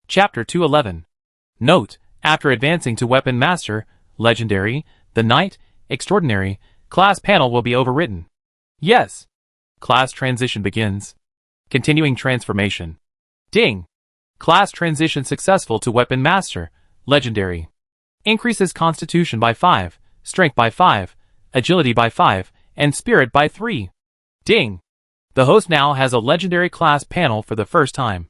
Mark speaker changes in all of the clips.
Speaker 1: Chapter 211. Note: after advancing to Weapon Master, Legendary, the Knight, Extraordinary, class panel will be overwritten. Yes. Class transition begins. Continuing transformation. Ding. Class transition successful to Weapon Master, Legendary. Increases Constitution by 5, Strength by 5, Agility by 5, and Spirit by 3. Ding. The host now has a Legendary class panel for the first time.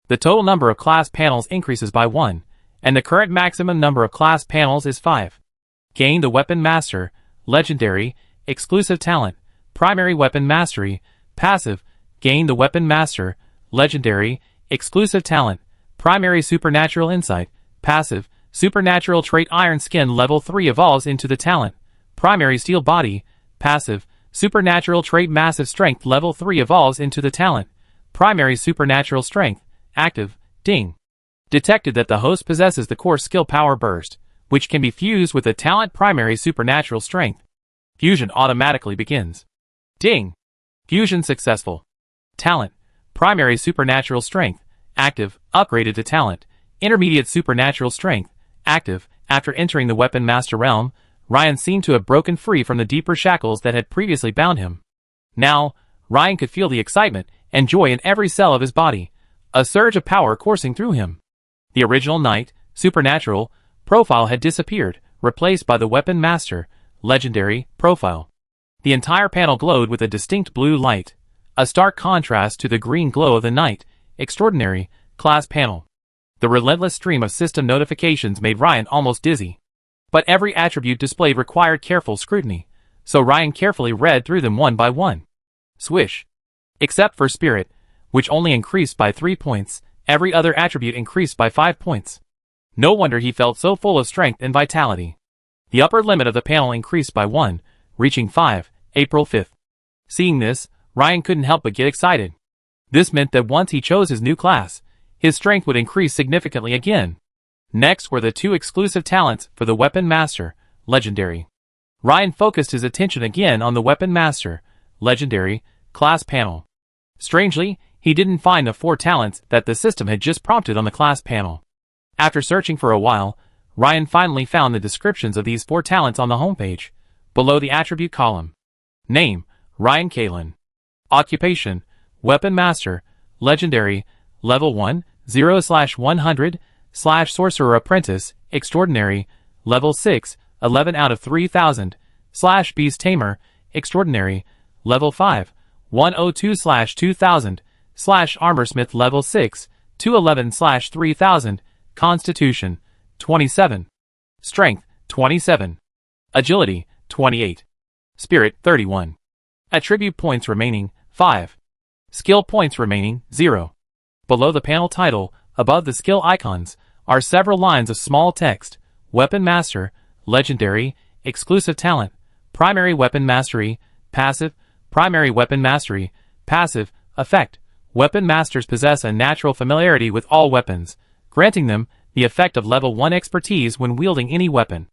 Speaker 1: The total number of class panels increases by 1, and the current maximum number of class panels is 5. Gain the Weapon Master, Legendary, Exclusive Talent, Primary Weapon Mastery, Passive. Gain the Weapon Master, Legendary, Exclusive Talent, Primary Supernatural Insight, Passive. Supernatural Trait Iron Skin Level 3 evolves into the talent, Primary Steel Body, Passive. Supernatural Trait Massive Strength Level 3 evolves into the talent, Primary Supernatural Strength, Active. Ding. Detected that the host possesses the core skill Power Burst, which can be fused with the talent Primary Supernatural Strength. Fusion automatically begins. Ding. Fusion successful. Talent, Primary Supernatural Strength, Active, upgraded to Talent, Intermediate Supernatural Strength, Active. After entering the Weapon Master realm, Ryan seemed to have broken free from the deeper shackles that had previously bound him. Now, Ryan could feel the excitement and joy in every cell of his body, a surge of power coursing through him. The original Knight, Supernatural, profile had disappeared, replaced by the Weapon Master, Legendary, profile. The entire panel glowed with a distinct blue light, a stark contrast to the green glow of the Knight, Extraordinary, class panel. The relentless stream of system notifications made Ryan almost dizzy. But every attribute displayed required careful scrutiny, so Ryan carefully read through them one by one. Swish. Except for Spirit, which only increased by 3 points, every other attribute increased by 5 points. No wonder he felt so full of strength and vitality. The upper limit of the panel increased by 1, reaching 5, April 5th. Seeing this, Ryan couldn't help but get excited. This meant that once he chose his new class, his strength would increase significantly again. Next were the 2 exclusive talents for the Weapon Master, Legendary. Ryan focused his attention again on the Weapon Master, Legendary, class panel. Strangely, he didn't find the 4 talents that the system had just prompted on the class panel. After searching for a while, Ryan finally found the descriptions of these 4 talents on the homepage, below the attribute column. Name, Ryan Kalin. Occupation, Weapon Master, Legendary, Level 1, 0/100/Sorcerer Apprentice, Extraordinary, Level 6, 11 out of 3000, /Beast Tamer, Extraordinary, Level 5, 102/2000, /Armorsmith Level 6, 211/3000, Constitution, 27. Strength, 27. Agility, 28. Spirit, 31. Attribute points remaining, 5. Skill points remaining, 0. Below the panel title, above the skill icons, are several lines of small text: Weapon Master, Legendary, Exclusive Talent, Primary Weapon Mastery, Passive, Primary Weapon Mastery, Passive, Effect. Weapon Masters possess a natural familiarity with all weapons, granting them the effect of Level 1 expertise when wielding any weapon.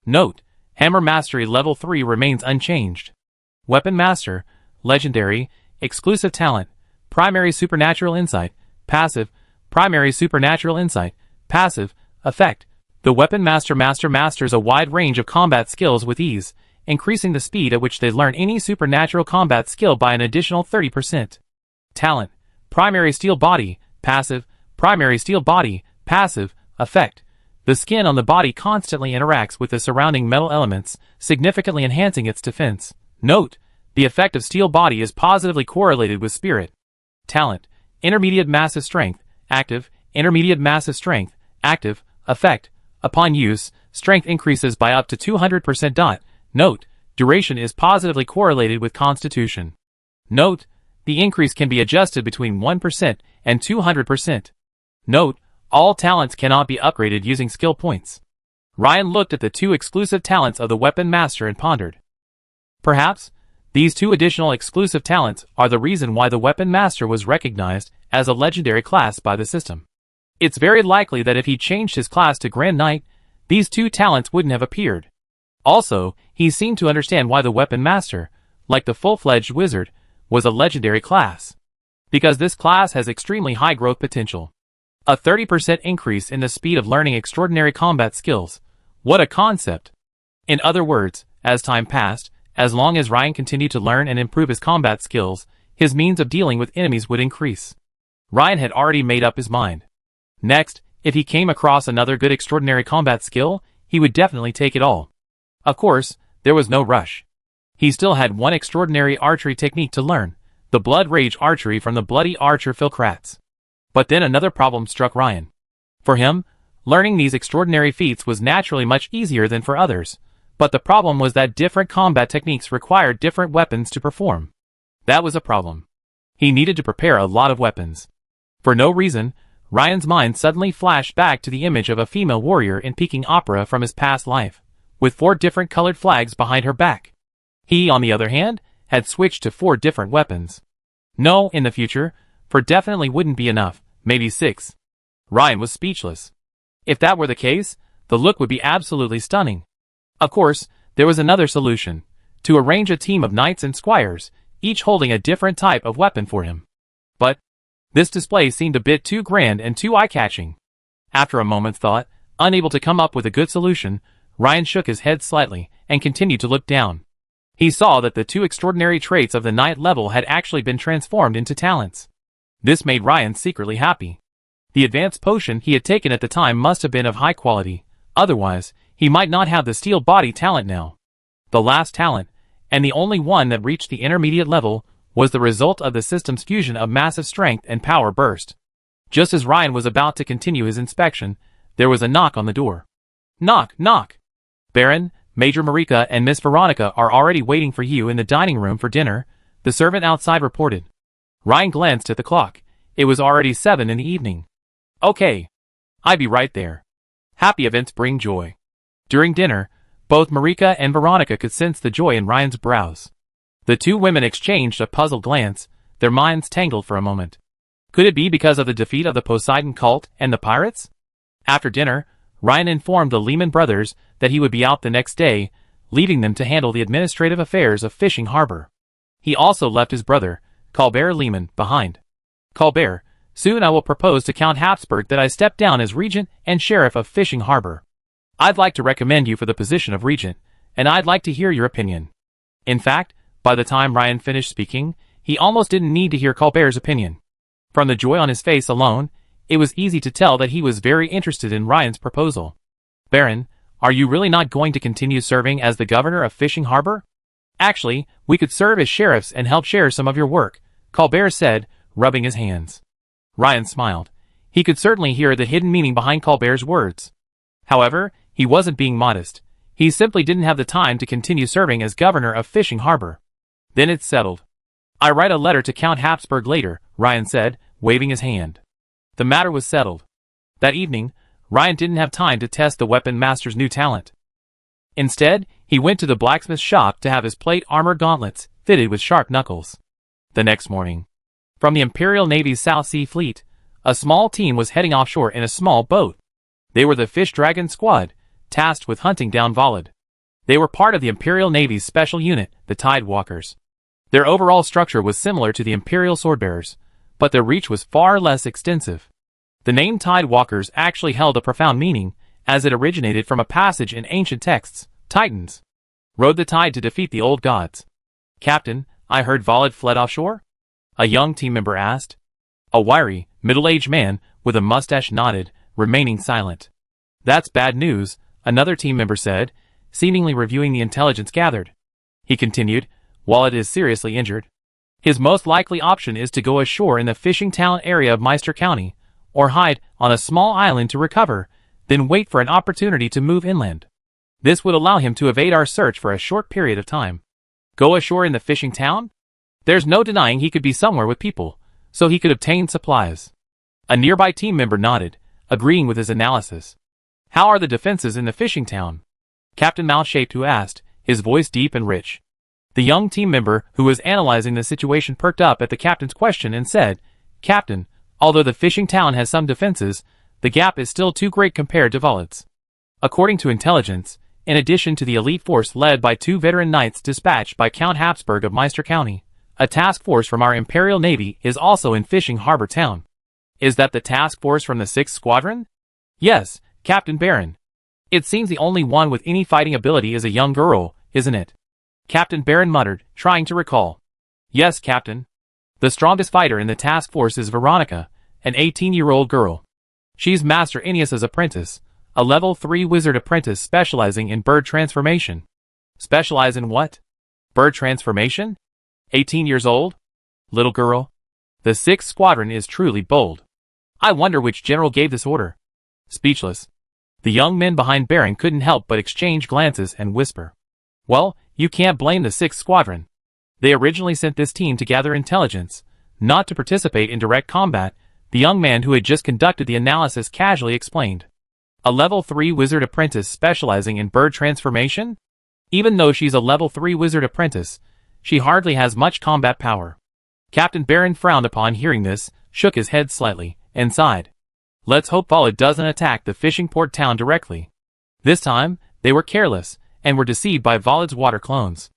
Speaker 1: Note: Hammer Mastery Level 3 remains unchanged. Weapon Master, Legendary, Exclusive Talent, Primary Supernatural Insight, Passive, Primary Supernatural Insight, Passive, Effect. The Weapon Master masters a wide range of combat skills with ease, increasing the speed at which they learn any supernatural combat skill by an additional 30%. Talent, Primary Steel Body, Passive, Primary Steel Body, Passive, Effect. The skin on the body constantly interacts with the surrounding metal elements, significantly enhancing its defense. Note: the effect of Steel Body is positively correlated with Spirit. Talent, Intermediate Massive Strength, Active, Intermediate Massive Strength, Active, Effect. Upon use, strength increases by up to 200%. Note: duration is positively correlated with Constitution. Note: the increase can be adjusted between 1% and 200%. Note: all talents cannot be upgraded using skill points. Ryan looked at the 2 exclusive talents of the Weapon Master and pondered. Perhaps these 2 additional exclusive talents are the reason why the Weapon Master was recognized as a legendary class by the system. It's very likely that if he changed his class to Grand Knight, these 2 talents wouldn't have appeared. Also, he seemed to understand why the Weapon Master, like the full-fledged wizard, was a legendary class. Because this class has extremely high growth potential. A 30% increase in the speed of learning extraordinary combat skills. What a concept! In other words, as time passed, as long as Ryan continued to learn and improve his combat skills, his means of dealing with enemies would increase. Ryan had already made up his mind. Next, if he came across another good extraordinary combat skill, he would definitely take it all. Of course, there was no rush. He still had one extraordinary archery technique to learn, the Blood Rage archery from the bloody archer Phil Kratz. But then another problem struck Ryan. For him, learning these extraordinary feats was naturally much easier than for others, but the problem was that different combat techniques required different weapons to perform. That was a problem. He needed to prepare a lot of weapons. For no reason, Ryan's mind suddenly flashed back to the image of a female warrior in Peking opera from his past life, with 4 different colored flags behind her back. He, on the other hand, had switched to 4 different weapons. No, in the future, 4 definitely wouldn't be enough, maybe 6. Ryan was speechless. If that were the case, the look would be absolutely stunning. Of course, there was another solution: to arrange a team of knights and squires, each holding a different type of weapon for him. But this display seemed a bit too grand and too eye-catching. After a moment's thought, unable to come up with a good solution, Ryan shook his head slightly and continued to look down. He saw that the 2 extraordinary traits of the knight level had actually been transformed into talents. This made Ryan secretly happy. The advanced potion he had taken at the time must have been of high quality, otherwise, he might not have the steel body talent now. The last talent, and the only one that reached the intermediate level, was the result of the system's fusion of massive strength and power burst. Just as Ryan was about to continue his inspection, there was a knock on the door. Knock, knock. Baron, Major Marika and Miss Veronica are already waiting for you in the dining room for dinner, the servant outside reported. Ryan glanced at the clock. It was already 7 in the evening. Okay. I'll be right there. Happy events bring joy. During dinner, both Marika and Veronica could sense the joy in Ryan's brows. The 2 women exchanged a puzzled glance, their minds tangled for a moment. Could it be because of the defeat of the Poseidon cult and the pirates? After dinner, Ryan informed the Lehman brothers that he would be out the next day, leaving them to handle the administrative affairs of Fishing Harbor. He also left his brother, Colbert Lehman, behind. Colbert, soon I will propose to Count Habsburg that I step down as regent and sheriff of Fishing Harbor. I'd like to recommend you for the position of regent, and I'd like to hear your opinion. In fact, by the time Ryan finished speaking, he almost didn't need to hear Colbert's opinion. From the joy on his face alone, it was easy to tell that he was very interested in Ryan's proposal. Baron, are you really not going to continue serving as the governor of Fishing Harbor? Actually, we could serve as sheriffs and help share some of your work, Colbert said, rubbing his hands. Ryan smiled. He could certainly hear the hidden meaning behind Colbert's words. However, he wasn't being modest. He simply didn't have the time to continue serving as governor of Fishing Harbor. Then it's settled. I write a letter to Count Habsburg later, Ryan said, waving his hand. The matter was settled. That evening, Ryan didn't have time to test the weapon master's new talent. Instead, he went to the blacksmith shop to have his plate armor gauntlets fitted with sharp knuckles. The next morning, from the Imperial Navy's South Sea Fleet, a small team was heading offshore in a small boat. They were the Fish Dragon Squad, tasked with hunting down Volod. They were part of the Imperial Navy's special unit, the Tidewalkers. Their overall structure was similar to the Imperial Swordbearers, but their reach was far less extensive. The name Tidewalkers actually held a profound meaning, as it originated from a passage in ancient texts. Titans rode the tide to defeat the old gods. Captain, I heard Volod fled offshore? A young team member asked. A wiry, middle-aged man with a mustache nodded, remaining silent. That's bad news, another team member said, seemingly reviewing the intelligence gathered. He continued, Volod is seriously injured. His most likely option is to go ashore in the fishing town area of Meister County, or hide on a small island to recover, then wait for an opportunity to move inland. This would allow him to evade our search for a short period of time. Go ashore in the fishing town? There's no denying he could be somewhere with people, so he could obtain supplies. A nearby team member nodded, agreeing with his analysis. How are the defenses in the fishing town? Captain Mouthshaped asked, his voice deep and rich. The young team member who was analyzing the situation perked up at the captain's question and said, Captain, although the fishing town has some defenses, the gap is still too great compared to Volod's. According to intelligence, in addition to the elite force led by 2 veteran knights dispatched by Count Habsburg of Meister County, a task force from our Imperial Navy is also in Fishing Harbor Town. Is that the task force from the 6th Squadron? Yes, Captain Baron. It seems the only one with any fighting ability is a young girl, isn't it? Captain Baron muttered, trying to recall. Yes, Captain. The strongest fighter in the task force is Veronica, an 18-year-old girl. She's Master Ineas's apprentice, a level 3 wizard apprentice specializing in bird transformation. Specialize in what? Bird transformation? 18 years old? Little girl? The 6th Squadron is truly bold. I wonder which general gave this order. Speechless. The young men behind Baron couldn't help but exchange glances and whisper. Well, you can't blame the 6th Squadron. They originally sent this team to gather intelligence, not to participate in direct combat, the young man who had just conducted the analysis casually explained. A level 3 wizard apprentice specializing in bird transformation? Even though she's a level 3 wizard apprentice, she hardly has much combat power. Captain Baron frowned upon hearing this, shook his head slightly, and sighed. Let's hope Valid doesn't attack the fishing port town directly. This time, they were careless, and were deceived by Valid's water clones.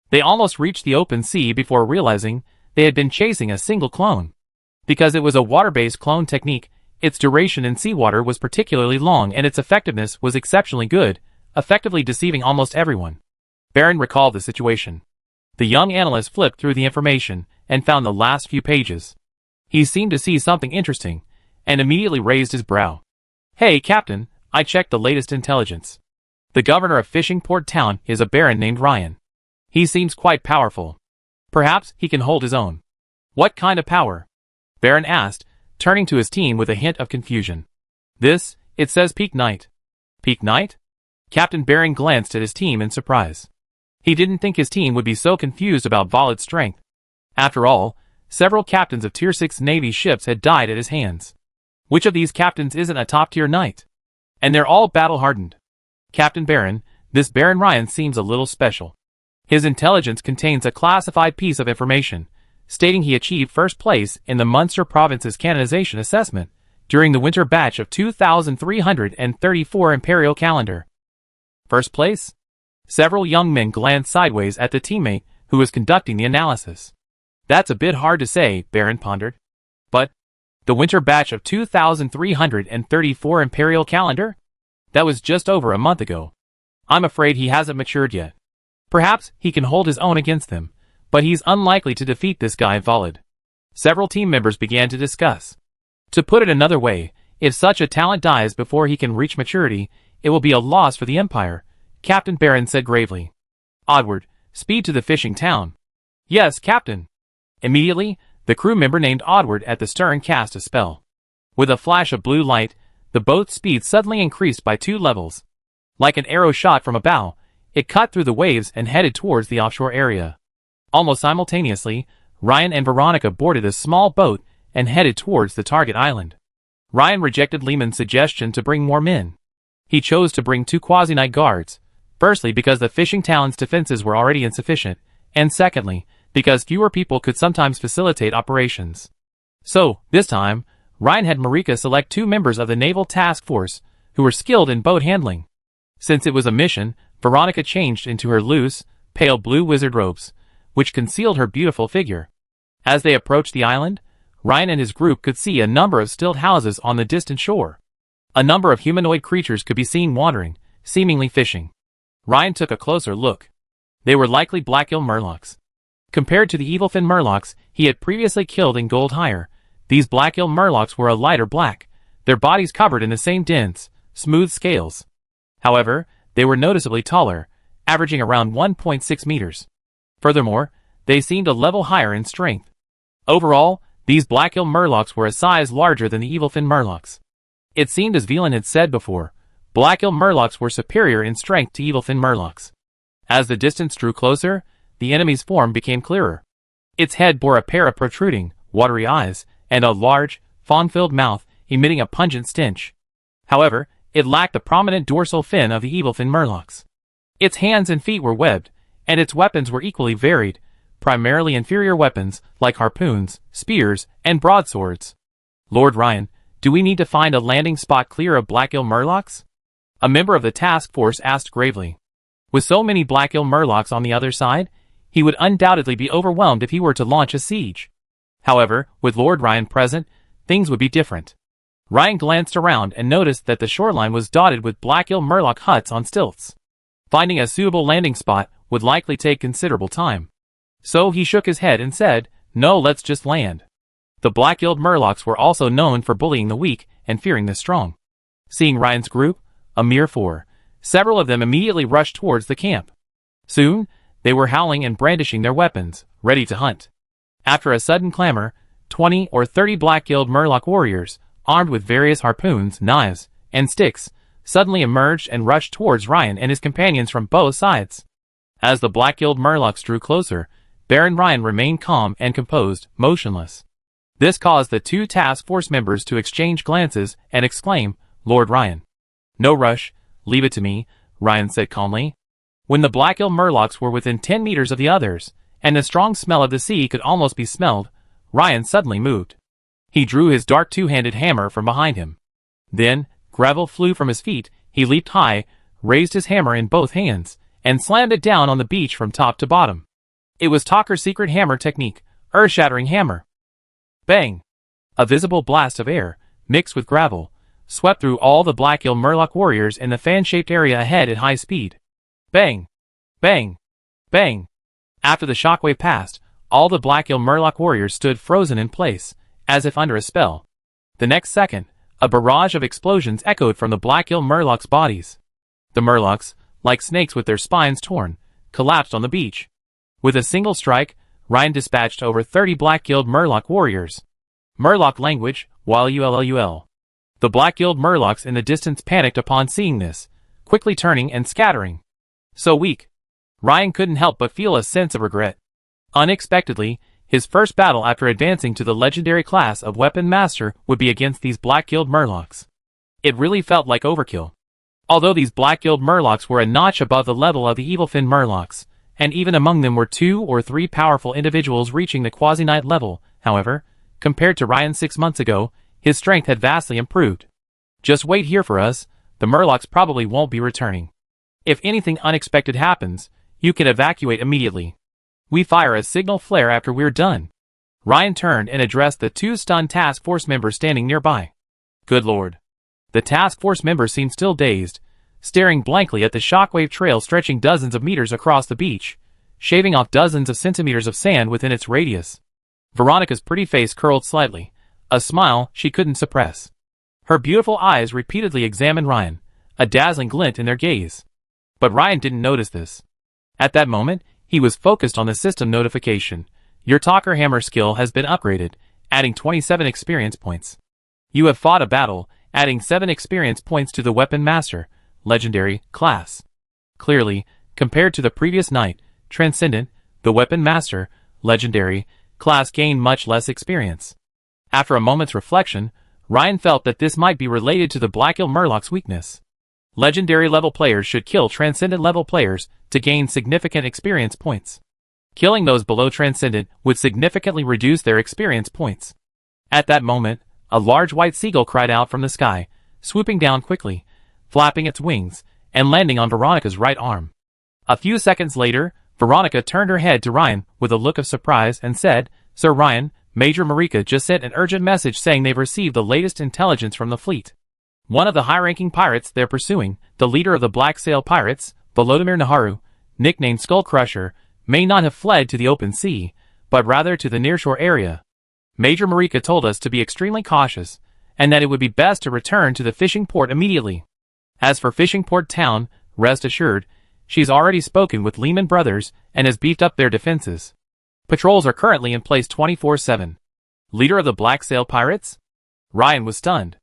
Speaker 1: They almost reached the open sea before realizing they had been chasing a single clone. Because it was a water-based clone technique, its duration in seawater was particularly long and its effectiveness was exceptionally good, effectively deceiving almost everyone. Baron recalled the situation. The young analyst flipped through the information and found the last few pages. He seemed to see something interesting, and immediately raised his brow. Hey, Captain, I checked the latest intelligence. The governor of Fishing Port Town is a baron named Ryan. He seems quite powerful. Perhaps he can hold his own. What kind of power? Baron asked, turning to his team with a hint of confusion. This, it says Peak Knight. Peak Knight? Captain Baron glanced at his team in surprise. He didn't think his team would be so confused about Valid's strength. After all, several captains of Tier 6 Navy ships had died at his hands. Which of these captains isn't a top-tier knight? And they're all battle-hardened. Captain Baron, this Baron Ryan seems a little special. His intelligence contains a classified piece of information, stating he achieved first place in the Munster Province's canonization assessment during the winter batch of 2334 Imperial Calendar. First place? Several young men glanced sideways at the teammate who was conducting the analysis. That's a bit hard to say, Baron pondered. But the winter batch of 2334 Imperial Calendar? That was just over a month ago. I'm afraid he hasn't matured yet. Perhaps he can hold his own against them, but he's unlikely to defeat this guy Valid. Several team members began to discuss. To put it another way, if such a talent dies before he can reach maturity, it will be a loss for the Empire, Captain Baron said gravely. Odward, speed to the fishing town. Yes, Captain. Immediately, the crew member named Odward at the stern cast a spell. With a flash of blue light, the boat's speed suddenly increased by 2 levels. Like an arrow shot from a bow, it cut through the waves and headed towards the offshore area. Almost simultaneously, Ryan and Veronica boarded a small boat and headed towards the target island. Ryan rejected Lehman's suggestion to bring more men. He chose to bring 2 quasi-night guards, firstly because the fishing town's defenses were already insufficient, and secondly, because fewer people could sometimes facilitate operations. So, this time, Ryan had Marika select 2 members of the Naval Task Force who were skilled in boat handling. Since it was a mission, Veronica changed into her loose, pale blue wizard robes, which concealed her beautiful figure. As they approached the island, Ryan and his group could see a number of stilt houses on the distant shore. A number of humanoid creatures could be seen wandering, seemingly fishing. Ryan took a closer look. They were likely Blackgill Murlocs. Compared to the Evilfin Murlocs he had previously killed in Goldhire, these Blackgill Murlocs were a lighter black, their bodies covered in the same dense, smooth scales. However, they were noticeably taller, averaging around 1.6 meters. Furthermore, they seemed a level higher in strength. Overall, these Blackgill Murlocs were a size larger than the Evilfin Murlocs. It seemed as Velan had said before, Blackgill Murlocs were superior in strength to Evilfin Murlocs. As the distance drew closer, the enemy's form became clearer. Its head bore a pair of protruding, watery eyes, and a large, fawn-filled mouth emitting a pungent stench. However, it lacked the prominent dorsal fin of the Evilfin Murlocs. Its hands and feet were webbed, and its weapons were equally varied, primarily inferior weapons like harpoons, spears, and broadswords. Lord Ryan, do we need to find a landing spot clear of Blackgill Murlocs? A member of the task force asked gravely. With so many Blackgill Murlocs on the other side, he would undoubtedly be overwhelmed if he were to launch a siege. However, with Lord Ryan present, things would be different. Ryan glanced around and noticed that the shoreline was dotted with black-gilled murloc huts on stilts. Finding a suitable landing spot would likely take considerable time. So he shook his head and said, "No, let's just land." The black-gilled murlocs were also known for bullying the weak and fearing the strong. Seeing Ryan's group, a mere 4, several of them immediately rushed towards the camp. Soon, they were howling and brandishing their weapons, ready to hunt. After a sudden clamor, 20 or 30 black-gilled murloc warriors, armed with various harpoons, knives, and sticks, suddenly emerged and rushed towards Ryan and his companions from both sides. As the black-gilled murlocs drew closer, Baron Ryan remained calm and composed, motionless. This caused the 2 task force members to exchange glances and exclaim, "Lord Ryan." "No rush, leave it to me," Ryan said calmly. When the black-gilled murlocs were within 10 meters of the others, and the strong smell of the sea could almost be smelled, Ryan suddenly moved. He drew his dark 2-handed hammer from behind him. Then, gravel flew from his feet, he leaped high, raised his hammer in both hands, and slammed it down on the beach from top to bottom. It was Talker's secret hammer technique, earth-shattering hammer. Bang! A visible blast of air, mixed with gravel, swept through all the black-gilled murloc warriors in the fan-shaped area ahead at high speed. Bang! Bang! Bang! After the shockwave passed, all the black-gilled murloc warriors stood frozen in place, as if under a spell. The next second, a barrage of explosions echoed from the black-gilled murlocs' bodies. The murlocs, like snakes with their spines torn, collapsed on the beach. With a single strike, Ryan dispatched over 30 black-gilled murloc warriors. Murloc language, Wulul. The black-gilled murlocs in the distance panicked upon seeing this, quickly turning and scattering. So weak. Ryan couldn't help but feel a sense of regret. Unexpectedly, his first battle after advancing to the legendary class of Weapon Master would be against these black-gilled murlocs. It really felt like overkill. Although these black-gilled murlocs were a notch above the level of the Evilfin murlocs, and even among them were 2 or 3 powerful individuals reaching the quasi-knight level, however, compared to Ryan 6 months ago, his strength had vastly improved. "Just wait here for us, the murlocs probably won't be returning. If anything unexpected happens, you can evacuate immediately. We fire a signal flare after we're done." Ryan turned and addressed the 2 stunned task force members standing nearby. Good lord. The task force members seemed still dazed, staring blankly at the shockwave trail stretching dozens of meters across the beach, shaving off dozens of centimeters of sand within its radius. Veronica's pretty face curled slightly, a smile she couldn't suppress. Her beautiful eyes repeatedly examined Ryan, a dazzling glint in their gaze. But Ryan didn't notice this. At that moment, he was focused on the system notification. "Your Talker hammer skill has been upgraded, adding 27 experience points. You have fought a battle, adding 7 experience points to the Weapon Master, Legendary, class." Clearly, compared to the previous night, Transcendent, the Weapon Master, Legendary, class gained much less experience. After a moment's reflection, Ryan felt that this might be related to the black-gilled murloc's weakness. Legendary level players should kill Transcendent level players to gain significant experience points. Killing those below Transcendent would significantly reduce their experience points. At that moment, a large white seagull cried out from the sky, swooping down quickly, flapping its wings, and landing on Veronica's right arm. A few seconds later, Veronica turned her head to Ryan with a look of surprise and said, "Sir Ryan, Major Marika just sent an urgent message saying they've received the latest intelligence from the fleet. One of the high-ranking pirates they're pursuing, the leader of the Black Sail Pirates, Volodymyr Naharu, nicknamed Skull Crusher, may not have fled to the open sea, but rather to the nearshore area. Major Marika told us to be extremely cautious, and that it would be best to return to the fishing port immediately. As for Fishing Port Town, rest assured, she's already spoken with Lehman Brothers and has beefed up their defenses. Patrols are currently in place 24/7. Leader of the Black Sail Pirates?" Ryan was stunned.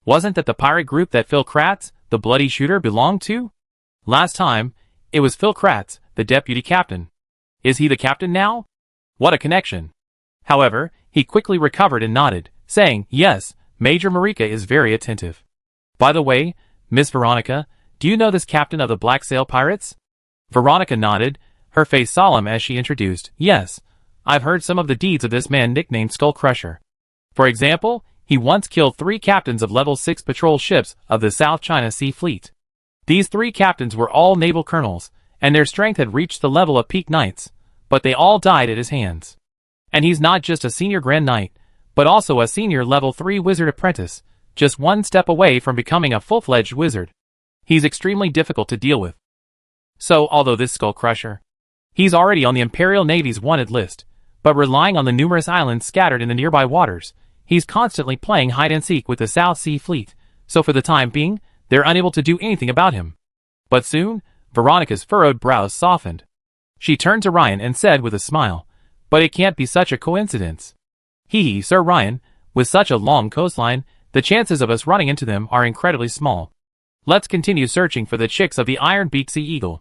Speaker 1: Wasn't that the pirate group that Phil Kratz, the bloody shooter, belonged to? Last time, it was Phil Kratz, the deputy captain. Is he the captain now? What a connection. However, he quickly recovered and nodded, saying, "Yes, Major Marika is very attentive. By the way, Miss Veronica, do you know this captain of the Black Sail Pirates?" Veronica nodded, her face solemn as she introduced, "Yes, I've heard some of the deeds of this man nicknamed Skull Crusher. For example, he once killed 3 captains of level 6 patrol ships of the South China Sea Fleet. These 3 captains were all naval colonels, and their strength had reached the level of peak knights, but they all died at his hands. And he's not just a senior Grand Knight, but also a senior level 3 wizard apprentice, just one step away from becoming a full-fledged wizard. He's extremely difficult to deal with. So, although this Skull Crusher, he's already on the Imperial Navy's wanted list, but relying on the numerous islands scattered in the nearby waters, he's constantly playing hide-and-seek with the South Sea Fleet, so for the time being, they're unable to do anything about him. But soon, Veronica's furrowed brows softened. She turned to Ryan and said with a smile, "But it can't be such a coincidence. Sir Ryan, with such a long coastline, the chances of us running into them are incredibly small. Let's continue searching for the chicks of the Iron-beaked Sea Eagle.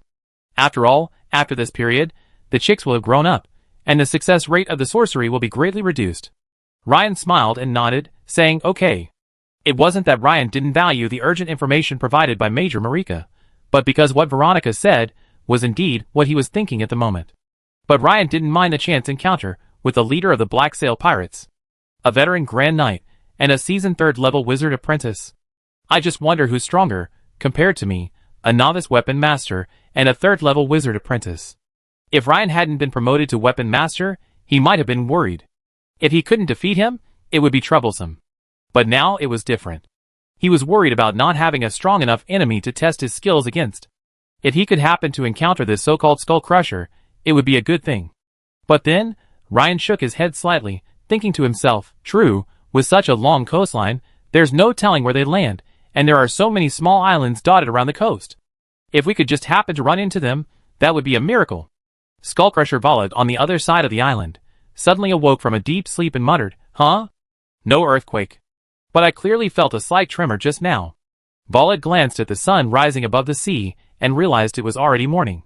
Speaker 1: After all, after this period, the chicks will have grown up, and the success rate of the sorcery will be greatly reduced." Ryan smiled and nodded, saying okay. It wasn't that Ryan didn't value the urgent information provided by Major Marika, but because what Veronica said was indeed what he was thinking at the moment. But Ryan didn't mind the chance encounter with the leader of the Black Sail Pirates, a veteran Grand Knight, and a seasoned third-level wizard apprentice. I just wonder who's stronger, compared to me, a novice weapon master, and a third-level wizard apprentice. If Ryan hadn't been promoted to weapon master, he might have been worried. If he couldn't defeat him, it would be troublesome. But now it was different. He was worried about not having a strong enough enemy to test his skills against. If he could happen to encounter this so-called Skull Crusher, it would be a good thing. But then, Ryan shook his head slightly, thinking to himself, true, with such a long coastline, there's no telling where they land, and there are so many small islands dotted around the coast. If we could just happen to run into them, that would be a miracle. Skullcrusher Volod on the other side of the island suddenly awoke from a deep sleep and muttered, "Huh? No earthquake. But I clearly felt a slight tremor just now." Volod glanced at the sun rising above the sea and realized it was already morning.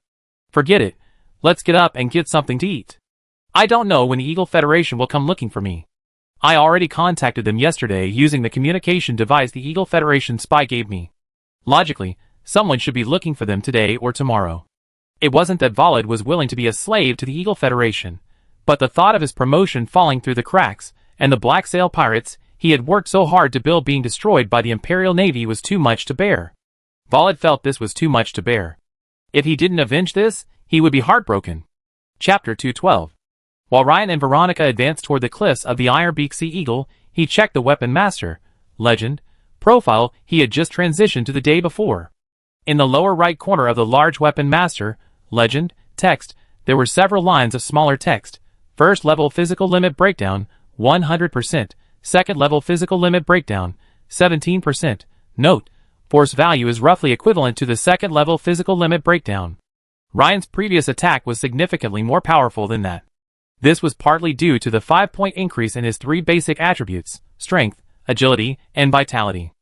Speaker 1: "Forget it. Let's get up and get something to eat. I don't know when the Eagle Federation will come looking for me. I already contacted them yesterday using the communication device the Eagle Federation spy gave me. Logically, someone should be looking for them today or tomorrow." It wasn't that Volod was willing to be a slave to the Eagle Federation, but the thought of his promotion falling through the cracks, and the Black Sail Pirates he had worked so hard to build being destroyed by the Imperial Navy was too much to bear. Volod felt this was too much to bear. If he didn't avenge this, he would be heartbroken. Chapter 212. While Ryan and Veronica advanced toward the cliffs of the Iron-beaked Sea Eagle, he checked the Weapon Master, Legend, profile he had just transitioned to the day before. In the lower right corner of the large Weapon Master, Legend, text, there were several lines of smaller text. First level physical limit breakdown, 100%. Second level physical limit breakdown, 17%. Note, force value is roughly equivalent to the second level physical limit breakdown. Ryan's previous attack was significantly more powerful than that. This was partly due to the 5-point increase in his 3 basic attributes, strength, agility, and vitality.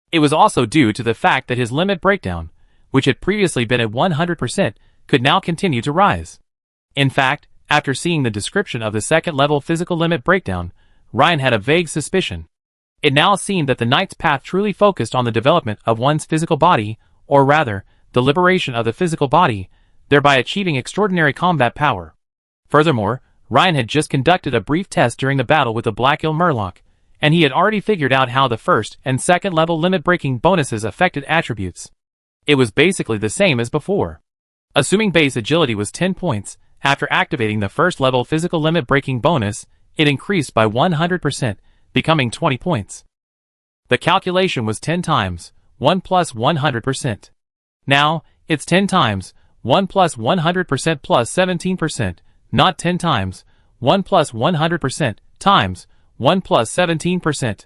Speaker 1: It was also due to the fact that his limit breakdown, which had previously been at 100%, could now continue to rise. In fact, after seeing the description of the second-level physical limit breakdown, Ryan had a vague suspicion. It now seemed that the Knight's path truly focused on the development of one's physical body, or rather, the liberation of the physical body, thereby achieving extraordinary combat power. Furthermore, Ryan had just conducted a brief test during the battle with the Black Eel Murloc, and he had already figured out how the first and second level limit-breaking bonuses affected attributes. It was basically the same as before. Assuming base agility was 10 points, after activating the first level physical limit-breaking bonus, it increased by 100%, becoming 20 points. The calculation was 10 times 1 plus 100%. Now, it's 10 times 1 plus 100% plus 17%, not 10 times 1 plus 100% times 1 plus 17%.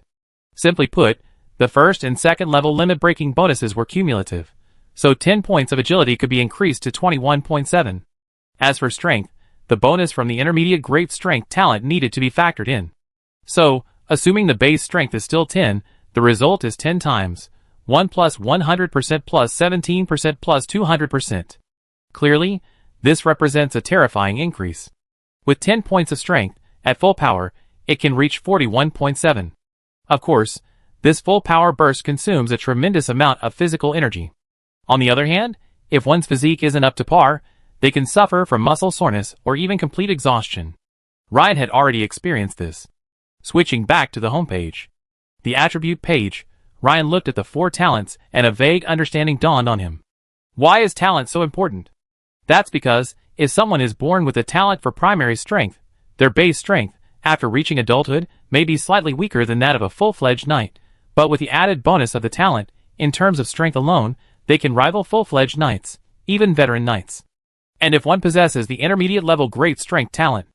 Speaker 1: Simply put, the first and second level limit-breaking bonuses were cumulative, so 10 points of agility could be increased to 21.7. As for strength, the bonus from the intermediate great strength talent needed to be factored in. So, assuming the base strength is still 10, the result is 10 times 1 plus 100% plus 17% plus 200%. Clearly, this represents a terrifying increase. With 10 points of strength, at full power, it can reach 41.7. Of course, this full power burst consumes a tremendous amount of physical energy. On the other hand, if one's physique isn't up to par, they can suffer from muscle soreness or even complete exhaustion. Ryan had already experienced this. Switching back to the homepage. The attribute page, Ryan looked at the 4 talents and a vague understanding dawned on him. Why is talent so important? That's because, if someone is born with a talent for primary strength, their base strength, after reaching adulthood, may be slightly weaker than that of a full-fledged knight, but with the added bonus of the talent, in terms of strength alone, they can rival full-fledged knights, even veteran knights. And if one possesses the intermediate-level great strength talent,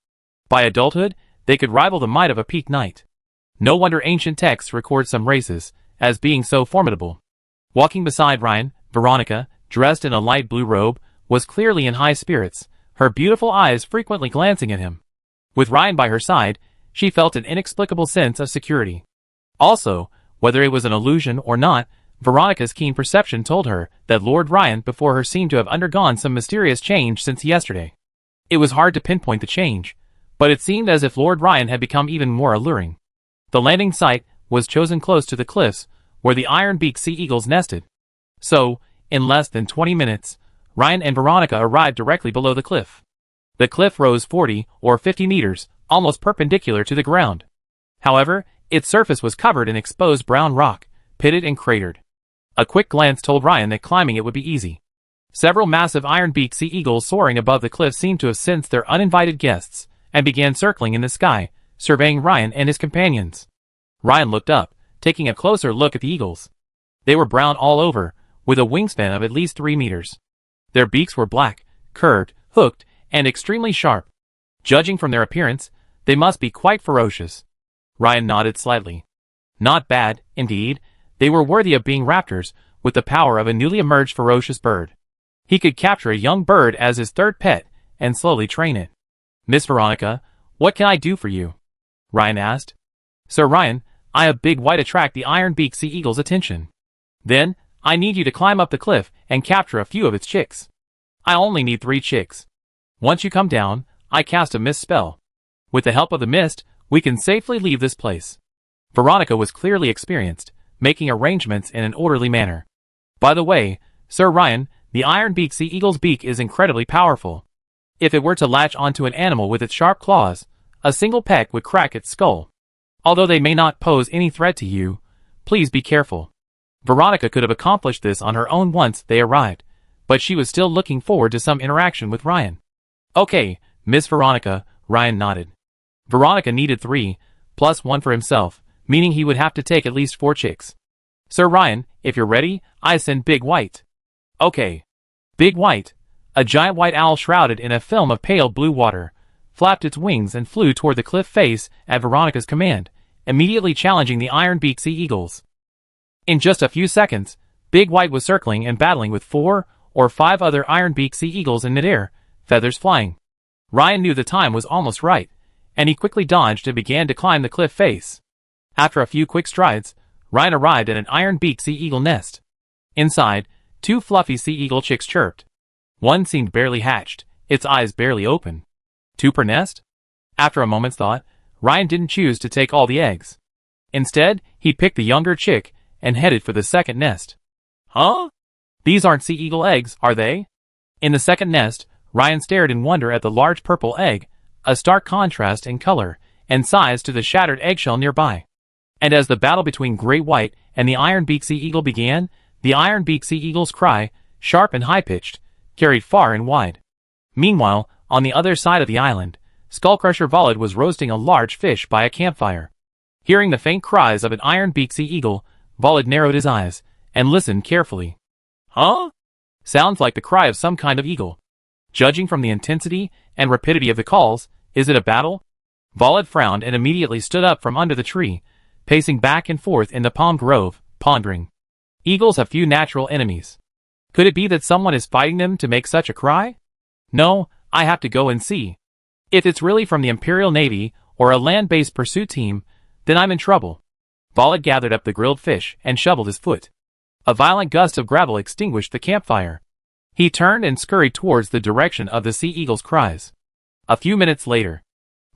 Speaker 1: by adulthood, they could rival the might of a peak knight. No wonder ancient texts record some races as being so formidable. Walking beside Ryan, Veronica, dressed in a light blue robe, was clearly in high spirits, her beautiful eyes frequently glancing at him. With Ryan by her side, she felt an inexplicable sense of security. Also, whether it was an illusion or not, Veronica's keen perception told her that Lord Ryan before her seemed to have undergone some mysterious change since yesterday. It was hard to pinpoint the change, but it seemed as if Lord Ryan had become even more alluring. The landing site was chosen close to the cliffs where the iron-beaked sea eagles nested. So, in less than 20 minutes, Ryan and Veronica arrived directly below the cliff. The cliff rose 40 or 50 meters, almost perpendicular to the ground. However, its surface was covered in exposed brown rock, pitted and cratered. A quick glance told Ryan that climbing it would be easy. Several massive iron-beaked sea eagles soaring above the cliff seemed to have sensed their uninvited guests, and began circling in the sky, surveying Ryan and his companions. Ryan looked up, taking a closer look at the eagles. They were brown all over, with a wingspan of at least 3 meters. Their beaks were black, curved, hooked, and extremely sharp. Judging from their appearance, they must be quite ferocious. Ryan nodded slightly. Not bad, indeed. They were worthy of being raptors, with the power of a newly emerged ferocious bird. He could capture a young bird as his third pet, and slowly train it. Miss Veronica, what can I do for you? Ryan asked. Sir Ryan, I have Big White attract the iron-beaked sea eagle's attention. Then, I need you to climb up the cliff and capture a few of its chicks. I only need 3 chicks. Once you come down, I cast a mist spell. With the help of the mist, we can safely leave this place. Veronica was clearly experienced, making arrangements in an orderly manner. By the way, Sir Ryan, the iron-beaked sea eagle's beak is incredibly powerful. If it were to latch onto an animal with its sharp claws, a single peck would crack its skull. Although they may not pose any threat to you, please be careful. Veronica could have accomplished this on her own once they arrived, but she was still looking forward to some interaction with Ryan. Okay, Miss Veronica, Ryan nodded. Veronica needed 3, plus 1 for himself, meaning he would have to take at least 4 chicks. Sir Ryan, if you're ready, I send Big White. Okay. Big White, a giant white owl shrouded in a film of pale blue water, flapped its wings and flew toward the cliff face at Veronica's command, immediately challenging the iron-beaked sea eagles. In just a few seconds, Big White was circling and battling with 4 or 5 other iron-beaked sea eagles in midair, feathers flying. Ryan knew the time was almost right, and he quickly dodged and began to climb the cliff face. After a few quick strides, Ryan arrived at an iron-beaked sea eagle nest. Inside, 2 fluffy sea eagle chicks chirped. One seemed barely hatched, its eyes barely open. 2 per nest? After a moment's thought, Ryan didn't choose to take all the eggs. Instead, he picked the younger chick and headed for the second nest. Huh? These aren't sea eagle eggs, are they? In the second nest, Ryan stared in wonder at the large purple egg, a stark contrast in color and size to the shattered eggshell nearby. And as the battle between Great White and the iron-beaked sea eagle began, the iron-beaked sea eagle's cry, sharp and high-pitched, carried far and wide. Meanwhile, on the other side of the island, Skullcrusher Volid was roasting a large fish by a campfire. Hearing the faint cries of an iron-beaked sea eagle, Volid narrowed his eyes and listened carefully. Huh? Sounds like the cry of some kind of eagle. Judging from the intensity and rapidity of the calls, is it a battle? Volid frowned and immediately stood up from under the tree, pacing back and forth in the palm grove, pondering. Eagles have few natural enemies. Could it be that someone is fighting them to make such a cry? No, I have to go and see. If it's really from the Imperial Navy or a land-based pursuit team, then I'm in trouble. Volid gathered up the grilled fish and shoveled his foot. A violent gust of gravel extinguished the campfire. He turned and scurried towards the direction of the sea eagle's cries. A few minutes later,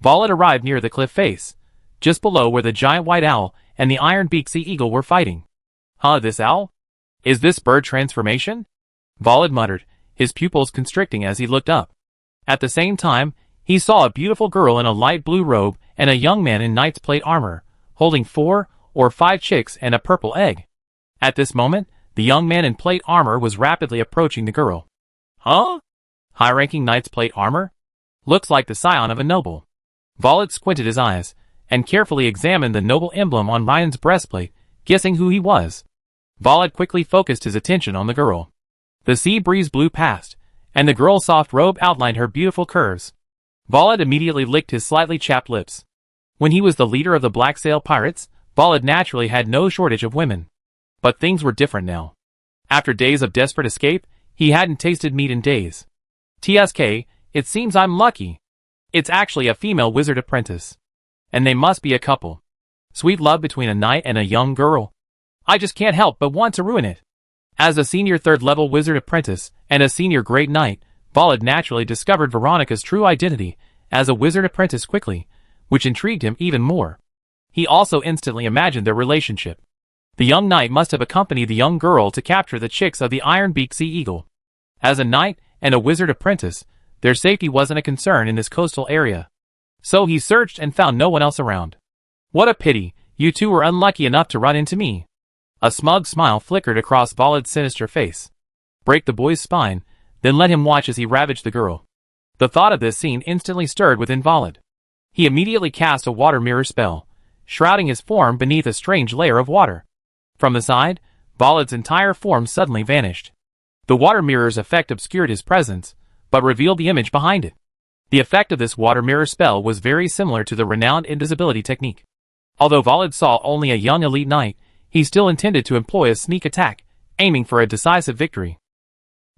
Speaker 1: Volid arrived near the cliff face, just below where the giant white owl and the iron-beaked sea eagle were fighting. Huh, this owl? Is this bird transformation? Volid muttered, his pupils constricting as he looked up. At the same time, he saw a beautiful girl in a light blue robe and a young man in knight's plate armor, holding 4 or 5 chicks and a purple egg. At this moment, the young man in plate armor was rapidly approaching the girl. Huh? High-ranking knight's plate armor? Looks like the scion of a noble. Volod squinted his eyes, and carefully examined the noble emblem on Ryan's breastplate, guessing who he was. Volod quickly focused his attention on the girl. The sea breeze blew past, and the girl's soft robe outlined her beautiful curves. Volod immediately licked his slightly chapped lips. When he was the leader of the Black Sail Pirates, Volod naturally had no shortage of women. But things were different now. After days of desperate escape, he hadn't tasted meat in days. TSK, it seems I'm lucky. It's actually a female wizard apprentice. And they must be a couple. Sweet love between a knight and a young girl. I just can't help but want to ruin it. As a senior third-level wizard apprentice and a senior great knight, Volod naturally discovered Veronica's true identity as a wizard apprentice quickly, which intrigued him even more. He also instantly imagined their relationship. The young knight must have accompanied the young girl to capture the chicks of the Iron-beaked Sea Eagle. As a knight and a wizard apprentice, their safety wasn't a concern in this coastal area. So he searched and found no one else around. What a pity, you two were unlucky enough to run into me. A smug smile flickered across Volod's sinister face. Break the boy's spine, then let him watch as he ravaged the girl. The thought of this scene instantly stirred within Volod. He immediately cast a water mirror spell, shrouding his form beneath a strange layer of water. From the side, Volod's entire form suddenly vanished. The water mirror's effect obscured his presence, but revealed the image behind it. The effect of this water mirror spell was very similar to the renowned invisibility technique. Although Volod saw only a young elite knight, he still intended to employ a sneak attack, aiming for a decisive victory.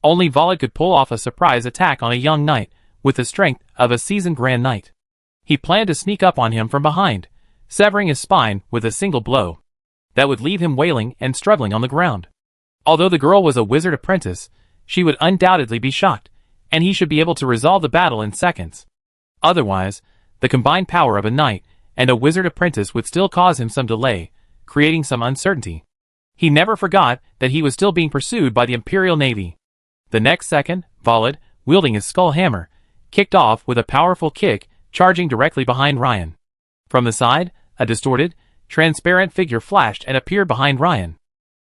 Speaker 1: Only Volod could pull off a surprise attack on a young knight, with the strength of a seasoned grand knight. He planned to sneak up on him from behind, severing his spine with a single blow. That would leave him wailing and struggling on the ground. Although the girl was a wizard apprentice, she would undoubtedly be shocked, and he should be able to resolve the battle in seconds. Otherwise, the combined power of a knight and a wizard apprentice would still cause him some delay, creating some uncertainty. He never forgot that he was still being pursued by the Imperial Navy. The next second, Volod, wielding his skull hammer, kicked off with a powerful kick, charging directly behind Ryan. From the side, a distorted, transparent figure flashed and appeared behind Ryan.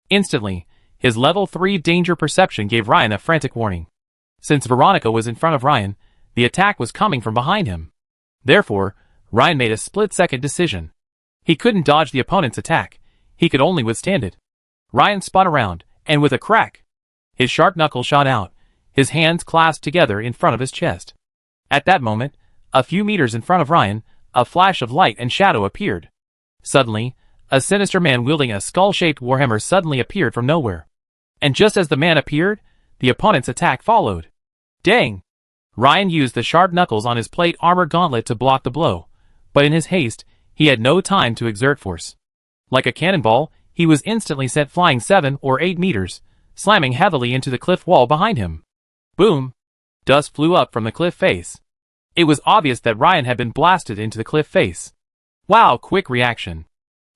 Speaker 1: Instantly, his level 3 danger perception gave Ryan a frantic warning. Since Veronica was in front of Ryan, the attack was coming from behind him. Therefore, Ryan made a split-second decision. He couldn't dodge the opponent's attack. He could only withstand it. Ryan spun around, and with a crack, his sharp knuckle shot out, his hands clasped together in front of his chest. At that moment, a few meters in front of Ryan, a flash of light and shadow appeared. Suddenly, a sinister man wielding a skull-shaped warhammer suddenly appeared from nowhere. And just as the man appeared, the opponent's attack followed. Dang! Ryan used the sharp knuckles on his plate armor gauntlet to block the blow, but in his haste, he had no time to exert force. Like a cannonball, he was instantly sent flying 7 or 8 meters, slamming heavily into the cliff wall behind him. Boom! Dust flew up from the cliff face. It was obvious that Ryan had been blasted into the cliff face. Wow, quick reaction.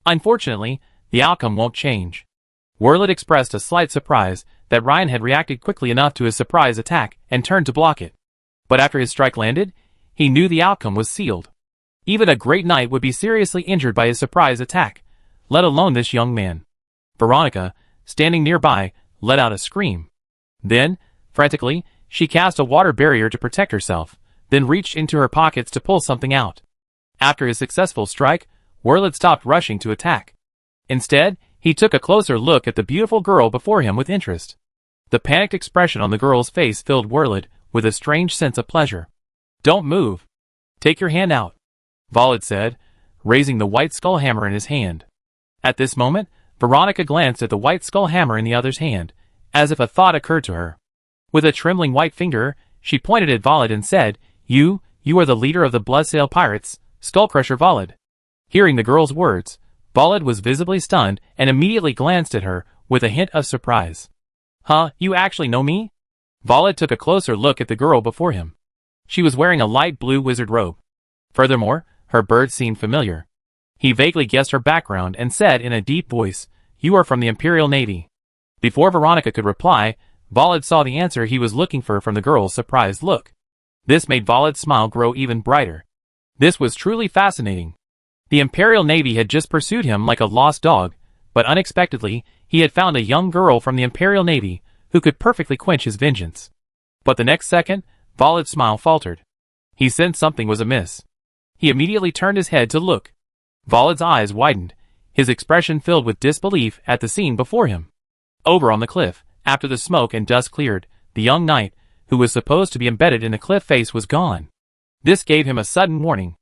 Speaker 1: Unfortunately, the outcome won't change. Werlid expressed a slight surprise that Ryan had reacted quickly enough to his surprise attack and turned to block it. But after his strike landed, he knew the outcome was sealed. Even a great knight would be seriously injured by his surprise attack, let alone this young man. Veronica, standing nearby, let out a scream. Then, frantically, she cast a water barrier to protect herself, then reached into her pockets to pull something out. After his successful strike, Werlid stopped rushing to attack. Instead, he took a closer look at the beautiful girl before him with interest. The panicked expression on the girl's face filled Werlid with a strange sense of pleasure. Don't move. Take your hand out, Volod said, raising the white skull hammer in his hand. At this moment, Veronica glanced at the white skull hammer in the other's hand, as if a thought occurred to her. With a trembling white finger, she pointed at Volod and said, You are the leader of the Bloodsail Pirates, Skullcrusher Volod. Hearing the girl's words, Volod was visibly stunned and immediately glanced at her with a hint of surprise. Huh, you actually know me? Volod took a closer look at the girl before him. She was wearing a light blue wizard robe. Furthermore, her bird seemed familiar. He vaguely guessed her background and said in a deep voice, You are from the Imperial Navy. Before Veronica could reply, Volod saw the answer he was looking for from the girl's surprised look. This made Volod's smile grow even brighter. This was truly fascinating. The Imperial Navy had just pursued him like a lost dog, but unexpectedly, he had found a young girl from the Imperial Navy who could perfectly quench his vengeance. But the next second, Volod's smile faltered. He sensed something was amiss. He immediately turned his head to look. Volad's eyes widened, his expression filled with disbelief at the scene before him. Over on the cliff, after the smoke and dust cleared, the young knight, who was supposed to be embedded in the cliff face, was gone. This gave him a sudden warning.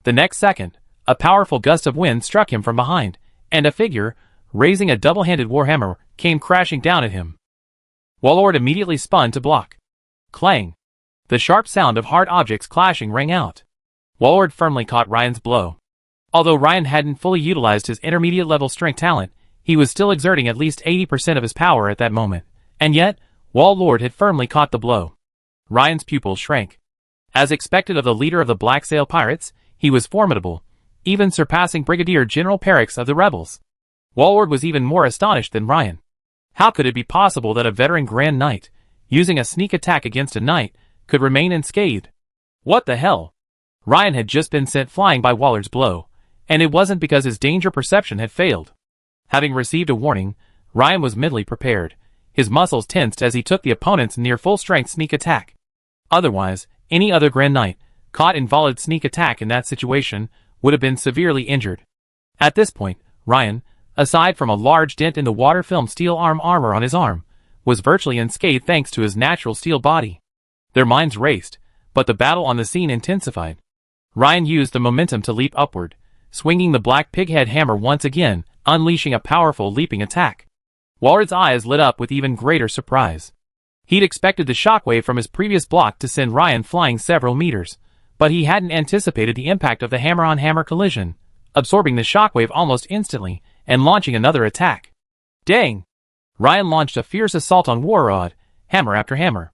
Speaker 1: The next second, a powerful gust of wind struck him from behind, and a figure, raising a double-handed warhammer, came crashing down at him. Warlord immediately spun to block. Clang! The sharp sound of hard objects clashing rang out. Warlord firmly caught Ryan's blow. Although Ryan hadn't fully utilized his intermediate-level strength talent, he was still exerting at least 80% of his power at that moment, and yet, Warlord had firmly caught the blow. Ryan's pupils shrank. As expected of the leader of the Black Sail Pirates, he was formidable, even surpassing Brigadier General Perix of the rebels. Warlord was even more astonished than Ryan. How could it be possible that a veteran Grand Knight, using a sneak attack against a knight, could remain unscathed? What the hell? Ryan had just been sent flying by Warlord's blow, and it wasn't because his danger perception had failed. Having received a warning, Ryan was mentally prepared, his muscles tensed as he took the opponent's near full-strength sneak attack. Otherwise, any other Grand Knight, caught in Volad's sneak attack in that situation, would have been severely injured. At this point, Ryan, aside from a large dent in the water-filmed steel armor on his arm, was virtually unscathed thanks to his natural steel body. Their minds raced, but the battle on the scene intensified. Ryan used the momentum to leap upward, swinging the black pighead hammer once again, unleashing a powerful leaping attack. Warlord's eyes lit up with even greater surprise. He'd expected the shockwave from his previous block to send Ryan flying several meters, but he hadn't anticipated the impact of the hammer-on-hammer collision, absorbing the shockwave almost instantly and launching another attack. Dang! Ryan launched a fierce assault on Warlord, hammer after hammer.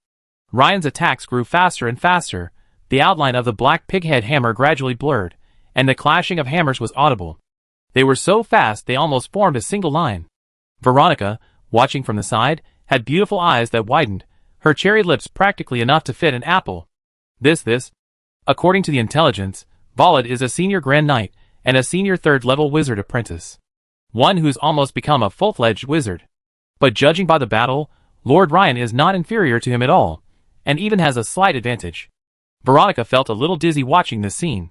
Speaker 1: Ryan's attacks grew faster and faster, the outline of the black pighead hammer gradually blurred, and the clashing of hammers was audible. They were so fast they almost formed a single line. Veronica, watching from the side, had beautiful eyes that widened, her cherry lips practically enough to fit an apple. This. According to the intelligence, Volod is a senior Grand Knight and a senior third-level wizard apprentice. One who's almost become a full-fledged wizard. But judging by the battle, Lord Ryan is not inferior to him at all, and even has a slight advantage. Veronica felt a little dizzy watching this scene.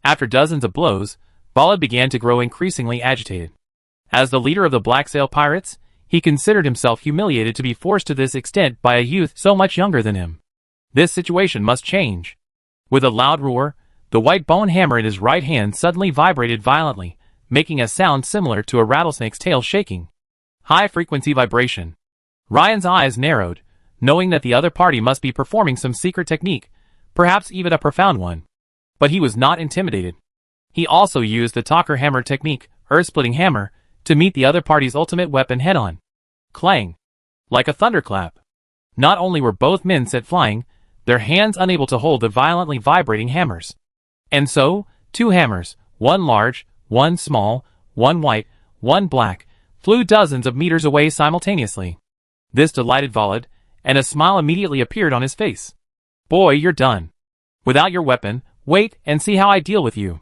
Speaker 1: After dozens of blows, Volod began to grow increasingly agitated. As the leader of the Black Sail Pirates, he considered himself humiliated to be forced to this extent by a youth so much younger than him. This situation must change. With a loud roar, the white bone hammer in his right hand suddenly vibrated violently, making a sound similar to a rattlesnake's tail shaking. High-frequency vibration. Ryan's eyes narrowed, knowing that the other party must be performing some secret technique, perhaps even a profound one. But he was not intimidated. He also used the Talker Hammer technique, Earth-splitting hammer, to meet the other party's ultimate weapon head-on. Clang! Like a thunderclap. Not only were both men set flying, their hands unable to hold the violently vibrating hammers. And so, two hammers, one large, one small, one white, one black, flew dozens of meters away simultaneously. This delighted Volod, and a smile immediately appeared on his face. Boy, you're done. Without your weapon, wait and see how I deal with you.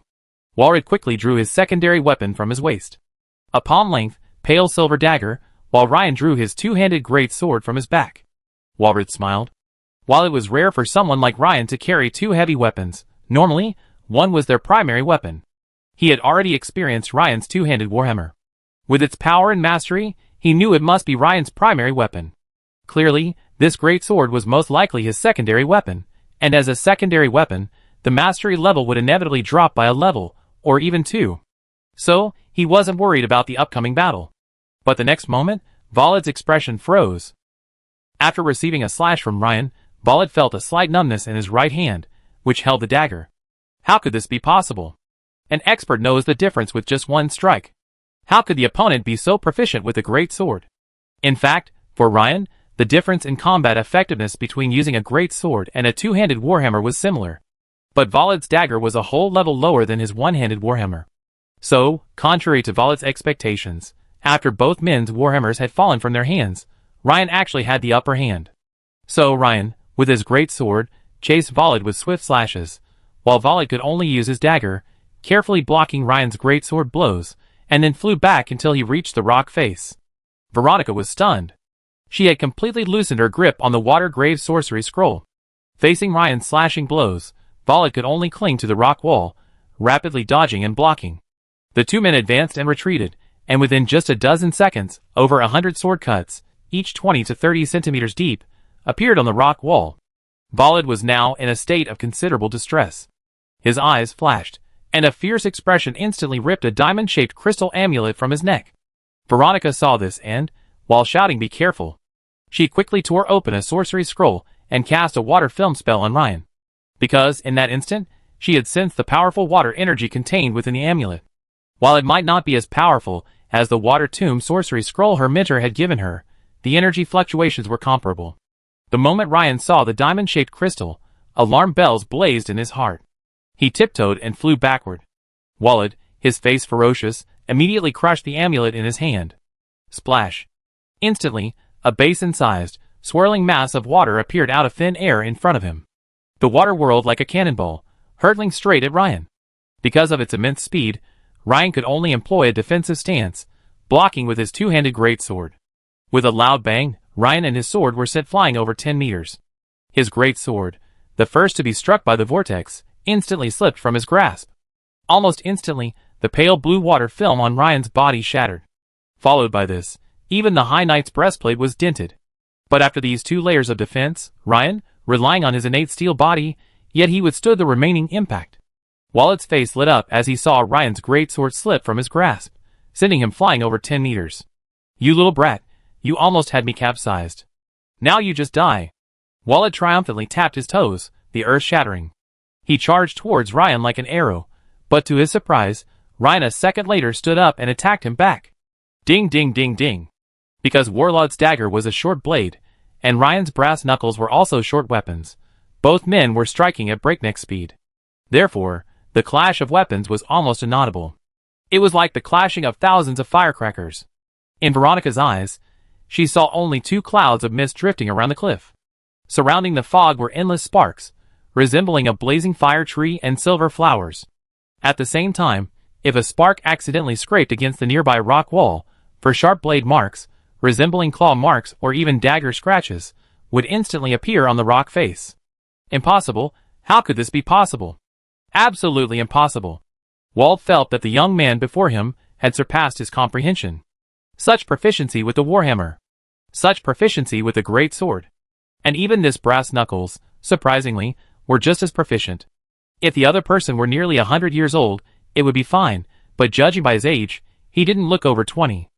Speaker 1: Warlord quickly drew his secondary weapon from his waist. A palm-length, pale silver dagger, while Ryan drew his two-handed great sword from his back. Warlord smiled. While it was rare for someone like Ryan to carry two heavy weapons, normally, one was their primary weapon. He had already experienced Ryan's two-handed warhammer. With its power and mastery, he knew it must be Ryan's primary weapon. Clearly, this great sword was most likely his secondary weapon, and as a secondary weapon, the mastery level would inevitably drop by a level, or even two. So, he wasn't worried about the upcoming battle. But the next moment, Volod's expression froze. After receiving a slash from Ryan, Volod felt a slight numbness in his right hand, which held the dagger. How could this be possible? An expert knows the difference with just one strike. How could the opponent be so proficient with a great sword? In fact, for Ryan, the difference in combat effectiveness between using a great sword and a two-handed warhammer was similar. But Volod's dagger was a whole level lower than his one-handed warhammer. So, contrary to Volod's expectations, after both men's warhammers had fallen from their hands, Ryan actually had the upper hand. So Ryan, with his great sword, chased Volod with swift slashes, while Volod could only use his dagger, carefully blocking Ryan's great sword blows, and then flew back until he reached the rock face. Veronica was stunned. She had completely loosened her grip on the Water-Grave sorcery scroll. Facing Ryan's slashing blows, Volod could only cling to the rock wall, rapidly dodging and blocking. The two men advanced and retreated, and within just a dozen seconds, over 100 sword cuts, each 20 to 30 centimeters deep, appeared on the rock wall. Volod was now in a state of considerable distress. His eyes flashed, and a fierce expression instantly ripped a diamond-shaped crystal amulet from his neck. Veronica saw this and, while shouting "Be careful!" she quickly tore open a sorcery scroll and cast a water film spell on Ryan. Because, in that instant, she had sensed the powerful water energy contained within the amulet. While it might not be as powerful as the water tomb sorcery scroll her mentor had given her, the energy fluctuations were comparable. The moment Ryan saw the diamond-shaped crystal, alarm bells blazed in his heart. He tiptoed and flew backward. Volod, his face ferocious, immediately crushed the amulet in his hand. Splash! Instantly, a basin-sized, swirling mass of water appeared out of thin air in front of him. The water whirled like a cannonball, hurtling straight at Ryan. Because of its immense speed, Ryan could only employ a defensive stance, blocking with his two-handed greatsword. With a loud bang, Ryan and his sword were sent flying over 10 meters. His greatsword, the first to be struck by the vortex, instantly slipped from his grasp. Almost instantly, the pale blue water film on Ryan's body shattered. Followed by this, even the High Knight's breastplate was dented. But after these two layers of defense, Ryan, relying on his innate steel body, yet he withstood the remaining impact. Volod's face lit up as he saw Ryan's greatsword slip from his grasp, sending him flying over 10 meters. "You little brat, you almost had me capsized. Now you just die." Volod triumphantly tapped his toes, the earth shattering. He charged towards Ryan like an arrow, but to his surprise, Ryan a second later stood up and attacked him back. Ding ding ding ding. Because Warlord's dagger was a short blade, and Ryan's brass knuckles were also short weapons, both men were striking at breakneck speed. Therefore, the clash of weapons was almost inaudible. It was like the clashing of thousands of firecrackers. In Veronica's eyes, she saw only two clouds of mist drifting around the cliff. Surrounding the fog were endless sparks, resembling a blazing fire tree and silver flowers. At the same time, if a spark accidentally scraped against the nearby rock wall, for sharp blade marks, resembling claw marks or even dagger scratches, would instantly appear on the rock face. Impossible? How could this be possible? Absolutely impossible. Walt felt that the young man before him had surpassed his comprehension. Such proficiency with the warhammer. Such proficiency with the great sword. And even this brass knuckles, surprisingly, were just as proficient. If the other person were nearly 100 years old, it would be fine, but judging by his age, he didn't look over 20.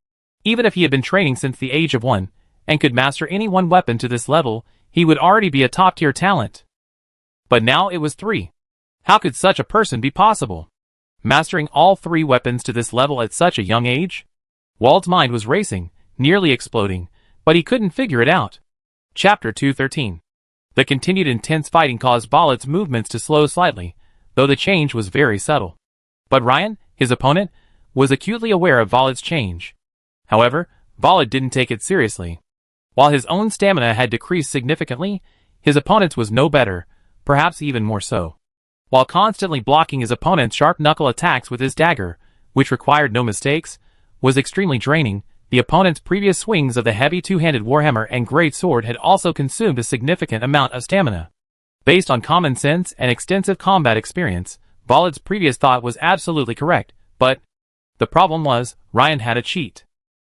Speaker 1: Even if he had been training since the age of 1, and could master any one weapon to this level, he would already be a top-tier talent. But now it was 3. How could such a person be possible? Mastering all 3 weapons to this level at such a young age? Wald's mind was racing, nearly exploding, but he couldn't figure it out. Chapter 213. The continued intense fighting caused Volod's movements to slow slightly, though the change was very subtle. But Ryan, his opponent, was acutely aware of Volod's change. However, Volod didn't take it seriously. While his own stamina had decreased significantly, his opponent's was no better, perhaps even more so. While constantly blocking his opponent's sharp knuckle attacks with his dagger, which required no mistakes, was extremely draining, the opponent's previous swings of the heavy two-handed warhammer and great sword had also consumed a significant amount of stamina. Based on common sense and extensive combat experience, Volod's previous thought was absolutely correct, but the problem was, Ryan had a cheat.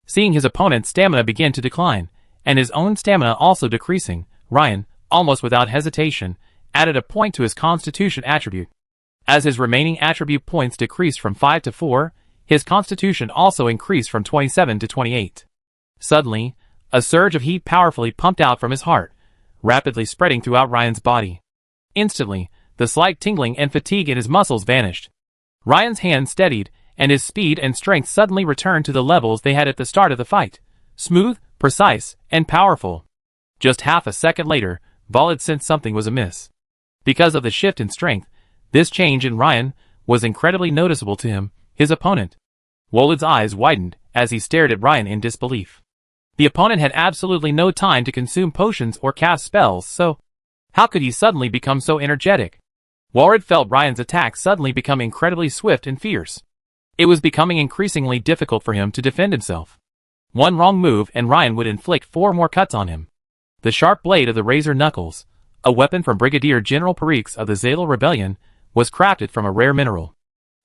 Speaker 1: Seeing his opponent's stamina begin to decline, and his own stamina also decreasing, Ryan, almost without hesitation, added a point to his constitution attribute. As his remaining attribute points decreased from 5 to 4, his constitution also increased from 27 to 28. Suddenly, a surge of heat powerfully pumped out from his heart, rapidly spreading throughout Ryan's body. Instantly, the slight tingling and fatigue in his muscles vanished. Ryan's hand steadied, and his speed and strength suddenly returned to the levels they had at the start of the fight. Smooth, precise, and powerful. Just half a second later, Volod sensed something was amiss. Because of the shift in strength, this change in Ryan was incredibly noticeable to him, his opponent. Volod's eyes widened as he stared at Ryan in disbelief. The opponent had absolutely no time to consume potions or cast spells, so how could he suddenly become so energetic? Volod felt Ryan's attack suddenly become incredibly swift and fierce. It was becoming increasingly difficult for him to defend himself. One wrong move and Ryan would inflict 4 more cuts on him. The sharp blade of the razor knuckles, a weapon from Brigadier General Perix of the Zalo Rebellion, was crafted from a rare mineral.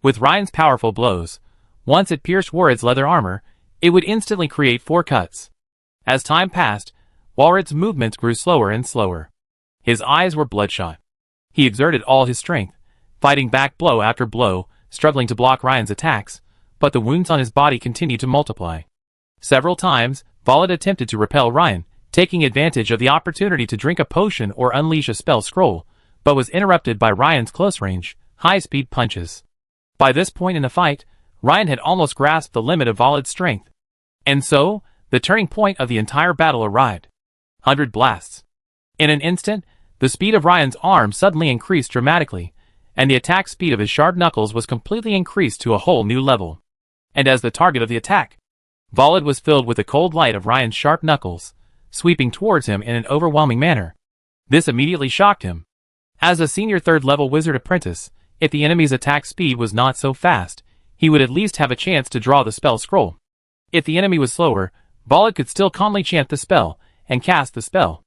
Speaker 1: With Ryan's powerful blows, once it pierced Warred's leather armor, it would instantly create 4 cuts. As time passed, Warred's movements grew slower and slower. His eyes were bloodshot. He exerted all his strength, fighting back blow after blow, struggling to block Ryan's attacks, but the wounds on his body continued to multiply. Several times, Volred attempted to repel Ryan, taking advantage of the opportunity to drink a potion or unleash a spell scroll, but was interrupted by Ryan's close-range, high-speed punches. By this point in the fight, Ryan had almost grasped the limit of Voled's strength. And so, the turning point of the entire battle arrived. 100 blasts. In an instant, the speed of Ryan's arm suddenly increased dramatically, and the attack speed of his sharp knuckles was completely increased to a whole new level. And as the target of the attack, Volred was filled with the cold light of Ryan's sharp knuckles, sweeping towards him in an overwhelming manner. This immediately shocked him. As a senior 3rd-level wizard apprentice, if the enemy's attack speed was not so fast, he would at least have a chance to draw the spell scroll. If the enemy was slower, Volred could still calmly chant the spell and cast the spell.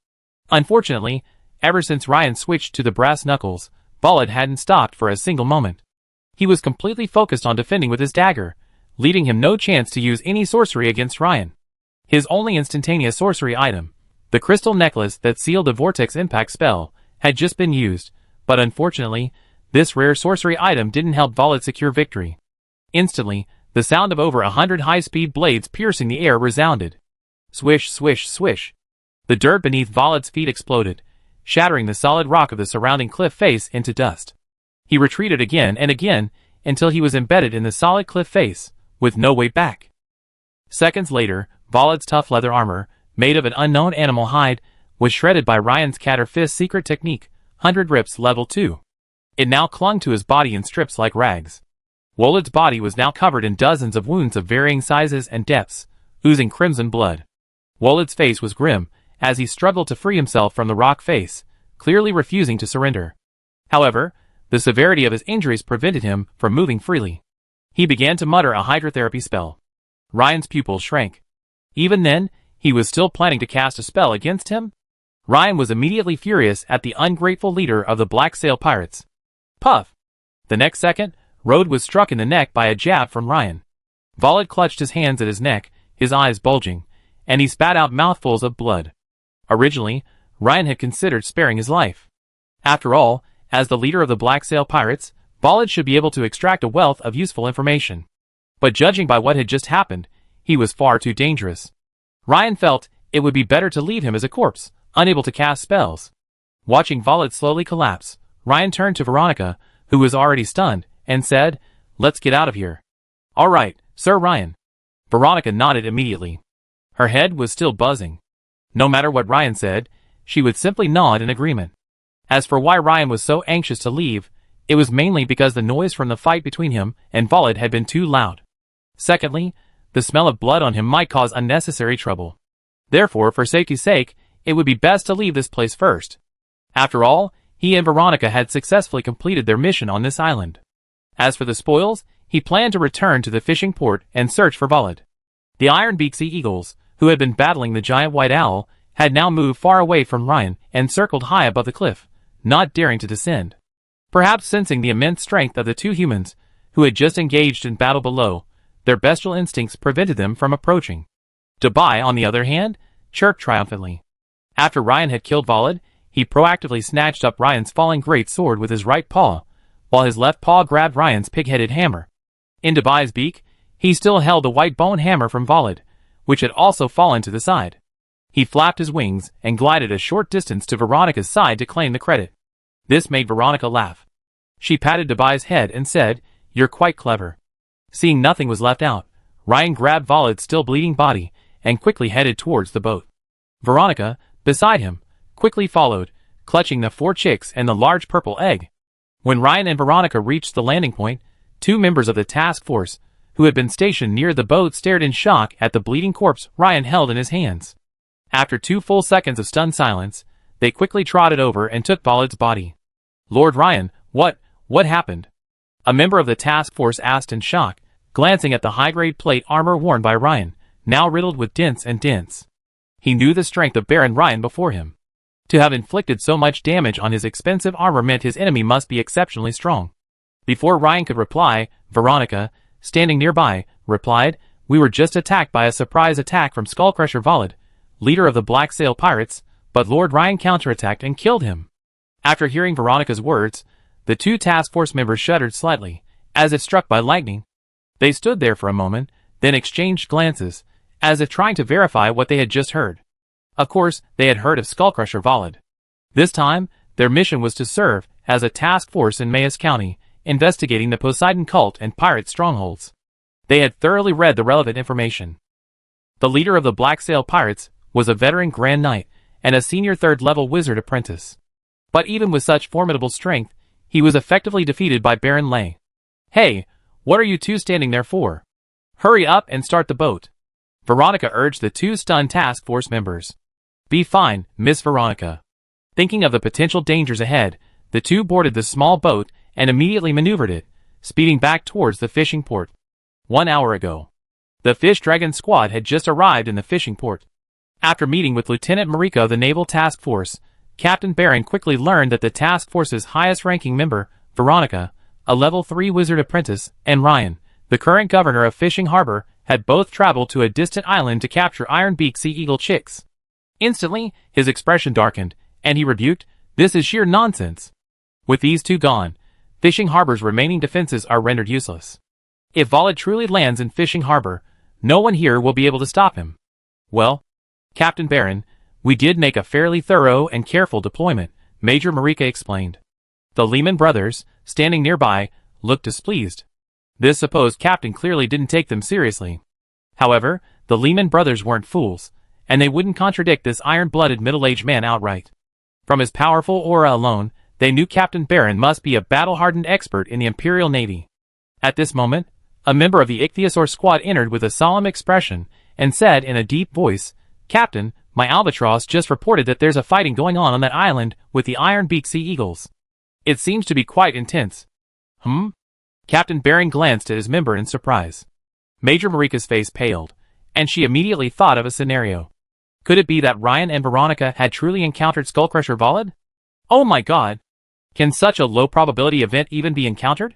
Speaker 1: Unfortunately, ever since Ryan switched to the brass knuckles, Volred hadn't stopped for a single moment. He was completely focused on defending with his dagger, leaving him no chance to use any sorcery against Ryan. His only instantaneous sorcery item, the crystal necklace that sealed the vortex impact spell, had just been used, but unfortunately, this rare sorcery item didn't help Volred secure victory. Instantly, the sound of over 100 high-speed blades piercing the air resounded. Swish, swish, swish. The dirt beneath Voled's feet exploded, shattering the solid rock of the surrounding cliff face into dust. He retreated again and again, until he was embedded in the solid cliff face, with no way back. Seconds later, Voled's tough leather armor, made of an unknown animal hide, was shredded by Ryan's Catter Fist secret technique, 100 Rips Level 2. It now clung to his body in strips like rags. Voled's body was now covered in dozens of wounds of varying sizes and depths, oozing crimson blood. Voled's face was grim, as he struggled to free himself from the rock face, clearly refusing to surrender. However, the severity of his injuries prevented him from moving freely. He began to mutter a hydrotherapy spell. Ryan's pupils shrank. Even then, he was still planning to cast a spell against him? Ryan was immediately furious at the ungrateful leader of the Black Sail Pirates. Puff! The next second, Rode was struck in the neck by a jab from Ryan. Volred clutched his hands at his neck, his eyes bulging, and he spat out mouthfuls of blood. Originally, Ryan had considered sparing his life. After all, as the leader of the Black Sail Pirates, Volred should be able to extract a wealth of useful information. But judging by what had just happened, he was far too dangerous. Ryan felt it would be better to leave him as a corpse, unable to cast spells. Watching Volred slowly collapse, Ryan turned to Veronica, who was already stunned, and said, "Let's get out of here." "All right, Sir Ryan." Veronica nodded immediately. Her head was still buzzing. No matter what Ryan said, she would simply nod in agreement. As for why Ryan was so anxious to leave, it was mainly because the noise from the fight between him and Volred had been too loud. Secondly, the smell of blood on him might cause unnecessary trouble. Therefore, for safety's sake, it would be best to leave this place first. After all, he and Veronica had successfully completed their mission on this island. As for the spoils, he planned to return to the fishing port and search for Volred. The Ironbeak Sea Eagles, who had been battling the giant white owl, had now moved far away from Ryan and circled high above the cliff, not daring to descend. Perhaps sensing the immense strength of the two humans, who had just engaged in battle below, their bestial instincts prevented them from approaching. Dubai, on the other hand, chirped triumphantly. After Ryan had killed Volred, he proactively snatched up Ryan's falling great sword with his right paw, while his left paw grabbed Ryan's pig-headed hammer. In Dubai's beak, he still held the white bone hammer from Volred, which had also fallen to the side. He flapped his wings and glided a short distance to Veronica's side to claim the credit. This made Veronica laugh. She patted Dubai's head and said, "You're quite clever." Seeing nothing was left out, Ryan grabbed Voled's still bleeding body and quickly headed towards the boat. Veronica, beside him, quickly followed, clutching the 4 chicks and the large purple egg. When Ryan and Veronica reached the landing point, 2 members of the task force, who had been stationed near the boat, stared in shock at the bleeding corpse Ryan held in his hands. After 2 full seconds of stunned silence, they quickly trotted over and took Voled's body. "Lord Ryan, what happened?" A member of the task force asked in shock, glancing at the high-grade plate armor worn by Ryan, now riddled with dents and dents. He knew the strength of Baron Ryan before him. To have inflicted so much damage on his expensive armor meant his enemy must be exceptionally strong. Before Ryan could reply, Veronica, standing nearby, replied, "We were just attacked by a surprise attack from Skullcrusher Volid, leader of the Black Sail Pirates, but Lord Ryan counterattacked and killed him." After hearing Veronica's words, the two task force members shuddered slightly, as if struck by lightning. They stood there for a moment, then exchanged glances, as if trying to verify what they had just heard. Of course, they had heard of Skullcrusher Volid. This time, their mission was to serve as a task force in Mayes County, investigating the Poseidon cult and pirate strongholds. They had thoroughly read the relevant information. The leader of the Black Sail Pirates was a veteran Grand Knight and a senior third-level wizard apprentice. But even with such formidable strength, he was effectively defeated by Baron Lay. "Hey, what are you two standing there for? Hurry up and start the boat," Veronica urged the two stunned task force members. "Be fine, Miss Veronica." Thinking of the potential dangers ahead, the two boarded the small boat and immediately maneuvered it, speeding back towards the fishing port. 1 hour ago, the Fish Dragon squad had just arrived in the fishing port. After meeting with Lieutenant Mariko of the Naval Task Force, Captain Barron quickly learned that the task force's highest-ranking member, Veronica, a level 3 wizard apprentice, and Ryan, the current governor of Fishing Harbor, had both traveled to a distant island to capture Ironbeak Sea Eagle chicks. Instantly, his expression darkened, and he rebuked, "This is sheer nonsense. With these two gone, Fishing Harbor's remaining defenses are rendered useless. If Volid truly lands in Fishing Harbor, no one here will be able to stop him." "Well, Captain Barron, we did make a fairly thorough and careful deployment," Major Marika explained. The Lehman brothers, standing nearby, looked displeased. This supposed captain clearly didn't take them seriously. However, the Lehman brothers weren't fools, and they wouldn't contradict this iron-blooded middle-aged man outright. From his powerful aura alone, they knew Captain Barron must be a battle-hardened expert in the Imperial Navy. At this moment, a member of the Ichthyosaur squad entered with a solemn expression and said in a deep voice, "Captain, my Albatross just reported that there's a fighting going on that island with the Ironbeak Sea Eagles. It seems to be quite intense." Captain Barron glanced at his member in surprise. Major Marika's face paled, and she immediately thought of a scenario. Could it be that Ryan and Veronica had truly encountered Skullcrusher Volid? Oh my god! Can such a low-probability event even be encountered?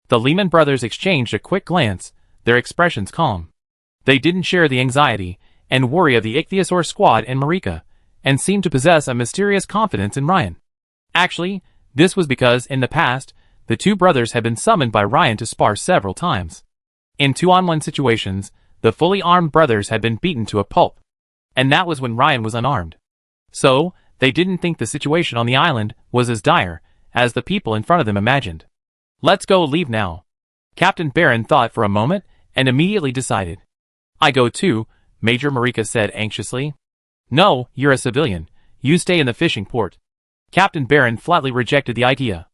Speaker 1: The Lehman brothers exchanged a quick glance, their expressions calm. They didn't share the anxiety and worry of the Ichthyosaur squad and Marika, and seemed to possess a mysterious confidence in Ryan. Actually, this was because, in the past, the two brothers had been summoned by Ryan to spar several times. In 2-on-1 situations, the fully armed brothers had been beaten to a pulp. And that was when Ryan was unarmed. So, they didn't think the situation on the island was as dire as the people in front of them imagined. "Let's go leave now." Captain Barron thought for a moment and immediately decided. "I go too," Major Marika said anxiously. "No, you're a civilian. You stay in the fishing port." Captain Barron flatly rejected the idea.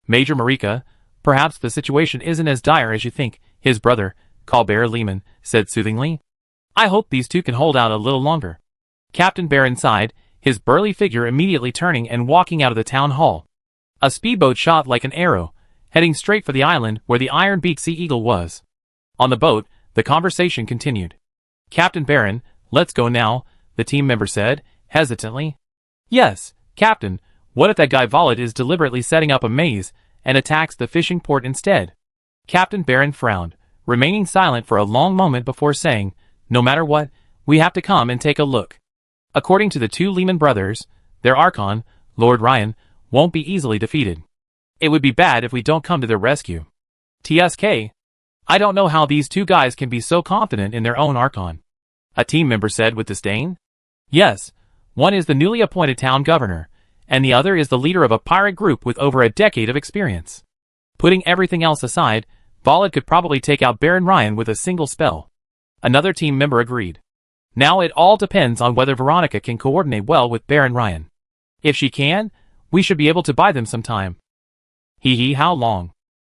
Speaker 1: "Major Marika, perhaps the situation isn't as dire as you think," his brother, Colbert Lehman, said soothingly. "I hope these two can hold out a little longer." Captain Barron sighed, his burly figure immediately turning and walking out of the town hall. A speedboat shot like an arrow, heading straight for the island where the Ironbeak Sea Eagle was. On the boat, the conversation continued. "Captain Barron, let's go now," the team member said, hesitantly. "Yes, Captain, what if that guy Volid is deliberately setting up a maze and attacks the fishing port instead?" Captain Barron frowned, remaining silent for a long moment before saying, "No matter what, we have to come and take a look." According to the two Lehman brothers, their Archon, Lord Ryan, won't be easily defeated. It would be bad if we don't come to their rescue. TSK. I don't know how these two guys can be so confident in their own Archon, a team member said with disdain. Yes, one is the newly appointed town governor, and the other is the leader of a pirate group with over a decade of experience. Putting everything else aside, Volid could probably take out Baron Ryan with a single spell. Another team member agreed. Now it all depends on whether Veronica can coordinate well with Baron Ryan. If she can, we should be able to buy them some time. How long?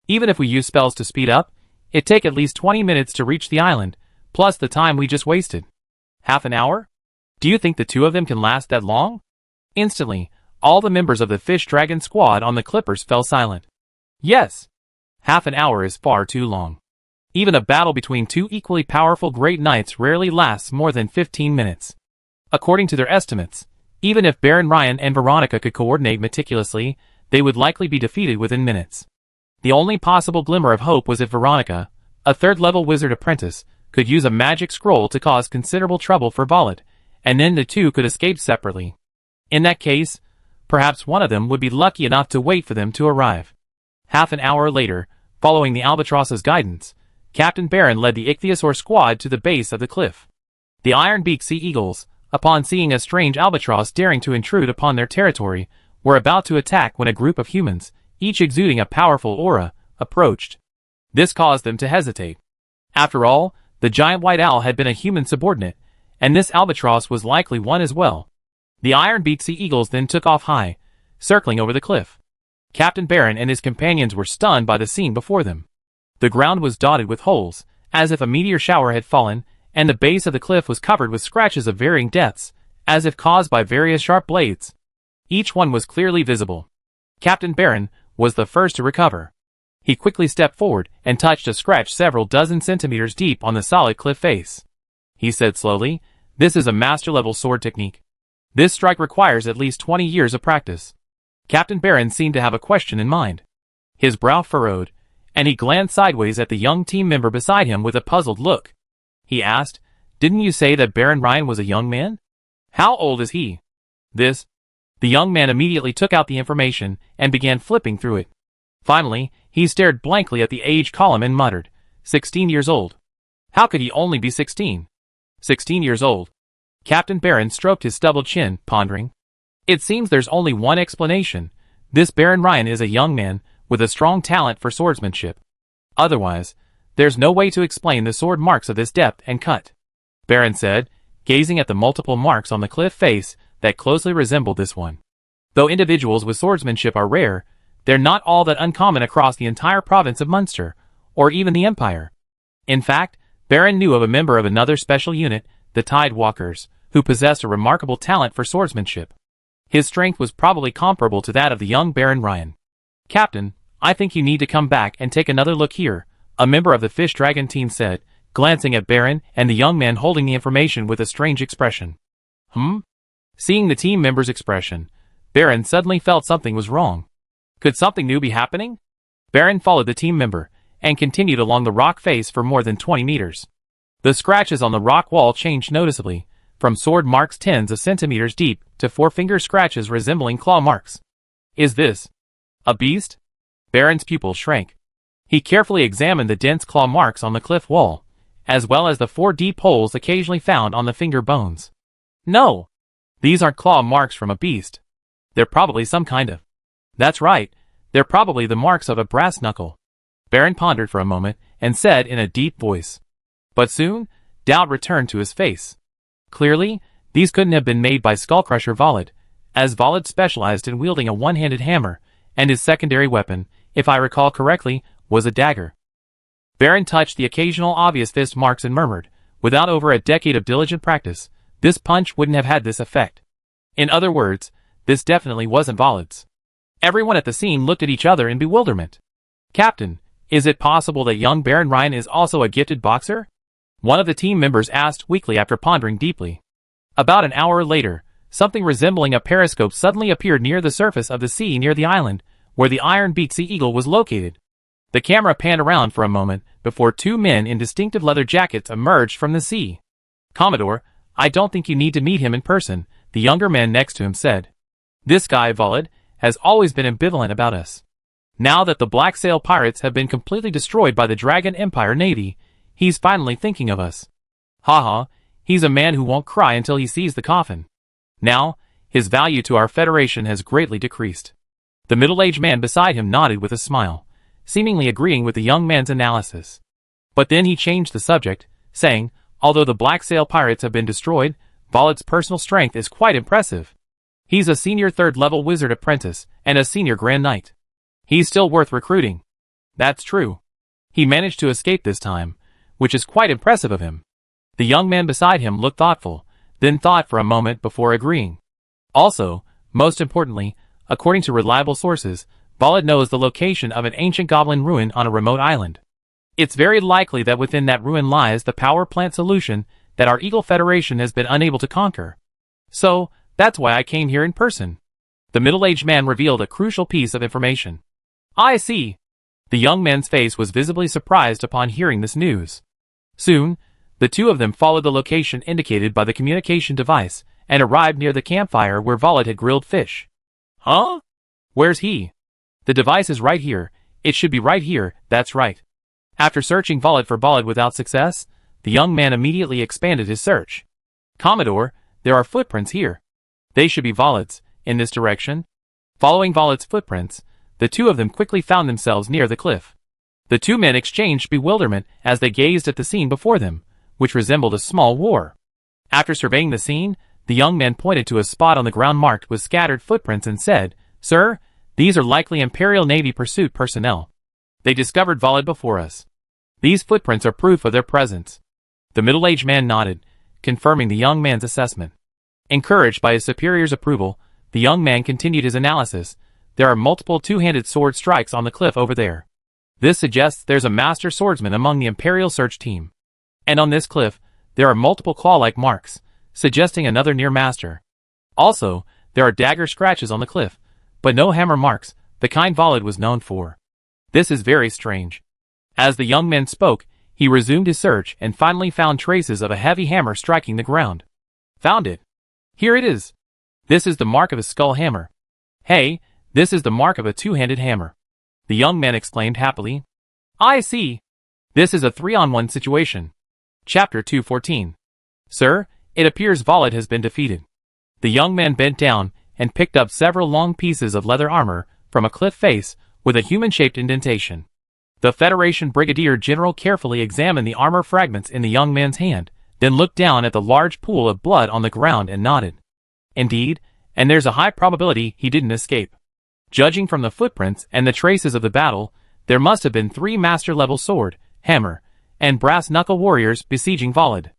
Speaker 1: Even if we use spells to speed up, it'd take at least 20 minutes to reach the island, plus the time we just wasted. Half an hour? Do you think the two of them can last that long? Instantly, all the members of the Fish Dragon squad on the Clippers fell silent. Yes. Half an hour is far too long. Even a battle between two equally powerful great knights rarely lasts more than 15 minutes. According to their estimates, even if Baron Ryan and Veronica could coordinate meticulously, they would likely be defeated within minutes. The only possible glimmer of hope was if Veronica, a third-level wizard apprentice, could use a magic scroll to cause considerable trouble for Volod, and then the two could escape separately. In that case, perhaps one of them would be lucky enough to wait for them to arrive. Half an hour later, following the Albatross's guidance, Captain Baron led the Ichthyosaur squad to the base of the cliff. The Iron-beaked sea eagles, upon seeing a strange albatross daring to intrude upon their territory, were about to attack when a group of humans, each exuding a powerful aura, approached. This caused them to hesitate. After all, the giant white owl had been a human subordinate, and this albatross was likely one as well. The iron-beaked sea eagles then took off high, circling over the cliff. Captain Baron and his companions were stunned by the scene before them. The ground was dotted with holes, as if a meteor shower had fallen, and the base of the cliff was covered with scratches of varying depths, as if caused by various sharp blades. Each one was clearly visible. Captain Baron was the first to recover. He quickly stepped forward and touched a scratch several dozen centimeters deep on the solid cliff face. He said slowly, "This is a master-level sword technique. This strike requires at least 20 years of practice." Captain Baron seemed to have a question in mind. His brow furrowed, and he glanced sideways at the young team member beside him with a puzzled look. He asked, "Didn't you say that Baron Ryan was a young man? How old is he?" "This." The young man immediately took out the information and began flipping through it. Finally, he stared blankly at the age column and muttered, 16 years old. How could he only be 16? 16 years old. Captain Baron stroked his stubbled chin, pondering. It seems there's only one explanation. This Baron Ryan is a young man with a strong talent for swordsmanship. Otherwise, there's no way to explain the sword marks of this depth and cut. Baron said, gazing at the multiple marks on the cliff face that closely resembled this one. Though individuals with swordsmanship are rare, they're not all that uncommon across the entire province of Munster, or even the Empire. In fact, Baron knew of a member of another special unit, the Tide Walkers, who possessed a remarkable talent for swordsmanship. His strength was probably comparable to that of the young Baron Ryan. "Captain, I think you need to come back and take another look here," a member of the Fish Dragon team said, glancing at Baron and the young man holding the information with a strange expression. Seeing the team member's expression, Baron suddenly felt something was wrong. Could something new be happening? Baron followed the team member and continued along the rock face for more than 20 meters. The scratches on the rock wall changed noticeably, from sword marks tens of centimeters deep to four-finger scratches resembling claw marks. Is this a beast? Baron's pupils shrank. He carefully examined the dense claw marks on the cliff wall, as well as the 4 deep holes occasionally found on the finger bones. No! These aren't claw marks from a beast. They're probably some kind of... That's right, they're probably the marks of a brass knuckle. Baron pondered for a moment and said in a deep voice. But soon, doubt returned to his face. Clearly, these couldn't have been made by Skullcrusher Volod, as Volod specialized in wielding a one-handed hammer, and his secondary weapon, if I recall correctly, was a dagger. Baron touched the occasional obvious fist marks and murmured, without over a decade of diligent practice, this punch wouldn't have had this effect. In other words, this definitely wasn't Volod's. Everyone at the scene looked at each other in bewilderment. Captain, is it possible that young Baron Ryan is also a gifted boxer? One of the team members asked weakly after pondering deeply. About an hour later, something resembling a periscope suddenly appeared near the surface of the sea near the island, where the iron-beaked sea eagle was located. The camera panned around for a moment before 2 men in distinctive leather jackets emerged from the sea. Commodore, I don't think you need to meet him in person, the younger man next to him said. This guy, Volod, has always been ambivalent about us. Now that the Black Sail pirates have been completely destroyed by the Dragon Empire Navy, he's finally thinking of us. Haha, he's a man who won't cry until he sees the coffin. Now, his value to our Federation has greatly decreased. The middle-aged man beside him nodded with a smile, seemingly agreeing with the young man's analysis. But then he changed the subject, saying, although the Black Sail pirates have been destroyed, Volod's personal strength is quite impressive. He's a senior 3rd-level wizard apprentice and a senior Grand Knight. He's still worth recruiting. That's true. He managed to escape this time, which is quite impressive of him. The young man beside him looked thoughtful, then thought for a moment before agreeing. Also, most importantly, according to reliable sources, Volod knows the location of an ancient goblin ruin on a remote island. It's very likely that within that ruin lies the power plant solution that our Eagle Federation has been unable to conquer. So, that's why I came here in person. The middle-aged man revealed a crucial piece of information. I see. The young man's face was visibly surprised upon hearing this news. Soon, the two of them followed the location indicated by the communication device and arrived near the campfire where Volod had grilled fish. Huh? Where's he? The device is right here. It should be right here, that's right. After searching Volod for Volod without success, the young man immediately expanded his search. Commodore, there are footprints here. They should be Volod's, in this direction. Following Volod's footprints, the two of them quickly found themselves near the cliff. The two men exchanged bewilderment as they gazed at the scene before them, which resembled a small war. After surveying the scene, the young man pointed to a spot on the ground marked with scattered footprints and said, "Sir, these are likely Imperial Navy pursuit personnel. They discovered Volod before us. These footprints are proof of their presence." The middle-aged man nodded, confirming the young man's assessment. Encouraged by his superior's approval, the young man continued his analysis. There are multiple two-handed sword strikes on the cliff over there. This suggests there's a master swordsman among the Imperial search team. And on this cliff, there are multiple claw-like marks, suggesting another near master. Also, there are dagger scratches on the cliff, but no hammer marks, the kind Volod was known for. This is very strange. As the young man spoke, he resumed his search and finally found traces of a heavy hammer striking the ground. Found it. Here it is. This is the mark of a skull hammer. Hey, this is the mark of a two-handed hammer. The young man exclaimed happily. I see. This is a 3-on-1 situation. Chapter 214. Sir, it appears Volod has been defeated. The young man bent down and picked up several long pieces of leather armor from a cliff face with a human-shaped indentation. The Federation Brigadier General carefully examined the armor fragments in the young man's hand, then looked down at the large pool of blood on the ground and nodded. Indeed, and there's a high probability he didn't escape. Judging from the footprints and the traces of the battle, there must have been 3 master-level sword, hammer, and brass-knuckle warriors besieging Volod.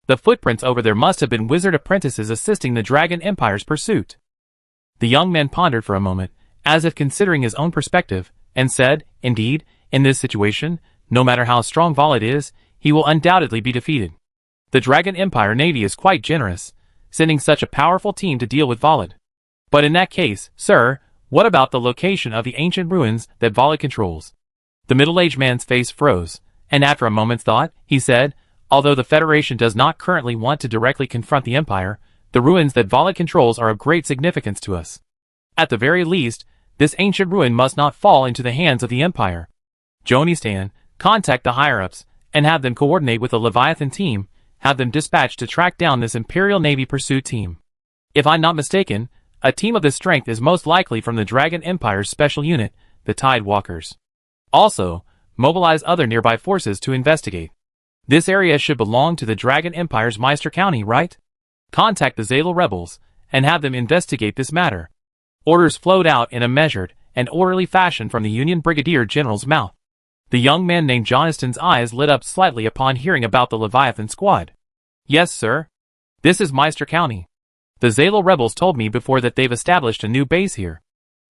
Speaker 1: The footprints over there must have been wizard apprentices assisting the Dragon Empire's pursuit. The young man pondered for a moment, as if considering his own perspective, and said, indeed, in this situation, no matter how strong Volod is, he will undoubtedly be defeated. The Dragon Empire Navy is quite generous, sending such a powerful team to deal with Volod. But in that case, sir, what about the location of the ancient ruins that Volod controls? The middle-aged man's face froze, and after a moment's thought, he said, although the Federation does not currently want to directly confront the Empire, the ruins that Volod controls are of great significance to us. At the very least, this ancient ruin must not fall into the hands of the Empire. Jonistan, contact the higher-ups, and have them coordinate with the Leviathan team, have them dispatched to track down this Imperial Navy pursuit team. If I'm not mistaken, a team of this strength is most likely from the Dragon Empire's special unit, the Tide Walkers. Also, mobilize other nearby forces to investigate. This area should belong to the Dragon Empire's Meister County, right? Contact the Zalo rebels, and have them investigate this matter. Orders flowed out in a measured and orderly fashion from the Union Brigadier General's mouth. The young man named Johnston's eyes lit up slightly upon hearing about the Leviathan squad. Yes, sir. This is Meister County. The Zalo rebels told me before that they've established a new base here.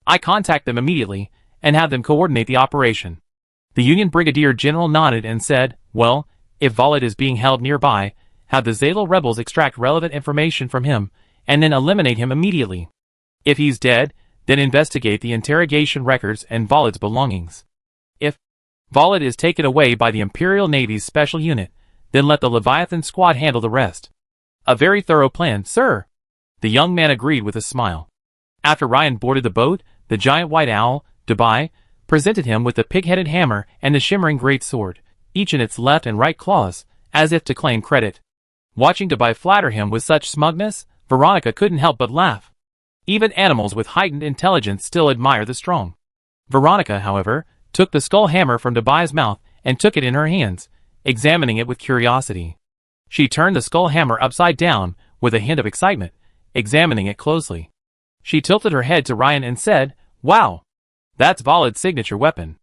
Speaker 1: I contact them immediately, and have them coordinate the operation. The Union Brigadier General nodded and said, well, if Volod is being held nearby, have the Zalo rebels extract relevant information from him, and then eliminate him immediately. If he's dead, then investigate the interrogation records and Volod's belongings. If Volod is taken away by the Imperial Navy's special unit, then let the Leviathan squad handle the rest. A very thorough plan, sir. The young man agreed with a smile. After Ryan boarded the boat, the giant white owl, Dubai, presented him with the pig-headed hammer and the shimmering great sword, each in its left and right claws, as if to claim credit. Watching Dubai flatter him with such smugness, Veronica couldn't help but laugh. Even animals with heightened intelligence still admire the strong. Veronica, however, took the skull hammer from Dubai's mouth and took it in her hands, examining it with curiosity. She turned the skull hammer upside down with a hint of excitement, examining it closely. She tilted her head to Ryan and said, wow, that's Volod's signature weapon.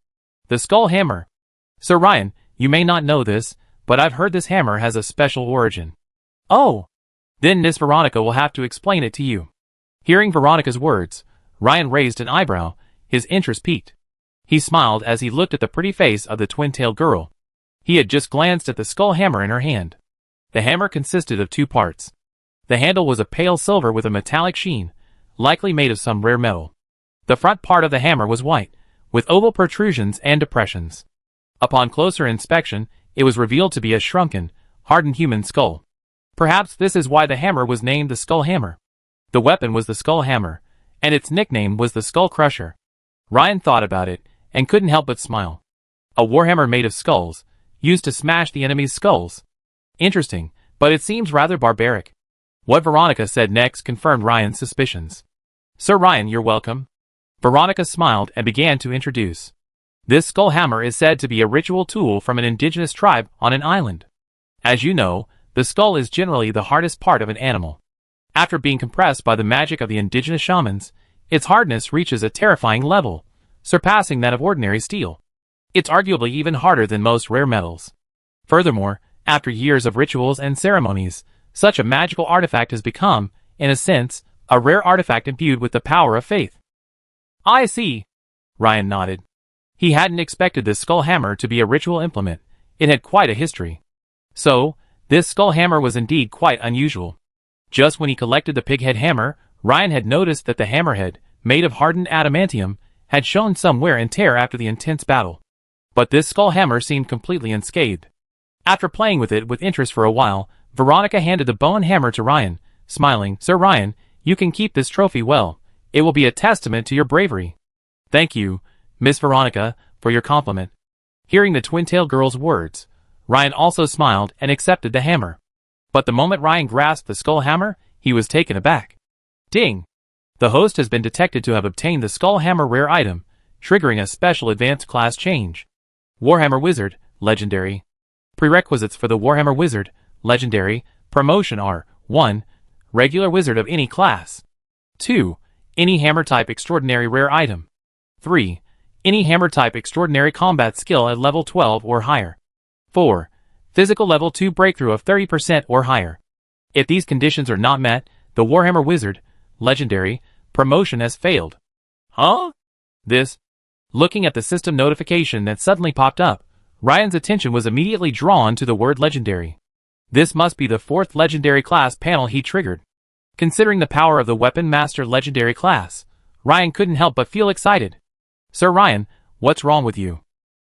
Speaker 1: The skull hammer. Sir Ryan, you may not know this, but I've heard this hammer has a special origin. Oh, then Miss Veronica will have to explain it to you. Hearing Veronica's words, Ryan raised an eyebrow, his interest piqued. He smiled as he looked at the pretty face of the twin-tailed girl. He had just glanced at the skull hammer in her hand. The hammer consisted of 2 parts. The handle was a pale silver with a metallic sheen, likely made of some rare metal. The front part of the hammer was white, with oval protrusions and depressions. Upon closer inspection, it was revealed to be a shrunken, hardened human skull. Perhaps this is why the hammer was named the Skull Hammer. The weapon was the Skull Hammer, and its nickname was the Skull Crusher. Ryan thought about it, and couldn't help but smile. A warhammer made of skulls, used to smash the enemy's skulls. Interesting, but it seems rather barbaric. What Veronica said next confirmed Ryan's suspicions. "Sir Ryan, you're welcome." Veronica smiled and began to introduce. This skull hammer is said to be a ritual tool from an indigenous tribe on an island. As you know, the skull is generally the hardest part of an animal. After being compressed by the magic of the indigenous shamans, its hardness reaches a terrifying level, surpassing that of ordinary steel. It's arguably even harder than most rare metals. Furthermore, after years of rituals and ceremonies, such a magical artifact has become, in a sense, a rare artifact imbued with the power of faith. "I see." Ryan nodded. He hadn't expected this skull hammer to be a ritual implement. It had quite a history. So, this skull hammer was indeed quite unusual. Just when he collected the pighead hammer, Ryan had noticed that the hammerhead, made of hardened adamantium, had shown some wear and tear after the intense battle. But this skull hammer seemed completely unscathed. After playing with it with interest for a while, Veronica handed the bone hammer to Ryan, smiling. "Sir Ryan, you can keep this trophy well. It will be a testament to your bravery." "Thank you, Miss Veronica, for your compliment." Hearing the twin-tailed girl's words, Ryan also smiled and accepted the hammer. But the moment Ryan grasped the skull hammer, he was taken aback. Ding! The host has been detected to have obtained the skull hammer rare item, triggering a special advanced class change. Warhammer Wizard, Legendary. Prerequisites for the Warhammer Wizard, Legendary, promotion are 1. Regular wizard of any class. 2. Any hammer type extraordinary rare item. 3. Any hammer type extraordinary combat skill at level 12 or higher. 4. Physical level 2 breakthrough of 30% or higher. If these conditions are not met, the Warhammer Wizard, Legendary, promotion has failed. Huh? Looking at the system notification that suddenly popped up, Ryan's attention was immediately drawn to the word Legendary. This must be the 4th Legendary class panel he triggered. Considering the power of the Weapon Master Legendary class, Ryan couldn't help but feel excited. "Sir Ryan, what's wrong with you?"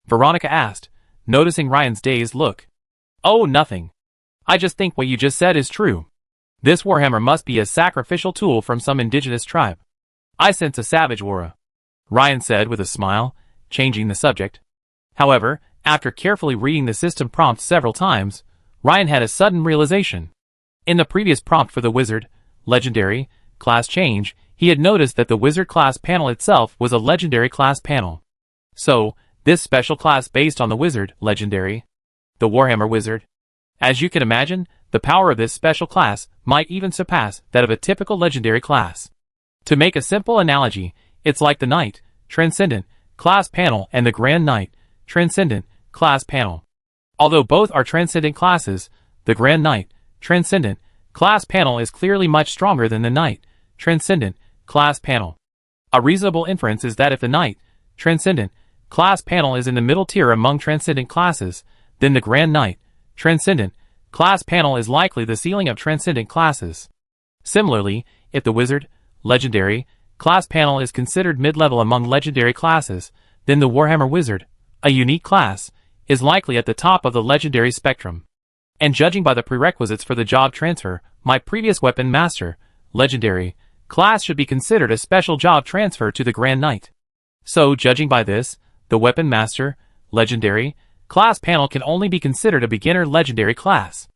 Speaker 1: Veronica asked, noticing Ryan's dazed look. "Oh, nothing. I just think what you just said is true. This warhammer must be a sacrificial tool from some indigenous tribe. I sense a savage aura," Ryan said with a smile, changing the subject. However, after carefully reading the system prompt several times, Ryan had a sudden realization. In the previous prompt for the Wizard, Legendary, class change, he had noticed that the Wizard class panel itself was a Legendary class panel. So, this special class based on the Wizard, Legendary, the Warhammer Wizard. As you can imagine, the power of this special class might even surpass that of a typical Legendary class. To make a simple analogy, it's like the Knight, Transcendent, class panel and the Grand Knight, Transcendent, class panel. Although both are Transcendent classes, the Grand Knight, Transcendent, class panel is clearly much stronger than the Knight, Transcendent, class panel. A reasonable inference is that if the Knight, Transcendent, class panel is in the middle tier among Transcendent classes, then the Grand Knight, Transcendent, class panel is likely the ceiling of Transcendent classes. Similarly, if the Wizard, Legendary, class panel is considered mid-level among Legendary classes, then the Warhammer Wizard, a unique class, is likely at the top of the Legendary spectrum. And judging by the prerequisites for the job transfer, my previous Weapon Master, Legendary, class should be considered a special job transfer to the Grand Knight. So, judging by this, the Weapon Master, Legendary, class panel can only be considered a beginner Legendary class.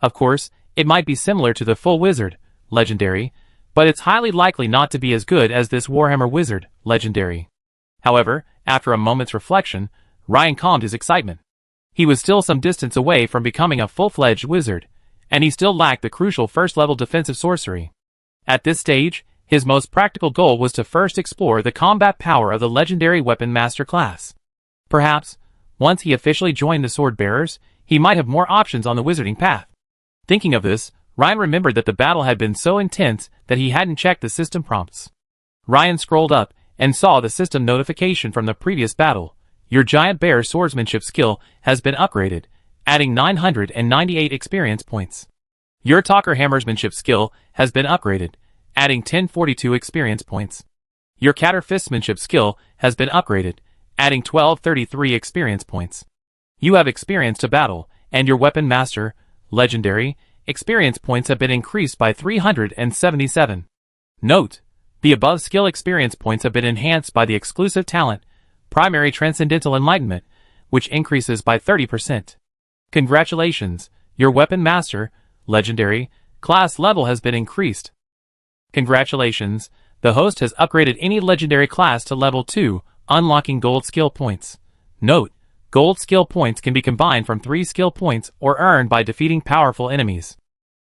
Speaker 1: Of course, it might be similar to the full Wizard, Legendary, but it's highly likely not to be as good as this Warhammer Wizard, Legendary. However, after a moment's reflection, Ryan calmed his excitement. He was still some distance away from becoming a full-fledged wizard, and he still lacked the crucial first-level defensive sorcery. At this stage, his most practical goal was to first explore the combat power of the Legendary Weapon Master class. Perhaps, once he officially joined the Sword Bearers, he might have more options on the wizarding path. Thinking of this, Ryan remembered that the battle had been so intense that he hadn't checked the system prompts. Ryan scrolled up and saw the system notification from the previous battle. Your Giant Bear swordsmanship skill has been upgraded, adding 998 experience points. Your Talker hammersmanship skill has been upgraded, adding 1042 experience points. Your Catter fistmanship skill has been upgraded, adding 1233 experience points. You have experienced a battle, and your Weapon Master, Legendary, experience points have been increased by 377. Note: the above skill experience points have been enhanced by the exclusive talent, Primary Transcendental Enlightenment, which increases by 30%. Congratulations, your Weapon Master, Legendary, class level has been increased. Congratulations, the host has upgraded any legendary class to level 2, unlocking gold skill points. Note: gold skill points can be combined from 3 skill points or earned by defeating powerful enemies.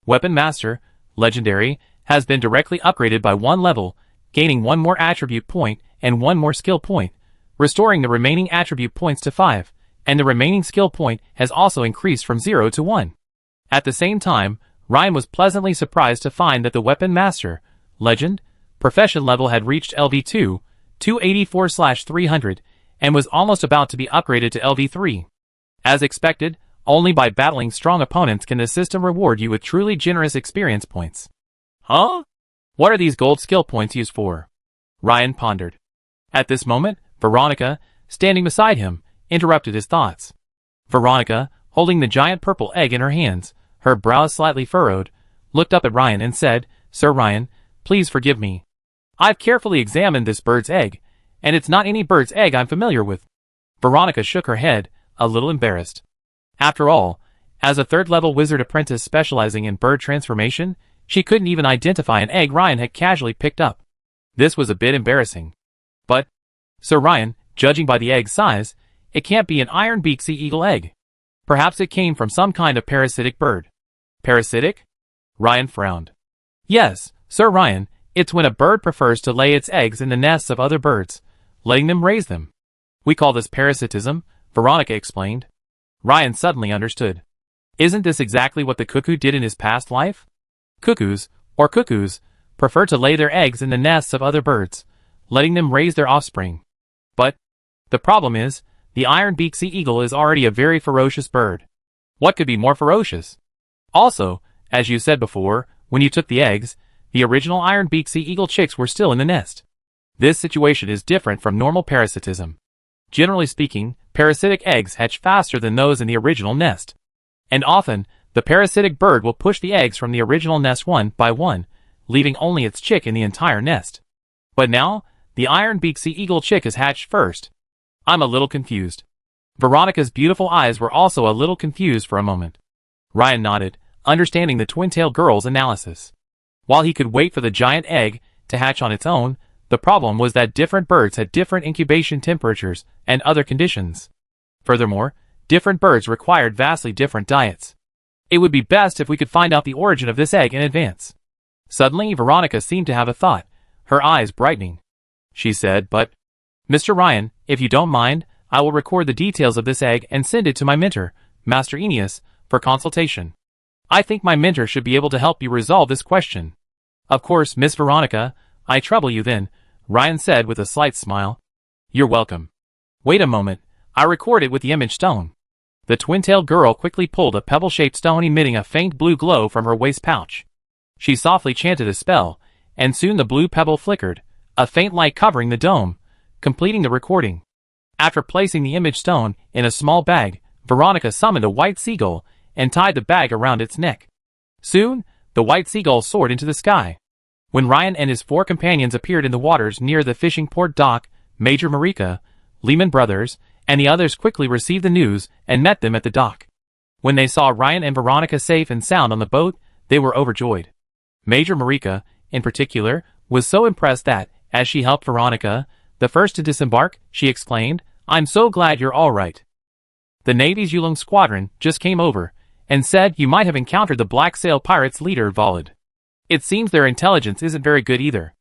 Speaker 1: Weapon Master, Legendary, has been directly upgraded by 1 level, gaining 1 more attribute point and 1 more skill point, restoring the remaining attribute points to 5, and the remaining skill point has also increased from 0 to 1. At the same time, Ryan was pleasantly surprised to find that the Weapon Master, Legend, profession level had reached LV2, 284/300, and was almost about to be upgraded to LV3. As expected, only by battling strong opponents can the system reward you with truly generous experience points. Huh? What are these gold skill points used for? Ryan pondered. At this moment, Veronica, standing beside him, interrupted his thoughts. Veronica, holding the giant purple egg in her hands, her brows slightly furrowed, looked up at Ryan and said, "Sir Ryan, please forgive me. I've carefully examined this bird's egg, and it's not any bird's egg I'm familiar with." Veronica shook her head, a little embarrassed. After all, as a third-level wizard apprentice specializing in bird transformation, she couldn't even identify an egg Ryan had casually picked up. This was a bit embarrassing. But, Sir Ryan, judging by the egg's size, it can't be an iron-beaked sea eagle egg. Perhaps it came from some kind of parasitic bird. Parasitic? Ryan frowned. Yes, Sir Ryan, it's when a bird prefers to lay its eggs in the nests of other birds, letting them raise them. We call this parasitism, Veronica explained. Ryan suddenly understood. Isn't this exactly what the cuckoo did in his past life? Cuckoos, prefer to lay their eggs in the nests of other birds, letting them raise their offspring. But the problem is, the iron-beaked sea eagle is already a very ferocious bird. What could be more ferocious? Also, as you said before, when you took the eggs, the original iron-beaked sea eagle chicks were still in the nest. This situation is different from normal parasitism. Generally speaking, parasitic eggs hatch faster than those in the original nest. And often, the parasitic bird will push the eggs from the original nest one by one, leaving only its chick in the entire nest. But now, the iron-beaked sea eagle chick has hatched first. I'm a little confused. Veronica's beautiful eyes were also a little confused for a moment. Ryan nodded, understanding the twin-tailed girl's analysis. While he could wait for the giant egg to hatch on its own, the problem was that different birds had different incubation temperatures and other conditions. Furthermore, different birds required vastly different diets. It would be best if we could find out the origin of this egg in advance. Suddenly, Veronica seemed to have a thought, her eyes brightening. She said, "But, Mr. Ryan, if you don't mind, I will record the details of this egg and send it to my mentor, Master Aeneas, for consultation. I think my mentor should be able to help you resolve this question." "Of course, Miss Veronica, I trouble you then," Ryan said with a slight smile. "You're welcome. Wait a moment, I record it with the image stone." The twin-tailed girl quickly pulled a pebble-shaped stone emitting a faint blue glow from her waist pouch. She softly chanted a spell, and soon the blue pebble flickered, a faint light covering the dome, completing the recording. After placing the image stone in a small bag, Veronica summoned a white seagull and tied the bag around its neck. Soon, the white seagull soared into the sky. When Ryan and his 4 companions appeared in the waters near the fishing port dock, Major Marika, Lehman Brothers, and the others quickly received the news and met them at the dock. When they saw Ryan and Veronica safe and sound on the boat, they were overjoyed. Major Marika, in particular, was so impressed that, as she helped Veronica, the first to disembark, she exclaimed, "I'm so glad you're all right. The Navy's Yulong Squadron just came over, and said you might have encountered the Black Sail Pirates leader Volid. It seems their intelligence isn't very good either.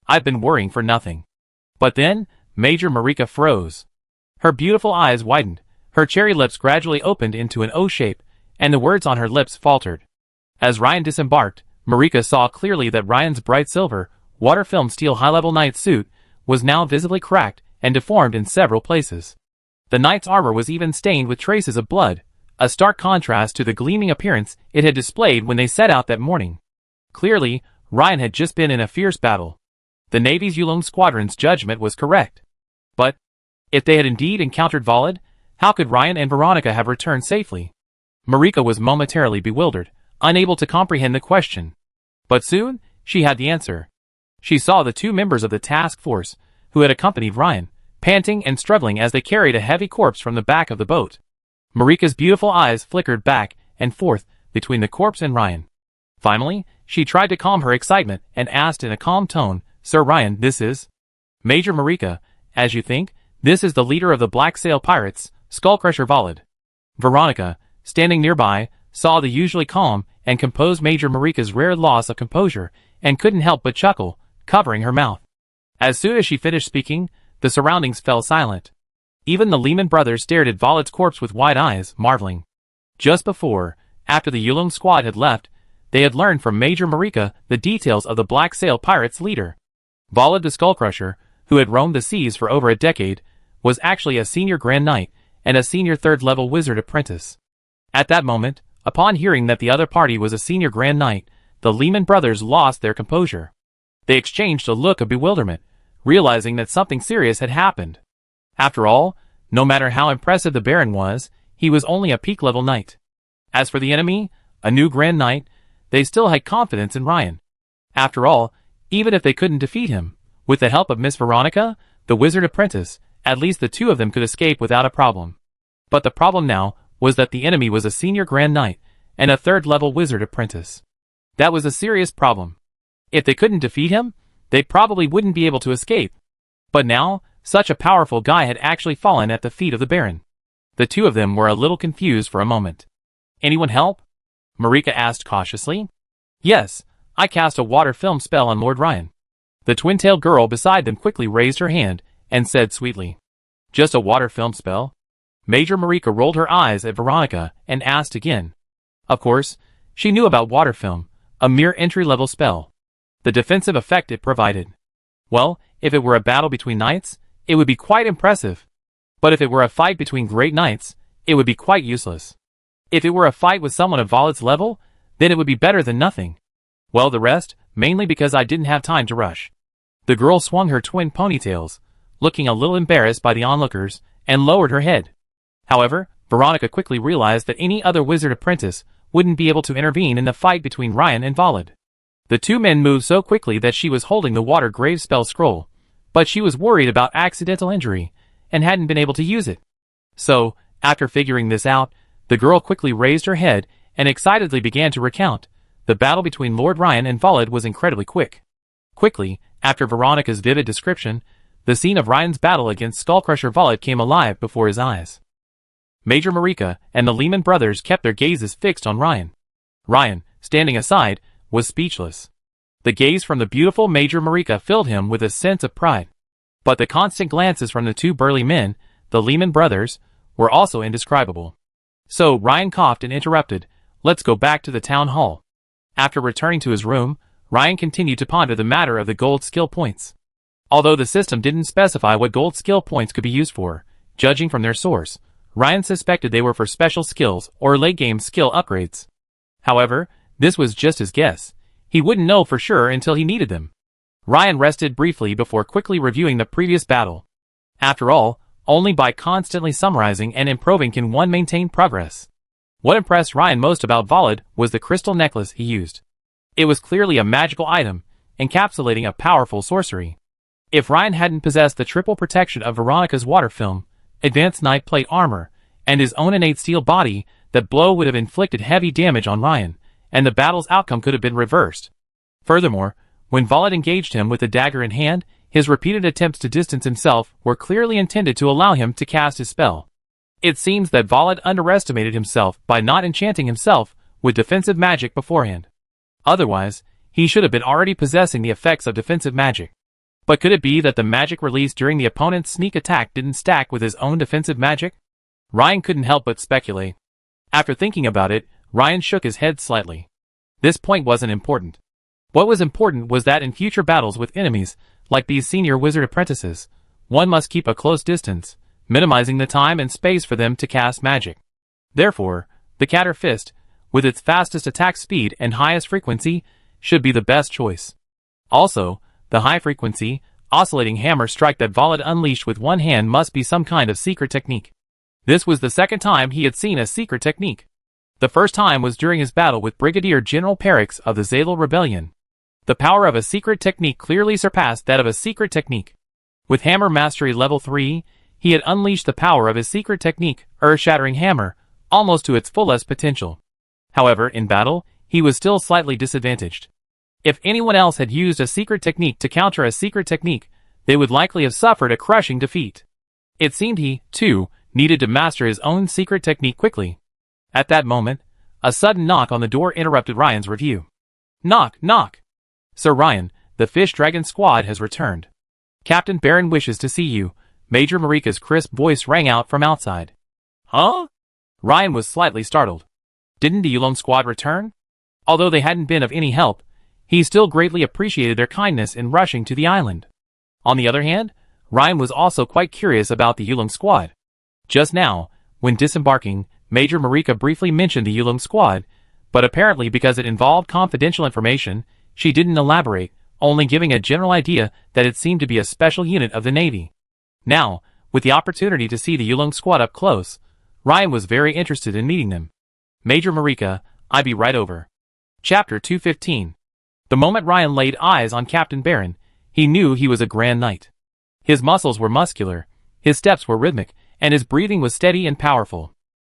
Speaker 1: I've been worrying for nothing." But then, Major Marika froze. Her beautiful eyes widened, her cherry lips gradually opened into an O shape, and the words on her lips faltered. As Ryan disembarked, Marika saw clearly that Ryan's bright silver, water-filmed steel high-level knight's suit was now visibly cracked and deformed in several places. The knight's armor was even stained with traces of blood, a stark contrast to the gleaming appearance it had displayed when they set out that morning. Clearly, Ryan had just been in a fierce battle. The Navy's Yulong Squadron's judgment was correct. But If they had indeed encountered Volod, how could Ryan and Veronica have returned safely? Marika was momentarily bewildered, unable to comprehend the question. But soon, she had the answer. She saw the two members of the task force, who had accompanied Ryan, panting and struggling as they carried a heavy corpse from the back of the boat. Marika's beautiful eyes flickered back and forth between the corpse and Ryan. Finally, she tried to calm her excitement and asked in a calm tone, "Sir Ryan, this is Major Marika, as you think, this is the leader of the Black Sail Pirates, Skullcrusher Volod." Veronica, standing nearby, saw the usually calm and composed Major Marika's rare loss of composure and couldn't help but chuckle, covering her mouth. As soon as she finished speaking, the surroundings fell silent. Even the Lehman brothers stared at Volod's corpse with wide eyes, marveling. Just before, after the Yulung squad had left, they had learned from Major Marika the details of the Black Sail Pirates' leader. Volod the Skullcrusher, who had roamed the seas for over a decade, was actually a senior Grand Knight and a senior third-level wizard apprentice. At that moment, upon hearing that the other party was a senior Grand Knight, the Lehman brothers lost their composure. They exchanged a look of bewilderment, realizing that something serious had happened. After all, no matter how impressive the Baron was, he was only a peak-level knight. As for the enemy, a new Grand Knight, they still had confidence in Ryan. After all, even if they couldn't defeat him, with the help of Miss Veronica, the wizard apprentice, at least the two of them could escape without a problem. But the problem now was that the enemy was a senior Grand Knight and a third-level wizard apprentice. That was a serious problem. If they couldn't defeat him, they probably wouldn't be able to escape. But now, such a powerful guy had actually fallen at the feet of the Baron. The two of them were a little confused for a moment. "Anyone help?" Marika asked cautiously. "Yes, I cast a water film spell on Lord Ryan." The twin-tailed girl beside them quickly raised her hand and said sweetly, "Just a water film spell?" Major Marika rolled her eyes at Veronica and asked again. Of course, she knew about water film, a mere entry-level spell. The defensive effect it provided. Well, if it were a battle between knights, it would be quite impressive. But if it were a fight between great knights, it would be quite useless. If it were a fight with someone of Volod's level, then it would be better than nothing. Well, the rest, mainly because I didn't have time to rush. The girl swung her twin ponytails, looking a little embarrassed by the onlookers, and lowered her head. However, Veronica quickly realized that any other wizard apprentice wouldn't be able to intervene in the fight between Ryan and Volod. The two men moved so quickly that she was holding the water grave spell scroll, but she was worried about accidental injury, and hadn't been able to use it. So, after figuring this out, the girl quickly raised her head and excitedly began to recount. The battle between Lord Ryan and Volod was incredibly quick. Quickly, after Veronica's vivid description, the scene of Ryan's battle against Skullcrusher Volod came alive before his eyes. Major Marika and the Lehman brothers kept their gazes fixed on Ryan. Ryan, standing aside, was speechless. The gaze from the beautiful Major Marika filled him with a sense of pride. But the constant glances from the two burly men, the Lehman brothers, were also indescribable. So Ryan coughed and interrupted, "Let's go back to the town hall." After returning to his room, Ryan continued to ponder the matter of the gold skill points. Although the system didn't specify what gold skill points could be used for, judging from their source, Ryan suspected they were for special skills or late-game skill upgrades. However, this was just his guess. He wouldn't know for sure until he needed them. Ryan rested briefly before quickly reviewing the previous battle. After all, only by constantly summarizing and improving can one maintain progress. What impressed Ryan most about Volod was the crystal necklace he used. It was clearly a magical item, encapsulating a powerful sorcery. If Ryan hadn't possessed the triple protection of Veronica's water film, advanced knight plate armor, and his own innate steel body, that blow would have inflicted heavy damage on Ryan, and the battle's outcome could have been reversed. Furthermore, when Volod engaged him with the dagger in hand, his repeated attempts to distance himself were clearly intended to allow him to cast his spell. It seems that Volod underestimated himself by not enchanting himself with defensive magic beforehand. Otherwise, he should have been already possessing the effects of defensive magic. But could it be that the magic released during the opponent's sneak attack didn't stack with his own defensive magic? Ryan couldn't help but speculate. After thinking about it, Ryan shook his head slightly. This point wasn't important. What was important was that in future battles with enemies, like these senior wizard apprentices, one must keep a close distance, minimizing the time and space for them to cast magic. Therefore, the Catter Fist, with its fastest attack speed and highest frequency, should be the best choice. Also, the high frequency, oscillating hammer strike that Volod unleashed with one hand must be some kind of secret technique. This was the second time he had seen a secret technique. The first time was during his battle with Brigadier General Perix of the Zalal Rebellion. The power of a secret technique clearly surpassed that of a secret technique. With Hammer Mastery Level 3, he had unleashed the power of his secret technique, Earth-Shattering Hammer, almost to its fullest potential. However, in battle, he was still slightly disadvantaged. If anyone else had used a secret technique to counter a secret technique, they would likely have suffered a crushing defeat. It seemed he, too, needed to master his own secret technique quickly. At that moment, a sudden knock on the door interrupted Ryan's review. Knock, knock. Sir Ryan, the Fish Dragon Squad has returned. Captain Barron wishes to see you. Major Marika's crisp voice rang out from outside. Huh? Ryan was slightly startled. Didn't the Yulong Squad return? Although they hadn't been of any help, he still greatly appreciated their kindness in rushing to the island. On the other hand, Ryan was also quite curious about the Yulong Squad. Just now, when disembarking, Major Marika briefly mentioned the Yulong Squad, but apparently because it involved confidential information, she didn't elaborate, only giving a general idea that it seemed to be a special unit of the Navy. Now, with the opportunity to see the Yulong Squad up close, Ryan was very interested in meeting them. Major Marika, I'll be right over. Chapter 215. The moment Ryan laid eyes on Captain Barron, he knew he was a Grand Knight. His muscles were muscular, his steps were rhythmic, and his breathing was steady and powerful.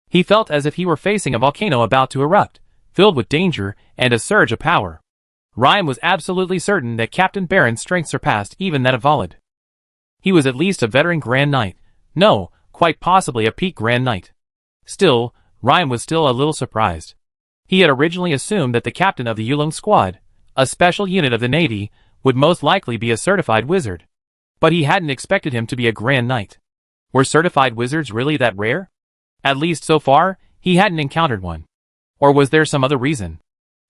Speaker 1: He felt as if he were facing a volcano about to erupt, filled with danger and a surge of power. Ryan was absolutely certain that Captain Barron's strength surpassed even that of Volod. He was at least a veteran Grand Knight. No, quite possibly a peak Grand Knight. Still, Ryan was still a little surprised. He had originally assumed that the captain of the Yulong Squad, a special unit of the Navy, would most likely be a certified wizard. But he hadn't expected him to be a Grand Knight. Were certified wizards really that rare? At least so far, he hadn't encountered one. Or was there some other reason?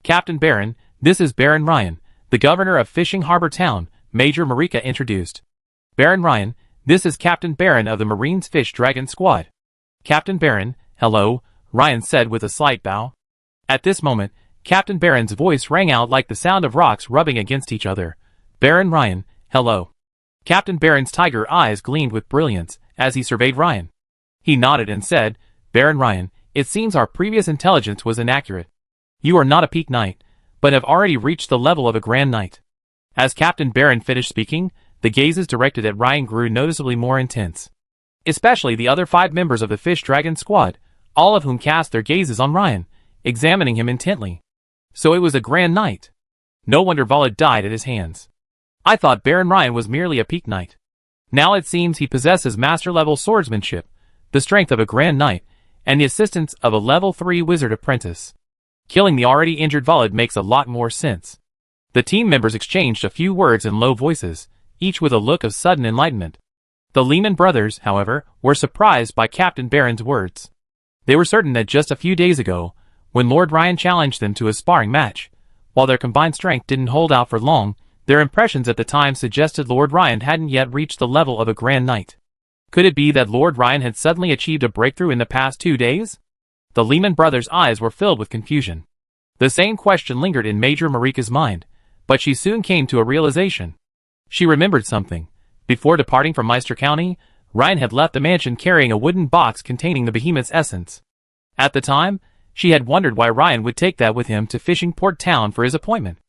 Speaker 1: Captain Barron, this is Baron Ryan, the governor of Fishing Harbor Town, Major Marika introduced. Baron Ryan, this is Captain Barron of the Marines Fish Dragon Squad. Captain Barron, hello, Ryan said with a slight bow. At this moment, Captain Barron's voice rang out like the sound of rocks rubbing against each other. Baron Ryan, hello. Captain Barron's tiger eyes gleamed with brilliance as he surveyed Ryan. He nodded and said, Baron Ryan, it seems our previous intelligence was inaccurate. You are not a peak knight, but have already reached the level of a Grand Knight. As Captain Barron finished speaking, the gazes directed at Ryan grew noticeably more intense. Especially the other 5 members of the Fish Dragon Squad, all of whom cast their gazes on Ryan, examining him intently. So it was a Grand Knight. No wonder Volod died at his hands. I thought Baron Ryan was merely a peak knight. Now it seems he possesses master-level swordsmanship, the strength of a Grand Knight, and the assistance of a level 3 wizard apprentice. Killing the already injured Volod makes a lot more sense. The team members exchanged a few words in low voices, each with a look of sudden enlightenment. The Lehman brothers, however, were surprised by Captain Barron's words. They were certain that just a few days ago, when Lord Ryan challenged them to a sparring match, while their combined strength didn't hold out for long, their impressions at the time suggested Lord Ryan hadn't yet reached the level of a Grand Knight. Could it be that Lord Ryan had suddenly achieved a breakthrough in the past 2 days? The Lehman brothers' eyes were filled with confusion. The same question lingered in Major Marika's mind, but she soon came to a realization. She remembered something. Before departing from Meister County, Ryan had left the mansion carrying a wooden box containing the behemoth's essence. At the time, she had wondered why Ryan would take that with him to Fishing Port Town for his appointment.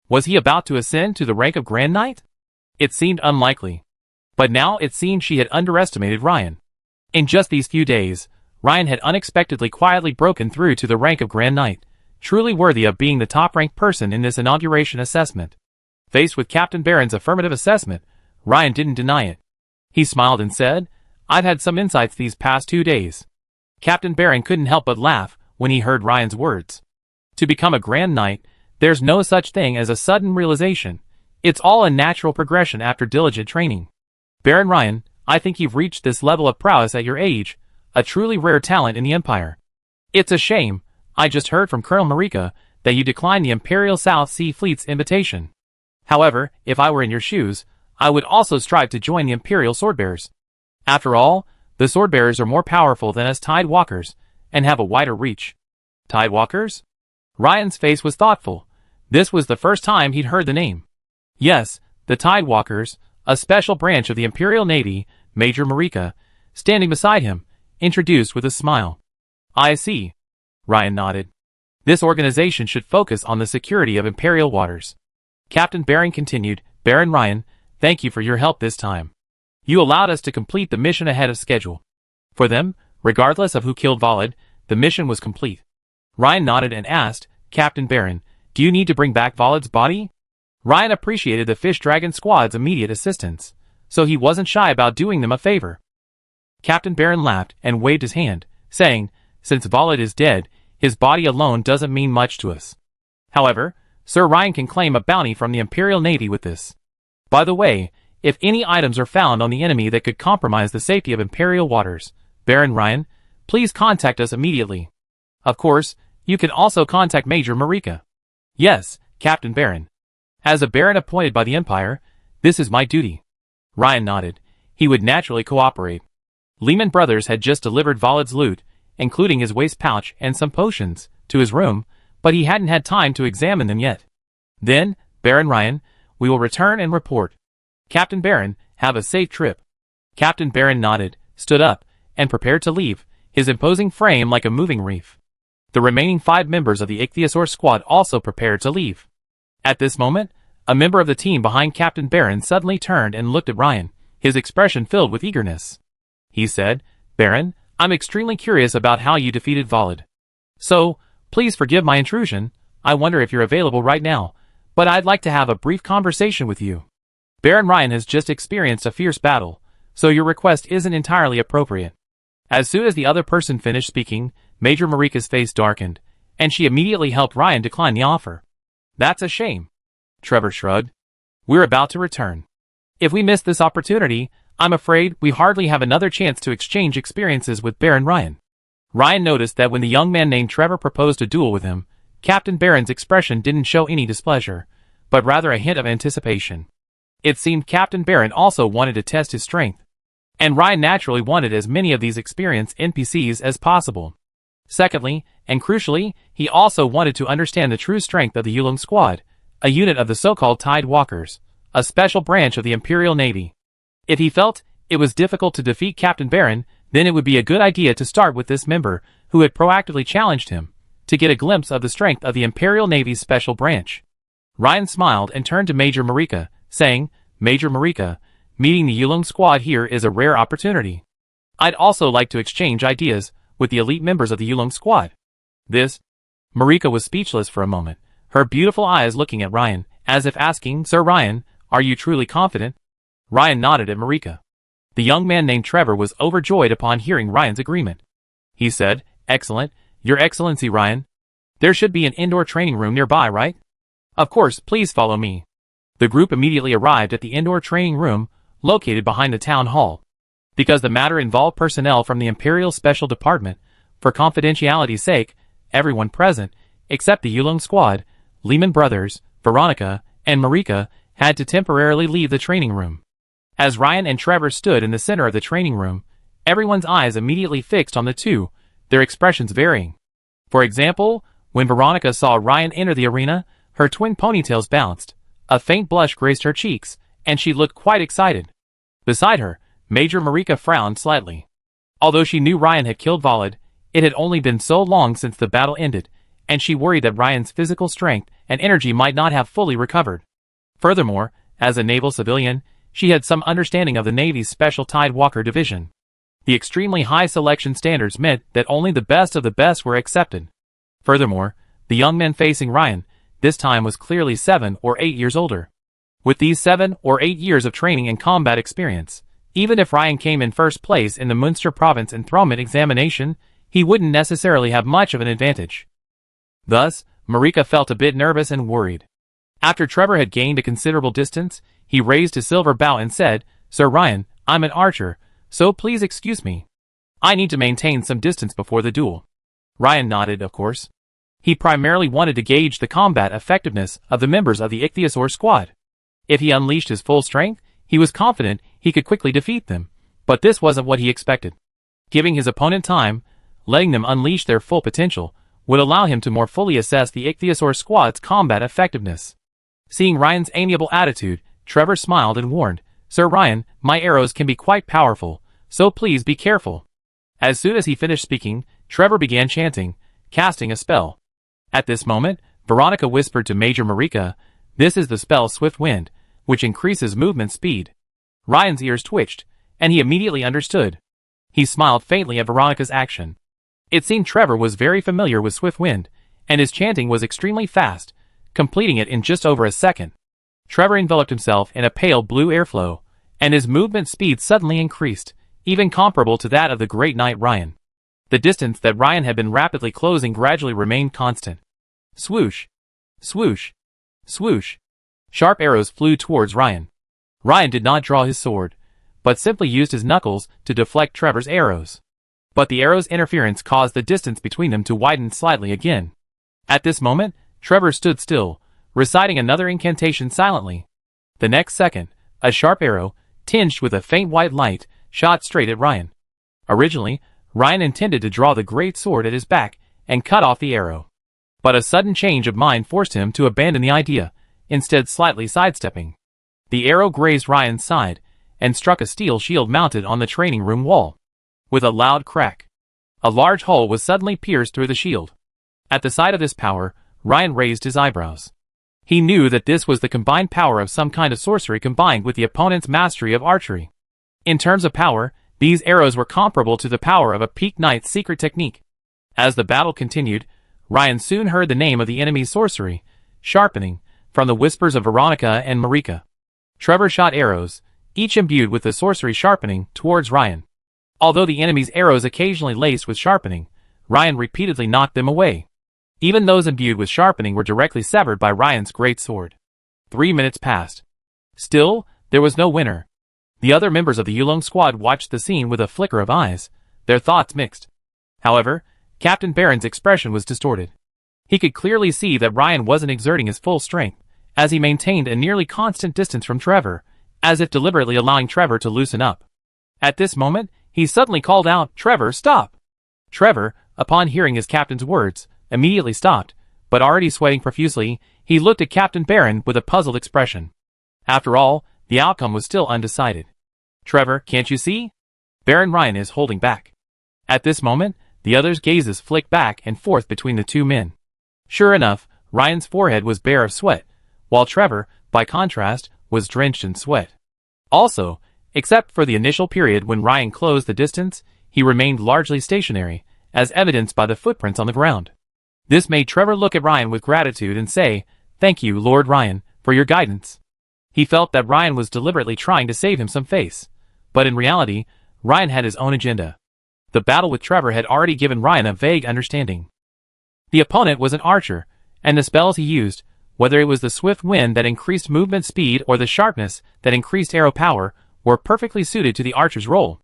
Speaker 1: Was he about to ascend to the rank of Grand Knight? It seemed unlikely. But now it seemed she had underestimated Ryan. In just these few days, Ryan had unexpectedly quietly broken through to the rank of Grand Knight, truly worthy of being the top-ranked person in this inauguration assessment. Faced with Captain Barron's affirmative assessment, Ryan didn't deny it. He smiled and said, I've had some insights these past 2 days. Captain Barron couldn't help but laugh when he heard Ryan's words. To become a Grand Knight, there's no such thing as a sudden realization. It's all a natural progression after diligent training. Baron Ryan, I think you've reached this level of prowess at your age, a truly rare talent in the Empire. It's a shame, I just heard from Colonel Marika that you declined the Imperial South Sea Fleet's invitation. However, if I were in your shoes, I would also strive to join the Imperial Swordbearers. After all, the Swordbearers are more powerful than us Tide Walkers, and have a wider reach. Tide Walkers? Ryan's face was thoughtful. This was the first time he'd heard the name. Yes, the Tide Walkers, a special branch of the Imperial Navy, Major Marika, standing beside him, introduced with a smile. I see. Ryan nodded. This organization should focus on the security of Imperial waters. Captain Baron continued, Baron Ryan, thank you for your help this time. You allowed us to complete the mission ahead of schedule. For them, regardless of who killed Volod, the mission was complete. Ryan nodded and asked, Captain Baron, do you need to bring back Volod's body? Ryan appreciated the Fish Dragon Squad's immediate assistance, so he wasn't shy about doing them a favor. Captain Baron laughed and waved his hand, saying, since Volod is dead, his body alone doesn't mean much to us. However, Sir Ryan can claim a bounty from the Imperial Navy with this. By the way, if any items are found on the enemy that could compromise the safety of Imperial waters, Baron Ryan, please contact us immediately. Of course, you can also contact Major Marika. Yes, Captain Baron. As a Baron appointed by the Empire, this is my duty. Ryan nodded. He would naturally cooperate. Lehman Brothers had just delivered Volod's loot, including his waist pouch and some potions, to his room, but he hadn't had time to examine them yet. Then, Baron Ryan, we will return and report. Captain Baron, have a safe trip. Captain Baron nodded, stood up, and prepared to leave, his imposing frame like a moving reef. The remaining 5 members of the Ichthyosaur squad also prepared to leave. At this moment, a member of the team behind Captain Baron suddenly turned and looked at Ryan, his expression filled with eagerness. He said, Baron, I'm extremely curious about how you defeated Volod. So, please forgive my intrusion, I wonder if you're available right now, but I'd like to have a brief conversation with you. Baron Ryan has just experienced a fierce battle, so your request isn't entirely appropriate. As soon as the other person finished speaking, Major Marika's face darkened, and she immediately helped Ryan decline the offer. That's a shame. Trevor shrugged. We're about to return. If we miss this opportunity, I'm afraid we hardly have another chance to exchange experiences with Baron Ryan. Ryan noticed that when the young man named Trevor proposed a duel with him, Captain Baron's expression didn't show any displeasure, but rather a hint of anticipation. It seemed Captain Baron also wanted to test his strength, and Ryan naturally wanted as many of these experienced NPCs as possible. Secondly, and crucially, he also wanted to understand the true strength of the Yulong Squad, a unit of the so-called Tide Walkers, a special branch of the Imperial Navy. If he felt it was difficult to defeat Captain Baron, then it would be a good idea to start with this member who had proactively challenged him, to get a glimpse of the strength of the Imperial Navy's special branch. Ryan smiled and turned to Major Marika, saying, Major Marika, meeting the Yulong Squad here is a rare opportunity. I'd also like to exchange ideas with the elite members of the Yulong Squad. Marika was speechless for a moment, her beautiful eyes looking at Ryan, as if asking, Sir Ryan, are you truly confident? Ryan nodded at Marika. The young man named Trevor was overjoyed upon hearing Ryan's agreement. He said, Excellent, Your Excellency Ryan. There should be an indoor training room nearby, right? Of course, please follow me. The group immediately arrived at the indoor training room, located behind the town hall. Because the matter involved personnel from the Imperial Special Department, for confidentiality's sake, everyone present, except the Yulong Squad, Lehman Brothers, Veronica, and Marika, had to temporarily leave the training room. As Ryan and Trevor stood in the center of the training room, everyone's eyes immediately fixed on the two, their expressions varying. For example, when Veronica saw Ryan enter the arena, her twin ponytails bounced, a faint blush graced her cheeks, and she looked quite excited. Beside her, Major Marika frowned slightly. Although she knew Ryan had killed Volod, it had only been so long since the battle ended, and she worried that Ryan's physical strength and energy might not have fully recovered. Furthermore, as a naval civilian, she had some understanding of the Navy's Special Tide Walker Division. The extremely high selection standards meant that only the best of the best were accepted. Furthermore, the young man facing Ryan, this time was clearly 7 or 8 years older. With these 7 or 8 years of training and combat experience, even if Ryan came in first place in the Munster Province enthronement examination, he wouldn't necessarily have much of an advantage. Thus, Marika felt a bit nervous and worried. After Trevor had gained a considerable distance, he raised his silver bow and said, Sir Ryan, I'm an archer, so please excuse me. I need to maintain some distance before the duel. Ryan nodded, of course. He primarily wanted to gauge the combat effectiveness of the members of the Ichthyosaur squad. If he unleashed his full strength, he was confident he could quickly defeat them, but this wasn't what he expected. Giving his opponent time, letting them unleash their full potential, would allow him to more fully assess the Ichthyosaur squad's combat effectiveness. Seeing Ryan's amiable attitude, Trevor smiled and warned, "Sir Ryan, my arrows can be quite powerful, so please be careful." As soon as he finished speaking, Trevor began chanting, casting a spell. At this moment, Veronica whispered to Major Marika, "This is the spell Swift Wind, which increases movement speed." Ryan's ears twitched, and he immediately understood. He smiled faintly at Veronica's action. It seemed Trevor was very familiar with Swift Wind, and his chanting was extremely fast, completing it in just over a second. Trevor enveloped himself in a pale blue airflow, and his movement speed suddenly increased, even comparable to that of the great knight Ryan. The distance that Ryan had been rapidly closing gradually remained constant. Swoosh! Swoosh! Swoosh! Sharp arrows flew towards Ryan. Ryan did not draw his sword, but simply used his knuckles to deflect Trevor's arrows. But the arrow's interference caused the distance between them to widen slightly again. At this moment, Trevor stood still, reciting another incantation silently. The next second, a sharp arrow, tinged with a faint white light, shot straight at Ryan. Originally, Ryan intended to draw the great sword at his back and cut off the arrow. But a sudden change of mind forced him to abandon the idea, instead slightly sidestepping. The arrow grazed Ryan's side and struck a steel shield mounted on the training room wall. With a loud crack, a large hole was suddenly pierced through the shield. At the sight of this power, Ryan raised his eyebrows. He knew that this was the combined power of some kind of sorcery combined with the opponent's mastery of archery. In terms of power, these arrows were comparable to the power of a peak knight's secret technique. As the battle continued, Ryan soon heard the name of the enemy's sorcery, sharpening, from the whispers of Veronica and Marika. Trevor shot arrows, each imbued with the sorcery sharpening, towards Ryan. Although the enemy's arrows occasionally laced with sharpening, Ryan repeatedly knocked them away. Even those imbued with sharpening were directly severed by Ryan's great sword. 3 minutes passed. Still, there was no winner. The other members of the Yulong squad watched the scene with a flicker of eyes, their thoughts mixed. However, Captain Barron's expression was distorted. He could clearly see that Ryan wasn't exerting his full strength, as he maintained a nearly constant distance from Trevor, as if deliberately allowing Trevor to loosen up. At this moment, he suddenly called out, "Trevor, stop!" Trevor, upon hearing his captain's words, immediately stopped, but already sweating profusely, he looked at Captain Barron with a puzzled expression. After all, the outcome was still undecided. "Trevor, can't you see? Baron Ryan is holding back." At this moment, the others' gazes flicked back and forth between the two men. Sure enough, Ryan's forehead was bare of sweat, while Trevor, by contrast, was drenched in sweat. Also, except for the initial period when Ryan closed the distance, he remained largely stationary, as evidenced by the footprints on the ground. This made Trevor look at Ryan with gratitude and say, "Thank you, Lord Ryan, for your guidance." He felt that Ryan was deliberately trying to save him some face, but in reality, Ryan had his own agenda. The battle with Trevor had already given Ryan a vague understanding. The opponent was an archer, and the spells he used, whether it was the swift wind that increased movement speed or the sharpness that increased arrow power, were perfectly suited to the archer's role.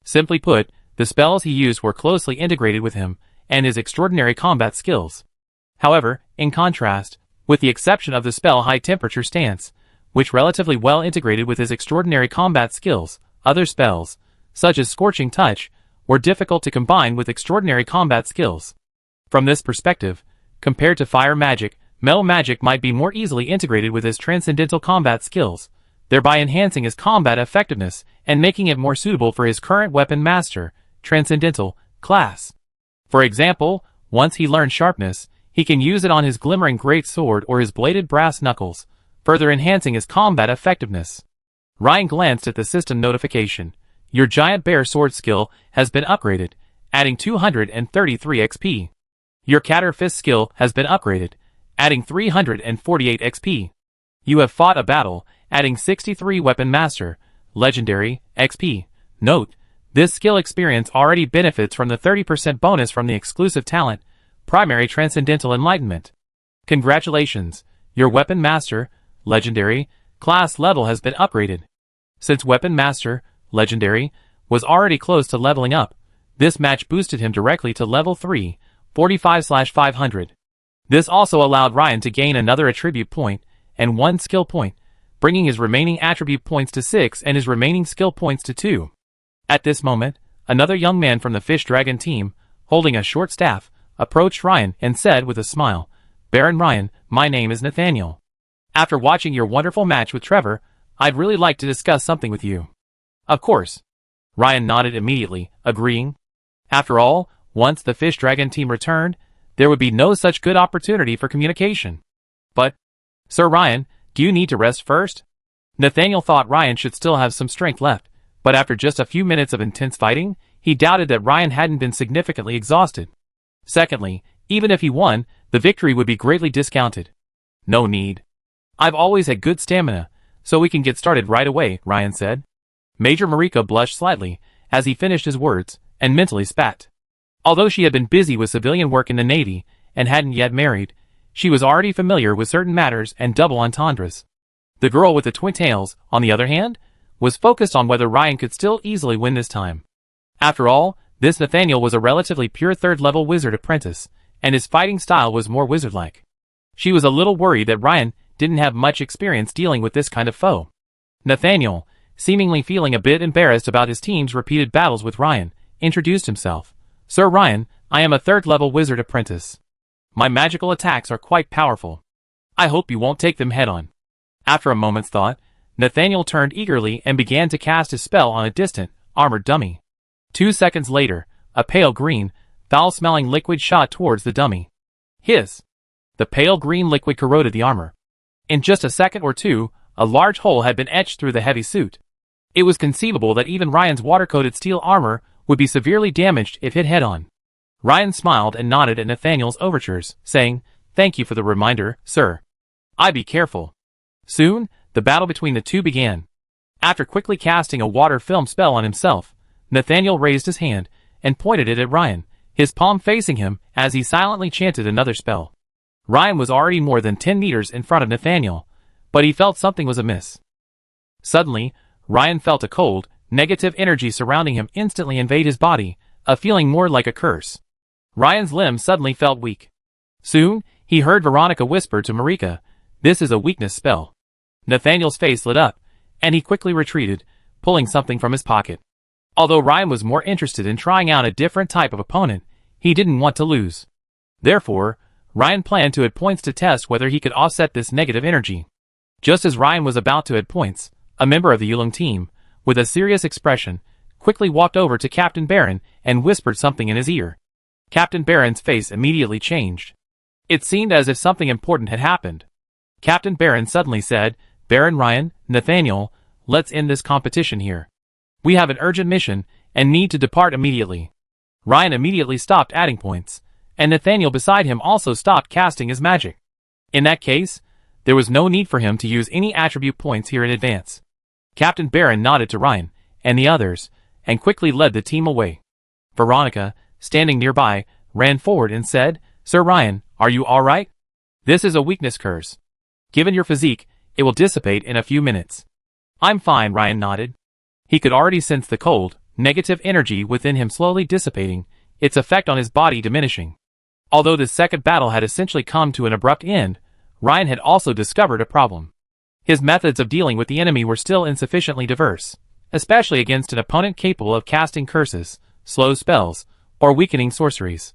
Speaker 1: Simply put, the spells he used were closely integrated with him and his extraordinary combat skills. However, in contrast, with the exception of the spell High Temperature Stance, which relatively well integrated with his extraordinary combat skills, other spells, such as Scorching Touch, were difficult to combine with extraordinary combat skills. From this perspective, compared to fire magic, metal magic might be more easily integrated with his transcendental combat skills, thereby enhancing his combat effectiveness and making it more suitable for his current weapon master, transcendental, class. For example, once he learns sharpness, he can use it on his glimmering great sword or his bladed brass knuckles, further enhancing his combat effectiveness. Ryan glanced at the system notification. "Your giant bear sword skill has been upgraded, adding 233 XP. Your Catter Fist skill has been upgraded, adding 348 XP. You have fought a battle, adding 63 Weapon Master, Legendary, XP. Note, this skill experience already benefits from the 30% bonus from the exclusive talent, Primary Transcendental Enlightenment. Congratulations, your Weapon Master, Legendary, class level has been upgraded." Since Weapon Master, Legendary, was already close to leveling up, this match boosted him directly to level 3, 45/500. This also allowed Ryan to gain another attribute point and 1 skill point, bringing his remaining attribute points to 6 and his remaining skill points to 2. At this moment, another young man from the Fish Dragon team, holding a short staff, approached Ryan and said with a smile, "Baron Ryan, my name is Nathaniel. After watching your wonderful match with Trevor, I'd really like to discuss something with you. Of course. Ryan nodded immediately, agreeing. After all, once the Fish Dragon team returned, there would be no such good opportunity for communication. But, Sir Ryan, do you need to rest first? Nathaniel thought Ryan should still have some strength left, but after just a few minutes of intense fighting, he doubted that Ryan hadn't been significantly exhausted. Secondly, even if he won, the victory would be greatly discounted. No need. I've always had good stamina, so we can get started right away, Ryan said. Major Marika blushed slightly as he finished his words, and mentally spat. Although she had been busy with civilian work in the Navy and hadn't yet married, she was already familiar with certain matters and double entendres. The girl with the twin tails, on the other hand, was focused on whether Ryan could still easily win this time. After all, this Nathaniel was a relatively pure third-level wizard apprentice, and his fighting style was more wizard-like. She was a little worried that Ryan didn't have much experience dealing with this kind of foe. Nathaniel, seemingly feeling a bit embarrassed about his team's repeated battles with Ryan, introduced himself. Sir Ryan, I am a third-level wizard apprentice. My magical attacks are quite powerful. I hope you won't take them head-on. After a moment's thought, Nathaniel turned eagerly and began to cast his spell on a distant, armored dummy. 2 seconds later, a pale green, foul-smelling liquid shot towards the dummy. Hiss! The pale green liquid corroded the armor. In just a second or two, a large hole had been etched through the heavy suit. It was conceivable that even Ryan's water-coated steel armor would be severely damaged if hit head-on. Ryan smiled and nodded at Nathaniel's overtures, saying, "Thank you for the reminder, sir. I be careful." Soon, the battle between the two began. After quickly casting a water film spell on himself, Nathaniel raised his hand and pointed it at Ryan, his palm facing him as he silently chanted another spell. Ryan was already more than 10 meters in front of Nathaniel, but he felt something was amiss. Suddenly, Ryan felt a cold, negative energy surrounding him instantly invade his body, a feeling more like a curse. Ryan's limbs suddenly felt weak. Soon, he heard Veronica whisper to Marika, "This is a weakness spell." Nathaniel's face lit up, and he quickly retreated, pulling something from his pocket. Although Ryan was more interested in trying out a different type of opponent, he didn't want to lose. Therefore, Ryan planned to add points to test whether he could offset this negative energy. Just as Ryan was about to add points, a member of the Yulong team, with a serious expression, quickly walked over to Captain Baron and whispered something in his ear. Captain Baron's face immediately changed. It seemed as if something important had happened. Captain Baron suddenly said, "Baron Ryan, Nathaniel, let's end this competition here. We have an urgent mission and need to depart immediately." Ryan immediately stopped adding points, and Nathaniel beside him also stopped casting his magic. In that case, there was no need for him to use any attribute points here in advance. Captain Baron nodded to Ryan and the others, and quickly led the team away. Veronica, standing nearby, ran forward and said, "Sir Ryan, are you all right? This is a weakness curse. Given your physique, it will dissipate in a few minutes." "I'm fine," Ryan nodded. He could already sense the cold, negative energy within him slowly dissipating, its effect on his body diminishing. Although this second battle had essentially come to an abrupt end, Ryan had also discovered a problem. His methods of dealing with the enemy were still insufficiently diverse, especially against an opponent capable of casting curses, slow spells, or weakening sorceries.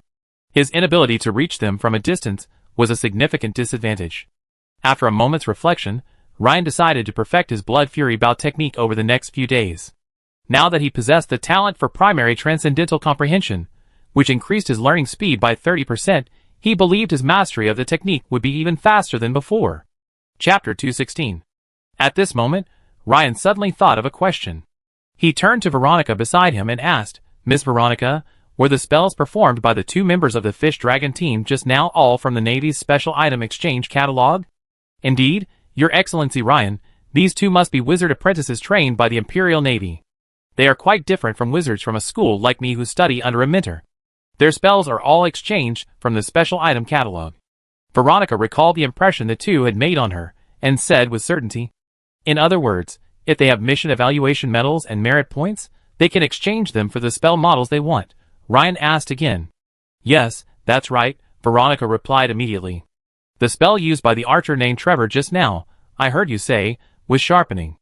Speaker 1: His inability to reach them from a distance was a significant disadvantage. After a moment's reflection, Ryan decided to perfect his blood fury bout technique over the next few days. Now that he possessed the talent for primary transcendental comprehension, which increased his learning speed by 30%, he believed his mastery of the technique would be even faster than before. Chapter 216. At this moment, Ryan suddenly thought of a question. He turned to Veronica beside him and asked, "Miss Veronica, were the spells performed by the two members of the Fish Dragon team just now all from the Navy's Special Item Exchange catalog?" "Indeed, Your Excellency Ryan, these two must be wizard apprentices trained by the Imperial Navy. They are quite different from wizards from a school like me who study under a mentor. Their spells are all exchanged from the Special Item catalog." Veronica recalled the impression the two had made on her, and said with certainty, "In other words, if they have mission evaluation medals and merit points, they can exchange them for the spell models they want." Ryan asked again. "Yes, that's right," Veronica replied immediately. "The spell used by the archer named Trevor just now, I heard you say, was sharpening.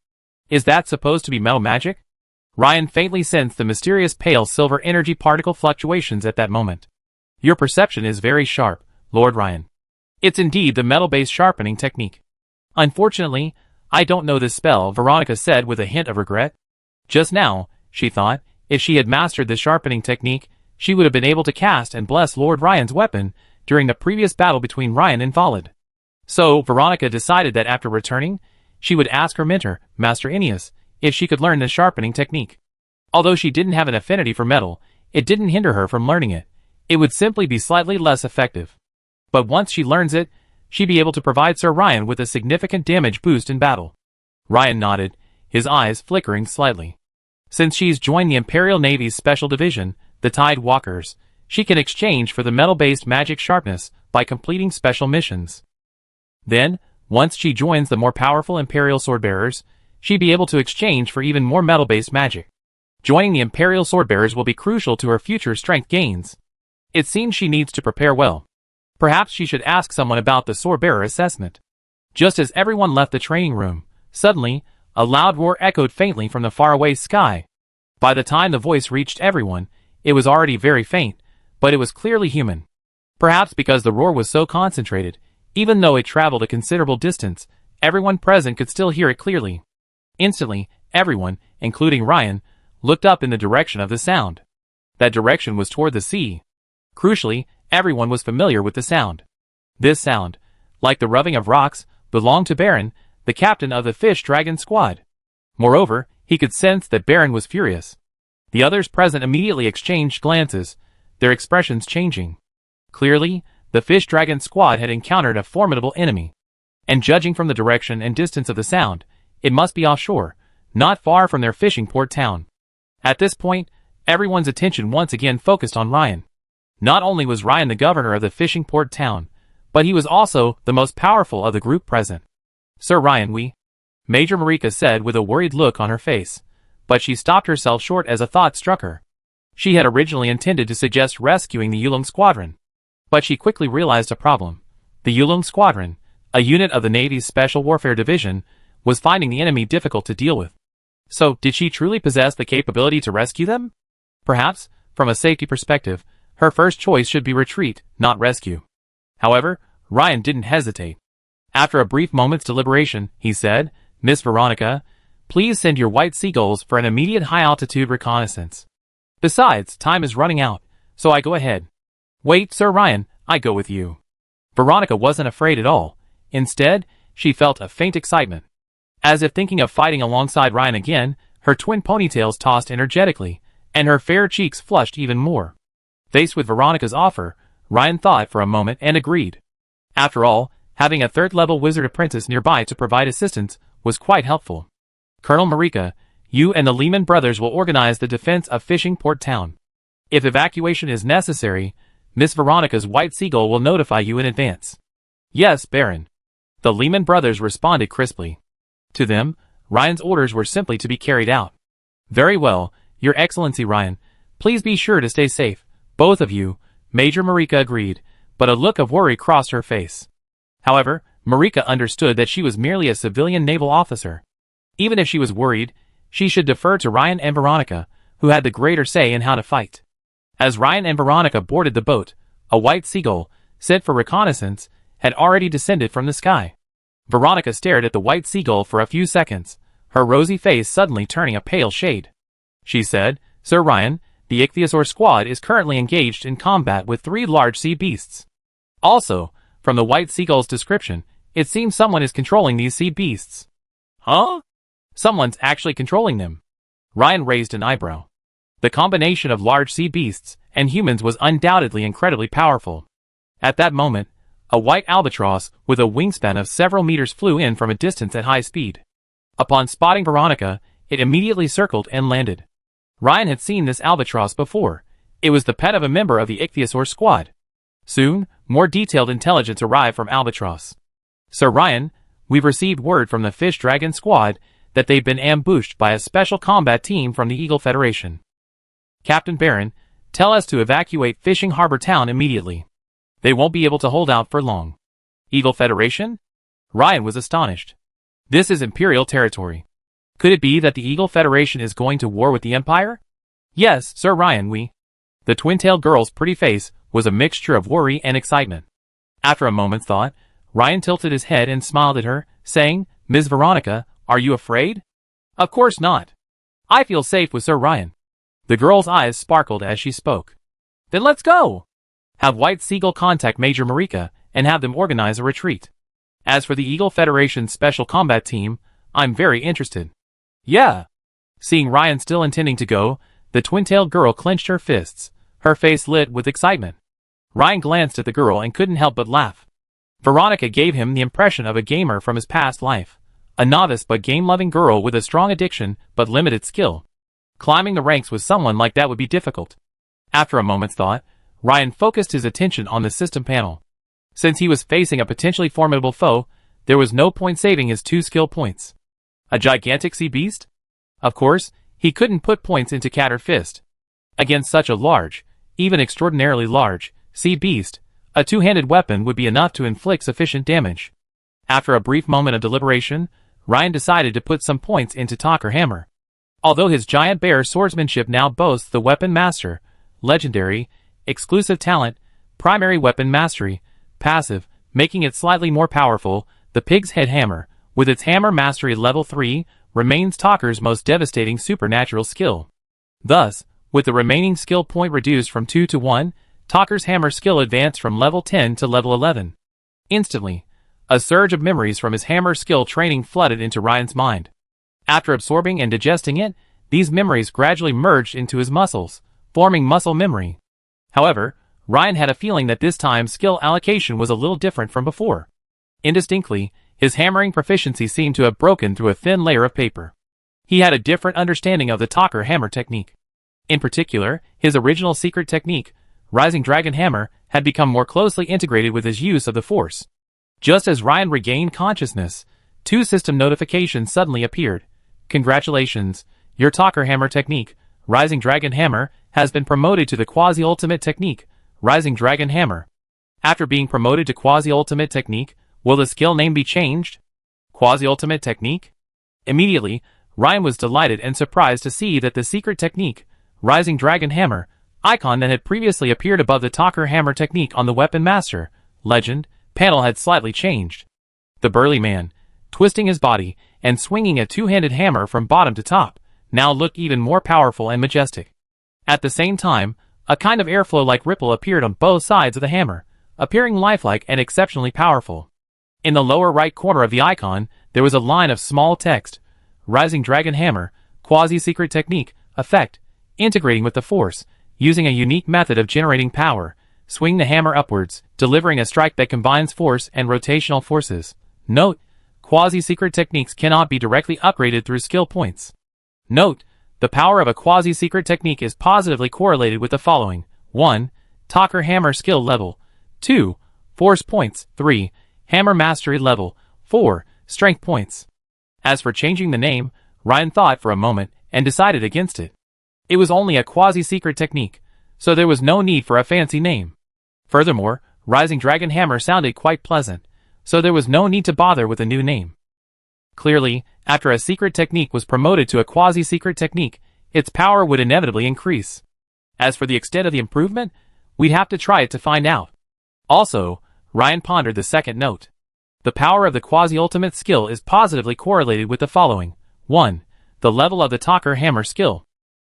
Speaker 1: Is that supposed to be metal magic?" Ryan faintly sensed the mysterious pale silver energy particle fluctuations at that moment. "Your perception is very sharp, Lord Ryan. It's indeed the metal-based sharpening technique. Unfortunately, I don't know this spell, Veronica said with a hint of regret. Just now, she thought, if she had mastered the sharpening technique, she would have been able to cast and bless Lord Ryan's weapon during the previous battle between Ryan and Valid. So, Veronica decided that after returning, she would ask her mentor, Master Aeneas, if she could learn the sharpening technique. Although she didn't have an affinity for metal, it didn't hinder her from learning it. It would simply be slightly less effective. But once she learns it, she'd be able to provide Sir Ryan with a significant damage boost in battle. Ryan nodded, his eyes flickering slightly. Since she's joined the Imperial Navy's Special Division, the Tide Walkers, she can exchange for the metal-based magic sharpness by completing special missions. Then, once she joins the more powerful Imperial Swordbearers, she'd be able to exchange for even more metal-based magic. Joining the Imperial Swordbearers will be crucial to her future strength gains. It seems she needs to prepare well. Perhaps she should ask someone about the Swordbearer assessment. Just as everyone left the training room, suddenly, a loud roar echoed faintly from the faraway sky. By the time the voice reached everyone, it was already very faint, but it was clearly human. Perhaps because the roar was so concentrated, even though it traveled a considerable distance, everyone present could still hear it clearly. Instantly, everyone, including Ryan, looked up in the direction of the sound. That direction was toward the sea. Crucially, everyone was familiar with the sound. This sound, like the rubbing of rocks, belonged to Baron, the captain of the Fish Dragon Squad. Moreover, he could sense that Baron was furious. The others present immediately exchanged glances, their expressions changing. Clearly, the Fish Dragon Squad had encountered a formidable enemy. And judging from the direction and distance of the sound, it must be offshore, not far from their fishing port town. At this point, everyone's attention once again focused on Ryan. Not only was Ryan the governor of the fishing port town, but he was also the most powerful of the group present. Sir Ryan, Major Marika said with a worried look on her face, but she stopped herself short as a thought struck her. She had originally intended to suggest rescuing the Yulong Squadron, but she quickly realized a problem. The Yulong Squadron, a unit of the Navy's Special Warfare Division, was finding the enemy difficult to deal with. So, did she truly possess the capability to rescue them? Perhaps, from a safety perspective, her first choice should be retreat, not rescue. However, Ryan didn't hesitate. After a brief moment's deliberation, he said, Miss Veronica, please send your white seagulls for an immediate high-altitude reconnaissance. Besides, time is running out, so I go ahead. Wait, Sir Ryan, I go with you. Veronica wasn't afraid at all. Instead, she felt a faint excitement. As if thinking of fighting alongside Ryan again, her twin ponytails tossed energetically, and her fair cheeks flushed even more. Faced with Veronica's offer, Ryan thought for a moment and agreed. After all, having a third-level wizard apprentice nearby to provide assistance was quite helpful. Colonel Marika, you and the Lehman brothers will organize the defense of Fishing Port Town. If evacuation is necessary, Miss Veronica's white seagull will notify you in advance. Yes, Baron. The Lehman brothers responded crisply. To them, Ryan's orders were simply to be carried out. Very well, Your Excellency Ryan, please be sure to stay safe, both of you, Major Marika agreed, but a look of worry crossed her face. However, Marika understood that she was merely a civilian naval officer. Even if she was worried, she should defer to Ryan and Veronica, who had the greater say in how to fight. As Ryan and Veronica boarded the boat, a white seagull, sent for reconnaissance, had already descended from the sky. Veronica stared at the white seagull for a few seconds, her rosy face suddenly turning a pale shade. She said, Sir Ryan, the Ichthyosaur squad is currently engaged in combat with 3 large sea beasts. Also, from the white seagull's description, it seems someone is controlling these sea beasts. Huh? Someone's actually controlling them. Ryan raised an eyebrow. The combination of large sea beasts and humans was undoubtedly incredibly powerful. At that moment, a white albatross with a wingspan of several meters flew in from a distance at high speed. Upon spotting Veronica, it immediately circled and landed. Ryan had seen this albatross before. It was the pet of a member of the Ichthyosaur squad. Soon, more detailed intelligence arrived from Albatross. Sir Ryan, we've received word from the Fish Dragon squad that they've been ambushed by a special combat team from the Eagle Federation. Captain Baron, tell us to evacuate Fishing Harbor Town immediately. They won't be able to hold out for long. Eagle Federation? Ryan was astonished. This is Imperial territory. Could it be that the Eagle Federation is going to war with the Empire? Yes, Sir Ryan, The twin-tailed girl's pretty face was a mixture of worry and excitement. After a moment's thought, Ryan tilted his head and smiled at her, saying, Ms. Veronica, are you afraid? Of course not. I feel safe with Sir Ryan. The girl's eyes sparkled as she spoke. Then let's go! Have White Seagull contact Major Marika and have them organize a retreat. As for the Eagle Federation's special combat team, I'm very interested. Yeah. Seeing Ryan still intending to go, the twin-tailed girl clenched her fists, her face lit with excitement. Ryan glanced at the girl and couldn't help but laugh. Veronica gave him the impression of a gamer from his past life, a novice but game-loving girl with a strong addiction but limited skill. Climbing the ranks with someone like that would be difficult. After a moment's thought, Ryan focused his attention on the system panel. Since he was facing a potentially formidable foe, there was no point saving his 2 skill points. A gigantic sea beast? Of course, he couldn't put points into Cat or Fist. Against such a large, even extraordinarily large, sea beast, a two-handed weapon would be enough to inflict sufficient damage. After a brief moment of deliberation, Ryan decided to put some points into Talker Hammer. Although his giant bear swordsmanship now boasts the Weapon Master, Legendary, Exclusive Talent, Primary Weapon Mastery, Passive, making it slightly more powerful, the Pig's Head Hammer, with its Hammer Mastery Level 3, remains Talker's most devastating supernatural skill. Thus, with the remaining skill point reduced from 2 to 1, Talker's hammer skill advanced from level 10 to level 11. Instantly, a surge of memories from his hammer skill training flooded into Ryan's mind. After absorbing and digesting it, these memories gradually merged into his muscles, forming muscle memory. However, Ryan had a feeling that this time skill allocation was a little different from before. Indistinctly, his hammering proficiency seemed to have broken through a thin layer of paper. He had a different understanding of the Talker Hammer technique. In particular, his original secret technique, Rising Dragon Hammer, had become more closely integrated with his use of the Force. Just as Ryan regained consciousness, 2 system notifications suddenly appeared. Congratulations, your Talker Hammer technique, Rising Dragon Hammer, has been promoted to the Quasi-Ultimate Technique, Rising Dragon Hammer. After being promoted to Quasi-Ultimate Technique, will the skill name be changed? Quasi-Ultimate Technique? Immediately, Ryan was delighted and surprised to see that the secret technique, Rising Dragon Hammer, icon that had previously appeared above the Talker Hammer technique on the Weapon Master, Legend, panel had slightly changed. The burly man, twisting his body and swinging a two-handed hammer from bottom to top, now looked even more powerful and majestic. At the same time, a kind of airflow-like ripple appeared on both sides of the hammer, appearing lifelike and exceptionally powerful. In the lower right corner of the icon, there was a line of small text, Rising Dragon Hammer, Quasi-Secret Technique, Effect, integrating with the Force, using a unique method of generating power, swing the hammer upwards, delivering a strike that combines force and rotational forces. Note, quasi-secret techniques cannot be directly upgraded through skill points. Note, the power of a quasi-secret technique is positively correlated with the following. 1. Talker Hammer skill level. 2. Force points. 3. Hammer mastery level. 4. Strength points. As for changing the name, Ryan thought for a moment and decided against it. It was only a quasi-secret technique, so there was no need for a fancy name. Furthermore, Rising Dragon Hammer sounded quite pleasant, so there was no need to bother with a new name. Clearly, after a secret technique was promoted to a quasi-secret technique, its power would inevitably increase. As for the extent of the improvement, we'd have to try it to find out. Also, Ryan pondered the second note. The power of the quasi-ultimate skill is positively correlated with the following. 1. The level of the Talker Hammer skill.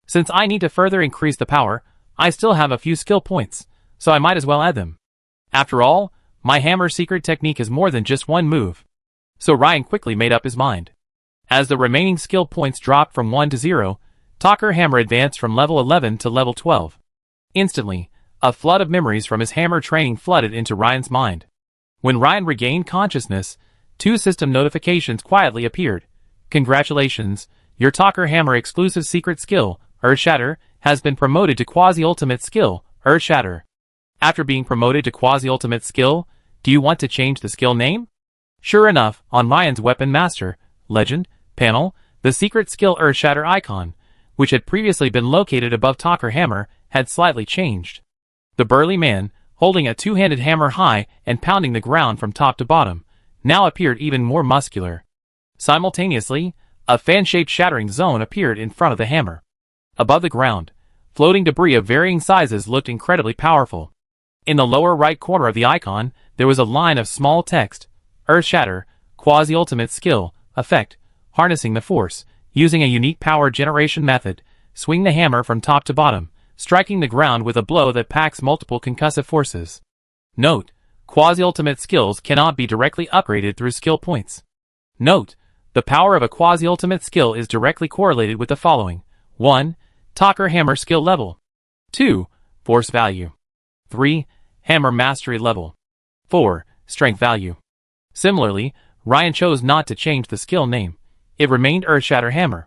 Speaker 1: Since I need to further increase the power, I still have a few skill points, so I might as well add them. After all, my hammer secret technique is more than just one move. So Ryan quickly made up his mind. As the remaining skill points dropped from 1 to 0, Talker Hammer advanced from level 11 to level 12. Instantly, a flood of memories from his hammer training flooded into Ryan's mind. When Ryan regained consciousness, 2 system notifications quietly appeared. Congratulations, your Talker Hammer exclusive secret skill, Earthshatter, has been promoted to Quasi-Ultimate Skill, Earthshatter. After being promoted to Quasi-Ultimate Skill, do you want to change the skill name? Sure enough, on Ryan's Weapon Master, Legend, panel, the secret skill Earthshatter icon, which had previously been located above Talker Hammer, had slightly changed. The burly man, holding a two-handed hammer high and pounding the ground from top to bottom, now appeared even more muscular. Simultaneously, a fan-shaped shattering zone appeared in front of the hammer. Above the ground, floating debris of varying sizes looked incredibly powerful. In the lower right corner of the icon, there was a line of small text, Earthshatter, Quasi-Ultimate Skill, effect, harnessing the force, using a unique power generation method, swing the hammer from top to bottom, striking the ground with a blow that packs multiple concussive forces. Note: quasi-ultimate skills cannot be directly upgraded through skill points. Note: the power of a quasi-ultimate skill is directly correlated with the following: 1. Talker Hammer skill level. 2. Force value. 3. Hammer mastery level. 4. Strength value. Similarly, Ryan chose not to change the skill name. It remained Earthshatter Hammer.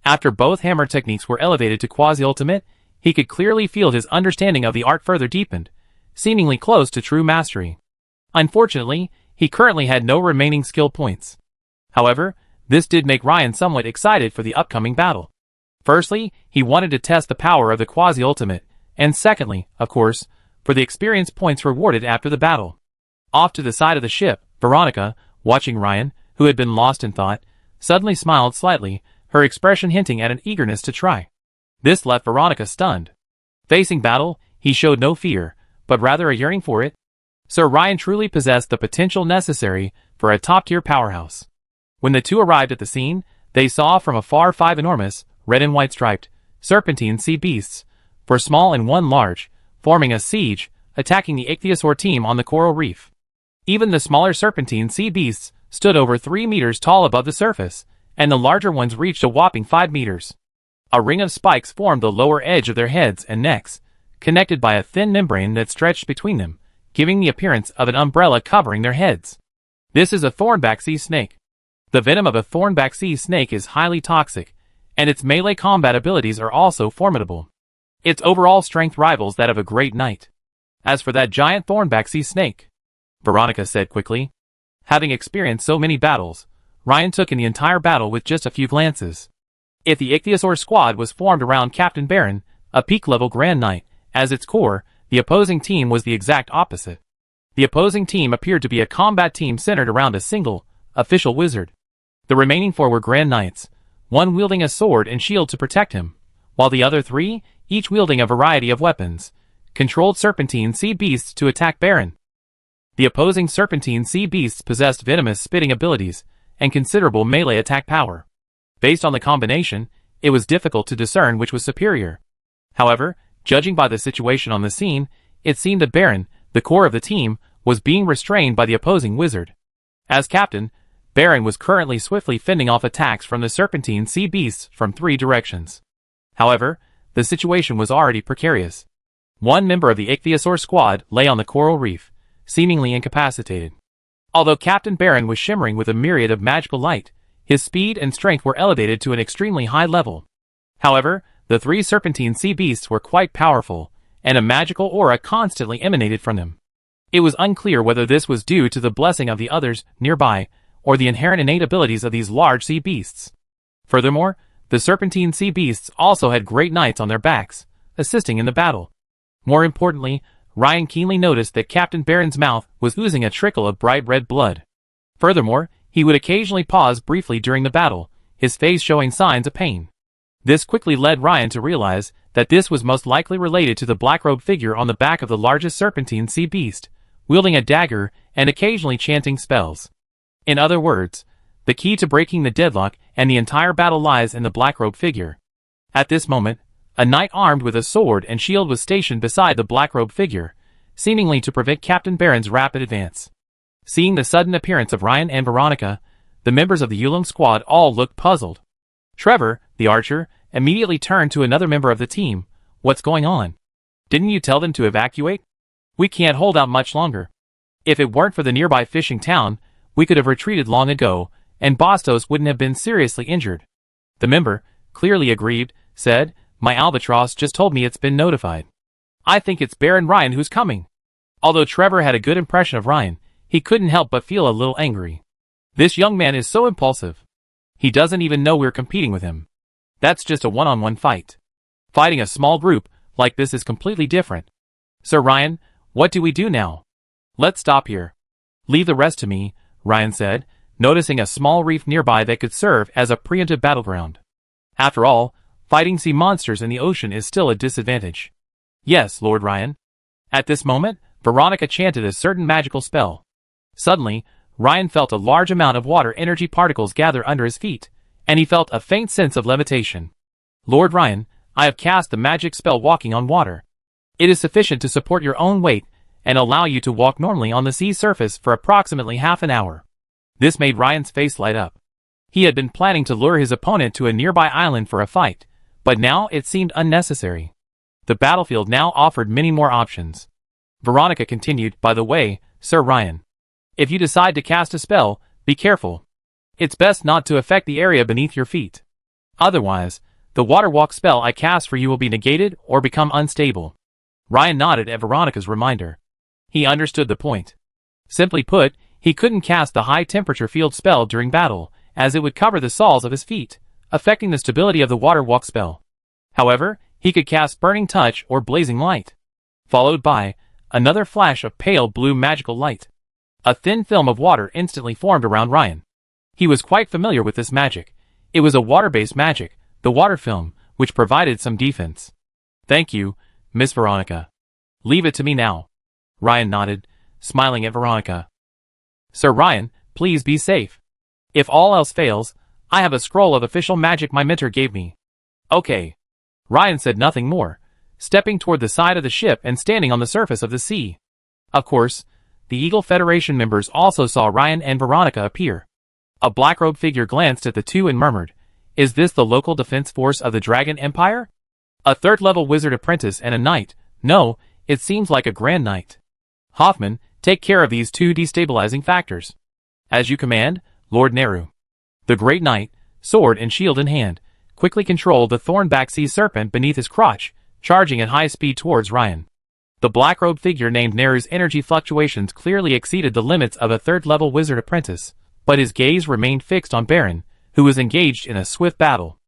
Speaker 1: After both hammer techniques were elevated to quasi-ultimate, he could clearly feel his understanding of the art further deepened, seemingly close to true mastery. Unfortunately, he currently had no remaining skill points. However, this did make Ryan somewhat excited for the upcoming battle. Firstly, he wanted to test the power of the quasi-ultimate, and secondly, of course, for the experience points rewarded after the battle. Off to the side of the ship, Veronica, watching Ryan, who had been lost in thought, suddenly smiled slightly, her expression hinting at an eagerness to try. This left Veronica stunned. Facing battle, he showed no fear, but rather a yearning for it. Sir Ryan truly possessed the potential necessary for a top-tier powerhouse. When the two arrived at the scene, they saw from afar 5 enormous, red and white striped, serpentine sea beasts, 4 small and 1 large, forming a siege, attacking the ichthyosaur team on the coral reef. Even the smaller serpentine sea beasts stood over 3 meters tall above the surface, and the larger ones reached a whopping 5 meters. A ring of spikes formed the lower edge of their heads and necks, connected by a thin membrane that stretched between them, giving the appearance of an umbrella covering their heads. This is a thornback sea snake. The venom of a thornback sea snake is highly toxic, and its melee combat abilities are also formidable. Its overall strength rivals that of a great knight. As for that giant thornback sea snake, Veronica said quickly. Having experienced so many battles, Ryan took in the entire battle with just a few glances. If the ichthyosaur squad was formed around Captain Baron, a peak-level Grand Knight, as its core, the opposing team was the exact opposite. The opposing team appeared to be a combat team centered around a single, official wizard. The remaining 4 were Grand Knights, one wielding a sword and shield to protect him, while the other 3, each wielding a variety of weapons, controlled serpentine sea beasts to attack Baron. The opposing serpentine sea beasts possessed venomous spitting abilities and considerable melee attack power. Based on the combination, it was difficult to discern which was superior. However, judging by the situation on the scene, it seemed that Baron, the core of the team, was being restrained by the opposing wizard. As captain, Baron was currently swiftly fending off attacks from the serpentine sea beasts from 3 directions. However, the situation was already precarious. One member of the ichthyosaur squad lay on the coral reef, seemingly incapacitated. Although Captain Baron was shimmering with a myriad of magical light, his speed and strength were elevated to an extremely high level. However, the 3 serpentine sea beasts were quite powerful, and a magical aura constantly emanated from them. It was unclear whether this was due to the blessing of the others nearby, or the inherent innate abilities of these large sea beasts. Furthermore, the serpentine sea beasts also had great knights on their backs, assisting in the battle. More importantly, Ryan keenly noticed that Captain Baron's mouth was oozing a trickle of bright red blood. Furthermore, he would occasionally pause briefly during the battle, his face showing signs of pain. This quickly led Ryan to realize that this was most likely related to the black-robed figure on the back of the largest serpentine sea beast, wielding a dagger and occasionally chanting spells. In other words, the key to breaking the deadlock and the entire battle lies in the black-robed figure. At this moment, a knight armed with a sword and shield was stationed beside the black-robed figure, seemingly to prevent Captain Baron's rapid advance. Seeing the sudden appearance of Ryan and Veronica, the members of the Ulam squad all looked puzzled. Trevor, the archer, immediately turned to another member of the team. What's going on? Didn't you tell them to evacuate? We can't hold out much longer. If it weren't for the nearby fishing town, we could have retreated long ago, and Bastos wouldn't have been seriously injured. The member, clearly aggrieved, said, My albatross just told me it's been notified. I think it's Baron Ryan who's coming. Although Trevor had a good impression of Ryan, he couldn't help but feel a little angry. This young man is so impulsive. He doesn't even know we're competing with him. That's just a one-on-one fight. Fighting a small group like this is completely different. Sir Ryan, what do we do now? Let's stop here. Leave the rest to me, Ryan said, noticing a small reef nearby that could serve as a preemptive battleground. After all, fighting sea monsters in the ocean is still a disadvantage. Yes, Lord Ryan. At this moment, Veronica chanted a certain magical spell. Suddenly, Ryan felt a large amount of water energy particles gather under his feet, and he felt a faint sense of levitation. Lord Ryan, I have cast the magic spell Walking on Water. It is sufficient to support your own weight and allow you to walk normally on the sea's surface for approximately half an hour. This made Ryan's face light up. He had been planning to lure his opponent to a nearby island for a fight, but now it seemed unnecessary. The battlefield now offered many more options. Veronica continued, by the way, Sir Ryan. If you decide to cast a spell, be careful. It's best not to affect the area beneath your feet. Otherwise, the water walk spell I cast for you will be negated or become unstable. Ryan nodded at Veronica's reminder. He understood the point. Simply put, he couldn't cast the high-temperature field spell during battle, as it would cover the soles of his feet, affecting the stability of the water walk spell. However, he could cast Burning Touch or Blazing Light, followed by another flash of pale blue magical light. A thin film of water instantly formed around Ryan. He was quite familiar with this magic. It was a water-based magic, the water film, which provided some defense. Thank you, Miss Veronica. Leave it to me now. Ryan nodded, smiling at Veronica. Sir Ryan, please be safe. If all else fails, I have a scroll of official magic my mentor gave me. Okay. Ryan said nothing more, stepping toward the side of the ship and standing on the surface of the sea. Of course, the Eagle Federation members also saw Ryan and Veronica appear. A black-robed figure glanced at the two and murmured, "Is this the local defense force of the Dragon Empire? A third-level wizard apprentice and a knight? No, it seems like a grand knight. Hoffman, take care of these two destabilizing factors. As you command, Lord Neru." The great knight, sword and shield in hand, quickly controlled the thornback sea serpent beneath his crotch, charging at high speed towards Ryan. The black-robed figure named Neru's energy fluctuations clearly exceeded the limits of a third-level wizard apprentice, but his gaze remained fixed on Baron, who was engaged in a swift battle.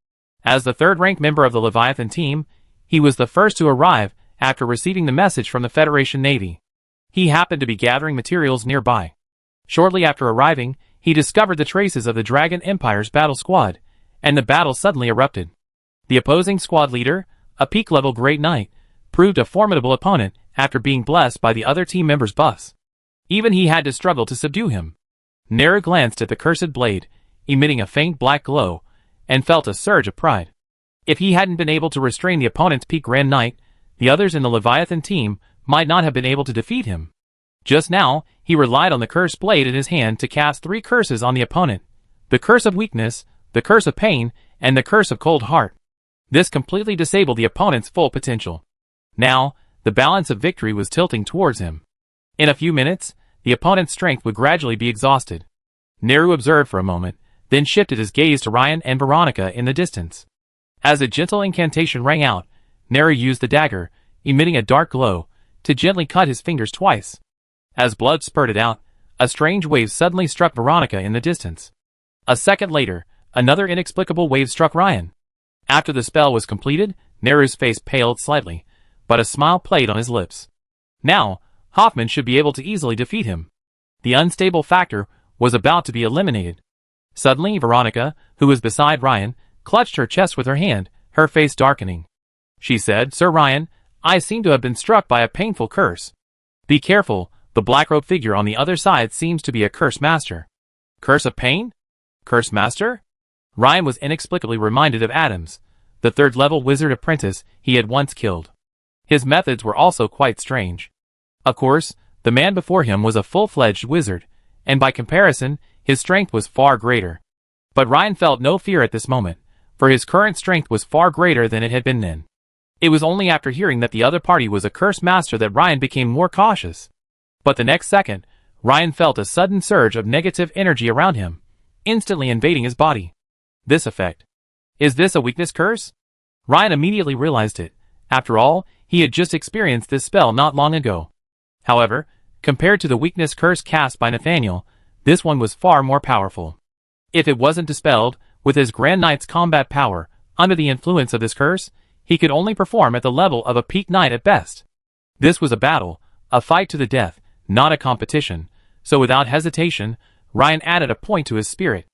Speaker 1: As the third-ranked member of the Leviathan team, he was the first to arrive after receiving the message from the Federation Navy. He happened to be gathering materials nearby. Shortly after arriving, he discovered the traces of the Dragon Empire's battle squad, and the battle suddenly erupted. The opposing squad leader, a peak-level Great Knight, proved a formidable opponent after being blessed by the other team members' buffs. Even he had to struggle to subdue him. Neru glanced at the cursed blade, emitting a faint black glow, and felt a surge of pride. If he hadn't been able to restrain the opponent's peak Grand Knight, the others in the Leviathan team might not have been able to defeat him. Just now, he relied on the cursed blade in his hand to cast 3 curses on the opponent: the Curse of Weakness, the Curse of Pain, and the Curse of Cold Heart. This completely disabled the opponent's full potential. Now, the balance of victory was tilting towards him. In a few minutes, the opponent's strength would gradually be exhausted. Neru observed for a moment, then shifted his gaze to Ryan and Veronica in the distance. As a gentle incantation rang out, Neru used the dagger, emitting a dark glow, to gently cut his fingers twice. As blood spurted out, a strange wave suddenly struck Veronica in the distance. A second later, another inexplicable wave struck Ryan. After the spell was completed, Neru's face paled slightly, but a smile played on his lips. Now, Hoffman should be able to easily defeat him. The unstable factor was about to be eliminated. Suddenly, Veronica, who was beside Ryan, clutched her chest with her hand, her face darkening. She said, "Sir Ryan, I seem to have been struck by a painful curse." "Be careful, the black-robed figure on the other side seems to be a curse master." "Curse of pain? Curse master?" Ryan was inexplicably reminded of Adams, the third-level wizard apprentice he had once killed. His methods were also quite strange. Of course, the man before him was a full-fledged wizard, and by comparison, his strength was far greater. But Ryan felt no fear at this moment, for his current strength was far greater than it had been then. It was only after hearing that the other party was a curse master that Ryan became more cautious. But the next second, Ryan felt a sudden surge of negative energy around him, instantly invading his body. This effect. Is this a weakness curse? Ryan immediately realized it. After all, he had just experienced this spell not long ago. However, compared to the weakness curse cast by Nathaniel, this one was far more powerful. If it wasn't dispelled, with his Grand Knight's combat power, under the influence of this curse, he could only perform at the level of a peak knight at best. This was a battle, a fight to the death, not a competition, so without hesitation, Ryan added a point to his spirit.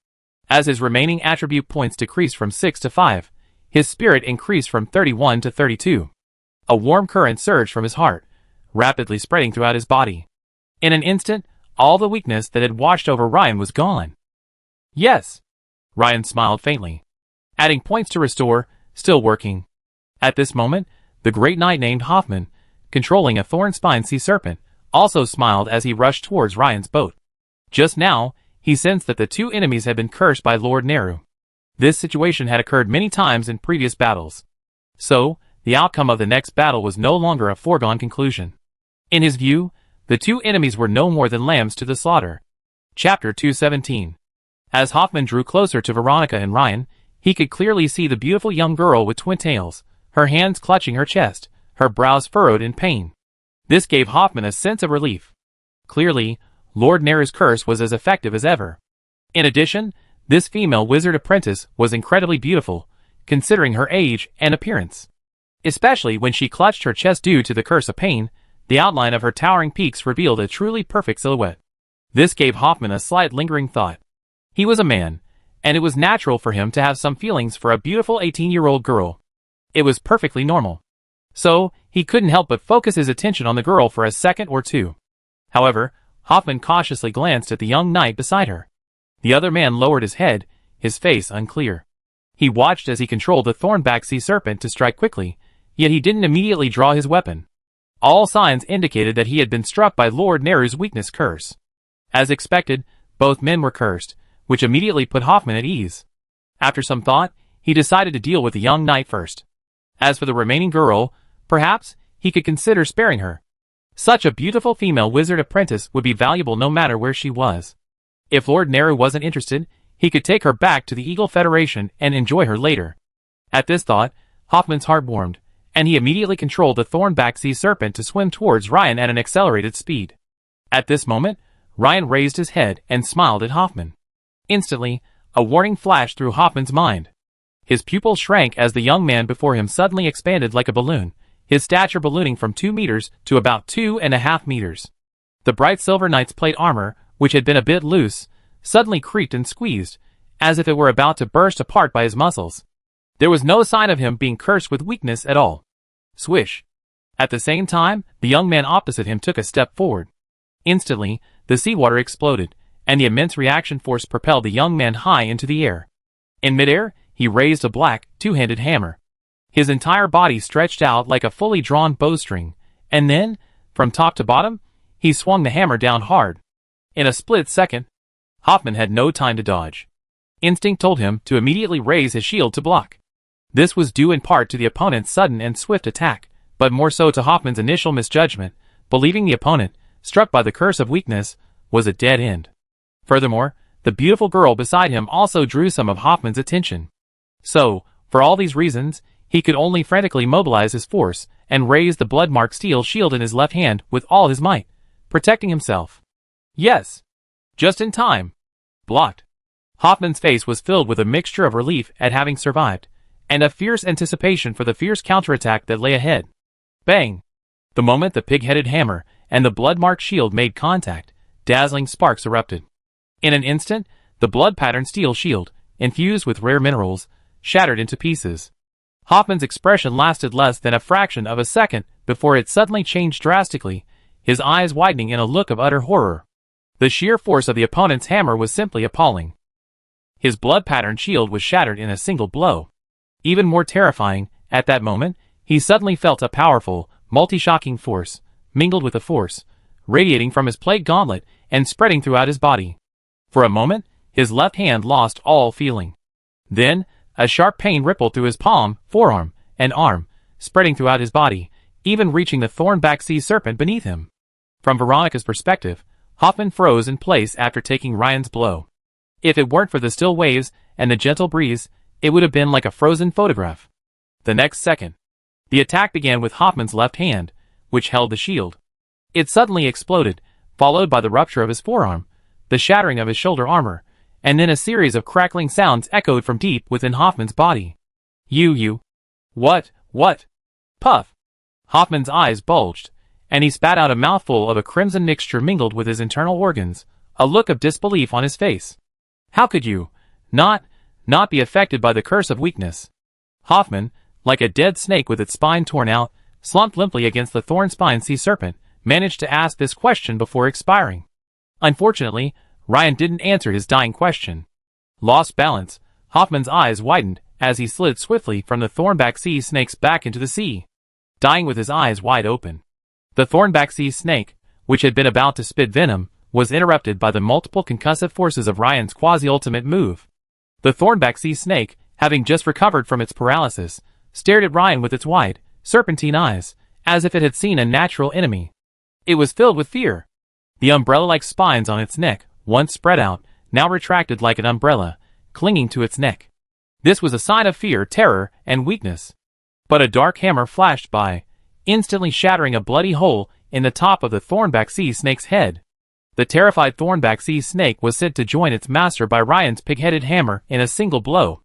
Speaker 1: As his remaining attribute points decreased from 6 to 5, his spirit increased from 31 to 32. A warm current surged from his heart, rapidly spreading throughout his body. In an instant, All the weakness that had washed over Ryan was gone. Yes. Ryan smiled faintly. Adding points to restore, still working. At this moment, the great knight named Hoffman, controlling a thorn-spined sea serpent, also smiled as he rushed towards Ryan's boat. Just now, he sensed that the two enemies had been cursed by Lord Neru. This situation had occurred many times in previous battles. So, the outcome of the next battle was no longer a foregone conclusion. In his view, the two enemies were no more than lambs to the slaughter. Chapter 217. As Hoffman drew closer to Veronica and Ryan, he could clearly see the beautiful young girl with twin tails, her hands clutching her chest, her brows furrowed in pain. This gave Hoffman a sense of relief. Clearly, Lord Neru's curse was as effective as ever. In addition, this female wizard apprentice was incredibly beautiful, considering her age and appearance. Especially when she clutched her chest due to the curse of pain, the outline of her towering peaks revealed a truly perfect silhouette. This gave Hoffman a slight lingering thought. He was a man, and it was natural for him to have some feelings for a beautiful 18-year-old girl. It was perfectly normal. So, he couldn't help but focus his attention on the girl for a second or two. However, Hoffman cautiously glanced at the young knight beside her. The other man lowered his head, his face unclear. He watched as he controlled the thornback sea serpent to strike quickly, yet he didn't immediately draw his weapon. All signs indicated that he had been struck by Lord Neru's weakness curse. As expected, both men were cursed, which immediately put Hoffman at ease. After some thought, he decided to deal with the young knight first. As for the remaining girl, perhaps he could consider sparing her. Such a beautiful female wizard apprentice would be valuable no matter where she was. If Lord Neru wasn't interested, he could take her back to the Eagle Federation and enjoy her later. At this thought, Hoffman's heart warmed, and he immediately controlled the thornback sea serpent to swim towards Ryan at an accelerated speed. At this moment, Ryan raised his head and smiled at Hoffman. Instantly, a warning flashed through Hoffman's mind. His pupils shrank as the young man before him suddenly expanded like a balloon, his stature ballooning from 2 meters to about 2.5 meters. The bright silver knight's plate armor, which had been a bit loose, suddenly creaked and squeezed, as if it were about to burst apart by his muscles. There was no sign of him being cursed with weakness at all. Swish. At the same time, the young man opposite him took a step forward. Instantly, the seawater exploded, and the immense reaction force propelled the young man high into the air. In midair, he raised a black, two-handed hammer. His entire body stretched out like a fully drawn bowstring, and then, from top to bottom, he swung the hammer down hard. In a split second, Hoffman had no time to dodge. Instinct told him to immediately raise his shield to block. This was due in part to the opponent's sudden and swift attack, but more so to Hoffman's initial misjudgment, believing the opponent, struck by the curse of weakness, was a dead end. Furthermore, the beautiful girl beside him also drew some of Hoffman's attention. So, for all these reasons, he could only frantically mobilize his force and raise the blood-marked steel shield in his left hand with all his might, protecting himself. Yes! Just in time! Blocked. Hoffman's face was filled with a mixture of relief at having survived, and a fierce anticipation for the fierce counterattack that lay ahead. Bang! The moment the pig-headed hammer and the blood-marked shield made contact, dazzling sparks erupted. In an instant, the blood-patterned steel shield, infused with rare minerals, shattered into pieces. Hoffman's expression lasted less than a fraction of a second before it suddenly changed drastically, his eyes widening in a look of utter horror. The sheer force of the opponent's hammer was simply appalling. His blood-patterned shield was shattered in a single blow. Even more terrifying, at that moment, he suddenly felt a powerful, multi-shocking force, mingled with a force, radiating from his plate gauntlet and spreading throughout his body. For a moment, his left hand lost all feeling. Then, a sharp pain rippled through his palm, forearm, and arm, spreading throughout his body, even reaching the thornback sea serpent beneath him. From Veronica's perspective, Hoffman froze in place after taking Ryan's blow. If it weren't for the still waves and the gentle breeze, it would have been like a frozen photograph. The next second, the attack began with Hoffman's left hand, which held the shield. It suddenly exploded, followed by the rupture of his forearm, the shattering of his shoulder armor, and then a series of crackling sounds echoed from deep within Hoffman's body. You. What? Puff. Hoffman's eyes bulged, and he spat out a mouthful of a crimson mixture mingled with his internal organs, a look of disbelief on his face. How could you not be affected by the curse of weakness? Hoffman, like a dead snake with its spine torn out, slumped limply against the thorn-spined sea serpent, managed to ask this question before expiring. Unfortunately, Ryan didn't answer his dying question. Lost balance, Hoffman's eyes widened as he slid swiftly from the thornback sea snakes back into the sea, dying with his eyes wide open. The thornback sea snake, which had been about to spit venom, was interrupted by the multiple concussive forces of Ryan's quasi-ultimate move. The thornback sea snake, having just recovered from its paralysis, stared at Ryan with its wide, serpentine eyes, as if it had seen a natural enemy. It was filled with fear. The umbrella-like spines on its neck, once spread out, now retracted like an umbrella, clinging to its neck. This was a sign of fear, terror, and weakness. But a dark hammer flashed by, instantly shattering a bloody hole in the top of the thornback sea snake's head. The terrified thornback sea snake was sent to join its master by Ryan's pig-headed hammer in a single blow.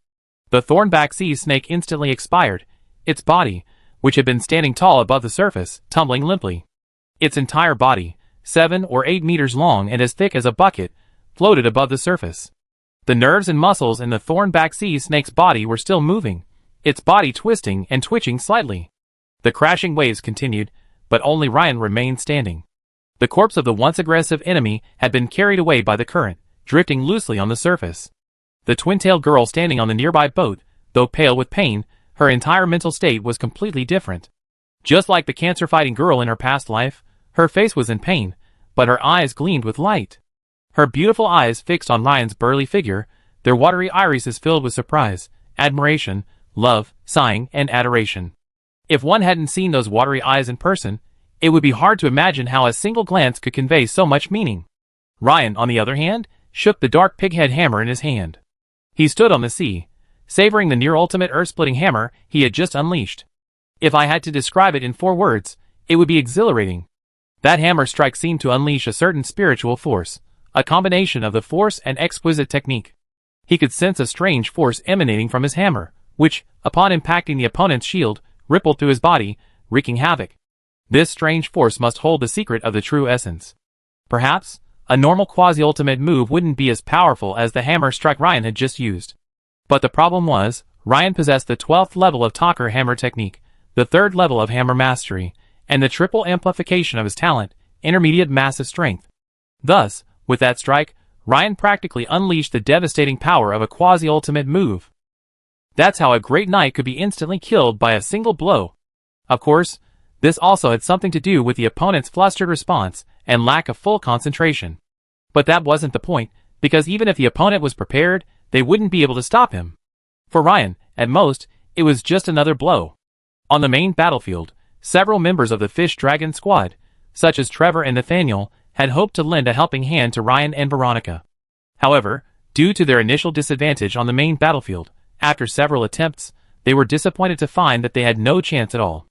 Speaker 1: The thornback sea snake instantly expired, its body, which had been standing tall above the surface, tumbling limply. Its entire body, 7 or 8 meters long and as thick as a bucket, floated above the surface. The nerves and muscles in the thornback sea snake's body were still moving, its body twisting and twitching slightly. The crashing waves continued, but only Ryan remained standing. The corpse of the once aggressive enemy had been carried away by the current, drifting loosely on the surface. The twin-tailed girl standing on the nearby boat, though pale with pain, her entire mental state was completely different. Just like the cancer-fighting girl in her past life, her face was in pain, but her eyes gleamed with light. Her beautiful eyes fixed on Ryan's burly figure, their watery irises filled with surprise, admiration, love, sighing, and adoration. If one hadn't seen those watery eyes in person, it would be hard to imagine how a single glance could convey so much meaning. Ryan, on the other hand, shook the dark pighead hammer in his hand. He stood on the sea, savoring the near-ultimate earth-splitting hammer he had just unleashed. If I had to describe it in 4 words, it would be exhilarating. That hammer strike seemed to unleash a certain spiritual force, a combination of the force and exquisite technique. He could sense a strange force emanating from his hammer, which, upon impacting the opponent's shield, rippled through his body, wreaking havoc. This strange force must hold the secret of the true essence. Perhaps, a normal quasi-ultimate move wouldn't be as powerful as the hammer strike Ryan had just used. But the problem was, Ryan possessed the 12th level of Talker hammer technique, the 3rd level of hammer mastery, and the triple amplification of his talent, intermediate massive strength. Thus, with that strike, Ryan practically unleashed the devastating power of a quasi-ultimate move. That's how a great knight could be instantly killed by a single blow. Of course, this also had something to do with the opponent's flustered response and lack of full concentration. But that wasn't the point, because even if the opponent was prepared, they wouldn't be able to stop him. For Ryan, at most, it was just another blow. On the main battlefield, several members of the Fish Dragon squad, such as Trevor and Nathaniel, had hoped to lend a helping hand to Ryan and Veronica. However, due to their initial disadvantage on the main battlefield, after several attempts, they were disappointed to find that they had no chance at all.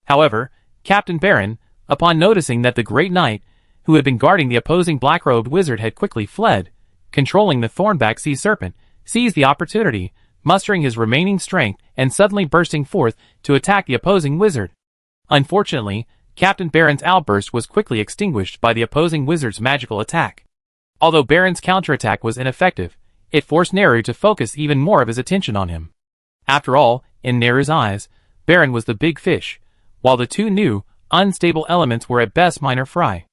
Speaker 1: However, Captain Baron, upon noticing that the Great Knight, who had been guarding the opposing black-robed wizard, had quickly fled, controlling the thornback sea serpent, seized the opportunity, mustering his remaining strength and suddenly bursting forth to attack the opposing wizard. Unfortunately, Captain Baron's outburst was quickly extinguished by the opposing wizard's magical attack. Although Baron's counterattack was ineffective, it forced Neru to focus even more of his attention on him. After all, in Neru's eyes, Baron was the big fish, while the 2 new, unstable elements were at best minor fry.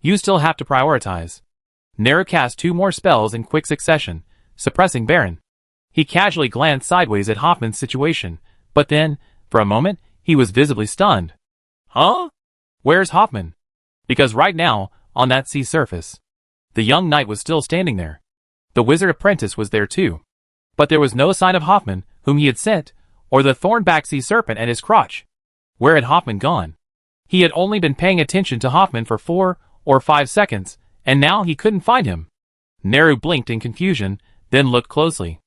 Speaker 1: You still have to prioritize. Neru cast 2 more spells in quick succession, suppressing Baron. He casually glanced sideways at Hoffman's situation, but then, for a moment, he was visibly stunned. Huh? Where's Hoffman? Because right now, on that sea surface, the young knight was still standing there. The wizard apprentice was there too. But there was no sign of Hoffman, whom he had sent, or the thornback sea serpent at his crotch. Where had Hoffman gone? He had only been paying attention to Hoffman for 4 or 5 seconds, and now he couldn't find him. Neru blinked in confusion, then looked closely.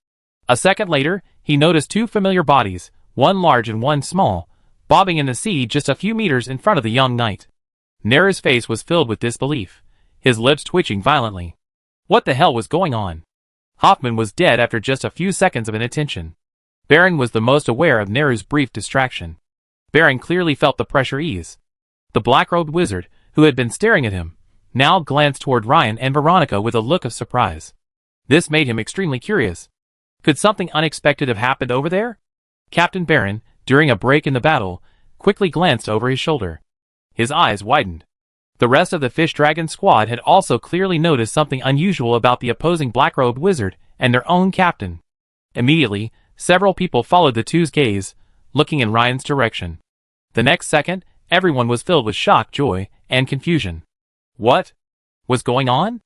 Speaker 1: A second later, he noticed 2 familiar bodies, one large and one small, bobbing in the sea just a few meters in front of the young knight. Neru's face was filled with disbelief, his lips twitching violently. What the hell was going on? Hoffman was dead after just a few seconds of inattention. Baron was the most aware of Neru's brief distraction. Baron clearly felt the pressure ease. The black-robed wizard, who had been staring at him, now glanced toward Ryan and Veronica with a look of surprise. This made him extremely curious. Could something unexpected have happened over there? Captain Baron, during a break in the battle, quickly glanced over his shoulder. His eyes widened. The rest of the Fish Dragon squad had also clearly noticed something unusual about the opposing black-robed wizard and their own captain. Immediately, several people followed the two's gaze, looking in Ryan's direction. The next second, everyone was filled with shock, joy, and confusion. What was going on?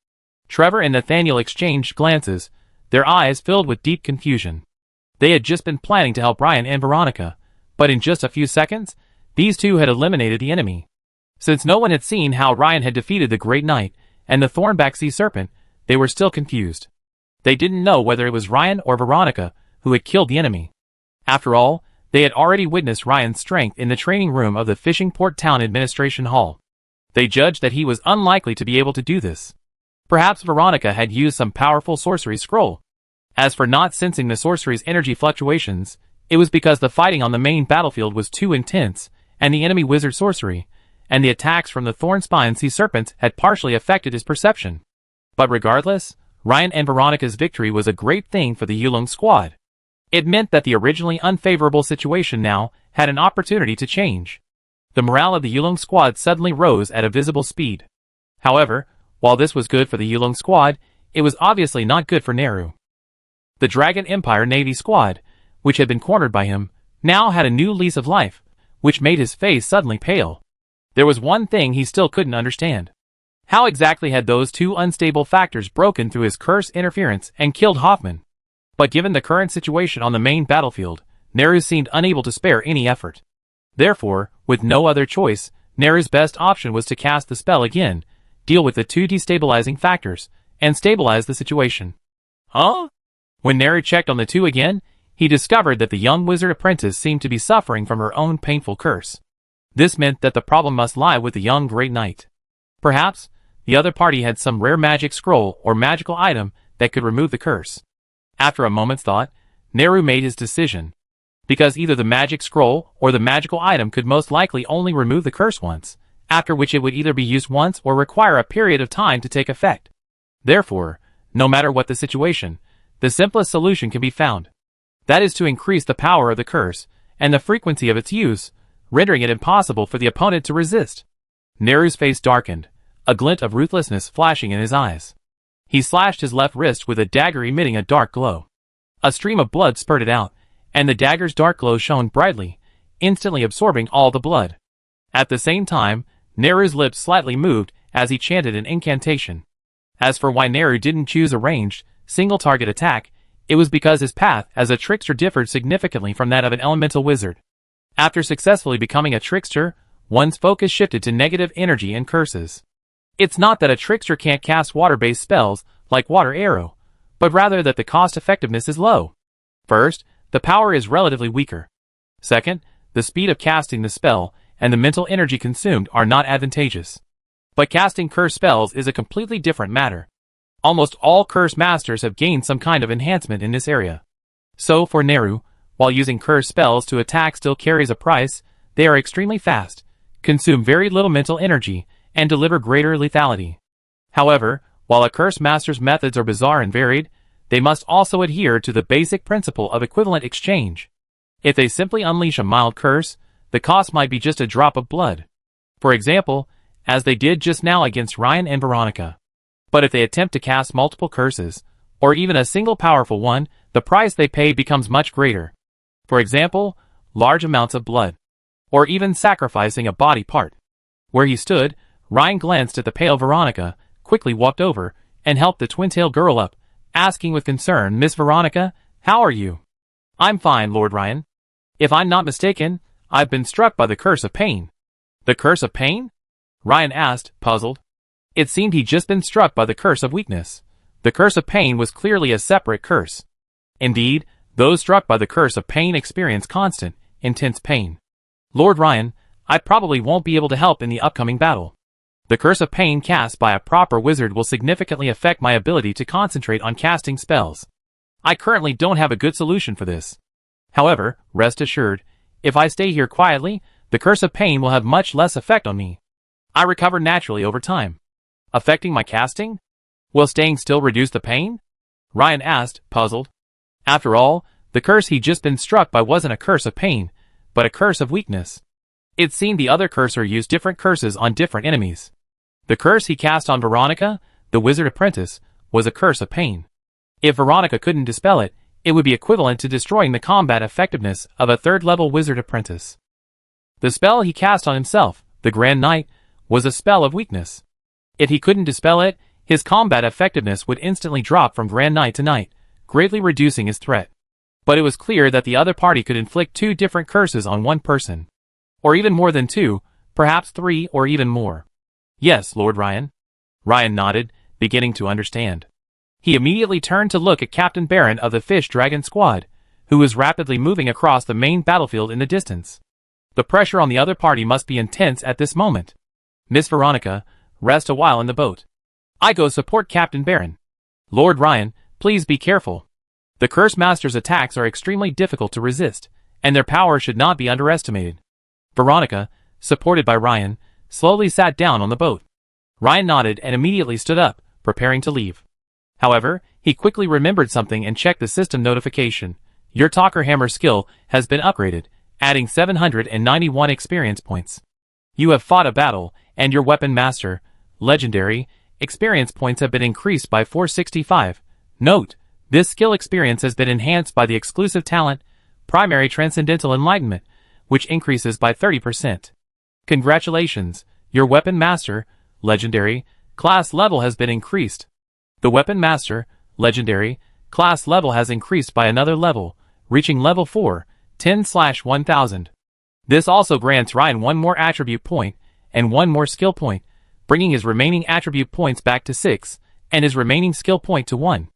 Speaker 1: Trevor and Nathaniel exchanged glances, their eyes filled with deep confusion. They had just been planning to help Ryan and Veronica, but in just a few seconds, these two had eliminated the enemy. Since no one had seen how Ryan had defeated the Great Knight and the Thornback Sea Serpent, they were still confused. They didn't know whether it was Ryan or Veronica who had killed the enemy. After all, they had already witnessed Ryan's strength in the training room of the Fishing Port Town Administration Hall. They judged that he was unlikely to be able to do this. Perhaps Veronica had used some powerful sorcery scroll. As for not sensing the sorcery's energy fluctuations, it was because the fighting on the main battlefield was too intense, and the enemy wizard sorcery, and the attacks from the Thornspine Sea Serpents had partially affected his perception. But regardless, Ryan and Veronica's victory was a great thing for the Yulong squad. It meant that the originally unfavorable situation now had an opportunity to change. The morale of the Yulong squad suddenly rose at a visible speed. However, while this was good for the Yulong squad, it was obviously not good for Neru. The Dragon Empire Navy squad, which had been cornered by him, now had a new lease of life, which made his face suddenly pale. There was one thing he still couldn't understand. How exactly had those two unstable factors broken through his curse interference and killed Hoffman? But given the current situation on the main battlefield, Neru seemed unable to spare any effort. Therefore, with no other choice, Neru's best option was to cast the spell again, deal with the two destabilizing factors, and stabilize the situation. Huh? When Neru checked on the two again, he discovered that the young wizard apprentice seemed to be suffering from her own painful curse. This meant that the problem must lie with the young Great Knight. Perhaps, the other party had some rare magic scroll or magical item that could remove the curse. After a moment's thought, Neru made his decision. Because either the magic scroll or the magical item could most likely only remove the curse once, after which it would either be used once or require a period of time to take effect. Therefore, no matter what the situation, the simplest solution can be found. That is to increase the power of the curse and the frequency of its use, rendering it impossible for the opponent to resist. Neru's face darkened, a glint of ruthlessness flashing in his eyes. He slashed his left wrist with a dagger emitting a dark glow. A stream of blood spurted out, and the dagger's dark glow shone brightly, instantly absorbing all the blood. At the same time, Neru's lips slightly moved as he chanted an incantation. As for why Neru didn't choose a ranged, single-target attack, it was because his path as a trickster differed significantly from that of an elemental wizard. After successfully becoming a trickster, one's focus shifted to negative energy and curses. It's not that a trickster can't cast water-based spells, like Water Arrow, but rather that the cost-effectiveness is low. First, the power is relatively weaker. Second, the speed of casting the spell and the mental energy consumed are not advantageous. But casting curse spells is a completely different matter. Almost all curse masters have gained some kind of enhancement in this area. So for Neru, while using curse spells to attack still carries a price, they are extremely fast, consume very little mental energy, and deliver greater lethality. However, while a curse master's methods are bizarre and varied, they must also adhere to the basic principle of equivalent exchange. If they simply unleash a mild curse, the cost might be just a drop of blood. For example, as they did just now against Ryan and Veronica. But if they attempt to cast multiple curses, or even a single powerful one, the price they pay becomes much greater. For example, large amounts of blood. Or even sacrificing a body part. Where he stood, Ryan glanced at the pale Veronica, quickly walked over, and helped the twin-tailed girl up, asking with concern, "Miss Veronica, how are you?" "I'm fine, Lord Ryan. If I'm not mistaken, I've been struck by the curse of pain." "The curse of pain?" Ryan asked, puzzled. It seemed he'd just been struck by the curse of weakness. The curse of pain was clearly a separate curse. Indeed, those struck by the curse of pain experience constant, intense pain. "Lord Ryan, I probably won't be able to help in the upcoming battle. The curse of pain cast by a proper wizard will significantly affect my ability to concentrate on casting spells. I currently don't have a good solution for this. However, rest assured, if I stay here quietly, the curse of pain will have much less effect on me. I recover naturally over time." "Affecting my casting? Will staying still reduce the pain?" Ryan asked, puzzled. After all, the curse he'd just been struck by wasn't a curse of pain, but a curse of weakness. It seemed the other cursor used different curses on different enemies. The curse he cast on Veronica, the wizard apprentice, was a curse of pain. If Veronica couldn't dispel it, it would be equivalent to destroying the combat effectiveness of a third-level wizard apprentice. The spell he cast on himself, the Grand Knight, was a spell of weakness. If he couldn't dispel it, his combat effectiveness would instantly drop from Grand Knight to Knight, greatly reducing his threat. But it was clear that the other party could inflict 2 different curses on one person. Or even more than 2, perhaps 3 or even more. Yes, Lord Ryan. Ryan nodded, beginning to understand. He immediately turned to look at Captain Baron of the Fish Dragon Squad, who was rapidly moving across the main battlefield in the distance. The pressure on the other party must be intense at this moment. Miss Veronica, rest a while in the boat. I go support Captain Baron. Lord Ryan, please be careful. The Curse Master's attacks are extremely difficult to resist, and their power should not be underestimated. Veronica, supported by Ryan, slowly sat down on the boat. Ryan nodded and immediately stood up, preparing to leave. However, he quickly remembered something and checked the system notification. Your Talker Hammer skill has been upgraded, adding 791 experience points. You have fought a battle, and your Weapon Master, Legendary, experience points have been increased by 465. Note, this skill experience has been enhanced by the exclusive talent, Primary Transcendental Enlightenment, which increases by 30%. Congratulations, your Weapon Master, Legendary, class level has been increased. The Weapon Master, Legendary, class level has increased by another level, reaching level 4, 10/1000. This also grants Ryan 1 more attribute point, and 1 more skill point, bringing his remaining attribute points back to 6, and his remaining skill point to 1.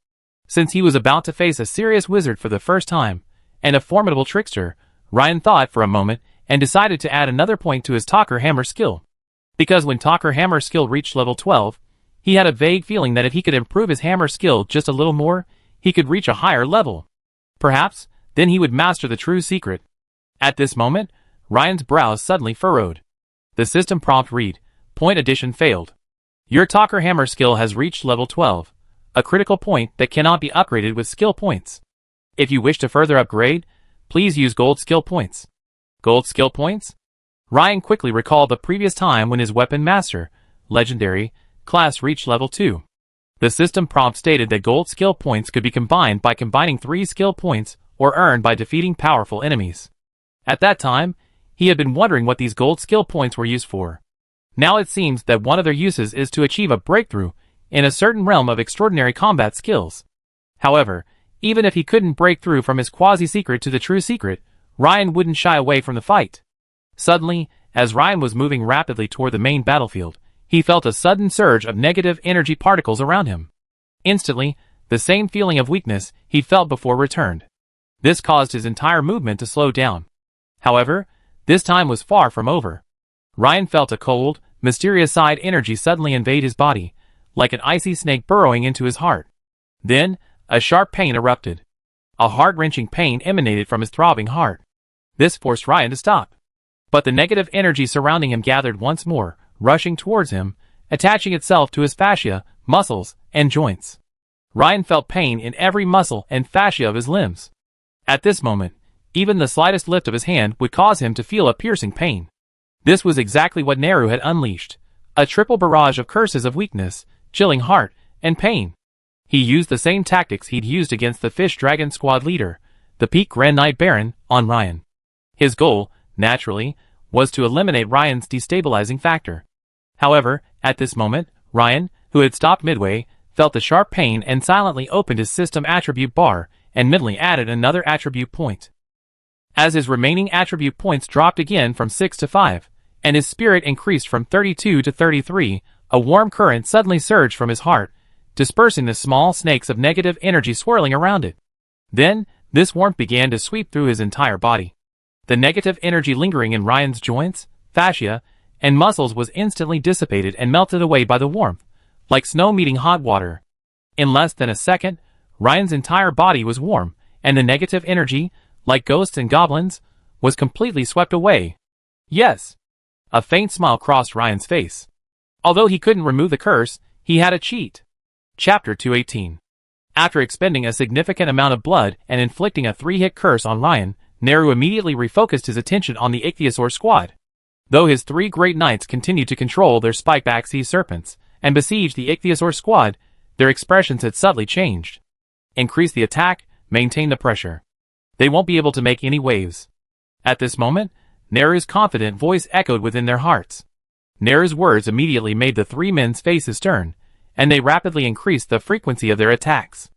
Speaker 1: Since he was about to face a serious wizard for the first time, and a formidable trickster, Ryan thought for a moment, and decided to add another point to his Talker Hammer skill. Because when Talker Hammer skill reached level 12, he had a vague feeling that if he could improve his hammer skill just a little more, he could reach a higher level. Perhaps, then he would master the true secret. At this moment, Ryan's brows suddenly furrowed. The system prompt read, Point addition failed. Your Talker Hammer skill has reached level 12, a critical point that cannot be upgraded with skill points. If you wish to further upgrade, please use gold skill points. Gold skill points? Ryan quickly recalled the previous time when his Weapon Master, Legendary, class reached level 2. The system prompt stated that gold skill points could be combined by combining 3 skill points or earned by defeating powerful enemies. At that time, he had been wondering what these gold skill points were used for. Now it seems that one of their uses is to achieve a breakthrough in a certain realm of extraordinary combat skills. However, even if he couldn't break through from his quasi-secret to the true secret, Ryan wouldn't shy away from the fight. Suddenly, as Ryan was moving rapidly toward the main battlefield, he felt a sudden surge of negative energy particles around him. Instantly, the same feeling of weakness he felt before returned. This caused his entire movement to slow down. However, this time was far from over. Ryan felt a cold, mysterious side energy suddenly invade his body, like an icy snake burrowing into his heart. Then, a sharp pain erupted. A heart-wrenching pain emanated from his throbbing heart. This forced Ryan to stop. But the negative energy surrounding him gathered once more, rushing towards him, attaching itself to his fascia, muscles, and joints. Ryan felt pain in every muscle and fascia of his limbs. At this moment, even the slightest lift of his hand would cause him to feel a piercing pain. This was exactly what Neru had unleashed, a triple barrage of curses of weakness, chilling heart, and pain. He used the same tactics he'd used against the Fish Dragon Squad leader, the Peak Grand Knight Baron, on Ryan. His goal, naturally, was to eliminate Ryan's destabilizing factor. However, at this moment, Ryan, who had stopped midway, felt the sharp pain and silently opened his system attribute bar and mentally added another attribute point. As his remaining attribute points dropped again from 6 to 5, and his spirit increased from 32 to 33, a warm current suddenly surged from his heart, dispersing the small snakes of negative energy swirling around it. Then, this warmth began to sweep through his entire body. The negative energy lingering in Ryan's joints, fascia, and muscles was instantly dissipated and melted away by the warmth, like snow meeting hot water. In less than a second, Ryan's entire body was warm, and the negative energy, like ghosts and goblins, was completely swept away. Yes! A faint smile crossed Ryan's face. Although he couldn't remove the curse, he had a cheat. Chapter 218. After expending a significant amount of blood and inflicting a 3-hit curse on Ryan, Neru immediately refocused his attention on the Ichthyosaur squad. Though his three great knights continued to control their spikeback sea serpents and besiege the ichthyosaur squad, their expressions had subtly changed. Increase the attack, maintain the pressure. They won't be able to make any waves. At this moment, Neru's confident voice echoed within their hearts. Neru's words immediately made the three men's faces turn, and they rapidly increased the frequency of their attacks.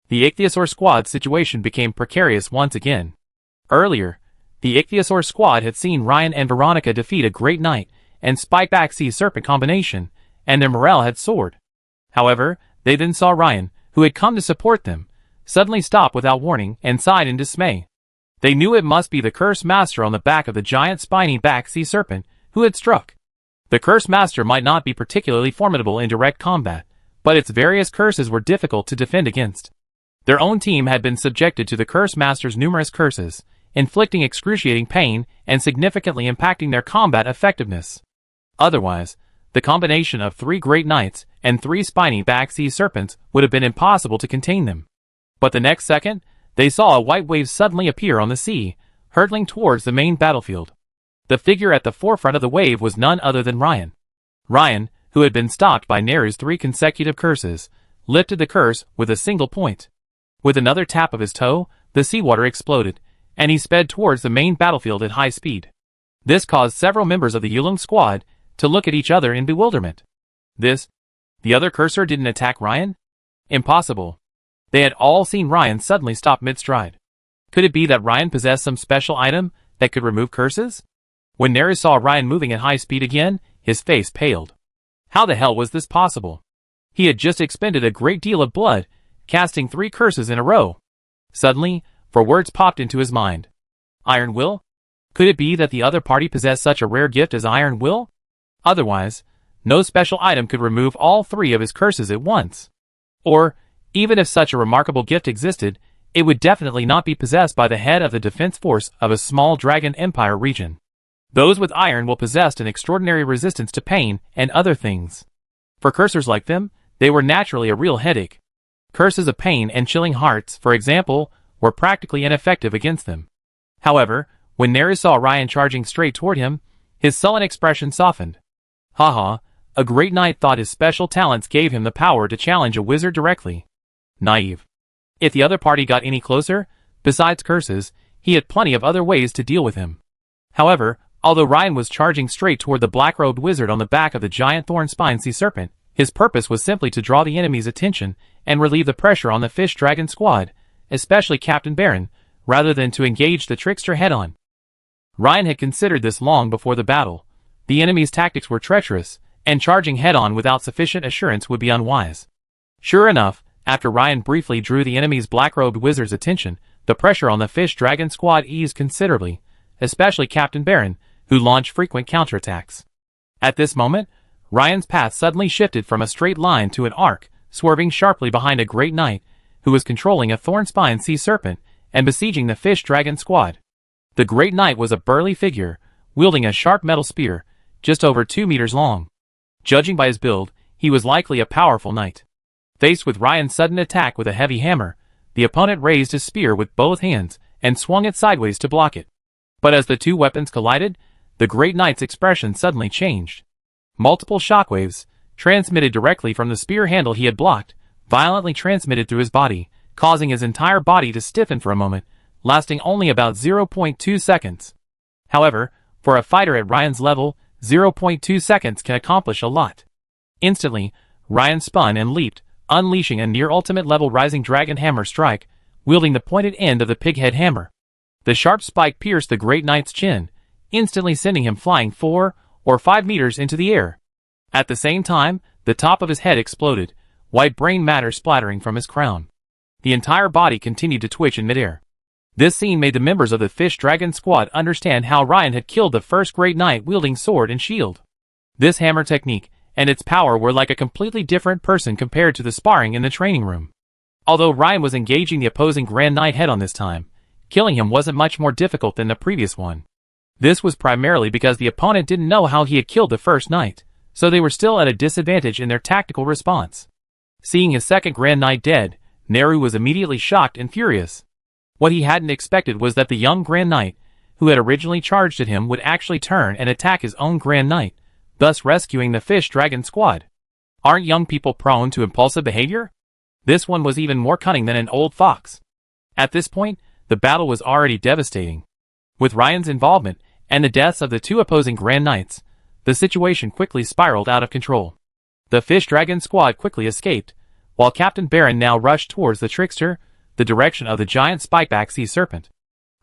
Speaker 1: The ichthyosaur squad's situation became precarious once again. Earlier, the ichthyosaur squad had seen Ryan and Veronica defeat a great knight and spikeback sea serpent combination, and their morale had soared. However, they then saw Ryan, who had come to support them, suddenly stop without warning and sighed in dismay. They knew it must be the Curse Master on the back of the giant spiny back sea serpent who had struck. The Curse Master might not be particularly formidable in direct combat, but its various curses were difficult to defend against. Their own team had been subjected to the Curse Master's numerous curses, inflicting excruciating pain and significantly impacting their combat effectiveness. Otherwise, the combination of three great knights and three spiny back sea serpents would have been impossible to contain them. But the next second, they saw a white wave suddenly appear on the sea, hurtling towards the main battlefield. The figure at the forefront of the wave was none other than Ryan. Ryan, who had been stopped by Neru's three consecutive curses, lifted the curse with a single point. With another tap of his toe, the seawater exploded, and he sped towards the main battlefield at high speed. This caused several members of the Yulong squad to look at each other in bewilderment. The other cursor didn't attack Ryan? Impossible. They had all seen Ryan suddenly stop mid-stride. Could it be that Ryan possessed some special item that could remove curses? When Neru saw Ryan moving at high speed again, his face paled. How the hell was this possible? He had just expended a great deal of blood, casting three curses in a row. Suddenly, four words popped into his mind. Iron Will? Could it be that the other party possessed such a rare gift as Iron Will? Otherwise, no special item could remove all three of his curses at once. Or, even if such a remarkable gift existed, it would definitely not be possessed by the head of the defense force of a small dragon empire region. Those with Iron Will possessed an extraordinary resistance to pain and other things. For cursors like them, they were naturally a real headache. Curses of pain and chilling hearts, for example, were practically ineffective against them. However, when Neru saw Ryan charging straight toward him, his sullen expression softened. Haha, a great knight thought his special talents gave him the power to challenge a wizard directly. Naive. If the other party got any closer, besides curses, he had plenty of other ways to deal with him. However, although Ryan was charging straight toward the black-robed wizard on the back of the giant thorn-spined sea serpent, his purpose was simply to draw the enemy's attention and relieve the pressure on the fish dragon squad, especially Captain Baron, rather than to engage the trickster head-on. Ryan had considered this long before the battle. The enemy's tactics were treacherous, and charging head-on without sufficient assurance would be unwise. Sure enough, after Ryan briefly drew the enemy's black-robed wizard's attention, the pressure on the fish dragon squad eased considerably, especially Captain Baron, who launched frequent counterattacks. At this moment, Ryan's path suddenly shifted from a straight line to an arc, swerving sharply behind a great knight, who was controlling a thorn-spined sea serpent and besieging the fish dragon squad. The great knight was a burly figure, wielding a sharp metal spear, just over 2 meters long. Judging by his build, he was likely a powerful knight. Faced with Ryan's sudden attack with a heavy hammer, the opponent raised his spear with both hands and swung it sideways to block it. But as the two weapons collided, the great knight's expression suddenly changed. Multiple shockwaves, transmitted directly from the spear handle he had blocked, violently transmitted through his body, causing his entire body to stiffen for a moment, lasting only about 0.2 seconds. However, for a fighter at Ryan's level, 0.2 seconds can accomplish a lot. Instantly, Ryan spun and leaped, unleashing a near-ultimate level rising dragon hammer strike, wielding the pointed end of the pighead hammer. The sharp spike pierced the great knight's chin, instantly sending him flying 4 or 5 meters into the air. At the same time, the top of his head exploded, white brain matter splattering from his crown. The entire body continued to twitch in midair. This scene made the members of the Fish Dragon squad understand how Ryan had killed the first great knight wielding sword and shield. This hammer technique and its power were like a completely different person compared to the sparring in the training room. Although Ryan was engaging the opposing Grand Knight head-on this time, killing him wasn't much more difficult than the previous one. This was primarily because the opponent didn't know how he had killed the first knight, so they were still at a disadvantage in their tactical response. Seeing his second Grand Knight dead, Neru was immediately shocked and furious. What he hadn't expected was that the young Grand Knight, who who had originally charged at him, would actually turn and attack his own Grand Knight, thus rescuing the Fish Dragon squad. Aren't young people prone to impulsive behavior? This one was even more cunning than an old fox. At this point, the battle was already devastating. With Ryan's involvement and the deaths of the two opposing Grand Knights, the situation quickly spiraled out of control. The Fish Dragon squad quickly escaped, while Captain Baron now rushed towards the trickster, the direction of the giant spikeback sea serpent.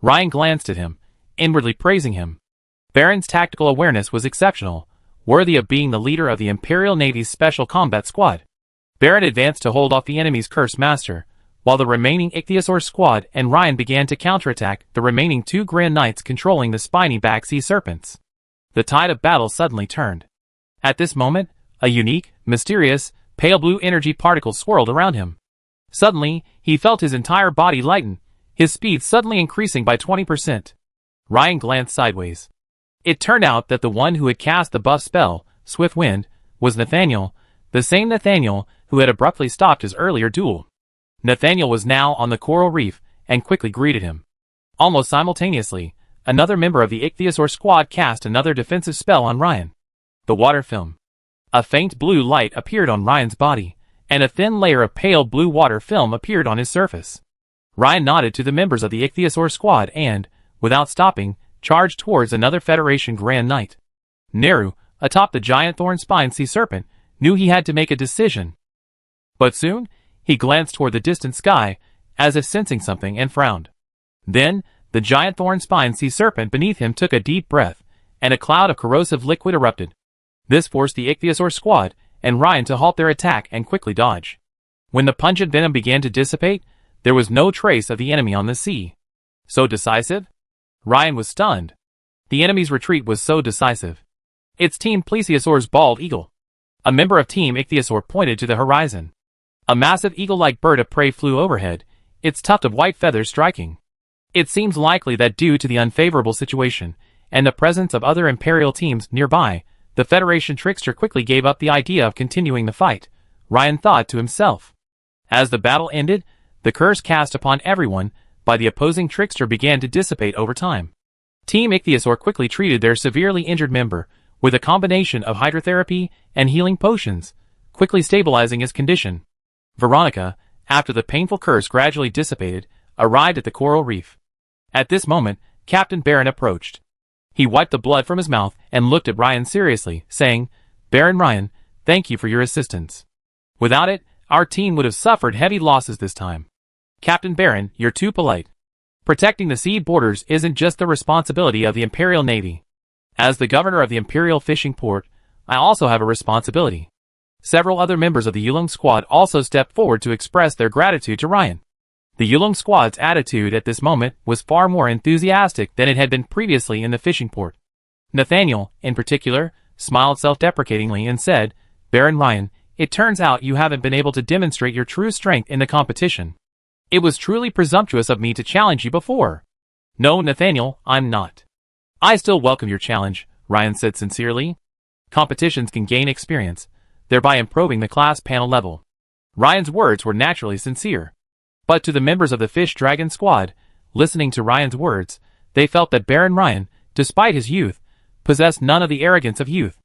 Speaker 1: Ryan glanced at him, inwardly praising him. Baron's tactical awareness was exceptional, worthy of being the leader of the Imperial Navy's Special Combat Squad. Baron advanced to hold off the enemy's Cursed Master, while the remaining Ichthyosaur squad and Ryan began to counterattack the remaining two Grand Knights controlling the spiny back sea serpents. The tide of battle suddenly turned. At this moment, a unique, mysterious, pale blue energy particle swirled around him. Suddenly, he felt his entire body lighten, his speed suddenly increasing by 20%. Ryan glanced sideways. It turned out that the one who had cast the buff spell, Swift Wind, was Nathaniel, the same Nathaniel who had abruptly stopped his earlier duel. Nathaniel was now on the coral reef and quickly greeted him. Almost simultaneously, another member of the Ichthyosaur squad cast another defensive spell on Ryan. The water film. A faint blue light appeared on Ryan's body, and a thin layer of pale blue water film appeared on his surface. Ryan nodded to the members of the Ichthyosaur squad and, without stopping, charged towards another Federation Grand Knight. Neru, atop the giant thorn-spined sea serpent, knew he had to make a decision. But soon, he glanced toward the distant sky, as if sensing something, and frowned. Then, the giant thorn-spined sea serpent beneath him took a deep breath, and a cloud of corrosive liquid erupted. This forced the Ichthyosaur squad and Ryan to halt their attack and quickly dodge. When the pungent venom began to dissipate, there was no trace of the enemy on the sea. So decisive? Ryan was stunned. The enemy's retreat was so decisive. It's Team Plesiosaur's bald eagle. A member of Team Ichthyosaur pointed to the horizon. A massive eagle-like bird of prey flew overhead, its tuft of white feathers striking. It seems likely that due to the unfavorable situation and the presence of other Imperial teams nearby, the Federation trickster quickly gave up the idea of continuing the fight, Ryan thought to himself. As the battle ended, the curse cast upon everyone by the opposing trickster began to dissipate over time. Team Ichthyosaur quickly treated their severely injured member with a combination of hydrotherapy and healing potions, quickly stabilizing his condition. Veronica, after the painful curse gradually dissipated, arrived at the coral reef. At this moment, Captain Baron approached. He wiped the blood from his mouth and looked at Ryan seriously, saying, "Baron Ryan, thank you for your assistance. Without it, our team would have suffered heavy losses this time. Captain Baron, you're too polite. Protecting the sea borders isn't just the responsibility of the Imperial Navy. As the governor of the Imperial Fishing Port, I also have a responsibility." Several other members of the Yulong squad also stepped forward to express their gratitude to Ryan. The Yulong squad's attitude at this moment was far more enthusiastic than it had been previously in the fishing port. Nathaniel, in particular, smiled self-deprecatingly and said, "Baron Ryan, it turns out you haven't been able to demonstrate your true strength in the competition. It was truly presumptuous of me to challenge you before." "No, Nathaniel, I'm not. I still welcome your challenge," Ryan said sincerely. "Competitions can gain experience, thereby improving the class panel level." Ryan's words were naturally sincere. But to the members of the Fish Dragon squad, listening to Ryan's words, they felt that Baron Ryan, despite his youth, possessed none of the arrogance of youth.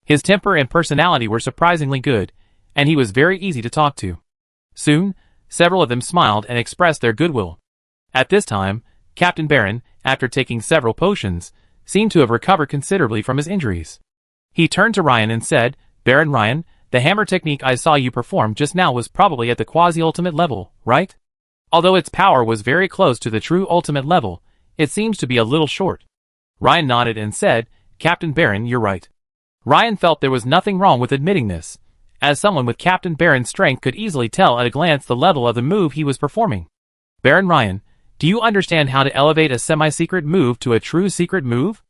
Speaker 1: His temper and personality were surprisingly good, and he was very easy to talk to. Soon, several of them smiled and expressed their goodwill. At this time, Captain Baron, after taking several potions, seemed to have recovered considerably from his injuries. He turned to Ryan and said, "Baron Ryan, the hammer technique I saw you perform just now was probably at the quasi-ultimate level, right? Although its power was very close to the true ultimate level, it seems to be a little short." Ryan nodded and said, "Captain Baron, you're right." Ryan felt there was nothing wrong with admitting this, as someone with Captain Baron's strength could easily tell at a glance the level of the move he was performing. "Baron Ryan, do you understand how to elevate a semi-secret move to a true secret move?"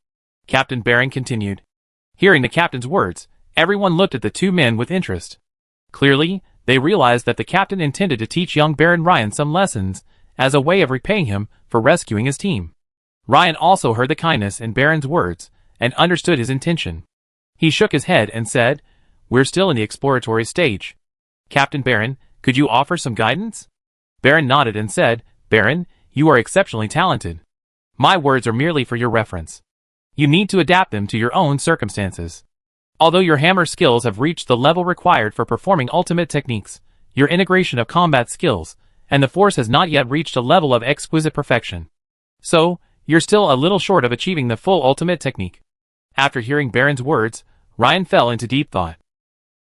Speaker 1: Captain Baron continued. Hearing the captain's words, everyone looked at the two men with interest. Clearly, they realized that the captain intended to teach young Baron Ryan some lessons, as a way of repaying him for rescuing his team. Ryan also heard the kindness in Baron's words, and understood his intention. He shook his head and said, "We're still in the exploratory stage. Captain Baron, could you offer some guidance?" Baron nodded and said, "Baron, you are exceptionally talented. My words are merely for your reference. You need to adapt them to your own circumstances. Although your hammer skills have reached the level required for performing ultimate techniques, your integration of combat skills, and the force has not yet reached a level of exquisite perfection. So, you're still a little short of achieving the full ultimate technique. After hearing Baron's words, Ryan fell into deep thought.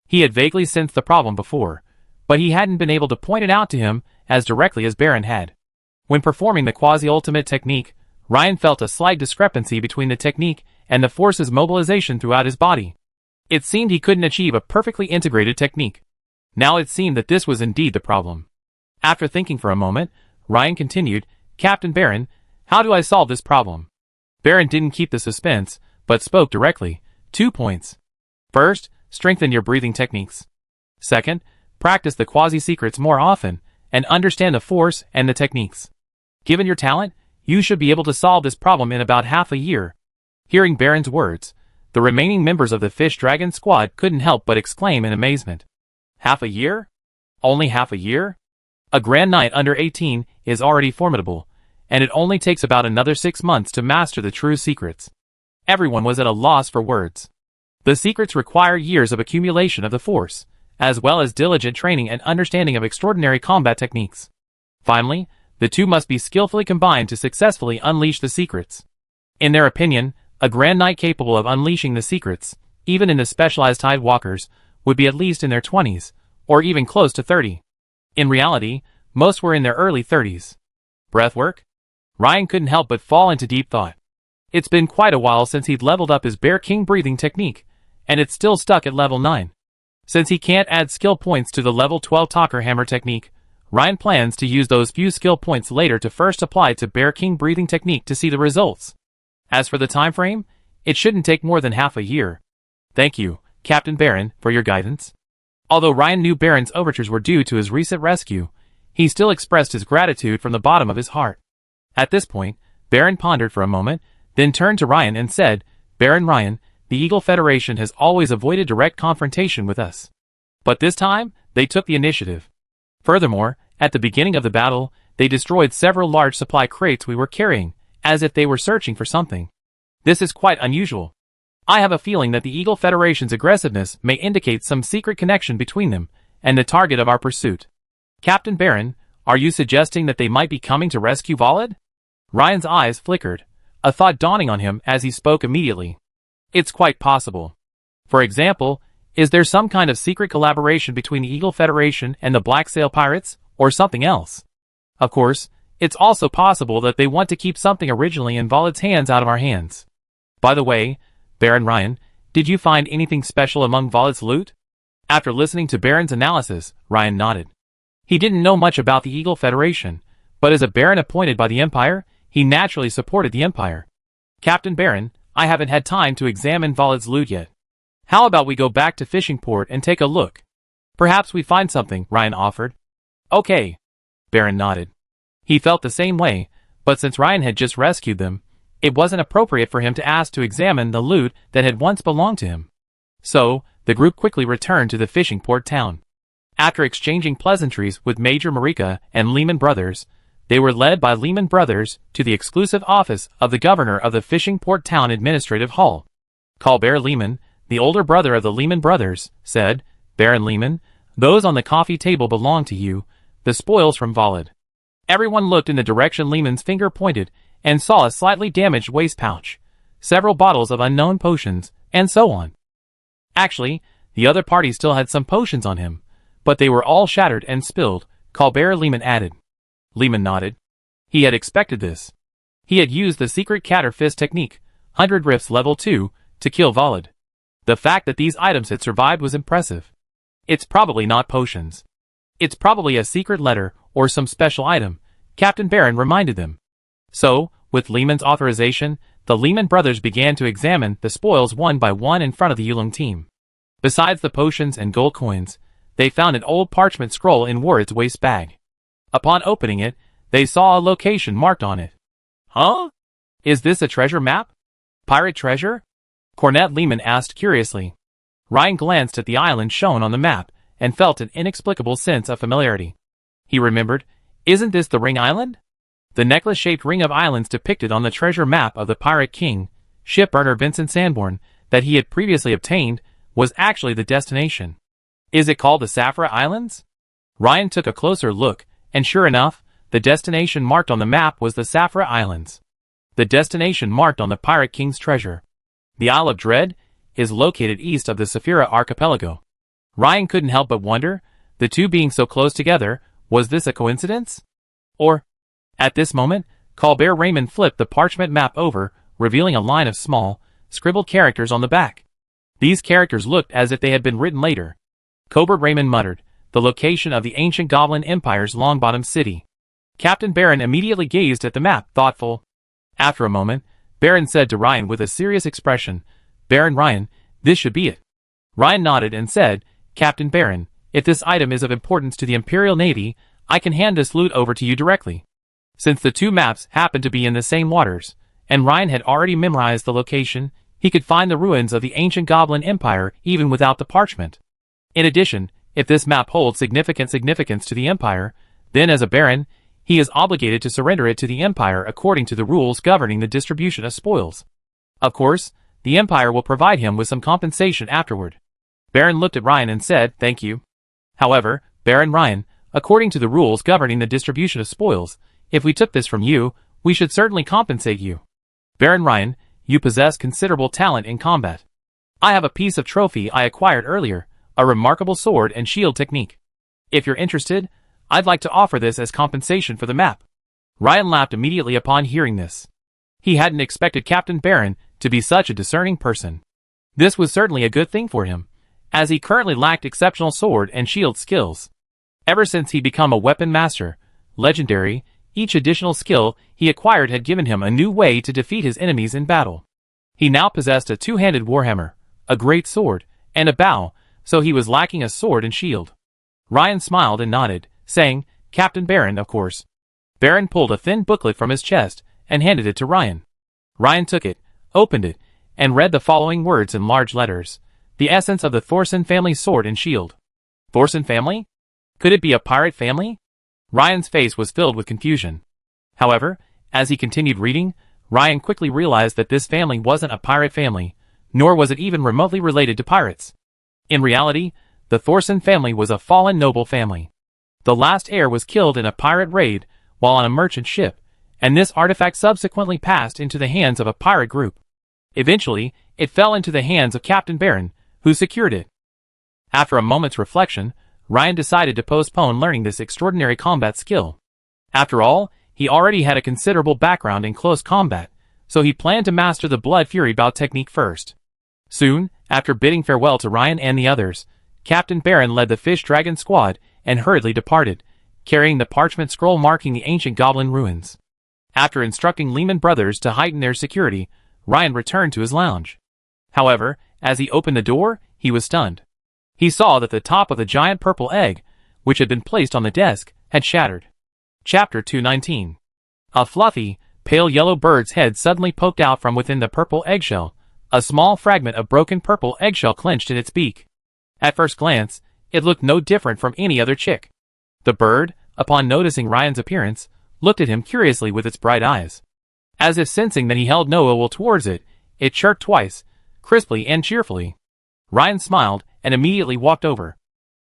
Speaker 1: He had vaguely sensed the problem before, but he hadn't been able to point it out to him as directly as Baron had. When performing the quasi-ultimate technique, Ryan felt a slight discrepancy between the technique and the force's mobilization throughout his body. It seemed he couldn't achieve a perfectly integrated technique. Now it seemed that this was indeed the problem. After thinking for a moment, Ryan continued, Captain Baron, how do I solve this problem? Baron didn't keep the suspense, but spoke directly. 2 points. First, strengthen your breathing techniques. Second, practice the quasi-secrets more often, and understand the force and the techniques. Given your talent, you should be able to solve this problem in about half a year. Hearing Baron's words, the remaining members of the Fish Dragon squad couldn't help but exclaim in amazement. Half a year? Only half a year? A Grand Knight under 18 is already formidable, and it only takes about another 6 months to master the true secrets. Everyone was at a loss for words. The secrets require years of accumulation of the force, as well as diligent training and understanding of extraordinary combat techniques. Finally, the two must be skillfully combined to successfully unleash the secrets. In their opinion, a Grand Knight capable of unleashing the secrets, even in the specialized Tide Walkers, would be at least in their 20s, or even close to 30. In reality, most were in their early 30s. Breathwork? Ryan couldn't help but fall into deep thought. It's been quite a while since he'd leveled up his Bear King breathing technique, and it's still stuck at level 9. Since he can't add skill points to the level 12 Talker Hammer technique, Ryan plans to use those few skill points later to first apply to Bear King breathing technique to see the results. As for the time frame, it shouldn't take more than half a year. Thank you, Captain Baron, for your guidance. Although Ryan knew Baron's overtures were due to his recent rescue, he still expressed his gratitude from the bottom of his heart. At this point, Baron pondered for a moment, then turned to Ryan and said, Baron Ryan, the Eagle Federation has always avoided direct confrontation with us. But this time, they took the initiative. Furthermore, at the beginning of the battle, they destroyed several large supply crates we were carrying, as if they were searching for something. This is quite unusual. I have a feeling that the Eagle Federation's aggressiveness may indicate some secret connection between them and the target of our pursuit. Captain Baron, are you suggesting that they might be coming to rescue Volid? Ryan's eyes flickered, a thought dawning on him as he spoke immediately. It's quite possible. For example, is there some kind of secret collaboration between the Eagle Federation and the Black Sail Pirates, or something else? Of course, it's also possible that they want to keep something originally in Volid's hands out of our hands. By the way, Baron Ryan, did you find anything special among Volid's loot? After listening to Baron's analysis, Ryan nodded. He didn't know much about the Eagle Federation, but as a Baron appointed by the Empire, he naturally supported the Empire. Captain Baron, I haven't had time to examine Volid's loot yet. How about we go back to Fishing Port and take a look? Perhaps we find something, Ryan offered. Okay. Baron nodded. He felt the same way, but since Ryan had just rescued them, it wasn't appropriate for him to ask to examine the loot that had once belonged to him. So, the group quickly returned to the Fishing Port town. After exchanging pleasantries with Major Marika and Lehman Brothers, they were led by Lehman Brothers to the exclusive office of the governor of the Fishing Port Town Administrative Hall. Colbert Lehman, the older brother of the Lehman Brothers, said, Baron Lehman, those on the coffee table belong to you, the spoils from Volid. Everyone looked in the direction Lehman's finger pointed and saw a slightly damaged waist pouch, several bottles of unknown potions, and so on. Actually, the other party still had some potions on him, but they were all shattered and spilled, Colbert Lehman added. Lehman nodded. He had expected this. He had used the secret Catter Fist technique, 100 Rifts level 2, to kill Volid. The fact that these items had survived was impressive. It's probably not potions. It's probably a secret letter or some special item, Captain Baron reminded them. So, with Lehman's authorization, the Lehman brothers began to examine the spoils one by one in front of the Yulong team. Besides the potions and gold coins, they found an old parchment scroll in Ward's waist bag. Upon opening it, they saw a location marked on it. Huh? Is this a treasure map? Pirate treasure? Cornet Lehman asked curiously. Ryan glanced at the island shown on the map and felt an inexplicable sense of familiarity. He remembered, isn't this the Ring Island? The necklace-shaped ring of islands depicted on the treasure map of the Pirate King, shipburner Vincent Sanborn, that he had previously obtained, was actually the destination. Is it called the Saffra Islands? Ryan took a closer look, and sure enough, the destination marked on the map was the Saffra Islands. The destination marked on the Pirate King's treasure. The Isle of Dread is located east of the Saphira archipelago. Ryan couldn't help but wonder, the two being so close together, was this a coincidence? Or, at this moment, Colbert Raymond flipped the parchment map over, revealing a line of small, scribbled characters on the back. These characters looked as if they had been written later. Colbert Raymond muttered, the location of the ancient Goblin Empire's Longbottom City. Captain Barron immediately gazed at the map, thoughtful. After a moment, Barron said to Ryan with a serious expression, Baron Ryan, this should be it. Ryan nodded and said, Captain Barron, if this item is of importance to the Imperial Navy, I can hand this loot over to you directly. Since the two maps happened to be in the same waters, and Ryan had already memorized the location, he could find the ruins of the ancient Goblin Empire even without the parchment. In addition, if this map holds significance to the Empire, then as a Baron, he is obligated to surrender it to the Empire according to the rules governing the distribution of spoils. Of course, the Empire will provide him with some compensation afterward. Baron looked at Ryan and said, thank you. However, Baron Ryan, according to the rules governing the distribution of spoils, if we took this from you, we should certainly compensate you. Baron Ryan, you possess considerable talent in combat. I have a piece of trophy I acquired earlier, a remarkable sword and shield technique. If you're interested, I'd like to offer this as compensation for the map. Ryan laughed immediately upon hearing this. He hadn't expected Captain Barron to be such a discerning person. This was certainly a good thing for him, as he currently lacked exceptional sword and shield skills. Ever since he became a weapon master, legendary, each additional skill he acquired had given him a new way to defeat his enemies in battle. He now possessed a two-handed warhammer, a great sword, and a bow, so he was lacking a sword and shield. Ryan smiled and nodded, saying, Captain Barron, of course. Barron pulled a thin booklet from his chest and handed it to Ryan. Ryan took it, opened it, and read the following words in large letters. The essence of the Thorson family sword and shield. Thorson family? Could it be a pirate family? Ryan's face was filled with confusion. However, as he continued reading, Ryan quickly realized that this family wasn't a pirate family, nor was it even remotely related to pirates. In reality, the Thorson family was a fallen noble family. The last heir was killed in a pirate raid while on a merchant ship, and this artifact subsequently passed into the hands of a pirate group. Eventually, it fell into the hands of Captain Barron, who secured it. After a moment's reflection, Ryan decided to postpone learning this extraordinary combat skill. After all, he already had a considerable background in close combat, so he planned to master the Blood Fury bout technique first. Soon, after bidding farewell to Ryan and the others, Captain Barron led the Fish Dragon squad and hurriedly departed, carrying the parchment scroll marking the ancient goblin ruins. After instructing Lehman Brothers to heighten their security, Ryan returned to his lounge. However, as he opened the door, he was stunned. He saw that the top of the giant purple egg, which had been placed on the desk, had shattered. Chapter 219. A fluffy, pale yellow bird's head suddenly poked out from within the purple eggshell, a small fragment of broken purple eggshell clenched in its beak. At first glance, it looked no different from any other chick. The bird, upon noticing Ryan's appearance, looked at him curiously with its bright eyes. As if sensing that he held no ill will towards it, it chirped twice, crisply and cheerfully. Ryan smiled and immediately walked over.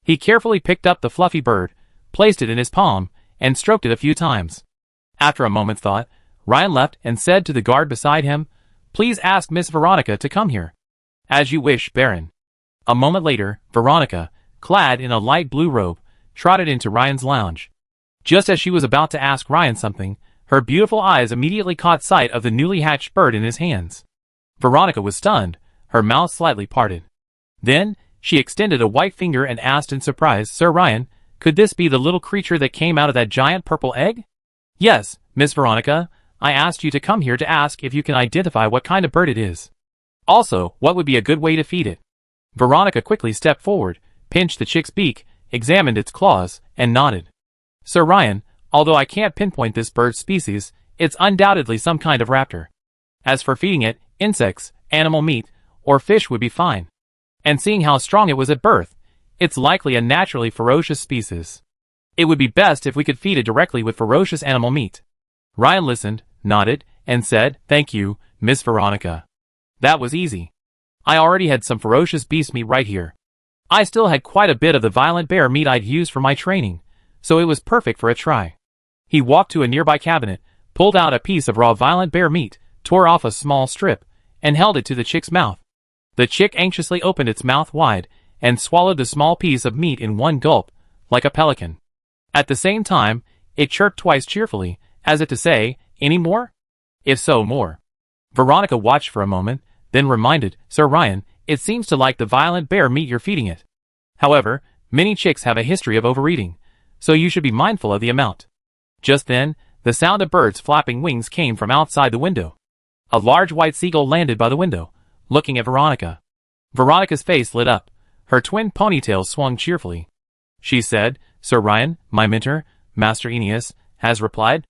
Speaker 1: He carefully picked up the fluffy bird, placed it in his palm, and stroked it a few times. After a moment's thought, Ryan left and said to the guard beside him, "Please ask Miss Veronica to come here." "As you wish, Baron." A moment later, Veronica, clad in a light blue robe, trotted into Ryan's lounge. Just as she was about to ask Ryan something, her beautiful eyes immediately caught sight of the newly hatched bird in his hands. Veronica was stunned, her mouth slightly parted. Then, she extended a white finger and asked in surprise, "Sir Ryan, could this be the little creature that came out of that giant purple egg?" "Yes, Miss Veronica, I asked you to come here to ask if you can identify what kind of bird it is. Also, what would be a good way to feed it?" Veronica quickly stepped forward, pinched the chick's beak, examined its claws, and nodded. "Sir Ryan, although I can't pinpoint this bird's species, it's undoubtedly some kind of raptor. As for feeding it, insects, animal meat, or fish would be fine. And seeing how strong it was at birth, it's likely a naturally ferocious species. It would be best if we could feed it directly with ferocious animal meat." Ryan listened, nodded, and said, "Thank you, Miss Veronica. That was easy. I already had some ferocious beast meat right here. I still had quite a bit of the violent bear meat I'd used for my training, so it was perfect for a try." He walked to a nearby cabinet, pulled out a piece of raw violent bear meat, tore off a small strip, and held it to the chick's mouth. The chick anxiously opened its mouth wide and swallowed the small piece of meat in one gulp, like a pelican. At the same time, it chirped twice cheerfully, as if to say, "Any more? If so, more." Veronica watched for a moment, then reminded, "Sir Ryan, it seems to like the violent bear meat you're feeding it. However, many chicks have a history of overeating, so you should be mindful of the amount." Just then, the sound of birds flapping wings came from outside the window. A large white seagull landed by the window, looking at Veronica. Veronica's face lit up. Her twin ponytails swung cheerfully. She said, "Sir Ryan, my mentor, Master Aeneas, has replied.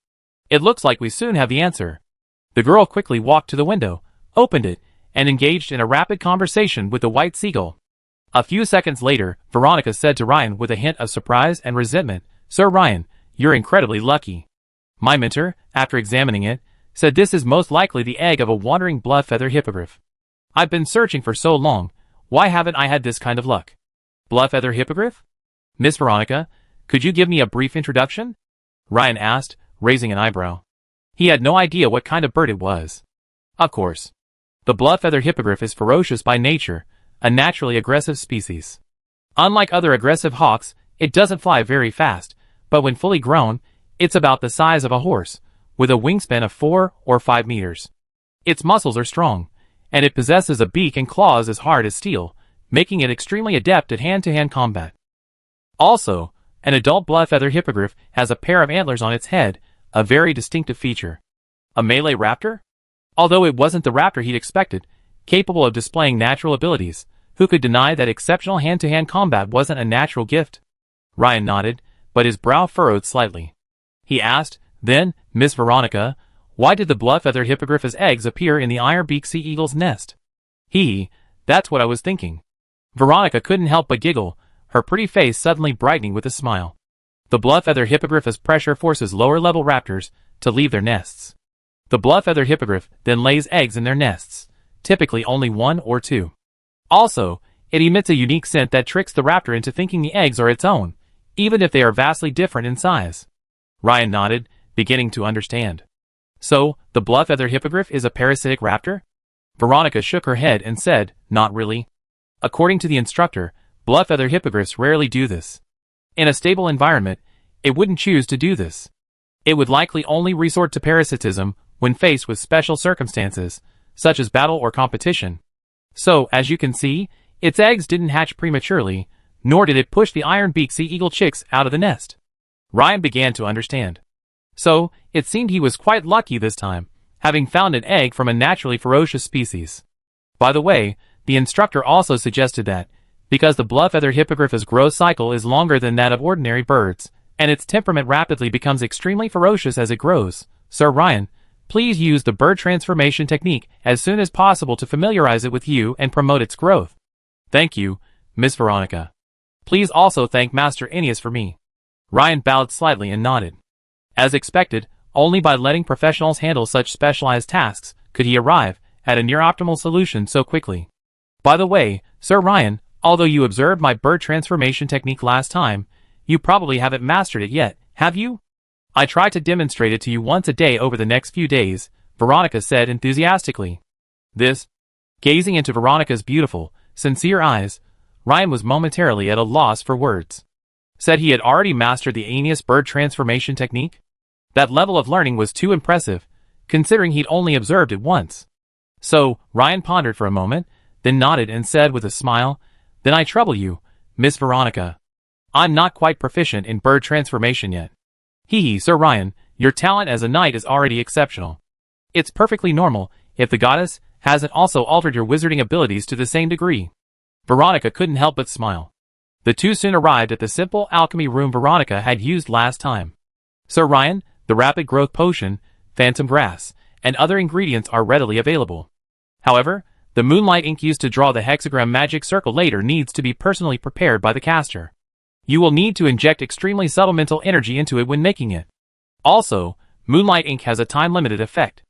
Speaker 1: It looks like we soon have the answer." The girl quickly walked to the window, opened it, and engaged in a rapid conversation with the white seagull. A few seconds later, Veronica said to Ryan with a hint of surprise and resentment, "Sir Ryan, you're incredibly lucky. My mentor, after examining it, said this is most likely the egg of a wandering blood-feather hippogriff. I've been searching for so long, why haven't I had this kind of luck?" "Blood-feather hippogriff? Miss Veronica, could you give me a brief introduction?" Ryan asked, raising an eyebrow. He had no idea what kind of bird it was. Of course. The blood-feather hippogriff is ferocious by nature, a naturally aggressive species. Unlike other aggressive hawks, it doesn't fly very fast, but when fully grown, it's about the size of a horse, with a wingspan of 4 or 5 meters. Its muscles are strong, and it possesses a beak and claws as hard as steel, making it extremely adept at hand-to-hand combat. Also, an adult blood-feather hippogriff has a pair of antlers on its head, a very distinctive feature. A melee raptor? Although it wasn't the raptor he'd expected, capable of displaying natural abilities, who could deny that exceptional hand-to-hand combat wasn't a natural gift? Ryan nodded, but his brow furrowed slightly. He asked, "Then, Miss Veronica, why did the blood-feather hippogriff's eggs appear in the iron-beaked sea eagle's nest?" That's what I was thinking." Veronica couldn't help but giggle, her pretty face suddenly brightening with a smile. The blood-feather hippogriff's pressure forces lower-level raptors to leave their nests. The blood-feather hippogriff then lays eggs in their nests, typically only 1 or 2. Also, it emits a unique scent that tricks the raptor into thinking the eggs are its own, even if they are vastly different in size. Ryan nodded, beginning to understand. "So, the blood-feather hippogriff is a parasitic raptor?" Veronica shook her head and said, "Not really. According to the instructor, blood-feather hippogriffs rarely do this. In a stable environment, it wouldn't choose to do this. It would likely only resort to parasitism when faced with special circumstances, such as battle or competition. So, as you can see, its eggs didn't hatch prematurely, nor did it push the iron-beaked sea eagle chicks out of the nest." Ryan began to understand. So, it seemed he was quite lucky this time, having found an egg from a naturally ferocious species. By the way, the instructor also suggested that, because the blood-feather hippogriff's growth cycle is longer than that of ordinary birds, and its temperament rapidly becomes extremely ferocious as it grows, Sir Ryan, please use the bird transformation technique as soon as possible to familiarize it with you and promote its growth. "Thank you, Miss Veronica. Please also thank Master Aeneas for me." Ryan bowed slightly and nodded. As expected, only by letting professionals handle such specialized tasks could he arrive at a near-optimal solution so quickly. "By the way, Sir Ryan, although you observed my bird transformation technique last time, you probably haven't mastered it yet, have you? I try to demonstrate it to you once a day over the next few days," Veronica said enthusiastically. Gazing into Veronica's beautiful, sincere eyes, Ryan was momentarily at a loss for words. Said he had already mastered the Aeneas bird transformation technique? That level of learning was too impressive, considering he'd only observed it once. So, Ryan pondered for a moment, then nodded and said with a smile, "Then I trouble you, Miss Veronica. I'm not quite proficient in bird transformation yet." Sir Ryan, your talent as a knight is already exceptional. It's perfectly normal if the goddess hasn't also altered your wizarding abilities to the same degree." Veronica couldn't help but smile. The two soon arrived at the simple alchemy room Veronica had used last time. "Sir Ryan, the rapid growth potion, phantom grass, and other ingredients are readily available. However, the moonlight ink used to draw the hexagram magic circle later needs to be personally prepared by the caster. You will need to inject extremely subtle mental energy into it when making it. Also, Moonlight Ink has a time-limited effect.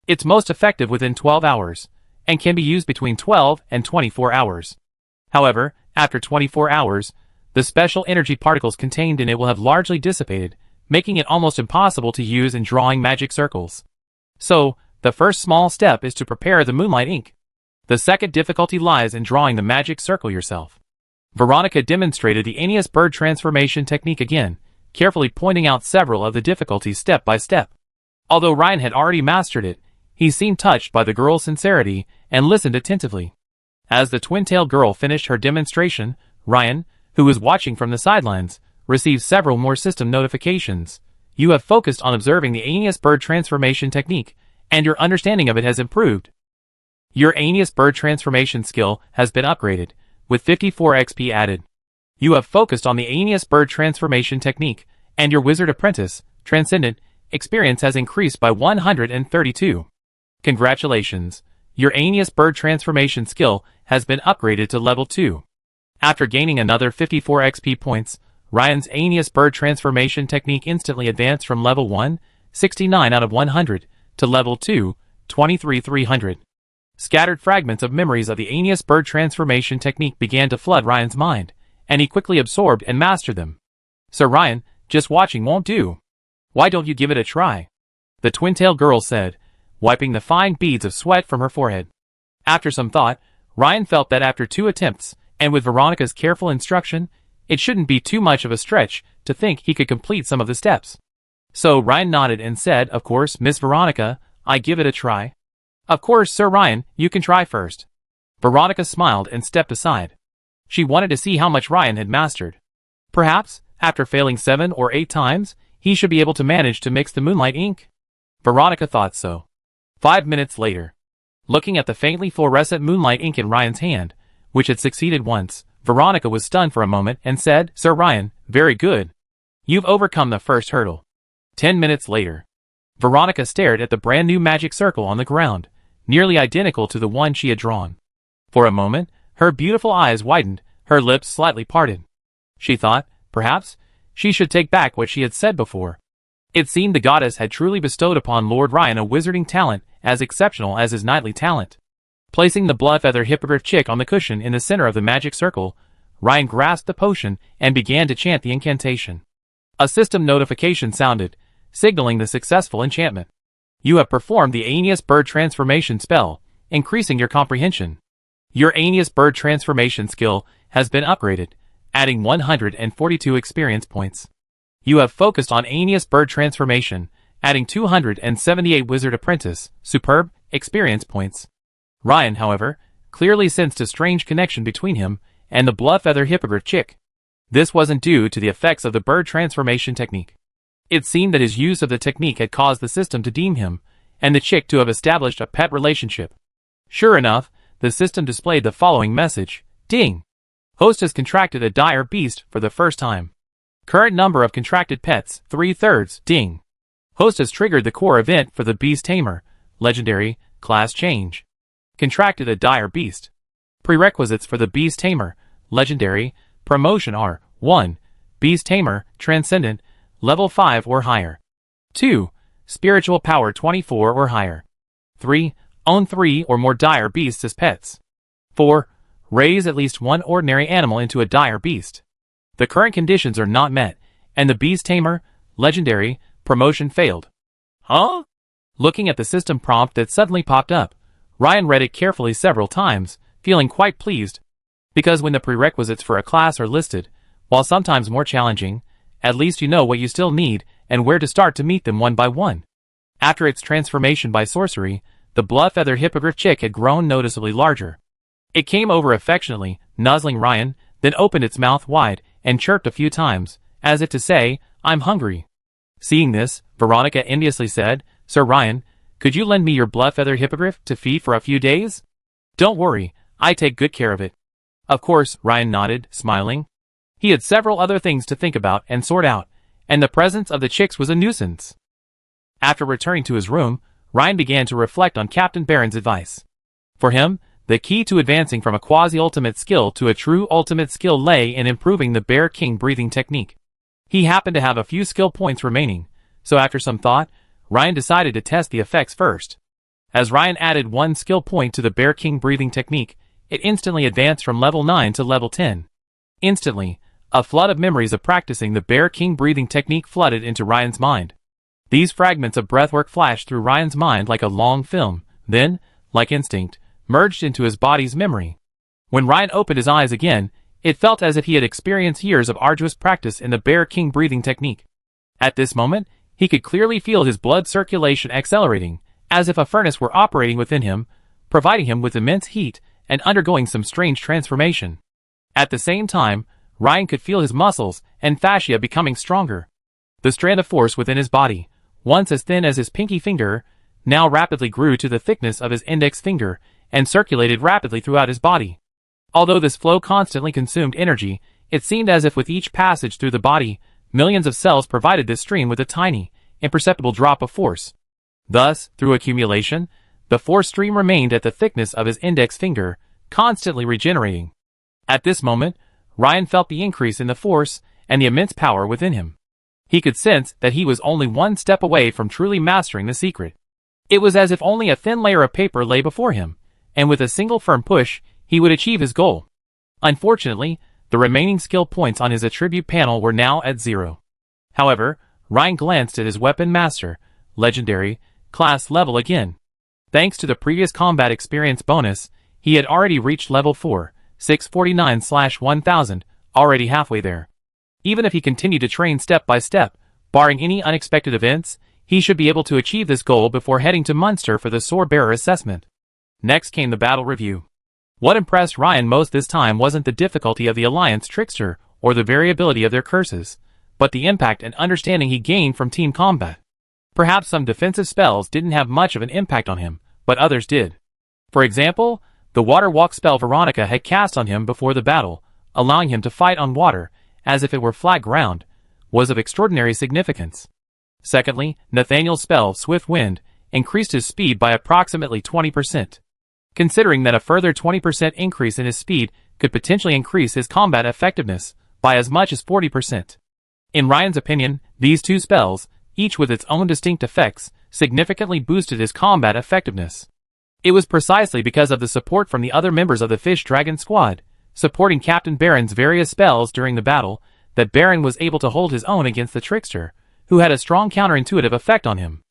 Speaker 1: It's most effective within 12 hours, and can be used between 12 and 24 hours. However, after 24 hours, the special energy particles contained in it will have largely dissipated, making it almost impossible to use in drawing magic circles. So, the first small step is to prepare the Moonlight Ink. The second difficulty lies in drawing the magic circle yourself. Veronica demonstrated the Aeneas bird transformation technique again, carefully pointing out several of the difficulties step by step. Although Ryan had already mastered it, he seemed touched by the girl's sincerity and listened attentively. As the twin-tailed girl finished her demonstration, Ryan, who was watching from the sidelines, received several more system notifications. You have focused on observing the Aeneas bird transformation technique, and your understanding of it has improved. Your Aeneas bird transformation skill has been upgraded, with 54 XP added. You have focused on the Aeneas bird transformation technique, and your Wizard Apprentice, Transcendent, experience has increased by 132. Congratulations! Your Aeneas bird transformation skill has been upgraded to level 2. After gaining another 54 XP points, Ryan's Aeneas bird transformation technique instantly advanced from level 1, 69 out of 100, to level 2, 23,300. Scattered fragments of memories of the Aeneas bird transformation technique began to flood Ryan's mind, and he quickly absorbed and mastered them. "Sir Ryan, just watching won't do. Why don't you give it a try?" the twin-tailed girl said, wiping the fine beads of sweat from her forehead. After some thought, Ryan felt that after 2 attempts, and with Veronica's careful instruction, it shouldn't be too much of a stretch to think he could complete some of the steps. So Ryan nodded and said, "Of course, Miss Veronica, I give it a try." "Of course, Sir Ryan, you can try first." Veronica smiled and stepped aside. She wanted to see how much Ryan had mastered. Perhaps, after failing 7 or 8 times, he should be able to manage to mix the Moonlight Ink. Veronica thought so. 5 minutes later. Looking at the faintly fluorescent Moonlight Ink in Ryan's hand, which had succeeded once, Veronica was stunned for a moment and said, "Sir Ryan, very good. You've overcome the first hurdle." 10 minutes later. Veronica stared at the brand new magic circle on the ground, nearly identical to the one she had drawn. For a moment, her beautiful eyes widened, her lips slightly parted. She thought, perhaps, she should take back what she had said before. It seemed the goddess had truly bestowed upon Lord Ryan a wizarding talent as exceptional as his knightly talent. Placing the blood-feather hippogriff chick on the cushion in the center of the magic circle, Ryan grasped the potion and began to chant the incantation. A system notification sounded, signaling the successful enchantment. You have performed the Aeneas bird transformation spell, increasing your comprehension. Your Aeneas bird transformation skill has been upgraded, adding 142 experience points. You have focused on Aeneas bird transformation, adding 278 Wizard Apprentice, superb, experience points. Ryan, however, clearly sensed a strange connection between him and the blood-feather hippogriff chick. This wasn't due to the effects of the bird transformation technique. It seemed that his use of the technique had caused the system to deem him and the chick to have established a pet relationship. Sure enough, the system displayed the following message: "Ding! Host has contracted a dire beast for the first time. Current number of contracted pets, 3/3, ding. Host has triggered the core event for the Beast Tamer, legendary, class change. Contracted a dire beast. Prerequisites for the Beast Tamer, legendary, promotion are 1. Beast Tamer, transcendent, level 5 or higher. 2. Spiritual power 24 or higher. 3. Own 3 or more dire beasts as pets. 4. Raise at least one ordinary animal into a dire beast. The current conditions are not met, and the Beast Tamer, legendary, promotion failed." Huh? Looking at the system prompt that suddenly popped up, Ryan read it carefully several times, feeling quite pleased. Because when the prerequisites for a class are listed, while sometimes more challenging, at least you know what you still need and where to start to meet them one by one. After its transformation by sorcery, the blood-feather hippogriff chick had grown noticeably larger. It came over affectionately, nuzzling Ryan, then opened its mouth wide and chirped a few times, as if to say, "I'm hungry." Seeing this, Veronica enviously said, "Sir Ryan, could you lend me your blood-feather hippogriff to feed for a few days?" "Don't worry, I take good care of it." Of course, Ryan nodded, smiling. He had several other things to think about and sort out, and the presence of the chicks was a nuisance. After returning to his room, Ryan began to reflect on Captain Barron's advice. For him, the key to advancing from a quasi-ultimate skill to a true ultimate skill lay in improving the Bear King breathing technique. He happened to have a few skill points remaining, so after some thought, Ryan decided to test the effects first. As Ryan added one skill point to the Bear King breathing technique, it instantly advanced from level 9 to level 10. Instantly, a flood of memories of practicing the Bear King breathing technique flooded into Ryan's mind. These fragments of breathwork flashed through Ryan's mind like a long film, then, like instinct, merged into his body's memory. When Ryan opened his eyes again, it felt as if he had experienced years of arduous practice in the Bear King breathing technique. At this moment, he could clearly feel his blood circulation accelerating, as if a furnace were operating within him, providing him with immense heat and undergoing some strange transformation. At the same time, Ryan could feel his muscles and fascia becoming stronger. The strand of force within his body, once as thin as his pinky finger, now rapidly grew to the thickness of his index finger and circulated rapidly throughout his body. Although this flow constantly consumed energy, it seemed as if with each passage through the body, millions of cells provided this stream with a tiny, imperceptible drop of force. Thus, through accumulation, the force stream remained at the thickness of his index finger, constantly regenerating. At this moment, Ryan felt the increase in the force and the immense power within him. He could sense that he was only one step away from truly mastering the secret. It was as if only a thin layer of paper lay before him, and with a single firm push, he would achieve his goal. Unfortunately, the remaining skill points on his attribute panel were now at 0. However, Ryan glanced at his weapon master, legendary, class level again. Thanks to the previous combat experience bonus, he had already reached level 4, 649/1000, already halfway there. Even if he continued to train step by step, barring any unexpected events, he should be able to achieve this goal before heading to Munster for the Sword Bearer assessment. Next came the battle review. What impressed Ryan most this time wasn't the difficulty of the Alliance trickster or the variability of their curses, but the impact and understanding he gained from team combat. Perhaps some defensive spells didn't have much of an impact on him, but others did. For example, the water walk spell Veronica had cast on him before the battle, allowing him to fight on water, as if it were flat ground, was of extraordinary significance. Secondly, Nathaniel's spell Swift Wind increased his speed by approximately 20%. Considering that a further 20% increase in his speed could potentially increase his combat effectiveness by as much as 40%. In Ryan's opinion, these two spells, each with its own distinct effects, significantly boosted his combat effectiveness. It was precisely because of the support from the other members of the Fish Dragon squad, supporting Captain Baron's various spells during the battle, that Baron was able to hold his own against the trickster, who had a strong counterintuitive effect on him.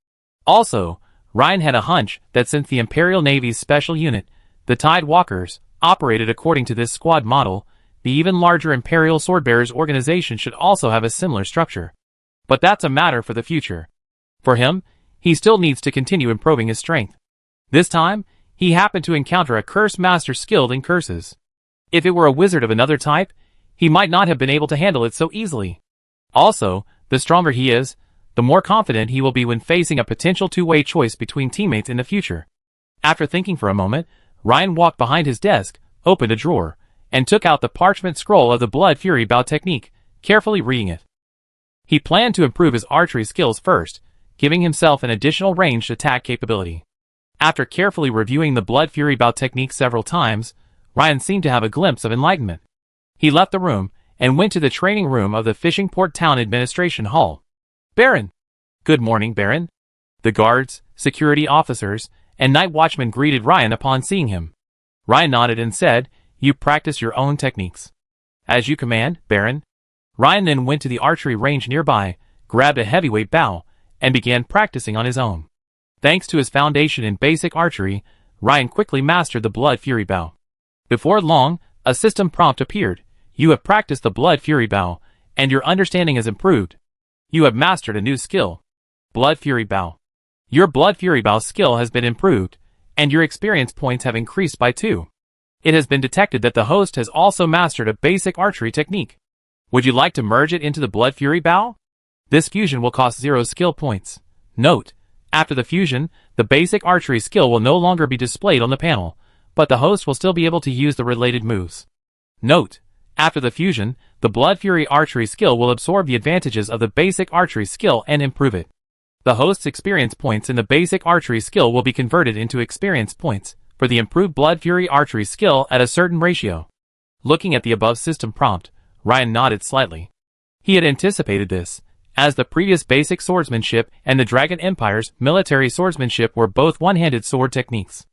Speaker 1: Also, Ryan had a hunch that since the Imperial Navy's special unit, the Tide Walkers, operated according to this squad model, the even larger Imperial Swordbearers organization should also have a similar structure. But that's a matter for the future. For him, he still needs to continue improving his strength. This time, he happened to encounter a curse master skilled in curses. If it were a wizard of another type, he might not have been able to handle it so easily. Also, the stronger he is, the more confident he will be when facing a potential two-way choice between teammates in the future. After thinking for a moment, Ryan walked behind his desk, opened a drawer, and took out the parchment scroll of the Blood Fury Bow technique, carefully reading it. He planned to improve his archery skills first, giving himself an additional ranged attack capability. After carefully reviewing the Blood Fury Bow technique several times, Ryan seemed to have a glimpse of enlightenment. He left the room and went to the training room of the Fishing Port Town Administration Hall. "Baron!" "Good morning, Baron." The guards, security officers, and night watchmen greeted Ryan upon seeing him. Ryan nodded and said, "You practice your own techniques." "As you command, Baron." Ryan then went to the archery range nearby, grabbed a heavyweight bow, and began practicing on his own. Thanks to his foundation in basic archery, Ryan quickly mastered the Blood Fury Bow. Before long, a system prompt appeared. "You have practiced the Blood Fury Bow, and your understanding has improved. You have mastered a new skill. Blood Fury Bow. Your Blood Fury Bow skill has been improved, and your experience points have increased by 2. It has been detected that the host has also mastered a basic archery technique. Would you like to merge it into the Blood Fury Bow? This fusion will cost 0 skill points. Note: after the fusion, the basic archery skill will no longer be displayed on the panel, but the host will still be able to use the related moves. Note: after the fusion, the Blood Fury archery skill will absorb the advantages of the basic archery skill and improve it. The host's experience points in the basic archery skill will be converted into experience points for the improved Blood Fury archery skill at a certain ratio. Looking at the above system prompt, Ryan nodded slightly. He had anticipated this, as the previous basic swordsmanship and the Dragon Empire's military swordsmanship were both one-handed sword techniques.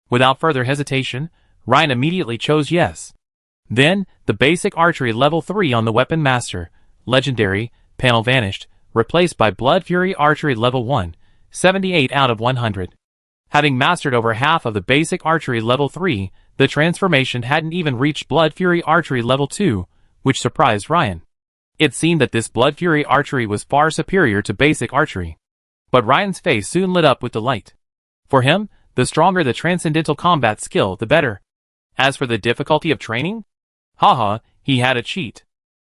Speaker 1: Without further hesitation, Ryan immediately chose yes. Then, the basic archery level 3 on the Weapon Master, Legendary, panel vanished, replaced by Blood Fury Archery level 1, 78 out of 100. Having mastered over half of the basic archery level 3, the transformation hadn't even reached Blood Fury Archery level 2, which surprised Ryan. It seemed that this Blood Fury Archery was far superior to basic archery. But Ryan's face soon lit up with delight. For him, the stronger the transcendental combat skill, the better. As for the difficulty of training? Haha, he had a cheat.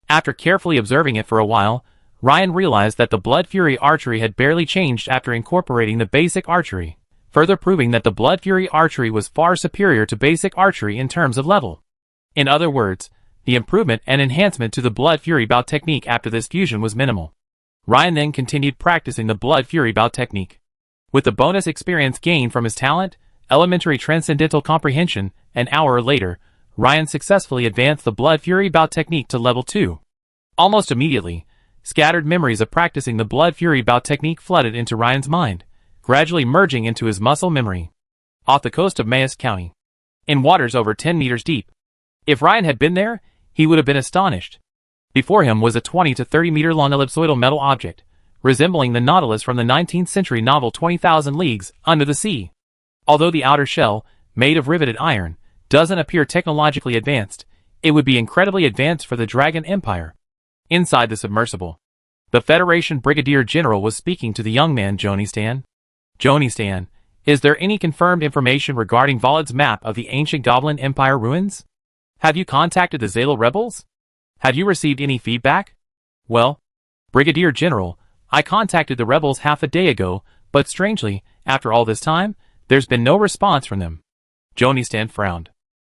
Speaker 1: After carefully observing it for a while, Ryan realized that the Blood Fury Archery had barely changed after incorporating the basic archery, further proving that the Blood Fury Archery was far superior to basic archery in terms of level. In other words, the improvement and enhancement to the Blood Fury bout technique after this fusion was minimal. Ryan then continued practicing the Blood Fury bout technique. With the bonus experience gained from his talent, Elementary Transcendental Comprehension, an hour later, Ryan successfully advanced the Blood Fury bout technique to level 2. Almost immediately, scattered memories of practicing the Blood Fury bout technique flooded into Ryan's mind, gradually merging into his muscle memory. Off the coast of Mayes County, in waters over 10 meters deep. If Ryan had been there, he would have been astonished. Before him was a 20 to 30 meter long ellipsoidal metal object, resembling the Nautilus from the 19th century novel 20,000 Leagues Under the Sea. Although the outer shell, made of riveted iron, doesn't appear technologically advanced, it would be incredibly advanced for the Dragon Empire. Inside the submersible, the Federation Brigadier General was speaking to the young man Joni Stan. Joni Stan, is there any confirmed information regarding Volad's map of the ancient Goblin Empire ruins? Have you contacted the Zalo rebels? Have you received any feedback? Well, Brigadier General, I contacted the rebels half a day ago, but strangely, after all this time, there's been no response from them. Joni Stan frowned.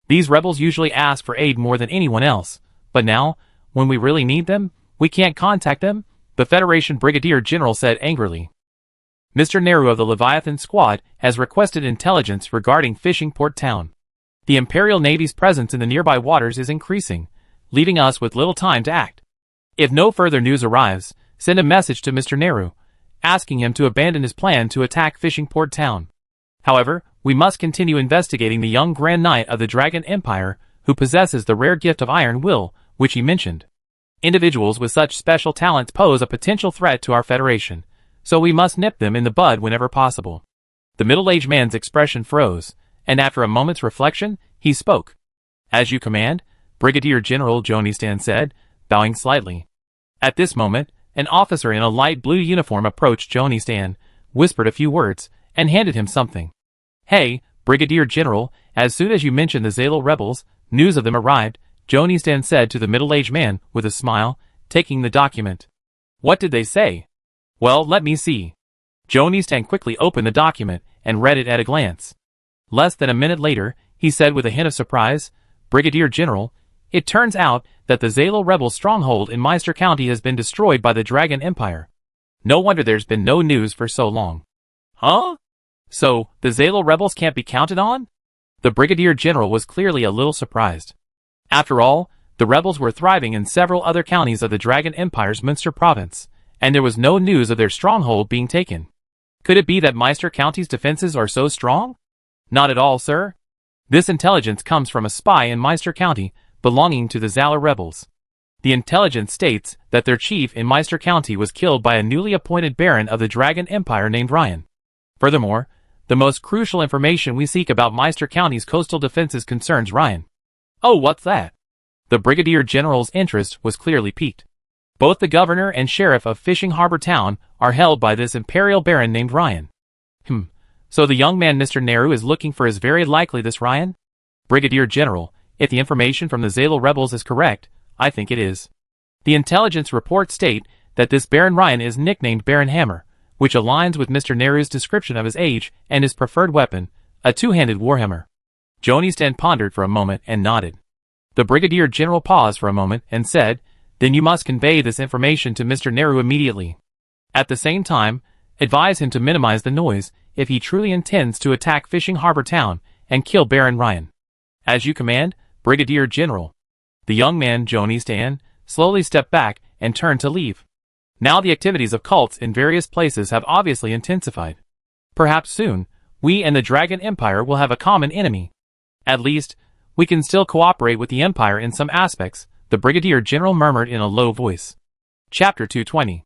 Speaker 1: These rebels usually ask for aid more than anyone else, but now, when we really need them, we can't contact them, the Federation Brigadier General said angrily. Mr. Nehru of the Leviathan Squad has requested intelligence regarding Fishing Port Town. The Imperial Navy's presence in the nearby waters is increasing, leaving us with little time to act. If no further news arrives, send a message to Mr. Nehru, asking him to abandon his plan to attack Fishing Port Town. However, we must continue investigating the young Grand Knight of the Dragon Empire, who possesses the rare gift of Iron Will, which he mentioned. Individuals with such special talents pose a potential threat to our Federation, so we must nip them in the bud whenever possible. The middle-aged man's expression froze, and after a moment's reflection, he spoke. As you command, Brigadier General Joni Stan said, bowing slightly. At this moment, an officer in a light blue uniform approached Joni Stan, whispered a few words, and handed him something. Hey, Brigadier General, as soon as you mentioned the Zalo rebels, news of them arrived, Joni Stan said to the middle-aged man, with a smile, taking the document. What did they say? Well, let me see. Joni Stan quickly opened the document, and read it at a glance. Less than a minute later, he said with a hint of surprise, Brigadier General, it turns out that the Zalo rebel stronghold in Meister County has been destroyed by the Dragon Empire. No wonder there's been no news for so long. Huh? So, the Zalo rebels can't be counted on? The Brigadier General was clearly a little surprised. After all, the rebels were thriving in several other counties of the Dragon Empire's Munster province, and there was no news of their stronghold being taken. Could it be that Meister County's defenses are so strong? Not at all, sir. This intelligence comes from a spy in Meister County, belonging to the Zalo rebels. The intelligence states that their chief in Meister County was killed by a newly appointed Baron of the Dragon Empire named Ryan. Furthermore, the most crucial information we seek about Meister County's coastal defenses concerns Ryan. Oh, what's that? The Brigadier General's interest was clearly piqued. Both the governor and sheriff of Fishing Harbor Town are held by this Imperial Baron named Ryan. So the young man Mr. Nehru is looking for is very likely this Ryan? Brigadier General, if the information from the Zalo rebels is correct, I think it is. The intelligence reports state that this Baron Ryan is nicknamed Baron Hammer, which aligns with Mr. Nehru's description of his age and his preferred weapon, a two-handed warhammer. Joni Stan pondered for a moment and nodded. The Brigadier General paused for a moment and said, then you must convey this information to Mr. Nehru immediately. At the same time, advise him to minimize the noise if he truly intends to attack Fishing Harbor Town and kill Baron Ryan. As you command, Brigadier General. The young man, Joni Stan, slowly stepped back and turned to leave. Now the activities of cults in various places have obviously intensified. Perhaps soon, we and the Dragon Empire will have a common enemy. At least, we can still cooperate with the Empire in some aspects, the Brigadier General murmured in a low voice. Chapter 220.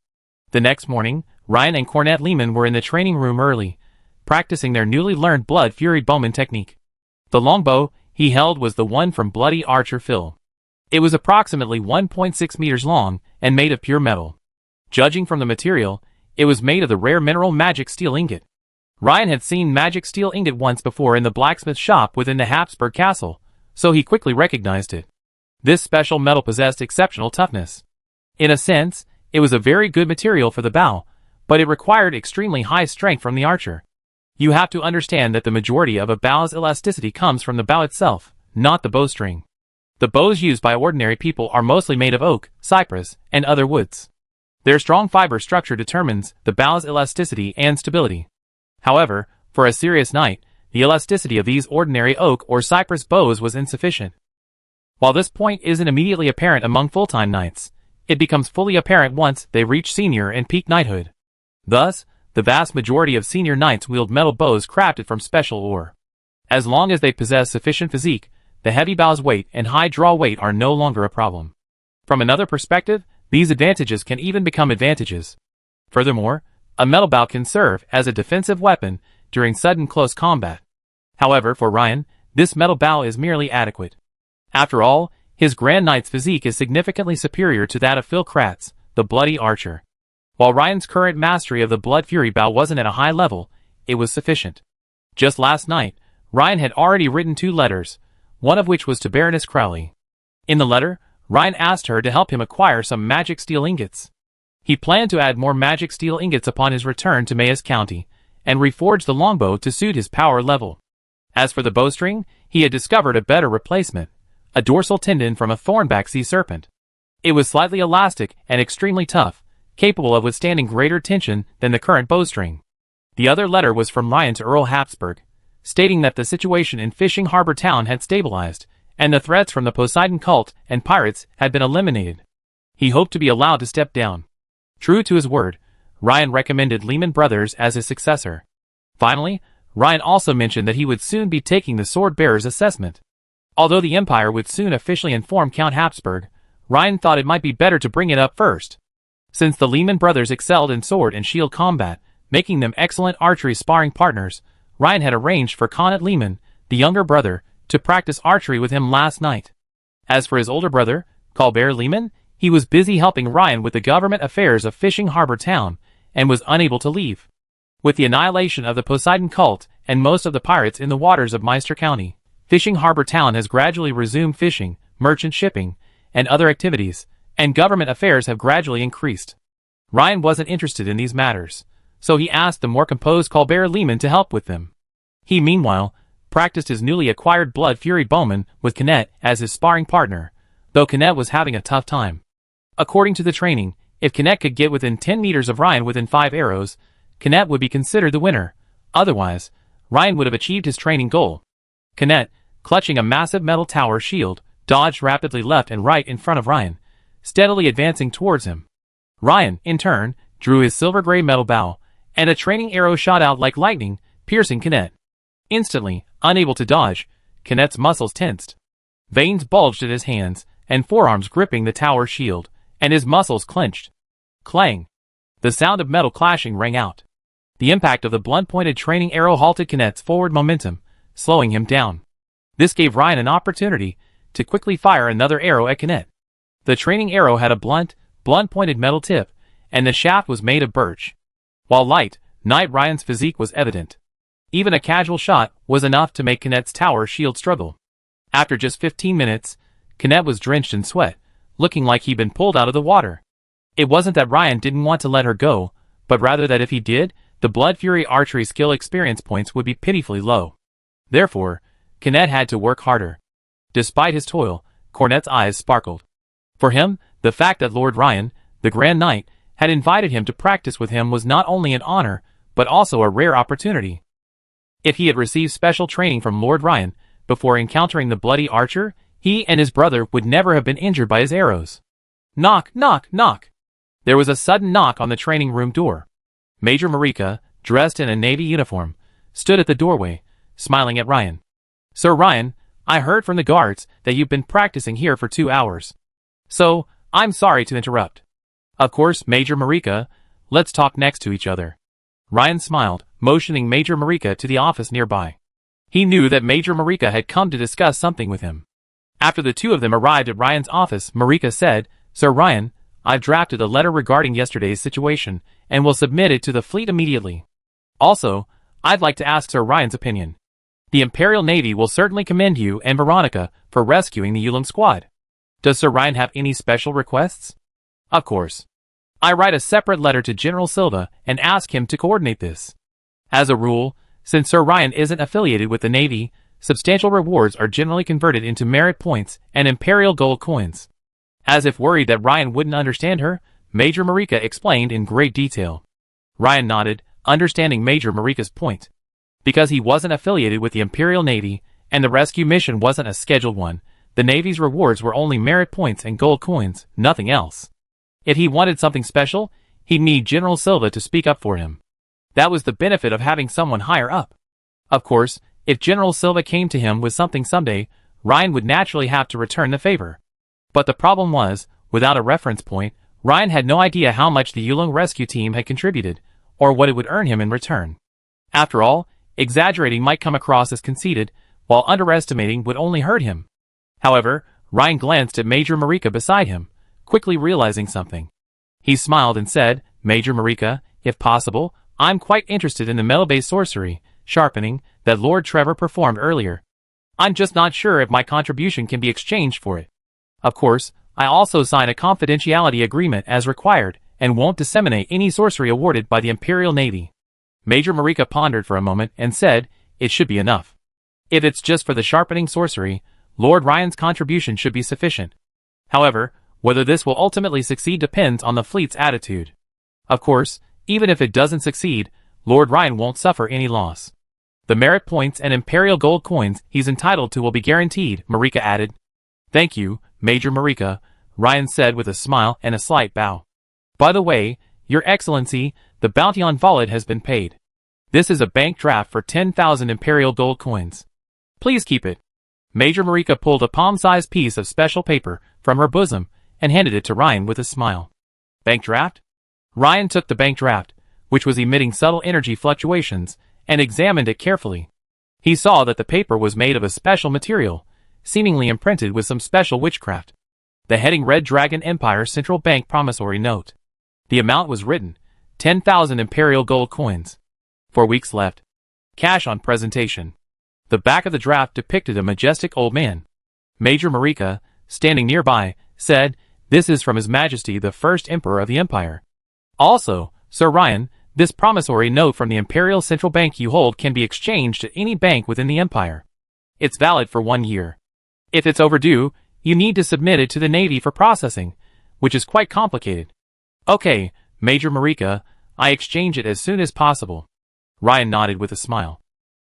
Speaker 1: The next morning, Ryan and Cornet Lehman were in the training room early, practicing their newly learned Blood Fury bowman technique. The longbow he held was the one from Bloody Archer Phil. It was approximately 1.6 meters long and made of pure metal. Judging from the material, it was made of the rare mineral magic steel ingot. Ryan had seen magic steel ingot once before in the blacksmith shop within the Habsburg castle, so he quickly recognized it. This special metal possessed exceptional toughness. In a sense, it was a very good material for the bow, but it required extremely high strength from the archer. You have to understand that the majority of a bow's elasticity comes from the bow itself, not the bowstring. The bows used by ordinary people are mostly made of oak, cypress, and other woods. Their strong fiber structure determines the bow's elasticity and stability. However, for a serious knight, the elasticity of these ordinary oak or cypress bows was insufficient. While this point isn't immediately apparent among full-time knights, it becomes fully apparent once they reach senior and peak knighthood. Thus, the vast majority of senior knights wield metal bows crafted from special ore. As long as they possess sufficient physique, the heavy bow's weight and high draw weight are no longer a problem. From another perspective, these advantages can even become advantages. Furthermore, a metal bow can serve as a defensive weapon during sudden close combat. However, for Ryan, this metal bow is merely adequate. After all, his Grand Knight's physique is significantly superior to that of Phil Kratz, the Bloody Archer. While Ryan's current mastery of the Blood Fury bow wasn't at a high level, it was sufficient. Just last night, Ryan had already written 2 letters, one of which was to Baroness Crowley. In the letter, Ryan asked her to help him acquire some magic steel ingots. He planned to add more magic steel ingots upon his return to Mayes County, and reforge the longbow to suit his power level. As for the bowstring, he had discovered a better replacement, a dorsal tendon from a thornback sea serpent. It was slightly elastic and extremely tough, capable of withstanding greater tension than the current bowstring. The other letter was from Ryan to Earl Habsburg, stating that the situation in Fishing Harbor Town had stabilized, and the threats from the Poseidon cult and pirates had been eliminated. He hoped to be allowed to step down. True to his word, Ryan recommended Lehman Brothers as his successor. Finally, Ryan also mentioned that he would soon be taking the Sword Bearer's assessment. Although the Empire would soon officially inform Count Habsburg, Ryan thought it might be better to bring it up first. Since the Lehman brothers excelled in sword and shield combat, making them excellent archery sparring partners, Ryan had arranged for Cornet Lehman, the younger brother, to practice archery with him last night. As for his older brother, Colbert Lehman, he was busy helping Ryan with the government affairs of Fishing Harbor Town, and was unable to leave. With the annihilation of the Poseidon cult and most of the pirates in the waters of Meister County, Fishing Harbor Town has gradually resumed fishing, merchant shipping, and other activities, and government affairs have gradually increased. Ryan wasn't interested in these matters, so he asked the more composed Colbert Lehman to help with them. He, meanwhile, practiced his newly acquired Blood Fury bowman with Cornet as his sparring partner, though Cornet was having a tough time. According to the training, if Cornet could get within 10 meters of Ryan within 5 arrows, Cornet would be considered the winner. Otherwise, Ryan would have achieved his training goal. Cornet, clutching a massive metal tower shield, dodged rapidly left and right in front of Ryan, steadily advancing towards him. Ryan, in turn, drew his silver-gray metal bow, and a training arrow shot out like lightning, piercing Cornet. Instantly, unable to dodge, Cornet's muscles tensed. Veins bulged at his hands and forearms gripping the tower shield, and his muscles clenched. Clang! The sound of metal clashing rang out. The impact of the blunt-pointed training arrow halted Cornet's forward momentum, slowing him down. This gave Ryan an opportunity to quickly fire another arrow at Cornet. The training arrow had a blunt-pointed metal tip, and the shaft was made of birch. While light, Knight Ryan's physique was evident. Even a casual shot was enough to make Cornet's tower shield struggle. After just 15 minutes, Cornet was drenched in sweat, looking like he'd been pulled out of the water. It wasn't that Ryan didn't want to let her go, but rather that if he did, the Blood Fury archery skill experience points would be pitifully low. Therefore, Cornet had to work harder. Despite his toil, Cornet's eyes sparkled. For him, the fact that Lord Ryan, the Grand Knight, had invited him to practice with him was not only an honor, but also a rare opportunity. If he had received special training from Lord Ryan before encountering the Bloody Archer, he and his brother would never have been injured by his arrows. Knock, knock, knock! There was a sudden knock on the training room door. Major Marika, dressed in a Navy uniform, stood at the doorway, smiling at Ryan. "Sir Ryan, I heard from the guards that you've been practicing here for 2 hours. So, I'm sorry to interrupt." "Of course, Major Marika, let's talk next to each other." Ryan smiled, motioning Major Marika to the office nearby. He knew that Major Marika had come to discuss something with him. After the two of them arrived at Ryan's office, Marika said, "Sir Ryan, I've drafted a letter regarding yesterday's situation and will submit it to the fleet immediately. Also, I'd like to ask Sir Ryan's opinion. The Imperial Navy will certainly commend you and Veronica for rescuing the Yulong squad. Does Sir Ryan have any special requests?" "Of course. I write a separate letter to General Silva and ask him to coordinate this. As a rule, since Sir Ryan isn't affiliated with the Navy, substantial rewards are generally converted into merit points and Imperial gold coins." As if worried that Ryan wouldn't understand her, Major Marika explained in great detail. Ryan nodded, understanding Major Marika's point. Because he wasn't affiliated with the Imperial Navy, and the rescue mission wasn't a scheduled one, the Navy's rewards were only merit points and gold coins, nothing else. If he wanted something special, he'd need General Silva to speak up for him. That was the benefit of having someone higher up. Of course, if General Silva came to him with something someday, Ryan would naturally have to return the favor. But the problem was, without a reference point, Ryan had no idea how much the Yulong rescue team had contributed, or what it would earn him in return. After all, exaggerating might come across as conceited, while underestimating would only hurt him. However, Ryan glanced at Major Marika beside him, quickly realizing something. He smiled and said, "Major Marika, if possible, I'm quite interested in the metal-based sorcery, sharpening, that Lord Trevor performed earlier. I'm just not sure if my contribution can be exchanged for it. Of course, I also sign a confidentiality agreement as required, and won't disseminate any sorcery awarded by the Imperial Navy." Major Marika pondered for a moment and said, "It should be enough. If it's just for the sharpening sorcery, Lord Ryan's contribution should be sufficient. However, whether this will ultimately succeed depends on the fleet's attitude. Of course, even if it doesn't succeed, Lord Ryan won't suffer any loss. The merit points and Imperial gold coins he's entitled to will be guaranteed," Marika added. "Thank you, Major Marika," Ryan said with a smile and a slight bow. "By the way, Your Excellency, the bounty on Volod has been paid. This is a bank draft for 10,000 Imperial gold coins. Please keep it." Major Marika pulled a palm-sized piece of special paper from her bosom and handed it to Ryan with a smile. "Bank draft?" Ryan took the bank draft, which was emitting subtle energy fluctuations, and examined it carefully. He saw that the paper was made of a special material, seemingly imprinted with some special witchcraft. The heading read Dragon Empire Central Bank Promissory Note. The amount was written, 10,000 Imperial gold coins. 4 weeks left. Cash on presentation. The back of the draft depicted a majestic old man. Major Marika, standing nearby, said, "This is from His Majesty the First Emperor of the Empire. Also, Sir Ryan, this promissory note from the Imperial Central Bank you hold can be exchanged at any bank within the Empire. It's valid for 1 year. If it's overdue, you need to submit it to the Navy for processing, which is quite complicated." "Okay, Major Marika, I exchange it as soon as possible." Ryan nodded with a smile.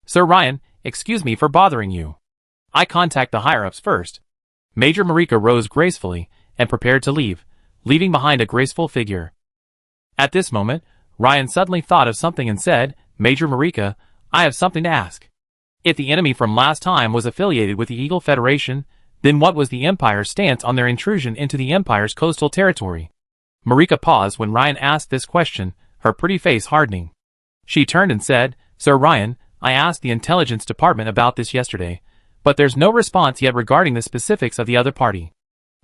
Speaker 1: "Sir Ryan, excuse me for bothering you. I contact the higher-ups first." Major Marika rose gracefully and prepared to leave, leaving behind a graceful figure. At this moment, Ryan suddenly thought of something and said, "Major Marika, I have something to ask. If the enemy from last time was affiliated with the Eagle Federation, then what was the Empire's stance on their intrusion into the Empire's coastal territory?" Marika paused when Ryan asked this question, her pretty face hardening. She turned and said, "Sir Ryan, I asked the intelligence department about this yesterday, but there's no response yet regarding the specifics of the other party.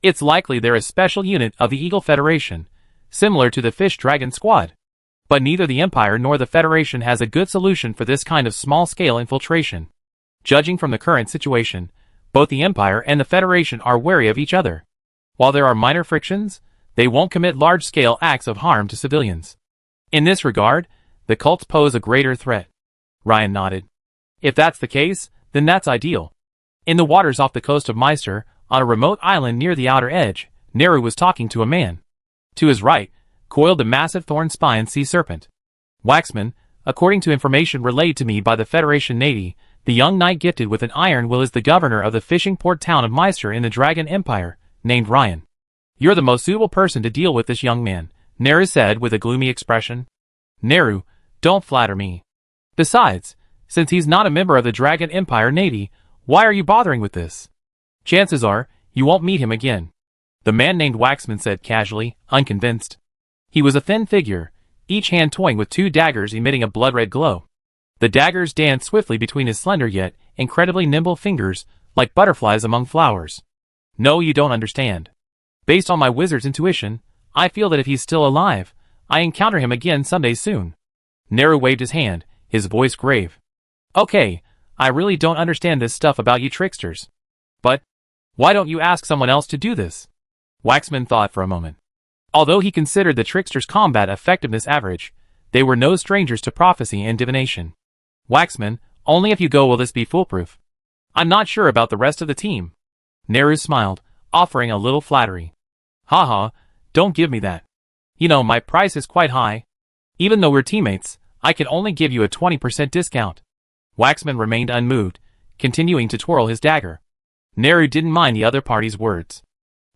Speaker 1: It's likely they're a special unit of the Eagle Federation, similar to the Fish Dragon Squad. But neither the Empire nor the Federation has a good solution for this kind of small-scale infiltration. Judging from the current situation, both the Empire and the Federation are wary of each other. While there are minor frictions, they won't commit large-scale acts of harm to civilians. In this regard, the cults pose a greater threat." Ryan nodded. "If that's the case, then that's ideal." In the waters off the coast of Meister, on a remote island near the outer edge, Neru was talking to a man. To his right, coiled the massive thorn-spined sea serpent. "Waxman, according to information relayed to me by the Federation Navy, the young knight gifted with an iron will is the governor of the fishing port town of Meister in the Dragon Empire, named Ryan. You're the most suitable person to deal with this young man," Neru said with a gloomy expression. Neru, don't flatter me. Besides, since he's not a member of the Dragon Empire Navy, why are you bothering with this? Chances are, you won't meet him again. The man named Waxman said casually, unconvinced. He was a thin figure, each hand toying with 2 daggers emitting a blood-red glow. The daggers danced swiftly between his slender yet incredibly nimble fingers, like butterflies among flowers. No, you don't understand. Based on my wizard's intuition, I feel that if he's still alive, I encounter him again someday soon. Neru waved his hand, his voice grave. Okay, I really don't understand this stuff about you tricksters. But why don't you ask someone else to do this? Waxman thought for a moment. Although he considered the tricksters' combat effectiveness average, they were no strangers to prophecy and divination. Waxman, only if you go will this be foolproof. I'm not sure about the rest of the team. Neru smiled, offering a little flattery. Haha, don't give me that. You know, my price is quite high. Even though we're teammates, I can only give you a 20% discount. Waxman remained unmoved, continuing to twirl his dagger. Neru didn't mind the other party's words.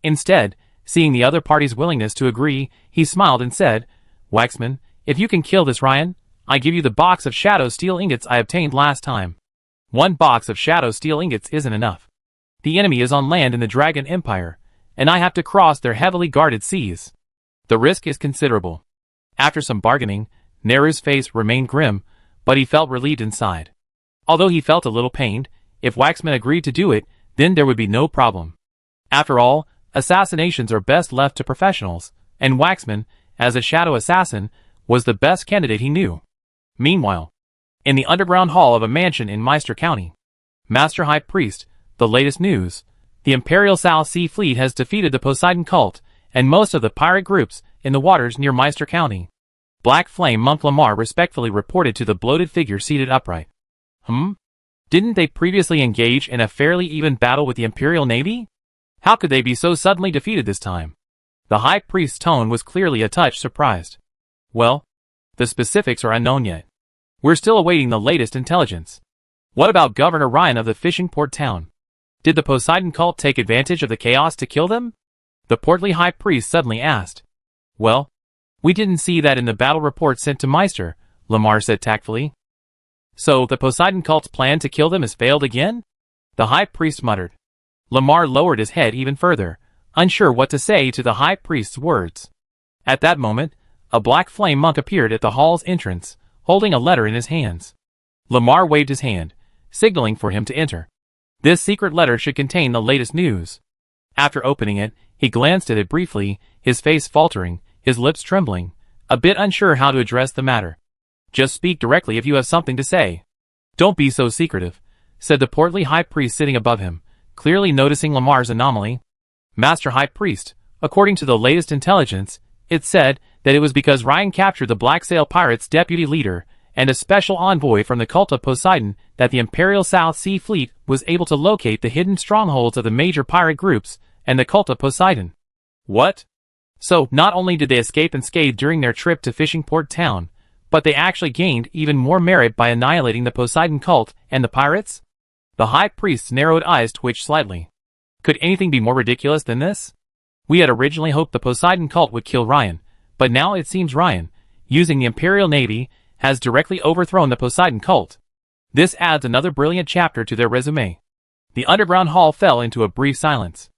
Speaker 1: Instead, seeing the other party's willingness to agree, he smiled and said, Waxman, if you can kill this Ryan, I give you the box of shadow steel ingots I obtained last time. 1 box of shadow steel ingots isn't enough. The enemy is on land in the Dragon Empire, and I have to cross their heavily guarded seas. The risk is considerable. After some bargaining, Neru's face remained grim, but he felt relieved inside. Although he felt a little pained, if Waxman agreed to do it, then there would be no problem. After all, assassinations are best left to professionals, and Waxman, as a shadow assassin, was the best candidate he knew. Meanwhile, in the underground hall of a mansion in Meister County, Master High Priest, the latest news, the Imperial South Sea Fleet has defeated the Poseidon cult and most of the pirate groups in the waters near Meister County. Black Flame Monk Lamar respectfully reported to the bloated figure seated upright. Didn't they previously engage in a fairly even battle with the Imperial Navy? How could they be so suddenly defeated this time? The High Priest's tone was clearly a touch surprised. Well, the specifics are unknown yet. We're still awaiting the latest intelligence. What about Governor Ryan of the fishing port town? Did the Poseidon cult take advantage of the chaos to kill them? The portly High Priest suddenly asked. Well, we didn't see that in the battle report sent to Meister, Lamar said tactfully. So the Poseidon cult's plan to kill them has failed again? The High Priest muttered. Lamar lowered his head even further, unsure what to say to the High Priest's words. At that moment, a black flame monk appeared at the hall's entrance, holding a letter in his hands. Lamar waved his hand, signaling for him to enter. This secret letter should contain the latest news. After opening it, he glanced at it briefly, his face faltering, his lips trembling, a bit unsure how to address the matter. Just speak directly if you have something to say. Don't be so secretive, said the portly High Priest sitting above him, clearly noticing Lamar's anomaly. Master High Priest, according to the latest intelligence, it said that it was because Ryan captured the Black Sail Pirates' deputy leader and a special envoy from the cult of Poseidon that the Imperial South Sea Fleet was able to locate the hidden strongholds of the major pirate groups and the cult of Poseidon. What? So, not only did they escape unscathed during their trip to Fishing Port Town, but they actually gained even more merit by annihilating the Poseidon cult and the pirates? The High Priest's narrowed eyes twitched slightly. Could anything be more ridiculous than this? We had originally hoped the Poseidon cult would kill Ryan, but now it seems Ryan, using the Imperial Navy, has directly overthrown the Poseidon cult. This adds another brilliant chapter to their resume. The underground hall fell into a brief silence.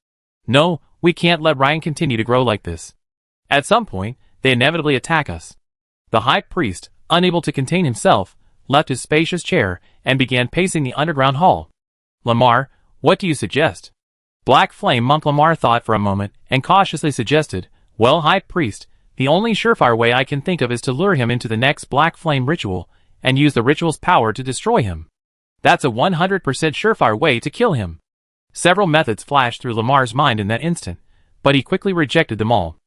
Speaker 1: No, we can't let Ryan continue to grow like this. At some point, they inevitably attack us. The High Priest, unable to contain himself, left his spacious chair and began pacing the underground hall. Lamar, what do you suggest? Black Flame Monk Lamar thought for a moment and cautiously suggested, well, High Priest, the only surefire way I can think of is to lure him into the next Black Flame ritual and use the ritual's power to destroy him. That's a 100% surefire way to kill him. Several methods flashed through Lamar's mind in that instant, but he quickly rejected them all.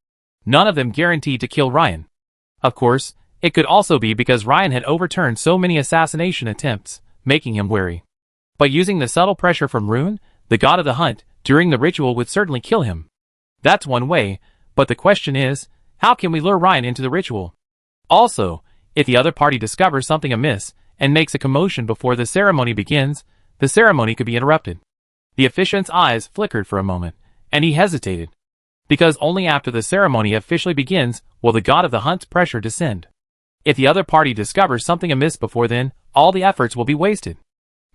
Speaker 1: None of them guaranteed to kill Ryan. Of course, it could also be because Ryan had overturned so many assassination attempts, making him wary. But using the subtle pressure from Rune, the god of the hunt, during the ritual would certainly kill him. That's one way, but the question is, how can we lure Ryan into the ritual? Also, if the other party discovers something amiss and makes a commotion before the ceremony begins, the ceremony could be interrupted. The officiant's eyes flickered for a moment, and he hesitated. Because only after the ceremony officially begins will the god of the hunt's pressure descend. If the other party discovers something amiss before then, all the efforts will be wasted.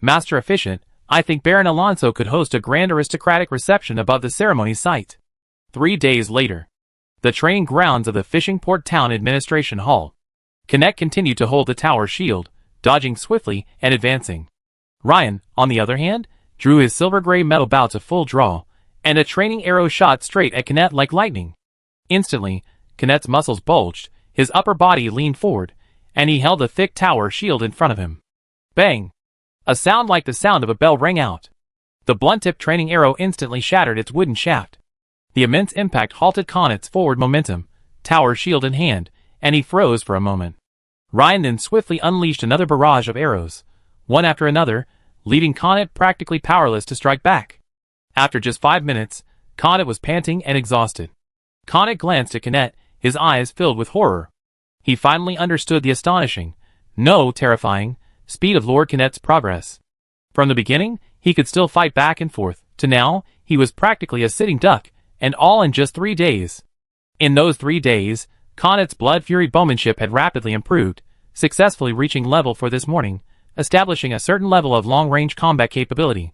Speaker 1: Master Efficient, I think Baron Alonso could host a grand aristocratic reception above the ceremony site. 3 days later. The training grounds of the Fishing Port Town Administration Hall. Connect continued to hold the tower shield, dodging swiftly and advancing. Ryan, on the other hand, drew his silver-gray metal bow to full draw, and a training arrow shot straight at Connect like lightning. Instantly, Connect's muscles bulged, his upper body leaned forward, and he held the thick tower shield in front of him. Bang! A sound like the sound of a bell rang out. The blunt-tipped training arrow instantly shattered its wooden shaft. The immense impact halted Connect's forward momentum, tower shield in hand, and he froze for a moment. Ryan then swiftly unleashed another barrage of arrows, one after another, leaving Connect practically powerless to strike back. After just 5 minutes, Connect was panting and exhausted. Connect glanced at Connect, his eyes filled with horror. He finally understood the astonishing, no terrifying, speed of Lord Connect's progress. From the beginning, he could still fight back and forth, to now, he was practically a sitting duck, and all in just 3 days. In those 3 days, Connect's blood-fury bowmanship had rapidly improved, successfully reaching level 4 this morning, establishing a certain level of long-range combat capability.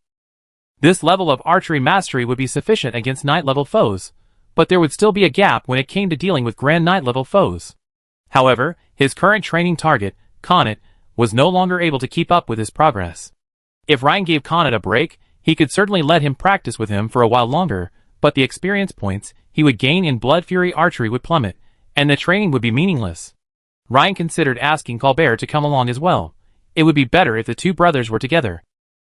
Speaker 1: This level of archery mastery would be sufficient against knight-level foes, but there would still be a gap when it came to dealing with grand knight-level foes. However, his current training target, Connect, was no longer able to keep up with his progress. If Ryan gave Connect a break, he could certainly let him practice with him for a while longer, but the experience points he would gain in blood-fury archery would plummet, and the training would be meaningless. Ryan considered asking Colbert to come along as well. It would be better if the two brothers were together.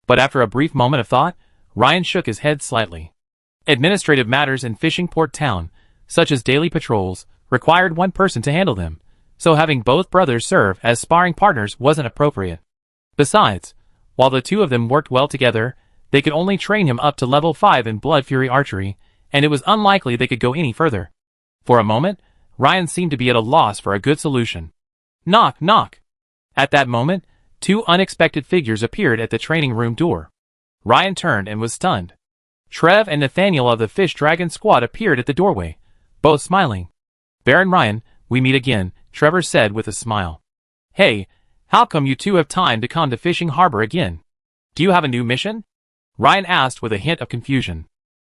Speaker 1: But after a brief moment of thought, Ryan shook his head slightly. Administrative matters in Fishing Port Town, such as daily patrols, required one person to handle them, so having both brothers serve as sparring partners wasn't appropriate. Besides, while the two of them worked well together, they could only train him up to level 5 in blood fury archery, and it was unlikely they could go any further. For a moment, Ryan seemed to be at a loss for a good solution. Knock, knock. At that moment, 2 unexpected figures appeared at the training room door. Ryan turned and was stunned. Trev and Nathaniel of the Fish Dragon Squad appeared at the doorway, both smiling. Baron Ryan, we meet again, Trevor said with a smile. Hey, how come you two have time to come to Fishing Harbor again? Do you have a new mission? Ryan asked with a hint of confusion.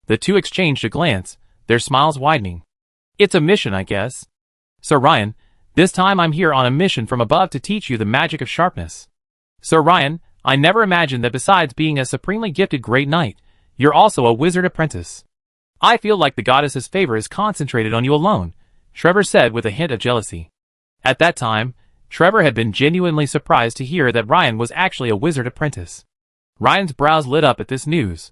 Speaker 1: The two exchanged a glance, their smiles widening. It's a mission, I guess. Sir Ryan, this time I'm here on a mission from above to teach you the magic of sharpness. Sir Ryan, I never imagined that besides being a supremely gifted great knight, you're also a wizard apprentice. I feel like the goddess's favor is concentrated on you alone, Trevor said with a hint of jealousy. At that time, Trevor had been genuinely surprised to hear that Ryan was actually a wizard apprentice. Ryan's brows lit up at this news.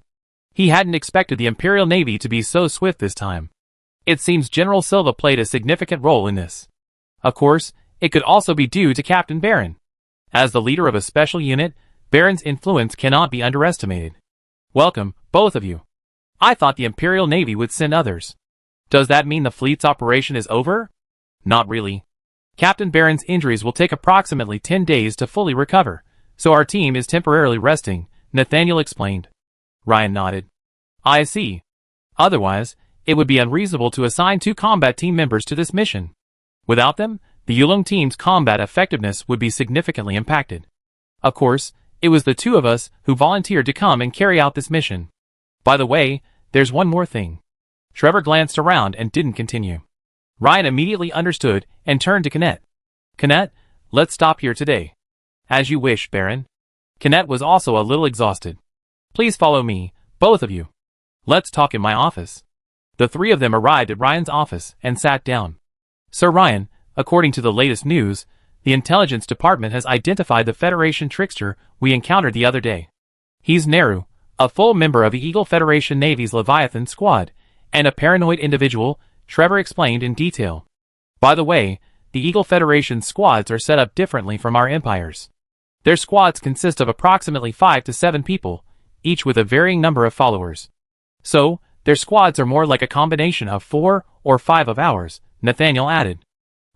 Speaker 1: He hadn't expected the Imperial Navy to be so swift this time. It seems General Silva played a significant role in this. Of course, it could also be due to Captain Baron. As the leader of a special unit, Baron's influence cannot be underestimated. Welcome, both of you. I thought the Imperial Navy would send others. Does that mean the fleet's operation is over? Not really. Captain Baron's injuries will take approximately 10 days to fully recover, so our team is temporarily resting, Nathaniel explained. Ryan nodded. I see. Otherwise, it would be unreasonable to assign 2 combat team members to this mission. Without them, the Yulong team's combat effectiveness would be significantly impacted. Of course, it was the 2 of us who volunteered to come and carry out this mission. By the way, there's one more thing. Trevor glanced around and didn't continue. Ryan immediately understood and turned to Connect. Connect, let's stop here today. As you wish, Baron. Connect was also a little exhausted. Please follow me, both of you. Let's talk in my office. The 3 of them arrived at Ryan's office and sat down. Sir Ryan, according to the latest news, the intelligence department has identified the Federation trickster we encountered the other day. He's Neru, a full member of the Eagle Federation Navy's Leviathan squad, and a paranoid individual, Trevor explained in detail. By the way, the Eagle Federation squads are set up differently from our empires. Their squads consist of approximately 5 to 7 people, each with a varying number of followers. So, their squads are more like a combination of 4 or 5 of ours, Nathaniel added.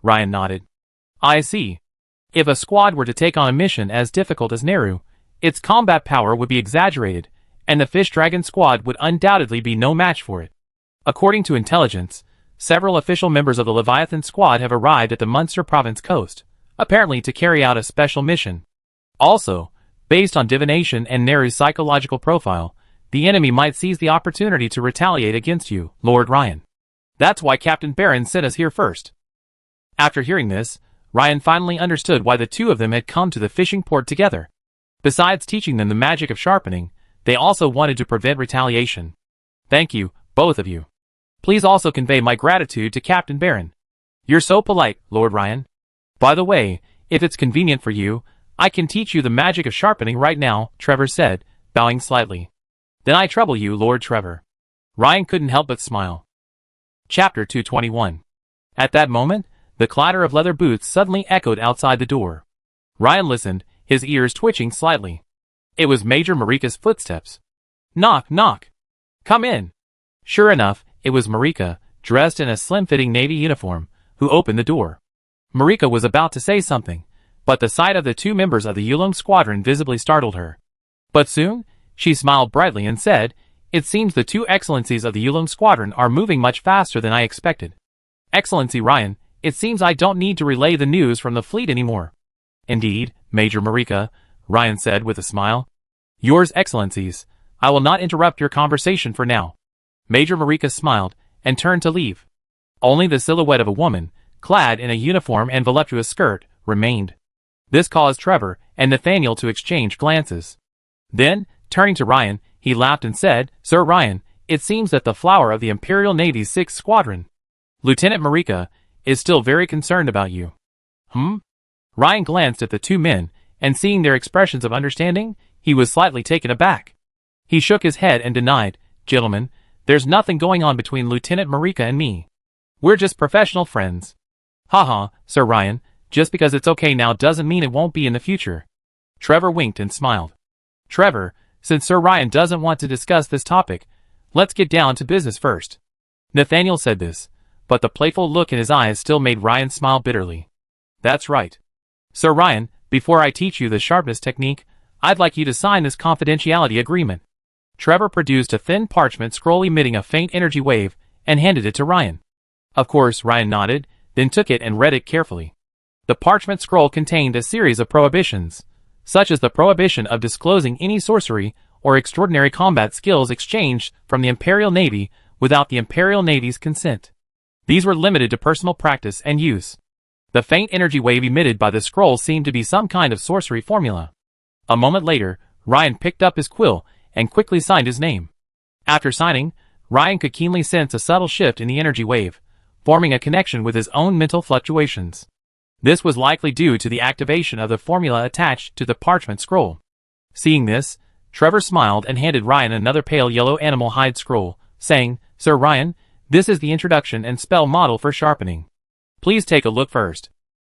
Speaker 1: Ryan nodded. I see. If a squad were to take on a mission as difficult as Neru, its combat power would be exaggerated, and the Fish Dragon squad would undoubtedly be no match for it. According to intelligence, several official members of the Leviathan squad have arrived at the Munster province coast, apparently to carry out a special mission. Also, based on divination and Neru's psychological profile, the enemy might seize the opportunity to retaliate against you, Lord Ryan. That's why Captain Barron sent us here first. After hearing this, Ryan finally understood why the two of them had come to the fishing port together. Besides teaching them the magic of sharpening, they also wanted to prevent retaliation. Thank you, both of you. Please also convey my gratitude to Captain Barron. You're so polite, Lord Ryan. By the way, if it's convenient for you, I can teach you the magic of sharpening right now, Trevor said, bowing slightly. Then I trouble you, Lord Trevor. Ryan couldn't help but smile. Chapter 221. At that moment, the clatter of leather boots suddenly echoed outside the door. Ryan listened, his ears twitching slightly. It was Major Marika's footsteps. Knock, knock. Come in. Sure enough, it was Marika, dressed in a slim-fitting navy uniform, who opened the door. Marika was about to say something, but the sight of the two members of the Yulong squadron visibly startled her. But soon, she smiled brightly and said, "It seems the two excellencies of the Yulong squadron are moving much faster than I expected. Excellency Ryan, it seems I don't need to relay the news from the fleet anymore." "Indeed, Major Marika," Ryan said with a smile. "Yours Excellencies, I will not interrupt your conversation for now." Major Marika smiled and turned to leave. Only the silhouette of a woman, clad in a uniform and voluptuous skirt, remained. This caused Trevor and Nathaniel to exchange glances. Then, turning to Ryan, he laughed and said, "Sir Ryan, it seems that the flower of the Imperial Navy's 6th Squadron, Lieutenant Marika, is still very concerned about you." Ryan glanced at the two men, and seeing their expressions of understanding, he was slightly taken aback. He shook his head and denied, "Gentlemen, there's nothing going on between Lieutenant Marika and me. We're just professional friends." "Haha, Sir Ryan, just because it's okay now doesn't mean it won't be in the future." Trevor winked and smiled. "Trevor, since Sir Ryan doesn't want to discuss this topic, let's get down to business first." Nathaniel said this, but the playful look in his eyes still made Ryan smile bitterly. "That's right. Sir Ryan, before I teach you the sharpness technique, I'd like you to sign this confidentiality agreement." Trevor produced a thin parchment scroll emitting a faint energy wave and handed it to Ryan. Of course, Ryan nodded, then took it and read it carefully. The parchment scroll contained a series of prohibitions, such as the prohibition of disclosing any sorcery or extraordinary combat skills exchanged from the Imperial Navy without the Imperial Navy's consent. These were limited to personal practice and use. The faint energy wave emitted by the scroll seemed to be some kind of sorcery formula. A moment later, Ryan picked up his quill and quickly signed his name. After signing, Ryan could keenly sense a subtle shift in the energy wave, forming a connection with his own mental fluctuations. This was likely due to the activation of the formula attached to the parchment scroll. Seeing this, Trevor smiled and handed Ryan another pale yellow animal hide scroll, saying, "Sir Ryan, this is the introduction and spell model for sharpening. Please take a look first.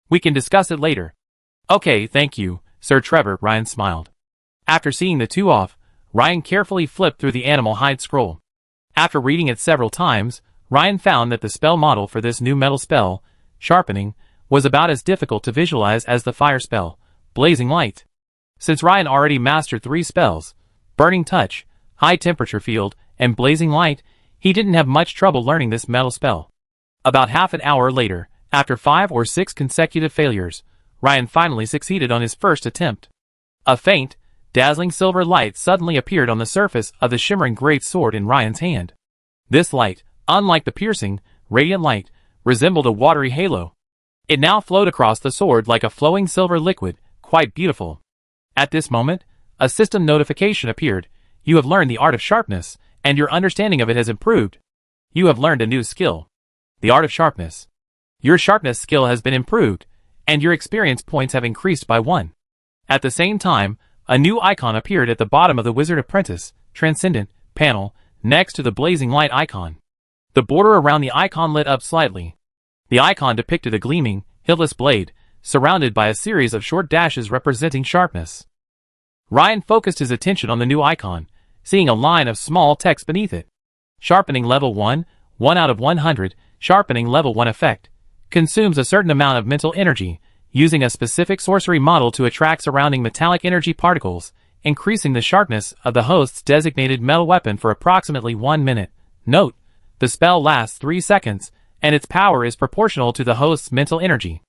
Speaker 1: We can discuss it later." "Okay, thank you, Sir Trevor," Ryan smiled. After seeing the two off, Ryan carefully flipped through the animal hide scroll. After reading it several times, Ryan found that the spell model for this new metal spell, sharpening, was about as difficult to visualize as the fire spell, blazing light. Since Ryan already mastered 3 spells, burning touch, high temperature field, and blazing light, he didn't have much trouble learning this metal spell. About half an hour later, after 5 or 6 consecutive failures, Ryan finally succeeded on his first attempt. A faint, dazzling silver light suddenly appeared on the surface of the shimmering great sword in Ryan's hand. This light, unlike the piercing, radiant light, resembled a watery halo. It now flowed across the sword like a flowing silver liquid, quite beautiful. At this moment, a system notification appeared. "You have learned the art of sharpness, and your understanding of it has improved. You have learned a new skill. The art of sharpness. Your sharpness skill has been improved, and your experience points have increased by 1. At the same time, a new icon appeared at the bottom of the Wizard Apprentice, Transcendent, panel, next to the blazing light icon. The border around the icon lit up slightly. The icon depicted a gleaming, hiltless blade, surrounded by a series of short dashes representing sharpness. Ryan focused his attention on the new icon, seeing a line of small text beneath it. Sharpening level 1, 1 out of 100, sharpening level 1 effect. Consumes a certain amount of mental energy, using a specific sorcery model to attract surrounding metallic energy particles, increasing the sharpness of the host's designated metal weapon for approximately 1 minute. Note: The spell lasts 3 seconds, and its power is proportional to the host's mental energy.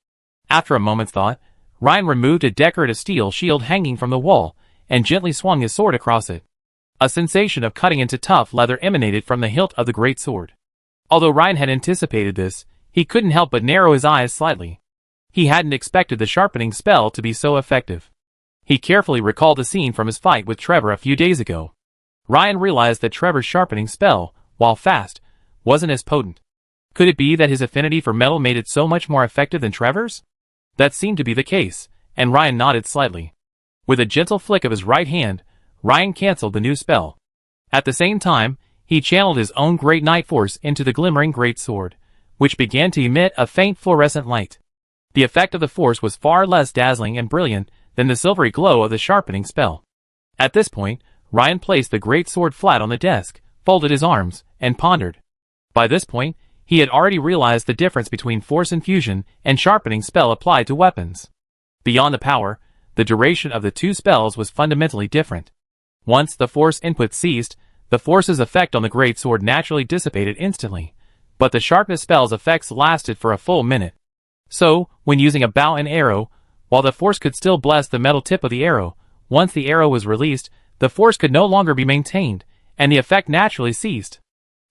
Speaker 1: After a moment's thought, Ryan removed a decorative steel shield hanging from the wall and gently swung his sword across it. A sensation of cutting into tough leather emanated from the hilt of the great sword. Although Ryan had anticipated this, he couldn't help but narrow his eyes slightly. He hadn't expected the sharpening spell to be so effective. He carefully recalled the scene from his fight with Trevor a few days ago. Ryan realized that Trevor's sharpening spell, while fast, wasn't as potent. Could it be that his affinity for metal made it so much more effective than Trevor's? That seemed to be the case, and Ryan nodded slightly. With a gentle flick of his right hand, Ryan cancelled the new spell. At the same time, he channeled his own Great Knight force into the glimmering great sword, which began to emit a faint fluorescent light. The effect of the force was far less dazzling and brilliant than the silvery glow of the sharpening spell. At this point, Ryan placed the great sword flat on the desk, folded his arms, and pondered. By this point, he had already realized the difference between force infusion and sharpening spell applied to weapons. Beyond the power, the duration of the two spells was fundamentally different. Once the force input ceased, the force's effect on the great sword naturally dissipated instantly, but the sharpness spell's effects lasted for a full minute. So, when using a bow and arrow, while the force could still bless the metal tip of the arrow, once the arrow was released, the force could no longer be maintained, and the effect naturally ceased.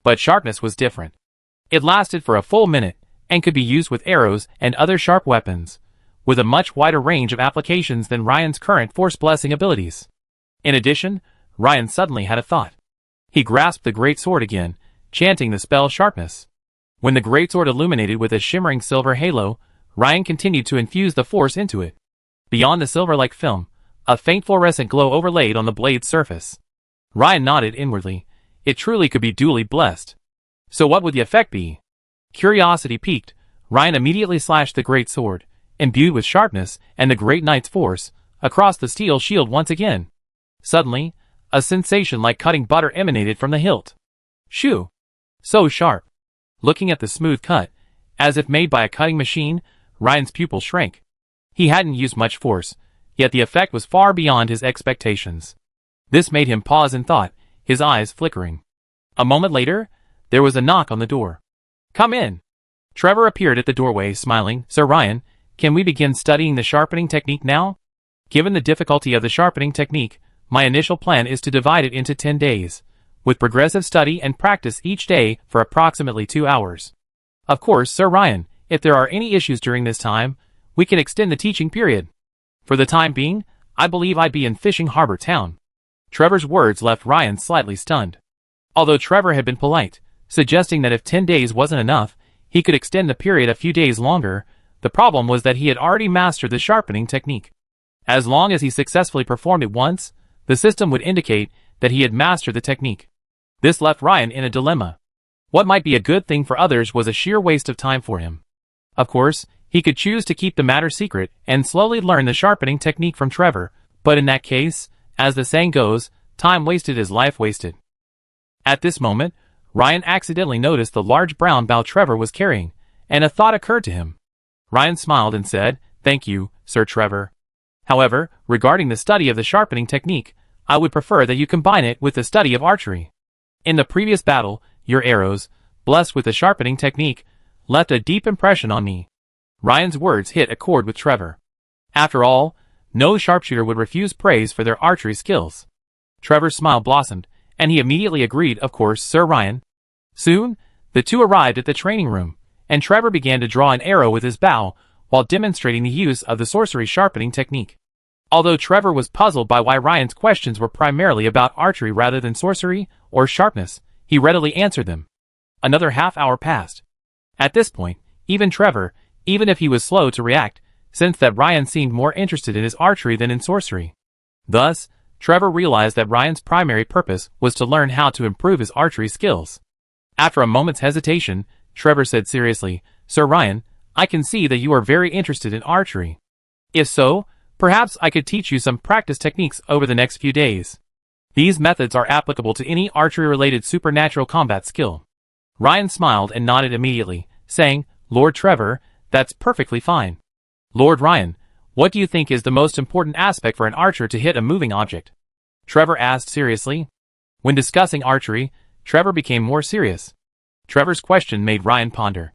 Speaker 1: But sharpness was different. It lasted for a full minute, and could be used with arrows and other sharp weapons, with a much wider range of applications than Ryan's current force blessing abilities. In addition, Ryan suddenly had a thought. He grasped the great sword again, chanting the spell sharpness. When the great sword illuminated with a shimmering silver halo, Ryan continued to infuse the force into it. Beyond the silver-like film, a faint fluorescent glow overlaid on the blade's surface. Ryan nodded inwardly. It truly could be duly blessed. So what would the effect be? Curiosity piqued, Ryan immediately slashed the great sword, imbued with sharpness and the great knight's force, across the steel shield once again. Suddenly, a sensation like cutting butter emanated from the hilt. Shoo! So sharp. Looking at the smooth cut, as if made by a cutting machine, Ryan's pupil shrank. He hadn't used much force, yet the effect was far beyond his expectations. This made him pause in thought, his eyes flickering. A moment later, there was a knock on the door. "Come in." Trevor appeared at the doorway, smiling. "Sir Ryan, can we begin studying the sharpening technique now? Given the difficulty of the sharpening technique, my initial plan is to divide it into 10 days, with progressive study and practice each day for approximately 2 hours. Of course, Sir Ryan, if there are any issues during this time, we can extend the teaching period. For the time being, I believe I'd be in Fishing Harbor Town." Trevor's words left Ryan slightly stunned. Although Trevor had been polite, suggesting that if 10 days wasn't enough, he could extend the period a few days longer, the problem was that he had already mastered the sharpening technique. As long as he successfully performed it once, the system would indicate that he had mastered the technique. This left Ryan in a dilemma. What might be a good thing for others was a sheer waste of time for him. Of course, he could choose to keep the matter secret and slowly learn the sharpening technique from Trevor, but in that case, as the saying goes, time wasted is life wasted. At this moment, Ryan accidentally noticed the large brown bow Trevor was carrying, and a thought occurred to him. Ryan smiled and said, "Thank you, Sir Trevor. However, regarding the study of the sharpening technique, I would prefer that you combine it with the study of archery. In the previous battle, your arrows, blessed with the sharpening technique, left a deep impression on me." Ryan's words hit a chord with Trevor. After all, no sharpshooter would refuse praise for their archery skills. Trevor's smile blossomed, and he immediately agreed, "Of course, Sir Ryan." Soon, the two arrived at the training room, and Trevor began to draw an arrow with his bow while demonstrating the use of the sorcery sharpening technique. Although Trevor was puzzled by why Ryan's questions were primarily about archery rather than sorcery or sharpness, he readily answered them. Another half-hour passed. At this point, even Trevor, even if he was slow to react, sensed that Ryan seemed more interested in his archery than in sorcery. Thus, Trevor realized that Ryan's primary purpose was to learn how to improve his archery skills. After a moment's hesitation, Trevor said seriously, "Sir Ryan, I can see that you are very interested in archery. If so, perhaps I could teach you some practice techniques over the next few days. These methods are applicable to any archery-related supernatural combat skill." Ryan smiled and nodded immediately, saying, "Lord Trevor, that's perfectly fine. Lord Ryan, what do you think is the most important aspect for an archer to hit a moving object?" Trevor asked seriously. When discussing archery, Trevor became more serious. Trevor's question made Ryan ponder.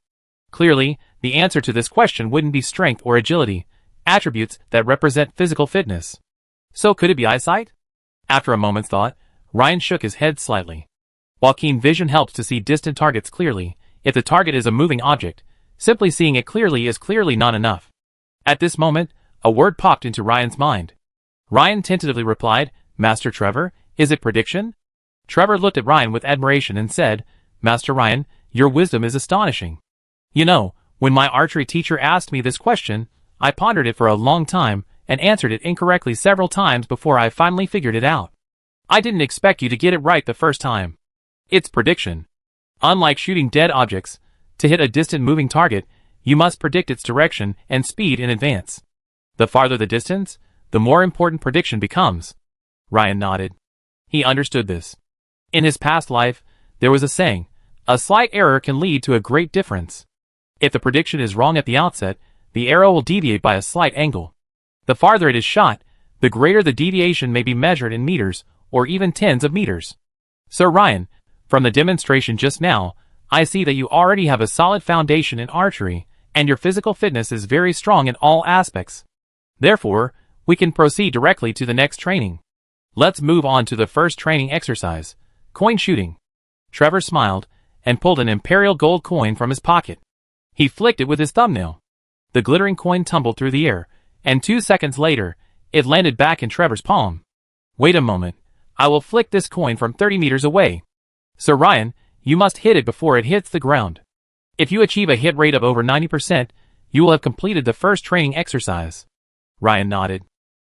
Speaker 1: Clearly, the answer to this question wouldn't be strength or agility, attributes that represent physical fitness. So could it be eyesight? After a moment's thought, Ryan shook his head slightly. While keen vision helps to see distant targets clearly, if the target is a moving object, simply seeing it clearly is clearly not enough. At this moment, a word popped into Ryan's mind. Ryan tentatively replied, "Master Trevor, is it prediction?" Trevor looked at Ryan with admiration and said, "Master Ryan, your wisdom is astonishing. You know, when my archery teacher asked me this question, I pondered it for a long time and answered it incorrectly several times before I finally figured it out. I didn't expect you to get it right the first time. It's prediction. Unlike shooting dead objects, to hit a distant moving target, you must predict its direction and speed in advance. The farther the distance, the more important prediction becomes." Ryan nodded. He understood this. In his past life, there was a saying, "A slight error can lead to a great difference." If the prediction is wrong at the outset, the arrow will deviate by a slight angle. The farther it is shot, the greater the deviation may be measured in meters or even tens of meters. Sir Ryan, from the demonstration just now, I see that you already have a solid foundation in archery, and your physical fitness is very strong in all aspects. Therefore, we can proceed directly to the next training. Let's move on to the first training exercise, coin shooting. Trevor smiled and pulled an imperial gold coin from his pocket. He flicked it with his thumbnail. The glittering coin tumbled through the air, and 2 seconds later, it landed back in Trevor's palm. "Wait a moment. I will flick this coin from 30 meters away. Sir Ryan, you must hit it before it hits the ground. If you achieve a hit rate of over 90%, you will have completed the first training exercise." Ryan nodded.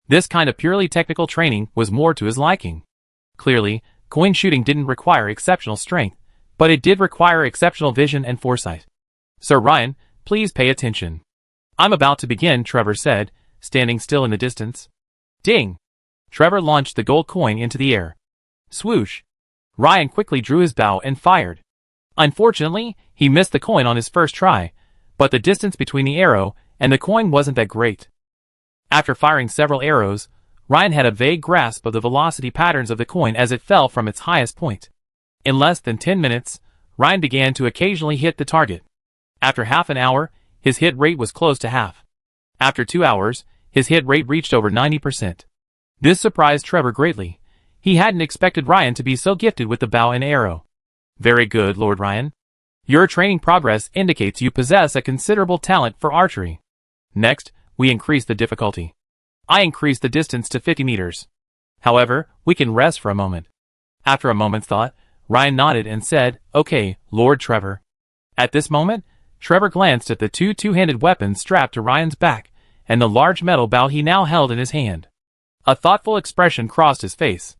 Speaker 1: This kind of purely technical training was more to his liking. Clearly, coin shooting didn't require exceptional strength, but it did require exceptional vision and foresight. "Sir Ryan, please pay attention. I'm about to begin," Trevor said, standing still in the distance. Ding! Trevor launched the gold coin into the air. Swoosh! Ryan quickly drew his bow and fired. Unfortunately, he missed the coin on his first try, but the distance between the arrow and the coin wasn't that great. After firing several arrows, Ryan had a vague grasp of the velocity patterns of the coin as it fell from its highest point. In less than 10 minutes, Ryan began to occasionally hit the target. After half an hour, his hit rate was close to half. After 2 hours, his hit rate reached over 90%. This surprised Trevor greatly. He hadn't expected Ryan to be so gifted with the bow and arrow. "Very good, Lord Ryan. Your training progress indicates you possess a considerable talent for archery." Next, we increase the difficulty. I increased the distance to 50 meters. However, we can rest for a moment. After a moment's thought, Ryan nodded and said, "Okay, Lord Trevor." At this moment, Trevor glanced at the two-handed weapons strapped to Ryan's back and the large metal bow he now held in his hand. A thoughtful expression crossed his face.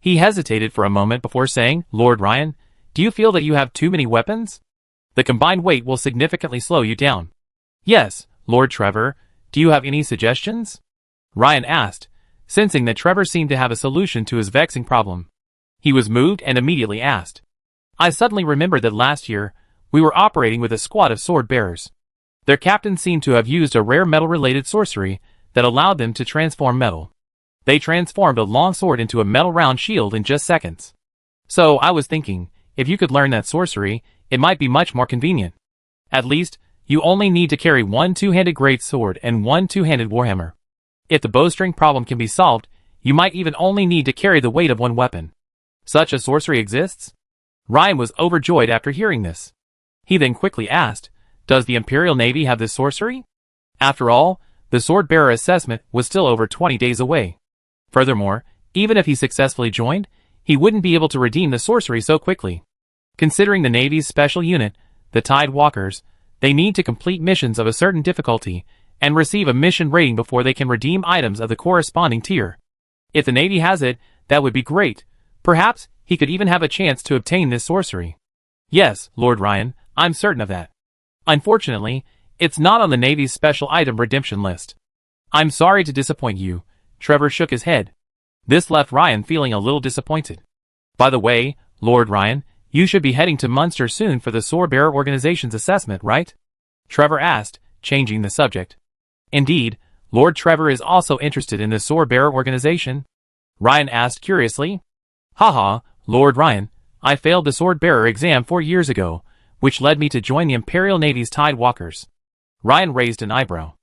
Speaker 1: He hesitated for a moment before saying, "Lord Ryan, do you feel that you have too many weapons? The combined weight will significantly slow you down." "Yes, Lord Trevor, do you have any suggestions?" Ryan asked, sensing that Trevor seemed to have a solution to his vexing problem. He was moved and immediately asked, "I suddenly remembered that last year, we were operating with a squad of sword bearers. Their captain seemed to have used a rare metal-related sorcery that allowed them to transform metal. They transformed a long sword into a metal round shield in just seconds. So I was thinking, if you could learn that sorcery, it might be much more convenient. At least, you only need to carry one two-handed great sword and one two-handed warhammer. If the bowstring problem can be solved, you might even only need to carry the weight of one weapon. Such a sorcery exists?" Ryan was overjoyed after hearing this. He then quickly asked, "Does the Imperial Navy have this sorcery?" After all, the sword-bearer assessment was still over 20 days away. Furthermore, even if he successfully joined, he wouldn't be able to redeem the sorcery so quickly. Considering the Navy's special unit, the Tide Walkers, they need to complete missions of a certain difficulty and receive a mission rating before they can redeem items of the corresponding tier. If the Navy has it, that would be great. Perhaps he could even have a chance to obtain this sorcery. "Yes, Lord Ryan, I'm certain of that. Unfortunately, it's not on the Navy's special item redemption list." "I'm sorry to disappoint you." Trevor shook his head. This left Ryan feeling a little disappointed. "By the way, Lord Ryan, you should be heading to Munster soon for the Sword Bearer Organization's assessment, right?" Trevor asked, changing the subject. "Indeed, Lord Trevor is also interested in the Sword Bearer Organization?" Ryan asked curiously. "Haha, Lord Ryan, I failed the Sword Bearer exam 4 years ago, which led me to join the Imperial Navy's Tide Walkers. Ryan raised an eyebrow.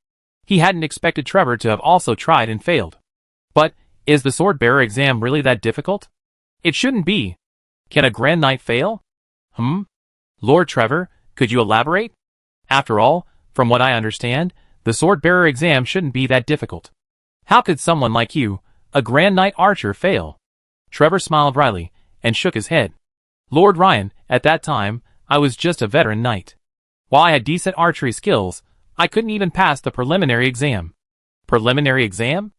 Speaker 1: He hadn't expected Trevor to have also tried and failed. But, is the Sword-Bearer exam really that difficult? It shouldn't be. Can a Grand Knight fail? Lord Trevor, could you elaborate? After all, from what I understand, the Sword-Bearer exam shouldn't be that difficult. How could someone like you, a Grand Knight archer, fail? Trevor smiled wryly, and shook his head. Lord Ryan, at that time, I was just a veteran knight. While I had decent archery skills, I couldn't even pass the preliminary exam. Preliminary exam?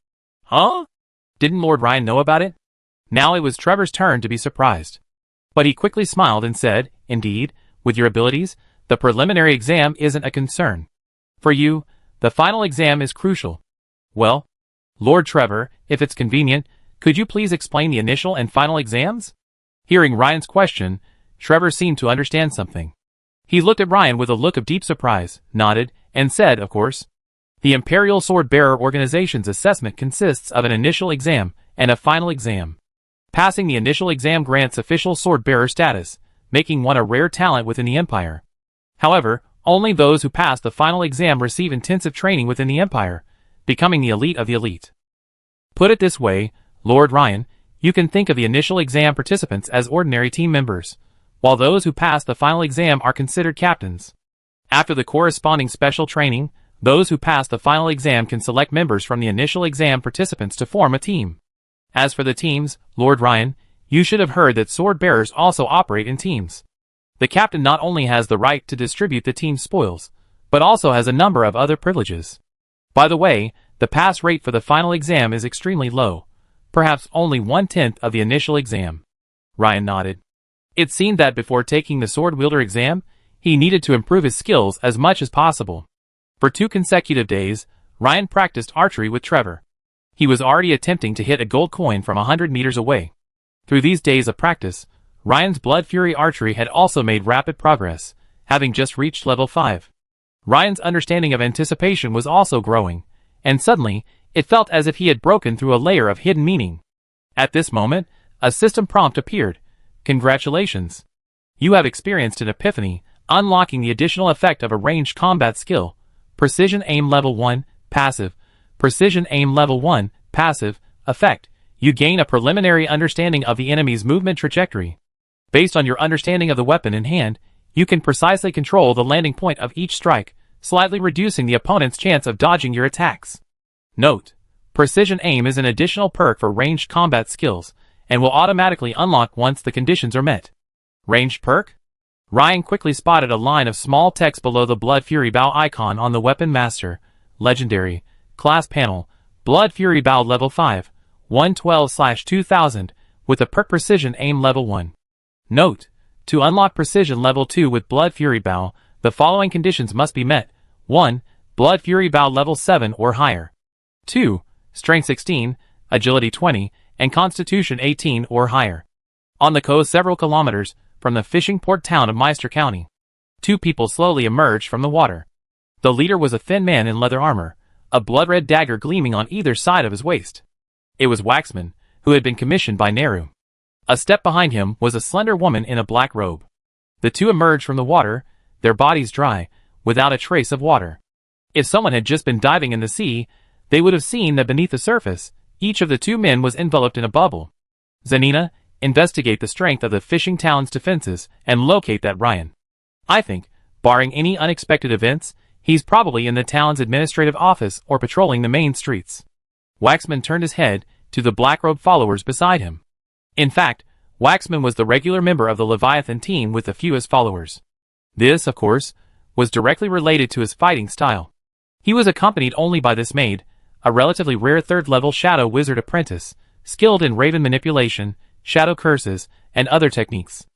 Speaker 1: Huh? Didn't Lord Ryan know about it? Now it was Trevor's turn to be surprised. But he quickly smiled and said, indeed, with your abilities, the preliminary exam isn't a concern. For you, the final exam is crucial. Well, Lord Trevor, if it's convenient, could you please explain the initial and final exams? Hearing Ryan's question, Trevor seemed to understand something. He looked at Ryan with a look of deep surprise, nodded, and said, of course. The Imperial Sword-Bearer Organization's assessment consists of an initial exam and a final exam. Passing the initial exam grants official sword-bearer status, making one a rare talent within the Empire. However, only those who pass the final exam receive intensive training within the Empire, becoming the elite of the elite. Put it this way, Lord Ryan, you can think of the initial exam participants as ordinary team members, while those who pass the final exam are considered captains. After the corresponding special training, those who pass the final exam can select members from the initial exam participants to form a team. As for the teams, Lord Ryan, you should have heard that sword-bearers also operate in teams. The captain not only has the right to distribute the team's spoils, but also has a number of other privileges. By the way, the pass rate for the final exam is extremely low, perhaps only 1/10 of the initial exam. Ryan nodded. It seemed that before taking the sword-wielder exam, he needed to improve his skills as much as possible. For 2 consecutive days, Ryan practiced archery with Trevor. He was already attempting to hit a gold coin from 100 meters away. Through these days of practice, Ryan's Blood Fury archery had also made rapid progress, having just reached level 5. Ryan's understanding of anticipation was also growing, and suddenly, it felt as if he had broken through a layer of hidden meaning. At this moment, a system prompt appeared. Congratulations! You have experienced an epiphany, unlocking the additional effect of a ranged combat skill. Precision Aim Level 1, Passive. Precision Aim Level 1, Passive, Effect. You gain a preliminary understanding of the enemy's movement trajectory. Based on your understanding of the weapon in hand, you can precisely control the landing point of each strike, slightly reducing the opponent's chance of dodging your attacks. Note: Precision Aim is an additional perk for ranged combat skills, and will automatically unlock once the conditions are met. Ranged perk? Ryan quickly spotted a line of small text below the Blood Fury Bow icon on the Weapon Master, Legendary, Class Panel, Blood Fury Bow Level 5, 112/2000, with the perk Precision Aim Level 1. Note: To unlock Precision Level 2 with Blood Fury Bow, the following conditions must be met. 1. Blood Fury Bow Level 7 or higher. 2. Strength 16, Agility 20, and Constitution 18 or higher. On the coast several kilometers from the fishing port town of Meister County, 2 people slowly emerged from the water. The leader was a thin man in leather armor, a blood-red dagger gleaming on either side of his waist. It was Waxman, who had been commissioned by Nehru. A step behind him was a slender woman in a black robe. The 2 emerged from the water, their bodies dry, without a trace of water. If someone had just been diving in the sea, they would have seen that beneath the surface, each of the 2 men was enveloped in a bubble. Zanina, investigate the strength of the fishing town's defenses and locate that Ryan. I think, barring any unexpected events, he's probably in the town's administrative office or patrolling the main streets. Waxman turned his head to the black-robed followers beside him. In fact, Waxman was the regular member of the Leviathan team with the fewest followers. This, of course, was directly related to his fighting style. He was accompanied only by this maid, a relatively rare 3rd-level shadow wizard apprentice, skilled in raven manipulation, shadow curses, and other techniques.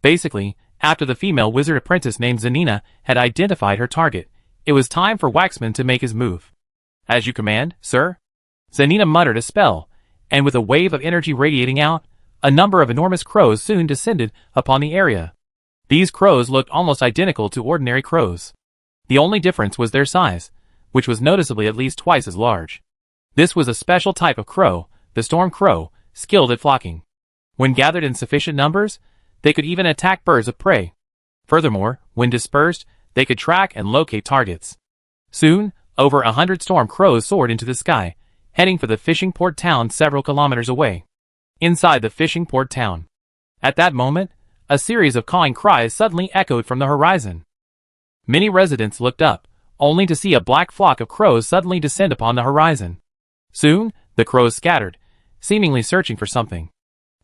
Speaker 1: Basically, after the female wizard apprentice named Zanina had identified her target, it was time for Waxman to make his move. As you command, sir? Zanina muttered a spell, and with a wave of energy radiating out, a number of enormous crows soon descended upon the area. These crows looked almost identical to ordinary crows. The only difference was their size, which was noticeably at least twice as large. This was a special type of crow, the storm crow, skilled at flocking. When gathered in sufficient numbers, they could even attack birds of prey. Furthermore, when dispersed, they could track and locate targets. Soon, over 100 storm crows soared into the sky, heading for the fishing port town several kilometers away. Inside the fishing port town. At that moment, a series of cawing cries suddenly echoed from the horizon. Many residents looked up, only to see a black flock of crows suddenly descend upon the horizon. Soon, the crows scattered, seemingly searching for something.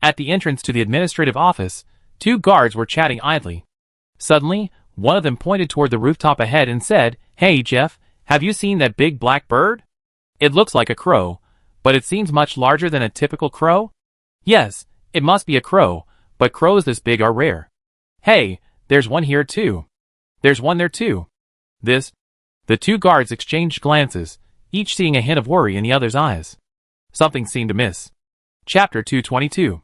Speaker 1: At the entrance to the administrative office, 2 guards were chatting idly. Suddenly, one of them pointed toward the rooftop ahead and said, "Hey, Jeff, have you seen that big black bird? It looks like a crow, but it seems much larger than a typical crow." "Yes, it must be a crow, but crows this big are rare." "Hey, there's one here too." "There's one there too." The 2 guards exchanged glances, each seeing a hint of worry in the other's eyes. Something seemed amiss. Chapter 222.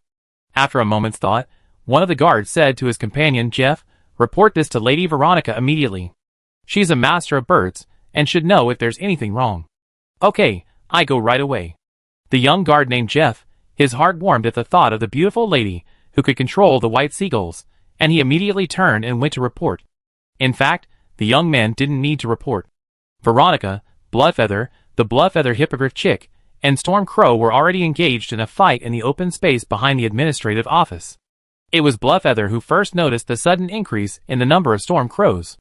Speaker 1: After a moment's thought, one of the guards said to his companion, "Jeff, report this to Lady Veronica immediately. She's a master of birds, and should know if there's anything wrong." "Okay, I go right away." The young guard named Jeff, his heart warmed at the thought of the beautiful lady who could control the white seagulls, and he immediately turned and went to report. In fact, the young man didn't need to report. Veronica, Bloodfeather, the Bloodfeather hippogriff chick, and Storm Crow were already engaged in a fight in the open space behind the administrative office. It was Bloodfeather who first noticed the sudden increase in the number of storm crows.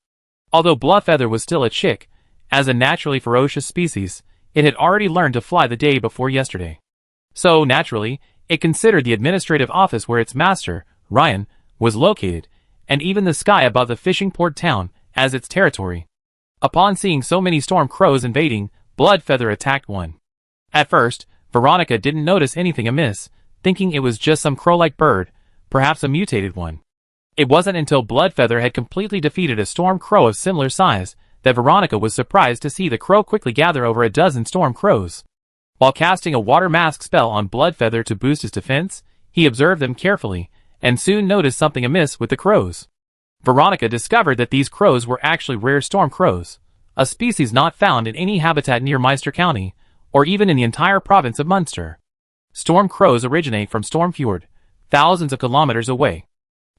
Speaker 1: Although Bloodfeather was still a chick, as a naturally ferocious species, it had already learned to fly the day before yesterday. So, naturally, it considered the administrative office where its master, Ryan, was located, and even the sky above the fishing port town, as its territory. Upon seeing so many storm crows invading, Bloodfeather attacked one. At first, Veronica didn't notice anything amiss, thinking it was just some crow-like bird, perhaps a mutated one. It wasn't until Bloodfeather had completely defeated a storm crow of similar size that Veronica was surprised to see the crow quickly gather over a dozen storm crows. While casting a water mask spell on Bloodfeather to boost his defense, he observed them carefully, and soon noticed something amiss with the crows. Veronica discovered that these crows were actually rare storm crows, a species not found in any habitat near Meister County, or even in the entire province of Munster. Storm crows originate from Stormfjord, thousands of kilometers away.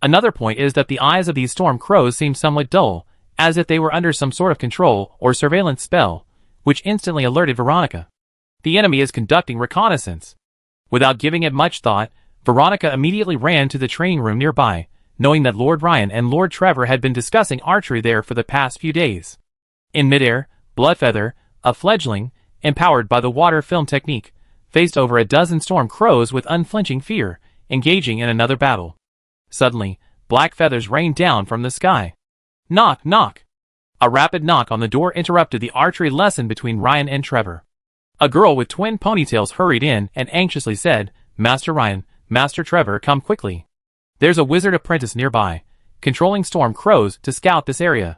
Speaker 1: Another point is that the eyes of these storm crows seem somewhat dull, as if they were under some sort of control or surveillance spell, which instantly alerted Veronica. The enemy is conducting reconnaissance. Without giving it much thought, Veronica immediately ran to the training room nearby, knowing that Lord Ryan and Lord Trevor had been discussing archery there for the past few days. In midair, Bloodfeather, a fledgling, empowered by the water film technique, faced over a dozen storm crows with unflinching fear, engaging in another battle. Suddenly, black feathers rained down from the sky. Knock, knock! A rapid knock on the door interrupted the archery lesson between Ryan and Trevor. A girl with twin ponytails hurried in and anxiously said, "Master Ryan, Master Trevor, come quickly. There's a wizard apprentice nearby, controlling storm crows to scout this area."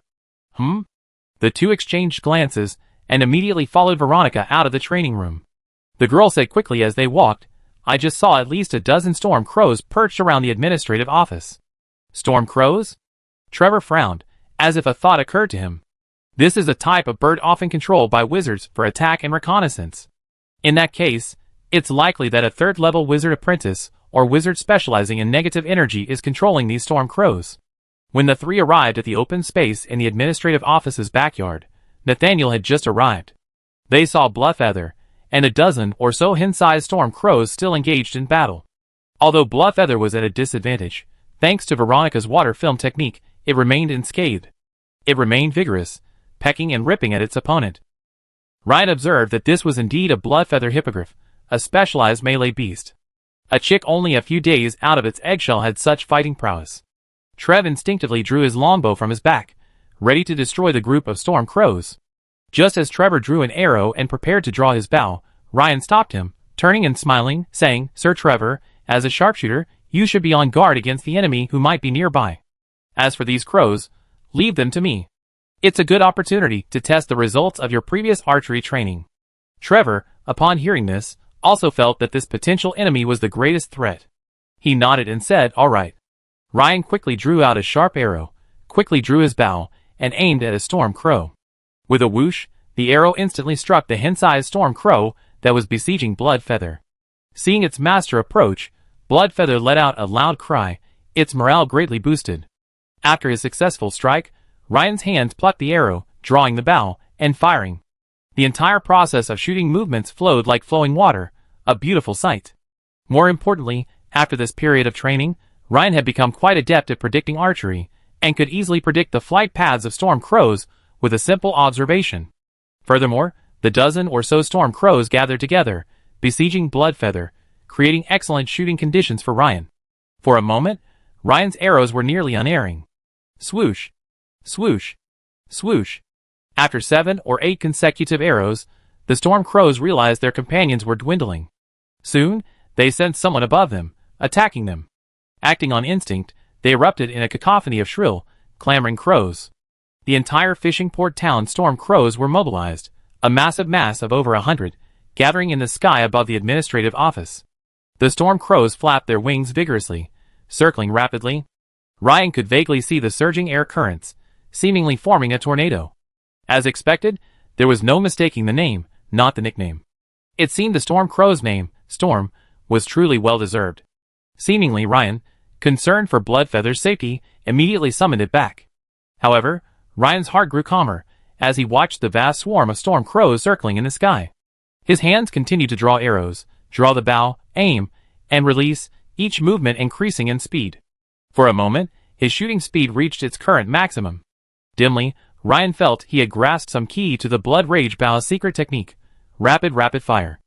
Speaker 1: The 2 exchanged glances, and immediately followed Veronica out of the training room. The girl said quickly as they walked, "I just saw at least a dozen storm crows perched around the administrative office." "Storm crows?" Trevor frowned, as if a thought occurred to him. This is a type of bird often controlled by wizards for attack and reconnaissance. In that case, it's likely that a 3rd-level wizard apprentice or wizard specializing in negative energy is controlling these storm crows. When the 3 arrived at the open space in the administrative office's backyard, Nathaniel had just arrived. They saw Bloodfeather and a dozen or so hen-sized storm crows still engaged in battle. Although Bloodfeather was at a disadvantage, thanks to Veronica's water film technique, it remained unscathed. It remained vigorous, pecking and ripping at its opponent. Ryan observed that this was indeed a Bloodfeather hippogriff, a specialized melee beast. A chick only a few days out of its eggshell had such fighting prowess. Trev instinctively drew his longbow from his back, ready to destroy the group of storm crows. Just as Trevor drew an arrow and prepared to draw his bow, Ryan stopped him, turning and smiling, saying, "Sir Trevor, as a sharpshooter, you should be on guard against the enemy who might be nearby. As for these crows, leave them to me. It's a good opportunity to test the results of your previous archery training." Trevor, upon hearing this, also felt that this potential enemy was the greatest threat. He nodded and said, "All right." Ryan quickly drew out a sharp arrow, quickly drew his bow, and aimed at a storm crow. With a whoosh, the arrow instantly struck the hen-sized storm crow that was besieging Bloodfeather. Seeing its master approach, Bloodfeather let out a loud cry, its morale greatly boosted. After his successful strike, Ryan's hands plucked the arrow, drawing the bow, and firing. The entire process of shooting movements flowed like flowing water, a beautiful sight. More importantly, after this period of training, Ryan had become quite adept at predicting archery, and could easily predict the flight paths of storm crows with a simple observation. Furthermore, the dozen or so storm crows gathered together, besieging Bloodfeather, creating excellent shooting conditions for Ryan. For a moment, Ryan's arrows were nearly unerring. Swoosh! Swoosh! Swoosh! After 7 or 8 consecutive arrows, the storm crows realized their companions were dwindling. Soon, they sensed someone above them, attacking them. Acting on instinct, they erupted in a cacophony of shrill, clamoring crows. The entire fishing port town storm crows were mobilized, a massive mass of over 100, gathering in the sky above the administrative office. The storm crows flapped their wings vigorously, circling rapidly. Ryan could vaguely see the surging air currents, seemingly forming a tornado. As expected, there was no mistaking the name, not the nickname. It seemed the storm crow's name, Storm, was truly well-deserved. Seemingly Ryan, concerned for Bloodfeather's safety, immediately summoned it back. However, Ryan's heart grew calmer as he watched the vast swarm of storm crows circling in the sky. His hands continued to draw arrows, draw the bow, aim, and release, each movement increasing in speed. For a moment, his shooting speed reached its current maximum. Dimly, Ryan felt he had grasped some key to the Blood Rage bow's secret technique: rapid fire.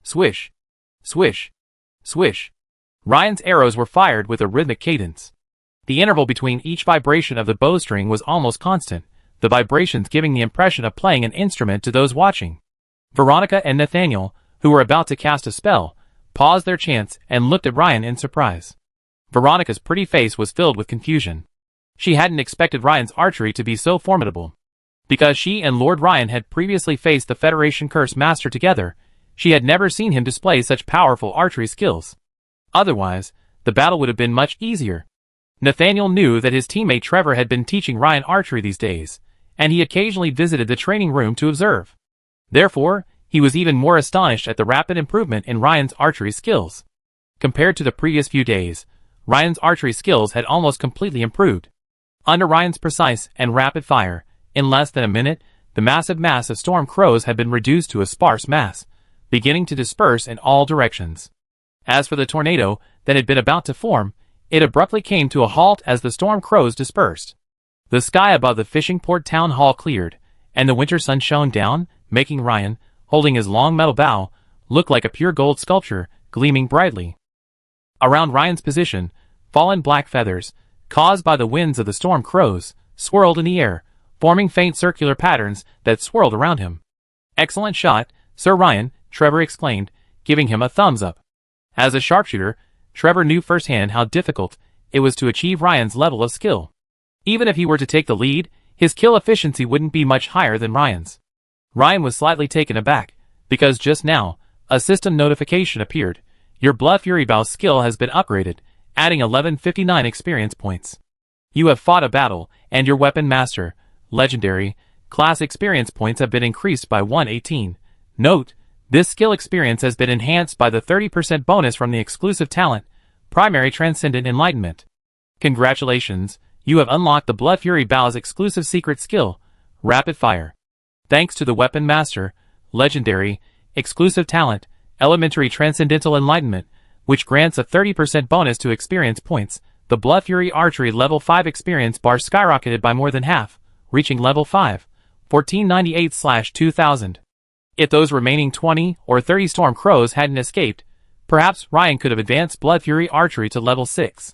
Speaker 1: Swish! Swish! Swish! Ryan's arrows were fired with a rhythmic cadence. The interval between each vibration of the bowstring was almost constant, the vibrations giving the impression of playing an instrument to those watching. Veronica and Nathaniel, who were about to cast a spell, paused their chants and looked at Ryan in surprise. Veronica's pretty face was filled with confusion. She hadn't expected Ryan's archery to be so formidable. Because she and Lord Ryan had previously faced the Federation Curse Master together, she had never seen him display such powerful archery skills. Otherwise, the battle would have been much easier. Nathaniel knew that his teammate Trevor had been teaching Ryan archery these days, and he occasionally visited the training room to observe. Therefore, he was even more astonished at the rapid improvement in Ryan's archery skills. Compared to the previous few days, Ryan's archery skills had almost completely improved. Under Ryan's precise and rapid fire, in less than a minute, the massive mass of storm crows had been reduced to a sparse mass, beginning to disperse in all directions. As for the tornado that had been about to form, it abruptly came to a halt as the storm crows dispersed. The sky above the fishing port town hall cleared, and the winter sun shone down, making Ryan, holding his long metal bow, look like a pure gold sculpture, gleaming brightly. Around Ryan's position, fallen black feathers, caused by the winds of the storm crows, swirled in the air, forming faint circular patterns that swirled around him. "Excellent shot, Sir Ryan," Trevor exclaimed, giving him a thumbs up. As a sharpshooter, Trevor knew firsthand how difficult it was to achieve Ryan's level of skill. Even if he were to take the lead, his kill efficiency wouldn't be much higher than Ryan's. Ryan was slightly taken aback, because just now, a system notification appeared. "Your Blood Fury bow skill has been upgraded, adding 1159 experience points. You have fought a battle, and your Weapon Master, Legendary, class experience points have been increased by 118. Note, this skill experience has been enhanced by the 30% bonus from the exclusive talent, Primary Transcendent Enlightenment. Congratulations, you have unlocked the Blood Fury bow's exclusive secret skill, Rapid Fire. Thanks to the Weapon Master, Legendary, exclusive talent, Elementary Transcendental Enlightenment, which grants a 30% bonus to experience points, the Blood Fury Archery Level 5 experience bar skyrocketed by more than half, reaching Level 5, 1498/2000. If those remaining 20 or 30 storm crows hadn't escaped, perhaps Ryan could have advanced Blood Fury Archery to Level 6.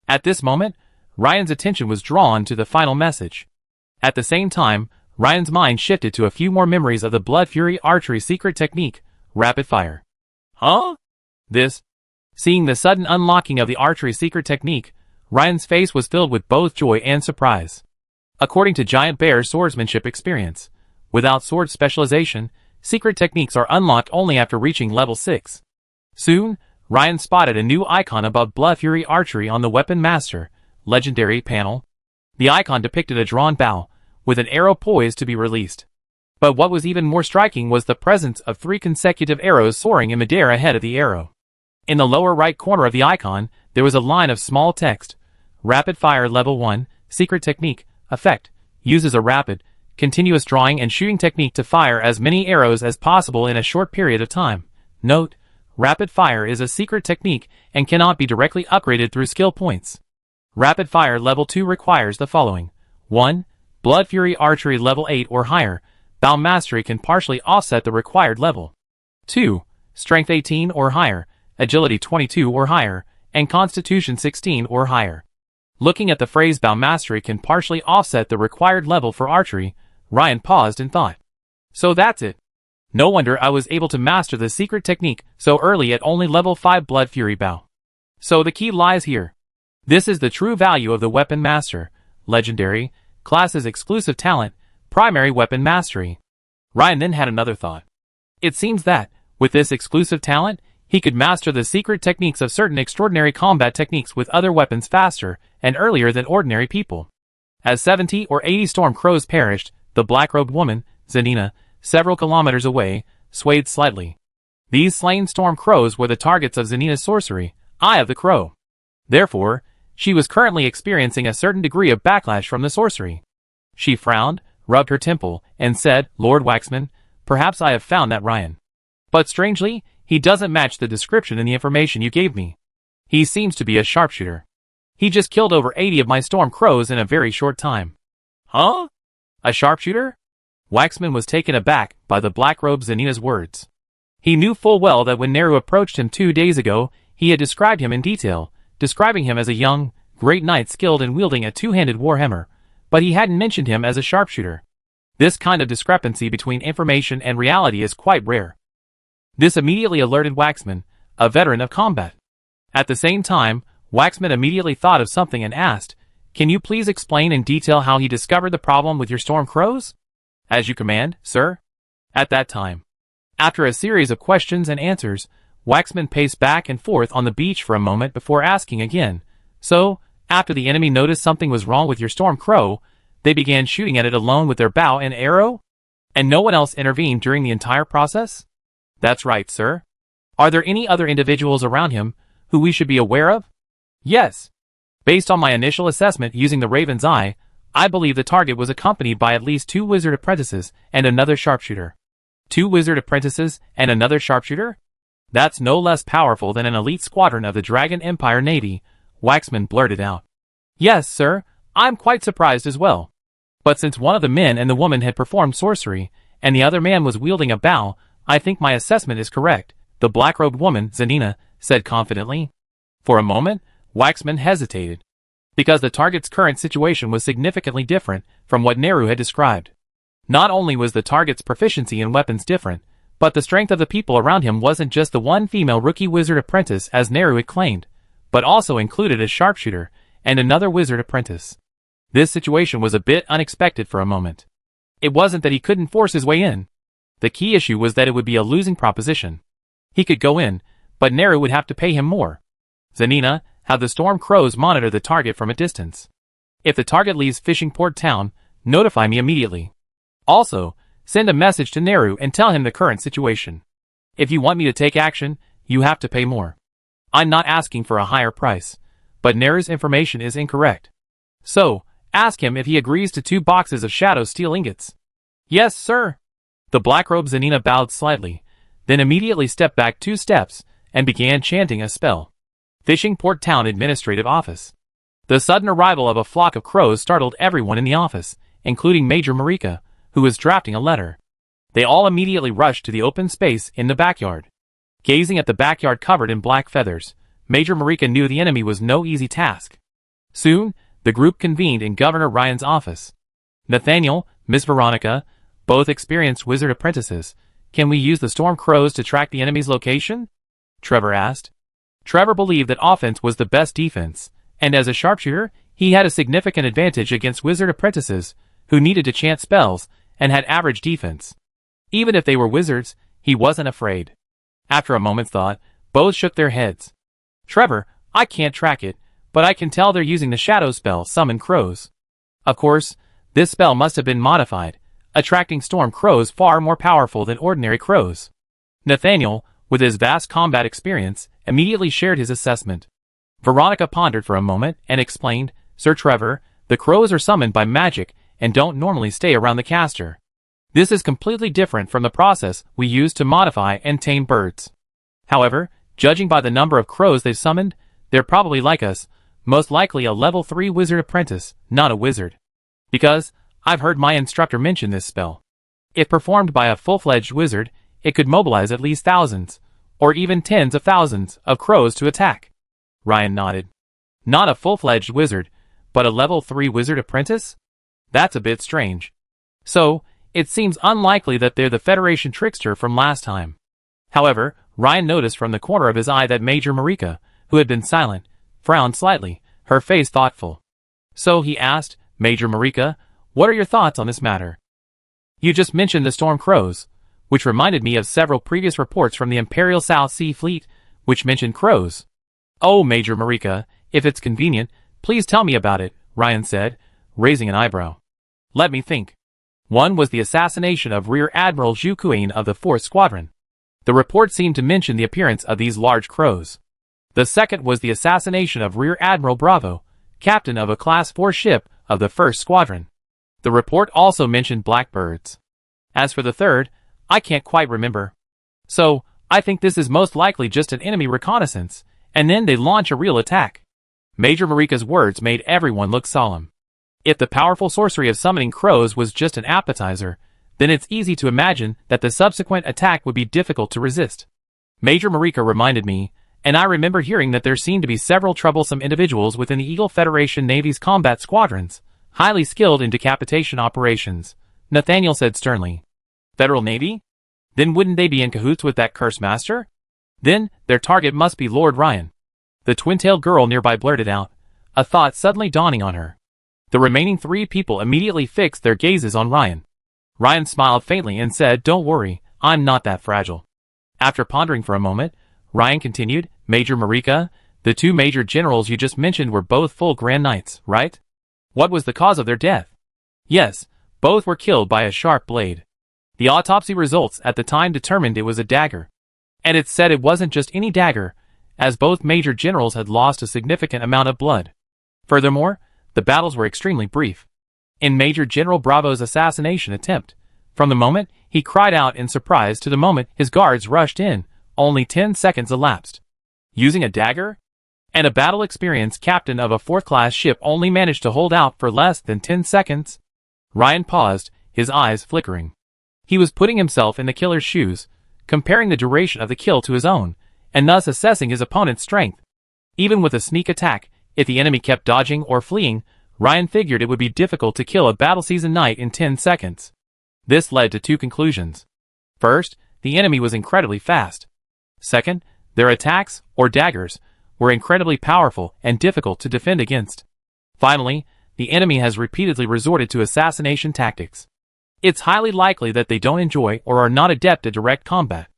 Speaker 1: At this moment, Ryan's attention was drawn to the final message. At the same time, Ryan's mind shifted to a few more memories of the Blood Fury Archery secret technique, Rapid Fire. Huh? This? Seeing the sudden unlocking of the archery secret technique, Ryan's face was filled with both joy and surprise. According to Giant Bear's swordsmanship experience, without sword specialization, secret techniques are unlocked only after reaching level 6. Soon, Ryan spotted a new icon above Blood Fury Archery on the Weapon Master, Legendary panel. The icon depicted a drawn bow, with an arrow poised to be released. But what was even more striking was the presence of 3 consecutive arrows soaring in midair ahead of the arrow. In the lower right corner of the icon, there was a line of small text, Rapid Fire Level 1, secret technique, effect, uses a rapid, continuous drawing and shooting technique to fire as many arrows as possible in a short period of time. Note: rapid fire is a secret technique and cannot be directly upgraded through skill points. Rapid fire level 2 requires the following. 1. Blood Fury Archery level 8 or higher. Bow Mastery can partially offset the required level. 2. Strength 18 or higher, Agility 22 or higher, and Constitution 16 or higher. Looking at the phrase Bow Mastery can partially offset the required level for archery, Ryan paused and thought. So that's it. No wonder I was able to master the secret technique so early at only level 5 Blood Fury Bow. So the key lies here. This is the true value of the Weapon Master, Legendary, class's exclusive talent, Primary Weapon Mastery. Ryan then had another thought. It seems that, with this exclusive talent, he could master the secret techniques of certain extraordinary combat techniques with other weapons faster and earlier than ordinary people. As 70 or 80 storm crows perished, the black-robed woman, Zanina, several kilometers away, swayed slightly. These slain storm crows were the targets of Zanina's sorcery, Eye of the Crow. Therefore, she was currently experiencing a certain degree of backlash from the sorcery. She frowned, rubbed her temple, and said, Lord Waxman, perhaps I have found that Ryan. But strangely, he doesn't match the description in the information you gave me. He seems to be a sharpshooter. He just killed over 80 of my storm crows in a very short time. Huh? A sharpshooter? Waxman was taken aback by the black-robed Zanina's words. He knew full well that when Neru approached him 2 days ago, he had described him in detail, describing him as a young, great knight skilled in wielding a two-handed warhammer, but he hadn't mentioned him as a sharpshooter. This kind of discrepancy between information and reality is quite rare. This immediately alerted Waxman, a veteran of combat. At the same time, Waxman immediately thought of something and asked, Can you please explain in detail how he discovered the problem with your storm crows? As you command, sir. At that time, after a series of questions and answers, Waxman paced back and forth on the beach for a moment before asking again, So, after the enemy noticed something was wrong with your storm crow, they began shooting at it alone with their bow and arrow? And no one else intervened during the entire process? That's right, sir. Are there any other individuals around him who we should be aware of? Yes. Based on my initial assessment using the Raven's Eye, I believe the target was accompanied by at least 2 wizard apprentices and another sharpshooter. 2 wizard apprentices and another sharpshooter? That's no less powerful than an elite squadron of the Dragon Empire Navy, Waxman blurted out. Yes, sir, I'm quite surprised as well. But since one of the men and the woman had performed sorcery, and the other man was wielding a bow, I think my assessment is correct, the black-robed woman, Zanina, said confidently. For a moment, Waxman hesitated, because the target's current situation was significantly different from what Neru had described. Not only was the target's proficiency in weapons different, but the strength of the people around him wasn't just the one female rookie wizard apprentice as Neru had claimed, but also included a sharpshooter and another wizard apprentice. This situation was a bit unexpected for a moment. It wasn't that he couldn't force his way in. The key issue was that it would be a losing proposition. He could go in, but Neru would have to pay him more. Zanina, have the storm crows monitor the target from a distance. If the target leaves Fishing Port Town, notify me immediately. Also, send a message to Neru and tell him the current situation. If you want me to take action, you have to pay more. I'm not asking for a higher price, but Neru's information is incorrect. So, ask him if he agrees to 2 boxes of shadow steel ingots. Yes, sir. The black-robed Zanina bowed slightly, then immediately stepped back 2 steps and began chanting a spell. Fishing Port Town Administrative Office. The sudden arrival of a flock of crows startled everyone in the office, including Major Marika, who was drafting a letter. They all immediately rushed to the open space in the backyard. Gazing at the backyard covered in black feathers, Major Marika knew the enemy was no easy task. Soon, the group convened in Governor Ryan's office. Nathaniel, Miss Veronica, both experienced wizard apprentices. Can we use the storm crows to track the enemy's location? Trevor asked. Trevor believed that offense was the best defense, and as a sharpshooter, he had a significant advantage against wizard apprentices who needed to chant spells and had average defense. Even if they were wizards, he wasn't afraid. After a moment's thought, both shook their heads. Trevor, I can't track it, but I can tell they're using the shadow spell Summon Crows. Of course, this spell must have been modified, attracting storm crows far more powerful than ordinary crows. Nathaniel, with his vast combat experience, immediately shared his assessment. Veronica pondered for a moment and explained, Sir Trevor, The crows are summoned by magic and don't normally stay around the caster. This is completely different from the process we use to modify and tame birds. However, judging by the number of crows they've summoned, they're probably like us, most likely a level 3 wizard apprentice, not a wizard. Because, I've heard my instructor mention this spell. If performed by a full-fledged wizard, it could mobilize at least thousands, or even tens of thousands, of crows to attack. Ryan nodded. Not a full-fledged wizard, but a level 3 wizard apprentice? That's a bit strange. So, it seems unlikely that they're the Federation trickster from last time. However, Ryan noticed from the corner of his eye that Major Marika, who had been silent, frowned slightly, her face thoughtful. So he asked, Major Marika, what are your thoughts on this matter? You just mentioned the storm crows, which reminded me of several previous reports from the Imperial South Sea Fleet, which mentioned crows. Oh, Major Marika, if it's convenient, please tell me about it, Ryan said, raising an eyebrow. Let me think. One was the assassination of Rear Admiral Zhu Kuan of the 4th Squadron. The report seemed to mention the appearance of these large crows. The second was the assassination of Rear Admiral Bravo, captain of a Class 4 ship of the 1st Squadron. The report also mentioned blackbirds. As for the third, I can't quite remember. So, I think this is most likely just an enemy reconnaissance, and then they launch a real attack. Major Marika's words made everyone look solemn. If the powerful sorcery of summoning crows was just an appetizer, then it's easy to imagine that the subsequent attack would be difficult to resist. Major Marika reminded me, and I remember hearing that there seemed to be several troublesome individuals within the Eagle Federation Navy's combat squadrons, highly skilled in decapitation operations, Nathaniel said sternly. Federal Navy? Then wouldn't they be in cahoots with that curse master? Then, their target must be Lord Ryan. The twin-tailed girl nearby blurted out, a thought suddenly dawning on her. The remaining 3 people immediately fixed their gazes on Ryan. Ryan smiled faintly and said, Don't worry, I'm not that fragile. After pondering for a moment, Ryan continued, Major Marika, the 2 major generals you just mentioned were both full Grand Knights, right? What was the cause of their death? Yes, both were killed by a sharp blade. The autopsy results at the time determined it was a dagger. And it said it wasn't just any dagger, as both major generals had lost a significant amount of blood. Furthermore, the battles were extremely brief. In Major General Bravo's assassination attempt, from the moment he cried out in surprise to the moment his guards rushed in, only 10 seconds elapsed. Using a dagger? And a battle-experienced captain of a 4th-class ship only managed to hold out for less than 10 seconds? Ryan paused, his eyes flickering. He was putting himself in the killer's shoes, comparing the duration of the kill to his own, and thus assessing his opponent's strength. Even with a sneak attack, if the enemy kept dodging or fleeing, Ryan figured it would be difficult to kill a battle-seasoned knight in 10 seconds. This led to 2 conclusions. First, the enemy was incredibly fast. Second, their attacks, or daggers, were incredibly powerful and difficult to defend against. Finally, the enemy has repeatedly resorted to assassination tactics. It's highly likely that they don't enjoy or are not adept at direct combat.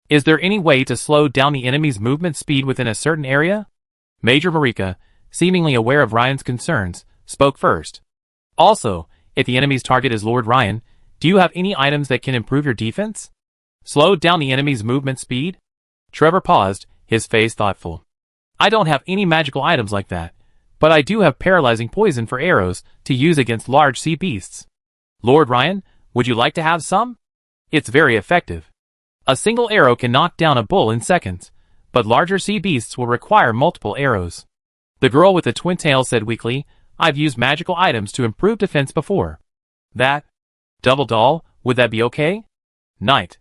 Speaker 1: Is there any way to slow down the enemy's movement speed within a certain area? Major Marika, seemingly aware of Ryan's concerns, spoke first. Also, if the enemy's target is Lord Ryan, do you have any items that can improve your defense? Slow down the enemy's movement speed? Trevor paused, his face thoughtful. I don't have any magical items like that, but I do have paralyzing poison for arrows to use against large sea beasts. Lord Ryan, would you like to have some? It's very effective. A single arrow can knock down a bull in seconds, but larger sea beasts will require multiple arrows. The girl with the twin tail said weakly, I've used magical items to improve defense before. That? Double doll, would that be okay? Night.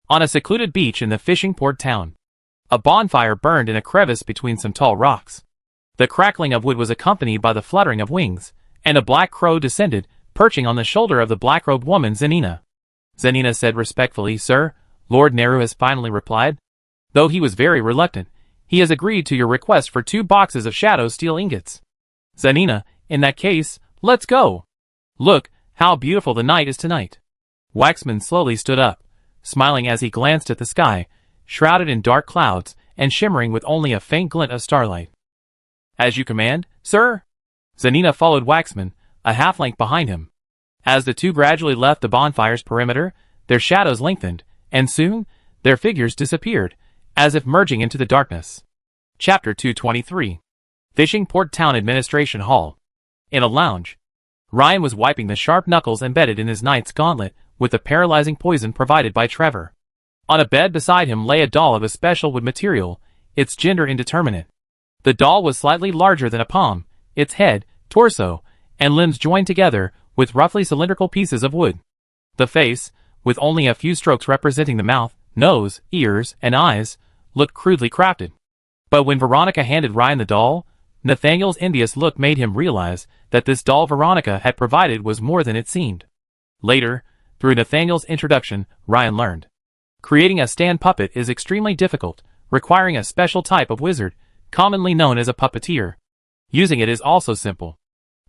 Speaker 1: On a secluded beach in the fishing port town. A bonfire burned in a crevice between some tall rocks. The crackling of wood was accompanied by the fluttering of wings, and a black crow descended, perching on the shoulder of the black-robed woman Zenina. Zenina said respectfully, Sir, Lord Neru has finally replied. Though he was very reluctant, he has agreed to your request for 2 boxes of shadow steel ingots. Zenina, in that case, let's go. Look, how beautiful the night is tonight. Waxman slowly stood up, smiling as he glanced at the sky, shrouded in dark clouds and shimmering with only a faint glint of starlight. As you command, sir? Zenina followed Waxman, a half-length behind him. As the 2 gradually left the bonfire's perimeter, their shadows lengthened, and soon, their figures disappeared, as if merging into the darkness. Chapter 223. Fishing Port Town Administration Hall. In a lounge, Ryan was wiping the sharp knuckles embedded in his knight's gauntlet with the paralyzing poison provided by Trevor. On a bed beside him lay a doll of a special wood material, its gender indeterminate. The doll was slightly larger than a palm, its head, torso, and limbs joined together with roughly cylindrical pieces of wood. The face, with only a few strokes representing the mouth, nose, ears, and eyes, looked crudely crafted. But when Veronica handed Ryan the doll, Nathaniel's envious look made him realize that this doll Veronica had provided was more than it seemed. Later, through Nathaniel's introduction, Ryan learned. Creating a stand puppet is extremely difficult, requiring a special type of wizard, commonly known as a puppeteer. Using it is also simple.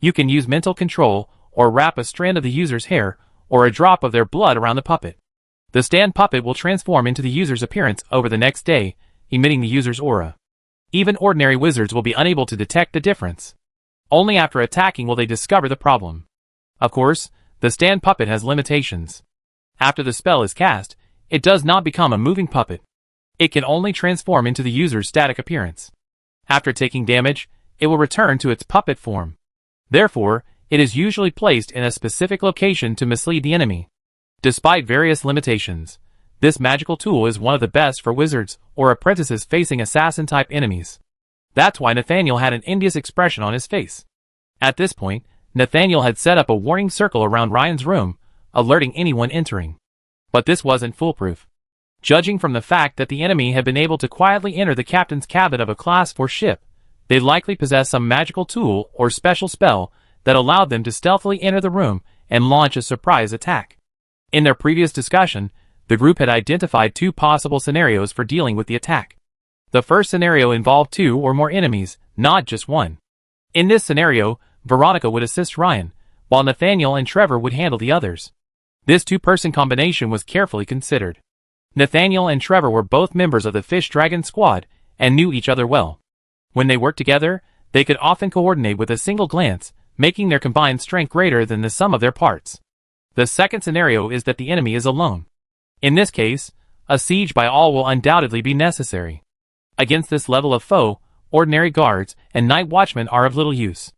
Speaker 1: You can use mental control, or wrap a strand of the user's hair, or a drop of their blood around the puppet. The stand puppet will transform into the user's appearance over the next day, emitting the user's aura. Even ordinary wizards will be unable to detect the difference. Only after attacking will they discover the problem. Of course, the stand puppet has limitations. After the spell is cast, it does not become a moving puppet. It can only transform into the user's static appearance. After taking damage, it will return to its puppet form. Therefore, it is usually placed in a specific location to mislead the enemy. Despite various limitations, this magical tool is one of the best for wizards or apprentices facing assassin-type enemies. That's why Nathaniel had an envious expression on his face. At this point, Nathaniel had set up a warning circle around Ryan's room, alerting anyone entering. But this wasn't foolproof. Judging from the fact that the enemy had been able to quietly enter the captain's cabin of a Class 4 ship, they likely possessed some magical tool or special spell that allowed them to stealthily enter the room and launch a surprise attack. In their previous discussion, the group had identified two possible scenarios for dealing with the attack. The first scenario involved two or more enemies, not just one. In this scenario, Veronica would assist Ryan, while Nathaniel and Trevor would handle the others. This two-person combination was carefully considered. Nathaniel and Trevor were both members of the Fish Dragon squad and knew each other well. When they worked together, they could often coordinate with a single glance, making their combined strength greater than the sum of their parts. The second scenario is that the enemy is alone. In this case, a siege by all will undoubtedly be necessary. Against this level of foe, ordinary guards and night watchmen are of little use.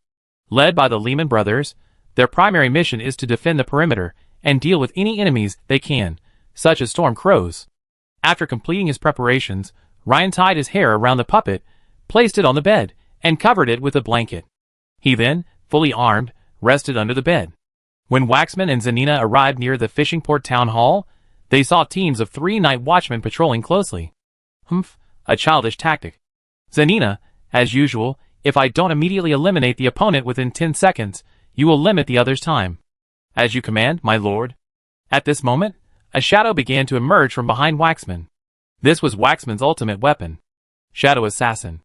Speaker 1: Led by the Lehman brothers, their primary mission is to defend the perimeter and deal with any enemies they can, such as storm crows. After completing his preparations, Ryan tied his hair around the puppet, placed it on the bed, and covered it with a blanket. He then, fully armed, rested under the bed. When Waxman and Zanina arrived near the fishing port town hall, they saw teams of 3 night watchmen patrolling closely. Humph, a childish tactic. Zanina, as usual, if I don't immediately eliminate the opponent within 10 seconds, you will limit the other's time. As you command, my lord. At this moment, a shadow began to emerge from behind Waxman. This was Waxman's ultimate weapon. Shadow Assassin.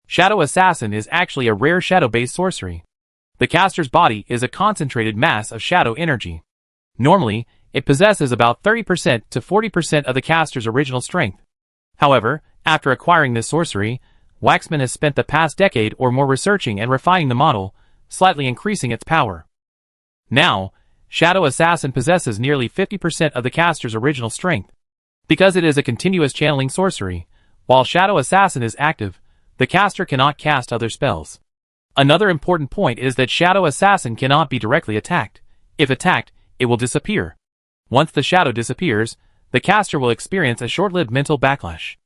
Speaker 1: Shadow Assassin is actually a rare shadow-based sorcery. The caster's body is a concentrated mass of shadow energy. Normally, it possesses about 30% to 40% of the caster's original strength. However, after acquiring this sorcery, Waxman has spent the past decade or more researching and refining the model, slightly increasing its power. Now, Shadow Assassin possesses nearly 50% of the caster's original strength. Because it is a continuous channeling sorcery, while Shadow Assassin is active, the caster cannot cast other spells. Another important point is that Shadow Assassin cannot be directly attacked. If attacked, it will disappear. Once the shadow disappears, the caster will experience a short-lived mental backlash.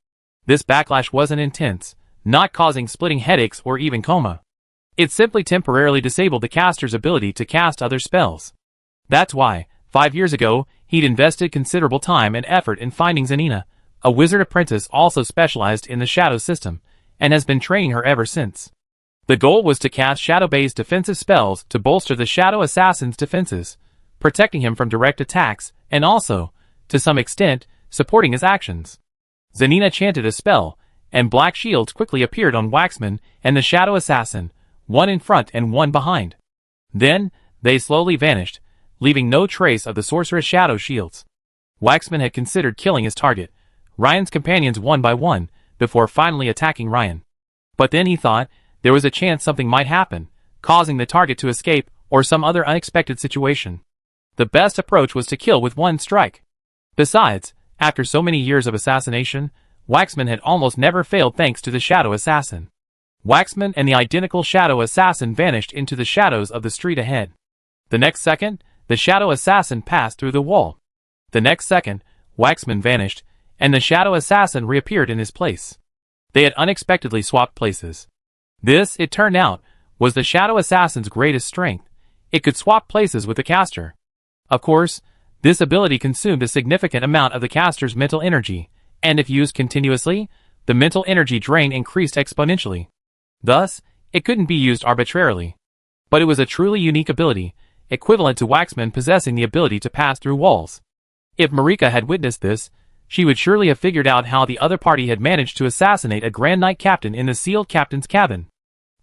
Speaker 1: This backlash wasn't intense, not causing splitting headaches or even coma. It simply temporarily disabled the caster's ability to cast other spells. That's why, 5 years ago, he'd invested considerable time and effort in finding Zanina, a wizard apprentice also specialized in the shadow system, and has been training her ever since. The goal was to cast shadow-based defensive spells to bolster the Shadow Assassin's defenses, protecting him from direct attacks, and also, to some extent, supporting his actions. Zanina chanted a spell, and black shields quickly appeared on Waxman and the Shadow Assassin, one in front and one behind. Then, they slowly vanished, leaving no trace of the sorceress' shadow shields. Waxman had considered killing his target, Ryan's companions one by one, before finally attacking Ryan. But then he thought there was a chance something might happen, causing the target to escape or some other unexpected situation. The best approach was to kill with one strike. Besides, after so many years of assassination, Waxman had almost never failed thanks to the Shadow Assassin. Waxman and the identical Shadow Assassin vanished into the shadows of the street ahead. The next second, the shadow assassin passed through the wall. The next second, Waxman vanished, and the shadow assassin reappeared in his place. They had unexpectedly swapped places. This, it turned out, was the shadow assassin's greatest strength. It could swap places with the caster. Of course, this ability consumed a significant amount of the caster's mental energy, and if used continuously, the mental energy drain increased exponentially. Thus, it couldn't be used arbitrarily. But it was a truly unique ability, equivalent to Waxman possessing the ability to pass through walls. If Marika had witnessed this, she would surely have figured out how the other party had managed to assassinate a Grand Knight Captain in the sealed captain's cabin.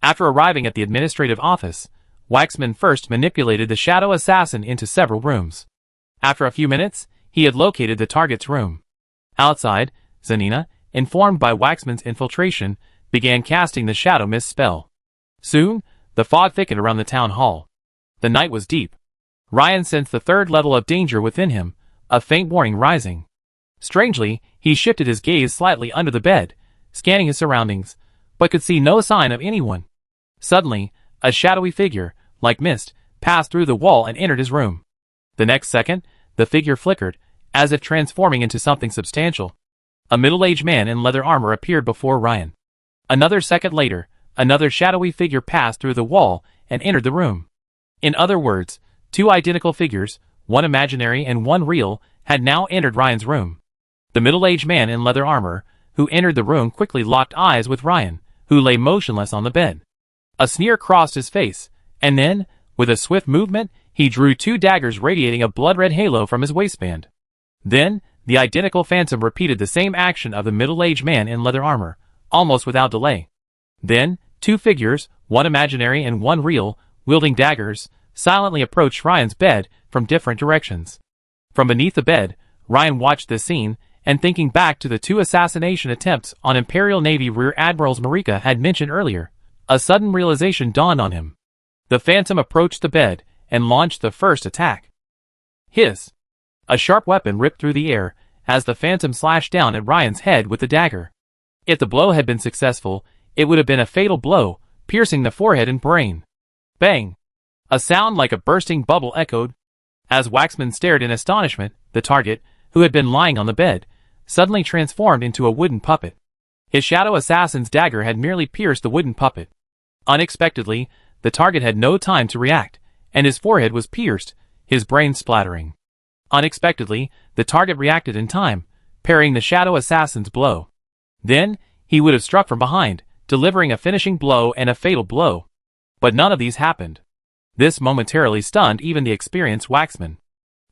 Speaker 1: After arriving at the administrative office, Waxman first manipulated the shadow assassin into several rooms. After a few minutes, he had located the target's room. Outside, Zanina, informed by Waxman's infiltration, began casting the shadow mist spell. Soon, the fog thickened around the town hall. The night was deep. Ryan sensed the third level of danger within him, a faint warning rising. Strangely, he shifted his gaze slightly under the bed, scanning his surroundings, but could see no sign of anyone. Suddenly, a shadowy figure, like mist, passed through the wall and entered his room. The next second, the figure flickered, as if transforming into something substantial. A middle-aged man in leather armor appeared before Ryan. Another second later, another shadowy figure passed through the wall and entered the room. In other words, two identical figures, one imaginary and one real, had now entered Ryan's room. The middle-aged man in leather armor, who entered the room, quickly locked eyes with Ryan, who lay motionless on the bed. A sneer crossed his face, and then, with a swift movement, he drew two daggers radiating a blood-red halo from his waistband. Then, the identical phantom repeated the same action of the middle-aged man in leather armor, almost without delay. Then, two figures, one imaginary and one real, wielding daggers, silently approached Ryan's bed from different directions. From beneath the bed, Ryan watched this scene, and thinking back to the two assassination attempts on Imperial Navy Rear Admirals Marika had mentioned earlier, a sudden realization dawned on him. The phantom approached the bed and launched the first attack. Hiss! A sharp weapon ripped through the air as the phantom slashed down at Ryan's head with the dagger. If the blow had been successful, it would have been a fatal blow, piercing the forehead and brain. Bang! A sound like a bursting bubble echoed. As Waxman stared in astonishment, the target, who had been lying on the bed, suddenly transformed into a wooden puppet. His shadow assassin's dagger had merely pierced the wooden puppet. Unexpectedly, the target had no time to react, and his forehead was pierced, his brain splattering. Unexpectedly, the target reacted in time, parrying the shadow assassin's blow. Then, he would have struck from behind, delivering a finishing blow and a fatal blow. But none of these happened. This momentarily stunned even the experienced Waxman.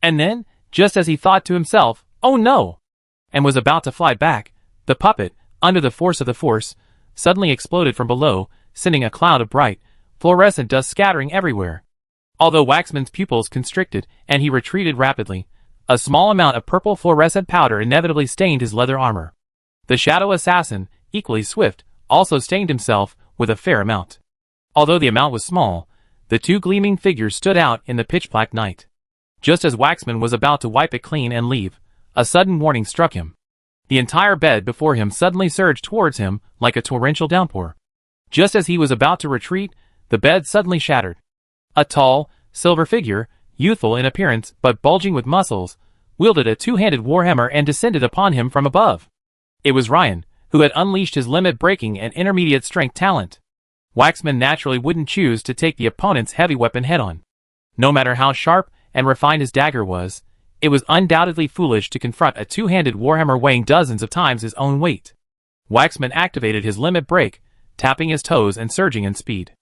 Speaker 1: And then, just as he thought to himself, "Oh no!" and was about to fly back, the puppet, under the force of the force, suddenly exploded from below, sending a cloud of bright, fluorescent dust scattering everywhere. Although Waxman's pupils constricted and he retreated rapidly, a small amount of purple fluorescent powder inevitably stained his leather armor. The shadow assassin, equally swift, also stained himself with a fair amount. Although the amount was small, the two gleaming figures stood out in the pitch-black night. Just as Waxman was about to wipe it clean and leave, a sudden warning struck him. The entire bed before him suddenly surged towards him like a torrential downpour. Just as he was about to retreat, the bed suddenly shattered. A tall, silver figure, youthful in appearance but bulging with muscles, wielded a two-handed warhammer and descended upon him from above. It was Ryan, who had unleashed his limit-breaking and intermediate strength talent. Waxman naturally wouldn't choose to take the opponent's heavy weapon head-on. No matter how sharp and refined his dagger was, it was undoubtedly foolish to confront a two-handed warhammer weighing dozens of times his own weight. Waxman activated his limit break, tapping his toes and surging in speed.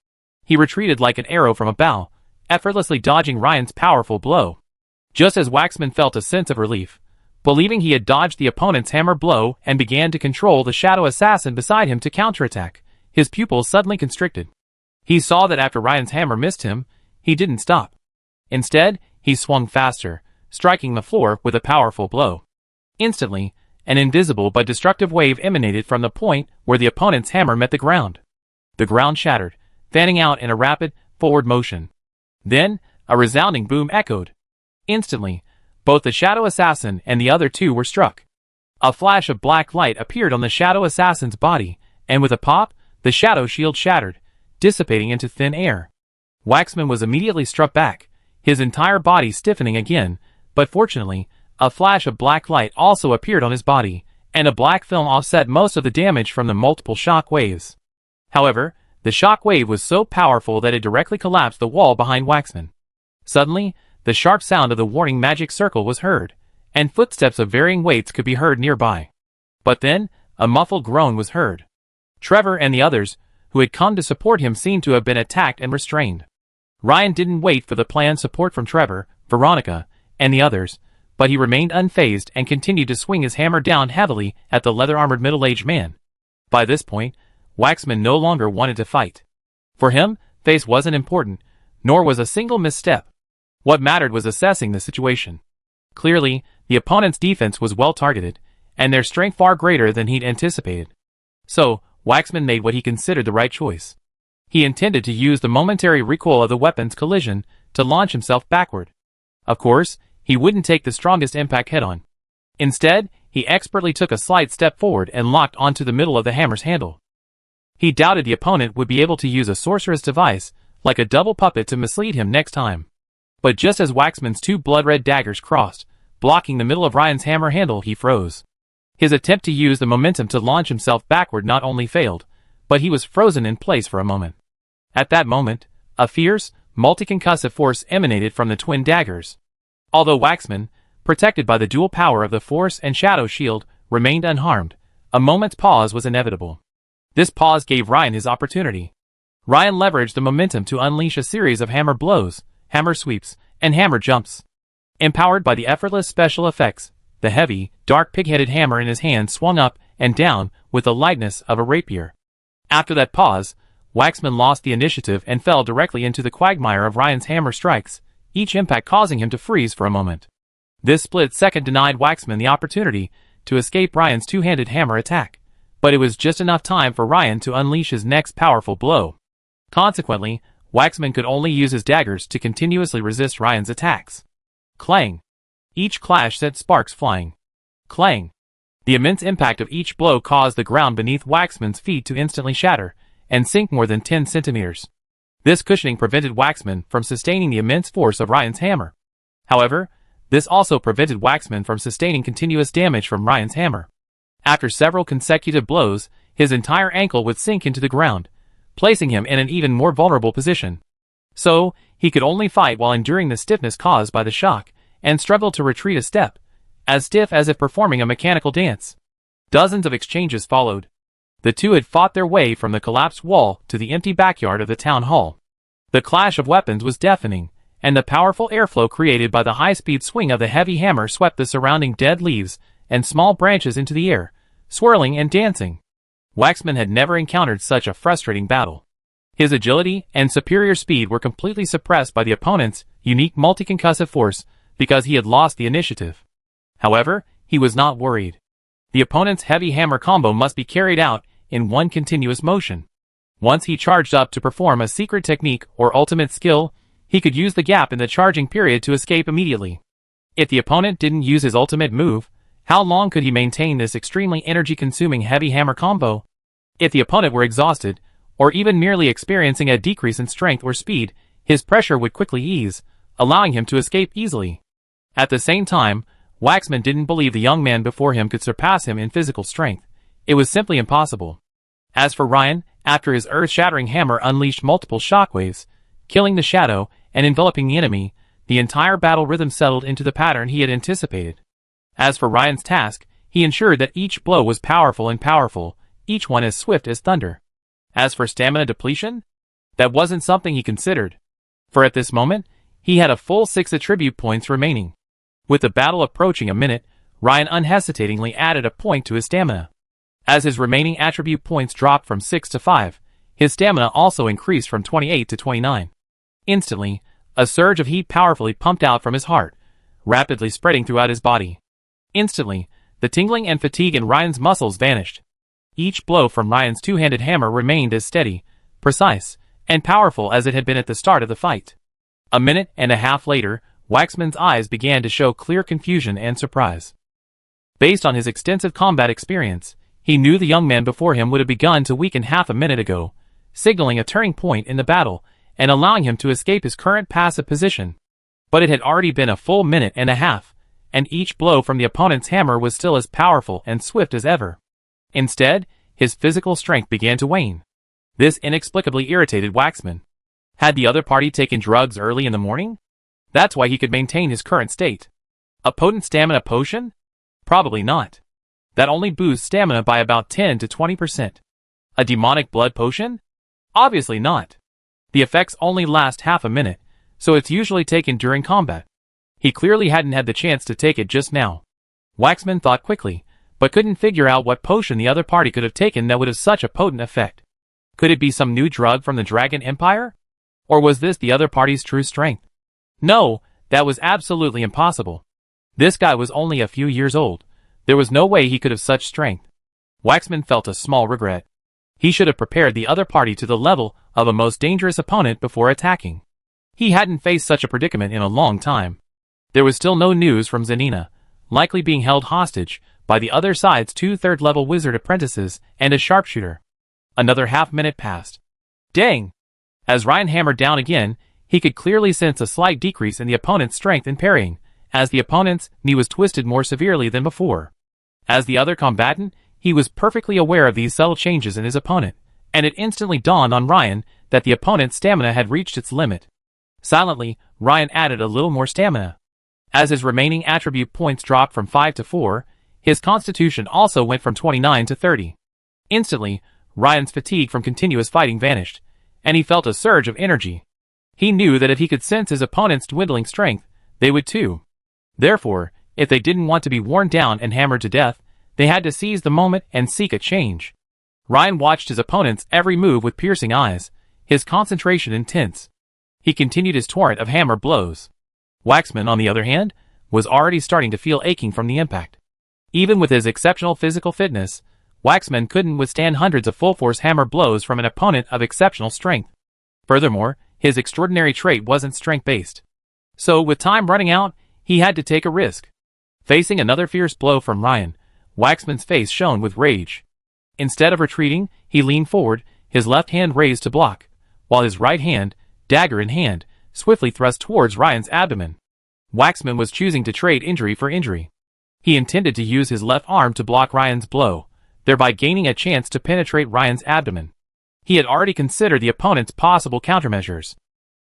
Speaker 1: He retreated like an arrow from a bow, effortlessly dodging Ryan's powerful blow. Just as Waxman felt a sense of relief, believing he had dodged the opponent's hammer blow and began to control the shadow assassin beside him to counterattack, his pupils suddenly constricted. He saw that after Ryan's hammer missed him, he didn't stop. Instead, he swung faster, striking the floor with a powerful blow. Instantly, an invisible but destructive wave emanated from the point where the opponent's hammer met the ground. The ground shattered, fanning out in a rapid, forward motion. Then, a resounding boom echoed. Instantly, both the shadow assassin and the other two were struck. A flash of black light appeared on the shadow assassin's body, and with a pop, the shadow shield shattered, dissipating into thin air. Waxman was immediately struck back, his entire body stiffening again, but fortunately, a flash of black light also appeared on his body, and a black film offset most of the damage from the multiple shock waves. However, the shock wave was so powerful that it directly collapsed the wall behind Waxman. Suddenly, the sharp sound of the warning magic circle was heard, and footsteps of varying weights could be heard nearby. But then, a muffled groan was heard. Trevor and the others, who had come to support him, seemed to have been attacked and restrained. Ryan didn't wait for the planned support from Trevor, Veronica, and the others, but he remained unfazed and continued to swing his hammer down heavily at the leather-armored middle-aged man. By this point, Waxman no longer wanted to fight. For him, face wasn't important, nor was a single misstep. What mattered was assessing the situation. Clearly, the opponent's defense was well targeted, and their strength far greater than he'd anticipated. So, Waxman made what he considered the right choice. He intended to use the momentary recoil of the weapon's collision to launch himself backward. Of course, he wouldn't take the strongest impact head-on. Instead, he expertly took a slight step forward and locked onto the middle of the hammer's handle. He doubted the opponent would be able to use a sorcerous device, like a double puppet, to mislead him next time. But just as Waxman's two blood-red daggers crossed, blocking the middle of Ryan's hammer handle, he froze. His attempt to use the momentum to launch himself backward not only failed, but he was frozen in place for a moment. At that moment, a fierce, multi-concussive force emanated from the twin daggers. Although Waxman, protected by the dual power of the Force and Shadow shield, remained unharmed, a moment's pause was inevitable. This pause gave Ryan his opportunity. Ryan leveraged the momentum to unleash a series of hammer blows, hammer sweeps, and hammer jumps. Empowered by the effortless special effects, the heavy, dark pig-headed hammer in his hand swung up and down with the lightness of a rapier. After that pause, Waxman lost the initiative and fell directly into the quagmire of Ryan's hammer strikes, each impact causing him to freeze for a moment. This split second denied Waxman the opportunity to escape Ryan's two-handed hammer attack, but it was just enough time for Ryan to unleash his next powerful blow. Consequently, Waxman could only use his daggers to continuously resist Ryan's attacks. Clang! Each clash sent sparks flying. Clang! The immense impact of each blow caused the ground beneath Waxman's feet to instantly shatter and sink more than 10 centimeters. This cushioning prevented Waxman from sustaining the immense force of Ryan's hammer. However, this also prevented Waxman from sustaining continuous damage from Ryan's hammer. After several consecutive blows, his entire ankle would sink into the ground, placing him in an even more vulnerable position. So, he could only fight while enduring the stiffness caused by the shock, and struggled to retreat a step, as stiff as if performing a mechanical dance. Dozens of exchanges followed. The two had fought their way from the collapsed wall to the empty backyard of the town hall. The clash of weapons was deafening, and the powerful airflow created by the high-speed swing of the heavy hammer swept the surrounding dead leaves and small branches into the air, swirling and dancing. Waxman had never encountered such a frustrating battle. His agility and superior speed were completely suppressed by the opponent's unique multi-concussive force because he had lost the initiative. However, he was not worried. The opponent's heavy hammer combo must be carried out in one continuous motion. Once he charged up to perform a secret technique or ultimate skill, he could use the gap in the charging period to escape immediately. If the opponent didn't use his ultimate move, how long could he maintain this extremely energy-consuming heavy hammer combo? If the opponent were exhausted, or even merely experiencing a decrease in strength or speed, his pressure would quickly ease, allowing him to escape easily. At the same time, Waxman didn't believe the young man before him could surpass him in physical strength. It was simply impossible. As for Ryan, after his earth-shattering hammer unleashed multiple shockwaves, killing the shadow and enveloping the enemy, the entire battle rhythm settled into the pattern he had anticipated. As for Ryan's task, he ensured that each blow was powerful, each one as swift as thunder. As for stamina depletion, that wasn't something he considered. For at this moment, he had a full 6 attribute points remaining. With the battle approaching a minute, Ryan unhesitatingly added a point to his stamina. As his remaining attribute points dropped from 6 to 5, his stamina also increased from 28 to 29. Instantly, a surge of heat powerfully pumped out from his heart, rapidly spreading throughout his body. Instantly, the tingling and fatigue in Ryan's muscles vanished. Each blow from Ryan's two-handed hammer remained as steady, precise, and powerful as it had been at the start of the fight. A minute and a half later, Waxman's eyes began to show clear confusion and surprise. Based on his extensive combat experience, he knew the young man before him would have begun to weaken half a minute ago, signaling a turning point in the battle and allowing him to escape his current passive position. But it had already been a full minute and a half, and each blow from the opponent's hammer was still as powerful and swift as ever. Instead, his physical strength began to wane. This inexplicably irritated Waxman. Had the other party taken drugs early in the morning? That's why he could maintain his current state. A potent stamina potion? Probably not. That only boosts stamina by about 10 to 20%. A demonic blood potion? Obviously not. The effects only last half a minute, so it's usually taken during combat. He clearly hadn't had the chance to take it just now. Waxman thought quickly, but couldn't figure out what potion the other party could have taken that would have such a potent effect. Could it be some new drug from the Dragon Empire? Or was this the other party's true strength? No, that was absolutely impossible. This guy was only a few years old. There was no way he could have such strength. Waxman felt a small regret. He should have prepared the other party to the level of a most dangerous opponent before attacking. He hadn't faced such a predicament in a long time. There was still no news from Zanina, likely being held hostage by the other side's 2 third-level wizard apprentices and a sharpshooter. Another half-minute passed. Dang! As Ryan hammered down again, he could clearly sense a slight decrease in the opponent's strength in parrying, as the opponent's knee was twisted more severely than before. As the other combatant, he was perfectly aware of these subtle changes in his opponent, and it instantly dawned on Ryan that the opponent's stamina had reached its limit. Silently, Ryan added a little more stamina. As his remaining attribute points dropped from 5 to 4, his constitution also went from 29 to 30. Instantly, Ryan's fatigue from continuous fighting vanished, and he felt a surge of energy. He knew that if he could sense his opponent's dwindling strength, they would too. Therefore, if they didn't want to be worn down and hammered to death, they had to seize the moment and seek a change. Ryan watched his opponent's every move with piercing eyes, his concentration intense. He continued his torrent of hammer blows. Waxman, on the other hand, was already starting to feel aching from the impact. Even with his exceptional physical fitness, Waxman couldn't withstand hundreds of full-force hammer blows from an opponent of exceptional strength. Furthermore, his extraordinary trait wasn't strength-based. So, with time running out, he had to take a risk. Facing another fierce blow from Ryan, Waxman's face shone with rage. Instead of retreating, he leaned forward, his left hand raised to block, while his right hand, dagger in hand, swiftly thrust towards Ryan's abdomen. Waxman was choosing to trade injury for injury. He intended to use his left arm to block Ryan's blow, thereby gaining a chance to penetrate Ryan's abdomen. He had already considered the opponent's possible countermeasures.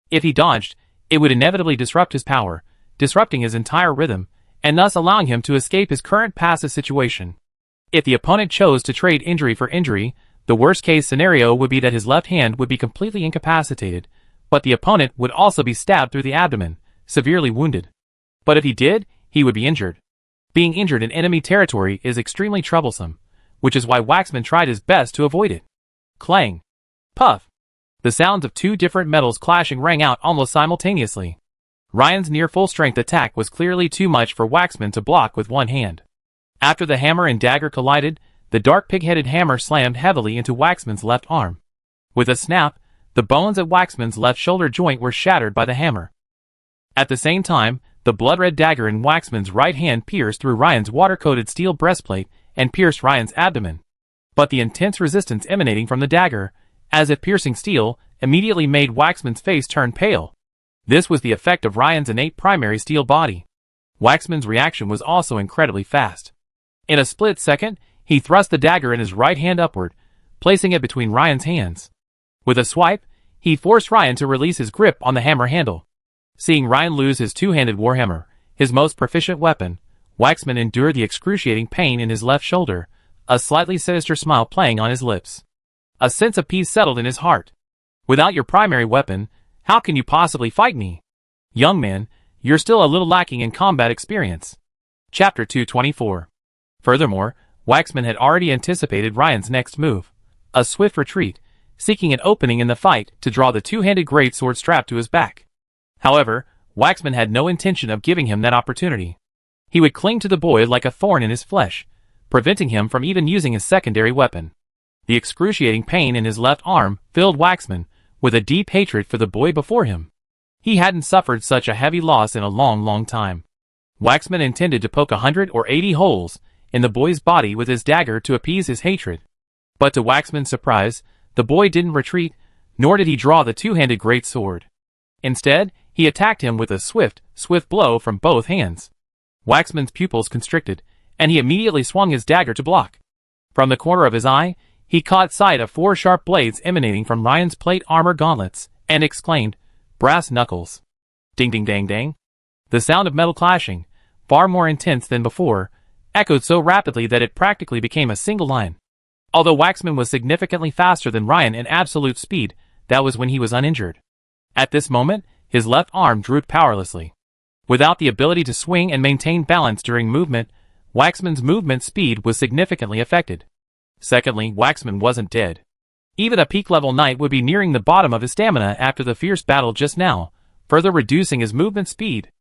Speaker 1: If he dodged, it would inevitably disrupt his power, disrupting his entire rhythm, and thus allowing him to escape his current passive situation. If the opponent chose to trade injury for injury, the worst-case scenario would be that his left hand would be completely incapacitated, but the opponent would also be stabbed through the abdomen, severely wounded. But if he did, he would be injured. Being injured in enemy territory is extremely troublesome, which is why Waxman tried his best to avoid it. Clang! Puff! The sounds of 2 different metals clashing rang out almost simultaneously. Ryan's near full-strength attack was clearly too much for Waxman to block with one hand. After the hammer and dagger collided, the dark pig-headed hammer slammed heavily into Waxman's left arm. With a snap, the bones at Waxman's left shoulder joint were shattered by the hammer. At the same time, the blood-red dagger in Waxman's right hand pierced through Ryan's water-coated steel breastplate and pierced Ryan's abdomen. But the intense resistance emanating from the dagger, as if piercing steel, immediately made Waxman's face turn pale. This was the effect of Ryan's innate primary steel body. Waxman's reaction was also incredibly fast. In a split second, he thrust the dagger in his right hand upward, placing it between Ryan's hands. With a swipe, he forced Ryan to release his grip on the hammer handle. Seeing Ryan lose his two-handed warhammer, his most proficient weapon, Waxman endured the excruciating pain in his left shoulder, a slightly sinister smile playing on his lips. A sense of peace settled in his heart. Without your primary weapon, how can you possibly fight me? Young man, you're still a little lacking in combat experience. Chapter 224. Furthermore, Waxman had already anticipated Ryan's next move, a swift retreat, seeking an opening in the fight to draw the two-handed greatsword strapped to his back. However, Waxman had no intention of giving him that opportunity. He would cling to the boy like a thorn in his flesh, preventing him from even using his secondary weapon. The excruciating pain in his left arm filled Waxman with a deep hatred for the boy before him. He hadn't suffered such a heavy loss in a long time. Waxman intended to poke 180 holes in the boy's body with his dagger to appease his hatred. But to Waxman's surprise, the boy didn't retreat, nor did he draw the two-handed greatsword. Instead, he attacked him with a swift blow from both hands. Waxman's pupils constricted, and he immediately swung his dagger to block. From the corner of his eye, he caught sight of 4 sharp blades emanating from Ryan's plate armor gauntlets, and exclaimed, "Brass knuckles." Ding ding dang dang. The sound of metal clashing, far more intense than before, echoed so rapidly that it practically became a single line. Although Waxman was significantly faster than Ryan in absolute speed, that was when he was uninjured. At this moment, his left arm drooped powerlessly. Without the ability to swing and maintain balance during movement, Waxman's movement speed was significantly affected. Secondly, Waxman wasn't dead. Even a peak-level knight would be nearing the bottom of his stamina after the fierce battle just now, further reducing his movement speed.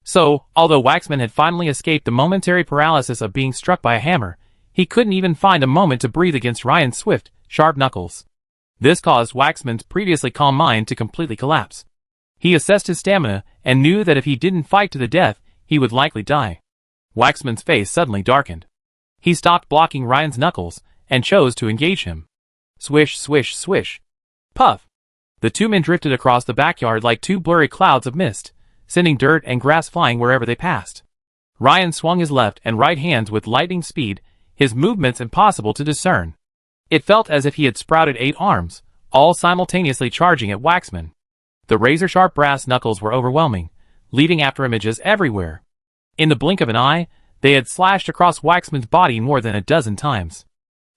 Speaker 1: So, although Waxman had finally escaped the momentary paralysis of being struck by a hammer, he couldn't even find a moment to breathe against Ryan's swift, sharp knuckles. This caused Waxman's previously calm mind to completely collapse. He assessed his stamina and knew that if he didn't fight to the death, he would likely die. Waxman's face suddenly darkened. He stopped blocking Ryan's knuckles and chose to engage him. Swish, swish, swish. Puff. The two men drifted across the backyard like 2 blurry clouds of mist, sending dirt and grass flying wherever they passed. Ryan swung his left and right hands with lightning speed, his movements impossible to discern. It felt as if he had sprouted 8 arms, all simultaneously charging at Waxman. The razor-sharp brass knuckles were overwhelming, leaving after images everywhere. In the blink of an eye, they had slashed across Waxman's body more than a dozen times.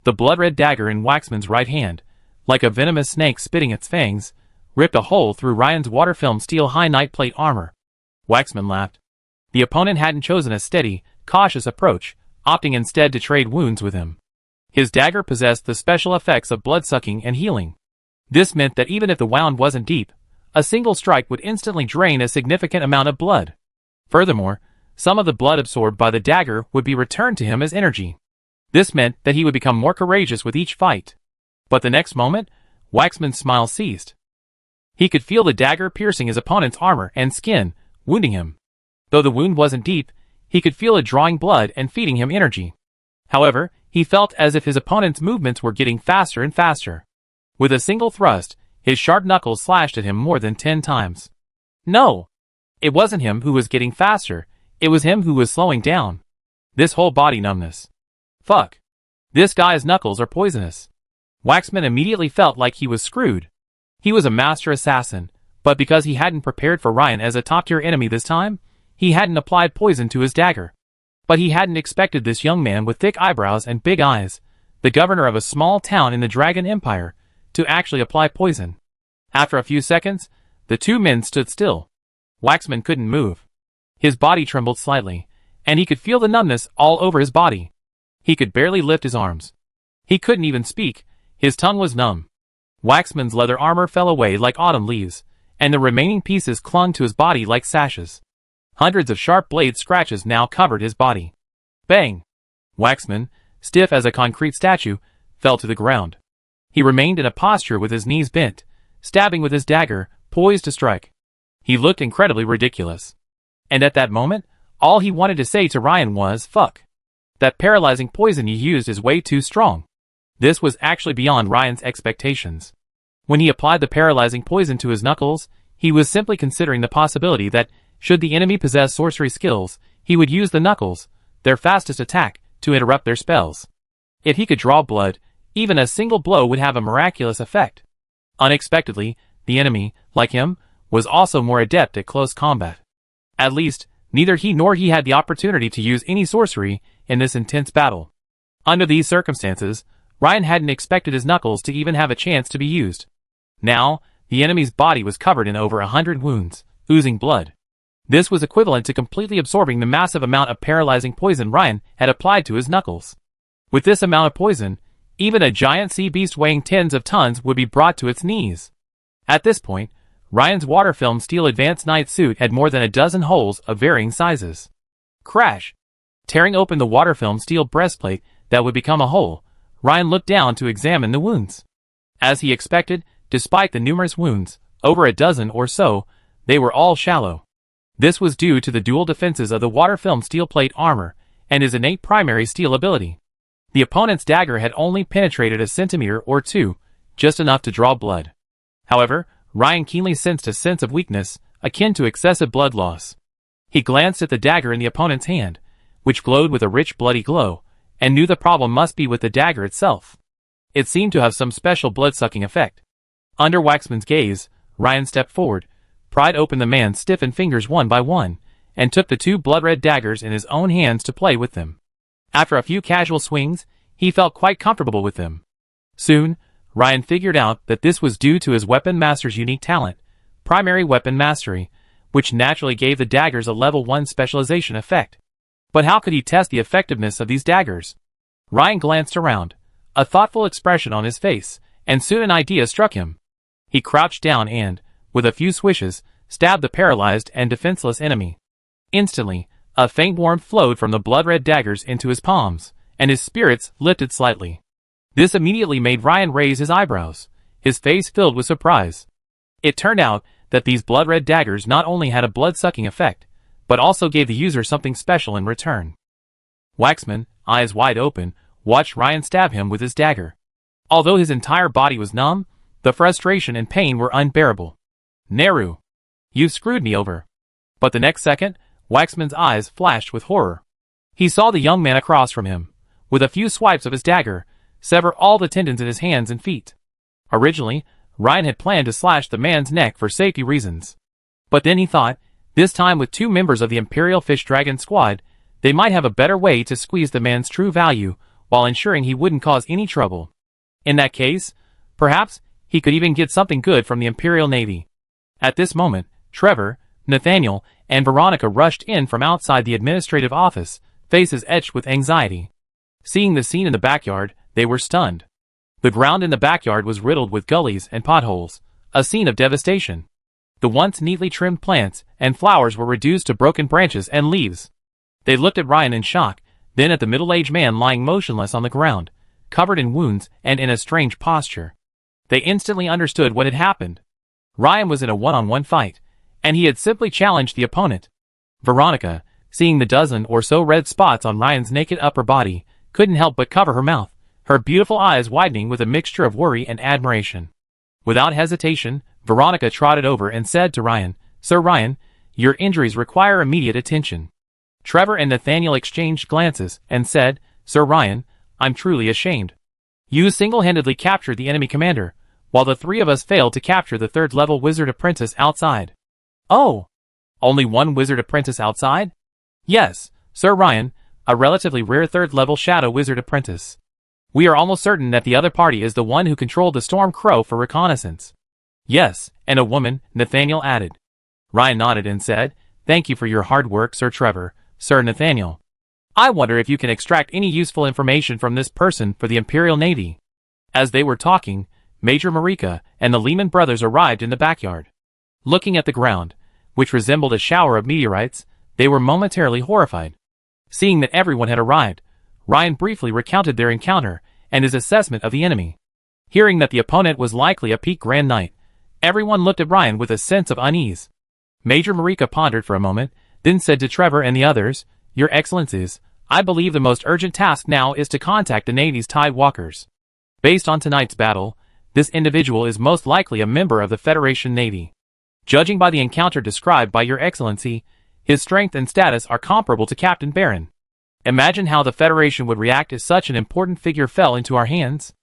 Speaker 1: The blood-red dagger in Waxman's right hand, like a venomous snake spitting its fangs, ripped a hole through Ryan's water-film steel high knight plate armor. Waxman laughed. The opponent hadn't chosen a steady, cautious approach, opting instead to trade wounds with him. His dagger possessed the special effects of blood-sucking and healing. This meant that even if the wound wasn't deep, a single strike would instantly drain a significant amount of blood. Furthermore, some of the blood absorbed by the dagger would be returned to him as energy. This meant that he would become more courageous with each fight. But the next moment, Waxman's smile ceased. He could feel the dagger piercing his opponent's armor and skin, wounding him. Though the wound wasn't deep, he could feel it drawing blood and feeding him energy. However, he felt as if his opponent's movements were getting faster and faster. With a single thrust, his sharp knuckles slashed at him more than 10 times. No! It wasn't him who was getting faster, it was him who was slowing down. This whole body numbness. Fuck. This guy's knuckles are poisonous. Waxman immediately felt like he was screwed. He was a master assassin, but because he hadn't prepared for Ryan as a top-tier enemy this time, he hadn't applied poison to his dagger. But he hadn't expected this young man with thick eyebrows and big eyes, the governor of a small town in the Dragon Empire, to actually apply poison. After a few seconds, the two men stood still. Waxman couldn't move. His body trembled slightly, and he could feel the numbness all over his body. He could barely lift his arms. He couldn't even speak, his tongue was numb. Waxman's leather armor fell away like autumn leaves, and the remaining pieces clung to his body like sashes. Hundreds of sharp blade scratches now covered his body. Bang! Waxman, stiff as a concrete statue, fell to the ground. He remained in a posture with his knees bent, stabbing with his dagger, poised to strike. He looked incredibly ridiculous. And at that moment, all he wanted to say to Ryan was, "Fuck. That paralyzing poison you used is way too strong." This was actually beyond Ryan's expectations. When he applied the paralyzing poison to his knuckles, he was simply considering the possibility that, should the enemy possess sorcery skills, he would use the knuckles, their fastest attack, to interrupt their spells. If he could draw blood, even a single blow would have a miraculous effect. Unexpectedly, the enemy, like him, was also more adept at close combat. At least, neither he nor he had the opportunity to use any sorcery in this intense battle. Under these circumstances, Ryan hadn't expected his knuckles to even have a chance to be used. Now, the enemy's body was covered in over 100 wounds, oozing blood. This was equivalent to completely absorbing the massive amount of paralyzing poison Ryan had applied to his knuckles. With this amount of poison, even a giant sea beast weighing tens of tons would be brought to its knees. At this point, Ryan's water-film steel advanced knight suit had more than a dozen holes of varying sizes. Crash! Tearing open the water-film steel breastplate that would become a hole, Ryan looked down to examine the wounds. As he expected, despite the numerous wounds, over a dozen or so, they were all shallow. This was due to the dual defenses of the water-film steel plate armor and his innate primary steel ability. The opponent's dagger had only penetrated a centimeter or two, just enough to draw blood. However, Ryan keenly sensed a sense of weakness, akin to excessive blood loss. He glanced at the dagger in the opponent's hand, which glowed with a rich bloody glow, and knew the problem must be with the dagger itself. It seemed to have some special blood-sucking effect. Under Waxman's gaze, Ryan stepped forward, pried open the man's stiffened fingers one by one, and took the two blood-red daggers in his own hands to play with them. After a few casual swings, he felt quite comfortable with them. Soon, Ryan figured out that this was due to his weapon master's unique talent, primary weapon mastery, which naturally gave the daggers a level 1 specialization effect. But how could he test the effectiveness of these daggers? Ryan glanced around, a thoughtful expression on his face, and soon an idea struck him. He crouched down and, with a few swishes, stabbed the paralyzed and defenseless enemy. Instantly, a faint warmth flowed from the blood-red daggers into his palms, and his spirits lifted slightly. This immediately made Ryan raise his eyebrows, his face filled with surprise. It turned out that these blood-red daggers not only had a blood-sucking effect, but also gave the user something special in return. Waxman, eyes wide open, watched Ryan stab him with his dagger. Although his entire body was numb, the frustration and pain were unbearable. "Neru, you've screwed me over." But the next second, Waxman's eyes flashed with horror. He saw the young man across from him, with a few swipes of his dagger, sever all the tendons in his hands and feet. Originally, Ryan had planned to slash the man's neck for safety reasons. But then he thought, this time with two members of the Imperial Fish Dragon squad, they might have a better way to squeeze the man's true value while ensuring he wouldn't cause any trouble. In that case, perhaps, he could even get something good from the Imperial Navy. At this moment, Trevor, Nathaniel, and Veronica rushed in from outside the administrative office, faces etched with anxiety. Seeing the scene in the backyard, they were stunned. The ground in the backyard was riddled with gullies and potholes, a scene of devastation. The once neatly trimmed plants and flowers were reduced to broken branches and leaves. They looked at Ryan in shock, then at the middle-aged man lying motionless on the ground, covered in wounds and in a strange posture. They instantly understood what had happened. Ryan was in a one-on-one fight, and he had simply challenged the opponent. Veronica, seeing the dozen or so red spots on Ryan's naked upper body, couldn't help but cover her mouth, her beautiful eyes widening with a mixture of worry and admiration. Without hesitation, Veronica trotted over and said to Ryan, "Sir Ryan, your injuries require immediate attention." Trevor and Nathaniel exchanged glances and said, "Sir Ryan, I'm truly ashamed. You single-handedly captured the enemy commander, while the three of us failed to capture the third-level wizard apprentice outside." "Oh, only one wizard apprentice outside?" "Yes, Sir Ryan, a relatively rare third-level shadow wizard apprentice. We are almost certain that the other party is the one who controlled the Storm Crow for reconnaissance." "Yes, and a woman," Nathaniel added. Ryan nodded and said, "Thank you for your hard work, Sir Trevor, Sir Nathaniel. I wonder if you can extract any useful information from this person for the Imperial Navy." As they were talking, Major Marika and the Lehman brothers arrived in the backyard. Looking at the ground, which resembled a shower of meteorites, they were momentarily horrified. Seeing that everyone had arrived, Ryan briefly recounted their encounter and his assessment of the enemy. Hearing that the opponent was likely a peak Grand Knight, everyone looked at Ryan with a sense of unease. Major Marika pondered for a moment, then said to Trevor and the others, "Your Excellencies, I believe the most urgent task now is to contact the Navy's Tide Walkers. Based on tonight's battle, this individual is most likely a member of the Federation Navy. Judging by the encounter described by Your Excellency, his strength and status are comparable to Captain Barron. Imagine how the Federation would react if such an important figure fell into our hands."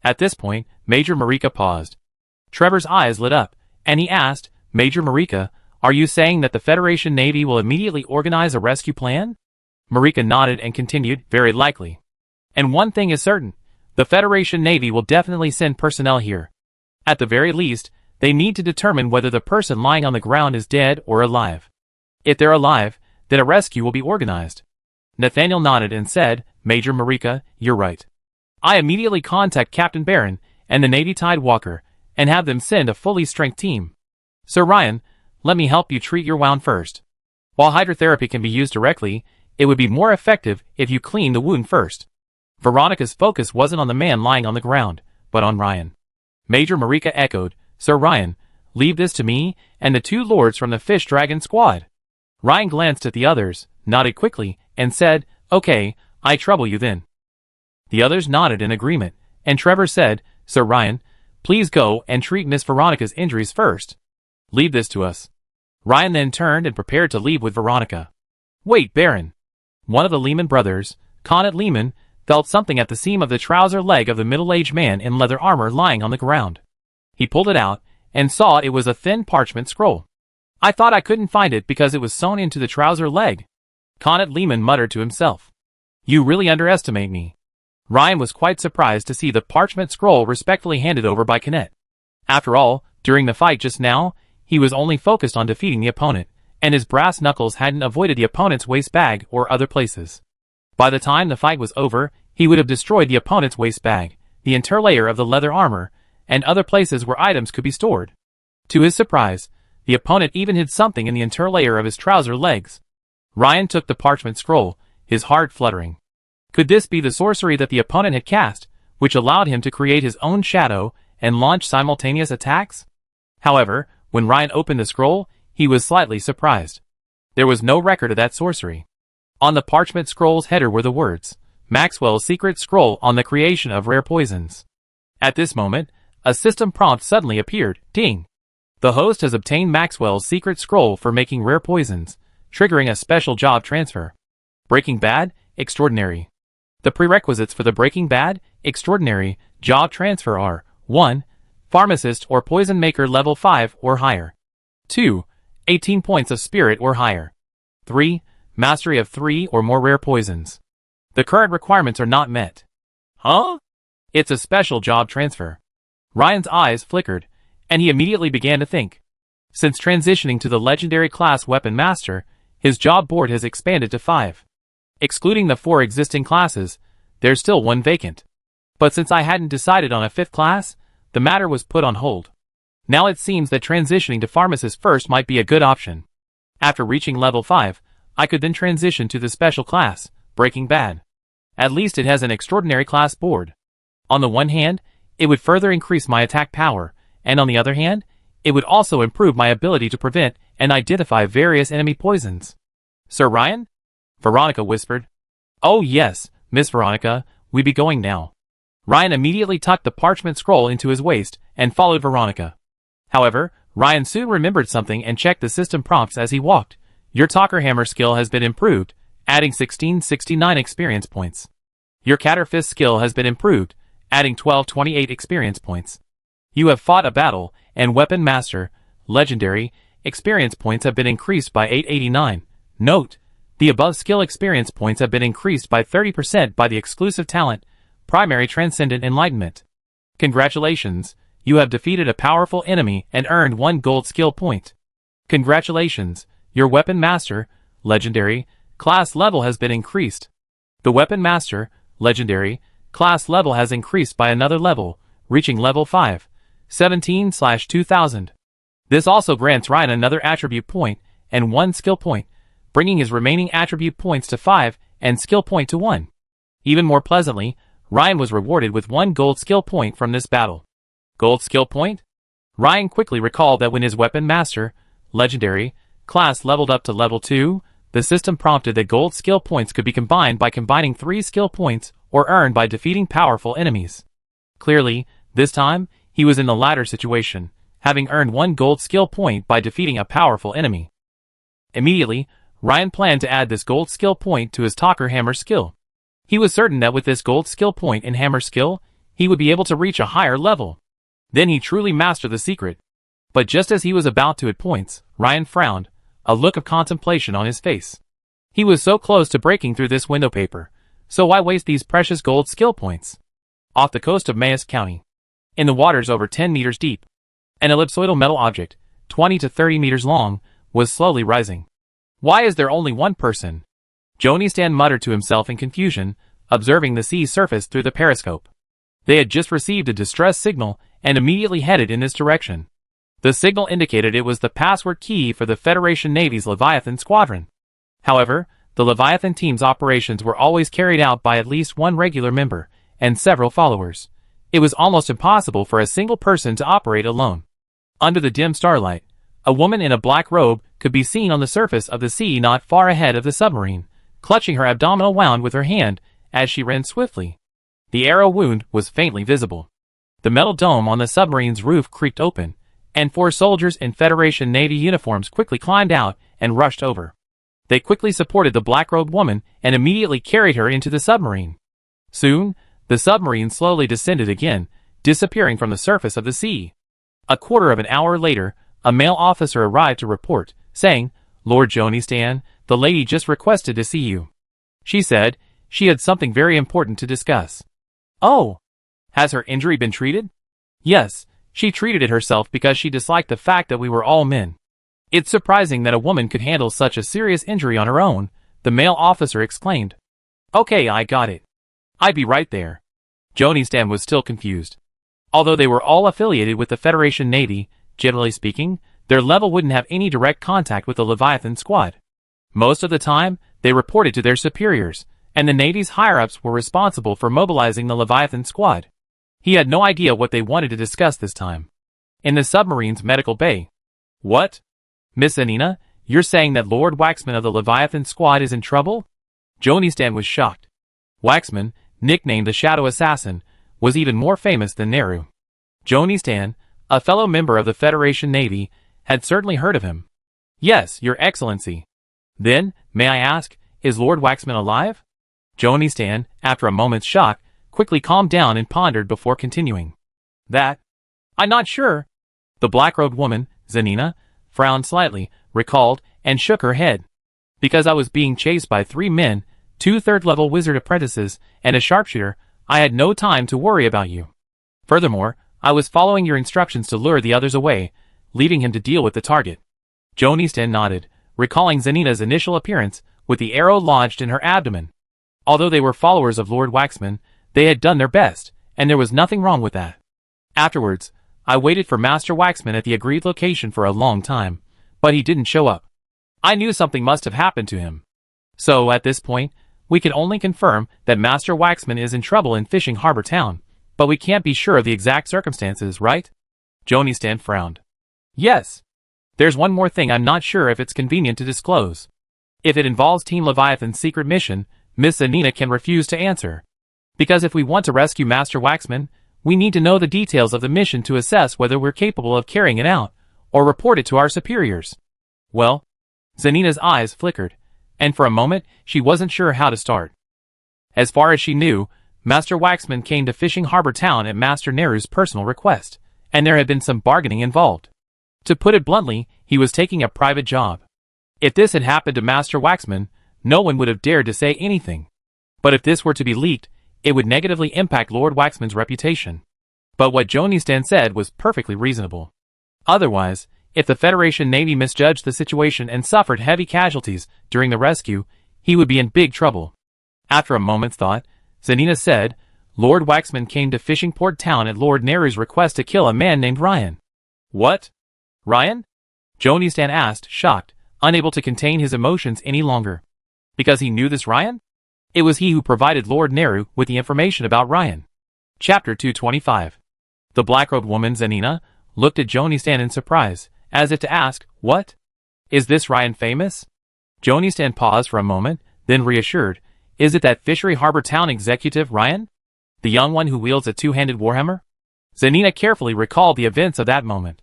Speaker 1: At this point, Major Marika paused. Trevor's eyes lit up, and he asked, "Major Marika, are you saying that the Federation Navy will immediately organize a rescue plan?" Marika nodded and continued, "Very likely. And one thing is certain, the Federation Navy will definitely send personnel here. At the very least, they need to determine whether the person lying on the ground is dead or alive. If they're alive, then a rescue will be organized." Nathaniel nodded and said, "Major Marika, you're right. I immediately contact Captain Barron and the Navy Tide Walker, and have them send a fully strength team. Sir Ryan, let me help you treat your wound first. While hydrotherapy can be used directly, it would be more effective if you clean the wound first." Veronica's focus wasn't on the man lying on the ground, but on Ryan. Major Marika echoed, "Sir Ryan, leave this to me and the two lords from the Fish Dragon squad." Ryan glanced at the others, nodded quickly, and said, "Okay, I trouble you then." The others nodded in agreement, and Trevor said, "Sir Ryan, please go and treat Miss Veronica's injuries first. Leave this to us." Ryan then turned and prepared to leave with Veronica. Wait, Baron. One of the Lehman brothers, Conrad Lehman, felt something at the seam of the trouser leg of the middle-aged man in leather armor lying on the ground. He pulled it out, and saw it was a thin parchment scroll. I thought I couldn't find it because it was sewn into the trouser leg. Conrad Lehman muttered to himself. You really underestimate me. Ryan was quite surprised to see the parchment scroll respectfully handed over by Kenneth. After all, during the fight just now, he was only focused on defeating the opponent, and his brass knuckles hadn't avoided the opponent's waist bag or other places. By the time the fight was over, he would have destroyed the opponent's waist bag, the interlayer of the leather armor, and other places where items could be stored. To his surprise, the opponent even hid something in the interlayer of his trouser legs. Ryan took the parchment scroll, his heart fluttering. Could this be the sorcery that the opponent had cast, which allowed him to create his own shadow and launch simultaneous attacks? However, when Ryan opened the scroll, he was slightly surprised. There was no record of that sorcery. On the parchment scroll's header were the words, Maxwell's secret scroll on the creation of rare poisons. At this moment, a system prompt suddenly appeared. Ding! The host has obtained Maxwell's secret scroll for making rare poisons, triggering a special job transfer. Breaking Bad, Extraordinary. The prerequisites for the Breaking Bad, Extraordinary job transfer are 1. Pharmacist or poison maker level 5 or higher. 2. 18 points of spirit or higher. 3. Mastery of 3 or more rare poisons. The current requirements are not met. Huh? It's a special job transfer. Ryan's eyes flickered, and he immediately began to think. Since transitioning to the legendary class Weapon Master, his job board has expanded to 5. Excluding the 4 existing classes, there's still 1 vacant. But since I hadn't decided on a 5th class, the matter was put on hold. Now it seems that transitioning to Pharmacist first might be a good option. After reaching level 5, I could then transition to the special class, Breaking Bad. At least it has an extraordinary class board. On the one hand, it would further increase my attack power, and on the other hand, it would also improve my ability to prevent and identify various enemy poisons. Sir Ryan? Veronica whispered. Oh yes, Miss Veronica, we be going now. Ryan immediately tucked the parchment scroll into his waist and followed Veronica. However, Ryan soon remembered something and checked the system prompts as he walked. Your Talker Hammer skill has been improved, adding 1669 experience points. Your Catterfist skill has been improved, adding 1228 experience points. You have fought a battle, and Weapon Master, Legendary, experience points have been increased by 889. Note, the above skill experience points have been increased by 30% by the exclusive talent, Primary Transcendent Enlightenment. Congratulations, you have defeated a powerful enemy and earned 1 gold skill point. Congratulations, your Weapon Master, Legendary, class level has been increased. The Weapon Master, Legendary, class level has increased by another level, reaching level 5, 17/2000. This also grants Ryan another attribute point and 1 skill point, bringing his remaining attribute points to 5 and skill point to 1. Even more pleasantly, Ryan was rewarded with 1 gold skill point from this battle. Gold skill point? Ryan quickly recalled that when his Weapon Master, Legendary, class leveled up to level 2, the system prompted that gold skill points could be combined by combining 3 skill points or earned by defeating powerful enemies. Clearly, this time, he was in the latter situation, having earned 1 gold skill point by defeating a powerful enemy. Immediately, Ryan planned to add this gold skill point to his Talker Hammer skill. He was certain that with this gold skill point in Hammer skill, he would be able to reach a higher level. Then he truly mastered the secret. But just as he was about to hit points, Ryan frowned, a look of contemplation on his face. He was so close to breaking through this window paper, so why waste these precious gold skill points? Off the coast of Mayes County, in the waters over 10 meters deep, an ellipsoidal metal object, 20 to 30 meters long, was slowly rising. Why is there only 1 person? Jonistan muttered to himself in confusion, observing the sea's surface through the periscope. They had just received a distress signal and immediately headed in this direction. The signal indicated it was the password key for the Federation Navy's Leviathan Squadron. However, the Leviathan team's operations were always carried out by at least 1 regular member and several followers. It was almost impossible for a single person to operate alone. Under the dim starlight, a woman in a black robe could be seen on the surface of the sea not far ahead of the submarine, clutching her abdominal wound with her hand as she ran swiftly. The arrow wound was faintly visible. The metal dome on the submarine's roof creaked open, and 4 soldiers in Federation Navy uniforms quickly climbed out and rushed over. They quickly supported the black-robed woman and immediately carried her into the submarine. Soon, the submarine slowly descended again, disappearing from the surface of the sea. A quarter of an hour later, a male officer arrived to report, saying, "Lord Jonistan, the lady just requested to see you. She said she had something very important to discuss." "Oh, has her injury been treated?" "Yes, she treated it herself because she disliked the fact that we were all men." "It's surprising that a woman could handle such a serious injury on her own," the male officer exclaimed. "Okay, I got it. I'd be right there." Jonistan was still confused. Although they were all affiliated with the Federation Navy, generally speaking, their level wouldn't have any direct contact with the Leviathan squad. Most of the time, they reported to their superiors, and the Navy's higher-ups were responsible for mobilizing the Leviathan squad. He had no idea what they wanted to discuss this time. In the submarine's medical bay. "What? Miss Zanina, you're saying that Lord Waxman of the Leviathan squad is in trouble?" Jonistan was shocked. Waxman, nicknamed the Shadow Assassin, was even more famous than Nehru. Jonistan, a fellow member of the Federation Navy, had certainly heard of him. "Yes, Your Excellency." "Then, may I ask, is Lord Waxman alive?" Jonistan, after a moment's shock, quickly calmed down and pondered before continuing. "I'm not sure." The black-robed woman, Zanina, frowned slightly, recalled, and shook her head. "Because I was being chased by 3 men, 2 third-level wizard apprentices, and a sharpshooter, I had no time to worry about you. Furthermore, I was following your instructions to lure the others away, leaving him to deal with the target." Jonistan nodded, recalling Zanina's initial appearance with the arrow lodged in her abdomen. Although they were followers of Lord Waxman, they had done their best, and there was nothing wrong with that. "Afterwards, I waited for Master Waxman at the agreed location for a long time, but he didn't show up. I knew something must have happened to him. So, at this point, we can only confirm that Master Waxman is in trouble in Fishing Harbor Town, but we can't be sure of the exact circumstances, right?" Jonistan frowned. "Yes. There's one more thing I'm not sure if it's convenient to disclose. If it involves Team Leviathan's secret mission, Miss Zanina can refuse to answer. Because if we want to rescue Master Waxman, we need to know the details of the mission to assess whether we're capable of carrying it out, or report it to our superiors." "Well?" Zanina's eyes flickered, and for a moment she wasn't sure how to start. As far as she knew, Master Waxman came to Fishing Harbor Town at Master Nehru's personal request, and there had been some bargaining involved. To put it bluntly, he was taking a private job. If this had happened to Master Waxman, no one would have dared to say anything. But if this were to be leaked, it would negatively impact Lord Waxman's reputation. But what Jonistan said was perfectly reasonable. Otherwise, if the Federation Navy misjudged the situation and suffered heavy casualties during the rescue, he would be in big trouble. After a moment's thought, Zanina said, "Lord Waxman came to Fishing Port Town at Lord Nehru's request to kill a man named Ryan." "What? Ryan?" Jonistan asked, shocked, unable to contain his emotions any longer. Because he knew this Ryan? It was he who provided Lord Nehru with the information about Ryan. Chapter 225. The black-robed woman, Zanina, looked at Jonistan in surprise, as if to ask, "What? Is this Ryan famous?" Jonistan paused for a moment, then reassured, "Is it that Fishery Harbor Town executive Ryan? The young one who wields a 2-handed warhammer?" Zanina carefully recalled the events of that moment.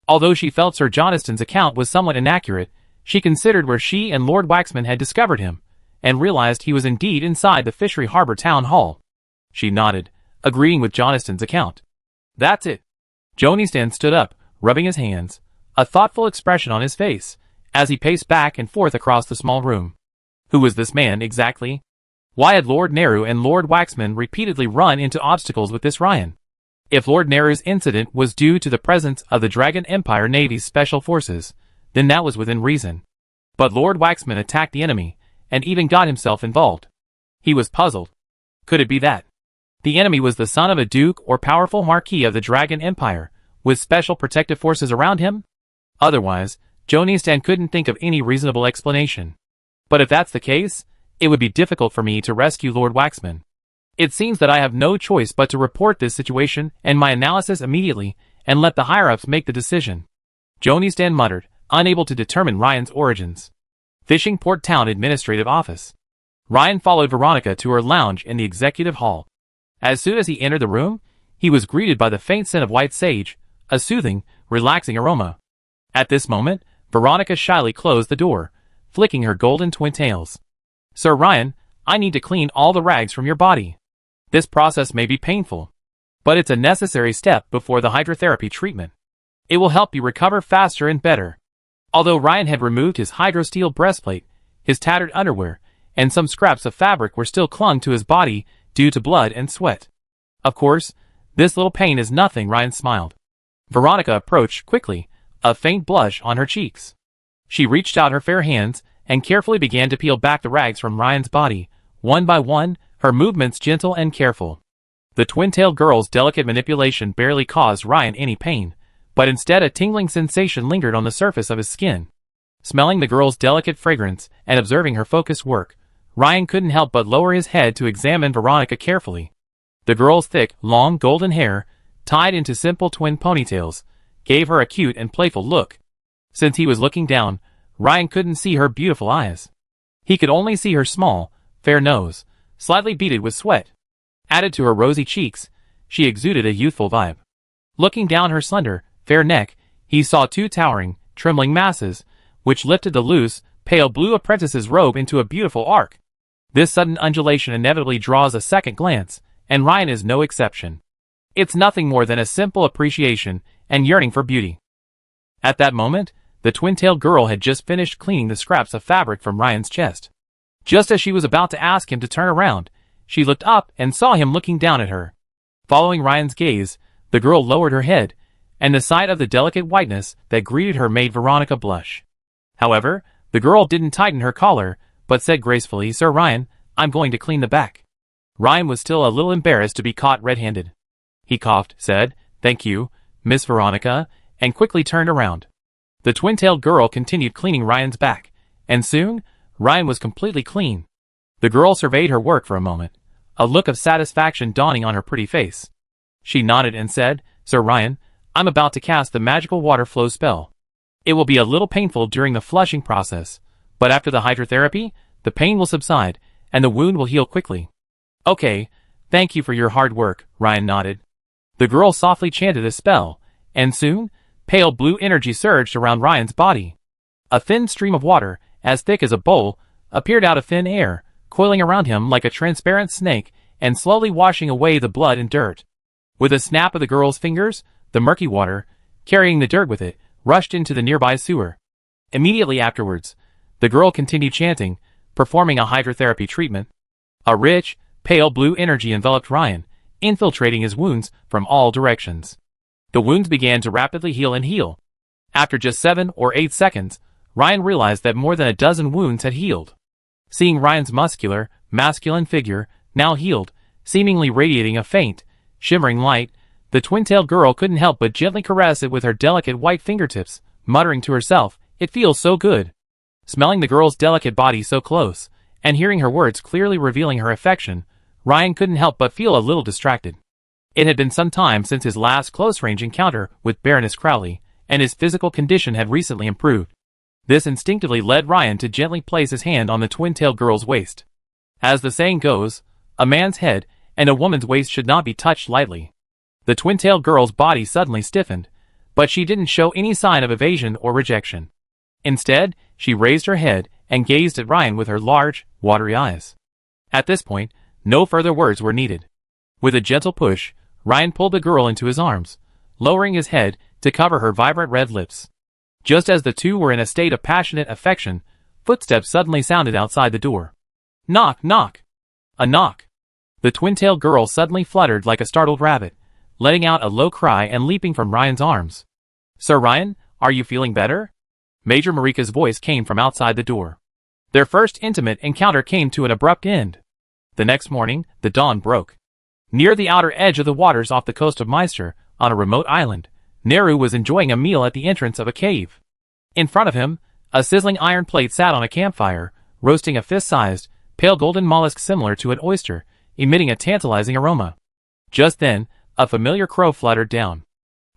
Speaker 1: Although she felt Sir Jonistan's account was somewhat inaccurate, she considered where she and Lord Waxman had discovered him, and realized he was indeed inside the Fishery Harbor Town Hall. She nodded, agreeing with Jonistan's account. "That's it." Jonistan stood up, rubbing his hands, a thoughtful expression on his face, as he paced back and forth across the small room. Who was this man, exactly? Why had Lord Nehru and Lord Waxman repeatedly run into obstacles with this Ryan? If Lord Nehru's incident was due to the presence of the Dragon Empire Navy's special forces, then that was within reason. But Lord Waxman attacked the enemy, and even got himself involved. He was puzzled. Could it be that the enemy was the son of a duke or powerful marquis of the Dragon Empire, with special protective forces around him? Otherwise, Jonistan couldn't think of any reasonable explanation. But if that's the case, it would be difficult for me to rescue Lord Waxman. It seems that I have no choice but to report this situation and my analysis immediately, and let the higher-ups make the decision. Jonistan muttered, unable to determine Ryan's origins. Fishing Port Town Administrative Office. Ryan followed Veronica to her lounge in the executive hall. As soon as he entered the room, he was greeted by the faint scent of white sage, a soothing, relaxing aroma. At this moment, Veronica shyly closed the door, flicking her golden twin tails. Sir Ryan, I need to clean all the rags from your body. This process may be painful, but it's a necessary step before the hydrotherapy treatment. It will help you recover faster and better. Although Ryan had removed his hydrosteel breastplate, his tattered underwear, and some scraps of fabric were still clung to his body due to blood and sweat. Of course, this little pain is nothing, Ryan smiled. Veronica approached quickly, a faint blush on her cheeks. She reached out her fair hands and carefully began to peel back the rags from Ryan's body, one by one, her movements gentle and careful. The twin-tailed girl's delicate manipulation barely caused Ryan any pain, but instead a tingling sensation lingered on the surface of his skin. Smelling the girl's delicate fragrance and observing her focused work, Ryan couldn't help but lower his head to examine Veronica carefully. The girl's thick, long golden hair, tied into simple twin ponytails, gave her a cute and playful look. Since he was looking down, Ryan couldn't see her beautiful eyes. He could only see her small, fair nose, slightly beaded with sweat. Added to her rosy cheeks, she exuded a youthful vibe. Looking down her slender, fair neck, he saw two towering, trembling masses, which lifted the loose, pale blue apprentice's robe into a beautiful arc. This sudden undulation inevitably draws a second glance, and Ryan is no exception. It's nothing more than a simple appreciation and yearning for beauty. At that moment, the twin-tailed girl had just finished cleaning the scraps of fabric from Ryan's chest. Just as she was about to ask him to turn around, she looked up and saw him looking down at her. Following Ryan's gaze, the girl lowered her head, and the sight of the delicate whiteness that greeted her made Veronica blush. However, the girl didn't tighten her collar, but said gracefully, Sir Ryan, I'm going to clean the back. Ryan was still a little embarrassed to be caught red-handed. He coughed, said, Thank you, Miss Veronica, and quickly turned around. The twin-tailed girl continued cleaning Ryan's back, and soon, Ryan was completely clean. The girl surveyed her work for a moment, a look of satisfaction dawning on her pretty face. She nodded and said, Sir Ryan, I'm about to cast the magical water flow spell. It will be a little painful during the flushing process, but after the hydrotherapy, the pain will subside, and the wound will heal quickly. Okay, thank you for your hard work, Ryan nodded. The girl softly chanted a spell, and soon, pale blue energy surged around Ryan's body. A thin stream of water, as thick as a bowl, appeared out of thin air, coiling around him like a transparent snake and slowly washing away the blood and dirt. With a snap of the girl's fingers, the murky water, carrying the dirt with it, rushed into the nearby sewer. Immediately afterwards, the girl continued chanting, performing a hydrotherapy treatment. A rich, pale blue energy enveloped Ryan, infiltrating his wounds from all directions. The wounds began to rapidly heal and heal. After just 7 or 8 seconds, Ryan realized that more than a dozen wounds had healed. Seeing Ryan's muscular, masculine figure, now healed, seemingly radiating a faint, shimmering light, the twin-tailed girl couldn't help but gently caress it with her delicate white fingertips, muttering to herself, It feels so good. Smelling the girl's delicate body so close, and hearing her words clearly revealing her affection, Ryan couldn't help but feel a little distracted. It had been some time since his last close-range encounter with Baroness Crowley, and his physical condition had recently improved. This instinctively led Ryan to gently place his hand on the twin-tailed girl's waist. As the saying goes, a man's head and a woman's waist should not be touched lightly. The twin-tailed girl's body suddenly stiffened, but she didn't show any sign of evasion or rejection. Instead, she raised her head and gazed at Ryan with her large, watery eyes. At this point, no further words were needed. With a gentle push, Ryan pulled the girl into his arms, lowering his head to cover her vibrant red lips. Just as the two were in a state of passionate affection, footsteps suddenly sounded outside the door. Knock, knock. A knock. The twin-tailed girl suddenly fluttered like a startled rabbit, letting out a low cry and leaping from Ryan's arms. Sir Ryan, are you feeling better? Major Marika's voice came from outside the door. Their first intimate encounter came to an abrupt end. The next morning, the dawn broke. Near the outer edge of the waters off the coast of Meister, on a remote island, Neru was enjoying a meal at the entrance of a cave. In front of him, a sizzling iron plate sat on a campfire, roasting a fist-sized, pale golden mollusk similar to an oyster, emitting a tantalizing aroma. Just then, a familiar crow fluttered down.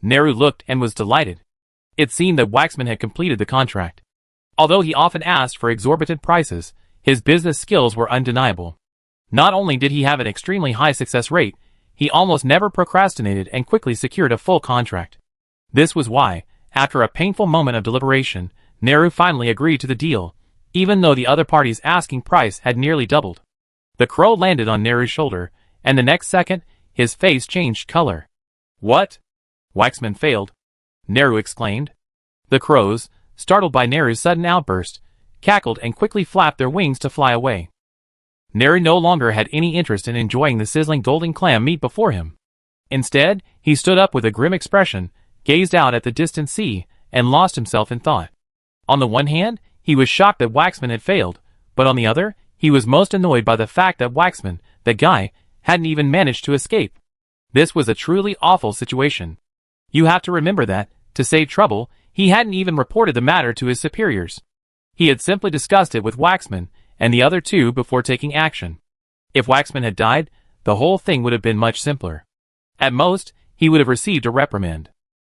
Speaker 1: Neru looked and was delighted. It seemed that Waxman had completed the contract. Although he often asked for exorbitant prices, his business skills were undeniable. Not only did he have an extremely high success rate, he almost never procrastinated and quickly secured a full contract. This was why, after a painful moment of deliberation, Nehru finally agreed to the deal, even though the other party's asking price had nearly doubled. The crow landed on Nehru's shoulder, and the next second, his face changed color. "What?" "Waxman failed," Nehru exclaimed. The crows, startled by Nehru's sudden outburst, cackled and quickly flapped their wings to fly away. Nehru no longer had any interest in enjoying the sizzling golden clam meat before him. Instead, he stood up with a grim expression, gazed out at the distant sea, and lost himself in thought. On the one hand, he was shocked that Waxman had failed, but on the other, he was most annoyed by the fact that Waxman, the guy, hadn't even managed to escape. This was a truly awful situation. You have to remember that, to save trouble, he hadn't even reported the matter to his superiors. He had simply discussed it with Waxman and the other two before taking action. If Waxman had died, the whole thing would have been much simpler. At most, he would have received a reprimand.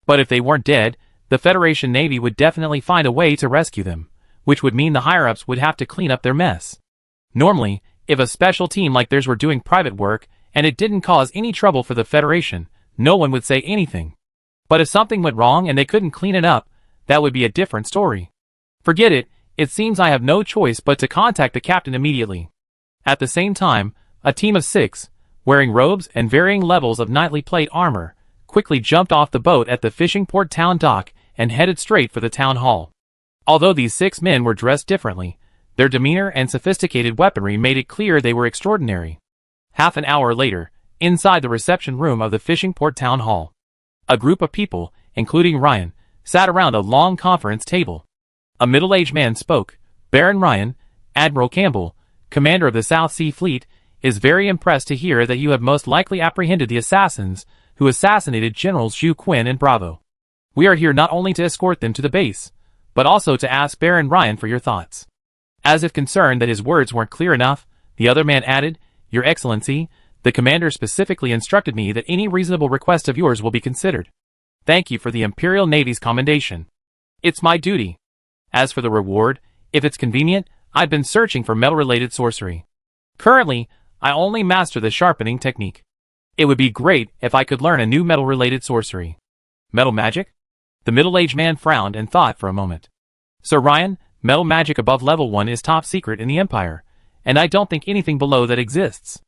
Speaker 1: But if they weren't dead, the Federation Navy would definitely find a way to rescue them, which would mean the higher-ups would have to clean up their mess. Normally, if a special team like theirs were doing private work and it didn't cause any trouble for the Federation, no one would say anything. But if something went wrong and they couldn't clean it up, that would be a different story. Forget it, it seems I have no choice but to contact the captain immediately. At the same time, a team of 6, wearing robes and varying levels of knightly plate armor, quickly jumped off the boat at the fishing port town dock and headed straight for the town hall. Although these 6 men were dressed differently, their demeanor and sophisticated weaponry made it clear they were extraordinary. Half an hour later, inside the reception room of the fishing port town hall, a group of people, including Ryan, sat around a long conference table. A middle-aged man spoke. "Baron Ryan, Admiral Campbell, commander of the South Sea Fleet, is very impressed to hear that you have most likely apprehended the assassins who assassinated Generals Zhu Qin and Bravo. We are here not only to escort them to the base, but also to ask Baron Ryan for your thoughts." As if concerned that his words weren't clear enough, the other man added, "Your Excellency, the commander specifically instructed me that any reasonable request of yours will be considered. Thank you for the Imperial Navy's commendation. It's my duty. As for the reward, if it's convenient, I've been searching for metal-related sorcery. Currently, I only master the sharpening technique. It would be great if I could learn a new metal-related sorcery." "Metal magic?" The middle-aged man frowned and thought for a moment. "Sir Ryan, metal magic above level 1 is top secret in the Empire, and I don't think anything below that exists.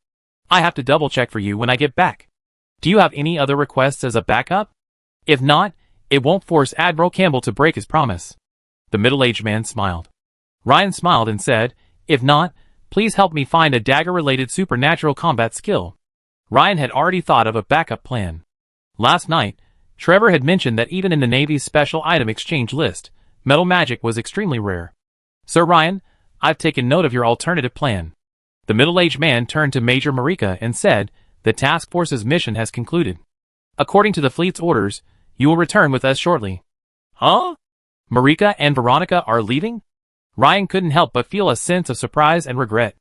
Speaker 1: I have to double-check for you when I get back. Do you have any other requests as a backup? If not, it won't force Admiral Campbell to break his promise." The middle-aged man smiled. Ryan smiled and said, "If not, please help me find a dagger-related supernatural combat skill." Ryan had already thought of a backup plan. Last night, Trevor had mentioned that even in the Navy's special item exchange list, metal magic was extremely rare. "Sir Ryan, I've taken note of your alternative plan." The middle-aged man turned to Major Marika and said, "The task force's mission has concluded. According to the fleet's orders, you will return with us shortly." "Huh? Marika and Veronica are leaving?" Ryan couldn't help but feel a sense of surprise and regret.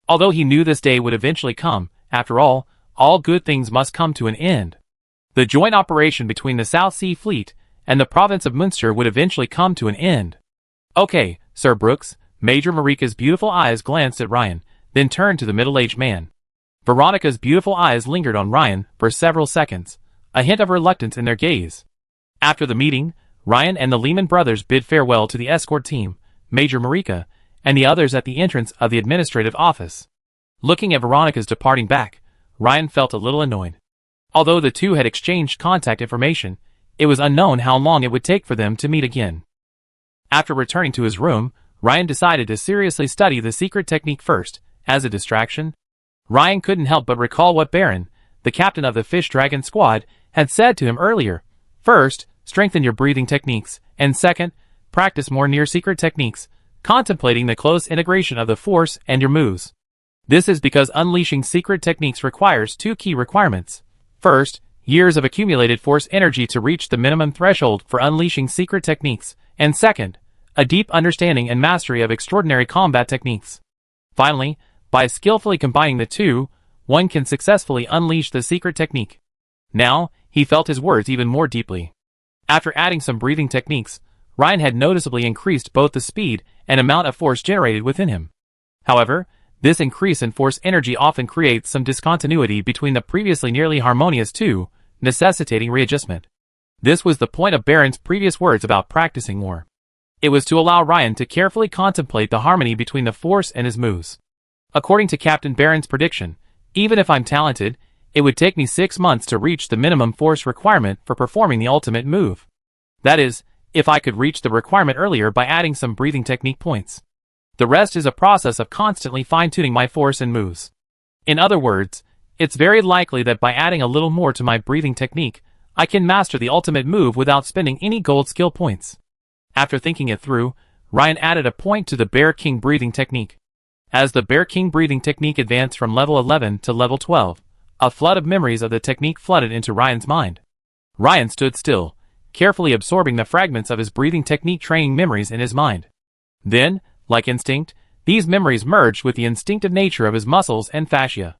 Speaker 1: Although he knew this day would eventually come, after all good things must come to an end. The joint operation between the South Sea Fleet and the province of Munster would eventually come to an end. "Okay, Sir Brooks." Major Marika's beautiful eyes glanced at Ryan, then turned to the middle-aged man. Veronica's beautiful eyes lingered on Ryan for several seconds, a hint of reluctance in their gaze. After the meeting, Ryan and the Lehman brothers bid farewell to the escort team, Major Marika, and the others at the entrance of the administrative office. Looking at Veronica's departing back, Ryan felt a little annoyed. Although the two had exchanged contact information, it was unknown how long it would take for them to meet again. After returning to his room, Ryan decided to seriously study the secret technique first, as a distraction. Ryan couldn't help but recall what Baron, the captain of the Fish Dragon squad, had said to him earlier. First, strengthen your breathing techniques, and second, practice more near-secret techniques, contemplating the close integration of the Force and your moves. This is because unleashing secret techniques requires 2 key requirements. First, years of accumulated Force energy to reach the minimum threshold for unleashing secret techniques, and second, a deep understanding and mastery of extraordinary combat techniques. Finally, by skillfully combining the two, one can successfully unleash the secret technique. Now, he felt his words even more deeply. After adding some breathing techniques, Ryan had noticeably increased both the speed and amount of force generated within him. However, this increase in force energy often creates some discontinuity between the previously nearly harmonious two, necessitating readjustment. This was the point of Baron's previous words about practicing more. It was to allow Ryan to carefully contemplate the harmony between the force and his moves. According to Captain Baron's prediction, even if I'm talented, it would take me 6 months to reach the minimum force requirement for performing the ultimate move. That is, if I could reach the requirement earlier by adding some breathing technique points. The rest is a process of constantly fine-tuning my force and moves. In other words, it's very likely that by adding a little more to my breathing technique, I can master the ultimate move without spending any gold skill points. After thinking it through, Ryan added a point to the Bear King breathing technique. As the Bear King breathing technique advanced from level 11 to level 12, a flood of memories of the technique flooded into Ryan's mind. Ryan stood still, carefully absorbing the fragments of his breathing technique training memories in his mind. Then, like instinct, these memories merged with the instinctive nature of his muscles and fascia.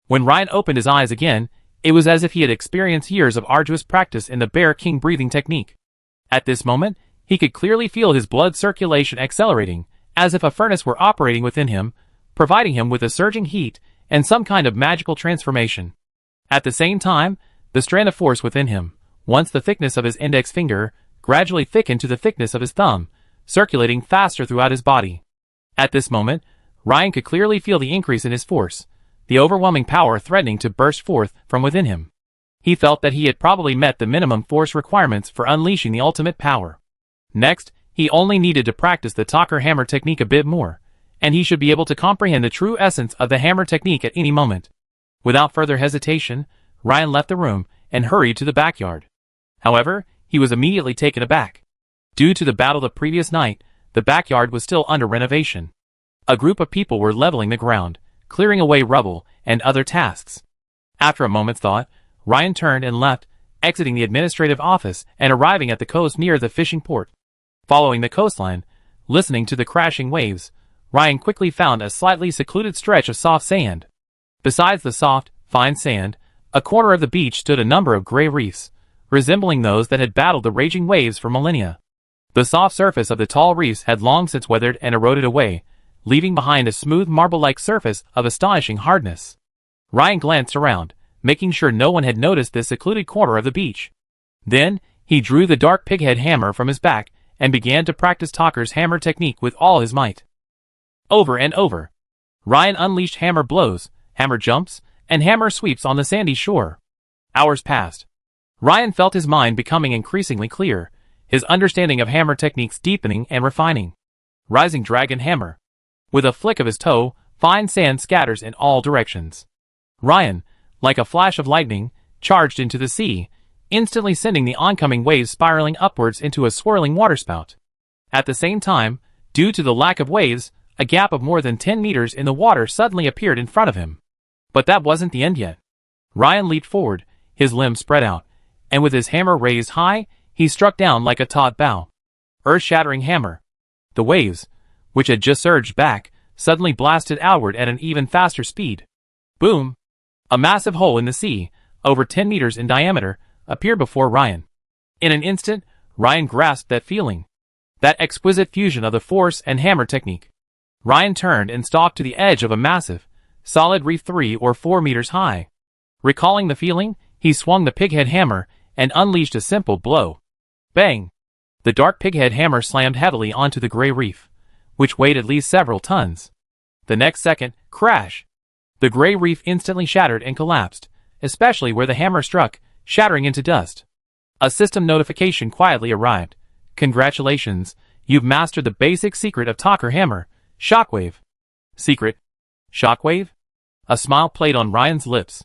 Speaker 1: When Ryan opened his eyes again, it was as if he had experienced years of arduous practice in the Bear King breathing technique. At this moment, he could clearly feel his blood circulation accelerating, as if a furnace were operating within him, providing him with a surging heat and some kind of magical transformation. At the same time, the strand of force within him, once the thickness of his index finger, gradually thickened to the thickness of his thumb, circulating faster throughout his body. At this moment, Ryan could clearly feel the increase in his force, the overwhelming power threatening to burst forth from within him. He felt that he had probably met the minimum force requirements for unleashing the ultimate power. Next, he only needed to practice the Talker Hammer technique a bit more, and he should be able to comprehend the true essence of the hammer technique at any moment. Without further hesitation, Ryan left the room and hurried to the backyard. However, he was immediately taken aback. Due to the battle the previous night, the backyard was still under renovation. A group of people were leveling the ground, clearing away rubble and other tasks. After a moment's thought, Ryan turned and left, exiting the administrative office and arriving at the coast near the fishing port. Following the coastline, listening to the crashing waves, Ryan quickly found a slightly secluded stretch of soft sand. Besides the soft, fine sand, a corner of the beach stood a number of gray reefs, resembling those that had battled the raging waves for millennia. The soft surface of the tall reefs had long since weathered and eroded away, leaving behind a smooth marble-like surface of astonishing hardness. Ryan glanced around, making sure no one had noticed this secluded corner of the beach. Then, he drew the dark pighead hammer from his back and began to practice Talker's hammer technique with all his might. Over and over, Ryan unleashed hammer blows, hammer jumps, and hammer sweeps on the sandy shore. Hours passed. Ryan felt his mind becoming increasingly clear, his understanding of hammer techniques deepening and refining. Rising Dragon Hammer. With a flick of his toe, fine sand scatters in all directions. Ryan, like a flash of lightning, charged into the sea, instantly sending the oncoming waves spiraling upwards into a swirling waterspout. At the same time, due to the lack of waves, a gap of more than 10 meters in the water suddenly appeared in front of him. But that wasn't the end yet. Ryan leaped forward, his limbs spread out, and with his hammer raised high, he struck down like a taut bow. Earth-shattering hammer. The waves, which had just surged back, suddenly blasted outward at an even faster speed. Boom! A massive hole in the sea, over 10 meters in diameter, appeared before Ryan. In an instant, Ryan grasped that feeling. That exquisite fusion of the force and hammer technique. Ryan turned and stalked to the edge of a massive, solid reef 3 or 4 meters high. Recalling the feeling, he swung the pighead hammer and unleashed a simple blow. Bang! The dark pighead hammer slammed heavily onto the gray reef, which weighed at least several tons. The next second, crash! The gray reef instantly shattered and collapsed, especially where the hammer struck, shattering into dust. A system notification quietly arrived. Congratulations, you've mastered the basic secret of Talker Hammer, Shockwave. Secret? Shockwave? A smile played on Ryan's lips.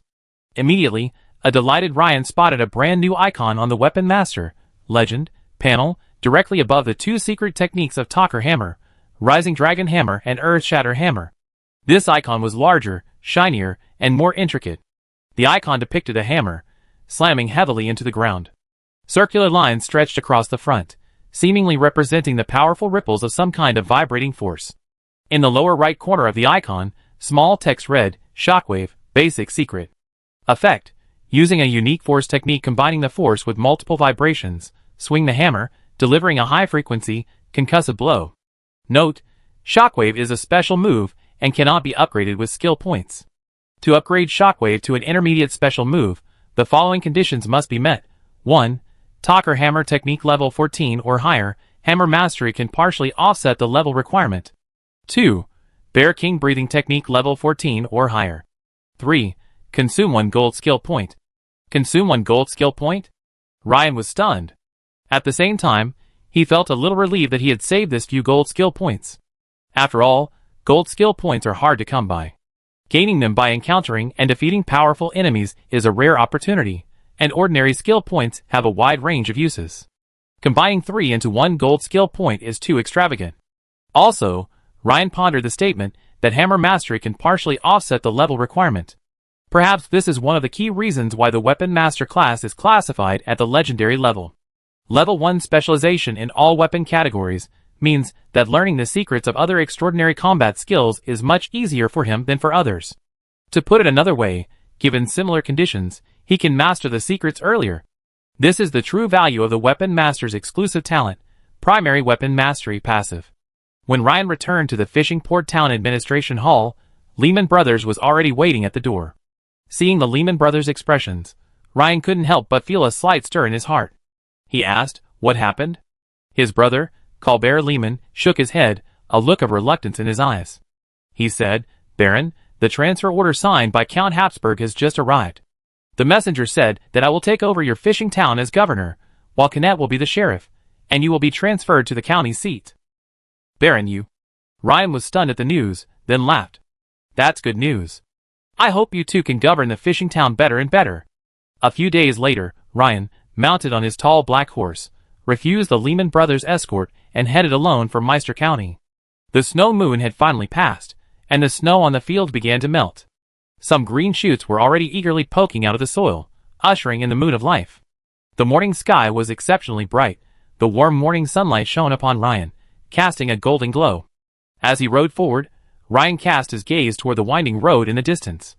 Speaker 1: Immediately, a delighted Ryan spotted a brand new icon on the Weapon Master, Legend, panel, directly above the two secret techniques of Talker Hammer, Rising Dragon Hammer and Earth Shatter Hammer. This icon was larger, shinier, and more intricate. The icon depicted a hammer, slamming heavily into the ground. Circular lines stretched across the front, seemingly representing the powerful ripples of some kind of vibrating force. In the lower right corner of the icon, small text read, Shockwave, Basic Secret. Effect. Using a unique force technique combining the force with multiple vibrations, swing the hammer, delivering a high-frequency, concussive blow. Note, Shockwave is a special move and cannot be upgraded with skill points. To upgrade Shockwave to an intermediate special move, the following conditions must be met. 1. Talker Hammer Technique Level 14 or higher, Hammer Mastery can partially offset the level requirement. 2. Bear King Breathing Technique Level 14 or higher. 3. Consume 1 gold skill point. Consume 1 gold skill point? Ryan was stunned. At the same time, he felt a little relieved that he had saved this few gold skill points. After all, gold skill points are hard to come by. Gaining them by encountering and defeating powerful enemies is a rare opportunity, and ordinary skill points have a wide range of uses. Combining 3 into 1 gold skill point is too extravagant. Also, Ryan pondered the statement that Hammer Mastery can partially offset the level requirement. Perhaps this is one of the key reasons why the Weapon Master class is classified at the Legendary level. Level 1 specialization in all weapon categories means that learning the secrets of other extraordinary combat skills is much easier for him than for others. To put it another way, given similar conditions, he can master the secrets earlier. This is the true value of the Weapon Master's exclusive talent, Primary Weapon Mastery Passive. When Ryan returned to the Fishing Port Town Administration Hall, Lehman Brothers was already waiting at the door. Seeing the Lehman Brothers' expressions, Ryan couldn't help but feel a slight stir in his heart. He asked, "What happened?" His brother, Colbert Lehman, shook his head, a look of reluctance in his eyes. He said, "Baron, the transfer order signed by Count Habsburg has just arrived. The messenger said that I will take over your fishing town as governor, while Canet will be the sheriff, and you will be transferred to the county seat." "Baron, you..." Ryan was stunned at the news, then laughed. "That's good news. I hope you two can govern the fishing town better and better." A few days later, Ryan, mounted on his tall black horse, refused the Lehman Brothers escort and headed alone for Meister County. The snow moon had finally passed, and the snow on the field began to melt. Some green shoots were already eagerly poking out of the soil, ushering in the moon of life. The morning sky was exceptionally bright. The warm morning sunlight shone upon Ryan, casting a golden glow. As he rode forward, Ryan cast his gaze toward the winding road in the distance.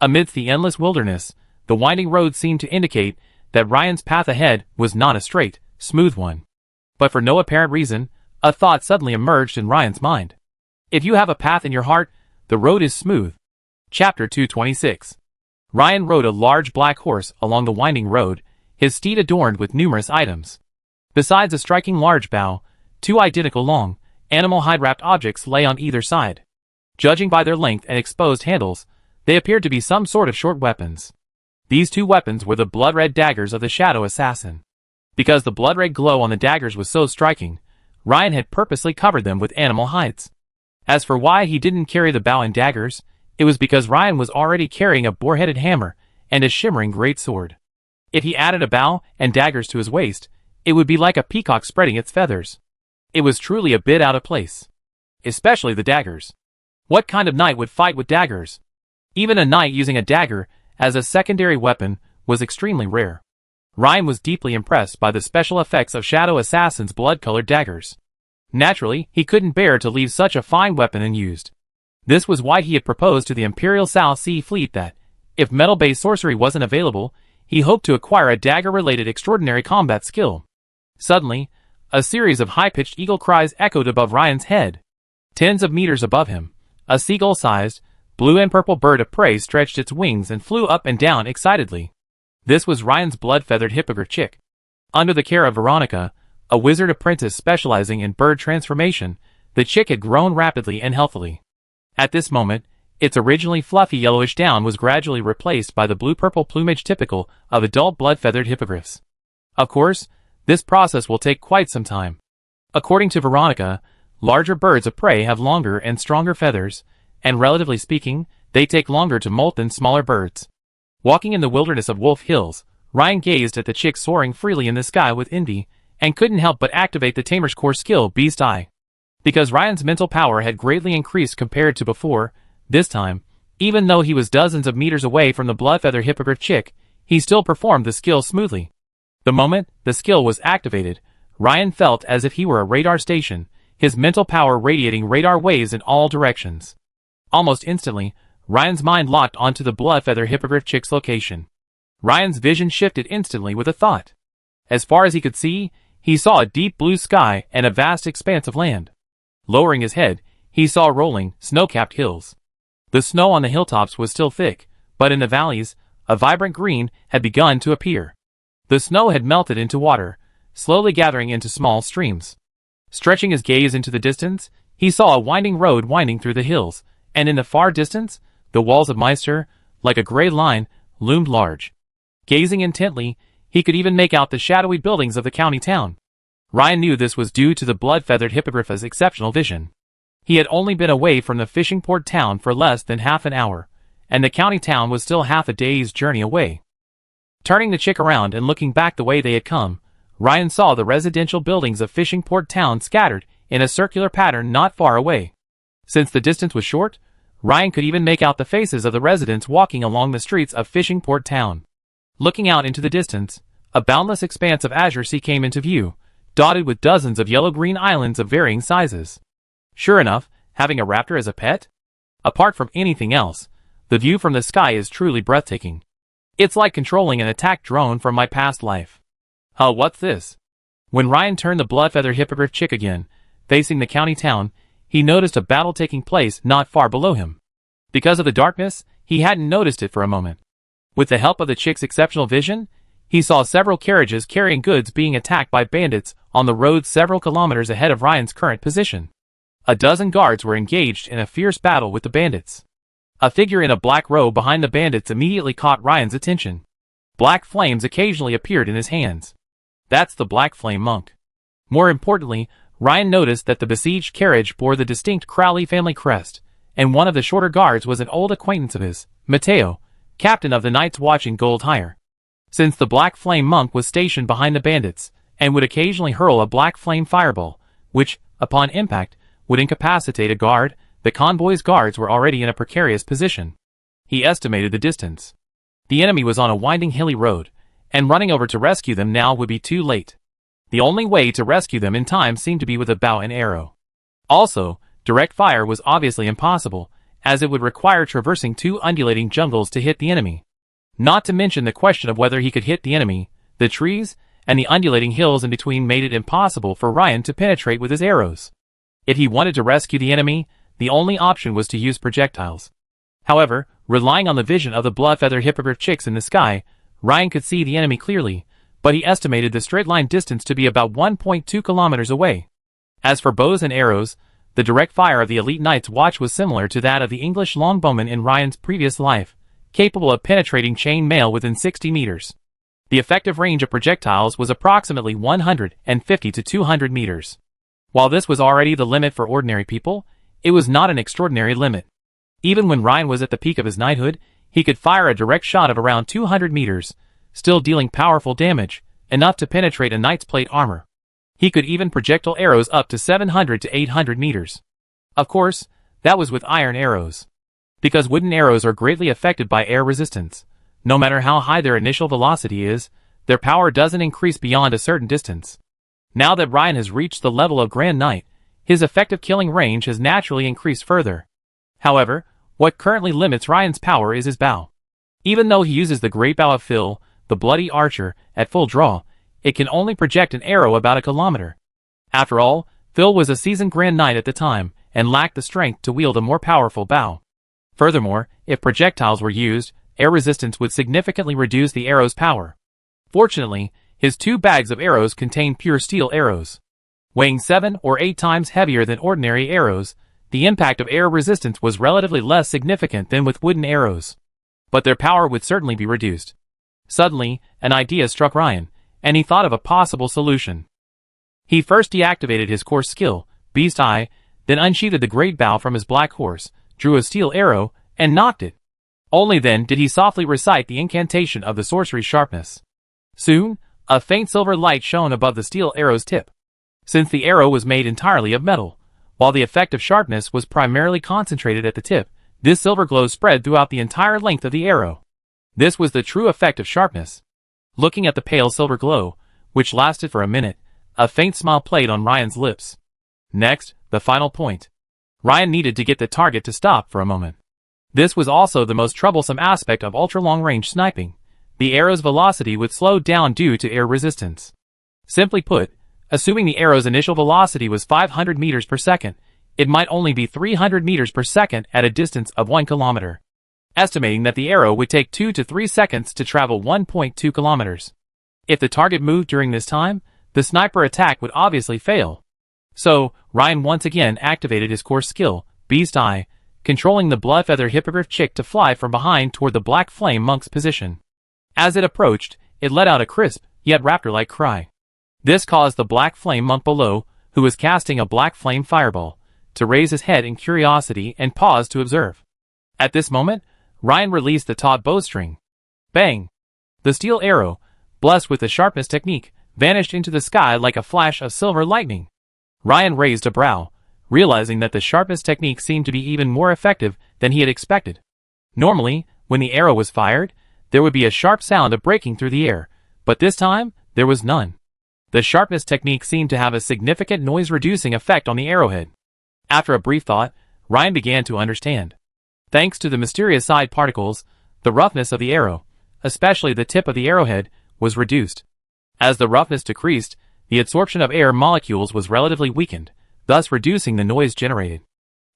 Speaker 1: Amidst the endless wilderness, the winding road seemed to indicate that Ryan's path ahead was not a straight, smooth one. But for no apparent reason, a thought suddenly emerged in Ryan's mind. If you have a path in your heart, the road is smooth. Chapter 226. Ryan rode a large black horse along the winding road, his steed adorned with numerous items. Besides a striking large bow, 2 identical long, animal hide-wrapped objects lay on either side. Judging by their length and exposed handles, they appeared to be some sort of short weapons. These 2 weapons were the blood-red daggers of the Shadow Assassin. Because the blood-red glow on the daggers was so striking, Ryan had purposely covered them with animal hides. As for why he didn't carry the bow and daggers, it was because Ryan was already carrying a boar-headed hammer and a shimmering great sword. If he added a bow and daggers to his waist, it would be like a peacock spreading its feathers. It was truly a bit out of place. Especially the daggers. What kind of knight would fight with daggers? Even a knight using a dagger as a secondary weapon was extremely rare. Ryan was deeply impressed by the special effects of Shadow Assassin's blood-colored daggers. Naturally, he couldn't bear to leave such a fine weapon unused. This was why he had proposed to the Imperial South Sea Fleet that, if metal-based sorcery wasn't available, he hoped to acquire a dagger-related extraordinary combat skill. Suddenly, a series of high-pitched eagle cries echoed above Ryan's head. Tens of meters above him, a seagull-sized, blue and purple bird of prey stretched its wings and flew up and down excitedly. This was Ryan's blood-feathered hippogriff chick. Under the care of Veronica, a wizard apprentice specializing in bird transformation, the chick had grown rapidly and healthily. At this moment, its originally fluffy yellowish down was gradually replaced by the blue-purple plumage typical of adult blood-feathered hippogriffs. Of course, this process will take quite some time. According to Veronica, larger birds of prey have longer and stronger feathers, and relatively speaking, they take longer to molt than smaller birds. Walking in the wilderness of Wolf Hills, Ryan gazed at the chick soaring freely in the sky with envy, and couldn't help but activate the Tamer's core skill Beast Eye. Because Ryan's mental power had greatly increased compared to before, this time, even though he was dozens of meters away from the blood-feather hippogriff chick, he still performed the skill smoothly. The moment the skill was activated, Ryan felt as if he were a radar station, his mental power radiating radar waves in all directions. Almost instantly, Ryan's mind locked onto the blood-feather hippogriff chick's location. Ryan's vision shifted instantly with a thought. As far as he could see, he saw a deep blue sky and a vast expanse of land. Lowering his head, he saw rolling, snow-capped hills. The snow on the hilltops was still thick, but in the valleys, a vibrant green had begun to appear. The snow had melted into water, slowly gathering into small streams. Stretching his gaze into the distance, he saw a winding road winding through the hills, and in the far distance, the walls of Meister, like a gray line, loomed large. Gazing intently, he could even make out the shadowy buildings of the county town. Ryan knew this was due to the blood-feathered hippogriff's exceptional vision. He had only been away from the fishing port town for less than half an hour, and the county town was still half a day's journey away. Turning the chick around and looking back the way they had come, Ryan saw the residential buildings of fishing port town scattered in a circular pattern not far away. Since the distance was short, Ryan could even make out the faces of the residents walking along the streets of fishing port town. Looking out into the distance, a boundless expanse of azure sea came into view, dotted with dozens of yellow-green islands of varying sizes. Sure enough, having a raptor as a pet? Apart from anything else, the view from the sky is truly breathtaking. It's like controlling an attack drone from my past life. What's this? When Ryan turned the blood-feather hippogriff chick again, facing the county town, he noticed a battle taking place not far below him. Because of the darkness, he hadn't noticed it for a moment. With the help of the chick's exceptional vision, he saw several carriages carrying goods being attacked by bandits on the road several kilometers ahead of Ryan's current position. A dozen guards were engaged in a fierce battle with the bandits. A figure in a black robe behind the bandits immediately caught Ryan's attention. Black flames occasionally appeared in his hands. That's the Black Flame Monk. More importantly, Ryan noticed that the besieged carriage bore the distinct Crowley family crest, and one of the shorter guards was an old acquaintance of his, Matteo, captain of the Night's Watch in Gold Hire. Since the Black Flame Monk was stationed behind the bandits, and would occasionally hurl a black flame fireball, which, upon impact, would incapacitate a guard, the convoy's guards were already in a precarious position. He estimated the distance. The enemy was on a winding hilly road, and running over to rescue them now would be too late. The only way to rescue them in time seemed to be with a bow and arrow. Also, direct fire was obviously impossible, as it would require traversing two undulating jungles to hit the enemy. Not to mention the question of whether he could hit the enemy. The trees and the undulating hills in between made it impossible for Ryan to penetrate with his arrows. If he wanted to rescue the enemy, the only option was to use projectiles. However, relying on the vision of the blood-feather hippogriff chicks in the sky, Ryan could see the enemy clearly, but he estimated the straight-line distance to be about 1.2 kilometers away. As for bows and arrows, the direct fire of the elite Night's Watch was similar to that of the English longbowmen in Ryan's previous life, capable of penetrating chain mail within 60 meters. The effective range of projectiles was approximately 150 to 200 meters. While this was already the limit for ordinary people, it was not an extraordinary limit. Even when Ryan was at the peak of his knighthood, he could fire a direct shot of around 200 meters, still dealing powerful damage, enough to penetrate a knight's plate armor. He could even projectile arrows up to 700 to 800 meters. Of course, that was with iron arrows. Because wooden arrows are greatly affected by air resistance. No matter how high their initial velocity is, their power doesn't increase beyond a certain distance. Now that Ryan has reached the level of Grand Knight, his effective killing range has naturally increased further. However, what currently limits Ryan's power is his bow. Even though he uses the great bow of Phil, the bloody archer, at full draw, it can only project an arrow about a kilometer. After all, Phil was a seasoned Grand Knight at the time, and lacked the strength to wield a more powerful bow. Furthermore, if projectiles were used, air resistance would significantly reduce the arrow's power. Fortunately, his 2 bags of arrows contained pure steel arrows. Weighing 7 or 8 times heavier than ordinary arrows, the impact of air resistance was relatively less significant than with wooden arrows. But their power would certainly be reduced. Suddenly, an idea struck Ryan, and he thought of a possible solution. He first deactivated his course skill, Beast Eye, then unsheathed the great bow from his black horse, drew a steel arrow, and nocked it. Only then did he softly recite the incantation of the sorcery's sharpness. Soon, a faint silver light shone above the steel arrow's tip. Since the arrow was made entirely of metal, while the effect of sharpness was primarily concentrated at the tip, this silver glow spread throughout the entire length of the arrow. This was the true effect of sharpness. Looking at the pale silver glow, which lasted for a minute, a faint smile played on Ryan's lips. Next, the final point. Ryan needed to get the target to stop for a moment. This was also the most troublesome aspect of ultra-long-range sniping. The arrow's velocity would slow down due to air resistance. Simply put, assuming the arrow's initial velocity was 500 meters per second, it might only be 300 meters per second at a distance of 1 kilometer. Estimating that the arrow would take 2 to 3 seconds to travel 1.2 kilometers. If the target moved during this time, the sniper attack would obviously fail. So, Ryan once again activated his core skill, Beast Eye, controlling the blood-feather hippogriff chick to fly from behind toward the Black Flame Monk's position. As it approached, it let out a crisp, yet raptor-like cry. This caused the Black Flame Monk below, who was casting a Black Flame Fireball, to raise his head in curiosity and pause to observe. At this moment, Ryan released the taut bowstring. Bang! The steel arrow, blessed with the sharpness technique, vanished into the sky like a flash of silver lightning. Ryan raised a brow, realizing that the sharpness technique seemed to be even more effective than he had expected. Normally, when the arrow was fired, there would be a sharp sound of breaking through the air, but this time, there was none. The sharpness technique seemed to have a significant noise-reducing effect on the arrowhead. After a brief thought, Ryan began to understand. Thanks to the mysterious side particles, the roughness of the arrow, especially the tip of the arrowhead, was reduced. As the roughness decreased, the absorption of air molecules was relatively weakened, thus reducing the noise generated.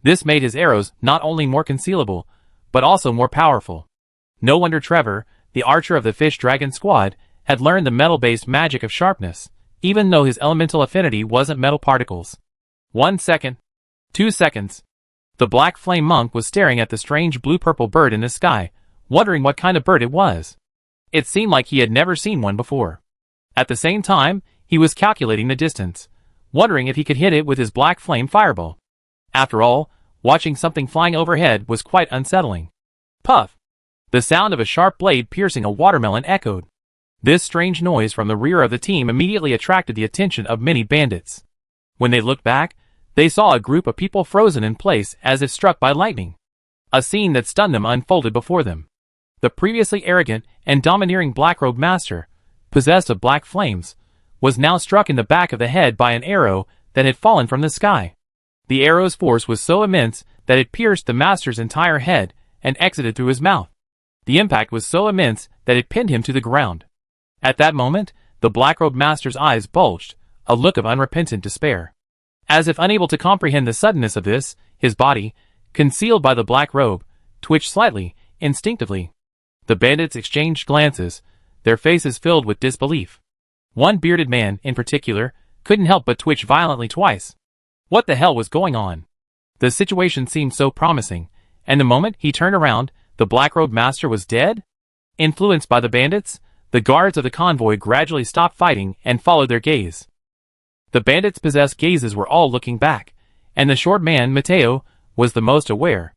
Speaker 1: This made his arrows not only more concealable, but also more powerful. No wonder Trevor, the archer of the Fish Dragon squad, had learned the metal-based magic of sharpness, even though his elemental affinity wasn't metal particles. 1 second. 2 seconds. The Black Flame Monk was staring at the strange blue-purple bird in the sky, wondering what kind of bird it was. It seemed like he had never seen one before. At the same time, he was calculating the distance, wondering if he could hit it with his Black Flame Fireball. After all, watching something flying overhead was quite unsettling. Puff! The sound of a sharp blade piercing a watermelon echoed. This strange noise from the rear of the team immediately attracted the attention of many bandits. When they looked back, they saw a group of people frozen in place as if struck by lightning. A scene that stunned them unfolded before them. The previously arrogant and domineering Blackrobe Master, possessed of black flames, was now struck in the back of the head by an arrow that had fallen from the sky. The arrow's force was so immense that it pierced the Master's entire head and exited through his mouth. The impact was so immense that it pinned him to the ground. At that moment, the Blackrobe Master's eyes bulged, a look of unrepentant despair. As if unable to comprehend the suddenness of this, his body, concealed by the black robe, twitched slightly, instinctively. The bandits exchanged glances, their faces filled with disbelief. One bearded man, in particular, couldn't help but twitch violently twice. What the hell was going on? The situation seemed so promising, and the moment he turned around, the Blackrobe Master was dead? Influenced by the bandits, the guards of the convoy gradually stopped fighting and followed their gaze. The bandits' possessed gazes were all looking back, and the short man, Mateo, was the most aware.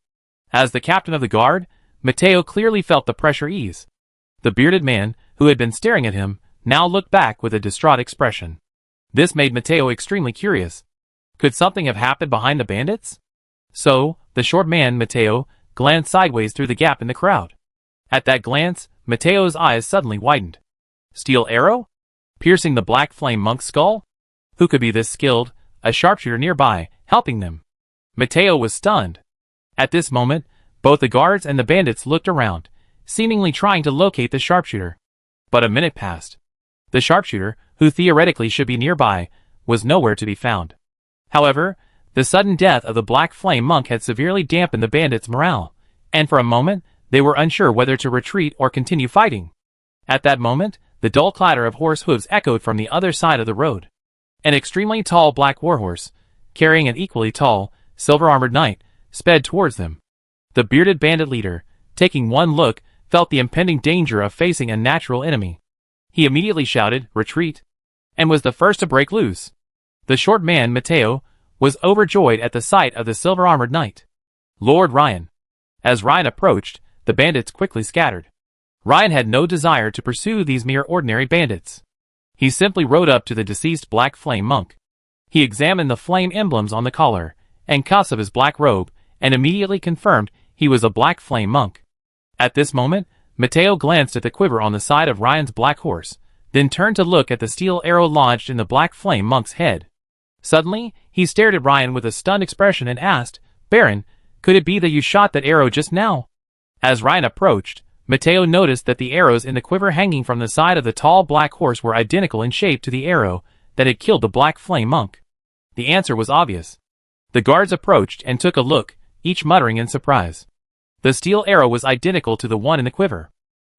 Speaker 1: As the captain of the guard, Mateo clearly felt the pressure ease. The bearded man, who had been staring at him, now looked back with a distraught expression. This made Mateo extremely curious. Could something have happened behind the bandits? So, the short man, Mateo, glanced sideways through the gap in the crowd. At that glance, Mateo's eyes suddenly widened. Steel arrow? Piercing the Black Flame Monk's skull? Who could be this skilled? A sharpshooter nearby, helping them. Mateo was stunned. At this moment, both the guards and the bandits looked around, seemingly trying to locate the sharpshooter. But a minute passed. The sharpshooter, who theoretically should be nearby, was nowhere to be found. However, the sudden death of the Black Flame Monk had severely dampened the bandits' morale, and for a moment, they were unsure whether to retreat or continue fighting. At that moment, the dull clatter of horse hooves echoed from the other side of the road. An extremely tall black warhorse, carrying an equally tall, silver-armored knight, sped towards them. The bearded bandit leader, taking one look, felt the impending danger of facing a natural enemy. He immediately shouted, "Retreat!" and was the first to break loose. The short man, Mateo, was overjoyed at the sight of the silver-armored knight. Lord Ryan. As Ryan approached, the bandits quickly scattered. Ryan had no desire to pursue these mere ordinary bandits. He simply rode up to the deceased Black Flame Monk. He examined the flame emblems on the collar and cuffs of his black robe and immediately confirmed he was a Black Flame Monk. At this moment, Mateo glanced at the quiver on the side of Ryan's black horse, then turned to look at the steel arrow lodged in the Black Flame Monk's head. Suddenly, he stared at Ryan with a stunned expression and asked, "Baron, could it be that you shot that arrow just now?" As Ryan approached, Mateo noticed that the arrows in the quiver hanging from the side of the tall black horse were identical in shape to the arrow that had killed the Black Flame Monk. The answer was obvious. The guards approached and took a look, each muttering in surprise. The steel arrow was identical to the one in the quiver.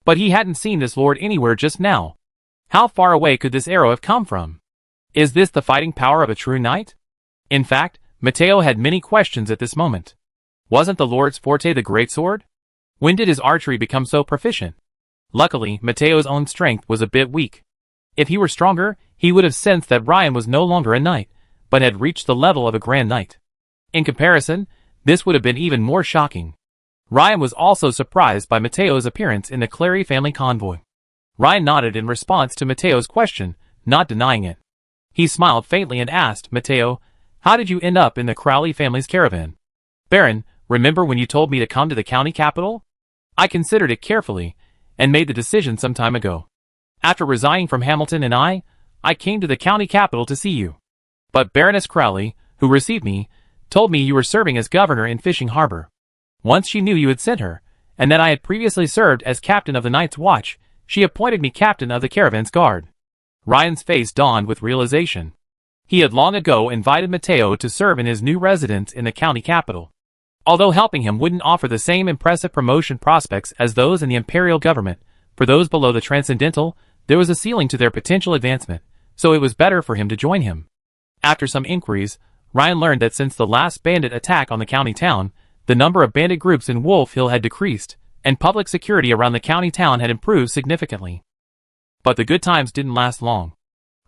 Speaker 1: But he hadn't seen this lord anywhere just now. How far away could this arrow have come from? Is this the fighting power of a true knight? In fact, Matteo had many questions at this moment. Wasn't the Lord's forte the greatsword? When did his archery become so proficient? Luckily, Matteo's own strength was a bit weak. If he were stronger, he would have sensed that Ryan was no longer a knight, but had reached the level of a grand knight. In comparison, this would have been even more shocking. Ryan was also surprised by Matteo's appearance in the Clary family convoy. Ryan nodded in response to Matteo's question, not denying it. He smiled faintly and asked, Matteo, how did you end up in the Crowley family's caravan? Baron, remember when you told me to come to the county capital? I considered it carefully, and made the decision some time ago. After resigning from Hamilton and I came to the county capital to see you. But Baroness Crowley, who received me, told me you were serving as governor in Fishing Harbor. Once she knew you had sent her, and that I had previously served as captain of the Night's Watch, she appointed me captain of the caravan's guard. Ryan's face dawned with realization. He had long ago invited Matteo to serve in his new residence in the county capital. Although helping him wouldn't offer the same impressive promotion prospects as those in the imperial government, for those below the transcendental, there was a ceiling to their potential advancement, so it was better for him to join him. After some inquiries, Ryan learned that since the last bandit attack on the county town, the number of bandit groups in Wolf Hill had decreased, and public security around the county town had improved significantly. But the good times didn't last long.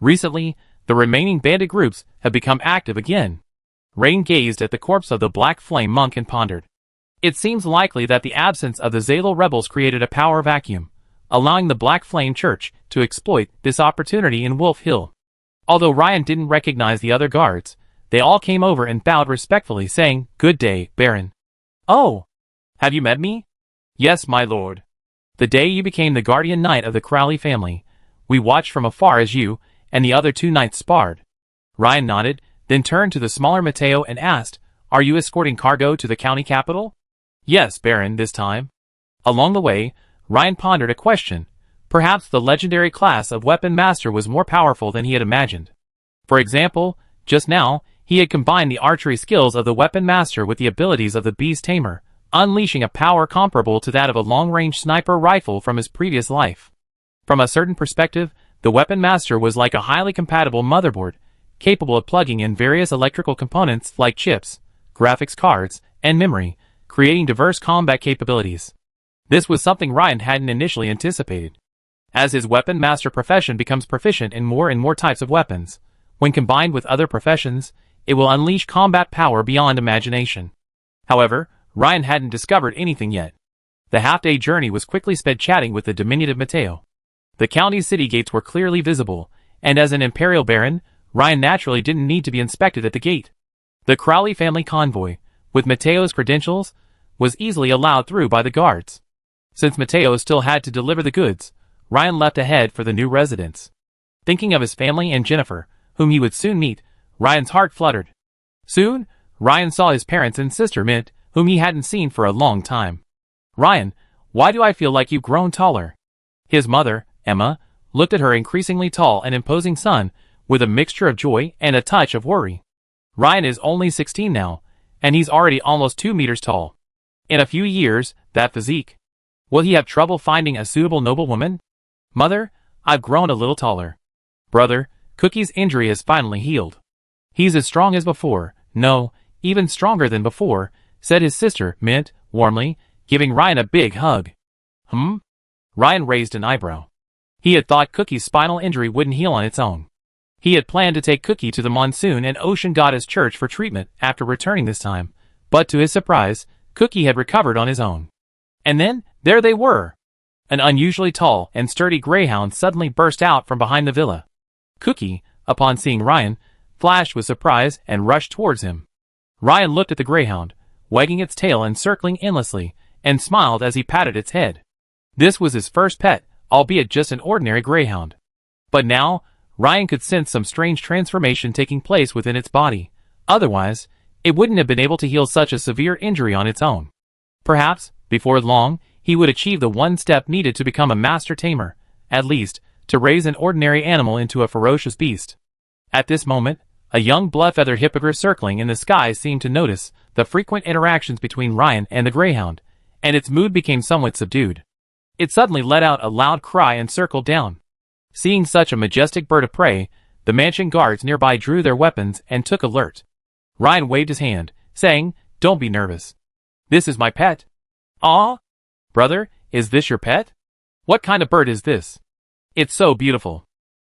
Speaker 1: Recently, the remaining bandit groups had become active again. Rain gazed at the corpse of the Black Flame monk and pondered. It seems likely that the absence of the Zalo rebels created a power vacuum, allowing the Black Flame Church to exploit this opportunity in Wolf Hill. Although Ryan didn't recognize the other guards, they all came over and bowed respectfully, saying, Good day, Baron. Oh! Have you met me? Yes, my lord. The day you became the guardian knight of the Crowley family, we watched from afar as you and the other two knights sparred. Ryan nodded, then turned to the smaller Matteo and asked, Are you escorting cargo to the county capital? Yes, Baron, this time. Along the way, Ryan pondered a question. Perhaps the legendary class of Weapon Master was more powerful than he had imagined. For example, just now, he had combined the archery skills of the Weapon Master with the abilities of the Beast Tamer, unleashing a power comparable to that of a long-range sniper rifle from his previous life. From a certain perspective, the Weapon Master was like a highly compatible motherboard, capable of plugging in various electrical components like chips, graphics cards, and memory, creating diverse combat capabilities. This was something Ryan hadn't initially anticipated. As his Weapon Master profession becomes proficient in more and more types of weapons, when combined with other professions, it will unleash combat power beyond imagination. However, Ryan hadn't discovered anything yet. The half-day journey was quickly sped chatting with the diminutive Matteo. The county's city gates were clearly visible, and as an imperial baron, Ryan naturally didn't need to be inspected at the gate. The Crowley family convoy, with Matteo's credentials, was easily allowed through by the guards. Since Matteo still had to deliver the goods, Ryan left ahead for the new residence. Thinking of his family and Jennifer, whom he would soon meet, Ryan's heart fluttered. Soon, Ryan saw his parents and sister Mint, whom he hadn't seen for a long time. Ryan, why do I feel like you've grown taller? His mother, Emma, looked at her increasingly tall and imposing son, with a mixture of joy and a touch of worry. Ryan is only 16 now, and he's already almost 2 meters tall. In a few years, that physique. Will he have trouble finding a suitable noblewoman? Mother, I've grown a little taller. Brother, Cookie's injury has finally healed. He's as strong as before, no, even stronger than before, said his sister, Mint, warmly, giving Ryan a big hug. Ryan raised an eyebrow. He had thought Cookie's spinal injury wouldn't heal on its own. He had planned to take Cookie to the Monsoon and Ocean Goddess Church for treatment after returning this time, but to his surprise, Cookie had recovered on his own. And then, there they were! An unusually tall and sturdy greyhound suddenly burst out from behind the villa. Cookie, upon seeing Ryan, flashed with surprise and rushed towards him. Ryan looked at the greyhound, wagging its tail and circling endlessly, and smiled as he patted its head. This was his first pet, albeit just an ordinary greyhound. But now, Ryan could sense some strange transformation taking place within its body. Otherwise, it wouldn't have been able to heal such a severe injury on its own. Perhaps, before long, he would achieve the one step needed to become a master tamer, at least, to raise an ordinary animal into a ferocious beast. At this moment, a young blood-feathered hippogriff circling in the sky seemed to notice the frequent interactions between Ryan and the greyhound, and its mood became somewhat subdued. It suddenly let out a loud cry and circled down. Seeing such a majestic bird of prey, the mansion guards nearby drew their weapons and took alert. Ryan waved his hand, saying, "Don't be nervous. This is my pet." "Aw? Brother, is this your pet? What kind of bird is this? It's so beautiful."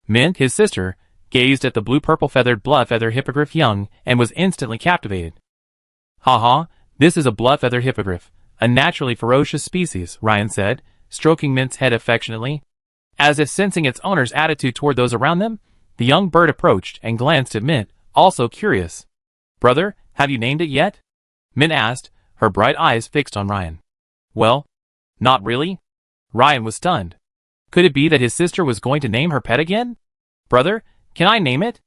Speaker 1: Mint, his sister, gazed at the blue-purple feathered blood-feather hippogriff young and was instantly captivated. "Ha, this is a blood-feather hippogriff, a naturally ferocious species," Ryan said, stroking Mint's head affectionately. As if sensing its owner's attitude toward those around them, the young bird approached and glanced at Mint, also curious. "Brother, have you named it yet?" Mint asked, her bright eyes fixed on Ryan. "Well, not really." Ryan was stunned. Could it be that his sister was going to name her pet again? "Brother, can I name it?"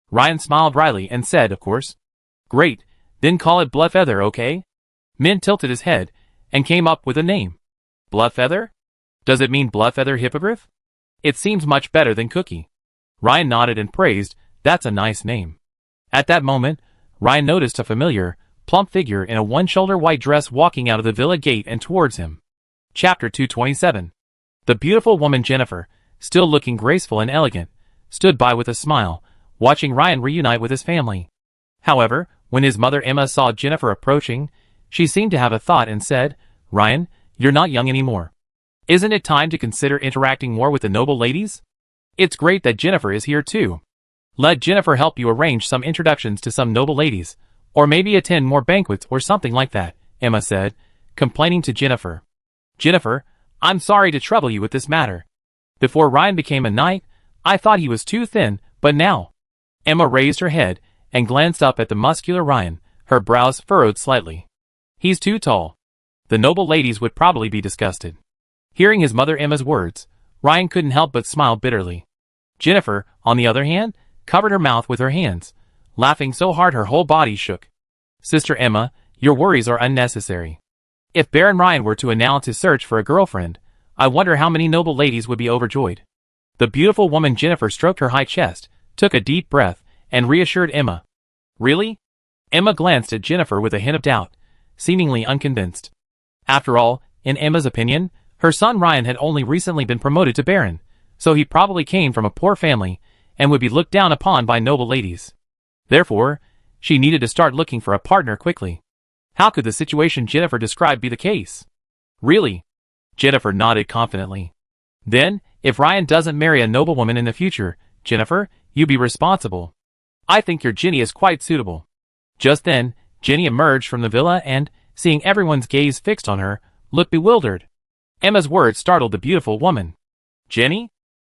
Speaker 1: Ryan smiled wryly and said, "Of course." "Great, then call it Bloodfeather, okay?" Mint tilted his head and came up with a name. "Bloodfeather? Does it mean Bloodfeather Hippogriff? It seems much better than Cookie." Ryan nodded and praised, "That's a nice name." At that moment, Ryan noticed a familiar, plump figure in a one-shoulder white dress walking out of the villa gate and towards him. Chapter 227. The beautiful woman Jennifer, still looking graceful and elegant, stood by with a smile, watching Ryan reunite with his family. However, when his mother Emma saw Jennifer approaching, she seemed to have a thought and said, "Ryan, you're not young anymore. Isn't it time to consider interacting more with the noble ladies? It's great that Jennifer is here too. Let Jennifer help you arrange some introductions to some noble ladies, or maybe attend more banquets or something like that," Emma said, complaining to Jennifer. "Jennifer, I'm sorry to trouble you with this matter. Before Ryan became a knight, I thought he was too thin, but now..." Emma raised her head and glanced up at the muscular Ryan, her brows furrowed slightly. "He's too tall. The noble ladies would probably be disgusted." Hearing his mother Emma's words, Ryan couldn't help but smile bitterly. Jennifer, on the other hand, covered her mouth with her hands, laughing so hard her whole body shook. "Sister Emma, your worries are unnecessary. If Baron Ryan were to announce his search for a girlfriend, I wonder how many noble ladies would be overjoyed." The beautiful woman Jennifer stroked her high chest, took a deep breath, and reassured Emma. "Really?" Emma glanced at Jennifer with a hint of doubt, seemingly unconvinced. After all, in Emma's opinion, her son Ryan had only recently been promoted to Baron, so he probably came from a poor family and would be looked down upon by noble ladies. Therefore, she needed to start looking for a partner quickly. How could the situation Jennifer described be the case? "Really?" Jennifer nodded confidently. "Then, if Ryan doesn't marry a noblewoman in the future, Jennifer, you be responsible. I think your Jenny is quite suitable." Just then, Jenny emerged from the villa and, seeing everyone's gaze fixed on her, looked bewildered. Emma's words startled the beautiful woman. "Jenny?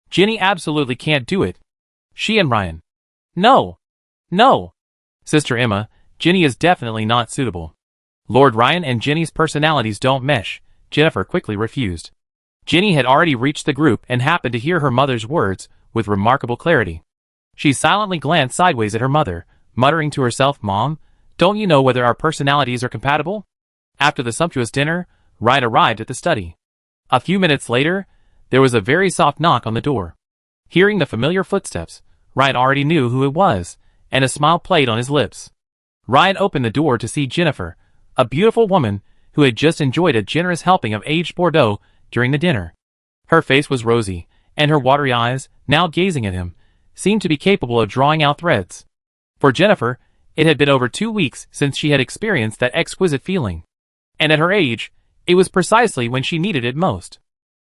Speaker 1: Jenny absolutely can't do it. She and Ryan. No. Sister Emma, Jenny is definitely not suitable. Lord Ryan and Jenny's personalities don't mesh," Jennifer quickly refused. Jenny had already reached the group and happened to hear her mother's words with remarkable clarity. She silently glanced sideways at her mother, muttering to herself, "Mom, don't you know whether our personalities are compatible?" After the sumptuous dinner, Ryan arrived at the study. A few minutes later, there was a very soft knock on the door. Hearing the familiar footsteps, Ryan already knew who it was, and a smile played on his lips. Ryan opened the door to see Jennifer, a beautiful woman who had just enjoyed a generous helping of aged Bordeaux during the dinner. Her face was rosy, and her watery eyes, now gazing at him, seemed to be capable of drawing out threads. For Jennifer, it had been over 2 weeks since she had experienced that exquisite feeling. And at her age, it was precisely when she needed it most.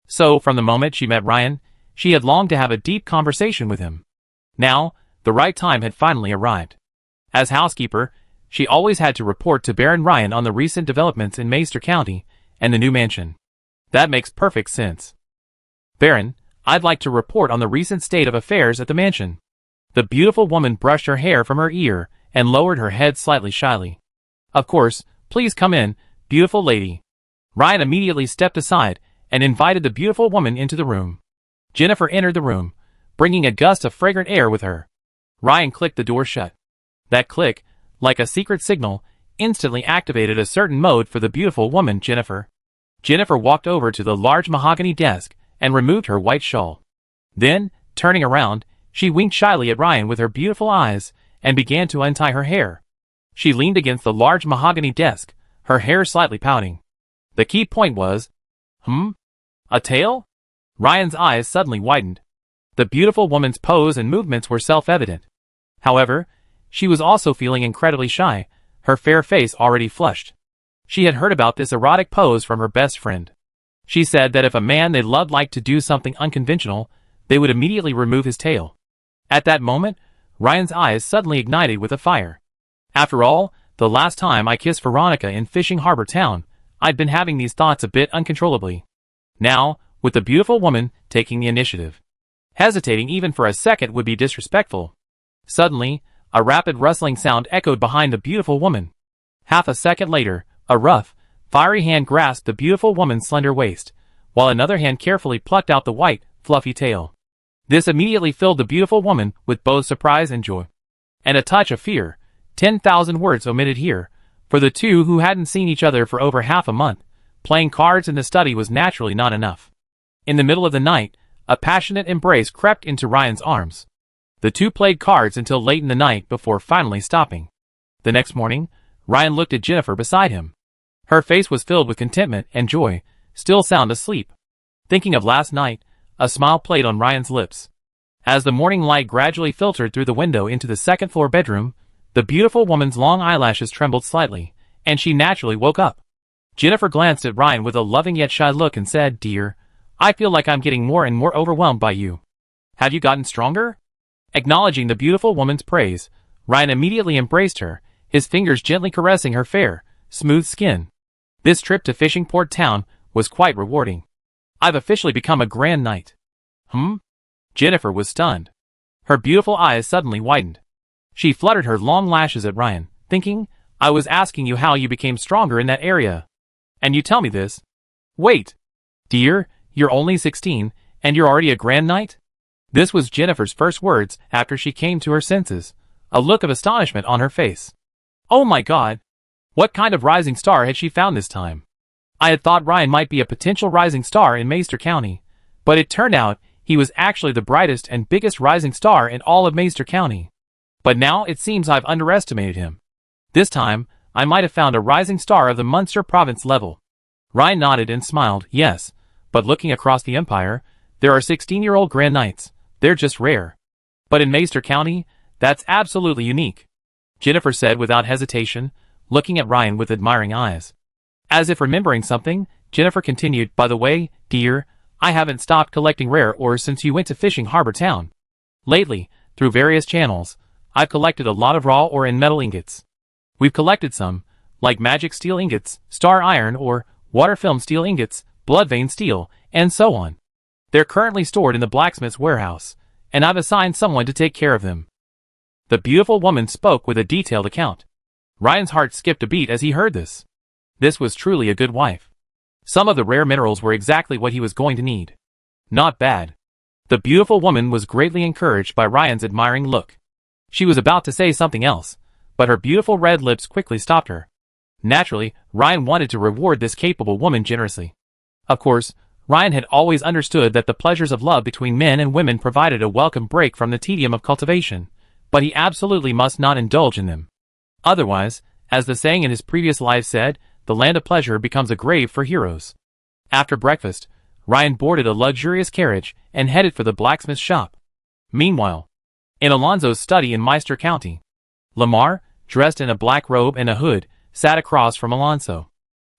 Speaker 1: So, from the moment she met Ryan, she had longed to have a deep conversation with him. Now, the right time had finally arrived. As housekeeper, she always had to report to Baron Ryan on the recent developments in Maester County and the new mansion. That makes perfect sense. "Baron, I'd like to report on the recent state of affairs at the mansion." The beautiful woman brushed her hair from her ear and lowered her head slightly shyly. "Of course, please come in, beautiful lady." Ryan immediately stepped aside and invited the beautiful woman into the room. Jennifer entered the room, bringing a gust of fragrant air with her. Ryan clicked the door shut. That click, like a secret signal, instantly activated a certain mode for the beautiful woman Jennifer. Jennifer walked over to the large mahogany desk and removed her white shawl. Then, turning around, she winked shyly at Ryan with her beautiful eyes and began to untie her hair. She leaned against the large mahogany desk, her hair slightly pouting. The key point was, a tail? Ryan's eyes suddenly widened. The beautiful woman's pose and movements were self-evident. However, she was also feeling incredibly shy, her fair face already flushed. She had heard about this erotic pose from her best friend. She said that if a man they loved liked to do something unconventional, they would immediately remove his tail. At that moment, Ryan's eyes suddenly ignited with a fire. After all, the last time I kissed Veronica in Fishing Harbor Town, I'd been having these thoughts a bit uncontrollably. Now, with the beautiful woman taking the initiative. Hesitating even for a second would be disrespectful. Suddenly, a rapid rustling sound echoed behind the beautiful woman. Half a second later, a rough, fiery hand grasped the beautiful woman's slender waist, while another hand carefully plucked out the white, fluffy tail. This immediately filled the beautiful woman with both surprise and joy. And a touch of fear, 10,000 words omitted here, for the two who hadn't seen each other for over half a month, playing cards in the study was naturally not enough. In the middle of the night, a passionate embrace crept into Ryan's arms. The two played cards until late in the night before finally stopping. The next morning, Ryan looked at Jennifer beside him. Her face was filled with contentment and joy, still sound asleep. Thinking of last night, a smile played on Ryan's lips. As the morning light gradually filtered through the window into the second-floor bedroom, the beautiful woman's long eyelashes trembled slightly, and she naturally woke up. Jennifer glanced at Ryan with a loving yet shy look and said, "Dear, I feel like I'm getting more and more overwhelmed by you. Have you gotten stronger?" Acknowledging the beautiful woman's praise, Ryan immediately embraced her, his fingers gently caressing her fair, smooth skin. This trip to Fishing Port Town was quite rewarding. I've officially become a Grand Knight. Jennifer was stunned. Her beautiful eyes suddenly widened. She fluttered her long lashes at Ryan, thinking, I was asking you how you became stronger in that area. And you tell me this? Wait. Dear, you're only 16, and you're already a Grand Knight? This was Jennifer's first words after she came to her senses, a look of astonishment on her face. Oh my God! What kind of rising star had she found this time? I had thought Ryan might be a potential rising star in Maester County, but it turned out he was actually the brightest and biggest rising star in all of Maester County. But now it seems I've underestimated him. This time, I might have found a rising star of the Munster province level. Ryan nodded and smiled, yes, but looking across the Empire, there are 16-year-old Grand Knights. They're just rare. But in Maester County, that's absolutely unique, Jennifer said without hesitation, looking at Ryan with admiring eyes. As if remembering something, Jennifer continued, by the way, dear, I haven't stopped collecting rare ores since you went to Fishing Harbor Town. Lately, through various channels, I've collected a lot of raw ore and metal ingots. We've collected some, like magic steel ingots, star iron ore, water film steel ingots, blood vein steel, and so on. They're currently stored in the blacksmith's warehouse, and I've assigned someone to take care of them. The beautiful woman spoke with a detailed account. Ryan's heart skipped a beat as he heard this. This was truly a good wife. Some of the rare minerals were exactly what he was going to need. Not bad. The beautiful woman was greatly encouraged by Ryan's admiring look. She was about to say something else, but her beautiful red lips quickly stopped her. Naturally, Ryan wanted to reward this capable woman generously. Of course, Ryan had always understood that the pleasures of love between men and women provided a welcome break from the tedium of cultivation, but he absolutely must not indulge in them. Otherwise, as the saying in his previous life said, the land of pleasure becomes a grave for heroes. After breakfast, Ryan boarded a luxurious carriage and headed for the blacksmith's shop. Meanwhile, in Alonzo's study in Maester County, Lamar, dressed in a black robe and a hood, sat across from Alonzo.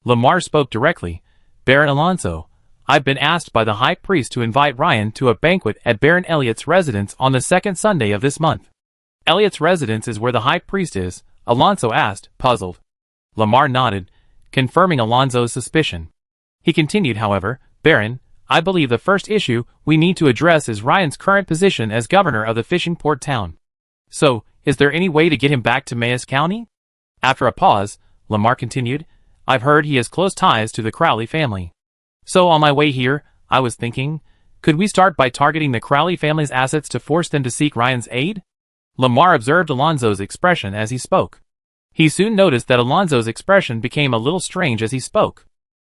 Speaker 1: Lamar spoke directly, Baron Alonzo, I've been asked by the High Priest to invite Ryan to a banquet at Baron Elliot's residence on the second Sunday of this month. Elliot's residence is where the High Priest is, Alonzo asked, puzzled. Lamar nodded, confirming Alonzo's suspicion. He continued, however, Baron, I believe the first issue we need to address is Ryan's current position as governor of the Fishing Port Town. So, is there any way to get him back to Maester County? After a pause, Lamar continued, I've heard he has close ties to the Crowley family. So on my way here, I was thinking, could we start by targeting the Crowley family's assets to force them to seek Ryan's aid? Lamar observed Alonzo's expression as he spoke. He soon noticed that Alonzo's expression became a little strange as he spoke.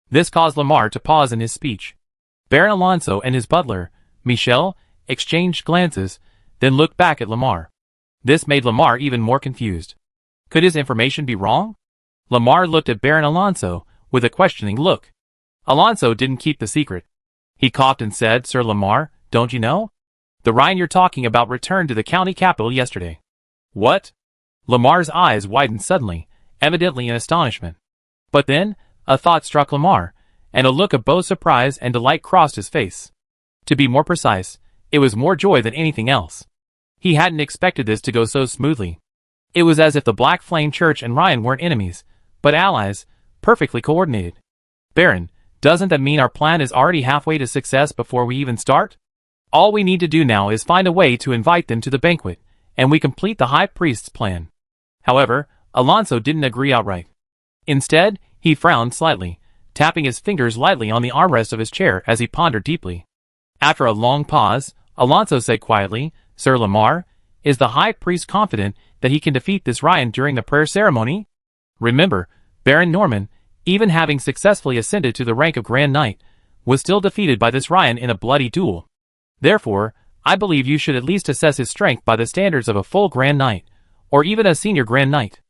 Speaker 1: This caused Lamar to pause in his speech. Baron Alonzo and his butler, Michel, exchanged glances, then looked back at Lamar. This made Lamar even more confused. Could his information be wrong? Lamar looked at Baron Alonzo with a questioning look. Alonzo didn't keep the secret. He coughed and said, Sir Lamar, don't you know? The Ryan you're talking about returned to the county capital yesterday. What? Lamar's eyes widened suddenly, evidently in astonishment. But then, a thought struck Lamar, and a look of both surprise and delight crossed his face. To be more precise, it was more joy than anything else. He hadn't expected this to go so smoothly. It was as if the Black Flame Church and Ryan weren't enemies, but allies, perfectly coordinated. Baron, doesn't that mean our plan is already halfway to success before we even start? All we need to do now is find a way to invite them to the banquet, and we complete the High Priest's plan. However, Alonso didn't agree outright. Instead, he frowned slightly, tapping his fingers lightly on the armrest of his chair as he pondered deeply. After a long pause, Alonso said quietly, Sir Lamar, is the High Priest confident that he can defeat this Ryan during the prayer ceremony? Remember, Baron Norman, even having successfully ascended to the rank of Grand Knight, was still defeated by this Ryan in a bloody duel. Therefore, I believe you should at least assess his strength by the standards of a full Grand Knight, or even a senior Grand Knight.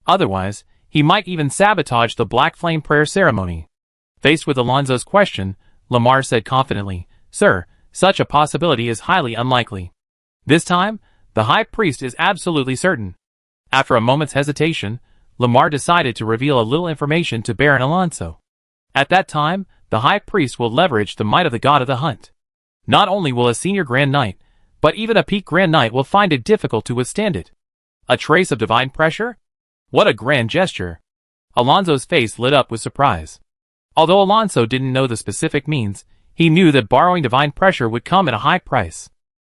Speaker 1: Otherwise, he might even sabotage the Black Flame prayer ceremony. Faced with Alonso's question, Lamar said confidently, Sir, such a possibility is highly unlikely. This time, the High Priest is absolutely certain. After a moment's hesitation, Lamar decided to reveal a little information to Baron Alonso. At that time, the High Priest will leverage the might of the God of the Hunt. Not only will a senior Grand Knight, but even a peak Grand Knight will find it difficult to withstand it. A trace of divine pressure? What a grand gesture! Alonso's face lit up with surprise. Although Alonso didn't know the specific means, he knew that borrowing divine pressure would come at a high price.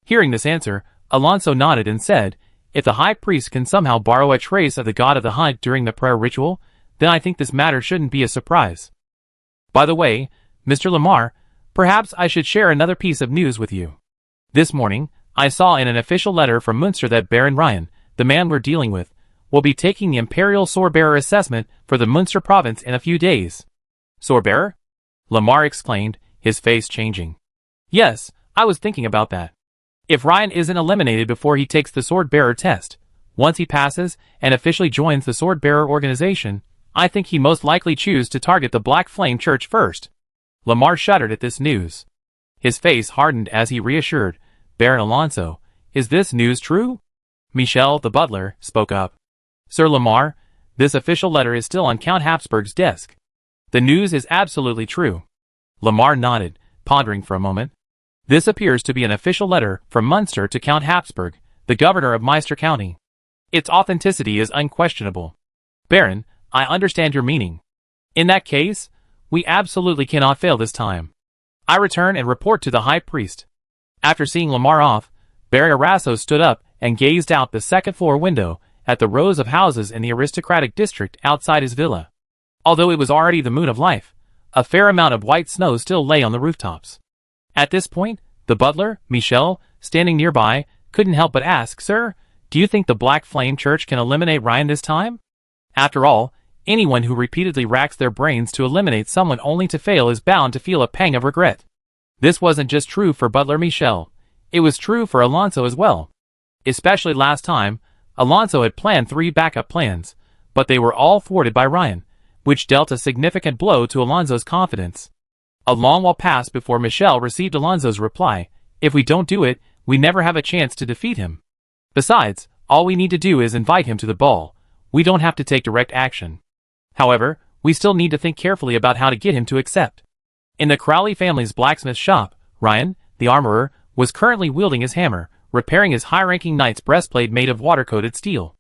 Speaker 1: Hearing this answer, Alonso nodded and said, If the High Priest can somehow borrow a trace of the God of the Hunt during the prayer ritual, then I think this matter shouldn't be a surprise. By the way, Mr. Lamar, perhaps I should share another piece of news with you. This morning, I saw in an official letter from Munster that Baron Ryan, the man we're dealing with, will be taking the Imperial Swordbearer assessment for the Munster province in a few days. Swordbearer? Lamar exclaimed, his face changing. Yes, I was thinking about that. If Ryan isn't eliminated before he takes the Swordbearer test, once he passes and officially joins the Swordbearer organization, I think he most likely choose to target the Black Flame Church first. Lamar shuddered at this news. His face hardened as he reassured, Baron Alonso, is this news true? Michel, the butler, spoke up. Sir Lamar, this official letter is still on Count Habsburg's desk. The news is absolutely true. Lamar nodded, pondering for a moment. This appears to be an official letter from Munster to Count Habsburg, the governor of Meister County. Its authenticity is unquestionable. Baron, I understand your meaning. In that case, we absolutely cannot fail this time. I return and report to the High Priest. After seeing Lamar off, Baron Arasso stood up and gazed out the second-floor window at the rows of houses in the aristocratic district outside his villa. Although it was already the moon of life, a fair amount of white snow still lay on the rooftops. At this point, the butler, Michel, standing nearby, couldn't help but ask, Sir, do you think the Black Flame Church can eliminate Ryan this time? After all, anyone who repeatedly racks their brains to eliminate someone only to fail is bound to feel a pang of regret. This wasn't just true for butler Michel, it was true for Alonso as well. Especially last time, Alonso had planned 3 backup plans, but they were all thwarted by Ryan, which dealt a significant blow to Alonso's confidence. A long while passed before Michel received Alonso's reply, if we don't do it, we never have a chance to defeat him. Besides, all we need to do is invite him to the ball. We don't have to take direct action. However, we still need to think carefully about how to get him to accept. In the Crowley family's blacksmith shop, Ryan, the armorer, was currently wielding his hammer, repairing his high-ranking knight's breastplate made of water-coated steel.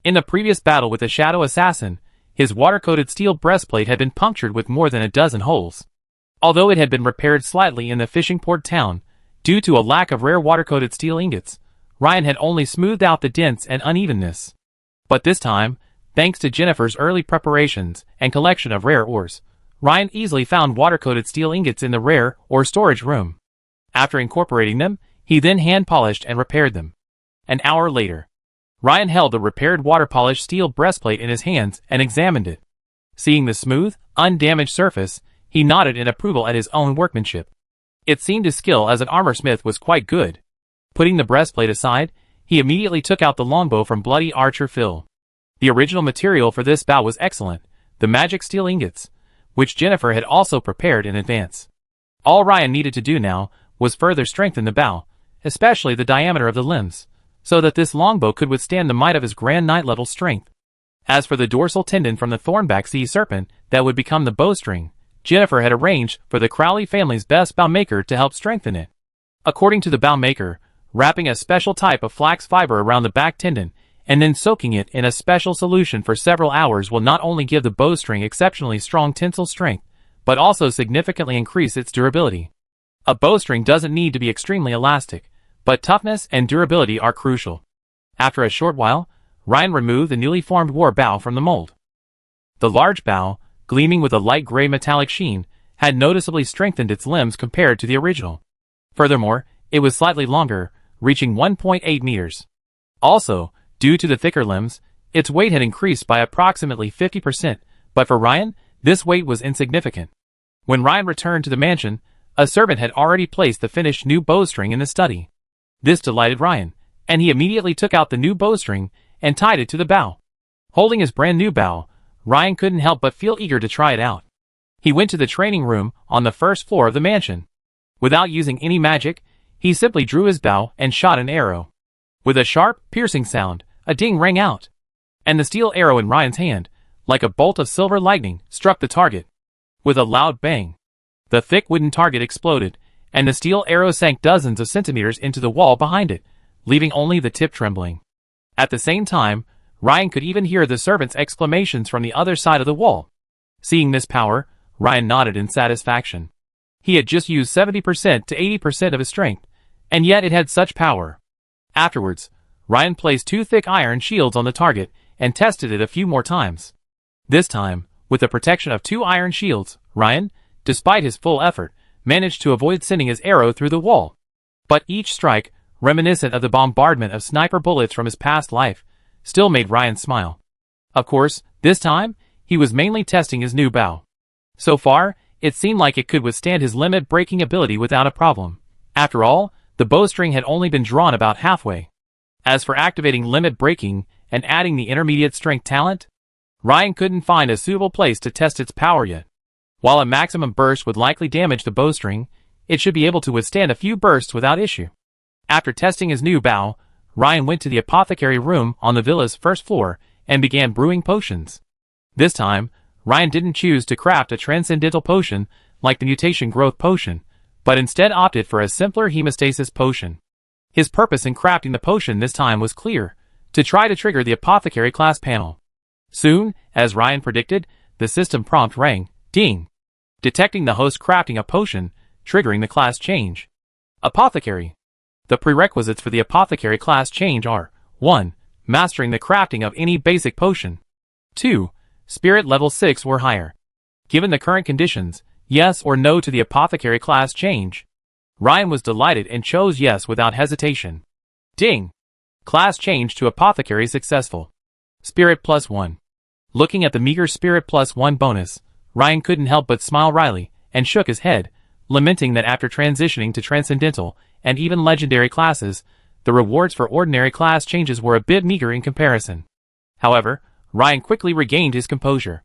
Speaker 1: In the previous battle with the Shadow Assassin, his water-coated steel breastplate had been punctured with more than a dozen holes. Although it had been repaired slightly in the fishing port town, due to a lack of rare water-coated steel ingots, Ryan had only smoothed out the dents and unevenness. But this time, thanks to Jennifer's early preparations and collection of rare ores, Ryan easily found water-coated steel ingots in the rare ore storage room. After incorporating them, he then hand-polished and repaired them. An hour later, Ryan held the repaired water-polished steel breastplate in his hands and examined it. Seeing the smooth, undamaged surface, he nodded in approval at his own workmanship. It seemed his skill as an armorsmith was quite good. Putting the breastplate aside, he immediately took out the longbow from Bloody Archer Phil. The original material for this bow was excellent, the magic steel ingots, which Jennifer had also prepared in advance. All Ryan needed to do now was further strengthen the bow, especially the diameter of the limbs, so that this longbow could withstand the might of his grand knight-level strength. As for the dorsal tendon from the thornback sea serpent that would become the bowstring, Jennifer had arranged for the Crowley family's best bow maker to help strengthen it. According to the bow maker, wrapping a special type of flax fiber around the back tendon and then soaking it in a special solution for several hours will not only give the bowstring exceptionally strong tensile strength, but also significantly increase its durability. A bowstring doesn't need to be extremely elastic, but toughness and durability are crucial. After a short while, Ryan removed the newly formed war bow from the mold. The large bow, gleaming with a light gray metallic sheen, had noticeably strengthened its limbs compared to the original. Furthermore, it was slightly longer, reaching 1.8 meters. Also, due to the thicker limbs, its weight had increased by approximately 50%, but for Ryan, this weight was insignificant. When Ryan returned to the mansion, a servant had already placed the finished new bowstring in the study. This delighted Ryan, and he immediately took out the new bowstring and tied it to the bow. Holding his brand new bow, Ryan couldn't help but feel eager to try it out. He went to the training room on the first floor of the mansion. Without using any magic, he simply drew his bow and shot an arrow. With a sharp, piercing sound, a ding rang out, and the steel arrow in Ryan's hand, like a bolt of silver lightning, struck the target. With a loud bang, the thick wooden target exploded, and the steel arrow sank dozens of centimeters into the wall behind it, leaving only the tip trembling. At the same time, Ryan could even hear the servant's exclamations from the other side of the wall. Seeing this power, Ryan nodded in satisfaction. He had just used 70% to 80% of his strength, and yet it had such power. Afterwards, Ryan placed 2 thick iron shields on the target and tested it a few more times. This time, with the protection of 2 iron shields, Ryan, despite his full effort, managed to avoid sending his arrow through the wall. But each strike, reminiscent of the bombardment of sniper bullets from his past life, still made Ryan smile. Of course, this time, he was mainly testing his new bow. So far, it seemed like it could withstand his limit-breaking ability without a problem. After all, the bowstring had only been drawn about halfway. As for activating limit breaking and adding the intermediate strength talent, Ryan couldn't find a suitable place to test its power yet. While a maximum burst would likely damage the bowstring, it should be able to withstand a few bursts without issue. After testing his new bow, Ryan went to the apothecary room on the villa's first floor and began brewing potions. This time, Ryan didn't choose to craft a transcendental potion like the mutation growth potion, but instead opted for a simpler hemostasis potion. His purpose in crafting the potion this time was clear: to try to trigger the apothecary class panel. Soon, as Ryan predicted, the system prompt rang, ding, detecting the host crafting a potion, triggering the class change. Apothecary. The prerequisites for the apothecary class change are: 1. Mastering the crafting of any basic potion. 2. Spirit level 6 or higher. Given the current conditions, yes or no to the apothecary class change. Ryan was delighted and chose yes without hesitation. Ding! Class change to apothecary successful. Spirit +1. Looking at the meager Spirit +1 bonus, Ryan couldn't help but smile wryly and shook his head, lamenting that after transitioning to transcendental and even legendary classes, the rewards for ordinary class changes were a bit meager in comparison. However, Ryan quickly regained his composure.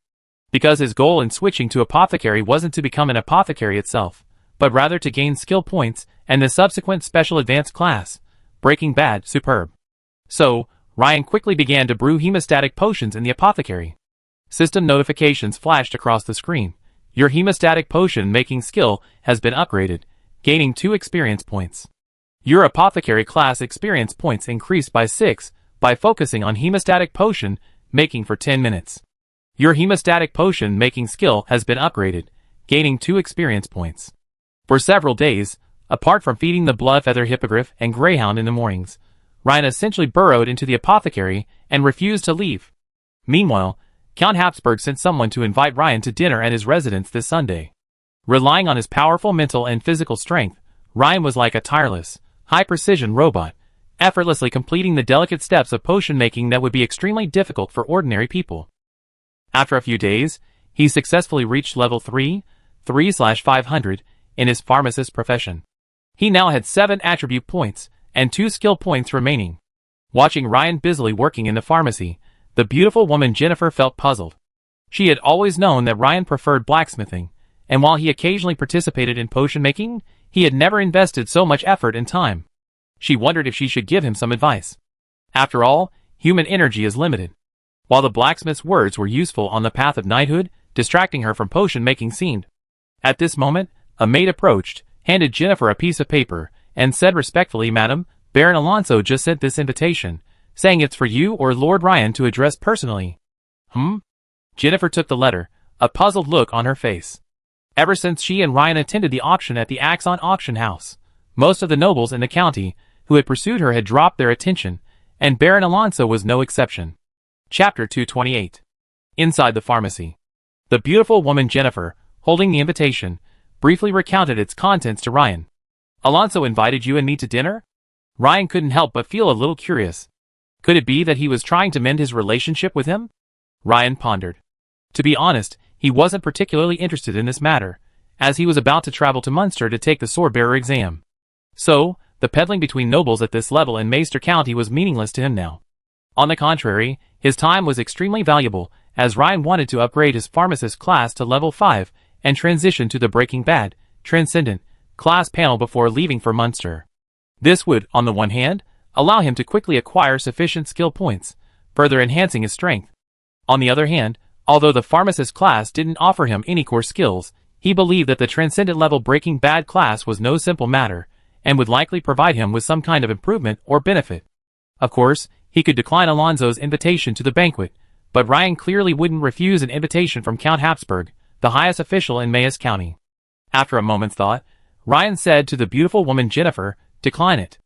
Speaker 1: Because his goal in switching to apothecary wasn't to become an apothecary itself, but rather to gain skill points and the subsequent special advanced class, Breaking Bad Superb. So, Ryan quickly began to brew hemostatic potions in the apothecary. System notifications flashed across the screen. Your hemostatic potion making skill has been upgraded, gaining 2 experience points. Your apothecary class experience points increased by 6 by focusing on hemostatic potion making for 10 minutes. Your hemostatic potion making skill has been upgraded, gaining 2 experience points. For several days, apart from feeding the Bloodfeather Hippogriff and Greyhound in the mornings, Ryan essentially burrowed into the apothecary and refused to leave. Meanwhile, Count Habsburg sent someone to invite Ryan to dinner at his residence this Sunday. Relying on his powerful mental and physical strength, Ryan was like a tireless, high-precision robot, effortlessly completing the delicate steps of potion making that would be extremely difficult for ordinary people. After a few days, he successfully reached level 3/500 in his pharmacist profession. He now had 7 attribute points and 2 skill points remaining. Watching Ryan busily working in the pharmacy, the beautiful woman Jennifer felt puzzled. She had always known that Ryan preferred blacksmithing, and while he occasionally participated in potion making, he had never invested so much effort and time. She wondered if she should give him some advice. After all, human energy is limited. While the blacksmith's words were useful on the path of knighthood, distracting her from potion-making seemed. At this moment, a maid approached, handed Jennifer a piece of paper, and said respectfully, "Madam, Baron Alonso just sent this invitation, saying it's for you or Lord Ryan to address personally." Jennifer took the letter, a puzzled look on her face. Ever since she and Ryan attended the auction at the Axon auction house, most of the nobles in the county who had pursued her had dropped their attention, and Baron Alonso was no exception. Chapter 228. Inside the pharmacy. The beautiful woman Jennifer, holding the invitation, briefly recounted its contents to Ryan. "Alonso invited you and me to dinner?" Ryan couldn't help but feel a little curious. Could it be that he was trying to mend his relationship with him? Ryan pondered. To be honest, he wasn't particularly interested in this matter, as he was about to travel to Munster to take the sword-bearer exam. So, the peddling between nobles at this level in Maester County was meaningless to him now. On the contrary, his time was extremely valuable, as Ryan wanted to upgrade his pharmacist class to level 5 and transition to the Breaking Bad, Transcendent, class panel before leaving for Munster. This would, on the one hand, allow him to quickly acquire sufficient skill points, further enhancing his strength. On the other hand, although the pharmacist class didn't offer him any core skills, he believed that the Transcendent level Breaking Bad class was no simple matter, and would likely provide him with some kind of improvement or benefit. Of course, he could decline Alonso's invitation to the banquet, but Ryan clearly wouldn't refuse an invitation from Count Habsburg, the highest official in Mayes County. After a moment's thought, Ryan said to the beautiful woman Jennifer, "Decline it."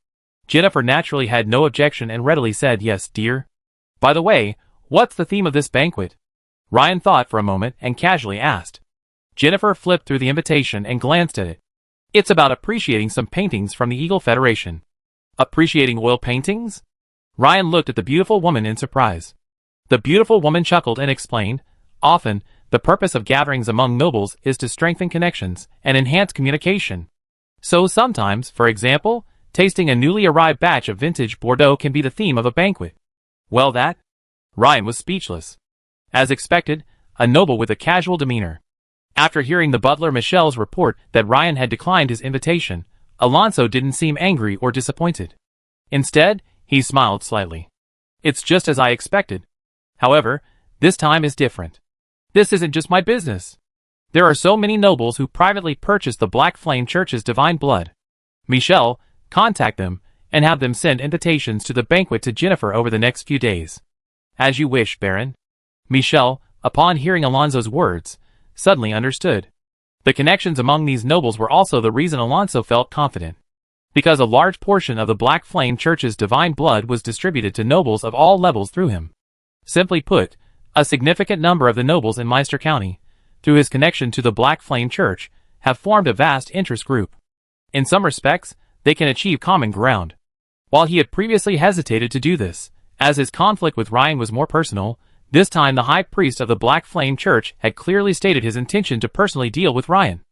Speaker 1: Jennifer naturally had no objection and readily said, "Yes, dear." "By the way, what's the theme of this banquet?" Ryan thought for a moment and casually asked. Jennifer flipped through the invitation and glanced at it. "It's about appreciating some paintings from the Eagle Federation." "Appreciating oil paintings?" Ryan looked at the beautiful woman in surprise. The beautiful woman chuckled and explained, "Often, the purpose of gatherings among nobles is to strengthen connections and enhance communication. So sometimes, for example, tasting a newly arrived batch of vintage Bordeaux can be the theme of a banquet." "Well that?" Ryan was speechless. As expected, a noble with a casual demeanor. After hearing the butler Michelle's report that Ryan had declined his invitation, Alonso didn't seem angry or disappointed. Instead, he smiled slightly. "It's just as I expected. However, this time is different. This isn't just my business. There are so many nobles who privately purchased the Black Flame Church's divine blood. Michelle, contact them, and have them send invitations to the banquet to Jennifer over the next few days." "As you wish, Baron." Michelle, upon hearing Alonso's words, suddenly understood. The connections among these nobles were also the reason Alonso felt confident. Because a large portion of the Black Flame Church's divine blood was distributed to nobles of all levels through him. Simply put, a significant number of the nobles in Meister County, through his connection to the Black Flame Church, have formed a vast interest group. In some respects, they can achieve common ground. While he had previously hesitated to do this, as his conflict with Ryan was more personal, this time the High Priest of the Black Flame Church had clearly stated his intention to personally deal with Ryan.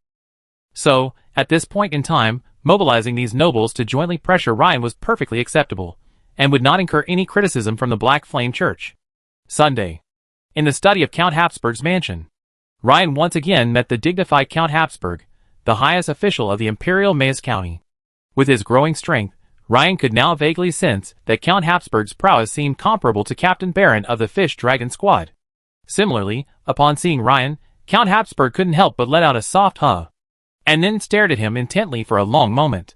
Speaker 1: So, at this point in time, mobilizing these nobles to jointly pressure Ryan was perfectly acceptable, and would not incur any criticism from the Black Flame Church. Sunday. In the study of Count Habsburg's mansion, Ryan once again met the dignified Count Habsburg, the highest official of the Imperial Mayes County. With his growing strength, Ryan could now vaguely sense that Count Habsburg's prowess seemed comparable to Captain Baron of the Fish Dragon Squad. Similarly, upon seeing Ryan, Count Habsburg couldn't help but let out a soft huh, and then stared at him intently for a long moment.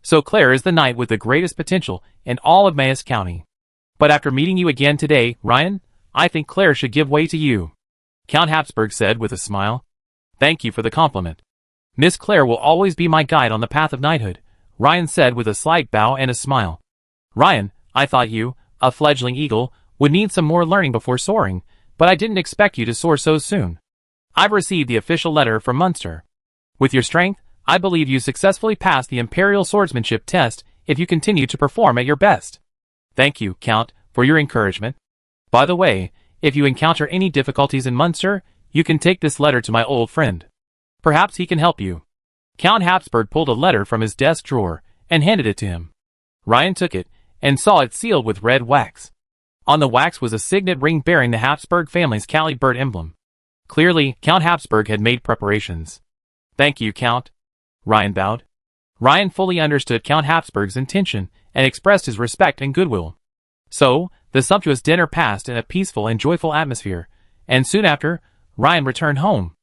Speaker 1: "So Claire is the knight with the greatest potential in all of Mayes County. But after meeting you again today, Ryan, I think Claire should give way to you," Count Habsburg said with a smile. "Thank you for the compliment. Miss Claire will always be my guide on the path of knighthood," Ryan said with a slight bow and a smile. "Ryan, I thought you, a fledgling eagle, would need some more learning before soaring, but I didn't expect you to soar so soon. I've received the official letter from Munster. With your strength, I believe you successfully passed the Imperial Swordsmanship test if you continue to perform at your best." "Thank you, Count, for your encouragement. By the way, if you encounter any difficulties in Munster, you can take this letter to my old friend. Perhaps he can help you." Count Habsburg pulled a letter from his desk drawer and handed it to him. Ryan took it and saw it sealed with red wax. On the wax was a signet ring bearing the Habsburg family's Cali bird emblem. Clearly, Count Habsburg had made preparations. "Thank you, Count." Ryan bowed. Ryan fully understood Count Habsburg's intention and expressed his respect and goodwill. So, the sumptuous dinner passed in a peaceful and joyful atmosphere, and soon after, Ryan returned home.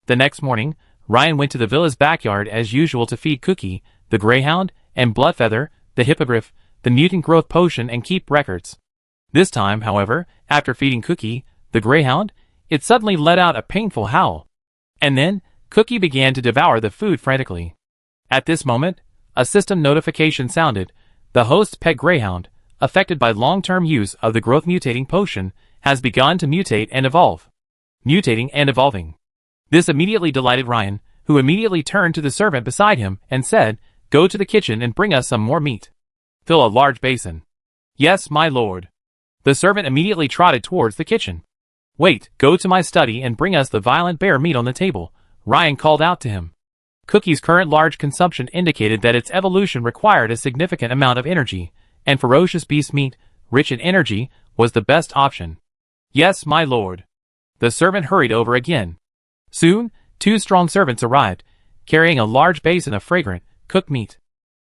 Speaker 1: The next morning, Ryan went to the villa's backyard as usual to feed Cookie, the greyhound, and Bloodfeather, the hippogriff, the mutant growth potion and keep records. This time, however, after feeding Cookie, the greyhound, it suddenly let out a painful howl. And then, Cookie began to devour the food frantically. At this moment, a system notification sounded. The host's pet greyhound, affected by long-term use of the growth-mutating potion, has begun to mutate and evolve. Mutating and evolving. This immediately delighted Ryan, who immediately turned to the servant beside him and said, "Go to the kitchen and bring us some more meat. Fill a large basin." "Yes, my lord." The servant immediately trotted towards the kitchen. "Wait, go to my study and bring us the violent bear meat on the table," Ryan called out to him. Cookie's current large consumption indicated that its evolution required a significant amount of energy, and ferocious beast meat, rich in energy, was the best option. "Yes, my lord." The servant hurried over again. Soon, 2 strong servants arrived, carrying a large basin of fragrant, cooked meat.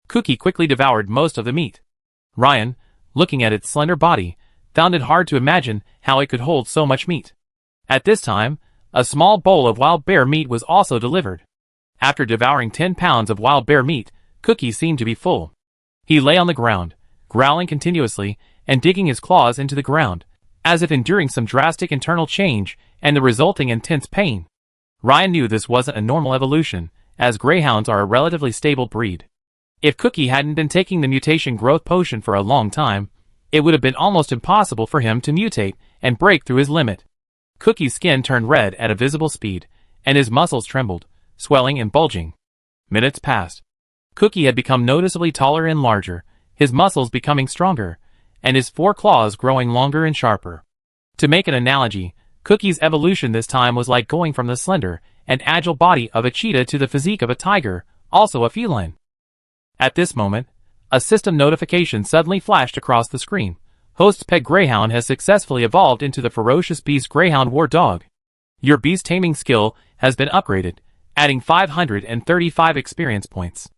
Speaker 1: Cookie quickly devoured most of the meat. Ryan, looking at its slender body, found it hard to imagine how it could hold so much meat. At this time, a small bowl of wild bear meat was also delivered. After devouring 10 pounds of wild bear meat, Cookie seemed to be full. He lay on the ground, growling continuously and digging his claws into the ground, as if enduring some drastic internal change and the resulting intense pain. Ryan knew this wasn't a normal evolution, as greyhounds are a relatively stable breed. If Cookie hadn't been taking the mutation growth potion for a long time, it would have been almost impossible for him to mutate and break through his limit. Cookie's skin turned red at a visible speed, and his muscles trembled, swelling and bulging. Minutes passed. Cookie had become noticeably taller and larger, his muscles becoming stronger, and his 4 claws growing longer and sharper. To make an analogy, Cookie's evolution this time was like going from the slender and agile body of a cheetah to the physique of a tiger, also a feline. At this moment, a system notification suddenly flashed across the screen. Host's pet greyhound has successfully evolved into the ferocious beast greyhound war dog. Your beast taming skill has been upgraded, adding 535 experience points.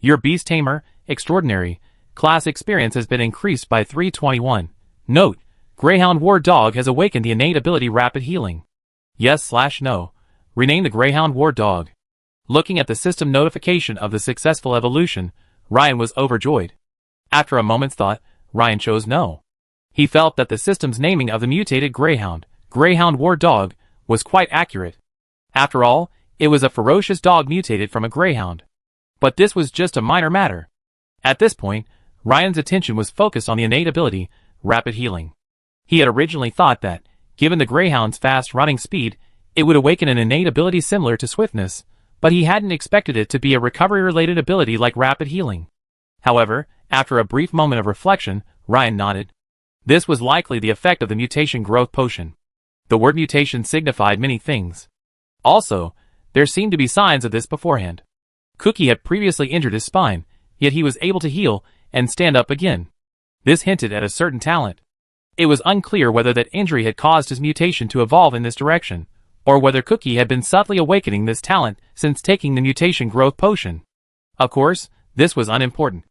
Speaker 1: Your beast tamer, extraordinary, class experience has been increased by 321. Note, Greyhound War Dog has awakened the innate ability Rapid Healing. Yes/no. Rename the Greyhound War Dog. Looking at the system notification of the successful evolution, Ryan was overjoyed. After a moment's thought, Ryan chose no. He felt that the system's naming of the mutated Greyhound War Dog, was quite accurate. After all, it was a ferocious dog mutated from a greyhound. But this was just a minor matter. At this point, Ryan's attention was focused on the innate ability, Rapid Healing. He had originally thought that, given the greyhound's fast running speed, it would awaken an innate ability similar to swiftness, but he hadn't expected it to be a recovery-related ability like Rapid Healing. However, after a brief moment of reflection, Ryan nodded. This was likely the effect of the mutation growth potion. The word mutation signified many things. Also, there seemed to be signs of this beforehand. Cookie had previously injured his spine, yet he was able to heal and stand up again. This hinted at a certain talent. It was unclear whether that injury had caused his mutation to evolve in this direction, or whether Cookie had been subtly awakening this talent since taking the mutation growth potion. Of course, this was unimportant.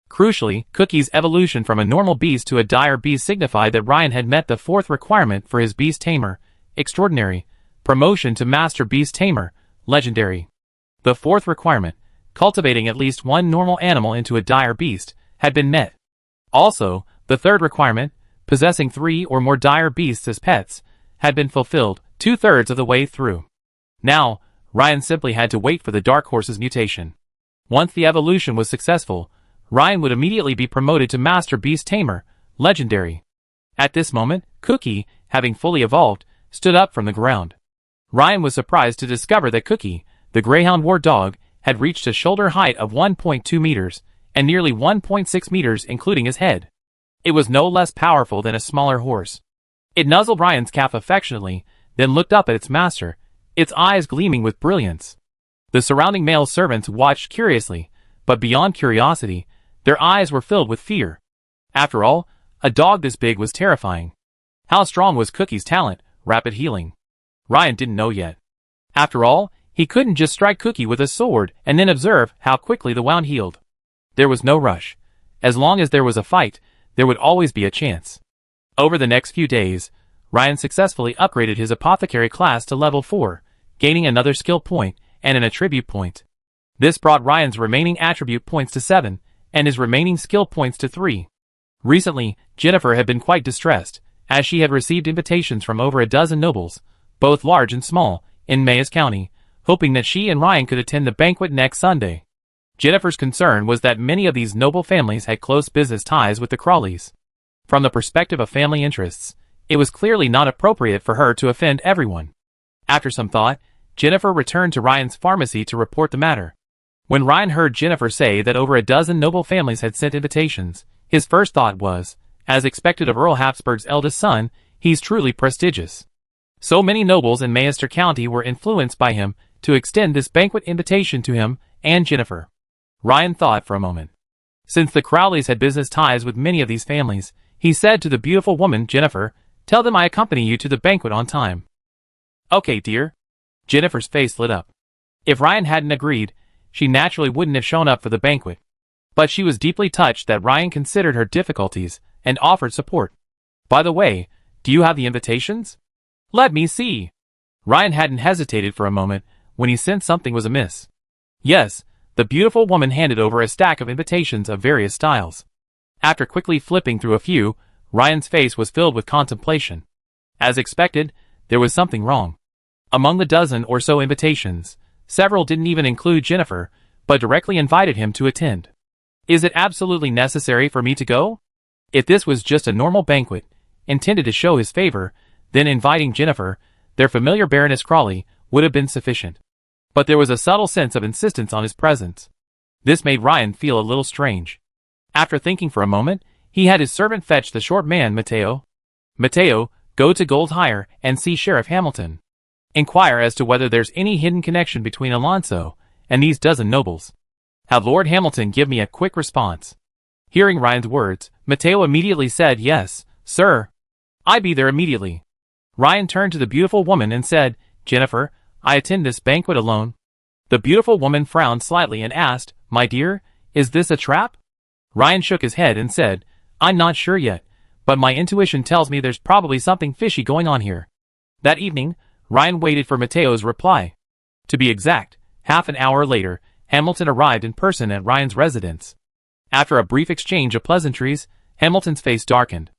Speaker 1: Crucially, Cookie's evolution from a normal beast to a dire beast signified that Ryan had met the 4th requirement for his beast tamer, extraordinary, promotion to master beast tamer, legendary. The 4th requirement, cultivating at least one normal animal into a dire beast, had been met. Also, the 3rd requirement, possessing 3 or more dire beasts as pets, had been fulfilled 2/3 of the way through. Now, Ryan simply had to wait for the Dark Horse's mutation. Once the evolution was successful, Ryan would immediately be promoted to Master Beast Tamer, legendary. At this moment, Cookie, having fully evolved, stood up from the ground. Ryan was surprised to discover that Cookie, the Greyhound War Dog, had reached a shoulder height of 1.2 meters, and nearly 1.6 meters including his head. It was no less powerful than a smaller horse. It nuzzled Ryan's calf affectionately, then looked up at its master, its eyes gleaming with brilliance. The surrounding male servants watched curiously, but beyond curiosity, their eyes were filled with fear. After all, a dog this big was terrifying. How strong was Cookie's talent, Rapid Healing? Ryan didn't know yet. After all, He couldn't just strike Cookie with a sword and then observe how quickly the wound healed. There was no rush. As long as there was a fight, there would always be a chance. Over the next few days, Ryan successfully upgraded his apothecary class to level 4, gaining another skill point and an attribute point. This brought Ryan's remaining attribute points to 7, and his remaining skill points to 3. Recently, Jennifer had been quite distressed, as she had received invitations from over a dozen nobles, both large and small, in Mayes County, hoping that she and Ryan could attend the banquet next Sunday. Jennifer's concern was that many of these noble families had close business ties with the Crawleys. From the perspective of family interests, it was clearly not appropriate for her to offend everyone. After some thought, Jennifer returned to Ryan's pharmacy to report the matter. When Ryan heard Jennifer say that over a dozen noble families had sent invitations, his first thought was, as expected of Earl Habsburg's eldest son, he's truly prestigious. So many nobles in Mayster County were influenced by him to extend this banquet invitation to him and Jennifer. Ryan thought for a moment. Since the Crowleys had business ties with many of these families, he said to the beautiful woman Jennifer, "Tell them I accompany you to the banquet on time." "Okay, dear." Jennifer's face lit up. If Ryan hadn't agreed, she naturally wouldn't have shown up for the banquet. But she was deeply touched that Ryan considered her difficulties and offered support. "By the way, do you have the invitations?" "Let me see." Ryan hadn't hesitated for a moment when he sensed something was amiss. Yes, the beautiful woman handed over a stack of invitations of various styles. After quickly flipping through a few, Ryan's face was filled with contemplation. As expected, there was something wrong. Among the dozen or so invitations, several didn't even include Jennifer, but directly invited him to attend. Is it absolutely necessary for me to go? If this was just a normal banquet, intended to show his favor, then inviting Jennifer, their familiar Baroness Crawley, would have been sufficient. But there was a subtle sense of insistence on his presence. This made Ryan feel a little strange. After thinking for a moment, he had his servant fetch the short man Mateo. "Mateo, go to Gold Hire and see Sheriff Hamilton. Inquire as to whether there's any hidden connection between Alonso and these dozen nobles. Have Lord Hamilton give me a quick response." Hearing Ryan's words, Mateo immediately said, "Yes, sir. I be there immediately." Ryan turned to the beautiful woman and said, "Jennifer, I attend this banquet alone." The beautiful woman frowned slightly and asked, "My dear, is this a trap?" Ryan shook his head and said, "I'm not sure yet, but my intuition tells me there's probably something fishy going on here." That evening, Ryan waited for Mateo's reply. To be exact, half an hour later, Hamilton arrived in person at Ryan's residence. After a brief exchange of pleasantries, Hamilton's face darkened.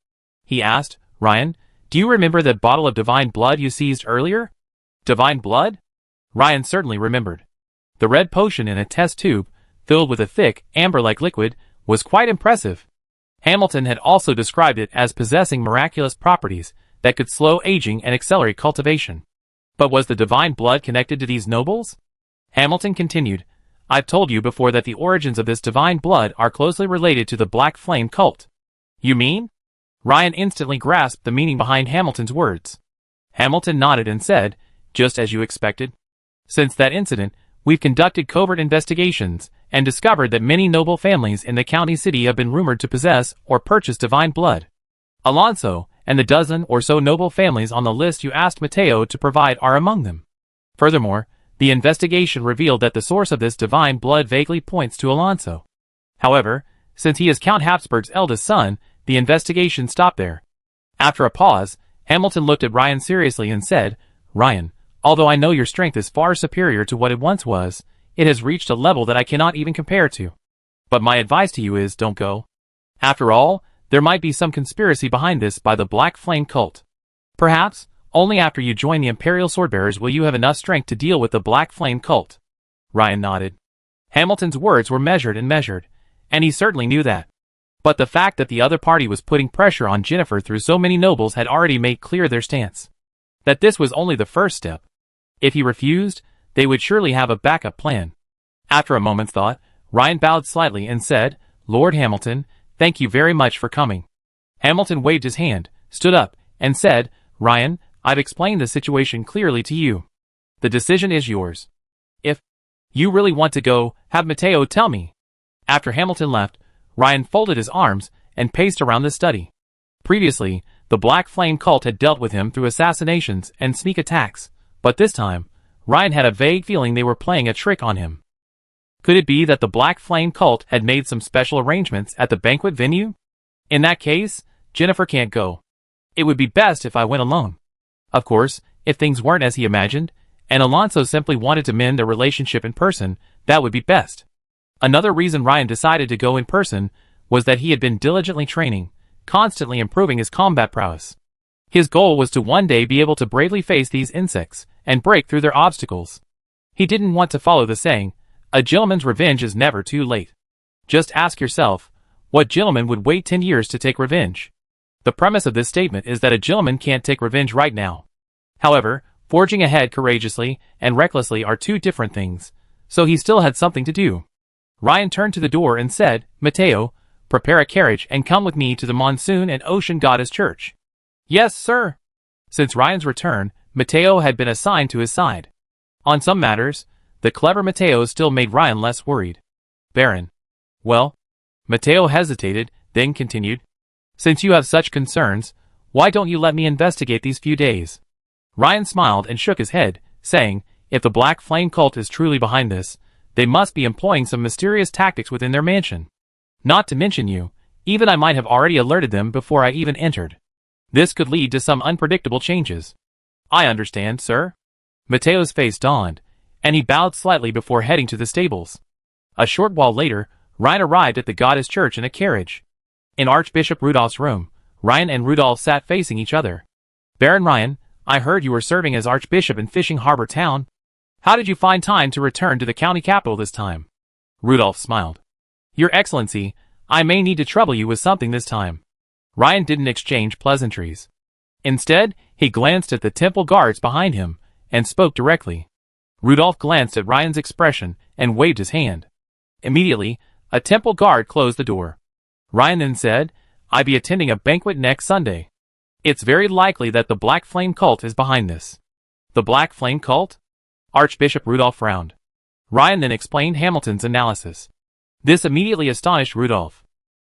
Speaker 1: He asked, "Ryan, do you remember that bottle of divine blood you seized earlier?" Divine blood? Ryan certainly remembered. The red potion in a test tube, filled with a thick, amber-like liquid, was quite impressive. Hamilton had also described it as possessing miraculous properties that could slow aging and accelerate cultivation. But was the divine blood connected to these nobles? Hamilton continued, "I've told you before that the origins of this divine blood are closely related to the Black Flame cult." "You mean?" Ryan instantly grasped the meaning behind Hamilton's words. Hamilton nodded and said, "Just as you expected. Since that incident, we've conducted covert investigations and discovered that many noble families in the county city have been rumored to possess or purchase divine blood. Alonso and the dozen or so noble families on the list you asked Mateo to provide are among them. Furthermore, the investigation revealed that the source of this divine blood vaguely points to Alonso. However, since he is Count Habsburg's eldest son, the investigation stopped there." After a pause, Hamilton looked at Ryan seriously and said, "Ryan, although I know your strength is far superior to what it once was, it has reached a level that I cannot even compare to. But my advice to you is, don't go. After all, there might be some conspiracy behind this by the Black Flame cult. Perhaps, only after you join the Imperial Swordbearers will you have enough strength to deal with the Black Flame cult." Ryan nodded. Hamilton's words were measured, and he certainly knew that. But the fact that the other party was putting pressure on Jennifer through so many nobles had already made clear their stance. That this was only the first step. If he refused, they would surely have a backup plan. After a moment's thought, Ryan bowed slightly and said, "Lord Hamilton, thank you very much for coming." Hamilton waved his hand, stood up, and said, "Ryan, I've explained the situation clearly to you. The decision is yours. If you really want to go, have Mateo tell me." After Hamilton left, Ryan folded his arms and paced around the study. Previously, the Black Flame cult had dealt with him through assassinations and sneak attacks, but this time, Ryan had a vague feeling they were playing a trick on him. Could it be that the Black Flame cult had made some special arrangements at the banquet venue? In that case, Jennifer can't go. It would be best if I went alone. Of course, if things weren't as he imagined, and Alonso simply wanted to mend their relationship in person, that would be best. Another reason Ryan decided to go in person was that he had been diligently training, constantly improving his combat prowess. His goal was to one day be able to bravely face these insects and break through their obstacles. He didn't want to follow the saying, "A gentleman's revenge is never too late." Just ask yourself, what gentleman would wait 10 years to take revenge? The premise of this statement is that a gentleman can't take revenge right now. However, forging ahead courageously and recklessly are two different things, so he still had something to do. Ryan turned to the door and said, "Mateo, prepare a carriage and come with me to the Monsoon and Ocean Goddess Church." "Yes, sir." Since Ryan's return, Mateo had been assigned to his side. On some matters, the clever Mateo still made Ryan less worried. "Baron." "Well?" Mateo hesitated, then continued. "Since you have such concerns, why don't you let me investigate these few days?" Ryan smiled and shook his head, saying, "If the Black Flame cult is truly behind this, they must be employing some mysterious tactics within their mansion. Not to mention you, even I might have already alerted them before I even entered. This could lead to some unpredictable changes." "I understand, sir." Mateo's face dawned, and he bowed slightly before heading to the stables. A short while later, Ryan arrived at the Goddess Church in a carriage. In Archbishop Rudolph's room, Ryan and Rudolph sat facing each other. "Baron Ryan, I heard you were serving as Archbishop in Fishing Harbor Town. How did you find time to return to the county capital this time?" Rudolph smiled. "Your Excellency, I may need to trouble you with something this time." Ryan didn't exchange pleasantries. Instead, he glanced at the temple guards behind him and spoke directly. Rudolph glanced at Ryan's expression and waved his hand. Immediately, a temple guard closed the door. Ryan then said, "I be attending a banquet next Sunday. It's very likely that the Black Flame cult is behind this." "The Black Flame cult?" Archbishop Rudolph frowned. Ryan then explained Hamilton's analysis. This immediately astonished Rudolph.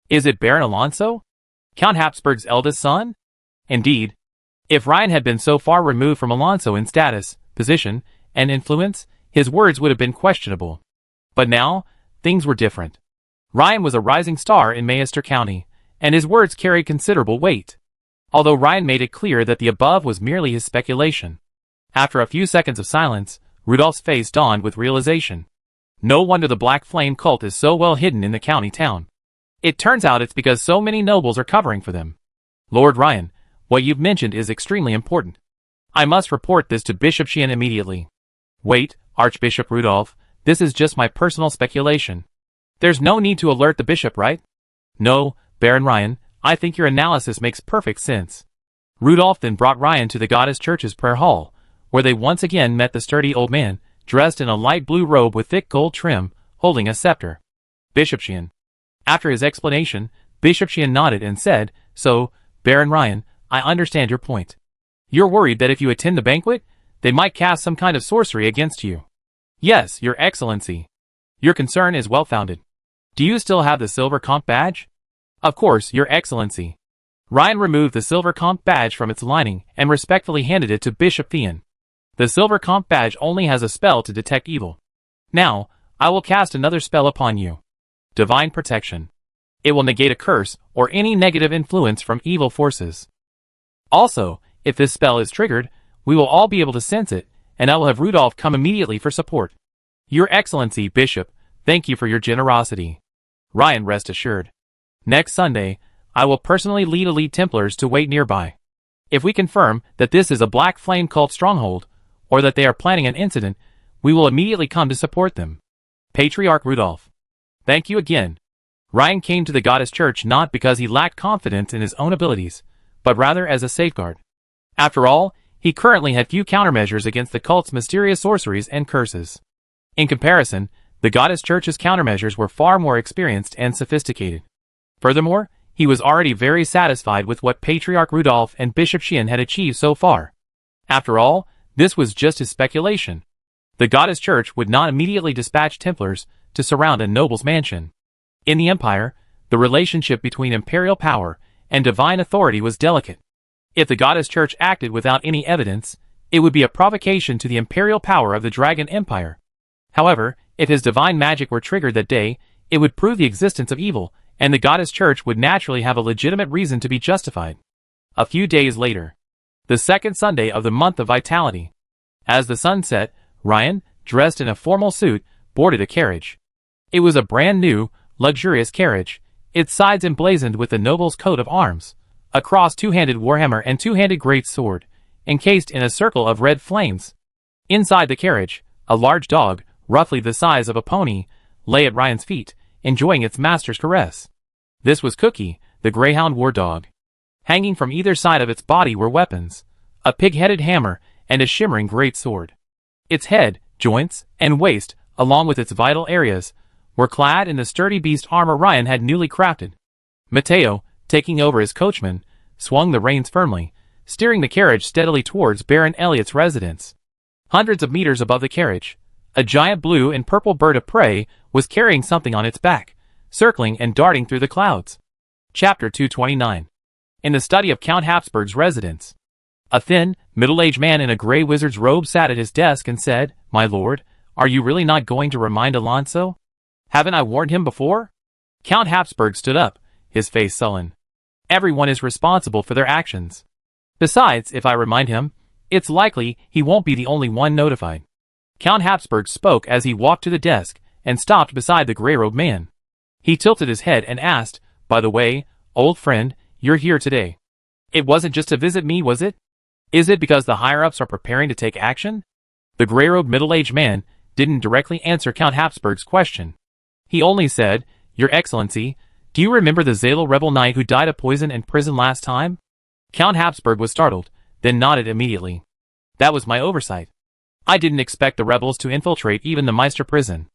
Speaker 1: "Is it Baron Alonso? Count Habsburg's eldest son?" Indeed. If Ryan had been so far removed from Alonso in status, position, and influence, his words would have been questionable. But now, things were different. Ryan was a rising star in Mayester County, and his words carried considerable weight. Although Ryan made it clear that the above was merely his speculation. After a few seconds of silence, Rudolph's face dawned with realization. No wonder the Black Flame cult is so well hidden in the county town. It turns out it's because so many nobles are covering for them. "Lord Ryan, what you've mentioned is extremely important. I must report this to Bishop Sheehan immediately." "Wait, Archbishop Rudolph, this is just my personal speculation. There's no need to alert the bishop, right?" "No, Baron Ryan, I think your analysis makes perfect sense." Rudolph then brought Ryan to the Goddess Church's prayer hall, where they once again met the sturdy old man, dressed in a light blue robe with thick gold trim, holding a scepter. "Bishop Sheehan." After his explanation, Bishop Sheehan nodded and said, "So, Baron Ryan, I understand your point. You're worried that if you attend the banquet, they might cast some kind of sorcery against you." "Yes, Your Excellency. Your concern is well-founded. Do you still have the silver comp badge?" "Of course, Your Excellency." Ryan removed the silver comp badge from its lining and respectfully handed it to Bishop Theon. "The silver comp badge only has a spell to detect evil. Now, I will cast another spell upon you. Divine Protection. It will negate a curse or any negative influence from evil forces. Also, if this spell is triggered, we will all be able to sense it, and I will have Rudolph come immediately for support." "Your Excellency, Bishop, thank you for your generosity." Ryan rest assured. "Next Sunday, I will personally lead elite Templars to wait nearby. If we confirm that this is a Black Flame cult stronghold, or that they are planning an incident, we will immediately come to support them. Patriarch Rudolph." "Thank you again." Ryan came to the Goddess Church not because he lacked confidence in his own abilities, but rather as a safeguard. After all, he currently had few countermeasures against the cult's mysterious sorceries and curses. In comparison, the Goddess Church's countermeasures were far more experienced and sophisticated. Furthermore, he was already very satisfied with what Patriarch Rudolph and Bishop Sheehan had achieved so far. After all, this was just his speculation. The Goddess Church would not immediately dispatch Templars to surround a noble's mansion. In the Empire, the relationship between imperial power and divine authority was delicate. If the Goddess Church acted without any evidence, It would be a provocation to the imperial power of the Dragon Empire. However, if his divine magic were triggered that day, it would prove the existence of evil, and the goddess church would naturally have a legitimate reason to be justified. A few days later, the second Sunday of the month of Vitality. As the sun set, Ryan, dressed in a formal suit, boarded a carriage. It was a brand new, luxurious carriage, its sides emblazoned with the noble's coat of arms, a crossed two-handed warhammer and two-handed great sword, encased in a circle of red flames. Inside the carriage, a large dog, roughly the size of a pony, lay at Ryan's feet, enjoying its master's caress. This was Cookie, the greyhound war dog. Hanging from either side of its body were weapons, a pig-headed hammer and a shimmering great sword. Its head, joints, and waist, along with its vital areas, were clad in the sturdy beast armor Ryan had newly crafted. Mateo, taking over as coachman, swung the reins firmly, steering the carriage steadily towards Baron Elliot's residence. Hundreds of meters above the carriage, a giant blue and purple bird of prey was carrying something on its back, circling and darting through the clouds. Chapter 229. In the study of Count Habsburg's residence. A thin, middle-aged man in a gray wizard's robe sat at his desk and said, "My lord, are you really not going to remind Alonso? Haven't I warned him before?" Count Habsburg stood up, his face sullen. "Everyone is responsible for their actions. Besides, if I remind him, it's likely he won't be the only one notified." Count Habsburg spoke as he walked to the desk and stopped beside the gray-robed man. He tilted his head and asked, "By the way, old friend, you're here today. It wasn't just to visit me, was it? Is it because the higher-ups are preparing to take action?" The gray-robed middle-aged man didn't directly answer Count Habsburg's question. He only said, "Your Excellency, do you remember the Zalo rebel knight who died of poison in prison last time?" Count Habsburg was startled, then nodded immediately. "That was my oversight. I didn't expect the rebels to infiltrate even the Meister prison."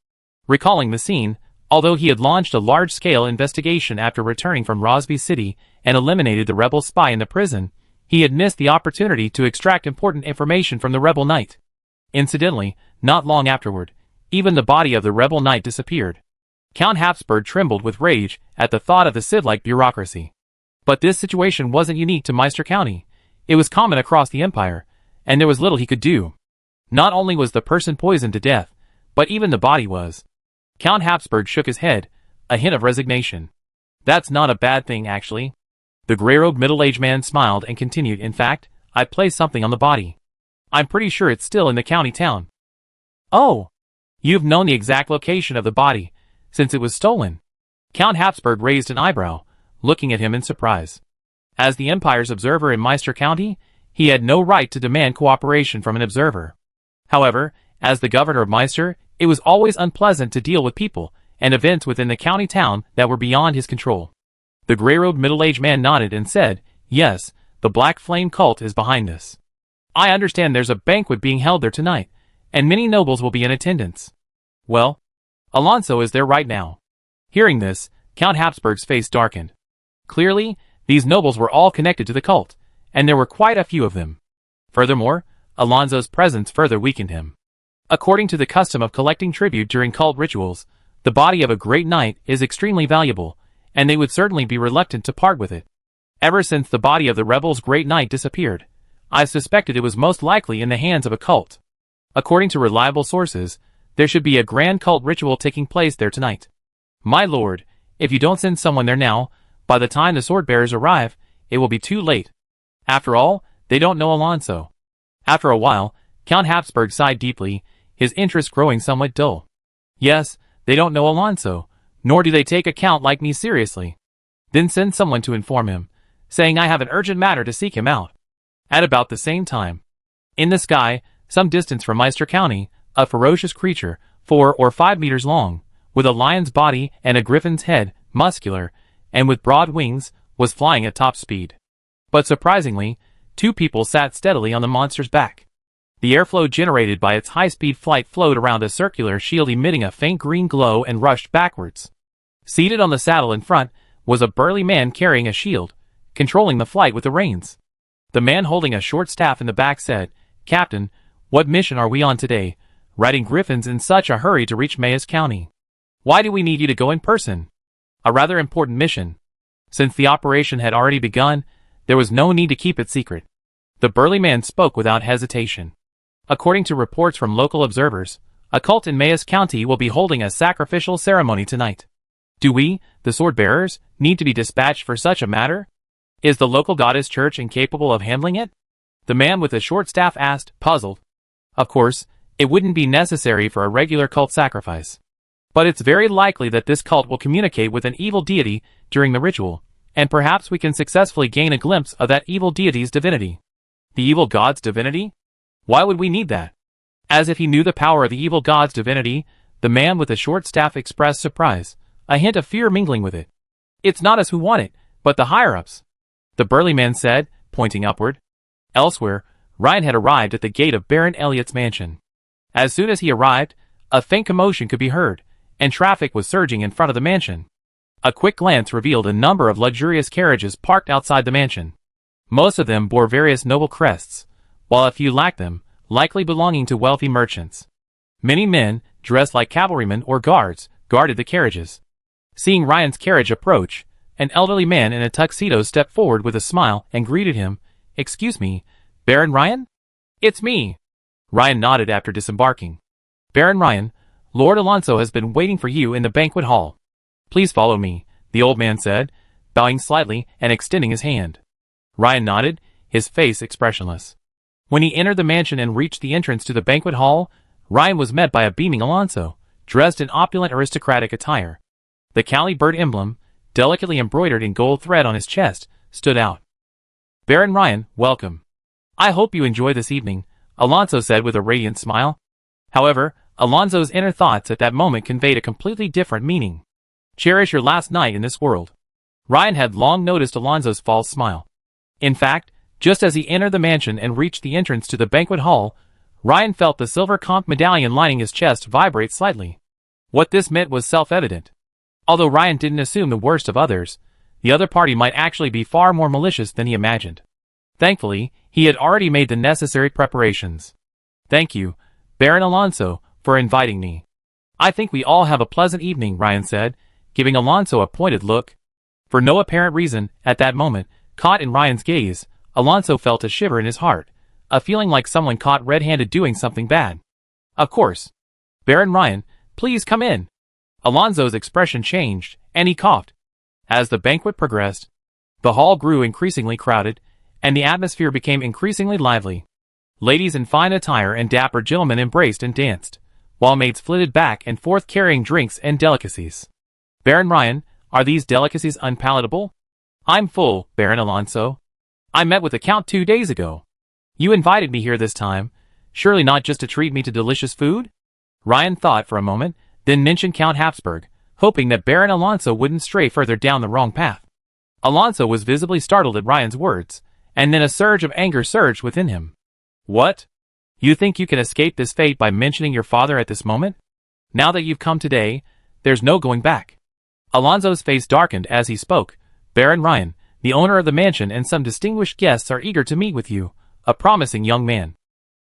Speaker 1: Recalling the scene, although he had launched a large-scale investigation after returning from Rosby City and eliminated the rebel spy in the prison, he had missed the opportunity to extract important information from the rebel knight. Incidentally, not long afterward, even the body of the rebel knight disappeared. Count Habsburg trembled with rage at the thought of the Sid-like bureaucracy. But this situation wasn't unique to Meister County. It was common across the empire, and there was little he could do. Not only was the person poisoned to death, but even the body was. Count Habsburg shook his head, a hint of resignation. "That's not a bad thing, actually." The gray-robed middle-aged man smiled and continued, "In fact, I placed something on the body. I'm pretty sure it's still in the county town." "Oh, you've known the exact location of the body since it was stolen?" Count Habsburg raised an eyebrow, looking at him in surprise. As the Empire's observer in Meister County, he had no right to demand cooperation from an observer. However, as the governor of Meister, it was always unpleasant to deal with people and events within the county town that were beyond his control. The gray-robed middle-aged man nodded and said, "Yes, the Black Flame cult is behind this. I understand there's a banquet being held there tonight, and many nobles will be in attendance." "Well, Alonso is there right now." Hearing this, Count Habsburg's face darkened. Clearly, these nobles were all connected to the cult, and there were quite a few of them. Furthermore, Alonso's presence further weakened him. According to the custom of collecting tribute during cult rituals, the body of a great knight is extremely valuable, and they would certainly be reluctant to part with it. Ever since the body of the rebel's great knight disappeared, I suspected it was most likely in the hands of a cult. According to reliable sources, there should be a grand cult ritual taking place there tonight. My lord, if you don't send someone there now, by the time the sword-bearers arrive, it will be too late. After all, they don't know Alonso. After a while, Count Habsburg sighed deeply, his interest growing somewhat dull. Yes, they don't know Alonso, nor do they take a count like me seriously. Then send someone to inform him, saying I have an urgent matter to seek him out. At about the same time, in the sky, some distance from Meister County, a ferocious creature, 4 or 5 meters long, with a lion's body and a griffin's head, muscular, and with broad wings, was flying at top speed. But surprisingly, 2 people sat steadily on the monster's back. The airflow generated by its high-speed flight flowed around a circular shield emitting a faint green glow and rushed backwards. Seated on the saddle in front was a burly man carrying a shield, controlling the flight with the reins. The man holding a short staff in the back said, "Captain, what mission are we on today, riding griffins in such a hurry to reach Mayes County? Why do we need you to go in person?" "A rather important mission. Since the operation had already begun, there was no need to keep it secret. The burly man spoke without hesitation. According to reports from local observers, a cult in Mayes County will be holding a sacrificial ceremony tonight. Do we, the sword-bearers, need to be dispatched for such a matter? Is the local goddess church incapable of handling it? The man with the short staff asked, puzzled. Of course, it wouldn't be necessary for a regular cult sacrifice. But it's very likely that this cult will communicate with an evil deity during the ritual, and perhaps we can successfully gain a glimpse of that evil deity's divinity. The evil god's divinity? Why would we need that? As if he knew the power of the evil god's divinity, the man with the short staff expressed surprise, a hint of fear mingling with it. It's not us who want it, but the higher-ups, the burly man said, pointing upward. Elsewhere, Ryan had arrived at the gate of Baron Elliott's mansion. As soon as he arrived, a faint commotion could be heard, and traffic was surging in front of the mansion. A quick glance revealed a number of luxurious carriages parked outside the mansion. Most of them bore various noble crests, while a few lacked them, likely belonging to wealthy merchants. Many men, dressed like cavalrymen or guards, guarded the carriages. Seeing Ryan's carriage approach, an elderly man in a tuxedo stepped forward with a smile and greeted him. Excuse me, Baron Ryan? It's me. Ryan nodded after disembarking. Baron Ryan, Lord Alonso has been waiting for you in the banquet hall. Please follow me, the old man said, bowing slightly and extending his hand. Ryan nodded, his face expressionless. When he entered the mansion and reached the entrance to the banquet hall, Ryan was met by a beaming Alonso, dressed in opulent aristocratic attire. The Cali bird emblem, delicately embroidered in gold thread on his chest, stood out. Baron Ryan, welcome. I hope you enjoy this evening, Alonso said with a radiant smile. However, Alonso's inner thoughts at that moment conveyed a completely different meaning. Cherish your last night in this world. Ryan had long noticed Alonso's false smile. In fact, just as he entered the mansion and reached the entrance to the banquet hall, Ryan felt the silver conch medallion lining his chest vibrate slightly. What this meant was self-evident. Although Ryan didn't assume the worst of others, the other party might actually be far more malicious than he imagined. Thankfully, he had already made the necessary preparations. Thank you, Baron Alonso, for inviting me. I think we all have a pleasant evening, Ryan said, giving Alonso a pointed look. For no apparent reason, at that moment, caught in Ryan's gaze, Alonso felt a shiver in his heart, a feeling like someone caught red-handed doing something bad. Of course. Baron Ryan, please come in. Alonso's expression changed, and he coughed. As the banquet progressed, the hall grew increasingly crowded, and the atmosphere became increasingly lively. Ladies in fine attire and dapper gentlemen embraced and danced, while maids flitted back and forth carrying drinks and delicacies. Baron Ryan, are these delicacies unpalatable? I'm full, Baron Alonso. I met with the Count 2 days ago. You invited me here this time, surely not just to treat me to delicious food? Ryan thought for a moment, then mentioned Count Habsburg, hoping that Baron Alonso wouldn't stray further down the wrong path. Alonso was visibly startled at Ryan's words, and then a surge of anger surged within him. What? You think you can escape this fate by mentioning your father at this moment? Now that you've come today, there's no going back. Alonso's face darkened as he spoke. Baron Ryan, the owner of the mansion and some distinguished guests are eager to meet with you, a promising young man.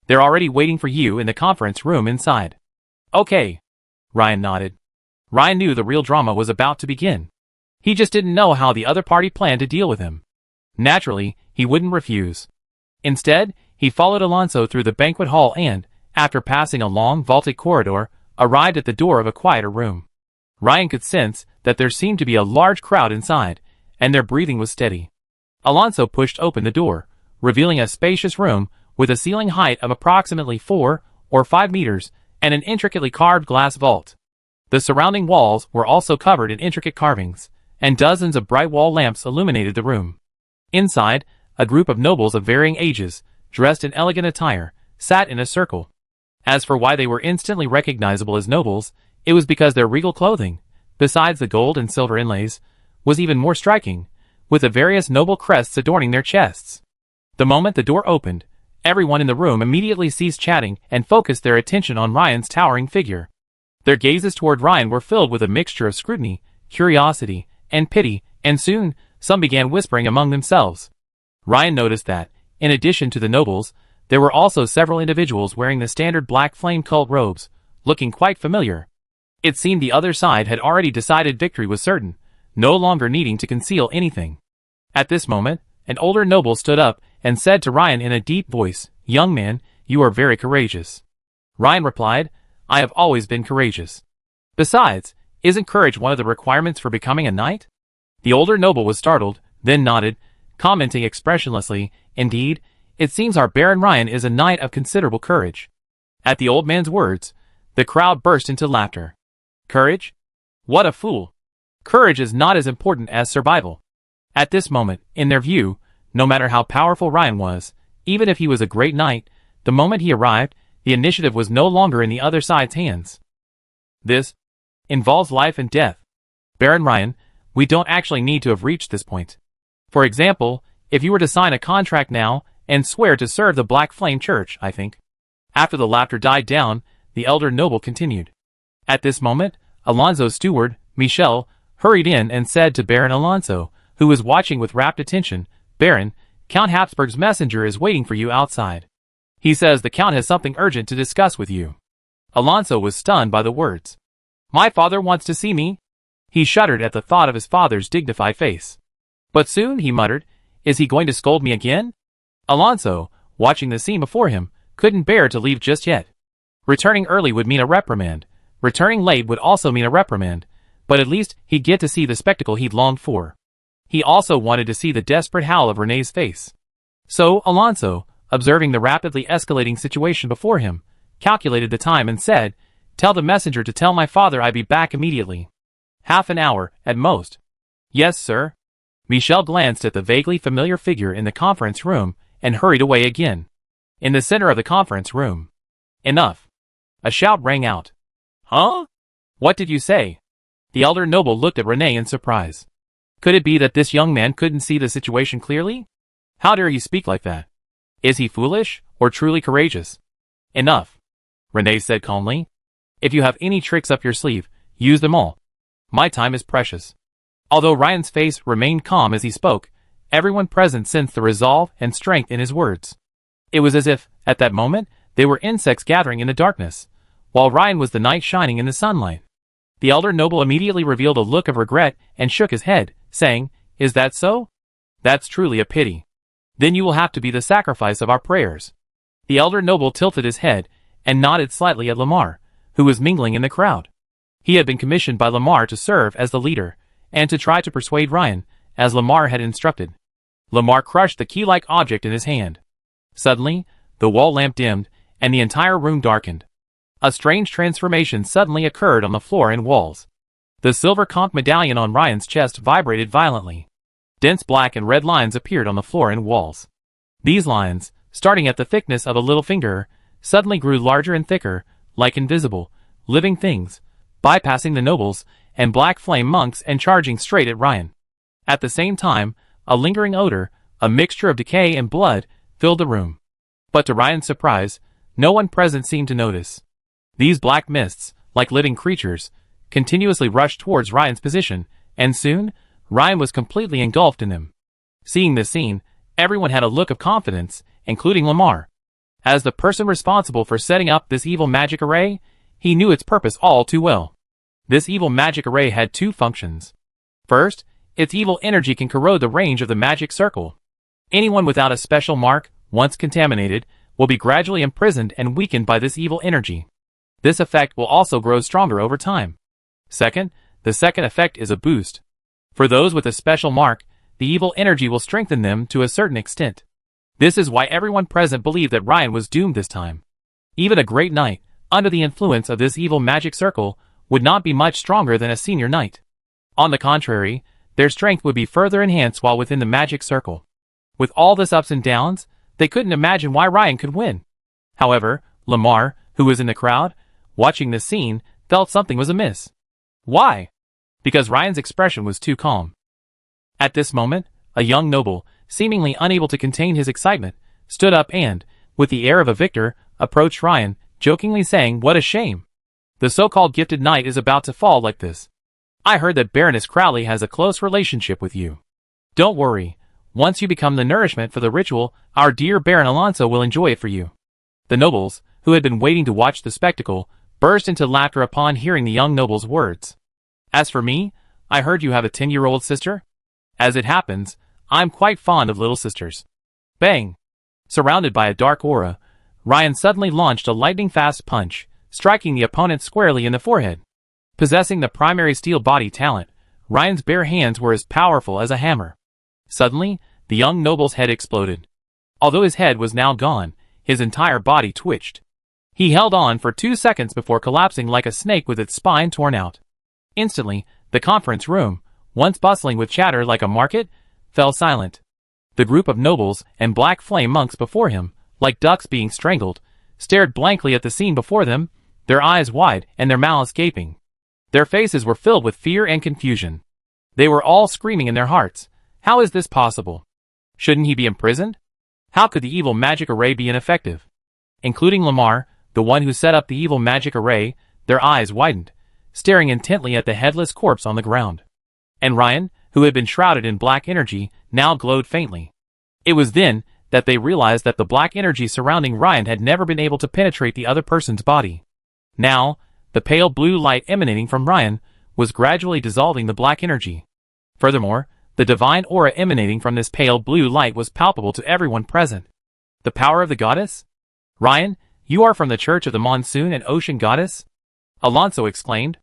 Speaker 1: They're already waiting for you in the conference room inside. Okay. Ryan nodded. Ryan knew the real drama was about to begin. He just didn't know how the other party planned to deal with him. Naturally, he wouldn't refuse. Instead, he followed Alonso through the banquet hall and, after passing a long, vaulted corridor, arrived at the door of a quieter room. Ryan could sense that there seemed to be a large crowd inside, and their breathing was steady. Alonso pushed open the door, revealing a spacious room with a ceiling height of approximately 4 or 5 meters and an intricately carved glass vault. The surrounding walls were also covered in intricate carvings, and dozens of bright wall lamps illuminated the room. Inside, a group of nobles of varying ages, dressed in elegant attire, sat in a circle. As for why they were instantly recognizable as nobles, it was because their regal clothing, besides the gold and silver inlays, was even more striking, with the various noble crests adorning their chests. The moment the door opened, everyone in the room immediately ceased chatting and focused their attention on Ryan's towering figure. Their gazes toward Ryan were filled with a mixture of scrutiny, curiosity, and pity, and soon, some began whispering among themselves. Ryan noticed that, in addition to the nobles, there were also several individuals wearing the standard black flame cult robes, looking quite familiar. It seemed the other side had already decided victory was certain, no longer needing to conceal anything. At this moment, an older noble stood up and said to Ryan in a deep voice, "Young man, you are very courageous." Ryan replied, "I have always been courageous. Besides, isn't courage one of the requirements for becoming a knight?" The older noble was startled, then nodded, commenting expressionlessly, "Indeed, it seems our Baron Ryan is a knight of considerable courage." At the old man's words, the crowd burst into laughter. Courage? What a fool! Courage is not as important as survival. At this moment, in their view, no matter how powerful Ryan was, even if he was a great knight, the moment he arrived, the initiative was no longer in the other side's hands. This involves life and death. Baron Ryan, we don't actually need to have reached this point. For example, if you were to sign a contract now and swear to serve the Black Flame Church, I think. After the laughter died down, the elder noble continued. At this moment, Alonso's steward, Michel, hurried in and said to Baron Alonso, who was watching with rapt attention, "Baron, Count Habsburg's messenger is waiting for you outside. He says the Count has something urgent to discuss with you." Alonso was stunned by the words. "My father wants to see me?" He shuddered at the thought of his father's dignified face. "But soon," he muttered, "is he going to scold me again?" Alonso, watching the scene before him, couldn't bear to leave just yet. Returning early would mean a reprimand. Returning late would also mean a reprimand, but at least he'd get to see the spectacle he'd longed for. He also wanted to see the desperate howl of Rene's face. So, Alonso, observing the rapidly escalating situation before him, calculated the time and said, "Tell the messenger to tell my father I'd be back immediately. Half an hour, at most." "Yes, sir." Michel glanced at the vaguely familiar figure in the conference room and hurried away again. In the center of the conference room. "Enough." A shout rang out. "Huh? What did you say?" The elder noble looked at Rene in surprise. Could it be that this young man couldn't see the situation clearly? How dare he speak like that? Is he foolish, or truly courageous? "Enough," Rene said calmly. "If you have any tricks up your sleeve, use them all. My time is precious." Although Ryan's face remained calm as he spoke, everyone present sensed the resolve and strength in his words. It was as if, at that moment, they were insects gathering in the darkness, while Ryan was the knight shining in the sunlight. The elder noble immediately revealed a look of regret and shook his head, saying, "Is that so? That's truly a pity. Then you will have to be the sacrifice of our prayers." The elder noble tilted his head and nodded slightly at Lamar, who was mingling in the crowd. He had been commissioned by Lamar to serve as the leader, and to try to persuade Ryan, as Lamar had instructed. Lamar crushed the key-like object in his hand. Suddenly, the wall lamp dimmed, and the entire room darkened. A strange transformation suddenly occurred on the floor and walls. The silver conch medallion on Ryan's chest vibrated violently. Dense black and red lines appeared on the floor and walls. These lines, starting at the thickness of a little finger, suddenly grew larger and thicker, like invisible, living things, bypassing the nobles and black flame monks and charging straight at Ryan. At the same time, a lingering odor, a mixture of decay and blood, filled the room. But to Ryan's surprise, no one present seemed to notice. These black mists, like living creatures, continuously rushed towards Ryan's position, and soon, Ryan was completely engulfed in them. Seeing this scene, everyone had a look of confidence, including Lamar. As the person responsible for setting up this evil magic array, he knew its purpose all too well. This evil magic array had two functions. First, its evil energy can corrode the range of the magic circle. Anyone without a special mark, once contaminated, will be gradually imprisoned and weakened by this evil energy. This effect will also grow stronger over time. Second, the second effect is a boost. For those with a special mark, the evil energy will strengthen them to a certain extent. This is why everyone present believed that Ryan was doomed this time. Even a great knight, under the influence of this evil magic circle, would not be much stronger than a senior knight. On the contrary, their strength would be further enhanced while within the magic circle. With all this ups and downs, they couldn't imagine why Ryan could win. However, Lamar, who was in the crowd, watching this scene, felt something was amiss. Why? Because Ryan's expression was too calm. At this moment, a young noble, seemingly unable to contain his excitement, stood up and, with the air of a victor, approached Ryan, jokingly saying, "What a shame. The so-called gifted knight is about to fall like this. I heard that Baroness Crowley has a close relationship with you. Don't worry, once you become the nourishment for the ritual, our dear Baron Alonso will enjoy it for you." The nobles, who had been waiting to watch the spectacle, burst into laughter upon hearing the young noble's words. "As for me, I heard you have a 10-year-old sister? As it happens, I'm quite fond of little sisters." Bang! Surrounded by a dark aura, Ryan suddenly launched a lightning-fast punch, striking the opponent squarely in the forehead. Possessing the primary steel body talent, Ryan's bare hands were as powerful as a hammer. Suddenly, the young noble's head exploded. Although his head was now gone, his entire body twitched. He held on for 2 seconds before collapsing like a snake with its spine torn out. Instantly, the conference room, once bustling with chatter like a market, fell silent. The group of nobles and black flame monks before him, like ducks being strangled, stared blankly at the scene before them, their eyes wide and their mouths gaping. Their faces were filled with fear and confusion. They were all screaming in their hearts, "How is this possible? Shouldn't he be imprisoned? How could the evil magic array be ineffective?" Including Lamar, the one who set up the evil magic array, their eyes widened, staring intently at the headless corpse on the ground. And Ryan, who had been shrouded in black energy, now glowed faintly. It was then that they realized that the black energy surrounding Ryan had never been able to penetrate the other person's body. Now, the pale blue light emanating from Ryan was gradually dissolving the black energy. Furthermore, the divine aura emanating from this pale blue light was palpable to everyone present. The power of the goddess? "Ryan, you are from the Church of the Monsoon and Ocean Goddess?" Alonso exclaimed.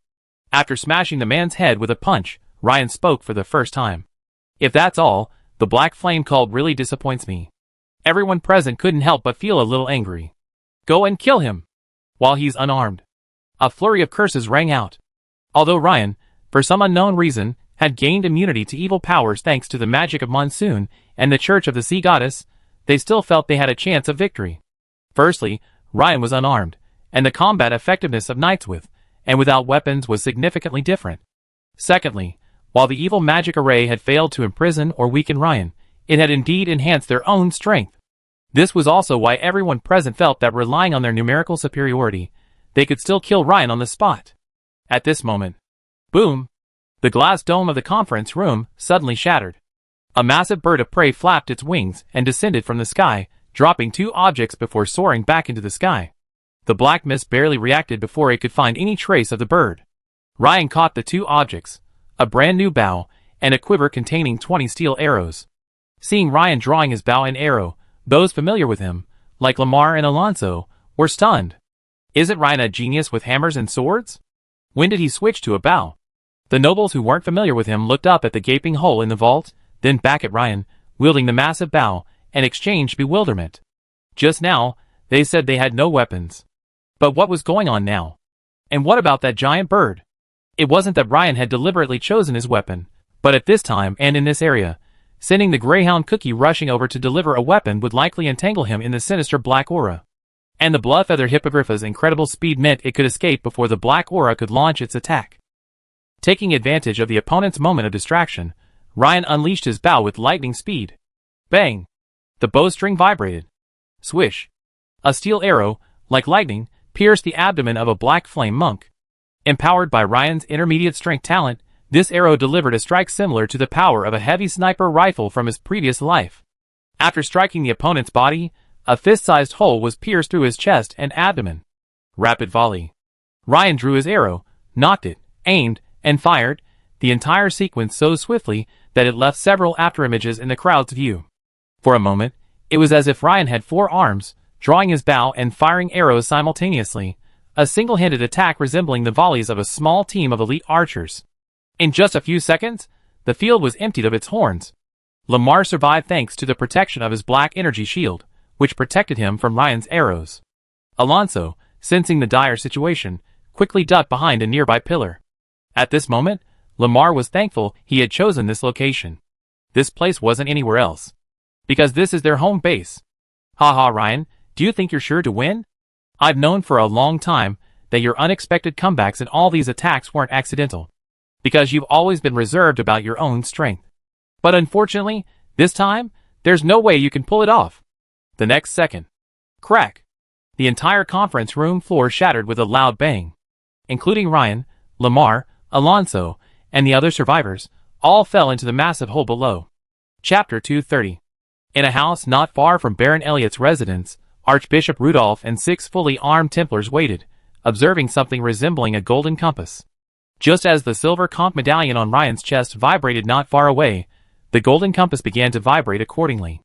Speaker 1: After smashing the man's head with a punch, Ryan spoke for the first time. "If that's all, the black flame cult really disappoints me." Everyone present couldn't help but feel a little angry. "Go and kill him while he's unarmed." A flurry of curses rang out. Although Ryan, for some unknown reason, had gained immunity to evil powers thanks to the magic of Monsoon and the Church of the Sea Goddess, they still felt they had a chance of victory. Firstly, Ryan was unarmed, and the combat effectiveness of knights with and without weapons was significantly different. Secondly, while the evil magic array had failed to imprison or weaken Ryan, it had indeed enhanced their own strength. This was also why everyone present felt that relying on their numerical superiority, they could still kill Ryan on the spot. At this moment, boom! The glass dome of the conference room suddenly shattered. A massive bird of prey flapped its wings and descended from the sky, dropping 2 objects before soaring back into the sky. The black mist barely reacted before it could find any trace of the bird. Ryan caught the 2 objects, a brand new bow, and a quiver containing 20 steel arrows. Seeing Ryan drawing his bow and arrow, those familiar with him, like Lamar and Alonso, were stunned. Isn't Ryan a genius with hammers and swords? When did he switch to a bow? The nobles who weren't familiar with him looked up at the gaping hole in the vault, then back at Ryan, wielding the massive bow, and exchanged bewilderment. Just now, they said they had no weapons. But what was going on now? And what about that giant bird? It wasn't that Ryan had deliberately chosen his weapon, but at this time and in this area, sending the Greyhound Cookie rushing over to deliver a weapon would likely entangle him in the sinister black aura. And the Bloodfeather Hippogriff's incredible speed meant it could escape before the black aura could launch its attack. Taking advantage of the opponent's moment of distraction, Ryan unleashed his bow with lightning speed. Bang! The bowstring vibrated. Swish! A steel arrow, like lightning, pierced the abdomen of a black flame monk. Empowered by Ryan's intermediate strength talent, this arrow delivered a strike similar to the power of a heavy sniper rifle from his previous life. After striking the opponent's body, a fist-sized hole was pierced through his chest and abdomen. Rapid volley. Ryan drew his arrow, nocked it, aimed, and fired, the entire sequence so swiftly that it left several afterimages in the crowd's view. For a moment, it was as if Ryan had 4 arms, drawing his bow and firing arrows simultaneously, a single-handed attack resembling the volleys of a small team of elite archers. In just a few seconds, the field was emptied of its horns. Lamar survived thanks to the protection of his black energy shield, which protected him from Ryan's arrows. Alonso, sensing the dire situation, quickly ducked behind a nearby pillar. At this moment, Lamar was thankful he had chosen this location. This place wasn't anywhere else. Because this is their home base. Haha, Ryan, do you think you're sure to win? I've known for a long time that your unexpected comebacks and all these attacks weren't accidental. Because you've always been reserved about your own strength. But unfortunately, this time, there's no way you can pull it off. The next second. Crack! The entire conference room floor shattered with a loud bang. Including Ryan, Lamar, Alonso, and the other survivors, all fell into the massive hole below. Chapter 230. In a house not far from Baron Elliot's residence, Archbishop Rudolph and 6 fully armed Templars waited, observing something resembling a golden compass. Just as the silver conch medallion on Ryan's chest vibrated not far away, the golden compass began to vibrate accordingly.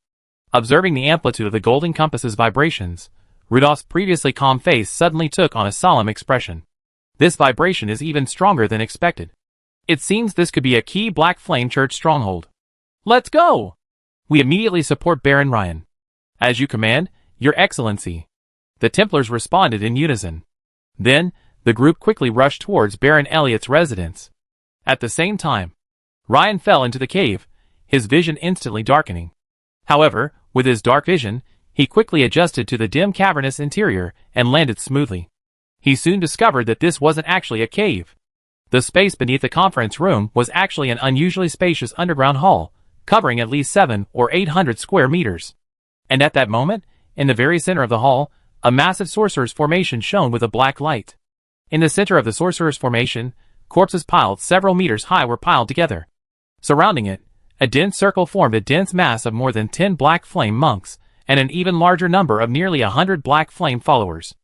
Speaker 1: Observing the amplitude of the golden compass's vibrations, Rudolph's previously calm face suddenly took on a solemn expression. This vibration is even stronger than expected. It seems this could be a key Black Flame Church stronghold. Let's go! We immediately support Baron Ryan. As you command, Your Excellency. The Templars responded in unison. Then, the group quickly rushed towards Baron Elliot's residence. At the same time, Ryan fell into the cave, his vision instantly darkening. However, with his dark vision, he quickly adjusted to the dim cavernous interior and landed smoothly. He soon discovered that this wasn't actually a cave. The space beneath the conference room was actually an unusually spacious underground hall, covering at least 700 or 800 square meters. And at that moment, in the very center of the hall, a massive sorcerer's formation shone with a black light. In the center of the sorcerer's formation, corpses piled several meters high were piled together. Surrounding it, a dense circle formed a dense mass of more than 10 Black Flame monks, and an even larger number of nearly 100 Black Flame followers.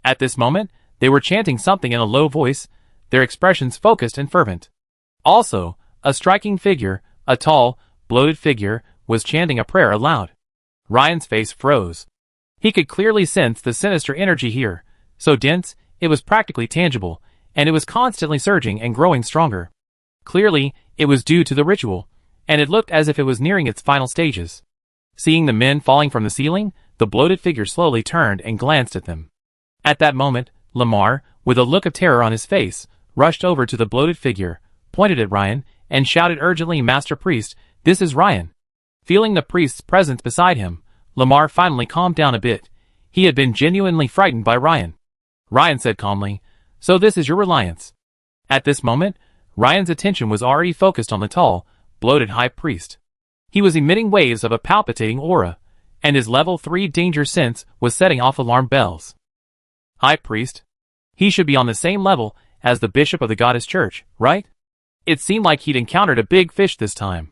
Speaker 1: At this moment, they were chanting something in a low voice, their expressions focused and fervent. Also, a striking figure, a tall, bloated figure, was chanting a prayer aloud. Ryan's face froze. He could clearly sense the sinister energy here, so dense, it was practically tangible, and it was constantly surging and growing stronger. Clearly, it was due to the ritual, and it looked as if it was nearing its final stages. Seeing the men falling from the ceiling, the bloated figure slowly turned and glanced at them. At that moment, Lamar, with a look of terror on his face, rushed over to the bloated figure, pointed at Ryan, and shouted urgently, "Master Priest, this is Ryan." Feeling the priest's presence beside him, Lamar finally calmed down a bit. He had been genuinely frightened by Ryan. Ryan said calmly, "So this is your reliance." At this moment, Ryan's attention was already focused on the tall, bloated high priest. He was emitting waves of a palpitating aura, and his level 3 danger sense was setting off alarm bells. High priest? He should be on the same level as the bishop of the Goddess Church, right? It seemed like he'd encountered a big fish this time.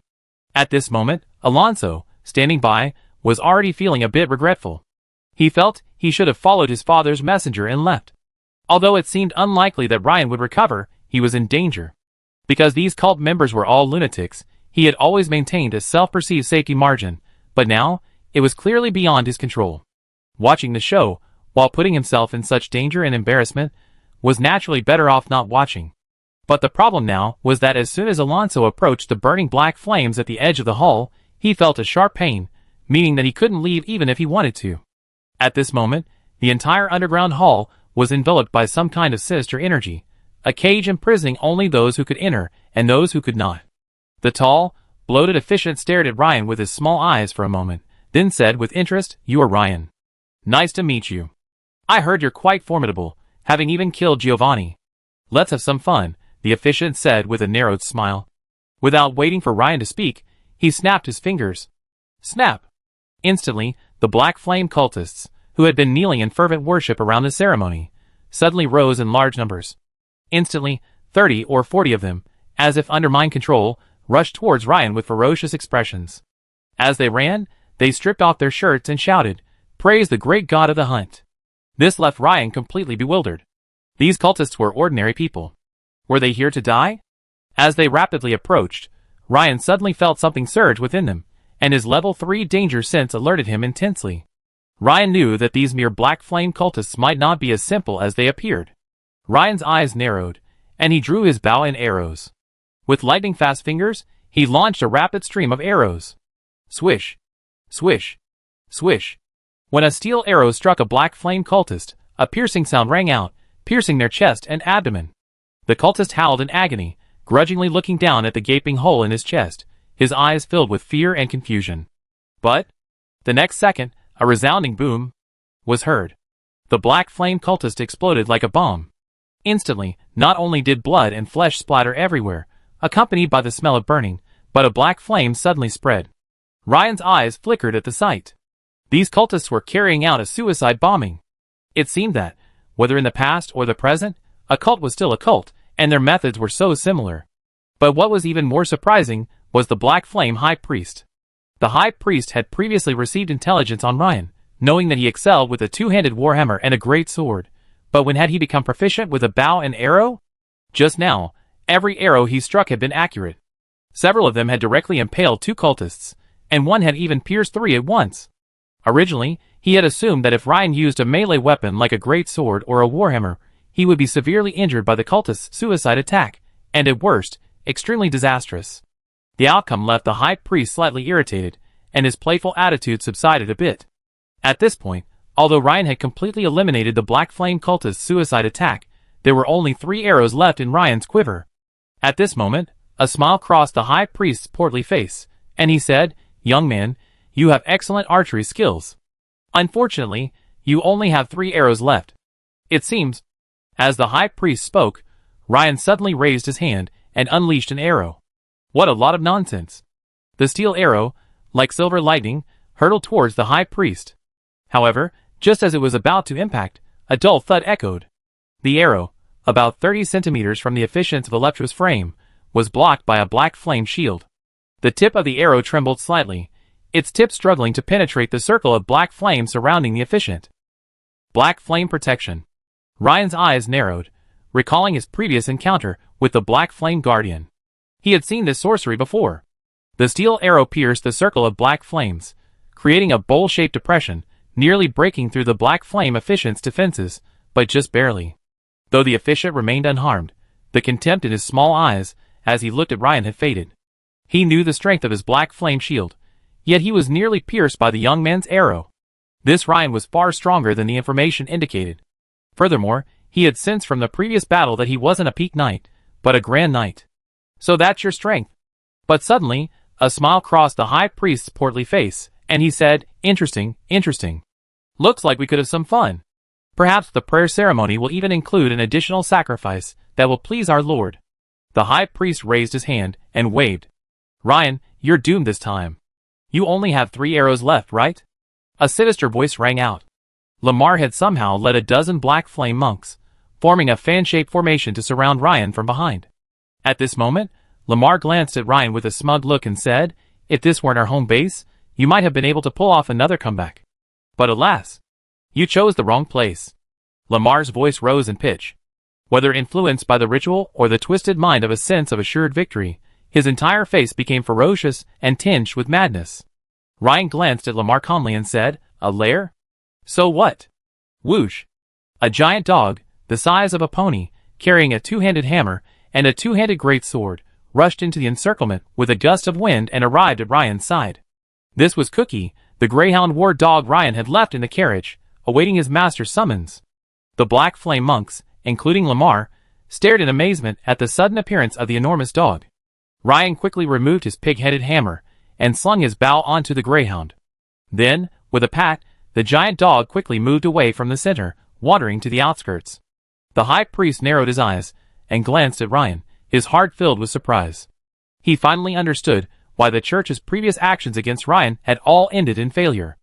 Speaker 1: At this moment, Alonso, standing by, was already feeling a bit regretful. He felt he should have followed his father's messenger and left. Although it seemed unlikely that Ryan would recover, he was in danger. Because these cult members were all lunatics, he had always maintained a self-perceived safety margin, but now, it was clearly beyond his control. Watching the show, while putting himself in such danger and embarrassment, was naturally better off not watching. But the problem now was that as soon as Alonso approached the burning black flames at the edge of the hall, he felt a sharp pain, meaning that he couldn't leave even if he wanted to. At this moment, the entire underground hall was enveloped by some kind of sinister energy, a cage imprisoning only those who could enter and those who could not. The tall, bloated officiant stared at Ryan with his small eyes for a moment, then said with interest, "You are Ryan. Nice to meet you. I heard you're quite formidable, having even killed Giovanni. Let's have some fun," the officiant said with a narrowed smile. Without waiting for Ryan to speak, he snapped his fingers. Snap! Instantly, the Black Flame cultists, who had been kneeling in fervent worship around the ceremony, suddenly rose in large numbers. Instantly, 30 or 40 of them, as if under mind control, rushed towards Ryan with ferocious expressions. As they ran, they stripped off their shirts and shouted, "Praise the great god of the hunt." This left Ryan completely bewildered. These cultists were ordinary people. Were they here to die? As they rapidly approached, Ryan suddenly felt something surge within them, and his level 3 danger sense alerted him intensely. Ryan knew that these mere Black Flame cultists might not be as simple as they appeared. Ryan's eyes narrowed, and he drew his bow and arrows. With lightning-fast fingers, he launched a rapid stream of arrows. Swish! Swish! Swish! When a steel arrow struck a Black Flame cultist, a piercing sound rang out, piercing their chest and abdomen. The cultist howled in agony, grudgingly looking down at the gaping hole in his chest, his eyes filled with fear and confusion. But, the next second, a resounding boom was heard. The Black Flame cultist exploded like a bomb. Instantly, not only did blood and flesh splatter everywhere, accompanied by the smell of burning, but a black flame suddenly spread. Ryan's eyes flickered at the sight. These cultists were carrying out a suicide bombing. It seemed that, whether in the past or the present, a cult was still a cult, and their methods were so similar. But what was even more surprising was the Black Flame High Priest. The High Priest had previously received intelligence on Ryan, knowing that he excelled with a two-handed warhammer and a great sword. But when had he become proficient with a bow and arrow? Just now, every arrow he struck had been accurate. Several of them had directly impaled two cultists, and one had even pierced 3 at once. Originally, he had assumed that if Ryan used a melee weapon like a great sword or a warhammer, he would be severely injured by the cultist's suicide attack, and at worst, extremely disastrous. The outcome left the high priest slightly irritated, and his playful attitude subsided a bit. At this point, although Ryan had completely eliminated the Black Flame cultist's suicide attack, there were only 3 arrows left in Ryan's quiver. At this moment, a smile crossed the high priest's portly face, and he said, "Young man, you have excellent archery skills. Unfortunately, you only have 3 arrows left. It seems." As the high priest spoke, Ryan suddenly raised his hand and unleashed an arrow. What a lot of nonsense. The steel arrow, like silver lightning, hurtled towards the high priest. However, just as it was about to impact, a dull thud echoed. The arrow, about 30 centimeters from the efficient's voluptuous frame, was blocked by a black flame shield. The tip of the arrow trembled slightly, its tip struggling to penetrate the circle of black flame surrounding the efficient. Black flame protection. Ryan's eyes narrowed, recalling his previous encounter with the Black Flame Guardian. He had seen this sorcery before. The steel arrow pierced the circle of black flames, creating a bowl-shaped depression, nearly breaking through the black flame efficient's defenses, but just barely. Though the efficient remained unharmed, the contempt in his small eyes, as he looked at Ryan, had faded. He knew the strength of his black flame shield, yet he was nearly pierced by the young man's arrow. This Ryan was far stronger than the information indicated. Furthermore, he had sensed from the previous battle that he wasn't a peak knight, but a grand knight. "So that's your strength." But suddenly, a smile crossed the high priest's portly face, and he said, "Interesting, interesting. Looks like we could have some fun. Perhaps the prayer ceremony will even include an additional sacrifice that will please our Lord." The high priest raised his hand and waved. "Ryan, you're doomed this time. You only have 3 arrows left, right?" A sinister voice rang out. Lamar had somehow led a dozen black flame monks, forming a fan-shaped formation to surround Ryan from behind. At this moment, Lamar glanced at Ryan with a smug look and said, "If this weren't our home base, you might have been able to pull off another comeback. But alas, you chose the wrong place." Lamar's voice rose in pitch. Whether influenced by the ritual or the twisted mind of a sense of assured victory, his entire face became ferocious and tinged with madness. Ryan glanced at Lamar calmly and said, "A lair? So what?" Whoosh! A giant dog, the size of a pony, carrying a 2-handed hammer and a 2-handed great sword, rushed into the encirclement with a gust of wind and arrived at Ryan's side. This was Cookie, the greyhound war dog Ryan had left in the carriage, awaiting his master's summons. The Black Flame monks, including Lamar, stared in amazement at the sudden appearance of the enormous dog. Ryan quickly removed his pig-headed hammer and slung his bow onto the greyhound. Then, with a pat, the giant dog quickly moved away from the center, wandering to the outskirts. The high priest narrowed his eyes and glanced at Ryan, his heart filled with surprise. He finally understood why the church's previous actions against Ryan had all ended in failure.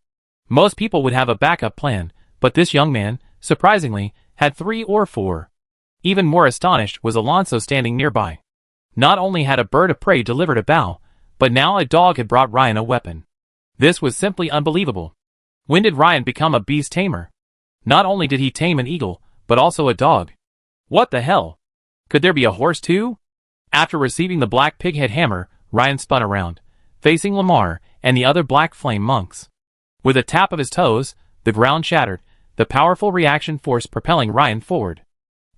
Speaker 1: Most people would have a backup plan, but this young man, surprisingly, had 3 or 4. Even more astonished was Alonso standing nearby. Not only had a bird of prey delivered a bow, but now a dog had brought Ryan a weapon. This was simply unbelievable. When did Ryan become a beast tamer? Not only did he tame an eagle, but also a dog. What the hell? Could there be a horse too? After receiving the black pighead hammer, Ryan spun around, facing Lamar and the other Black Flame monks. With a tap of his toes, the ground shattered, the powerful reaction force propelling Ryan forward.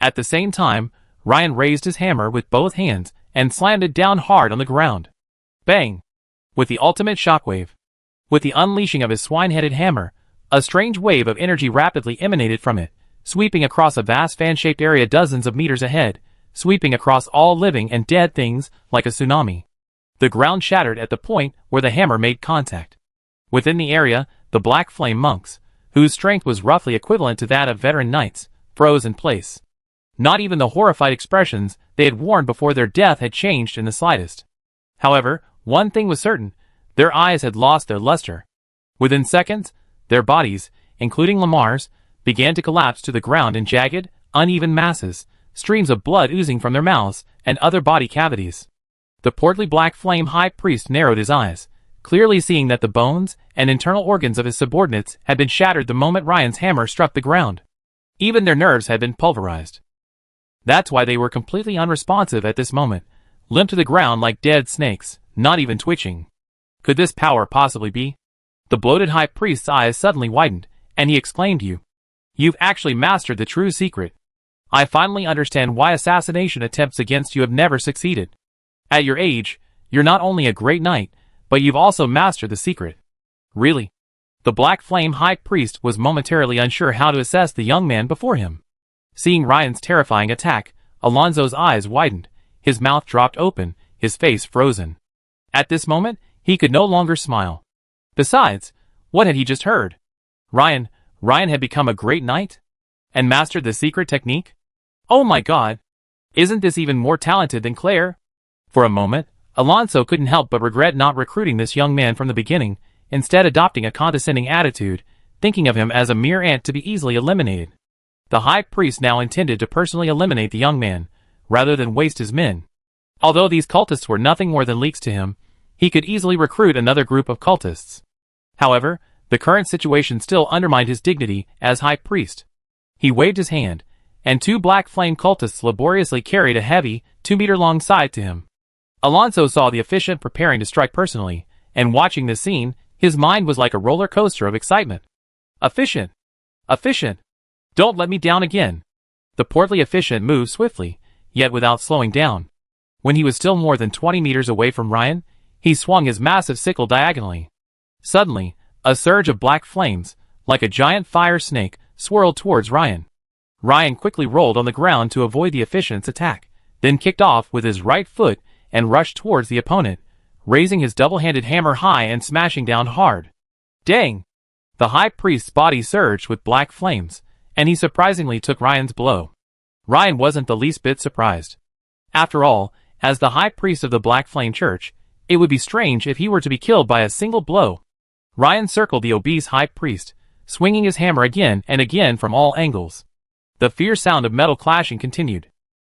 Speaker 1: At the same time, Ryan raised his hammer with both hands and slammed it down hard on the ground. Bang! With the ultimate shockwave. With the unleashing of his swine-headed hammer, a strange wave of energy rapidly emanated from it, sweeping across a vast fan-shaped area dozens of meters ahead, sweeping across all living and dead things like a tsunami. The ground shattered at the point where the hammer made contact. Within the area, the Black Flame monks, whose strength was roughly equivalent to that of veteran knights, froze in place. Not even the horrified expressions they had worn before their death had changed in the slightest. However, one thing was certain: their eyes had lost their luster. Within seconds, their bodies, including Lamar's, began to collapse to the ground in jagged, uneven masses, streams of blood oozing from their mouths and other body cavities. The portly Black Flame high priest narrowed his eyes, clearly seeing that the bones and internal organs of his subordinates had been shattered the moment Ryan's hammer struck the ground. Even their nerves had been pulverized. That's why they were completely unresponsive at this moment, limp to the ground like dead snakes, not even twitching. Could this power possibly be? The bloated high priest's eyes suddenly widened, and he exclaimed, You've actually mastered the true secret. I finally understand why assassination attempts against you have never succeeded. At your age, you're not only a great knight, but you've also mastered the secret. Really? The Black Flame High Priest was momentarily unsure how to assess the young man before him. Seeing Ryan's terrifying attack, Alonso's eyes widened, his mouth dropped open, his face frozen. At this moment, he could no longer smile. Besides, what had he just heard? Ryan had become a great knight? And mastered the secret technique? Oh my god! Isn't this even more talented than Claire? For a moment, Alonso couldn't help but regret not recruiting this young man from the beginning, instead adopting a condescending attitude, thinking of him as a mere ant to be easily eliminated. The high priest now intended to personally eliminate the young man, rather than waste his men. Although these cultists were nothing more than leaks to him, he could easily recruit another group of cultists. However, the current situation still undermined his dignity as high priest. He waved his hand, and two black flame cultists laboriously carried a heavy, 2-meter-long scythe to him. Alonso saw the efficient preparing to strike personally, and watching this scene, his mind was like a roller coaster of excitement. Efficient! Efficient! Don't let me down again! The portly efficient moved swiftly, yet without slowing down. When he was still more than 20 meters away from Ryan, he swung his massive sickle diagonally. Suddenly, a surge of black flames, like a giant fire snake, swirled towards Ryan. Ryan quickly rolled on the ground to avoid the efficient's attack, then kicked off with his right foot and rushed towards the opponent, raising his double-handed hammer high and smashing down hard. Dang! The high priest's body surged with black flames, and he surprisingly took Ryan's blow. Ryan wasn't the least bit surprised. After all, as the high priest of the Black Flame Church, it would be strange if he were to be killed by a single blow. Ryan circled the obese high priest, swinging his hammer again and again from all angles. The fierce sound of metal clashing continued.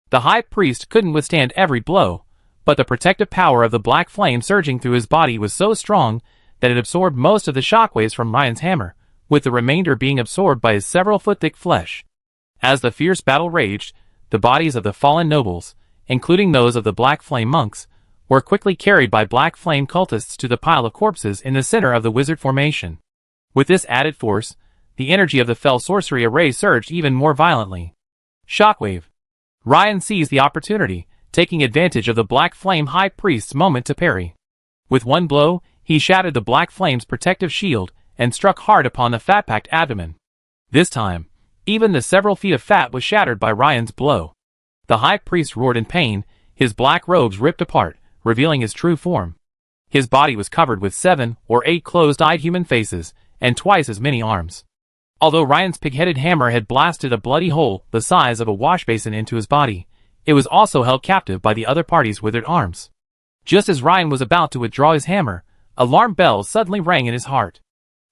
Speaker 1: The high priest couldn't withstand every blow, but the protective power of the black flame surging through his body was so strong that it absorbed most of the shockwaves from Ryan's hammer, with the remainder being absorbed by his several-foot-thick flesh. As the fierce battle raged, the bodies of the fallen nobles, including those of the Black Flame monks, were quickly carried by Black Flame cultists to the pile of corpses in the center of the wizard formation. With this added force, the energy of the fell sorcery array surged even more violently. Shockwave. Ryan seized the opportunity, taking advantage of the Black Flame High Priest's moment to parry. With one blow, he shattered the Black Flame's protective shield and struck hard upon the fat-packed abdomen. This time, even the several feet of fat was shattered by Ryan's blow. The high priest roared in pain, his black robes ripped apart, revealing his true form. His body was covered with 7 or 8 closed-eyed human faces, and twice as many arms. Although Ryan's pig-headed hammer had blasted a bloody hole the size of a wash basin into his body, it was also held captive by the other party's withered arms. Just as Ryan was about to withdraw his hammer, alarm bells suddenly rang in his heart.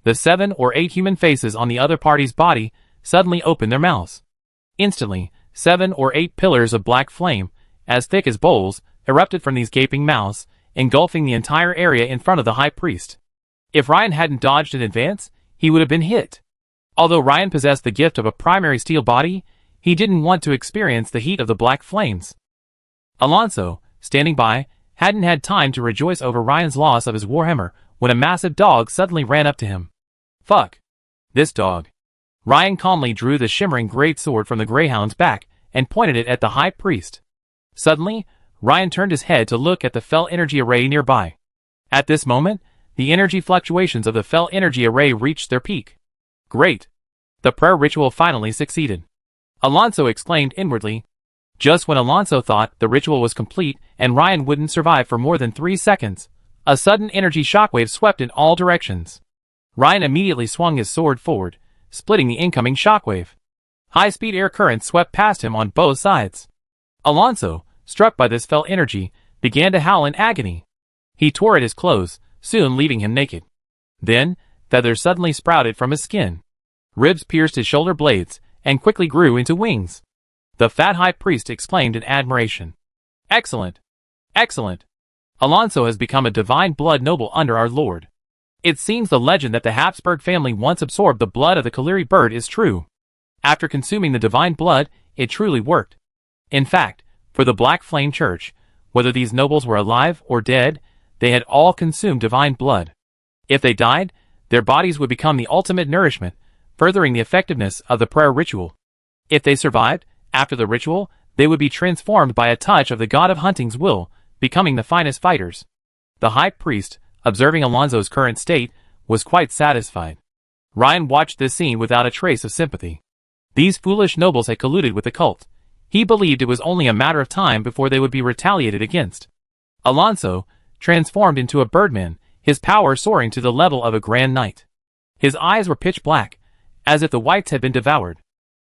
Speaker 1: The 7 or 8 human faces on the other party's body suddenly opened their mouths. Instantly, 7 or 8 pillars of black flame, as thick as bowls, erupted from these gaping mouths, engulfing the entire area in front of the high priest. If Ryan hadn't dodged in advance, he would have been hit. Although Ryan possessed the gift of a primary steel body, he didn't want to experience the heat of the black flames. Alonso, standing by, hadn't had time to rejoice over Ryan's loss of his warhammer when a massive dog suddenly ran up to him. Fuck. This dog. Ryan calmly drew the shimmering greatsword from the greyhound's back and pointed it at the high priest. Suddenly, Ryan turned his head to look at the fell energy array nearby. At this moment, the energy fluctuations of the fell energy array reached their peak. Great! The prayer ritual finally succeeded. Alonso exclaimed inwardly. Just when Alonso thought the ritual was complete and Ryan wouldn't survive for more than 3 seconds, a sudden energy shockwave swept in all directions. Ryan immediately swung his sword forward, splitting the incoming shockwave. High-speed air currents swept past him on both sides. Alonso, struck by this fell energy, began to howl in agony. He tore at his clothes, soon leaving him naked. Then, feathers suddenly sprouted from his skin. Ribs pierced his shoulder blades, and quickly grew into wings. The fat high priest exclaimed in admiration. Excellent! Excellent! Alonso has become a divine blood noble under our Lord. It seems the legend that the Habsburg family once absorbed the blood of the Kaleri bird is true. After consuming the divine blood, it truly worked. In fact, for the Black Flame Church, whether these nobles were alive or dead, they had all consumed divine blood. If they died, their bodies would become the ultimate nourishment, furthering the effectiveness of the prayer ritual. If they survived, after the ritual, they would be transformed by a touch of the god of hunting's will, becoming the finest fighters. The high priest, observing Alonso's current state, was quite satisfied. Ryan watched this scene without a trace of sympathy. These foolish nobles had colluded with the cult. He believed it was only a matter of time before they would be retaliated against. Alonso, transformed into a birdman, his power soaring to the level of a grand knight. His eyes were pitch black, as if the whites had been devoured.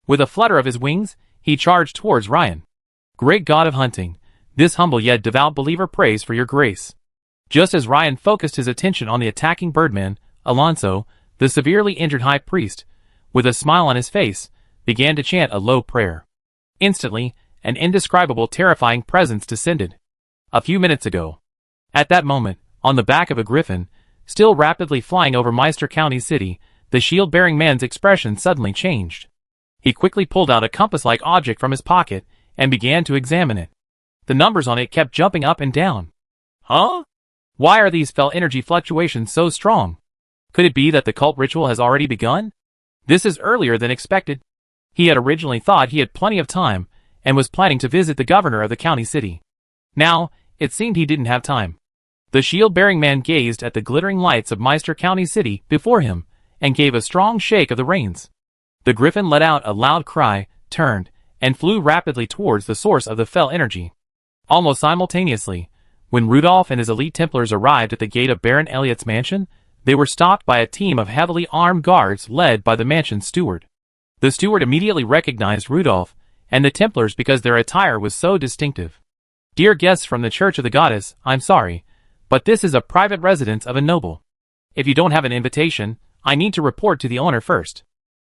Speaker 1: With a flutter of his wings, he charged towards Ryan. Great god of hunting, this humble yet devout believer prays for your grace. Just as Ryan focused his attention on the attacking birdman, Alonso, the severely injured high priest, with a smile on his face, began to chant a low prayer. Instantly, an indescribable terrifying presence descended. A few minutes ago. At that moment, on the back of a griffin, still rapidly flying over Meister County City, the shield-bearing man's expression suddenly changed. He quickly pulled out a compass-like object from his pocket and began to examine it. The numbers on it kept jumping up and down. Huh? Why are these fell energy fluctuations so strong? Could it be that the cult ritual has already begun? This is earlier than expected. He had originally thought he had plenty of time and was planning to visit the governor of the county city. Now, it seemed he didn't have time. The shield-bearing man gazed at the glittering lights of Meister County City before him and gave a strong shake of the reins. The griffin let out a loud cry, turned, and flew rapidly towards the source of the fell energy. Almost simultaneously, when Rudolph and his elite Templars arrived at the gate of Baron Elliot's mansion, they were stopped by a team of heavily armed guards led by the mansion's steward. The steward immediately recognized Rudolph and the Templars because their attire was so distinctive. Dear guests from the Church of the Goddess, I'm sorry, but this is a private residence of a noble. If you don't have an invitation, I need to report to the owner first.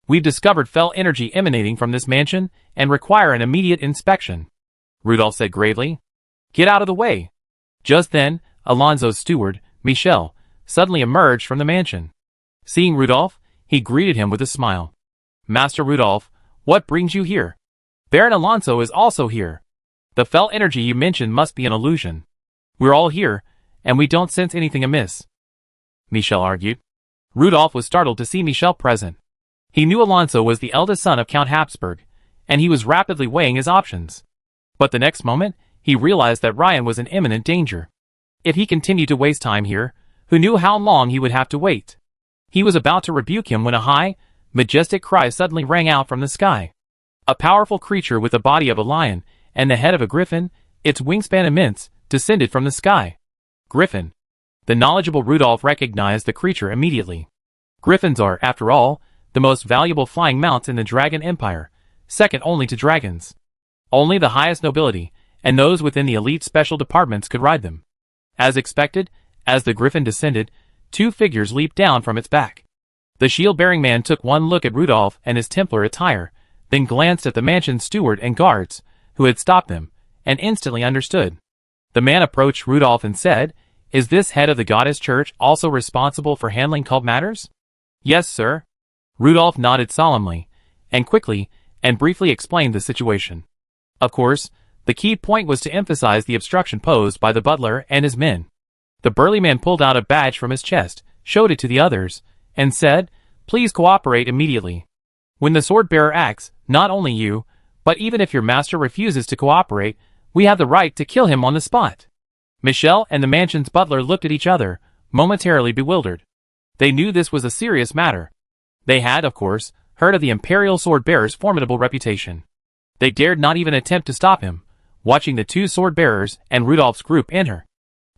Speaker 1: We've discovered fell energy emanating from this mansion and require an immediate inspection. Rudolph said gravely. Get out of the way. Just then, Alonso's steward, Michel, suddenly emerged from the mansion. Seeing Rudolph, he greeted him with a smile. Master Rudolph, what brings you here? Baron Alonso is also here. The fell energy you mentioned must be an illusion. We're all here, and we don't sense anything amiss. Michel argued. Rudolph was startled to see Michel present. He knew Alonso was the eldest son of Count Habsburg, and he was rapidly weighing his options. But the next moment, he realized that Ryan was in imminent danger. If he continued to waste time here, who knew how long he would have to wait? He was about to rebuke him when a high, majestic cry suddenly rang out from the sky. A powerful creature with the body of a lion and the head of a griffin, its wingspan immense, descended from the sky. Griffin. The knowledgeable Rudolph recognized the creature immediately. Griffins are, after all, the most valuable flying mounts in the Dragon Empire, second only to dragons. Only the highest nobility, and those within the elite special departments could ride them. As expected, as the griffin descended, two figures leaped down from its back. The shield-bearing man took one look at Rudolph and his Templar attire, then glanced at the mansion's steward and guards, who had stopped them, and instantly understood. The man approached Rudolph and said, Is this head of the Goddess Church also responsible for handling cult matters? Yes, sir. Rudolph nodded solemnly, and quickly and briefly explained the situation. Of course, the key point was to emphasize the obstruction posed by the butler and his men. The burly man pulled out a badge from his chest, showed it to the others, and said, Please cooperate immediately. When the sword-bearer acts, not only you, but even if your master refuses to cooperate, we have the right to kill him on the spot. Michel and the mansion's butler looked at each other, momentarily bewildered. They knew this was a serious matter. They had, of course, heard of the imperial sword-bearer's formidable reputation. They dared not even attempt to stop him, watching the two sword-bearers and Rudolph's group enter.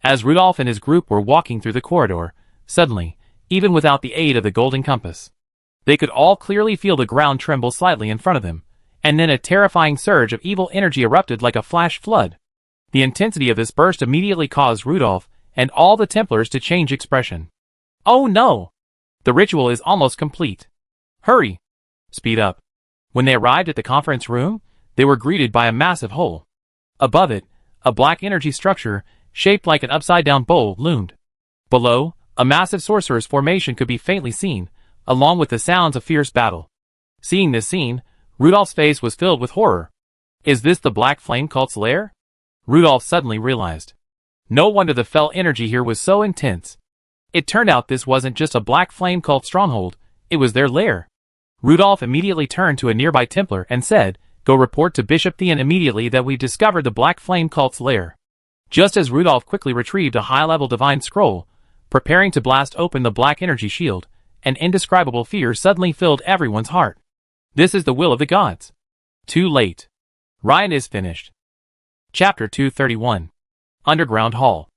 Speaker 1: As Rudolph and his group were walking through the corridor, suddenly, even without the aid of the golden compass, they could all clearly feel the ground tremble slightly in front of them, and then a terrifying surge of evil energy erupted like a flash flood. The intensity of this burst immediately caused Rudolph and all the Templars to change expression. Oh no! The ritual is almost complete. Hurry! Speed up. When they arrived at the conference room, they were greeted by a massive hole. Above it, a black energy structure, shaped like an upside-down bowl, loomed. Below, a massive sorcerer's formation could be faintly seen, along with the sounds of fierce battle. Seeing this scene, Rudolph's face was filled with horror. Is this the Black Flame cult's lair? Rudolph suddenly realized. No wonder the fell energy here was so intense. It turned out this wasn't just a Black Flame cult stronghold, it was their lair. Rudolph immediately turned to a nearby Templar and said, "Go report to Bishop Theon immediately that we've discovered the Black Flame cult's lair." Just as Rudolph quickly retrieved a high-level divine scroll, preparing to blast open the black energy shield, an indescribable fear suddenly filled everyone's heart. This is the will of the gods. Too late. Ryan is finished. Chapter 231. Underground Hall.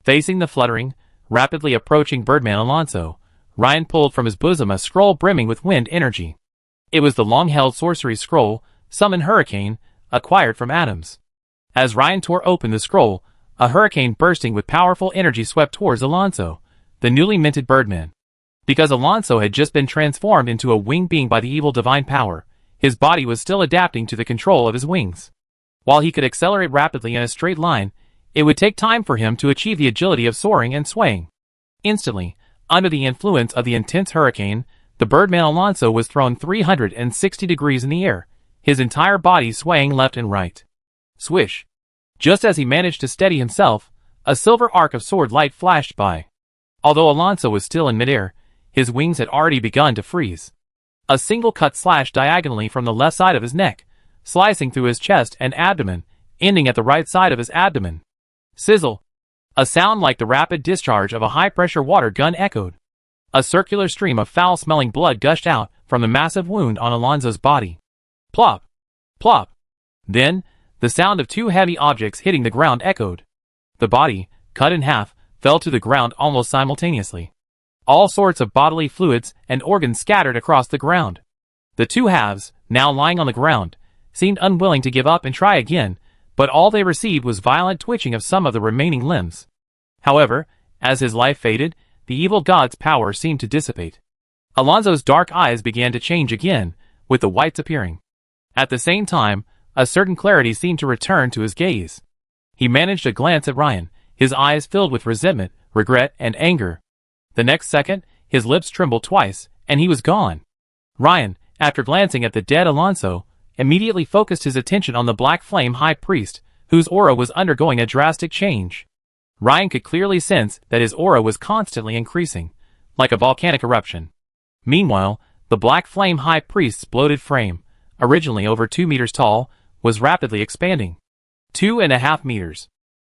Speaker 1: Facing the fluttering, rapidly approaching Birdman Alonso, Ryan pulled from his bosom a scroll brimming with wind energy. It was the long-held sorcery scroll, Summon Hurricane, acquired from Adams. As Ryan tore open the scroll, a hurricane bursting with powerful energy swept towards Alonso, the newly minted Birdman. Because Alonso had just been transformed into a winged being by the evil divine power, his body was still adapting to the control of his wings. While he could accelerate rapidly in a straight line, it would take time for him to achieve the agility of soaring and swaying. Instantly, under the influence of the intense hurricane, the Birdman Alonso was thrown 360 degrees in the air, his entire body swaying left and right. Swish! Just as he managed to steady himself, a silver arc of sword light flashed by. Although Alonso was still in midair, his wings had already begun to freeze. A single cut slashed diagonally from the left side of his neck, slicing through his chest and abdomen, ending at the right side of his abdomen. Sizzle! A sound like the rapid discharge of a high-pressure water gun echoed. A circular stream of foul-smelling blood gushed out from the massive wound on Alonso's body. Plop! Plop! Then, the sound of two heavy objects hitting the ground echoed. The body, cut in half, fell to the ground almost simultaneously. All sorts of bodily fluids and organs scattered across the ground. The two halves, now lying on the ground, seemed unwilling to give up and try again, but all they received was violent twitching of some of the remaining limbs. However, as his life faded, the evil god's power seemed to dissipate. Alonso's dark eyes began to change again, with the whites appearing. At the same time, a certain clarity seemed to return to his gaze. He managed a glance at Ryan, his eyes filled with resentment, regret, and anger. The next second, his lips trembled twice, and he was gone. Ryan, after glancing at the dead Alonso, immediately focused his attention on the Black Flame High Priest, whose aura was undergoing a drastic change. Ryan could clearly sense that his aura was constantly increasing, like a volcanic eruption. Meanwhile, the Black Flame High Priest's bloated frame, originally over 2 meters tall, was rapidly expanding. 2.5 meters.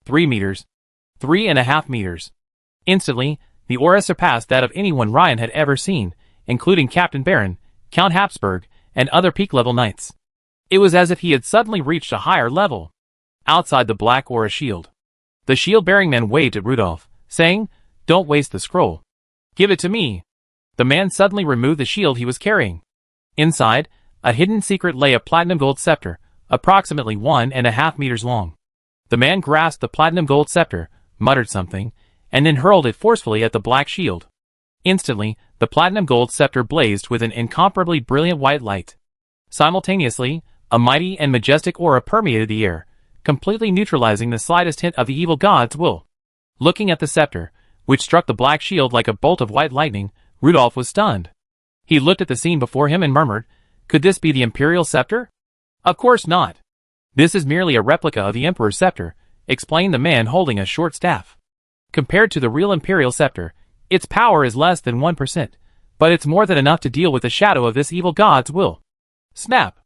Speaker 1: 3 meters. 3.5 meters. Instantly, the aura surpassed that of anyone Ryan had ever seen, including Captain Baron, Count Habsburg, and other peak-level knights. It was as if he had suddenly reached a higher level. Outside the black aura shield, the shield-bearing man waved at Rudolph, saying, "Don't waste the scroll. Give it to me." The man suddenly removed the shield he was carrying. Inside, a hidden secret lay, a platinum gold scepter, approximately 1.5 meters long. The man grasped the platinum gold scepter, muttered something, and then hurled it forcefully at the black shield. Instantly, the platinum gold scepter blazed with an incomparably brilliant white light. Simultaneously, a mighty and majestic aura permeated the air, completely neutralizing the slightest hint of the evil god's will. Looking at the scepter, which struck the black shield like a bolt of white lightning, Rudolph was stunned. He looked at the scene before him and murmured, "Could this be the Imperial scepter?" "Of course not. This is merely a replica of the Emperor's scepter," explained the man holding a short staff. "Compared to the real Imperial scepter, its power is less than 1%, but it's more than enough to deal with the shadow of this evil god's will." Snap!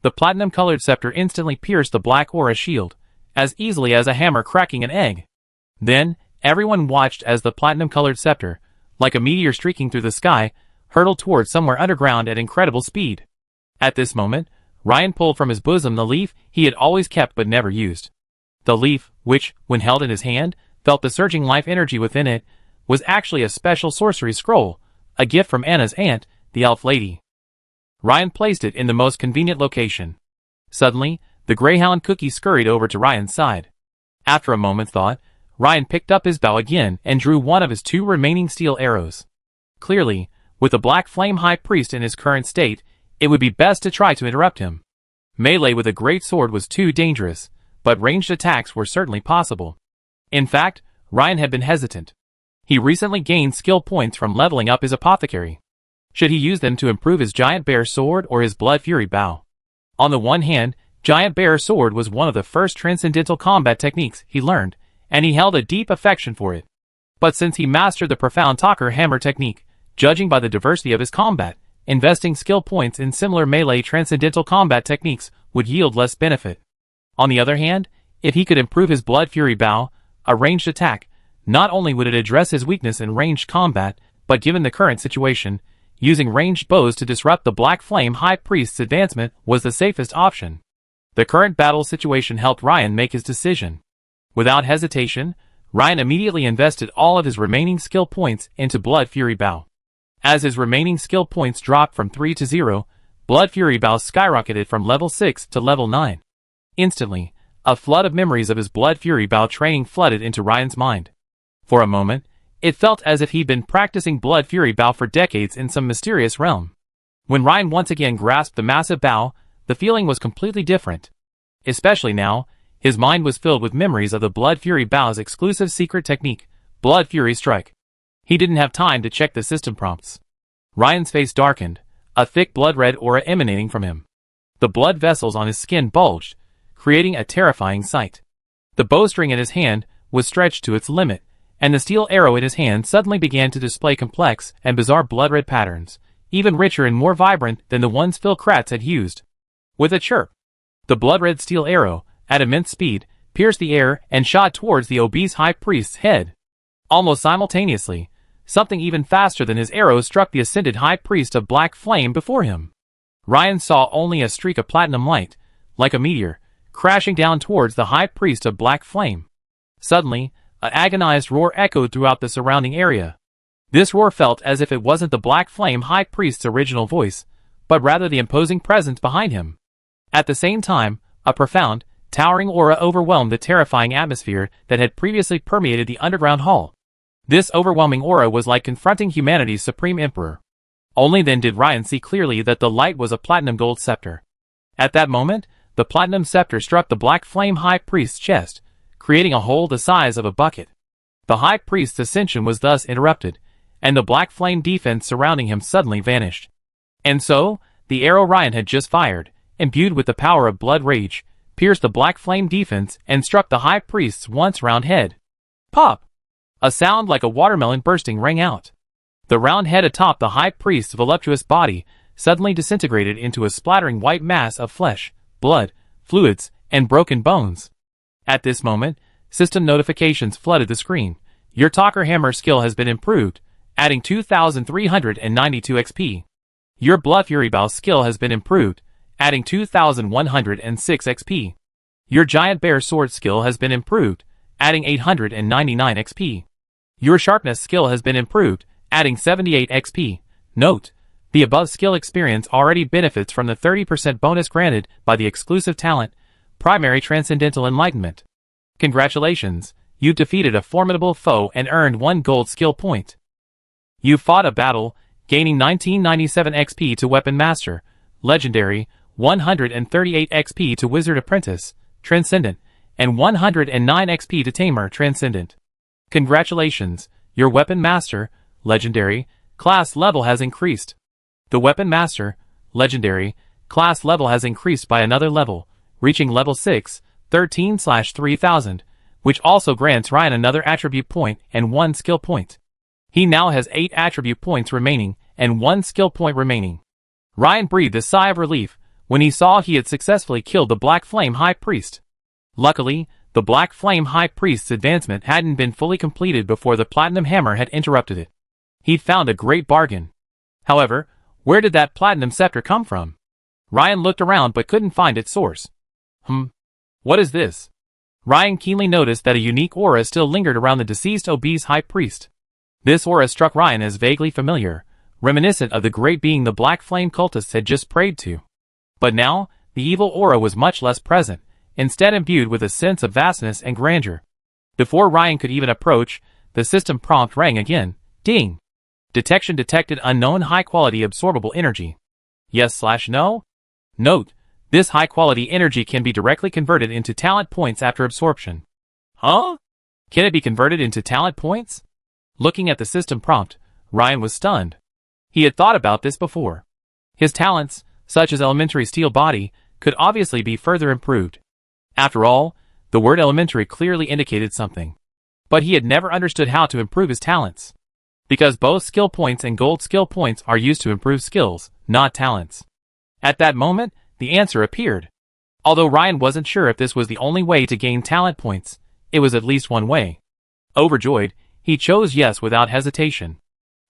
Speaker 1: The platinum-colored scepter instantly pierced the black aura shield, as easily as a hammer cracking an egg. Then, everyone watched as the platinum-colored scepter, like a meteor streaking through the sky, hurtled towards somewhere underground at incredible speed. At this moment, Ryan pulled from his bosom the leaf he had always kept but never used. The leaf, which, when held in his hand, felt the surging life energy within it, was actually a special sorcery scroll, a gift from Anna's aunt, the elf lady. Ryan placed it in the most convenient location. Suddenly, the Greyhound Cookie scurried over to Ryan's side. After a moment's thought, Ryan picked up his bow again and drew one of his 2 remaining steel arrows. Clearly, with the Black Flame High Priest in his current state, it would be best to try to interrupt him. Melee with a great sword was too dangerous, but ranged attacks were certainly possible. In fact, Ryan had been hesitant. He recently gained skill points from leveling up his apothecary. Should he use them to improve his Giant Bear Sword or his Blood Fury Bow? On the one hand, Giant Bear Sword was one of the first transcendental combat techniques he learned, and he held a deep affection for it. But since he mastered the profound talker hammer technique, judging by the diversity of his combat, investing skill points in similar melee transcendental combat techniques would yield less benefit. On the other hand, if he could improve his Blood Fury Bow, a ranged attack, not only would it address his weakness in ranged combat, but given the current situation, using ranged bows to disrupt the Black Flame High Priest's advancement was the safest option. The current battle situation helped Ryan make his decision. Without hesitation, Ryan immediately invested all of his remaining skill points into Blood Fury Bow. As his remaining skill points dropped from 3 to 0, Blood Fury Bow skyrocketed from level 6 to level 9. Instantly, a flood of memories of his Blood Fury Bow training flooded into Ryan's mind. For a moment, it felt as if he'd been practicing Blood Fury Bow for decades in some mysterious realm. When Ryan once again grasped the massive bow, the feeling was completely different. Especially now, his mind was filled with memories of the Blood Fury Bow's exclusive secret technique, Blood Fury Strike. He didn't have time to check the system prompts. Ryan's face darkened, a thick blood-red aura emanating from him. The blood vessels on his skin bulged, creating a terrifying sight. The bowstring in his hand was stretched to its limit, and the steel arrow in his hand suddenly began to display complex and bizarre blood-red patterns, even richer and more vibrant than the ones Phil Kratz had used. With a chirp, the blood-red steel arrow, at immense speed, pierced the air and shot towards the obese high priest's head. Almost simultaneously, something even faster than his arrow struck the ascended high priest of Black Flame before him. Ryan saw only a streak of platinum light, like a meteor, crashing down towards the high priest of Black Flame. Suddenly, an agonized roar echoed throughout the surrounding area. This roar felt as if it wasn't the Black Flame High Priest's original voice, but rather the imposing presence behind him. At the same time, a profound, towering aura overwhelmed the terrifying atmosphere that had previously permeated the underground hall. This overwhelming aura was like confronting humanity's supreme emperor. Only then did Ryan see clearly that the light was a platinum gold scepter. At that moment, the platinum scepter struck the Black Flame High Priest's chest, creating a hole the size of a bucket. The High Priest's ascension was thus interrupted, and the Black Flame defense surrounding him suddenly vanished. And so, the arrow Ryan had just fired, imbued with the power of blood rage, pierced the Black Flame defense and struck the High Priest's once round head. Pop! A sound like a watermelon bursting rang out. The round head atop the High Priest's voluptuous body suddenly disintegrated into a splattering white mass of flesh, blood, fluids, and broken bones. At this moment, system notifications flooded the screen. Your Talker Hammer skill has been improved, adding 2,392 XP. Your Blood Fury Bow skill has been improved, adding 2,106 XP. Your Giant Bear Sword skill has been improved, adding 899 XP. Your Sharpness skill has been improved, adding 78 XP. Note: the above skill experience already benefits from the 30% bonus granted by the exclusive talent, Primary Transcendental Enlightenment. Congratulations, you've defeated a formidable foe and earned 1 gold skill point. You fought a battle, gaining 1997 XP to Weapon Master, Legendary, 138 XP to Wizard Apprentice, Transcendent, and 109 XP to Tamer, Transcendent. Congratulations, your Weapon Master, Legendary, class level has increased. The Weapon Master, Legendary, class level has increased by another level, reaching level 6, 13/3000, which also grants Ryan another attribute point and 1 skill point. He now has 8 attribute points remaining and 1 skill point remaining. Ryan breathed a sigh of relief when he saw he had successfully killed the Black Flame High Priest. Luckily, the Black Flame High Priest's advancement hadn't been fully completed before the Platinum Hammer had interrupted it. He'd found a great bargain. However, where did that Platinum Scepter come from? Ryan looked around but couldn't find its source. What is this? Ryan keenly noticed that a unique aura still lingered around the deceased obese high priest. This aura struck Ryan as vaguely familiar, reminiscent of the great being the Black Flame cultists had just prayed to. But now, the evil aura was much less present, instead imbued with a sense of vastness and grandeur. Before Ryan could even approach, the system prompt rang again. Ding! Detection detected unknown high-quality absorbable energy. Yes/no? Note: this high-quality energy can be directly converted into talent points after absorption. Huh? Can it be converted into talent points? Looking at the system prompt, Ryan was stunned. He had thought about this before. His talents, such as Elementary Steel Body, could obviously be further improved. After all, The word elementary clearly indicated something. But he had never understood how to improve his talents. Because both skill points and gold skill points are used to improve skills, not talents. At that moment, the answer appeared. Although Ryan wasn't sure if this was the only way to gain talent points, it was at least one way. Overjoyed, he chose yes without hesitation.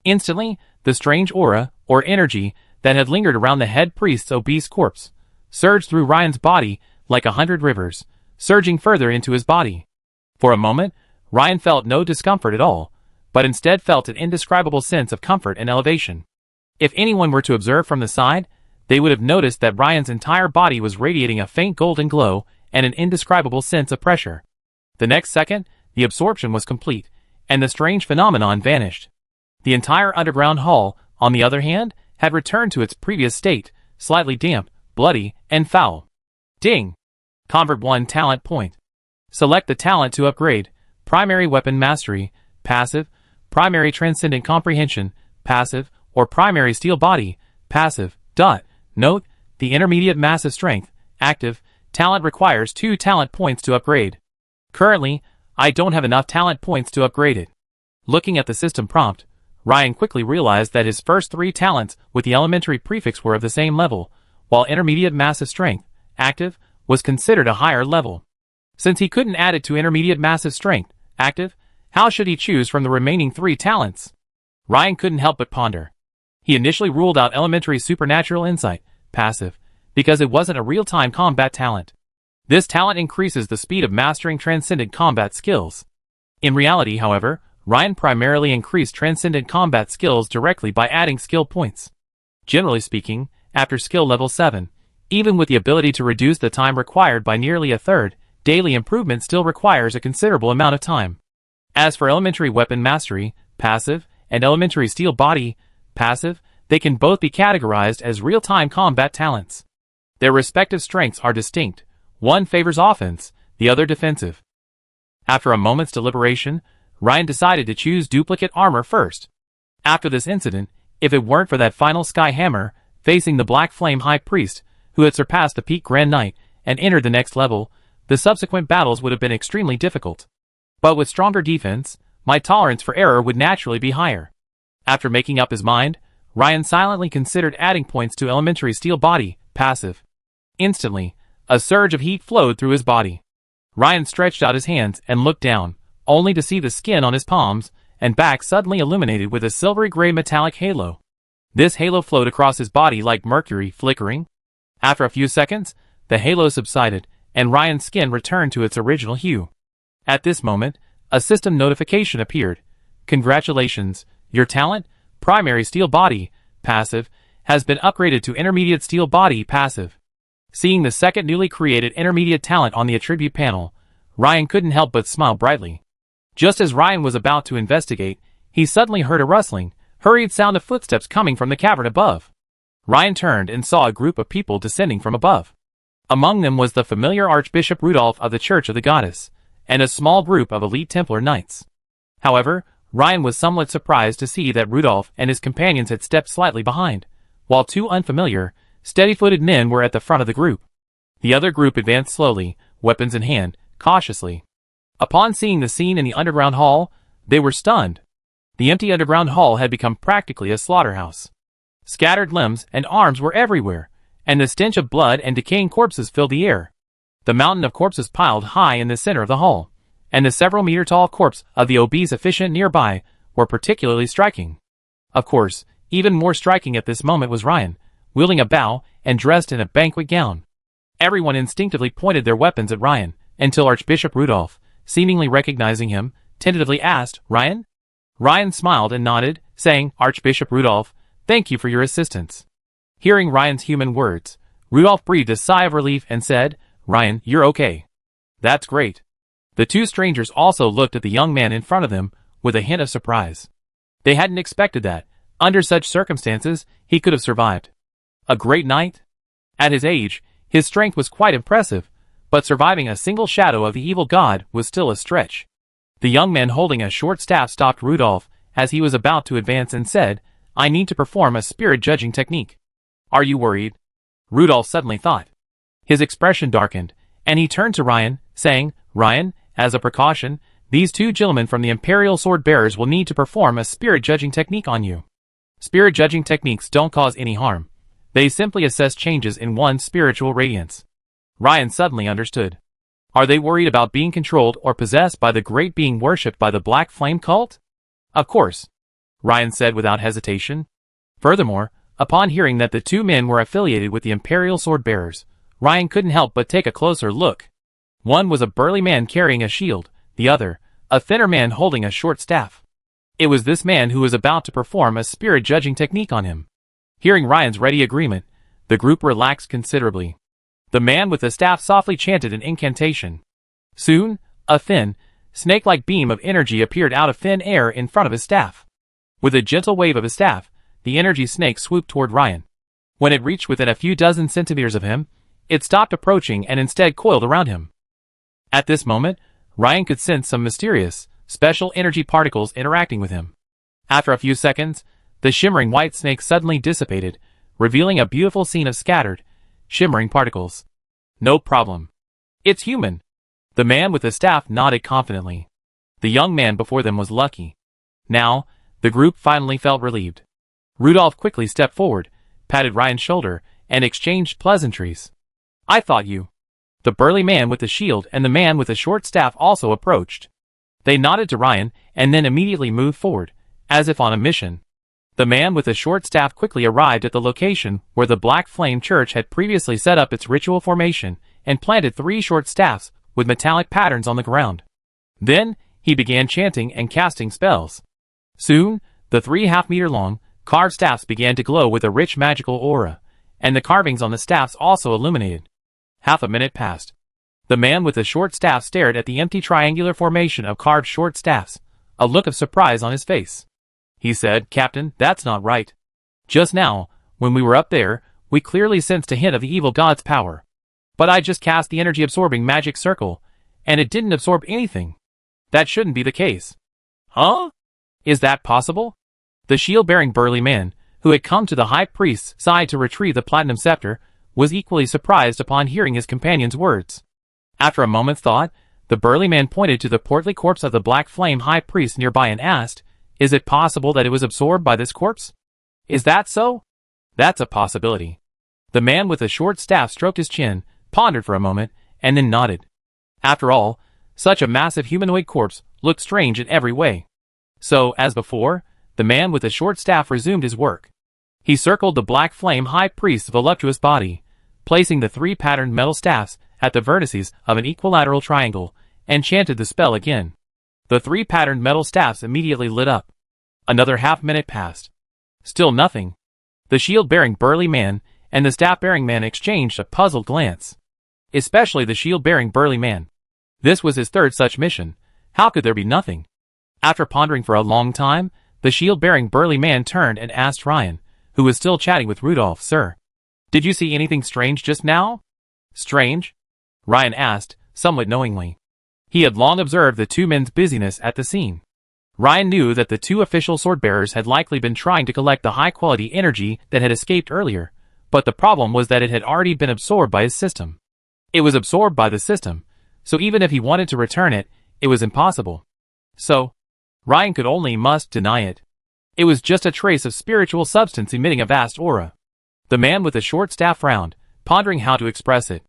Speaker 1: Instantly, the strange aura, or energy, that had lingered around the head priest's obese corpse, surged through Ryan's body like 100 rivers, surging further into his body. For a moment, Ryan felt no discomfort at all, but instead felt an indescribable sense of comfort and elevation. If anyone were to observe from the side, they would have noticed that Ryan's entire body was radiating a faint golden glow and an indescribable sense of pressure. The next second, the absorption was complete, and the strange phenomenon vanished. The entire underground hall, on the other hand, had returned to its previous state, slightly damp, bloody, and foul. Ding! Convert 1 talent point. Select the talent to upgrade: Primary Weapon Mastery, passive; Primary Transcendent Comprehension, passive; or Primary Steel Body, passive. Note: the Intermediate Massive Strength, active, talent requires 2 talent points to upgrade. Currently, I don't have enough talent points to upgrade it. Looking at the system prompt, Ryan quickly realized that his first 3 talents with the elementary prefix were of the same level, while Intermediate Massive Strength, active, was considered a higher level. Since he couldn't add it to Intermediate Massive Strength, active, how should he choose from the remaining 3 talents? Ryan couldn't help but ponder. He initially ruled out Elementary Supernatural Insight, passive, because it wasn't a real-time combat talent. This talent increases the speed of mastering transcendent combat skills. In reality, however, Ryan primarily increased transcendent combat skills directly by adding skill points. Generally speaking, after skill level 7, even with the ability to reduce the time required by nearly a third, daily improvement still requires a considerable amount of time. As for Elementary Weapon Mastery, passive, and Elementary Steel Body, passive, they can both be categorized as real-time combat talents. Their respective strengths are distinct. One favors offense, the other defensive. After a moment's deliberation, Ryan decided to choose duplicate armor first. After this incident, if it weren't for that final sky hammer facing the Black Flame High Priest, who had surpassed the Peak Grand Knight and entered the next level, the subsequent battles would have been extremely difficult. But with stronger defense, my tolerance for error would naturally be higher. After making up his mind, Ryan silently considered adding points to Elementary Steel Body, passive. Instantly, a surge of heat flowed through his body. Ryan stretched out his hands and looked down, only to see the skin on his palms and back suddenly illuminated with a silvery gray metallic halo. This halo flowed across his body like mercury flickering. After a few seconds, the halo subsided, and Ryan's skin returned to its original hue. At this moment, a system notification appeared. Congratulations, your talent, Primary Steel Body, passive, has been upgraded to Intermediate Steel Body, passive. Seeing the second newly created intermediate talent on the attribute panel, Ryan couldn't help but smile brightly. Just as Ryan was about to investigate, he suddenly heard a rustling, hurried sound of footsteps coming from the cavern above. Ryan turned and saw a group of people descending from above. Among them was the familiar Archbishop Rudolph of the Church of the Goddess, and a small group of elite Templar knights. However, Ryan was somewhat surprised to see that Rudolph and his companions had stepped slightly behind, while 2 unfamiliar, steady-footed men were at the front of the group. The other group advanced slowly, weapons in hand, cautiously. Upon seeing the scene in the underground hall, they were stunned. The empty underground hall had become practically a slaughterhouse. Scattered limbs and arms were everywhere, and the stench of blood and decaying corpses filled the air. The mountain of corpses piled high in the center of the hall, and the several-meter-tall corpse of the obese officiant nearby were particularly striking. Of course, even more striking at this moment was Ryan, wielding a bow and dressed in a banquet gown. Everyone instinctively pointed their weapons at Ryan, until Archbishop Rudolph, seemingly recognizing him, tentatively asked, "Ryan?" Ryan smiled and nodded, saying, "Archbishop Rudolph, thank you for your assistance." Hearing Ryan's human words, Rudolph breathed a sigh of relief and said, "Ryan, you're okay." "That's great." The 2 strangers also looked at the young man in front of them with a hint of surprise. They hadn't expected that, under such circumstances, he could have survived. A great knight? At his age, his strength was quite impressive, but surviving a single shadow of the evil god was still a stretch. The young man holding a short staff stopped Rudolph as he was about to advance and said, "I need to perform a spirit judging technique." "Are you worried?" Rudolph suddenly thought. His expression darkened, and he turned to Ryan, saying, Ryan, as a precaution, these two gentlemen from the Imperial Sword Bearers will need to perform a spirit judging technique on you. Spirit judging techniques don't cause any harm. They simply assess changes in one's spiritual radiance. Ryan suddenly understood. Are they worried about being controlled or possessed by the great being worshipped by the Black Flame cult? Of course, Ryan said without hesitation. Furthermore, upon hearing that the two men were affiliated with the Imperial Sword Bearers, Ryan couldn't help but take a closer look. One was a burly man carrying a shield, the other, a thinner man holding a short staff. It was this man who was about to perform a spirit judging technique on him. Hearing Ryan's ready agreement, the group relaxed considerably. The man with the staff softly chanted an incantation. Soon, a thin, snake-like beam of energy appeared out of thin air in front of his staff. With a gentle wave of his staff, the energy snake swooped toward Ryan. When it reached within a few dozen centimeters of him, it stopped approaching and instead coiled around him. At this moment, Ryan could sense some mysterious, special energy particles interacting with him. After a few seconds, the shimmering white snake suddenly dissipated, revealing a beautiful scene of scattered, shimmering particles. No problem. It's human. The man with the staff nodded confidently. The young man before them was lucky. Now, the group finally felt relieved. Rudolph quickly stepped forward, patted Ryan's shoulder, and exchanged pleasantries. I thought you. The burly man with the shield and the man with the short staff also approached. They nodded to Ryan and then immediately moved forward, as if on a mission. The man with the short staff quickly arrived at the location where the Black Flame Church had previously set up its ritual formation and planted 3 short staffs with metallic patterns on the ground. Then, he began chanting and casting spells. Soon, the 3 half-meter-long, carved staffs began to glow with a rich magical aura, and the carvings on the staffs also illuminated. Half a minute passed. The man with the short staff stared at the empty triangular formation of carved short staffs, a look of surprise on his face. He said, Captain, that's not right. Just now, when we were up there, we clearly sensed a hint of the evil god's power. But I just cast the energy-absorbing magic circle, and it didn't absorb anything. That shouldn't be the case. Huh? Is that possible? The shield-bearing burly man, who had come to the high priest's side to retrieve the platinum scepter, was equally surprised upon hearing his companion's words. After a moment's thought, the burly man pointed to the portly corpse of the Black Flame high priest nearby and asked, Is it possible that it was absorbed by this corpse? Is that so? That's a possibility. The man with the short staff stroked his chin, pondered for a moment, and then nodded. After all, such a massive humanoid corpse looked strange in every way. So, as before, the man with the short staff resumed his work. He circled the Black Flame high priest's voluptuous body, placing the 3 patterned metal staffs at the vertices of an equilateral triangle, and chanted the spell again. The 3 patterned metal staffs immediately lit up. Another half-minute passed. Still nothing. The shield-bearing burly man and the staff-bearing man exchanged a puzzled glance. Especially the shield-bearing burly man. This was his 3rd such mission. How could there be nothing? After pondering for a long time, the shield-bearing burly man turned and asked Ryan, who was still chatting with Rudolph, Sir, did you see anything strange just now? Strange? Ryan asked, somewhat knowingly. He had long observed the 2 men's busyness at the scene. Ryan knew that the 2 official sword-bearers had likely been trying to collect the high-quality energy that had escaped earlier, but the problem was that it had already been absorbed by his system. It was absorbed by the system, so even if he wanted to return it, it was impossible. So, Ryan could only must deny it. It was just a trace of spiritual substance emitting a vast aura. The man with the short staff frowned, pondering how to express it.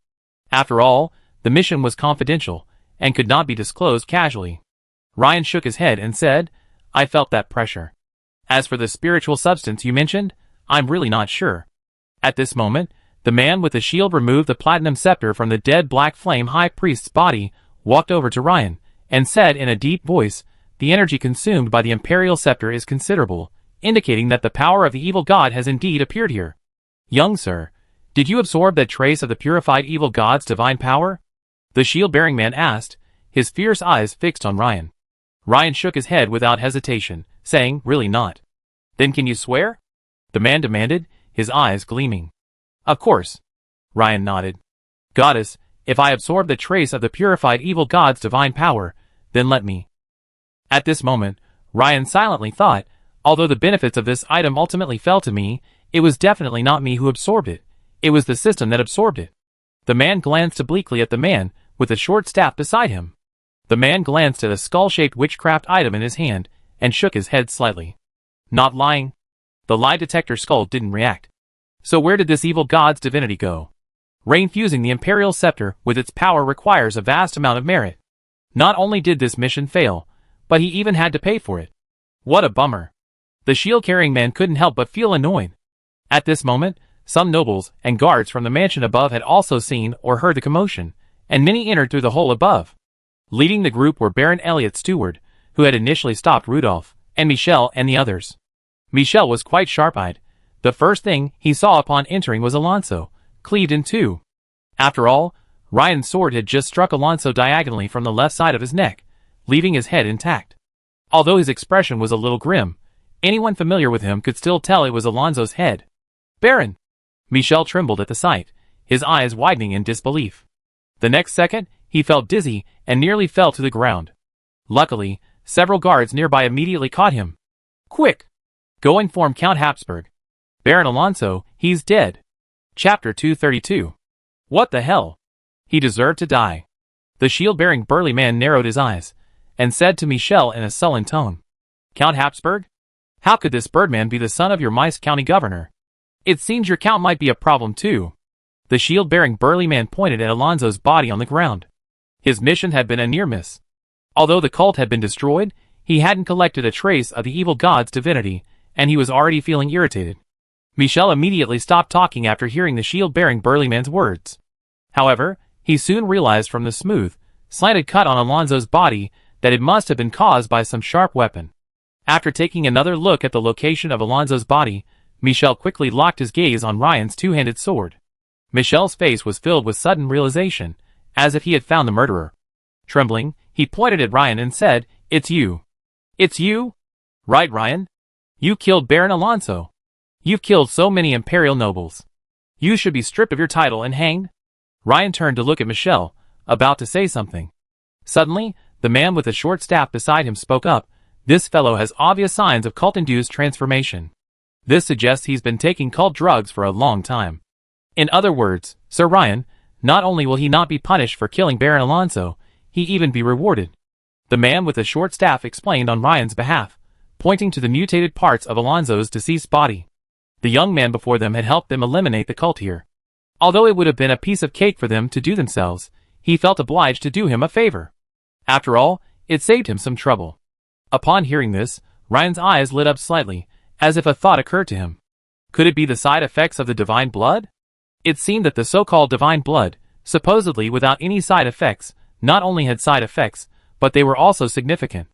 Speaker 1: After all, the mission was confidential, and could not be disclosed casually. Ryan shook his head and said, I felt that pressure. As for the spiritual substance you mentioned, I'm really not sure. At this moment, the man with the shield removed the platinum scepter from the dead Black Flame high priest's body, walked over to Ryan, and said in a deep voice, The energy consumed by the imperial scepter is considerable, indicating that the power of the evil god has indeed appeared here. Young sir, did you absorb that trace of the purified evil god's divine power? The shield-bearing man asked, his fierce eyes fixed on Ryan. Ryan shook his head without hesitation, saying, Really not. Then can you swear? The man demanded, his eyes gleaming. Of course. Ryan nodded. Goddess, if I absorb the trace of the purified evil god's divine power, then let me. At this moment, Ryan silently thought, although the benefits of this item ultimately fell to me, it was definitely not me who absorbed it. It was the system that absorbed it. The man glanced obliquely at the man with a short staff beside him. The man glanced at a skull-shaped witchcraft item in his hand and shook his head slightly. Not lying. The lie detector skull didn't react. So where did this evil god's divinity go? Reinfusing the Imperial Scepter with its power requires a vast amount of merit. Not only did this mission fail, but he even had to pay for it. What a bummer. The shield-carrying man couldn't help but feel annoyed. At this moment, some nobles and guards from the mansion above had also seen or heard the commotion, and many entered through the hole above. Leading the group were Baron Elliot Steward, who had initially stopped Rudolph, and Michel and the others. Michel was quite sharp-eyed. The first thing he saw upon entering was Alonso, cleaved in two. After all, Ryan's sword had just struck Alonso diagonally from the left side of his neck, leaving his head intact. Although his expression was a little grim, anyone familiar with him could still tell it was Alonso's head. Baron! Michel trembled at the sight, his eyes widening in disbelief. The next second, he felt dizzy and nearly fell to the ground. Luckily, several guards nearby immediately caught him. Quick! Go inform Count Habsburg. Baron Alonso, he's dead. Chapter 232. What the hell? He deserved to die. The shield-bearing burly man narrowed his eyes, and said to Michel in a sullen tone, Count Habsburg? How could this birdman be the son of your Mice County governor? It seems your count might be a problem too. The shield-bearing burly man pointed at Alonso's body on the ground. His mission had been a near miss. Although the cult had been destroyed, he hadn't collected a trace of the evil god's divinity, and he was already feeling irritated. Michel immediately stopped talking after hearing the shield-bearing burly man's words. However, he soon realized from the smooth, slanted cut on Alonso's body that it must have been caused by some sharp weapon. After taking another look at the location of Alonso's body, Michel quickly locked his gaze on Ryan's two-handed sword. Michel's face was filled with sudden realization, as if he had found the murderer. Trembling, he pointed at Ryan and said, It's you. It's you? Right, Ryan? You killed Baron Alonso. You've killed so many Imperial nobles. You should be stripped of your title and hanged. Ryan turned to look at Michel, about to say something. Suddenly, the man with the short staff beside him spoke up. This fellow has obvious signs of cult-induced transformation. This suggests he's been taking cult drugs for a long time. In other words, Sir Ryan, not only will he not be punished for killing Baron Alonso, he even be rewarded. The man with the short staff explained on Ryan's behalf, pointing to the mutated parts of Alonso's deceased body. The young man before them had helped them eliminate the cult here. Although it would have been a piece of cake for them to do themselves, he felt obliged to do him a favor. After all, it saved him some trouble. Upon hearing this, Ryan's eyes lit up slightly, as if a thought occurred to him. Could it be the side effects of the divine blood? It seemed that the so-called divine blood, supposedly without any side effects, not only had side effects, but they were also significant.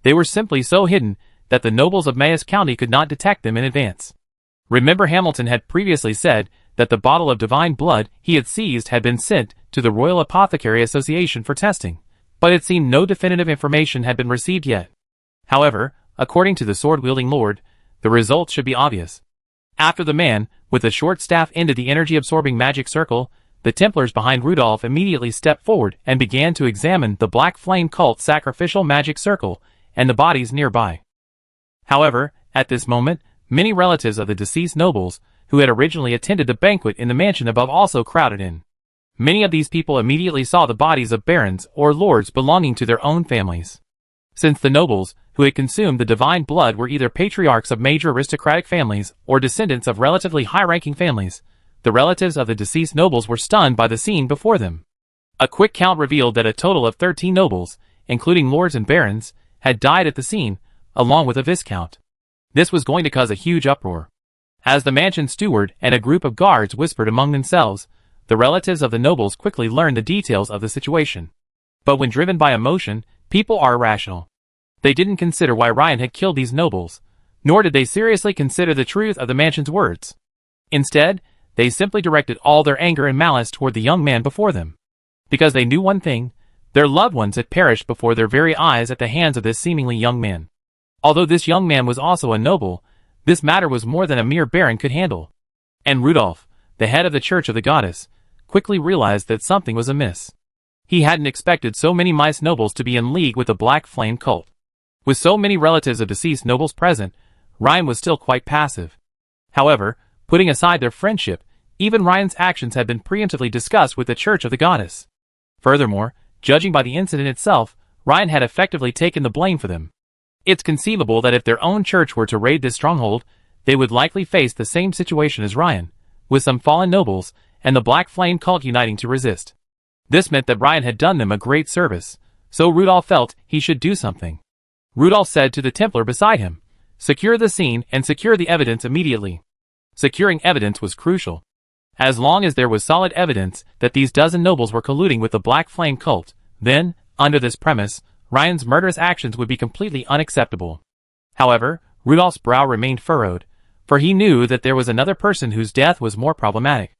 Speaker 1: They were simply so hidden that the nobles of Mayes County could not detect them in advance. Remember, Hamilton had previously said that the bottle of divine blood he had seized had been sent to the Royal Apothecary Association for testing, but it seemed no definitive information had been received yet. However, according to the sword-wielding lord, the results should be obvious. After the man with the short staff ended the energy-absorbing magic circle, the Templars behind Rudolph immediately stepped forward and began to examine the Black Flame Cult sacrificial magic circle and the bodies nearby. However, at this moment, many relatives of the deceased nobles who had originally attended the banquet in the mansion above also crowded in. Many of these people immediately saw the bodies of barons or lords belonging to their own families. Since the nobles who had consumed the divine blood were either patriarchs of major aristocratic families or descendants of relatively high-ranking families, the relatives of the deceased nobles were stunned by the scene before them. A quick count revealed that a total of 13 nobles, including lords and barons, had died at the scene, along with a viscount. This was going to cause a huge uproar. As the mansion steward and a group of guards whispered among themselves, the relatives of the nobles quickly learned the details of the situation. But when driven by emotion, people are irrational. They didn't consider why Ryan had killed these nobles, nor did they seriously consider the truth of the mansion's words. Instead, they simply directed all their anger and malice toward the young man before them. Because they knew one thing, their loved ones had perished before their very eyes at the hands of this seemingly young man. Although this young man was also a noble, this matter was more than a mere baron could handle. And Rudolph, the head of the Church of the Goddess, quickly realized that something was amiss. He hadn't expected so many mice nobles to be in league with the Black Flame cult. With so many relatives of deceased nobles present, Ryan was still quite passive. However, putting aside their friendship, even Ryan's actions had been preemptively discussed with the Church of the Goddess. Furthermore, judging by the incident itself, Ryan had effectively taken the blame for them. It's conceivable that if their own church were to raid this stronghold, they would likely face the same situation as Ryan, with some fallen nobles and the Black Flame cult uniting to resist. This meant that Ryan had done them a great service, so Rudolph felt he should do something. Rudolph said to the Templar beside him, "Secure the scene and secure the evidence immediately." Securing evidence was crucial. As long as there was solid evidence that these dozen nobles were colluding with the Black Flame cult, then, under this premise, Ryan's murderous actions would be completely unacceptable. However, Rudolph's brow remained furrowed, for he knew that there was another person whose death was more problematic.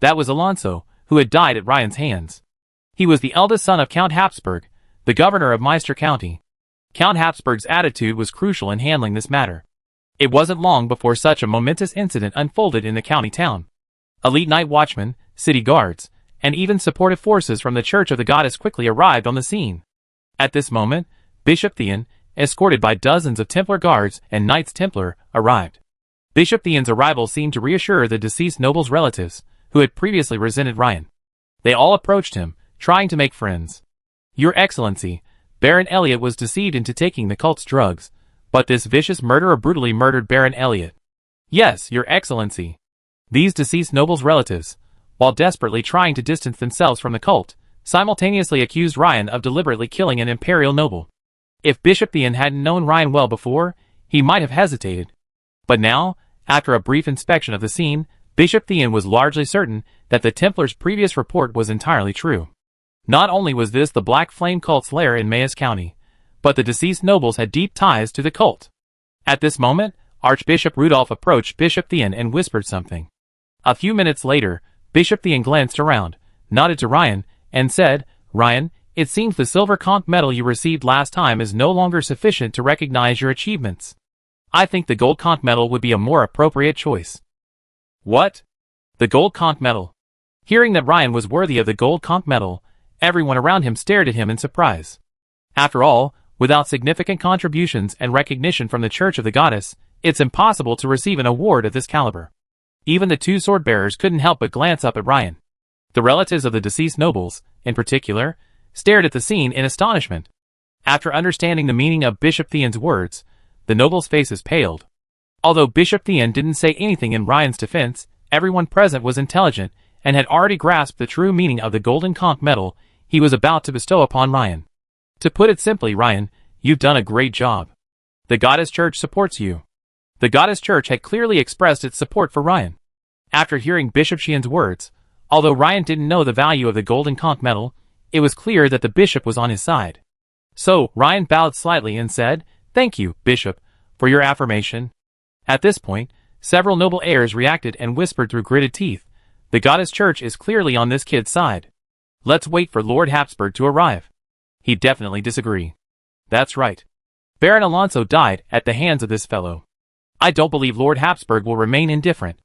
Speaker 1: That was Alonso, who had died at Ryan's hands. He was the eldest son of Count Habsburg, the governor of Meister County. Count Habsburg's attitude was crucial in handling this matter. It wasn't long before such a momentous incident unfolded in the county town. Elite night watchmen, city guards, and even supportive forces from the Church of the Goddess quickly arrived on the scene. At this moment, Bishop Theon, escorted by dozens of Templar guards and Knights Templar, arrived. Bishop Theon's arrival seemed to reassure the deceased noble's relatives, who had previously resented Ryan. They all approached him, trying to make friends. "Your Excellency, Baron Elliot was deceived into taking the cult's drugs, but this vicious murderer brutally murdered Baron Elliot." "Yes, Your Excellency." These deceased nobles' relatives, while desperately trying to distance themselves from the cult, simultaneously accused Ryan of deliberately killing an imperial noble. If Bishop Theon hadn't known Ryan well before, he might have hesitated. But now, after a brief inspection of the scene, Bishop Theon was largely certain that the Templars' previous report was entirely true. Not only was this the Black Flame cult's lair in Mayes County, but the deceased nobles had deep ties to the cult. At this moment, Archbishop Rudolph approached Bishop Theon and whispered something. A few minutes later, Bishop Theon glanced around, nodded to Ryan, and said, "Ryan, it seems the silver conch medal you received last time is no longer sufficient to recognize your achievements. I think the gold conch medal would be a more appropriate choice." "What? The gold conch medal?" Hearing that Ryan was worthy of the gold conch medal, everyone around him stared at him in surprise. After all, without significant contributions and recognition from the Church of the Goddess, it's impossible to receive an award of this caliber. Even the two sword-bearers couldn't help but glance up at Ryan. The relatives of the deceased nobles, in particular, stared at the scene in astonishment. After understanding the meaning of Bishop Theon's words, the nobles' faces paled. Although Bishop Theon didn't say anything in Ryan's defense, everyone present was intelligent and had already grasped the true meaning of the golden conch medal he was about to bestow upon Ryan. To put it simply, Ryan, you've done a great job. The Goddess Church supports you. The Goddess Church had clearly expressed its support for Ryan. After hearing Bishop Sheehan's words, although Ryan didn't know the value of the golden conch medal, it was clear that the bishop was on his side. So, Ryan bowed slightly and said, "Thank you, Bishop, for your affirmation." At this point, several noble heirs reacted and whispered through gritted teeth, "The Goddess Church is clearly on this kid's side. Let's wait for Lord Habsburg to arrive." He'd definitely disagree. That's right. Baron Alonso died at the hands of this fellow. I don't believe Lord Habsburg will remain indifferent.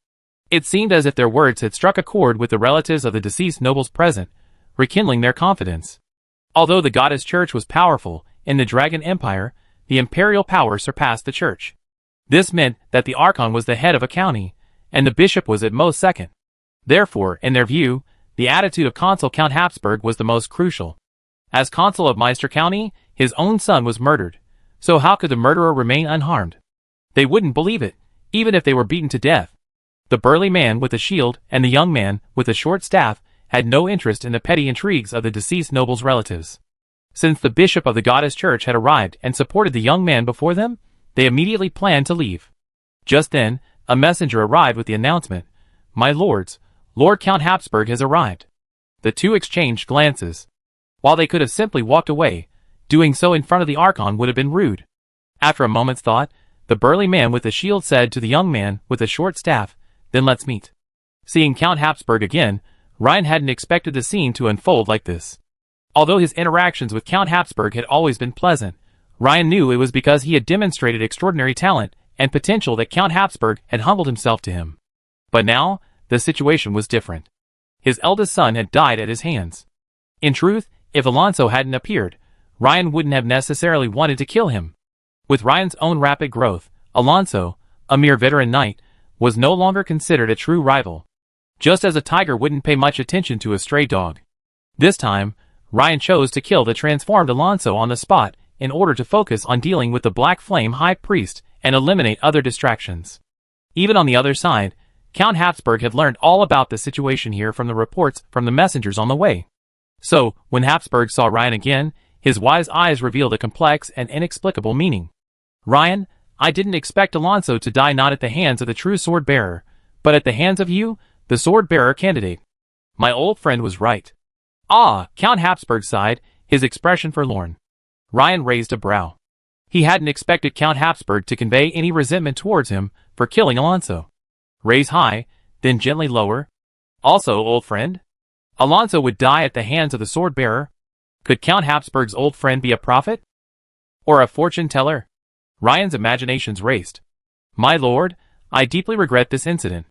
Speaker 1: It seemed as if their words had struck a chord with the relatives of the deceased nobles present, rekindling their confidence. Although the Goddess Church was powerful in the Dragon Empire, the imperial power surpassed the church. This meant that the Archon was the head of a county, and the bishop was at most second. Therefore, in their view, the attitude of Consul Count Habsburg was the most crucial. As consul of Meister County, his own son was murdered, so how could the murderer remain unharmed? They wouldn't believe it, even if they were beaten to death. The burly man with the shield and the young man with the short staff had no interest in the petty intrigues of the deceased noble's relatives. Since the bishop of the Goddess Church had arrived and supported the young man before them, they immediately planned to leave. Just then, a messenger arrived with the announcement, "My lords, Lord Count Habsburg has arrived." The two exchanged glances. While they could have simply walked away, doing so in front of the Archon would have been rude. After a moment's thought, the burly man with the shield said to the young man with the short staff, "Then let's meet." Seeing Count Habsburg again, Ryan hadn't expected the scene to unfold like this. Although his interactions with Count Habsburg had always been pleasant, Ryan knew it was because he had demonstrated extraordinary talent and potential that Count Habsburg had humbled himself to him. But now, the situation was different. His eldest son had died at his hands. In truth, if Alonso hadn't appeared, Ryan wouldn't have necessarily wanted to kill him. With Ryan's own rapid growth, Alonso, a mere veteran knight, was no longer considered a true rival. Just as a tiger wouldn't pay much attention to a stray dog. This time, Ryan chose to kill the transformed Alonso on the spot in order to focus on dealing with the Black Flame High Priest and eliminate other distractions. Even on the other side, Count Habsburg had learned all about the situation here from the reports from the messengers on the way. So, when Habsburg saw Ryan again, his wise eyes revealed a complex and inexplicable meaning. Ryan, I didn't expect Alonso to die not at the hands of the true sword-bearer, but at the hands of you, the sword-bearer candidate. My old friend was right. Ah, Count Habsburg sighed, his expression forlorn. Ryan raised a brow. He hadn't expected Count Habsburg to convey any resentment towards him for killing Alonso. Raise high, then gently lower. Also, old friend? Alonso would die at the hands of the sword-bearer. Could Count Habsburg's old friend be a prophet? Or a fortune-teller? Ryan's imaginations raced. My lord, I deeply regret this incident.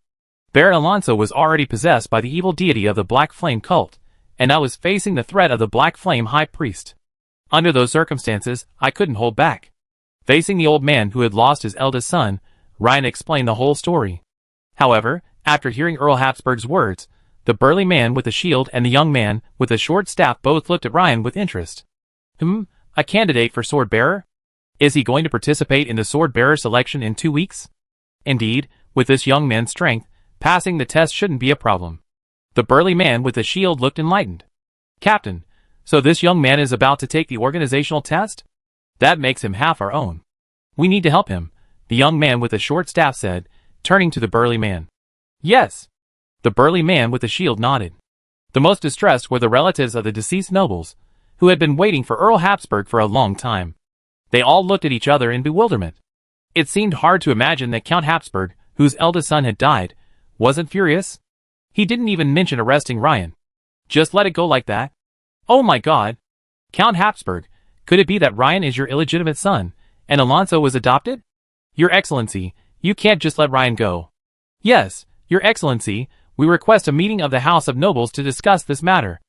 Speaker 1: Baron Alonso was already possessed by the evil deity of the Black Flame cult, and I was facing the threat of the Black Flame High Priest. Under those circumstances, I couldn't hold back. Facing the old man who had lost his eldest son, Ryan explained the whole story. However, after hearing Earl Habsburg's words, the burly man with the shield and the young man with the short staff both looked at Ryan with interest. A candidate for sword-bearer? Is he going to participate in the sword-bearer selection in 2 weeks? Indeed, with this young man's strength, passing the test shouldn't be a problem. The burly man with the shield looked enlightened. Captain, so this young man is about to take the organizational test? That makes him half our own. We need to help him, the young man with the short staff said, turning to the burly man. Yes. The burly man with the shield nodded. The most distressed were the relatives of the deceased nobles, who had been waiting for Earl Habsburg for a long time. They all looked at each other in bewilderment. It seemed hard to imagine that Count Habsburg, whose eldest son had died, wasn't furious. He didn't even mention arresting Ryan. Just let it go like that? Oh my God! Count Habsburg, could it be that Ryan is your illegitimate son, and Alonso was adopted? Your Excellency, you can't just let Ryan go. Yes, Your Excellency, we request a meeting of the House of Nobles to discuss this matter.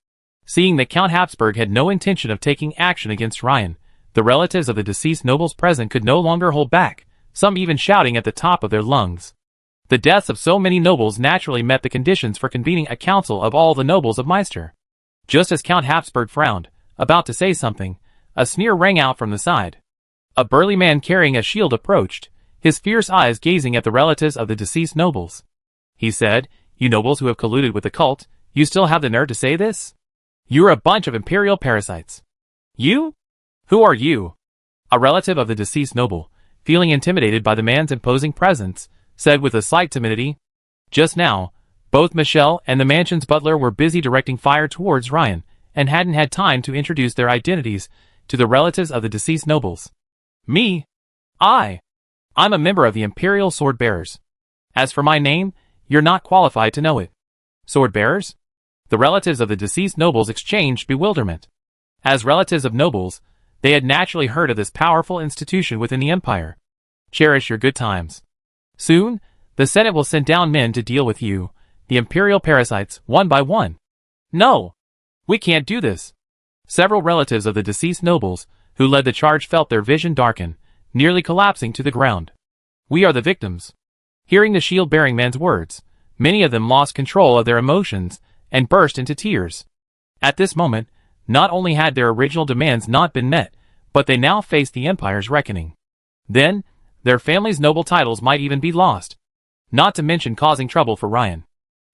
Speaker 1: Seeing that Count Habsburg had no intention of taking action against Ryan, the relatives of the deceased nobles present could no longer hold back, some even shouting at the top of their lungs. The deaths of so many nobles naturally met the conditions for convening a council of all the nobles of Meister. Just as Count Habsburg frowned, about to say something, a sneer rang out from the side. A burly man carrying a shield approached, his fierce eyes gazing at the relatives of the deceased nobles. He said, "You nobles who have colluded with the cult, you still have the nerve to say this? You're a bunch of imperial parasites." "You? Who are you?" A relative of the deceased noble, feeling intimidated by the man's imposing presence, said with a slight timidity. Just now, both Michelle and the mansion's butler were busy directing fire towards Ryan, and hadn't had time to introduce their identities to the relatives of the deceased nobles. "Me? I'm a member of the Imperial Sword Bearers. As for my name, you're not qualified to know it." "Sword Bearers?" The relatives of the deceased nobles exchanged bewilderment. As relatives of nobles, they had naturally heard of this powerful institution within the empire. Cherish your good times. Soon, the Senate will send down men to deal with you, the imperial parasites, one by one. "No! We can't do this." Several relatives of the deceased nobles, who led the charge, felt their vision darken, nearly collapsing to the ground. "We are the victims." Hearing the shield-bearing man's words, many of them lost control of their emotions and burst into tears. At this moment, not only had their original demands not been met, but they now faced the Empire's reckoning. Then, their families' noble titles might even be lost, not to mention causing trouble for Ryan.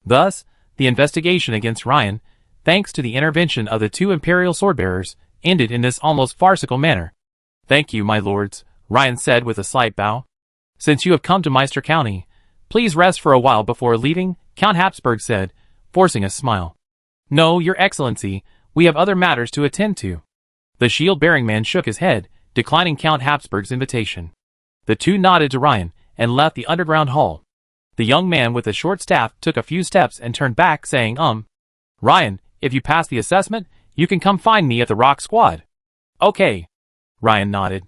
Speaker 1: Thus, the investigation against Ryan, thanks to the intervention of the two Imperial Swordbearers, ended in this almost farcical manner. "Thank you, my lords," Ryan said with a slight bow. "Since you have come to Meister County, please rest for a while before leaving," Count Habsburg said, forcing a smile. "No, Your Excellency, we have other matters to attend to." The shield-bearing man shook his head, declining Count Habsburg's invitation. The two nodded to Ryan and left the underground hall. The young man with the short staff took a few steps and turned back, saying, "Ryan, if you pass the assessment, you can come find me at the Rock Squad." "Okay." Ryan nodded.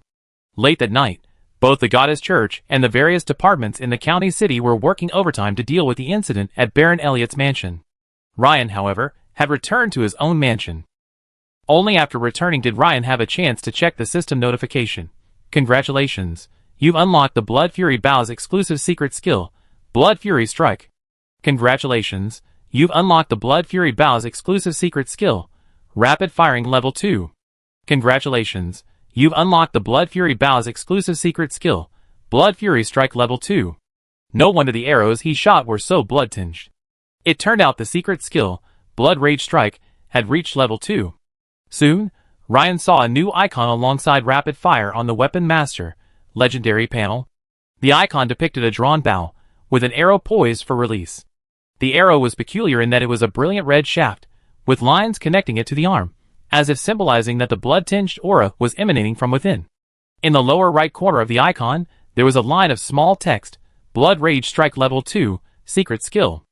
Speaker 1: Late that night, both the Goddess Church and the various departments in the county city were working overtime to deal with the incident at Baron Elliot's mansion. Ryan, however, had returned to his own mansion. Only after returning did Ryan have a chance to check the system notification. "Congratulations, you've unlocked the Blood Fury Bow's exclusive secret skill, Blood Fury Strike." "Congratulations, you've unlocked the Blood Fury Bow's exclusive secret skill," Rapid Firing Level 2. Congratulations, you've unlocked the Blood Fury Bow's exclusive secret skill, Blood Fury Strike Level 2. No wonder the arrows he shot were so blood-tinged. It turned out the secret skill, Blood Rage Strike, had reached Level 2. Soon, Ryan saw a new icon alongside Rapid Fire on the Weapon Master Legendary panel. The icon depicted a drawn bow, with an arrow poised for release. The arrow was peculiar in that it was a brilliant red shaft, with lines connecting it to the arm, as if symbolizing that the blood-tinged aura was emanating from within. In the lower right corner of the icon, there was a line of small text, Blood Rage Strike Level 2, Secret Skill.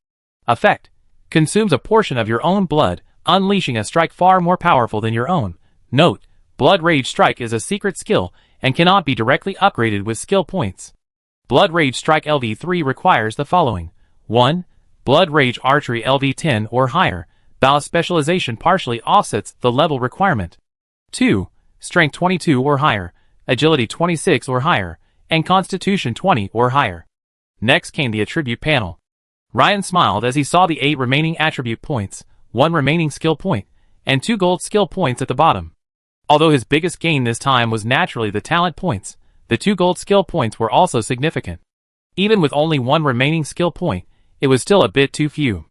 Speaker 1: Effect: consumes a portion of your own blood, unleashing a strike far more powerful than your own. Note: Blood Rage Strike is a secret skill and cannot be directly upgraded with skill points. Blood Rage Strike LV3 requires the following. 1. Blood Rage Archery LV10 or higher. Bow specialization partially offsets the level requirement. 2. Strength 22 or higher, Agility 26 or higher, and Constitution 20 or higher. Next came the attribute panel. Ryan smiled as he saw the 8 remaining attribute points, 1 remaining skill point, and 2 gold skill points at the bottom. Although his biggest gain this time was naturally the talent points, the 2 gold skill points were also significant. Even with only 1 remaining skill point, it was still a bit too few.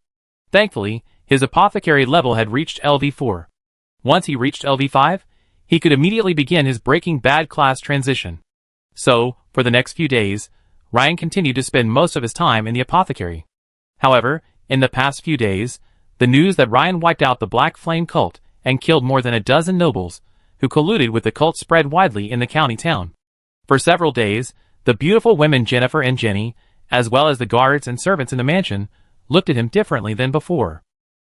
Speaker 1: Thankfully, his apothecary level had reached LV4. Once he reached LV5, he could immediately begin his Breaking Bad class transition. So, for the next few days, Ryan continued to spend most of his time in the apothecary. However, in the past few days, the news that Ryan wiped out the Black Flame cult and killed more than a dozen nobles who colluded with the cult spread widely in the county town. For several days, the beautiful women Jennifer and Jenny, as well as the guards and servants in the mansion, looked at him differently than before.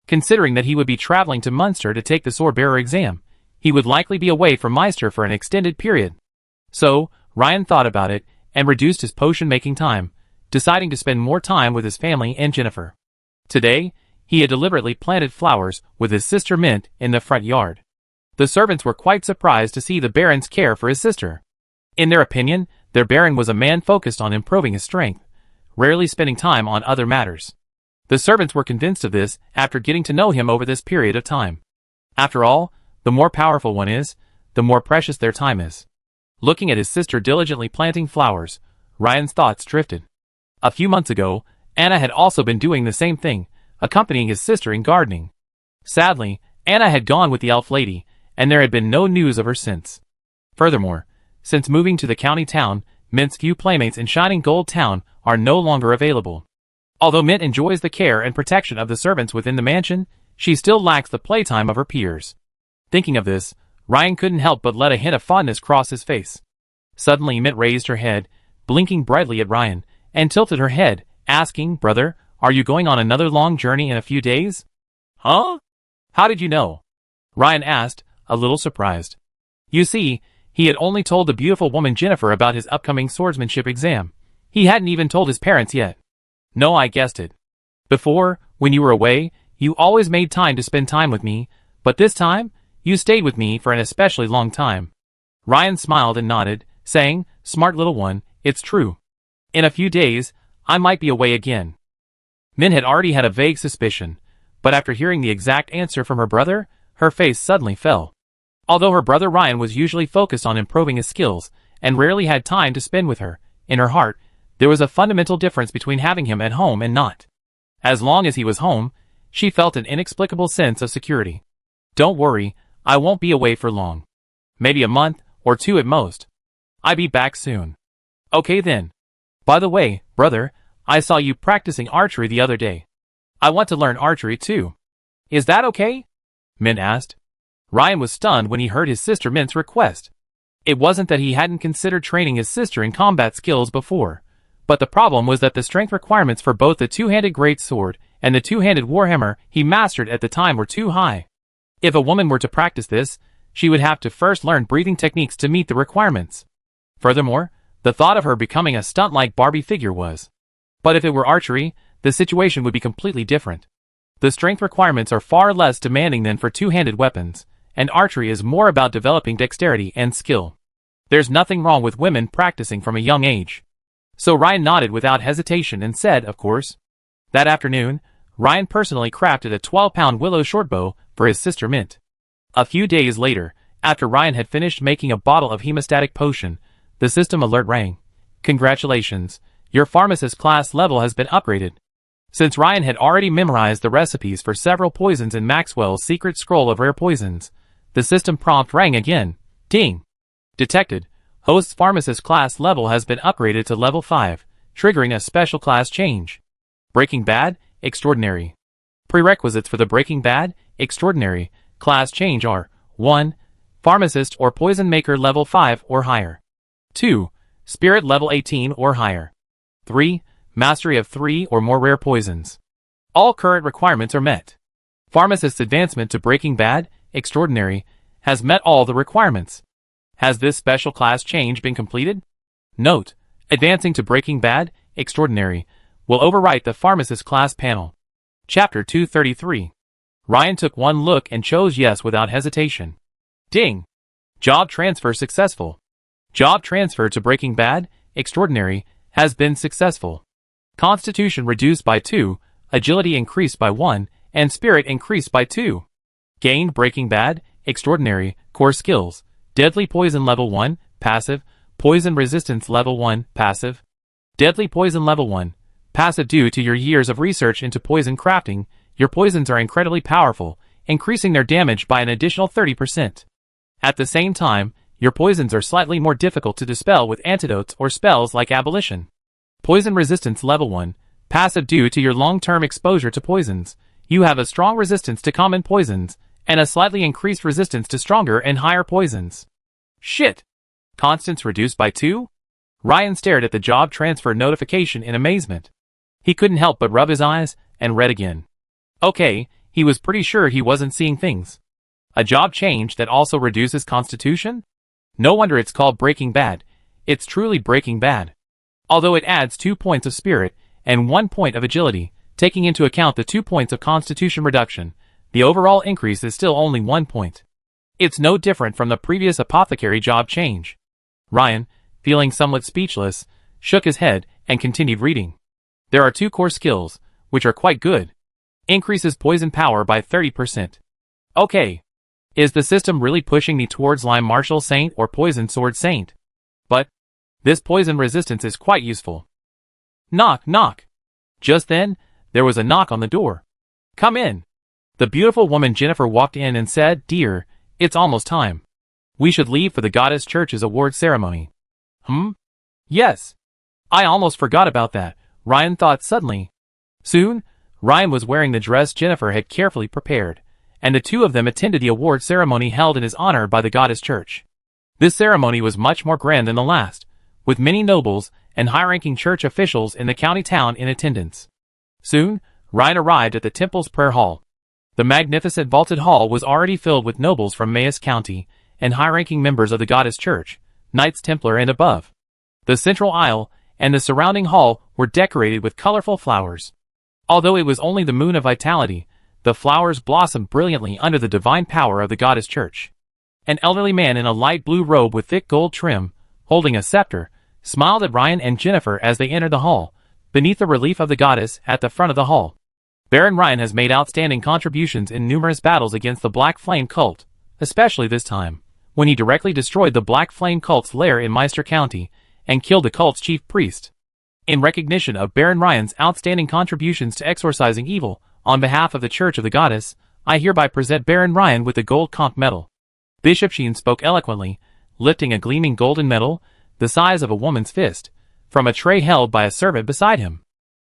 Speaker 1: Considering that he would be traveling to Munster to take the sword-bearer exam, he would likely be away from Meister for an extended period. So, Ryan thought about it and reduced his potion-making time, deciding to spend more time with his family and Jennifer. Today, he had deliberately planted flowers with his sister Mint in the front yard. The servants were quite surprised to see the Baron's care for his sister. In their opinion, their Baron was a man focused on improving his strength, rarely spending time on other matters. The servants were convinced of this after getting to know him over this period of time. After all, the more powerful one is, the more precious their time is. Looking at his sister diligently planting flowers, Ryan's thoughts drifted. A few months ago, Anna had also been doing the same thing, accompanying his sister in gardening. Sadly, Anna had gone with the elf lady, and there had been no news of her since. Furthermore, since moving to the county town, Mint's few playmates in Shining Gold Town are no longer available. Although Mint enjoys the care and protection of the servants within the mansion, she still lacks the playtime of her peers. Thinking of this, Ryan couldn't help but let a hint of fondness cross his face. Suddenly Mint raised her head, blinking brightly at Ryan, and tilted her head, asking, "Brother, are you going on another long journey in a few days?" "Huh? How did you know?" Ryan asked, a little surprised. You see, he had only told the beautiful woman Jennifer about his upcoming swordsmanship exam. He hadn't even told his parents yet. "No, I guessed it. Before, when you were away, you always made time to spend time with me, but this time, you stayed with me for an especially long time." Ryan smiled and nodded, saying, "Smart little one, it's true. In a few days, I might be away again." Min had already had a vague suspicion, but after hearing the exact answer from her brother, her face suddenly fell. Although her brother Ryan was usually focused on improving his skills, and rarely had time to spend with her, in her heart, there was a fundamental difference between having him at home and not. As long as he was home, she felt an inexplicable sense of security. "Don't worry, I won't be away for long. Maybe a month, or 2 at most. I'll be back soon." "Okay then. By the way, brother, I saw you practicing archery the other day. I want to learn archery too. Is that okay?" Mint asked. Ryan was stunned when he heard his sister Mint's request. It wasn't that he hadn't considered training his sister in combat skills before, but the problem was that the strength requirements for both the two-handed greatsword and the two-handed warhammer he mastered at the time were too high. If a woman were to practice this, she would have to first learn breathing techniques to meet the requirements. Furthermore, the thought of her becoming a stunt-like Barbie figure was. But if it were archery, the situation would be completely different. The strength requirements are far less demanding than for two-handed weapons, and archery is more about developing dexterity and skill. There's nothing wrong with women practicing from a young age. So Ryan nodded without hesitation and said, of course. That afternoon, Ryan personally crafted a 12-pound willow shortbow for his sister Mint. A few days later, after Ryan had finished making a bottle of hemostatic potion, the system alert rang. Congratulations, your pharmacist class level has been upgraded. Since Ryan had already memorized the recipes for several poisons in Maxwell's secret scroll of rare poisons, the system prompt rang again. Ding! Detected. Host's pharmacist class level has been upgraded to level 5, triggering a special class change. Breaking Bad, Extraordinary. Prerequisites for the Breaking Bad, Extraordinary class change are 1. Pharmacist or poison maker level 5 or higher. 2. Spirit level 18 or higher. 3. Mastery of 3 or more rare poisons. All current requirements are met. Pharmacist's advancement to Breaking Bad, Extraordinary, has met all the requirements. Has this special class change been completed? Note: advancing to Breaking Bad, Extraordinary, will overwrite the pharmacist class panel. Chapter 233. Ryan took one look and chose yes without hesitation. Ding! Job transfer successful. Job transfer to Breaking Bad, Extraordinary, has been successful. Constitution reduced by 2, agility increased by 1, and spirit increased by 2. Gained Breaking Bad, Extraordinary, core skills. Deadly poison level 1, passive. Poison resistance level 1, passive. Deadly poison level 1, passive. Due to your years of research into poison crafting, your poisons are incredibly powerful, increasing their damage by an additional 30%. At the same time, your poisons are slightly more difficult to dispel with antidotes or spells like abolition. Poison resistance level 1, passive. Due to your long-term exposure to poisons, you have a strong resistance to common poisons, and a slightly increased resistance to stronger and higher poisons. Shit! Constance reduced by 2? Ryan stared at the job transfer notification in amazement. He couldn't help but rub his eyes and read again. Okay, he was pretty sure he wasn't seeing things. A job change that also reduces constitution? No wonder it's called Breaking Bad. It's truly Breaking Bad. Although it adds 2 points of spirit and 1 point of agility, taking into account the 2 points of constitution reduction, the overall increase is still only 1 point. It's no different from the previous apothecary job change. Ryan, feeling somewhat speechless, shook his head and continued reading. There are 2 core skills, which are quite good. Increases poison power by 30%. Okay. Is the system really pushing me towards Lime Martial Saint or Poison Sword Saint? But this poison resistance is quite useful. Knock, knock. Just then, there was a knock on the door. Come in. The beautiful woman Jennifer walked in and said, Dear, it's almost time. We should leave for the Goddess Church's award ceremony. Yes. I almost forgot about that, Ryan thought suddenly. Soon, Ryan was wearing the dress Jennifer had carefully prepared, and the two of them attended the award ceremony held in his honor by the Goddess Church. This ceremony was much more grand than the last, with many nobles and high-ranking church officials in the county town in attendance. Soon, Ryan arrived at the temple's prayer hall. The magnificent vaulted hall was already filled with nobles from Mayes County and high-ranking members of the Goddess Church, Knights Templar and above. The central aisle and the surrounding hall were decorated with colorful flowers. Although it was only the moon of vitality, the flowers blossomed brilliantly under the divine power of the Goddess Church. An elderly man in a light blue robe with thick gold trim, holding a scepter, smiled at Ryan and Jennifer as they entered the hall, beneath the relief of the goddess at the front of the hall. Baron Ryan has made outstanding contributions in numerous battles against the Black Flame cult, especially this time, when he directly destroyed the Black Flame cult's lair in Meister County and killed the cult's chief priest. In recognition of Baron Ryan's outstanding contributions to exorcising evil, on behalf of the Church of the Goddess, I hereby present Baron Ryan with the Gold Conch Medal. Bishop Sheen spoke eloquently, lifting a gleaming golden medal, the size of a woman's fist, from a tray held by a servant beside him.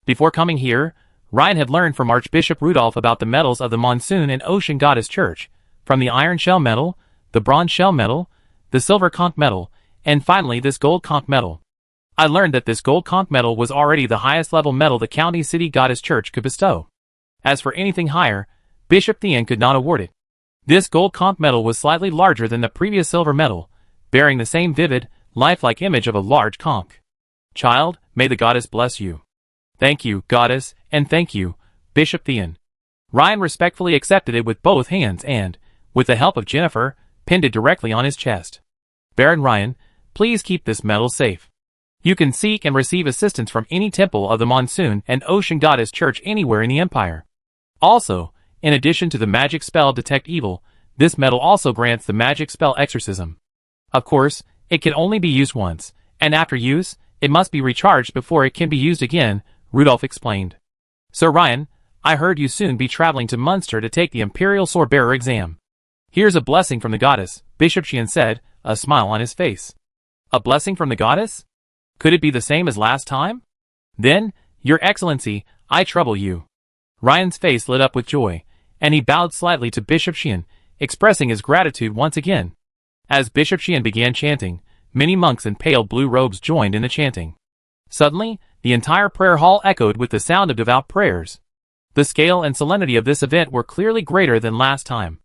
Speaker 1: Before coming here, Ryan had learned from Archbishop Rudolph about the medals of the Monsoon and Ocean Goddess Church, from the Iron Shell Medal, the Bronze Shell Medal, the Silver Conch Medal, and finally this Gold Conch Medal. I learned that this Gold Conch Medal was already the highest level medal the County City Goddess Church could bestow. As for anything higher, Bishop Theon could not award it. This Gold Conch Medal was slightly larger than the previous silver medal, bearing the same vivid, lifelike image of a large conch. Child, may the goddess bless you. Thank you, goddess, and thank you, Bishop Theon. Ryan respectfully accepted it with both hands and, with the help of Jennifer, pinned it directly on his chest. Baron Ryan, please keep this medal safe. You can seek and receive assistance from any temple of the Monsoon and Ocean Goddess Church anywhere in the Empire. Also, in addition to the magic spell Detect Evil, this medal also grants the magic spell exorcism. Of course, it can only be used once, and after use, it must be recharged before it can be used again, Rudolph explained. Sir Ryan, I heard you soon be traveling to Munster to take the Imperial Swordbearer exam. Here's a blessing from the goddess, Bishop Sheehan said, a smile on his face. A blessing from the goddess? Could it be the same as last time? Then, Your Excellency, I trouble you. Ryan's face lit up with joy, and he bowed slightly to Bishop Sheehan, expressing his gratitude once again. As Bishop Sheehan began chanting, many monks in pale blue robes joined in the chanting. Suddenly, the entire prayer hall echoed with the sound of devout prayers. The scale and solemnity of this event were clearly greater than last time.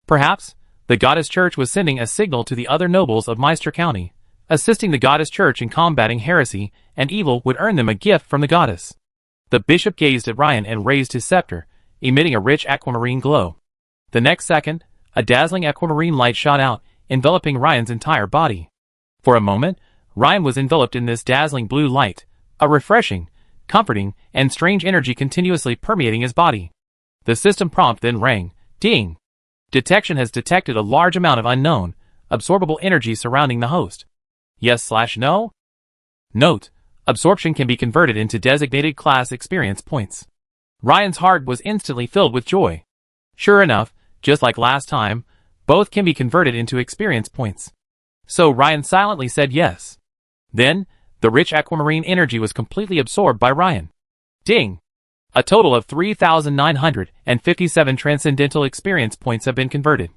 Speaker 1: Perhaps, the Goddess Church was sending a signal to the other nobles of Meister County. Assisting the Goddess Church in combating heresy and evil would earn them a gift from the goddess. The bishop gazed at Ryan and raised his scepter, emitting a rich aquamarine glow. The next second, a dazzling aquamarine light shot out, enveloping Ryan's entire body. For a moment, Ryan was enveloped in this dazzling blue light, a refreshing, comforting, and strange energy continuously permeating his body. The system prompt then rang. Ding! Detection has detected a large amount of unknown, absorbable energy surrounding the host. Yes/no? Note: absorption can be converted into designated class experience points. Ryan's heart was instantly filled with joy. Sure enough, just like last time, both can be converted into experience points. So Ryan silently said yes. Then, the rich aquamarine energy was completely absorbed by Ryan. Ding! A total of 3,957 transcendental experience points have been converted.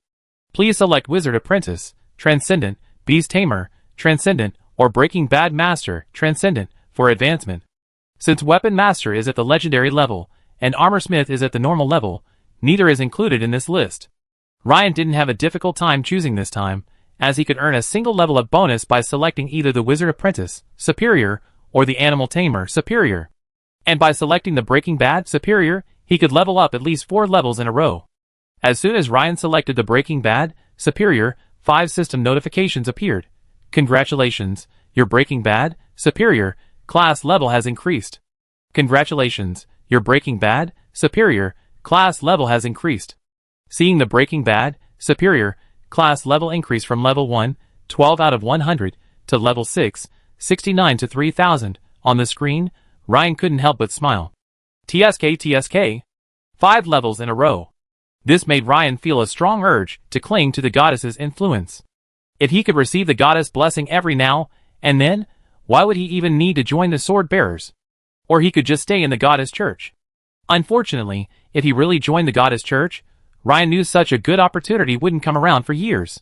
Speaker 1: Please select Wizard Apprentice, Transcendent, Beast Tamer, Transcendent, or Breaking Bad Master, Transcendent, for advancement. Since Weapon Master is at the Legendary level, and Armor Smith is at the normal level, neither is included in this list. Ryan didn't have a difficult time choosing this time, as he could earn a single level up bonus by selecting either the Wizard Apprentice, Superior, or the Animal Tamer, Superior. And by selecting the Breaking Bad, Superior, he could level up at least 4 levels in a row. As soon as Ryan selected the Breaking Bad, Superior, 5 system notifications appeared. Congratulations, your Breaking Bad, Superior, class level has increased. Congratulations, your Breaking Bad, Superior, class level has increased. Seeing the Breaking Bad, Superior, class level increase from level 1, 12 out of 100, to level 6, 69 to 3000, on the screen, Ryan couldn't help but smile. TSK. 5 levels in a row. This made Ryan feel a strong urge to cling to the goddess's influence. If he could receive the goddess blessing every now and then, why would he even need to join the sword bearers? Or he could just stay in the goddess church. Unfortunately, if he really joined the goddess church, Ryan knew such a good opportunity wouldn't come around for years.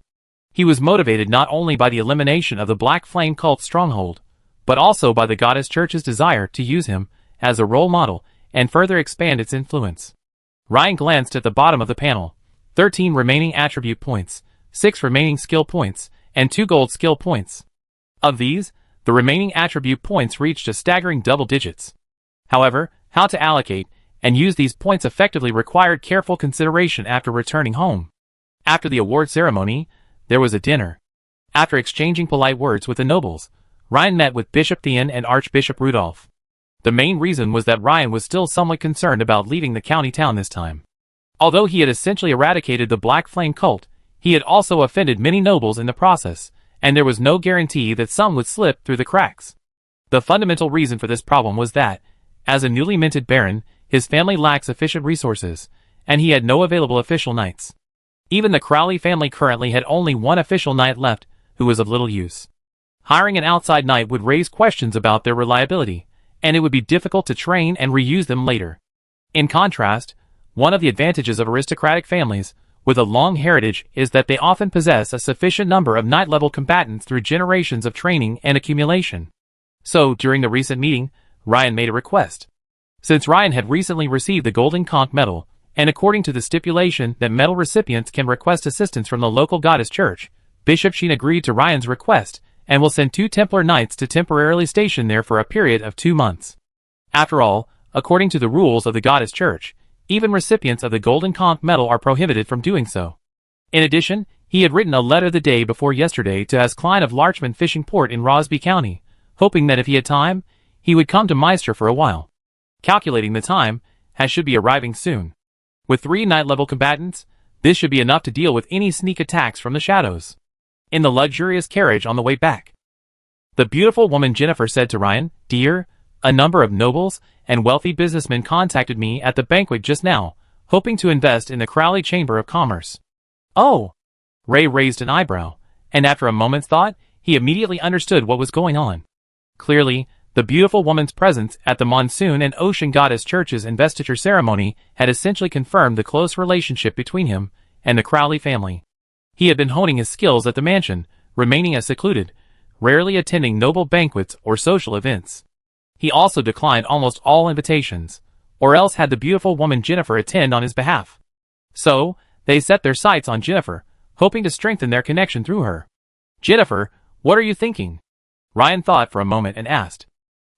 Speaker 1: He was motivated not only by the elimination of the Black Flame cult's stronghold, but also by the goddess church's desire to use him as a role model and further expand its influence. Ryan glanced at the bottom of the panel. 13 remaining attribute points, 6 remaining skill points, and 2 gold skill points. Of these, the remaining attribute points reached a staggering double digits. However, how to allocate and use these points effectively required careful consideration after returning home. After the award ceremony, there was a dinner. After exchanging polite words with the nobles, Ryan met with Bishop Theon and Archbishop Rudolph. The main reason was that Ryan was still somewhat concerned about leaving the county town this time. Although he had essentially eradicated the Black Flame cult, he had also offended many nobles in the process, and there was no guarantee that some would slip through the cracks. The fundamental reason for this problem was that, as a newly minted baron, his family lacked sufficient resources, and he had no available official knights. Even the Crowley family currently had only one official knight left, who was of little use. Hiring an outside knight would raise questions about their reliability, and it would be difficult to train and reuse them later. In contrast, one of the advantages of aristocratic families with a long heritage is that they often possess a sufficient number of knight-level combatants through generations of training and accumulation. So, during the recent meeting, Ryan made a request. Since Ryan had recently received the Golden Conch Medal, and according to the stipulation that medal recipients can request assistance from the local goddess church, Bishop Sheen agreed to Ryan's request and will send 2 Templar knights to temporarily station there for a period of 2 months. After all, according to the rules of the goddess church, even recipients of the Golden Conch Medal are prohibited from doing so. In addition, he had written a letter the day before yesterday to S. Klein of Larchmont Fishing Port in Rosby County, hoping that if he had time, he would come to Meister for a while. Calculating the time, Has should be arriving soon. With 3 knight-level combatants, This should be enough to deal with any sneak attacks from the shadows. In the luxurious carriage on the way back, the beautiful woman Jennifer said to Ryan, "Dear, a number of nobles and wealthy businessmen contacted me at the banquet just now, hoping to invest in the Crowley Chamber of Commerce." "Oh!" Ray raised an eyebrow, and after a moment's thought, he immediately understood what was going on. Clearly, the beautiful woman's presence at the Monsoon and Ocean Goddess Church's investiture ceremony had essentially confirmed the close relationship between him and the Crowley family. He had been honing his skills at the mansion, remaining as secluded, rarely attending noble banquets or social events. He also declined almost all invitations, or else had the beautiful woman Jennifer attend on his behalf. So, they set their sights on Jennifer, hoping to strengthen their connection through her. "Jennifer, what are you thinking?" Ryan thought for a moment and asked.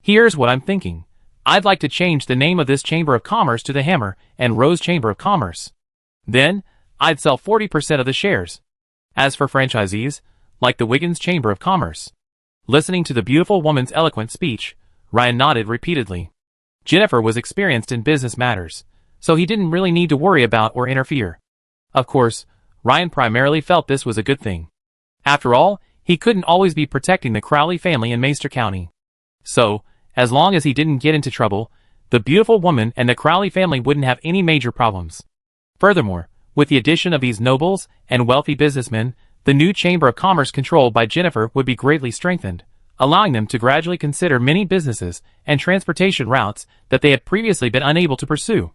Speaker 1: "Here's what I'm thinking. I'd like to change the name of this Chamber of Commerce to the Hammer and Rose Chamber of Commerce. Then, I'd sell 40% of the shares. As for franchisees, like the Wiggins Chamber of Commerce." Listening to the beautiful woman's eloquent speech, Ryan nodded repeatedly. Jennifer was experienced in business matters, so he didn't really need to worry about or interfere. Of course, Ryan primarily felt this was a good thing. After all, he couldn't always be protecting the Crowley family in Maester County. So, as long as he didn't get into trouble, the beautiful woman and the Crowley family wouldn't have any major problems. Furthermore, with the addition of these nobles and wealthy businessmen, the new Chamber of Commerce controlled by Jennifer would be greatly strengthened, allowing them to gradually consider many businesses and transportation routes that they had previously been unable to pursue.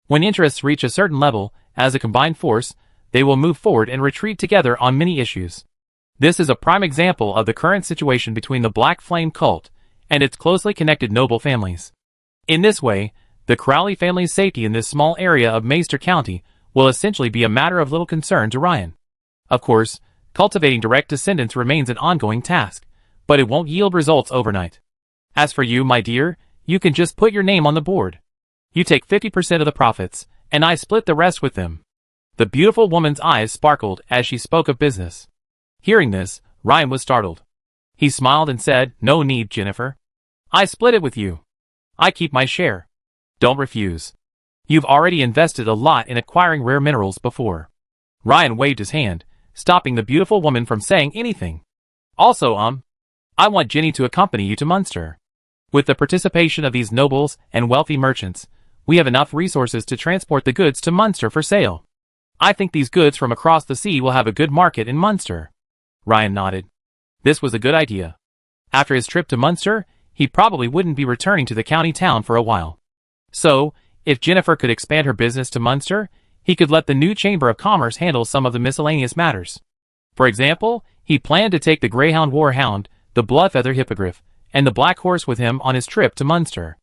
Speaker 1: When interests reach a certain level, as a combined force, they will move forward and retreat together on many issues. This is a prime example of the current situation between the Black Flame cult and its closely connected noble families. In this way, the Crowley family's safety in this small area of Maester County will essentially be a matter of little concern to Ryan. Of course, cultivating direct descendants remains an ongoing task, but it won't yield results overnight. As for you, my dear, you can just put your name on the board. You take 50% of the profits, and I split the rest with them. The beautiful woman's eyes sparkled as she spoke of business. Hearing this, Ryan was startled. He smiled and said, "No need, Jennifer. I split it with you. I keep my share. Don't refuse. You've already invested a lot in acquiring rare minerals before." Ryan waved his hand, stopping the beautiful woman from saying anything. "Also, I want Jenny to accompany you to Munster. With the participation of these nobles and wealthy merchants, we have enough resources to transport the goods to Munster for sale. I think these goods from across the sea will have a good market in Munster." Ryan nodded. This was a good idea. After his trip to Munster, he probably wouldn't be returning to the county town for a while. So, if Jennifer could expand her business to Munster, he could let the new Chamber of Commerce handle some of the miscellaneous matters. For example, he planned to take the Greyhound Warhound, the Bloodfeather Hippogriff, and the Black Horse with him on his trip to Munster.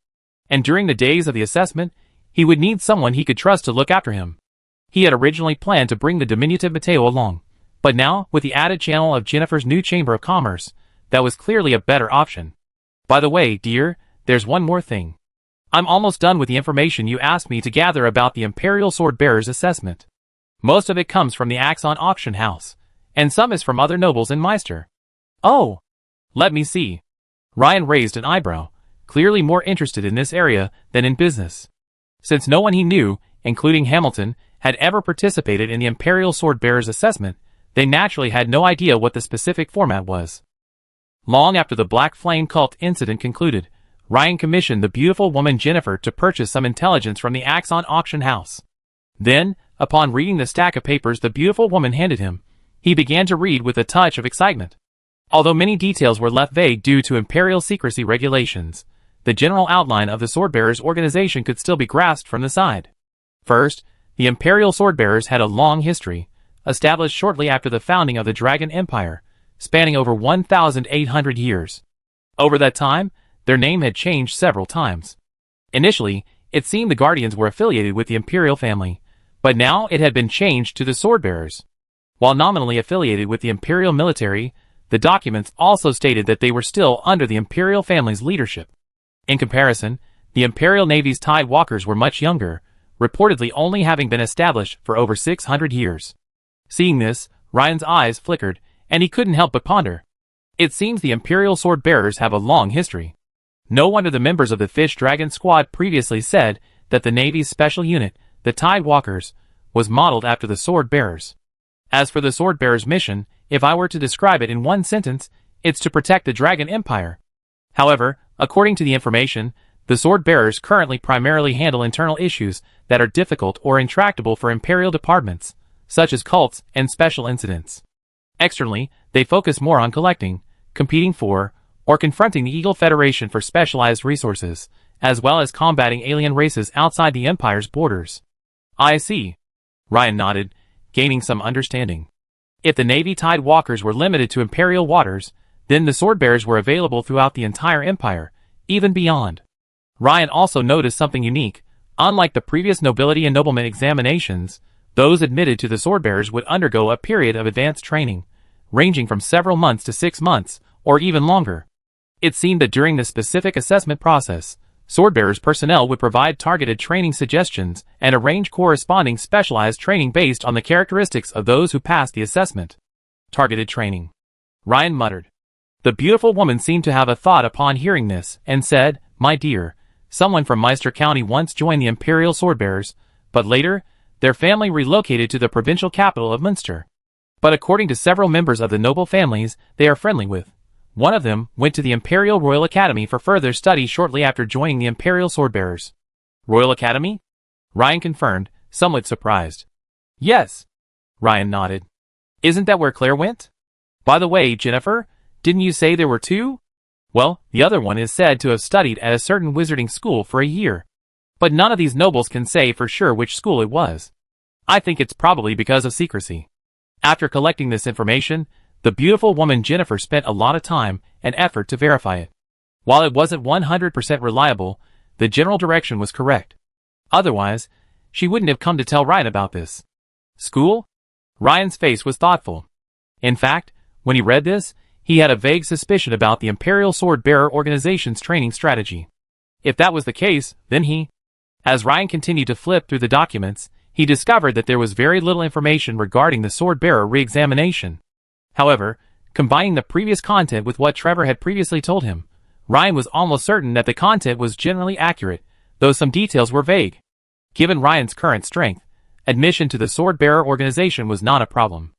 Speaker 1: And during the days of the assessment, he would need someone he could trust to look after him. He had originally planned to bring the diminutive Mateo along, but now, with the added channel of Jennifer's new Chamber of Commerce, that was clearly a better option. "By the way, dear, there's one more thing. I'm almost done with the information you asked me to gather about the Imperial Sword Bearer's assessment. Most of it comes from the Axon Auction House, and some is from other nobles in Meister." "Oh, let me see." Ryan raised an eyebrow, clearly more interested in this area than in business. Since no one he knew, including Hamilton, had ever participated in the Imperial Sword Bearer's assessment, they naturally had no idea what the specific format was. Long after the Black Flame cult incident concluded, Ryan commissioned the beautiful woman Jennifer to purchase some intelligence from the Axon Auction House. Then, upon reading the stack of papers the beautiful woman handed him, he began to read with a touch of excitement. Although many details were left vague due to Imperial secrecy regulations, the general outline of the Swordbearers' organization could still be grasped from the side. First, the Imperial Swordbearers had a long history, established shortly after the founding of the Dragon Empire, spanning over 1,800 years. Over that time, their name had changed several times. Initially, it seemed the Guardians were affiliated with the Imperial family, but now it had been changed to the Swordbearers. While nominally affiliated with the Imperial military, the documents also stated that they were still under the Imperial family's leadership. In comparison, the Imperial Navy's Tide Walkers were much younger, reportedly only having been established for over 600 years. Seeing this, Ryan's eyes flickered, and he couldn't help but ponder. It seems the Imperial Sword Bearers have a long history. No wonder the members of the Fish Dragon Squad previously said that the Navy's special unit, the Tide Walkers, was modeled after the sword bearers. As for the sword bearers' mission, if I were to describe it in one sentence, it's to protect the Dragon Empire. However, according to the information, the sword bearers currently primarily handle internal issues that are difficult or intractable for Imperial departments, such as cults and special incidents. Externally, they focus more on collecting, competing for, or confronting the Eagle Federation for specialized resources, as well as combating alien races outside the Empire's borders. I see. Ryan nodded, gaining some understanding. If the Navy Tide Walkers were limited to Imperial waters, then the Swordbearers were available throughout the entire Empire, even beyond. Ryan also noticed something unique. Unlike the previous nobility and nobleman examinations, those admitted to the Swordbearers would undergo a period of advanced training, ranging from several months to 6 months, or even longer. It seemed that during this specific assessment process, Swordbearers personnel would provide targeted training suggestions and arrange corresponding specialized training based on the characteristics of those who passed the assessment. Targeted training. Ryan muttered. The beautiful woman seemed to have a thought upon hearing this, and said, "My dear, someone from Meister County once joined the Imperial Swordbearers, but later, their family relocated to the provincial capital of Munster. But according to several members of the noble families they are friendly with, one of them went to the Imperial Royal Academy for further study shortly after joining the Imperial Swordbearers." Royal Academy? Ryan confirmed, somewhat surprised. Yes. Ryan nodded. Isn't that where Claire went? By the way, Jennifer, didn't you say there were 2? Well, the other one is said to have studied at a certain wizarding school for a year. But none of these nobles can say for sure which school it was. I think it's probably because of secrecy. After collecting this information, the beautiful woman Jennifer spent a lot of time and effort to verify it. While it wasn't 100% reliable, the general direction was correct. Otherwise, she wouldn't have come to tell Ryan about this. School? Ryan's face was thoughtful. In fact, when he read this, he had a vague suspicion about the Imperial Sword Bearer organization's training strategy. If that was the case, then he... As Ryan continued to flip through the documents, he discovered that there was very little information regarding the Sword Bearer re-examination. However, combining the previous content with what Trevor had previously told him, Ryan was almost certain that the content was generally accurate, though some details were vague. Given Ryan's current strength, admission to the Sword Bearer organization was not a problem.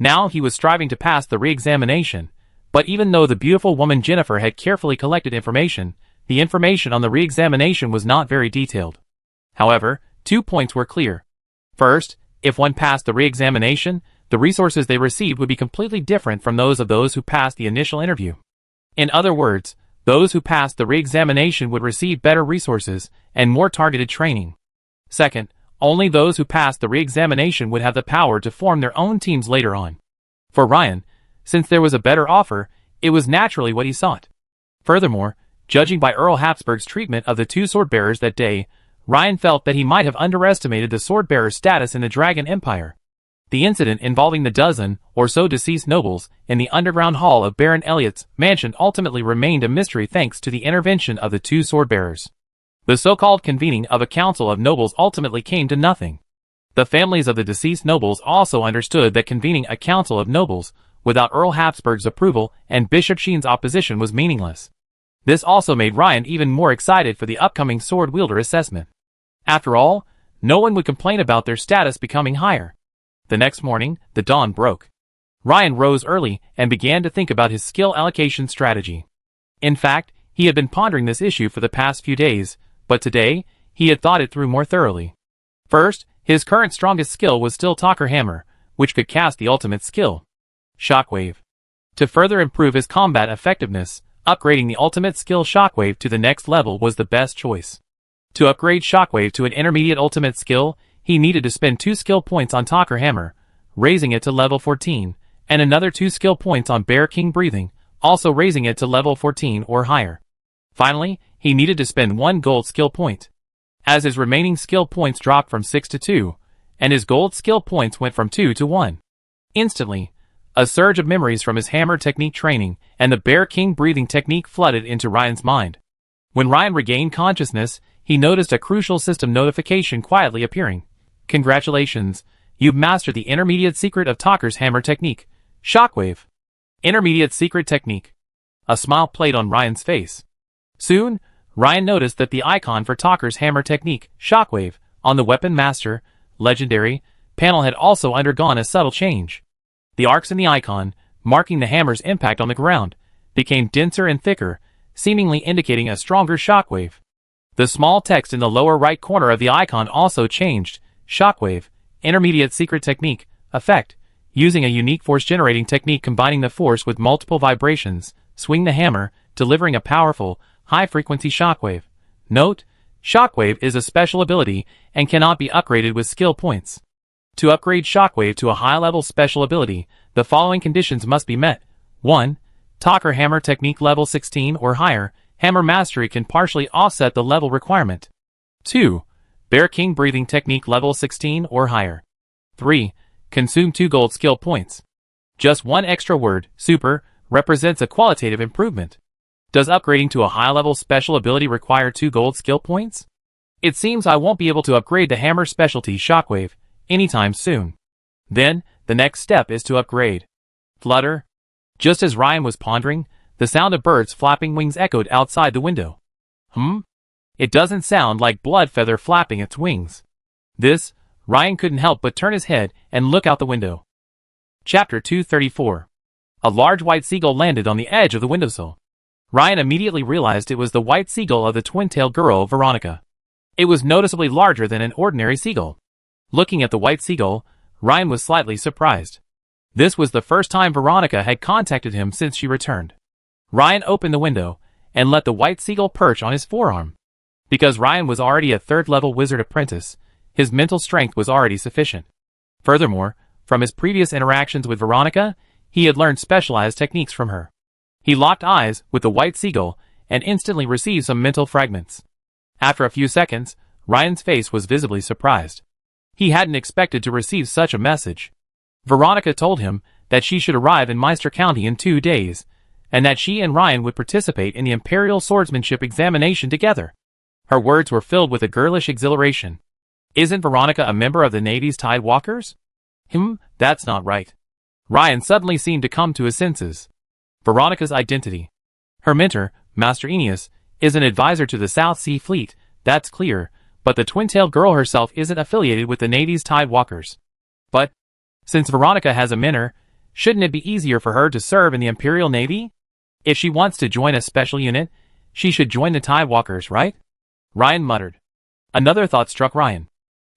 Speaker 1: Now he was striving to pass the re-examination, but even though the beautiful woman Jennifer had carefully collected information, the information on the re-examination was not very detailed. However, 2 points were clear. First, if one passed the re-examination, the resources they received would be completely different from those of those who passed the initial interview. In other words, those who passed the re-examination would receive better resources and more targeted training. Second, only those who passed the re-examination would have the power to form their own teams later on. For Ryan, since there was a better offer, it was naturally what he sought. Furthermore, judging by Earl Habsburg's treatment of the 2 swordbearers that day, Ryan felt that he might have underestimated the swordbearer's status in the Dragon Empire. The incident involving the dozen or so deceased nobles in the underground hall of Baron Elliot's mansion ultimately remained a mystery thanks to the intervention of the 2 swordbearers. The so-called convening of a council of nobles ultimately came to nothing. The families of the deceased nobles also understood that convening a council of nobles without Earl Habsburg's approval and Bishop Sheen's opposition was meaningless. This also made Ryan even more excited for the upcoming sword wielder assessment. After all, no one would complain about their status becoming higher. The next morning, the dawn broke. Ryan rose early and began to think about his skill allocation strategy. In fact, he had been pondering this issue for the past few days, but today, he had thought it through more thoroughly. First, his current strongest skill was still Talker Hammer, which could cast the ultimate skill, Shockwave. To further improve his combat effectiveness, upgrading the ultimate skill Shockwave to the next level was the best choice. To upgrade Shockwave to an intermediate ultimate skill, he needed to spend 2 skill points on Talker Hammer, raising it to level 14, and another 2 skill points on Bear King Breathing, also raising it to level 14 or higher. Finally, he needed to spend 1 gold skill point. As his remaining skill points dropped from 6 to 2, and his gold skill points went from 2 to 1. Instantly, a surge of memories from his hammer technique training and the Bear King Breathing technique flooded into Ryan's mind. When Ryan regained consciousness, he noticed a crucial system notification quietly appearing. Congratulations, you've mastered the intermediate secret of Talker's hammer technique, Shockwave. Intermediate secret technique. A smile played on Ryan's face. Soon, Ryan noticed that the icon for Talker's hammer technique, Shockwave, on the weapon master, Legendary, panel had also undergone a subtle change. The arcs in the icon, marking the hammer's impact on the ground, became denser and thicker, seemingly indicating a stronger shockwave. The small text in the lower right corner of the icon also changed. Shockwave, intermediate secret technique, effect, using a unique force-generating technique combining the force with multiple vibrations, swing the hammer, delivering a powerful, high-frequency shockwave. Note: Shockwave is a special ability and cannot be upgraded with skill points. To upgrade Shockwave to a high-level special ability, the following conditions must be met. 1. Talker Hammer Technique level 16 or higher. Hammer Mastery can partially offset the level requirement. 2. Bear King Breathing Technique level 16 or higher. 3. Consume 2 gold skill points. Just one extra word, super, represents a qualitative improvement. Does upgrading to a high-level special ability require 2 gold skill points? It seems I won't be able to upgrade the hammer specialty Shockwave anytime soon. Then, the next step is to upgrade Flutter. Just as Ryan was pondering, the sound of birds flapping wings echoed outside the window. It doesn't sound like blood feather flapping its wings. This, Ryan couldn't help but turn his head and look out the window. Chapter 234. A large white seagull landed on the edge of the windowsill. Ryan immediately realized it was the white seagull of the twin-tailed girl, Veronica. It was noticeably larger than an ordinary seagull. Looking at the white seagull, Ryan was slightly surprised. This was the first time Veronica had contacted him since she returned. Ryan opened the window and let the white seagull perch on his forearm. Because Ryan was already a third-level wizard apprentice, his mental strength was already sufficient. Furthermore, from his previous interactions with Veronica, he had learned specialized techniques from her. He locked eyes with the white seagull and instantly received some mental fragments. After a few seconds, Ryan's face was visibly surprised. He hadn't expected to receive such a message. Veronica told him that she should arrive in Meister County in 2 days, and that she and Ryan would participate in the Imperial Swordsmanship examination together. Her words were filled with a girlish exhilaration. Isn't Veronica a member of the Navy's Tidewalkers? That's not right. Ryan suddenly seemed to come to his senses. Veronica's identity. Her mentor, Master Aeneas, is an advisor to the South Sea Fleet, that's clear, but the twin-tailed girl herself isn't affiliated with the Navy's Tidewalkers. But, since Veronica has a mentor, shouldn't it be easier for her to serve in the Imperial Navy? If she wants to join a special unit, she should join the Tidewalkers, right? Ryan muttered. Another thought struck Ryan.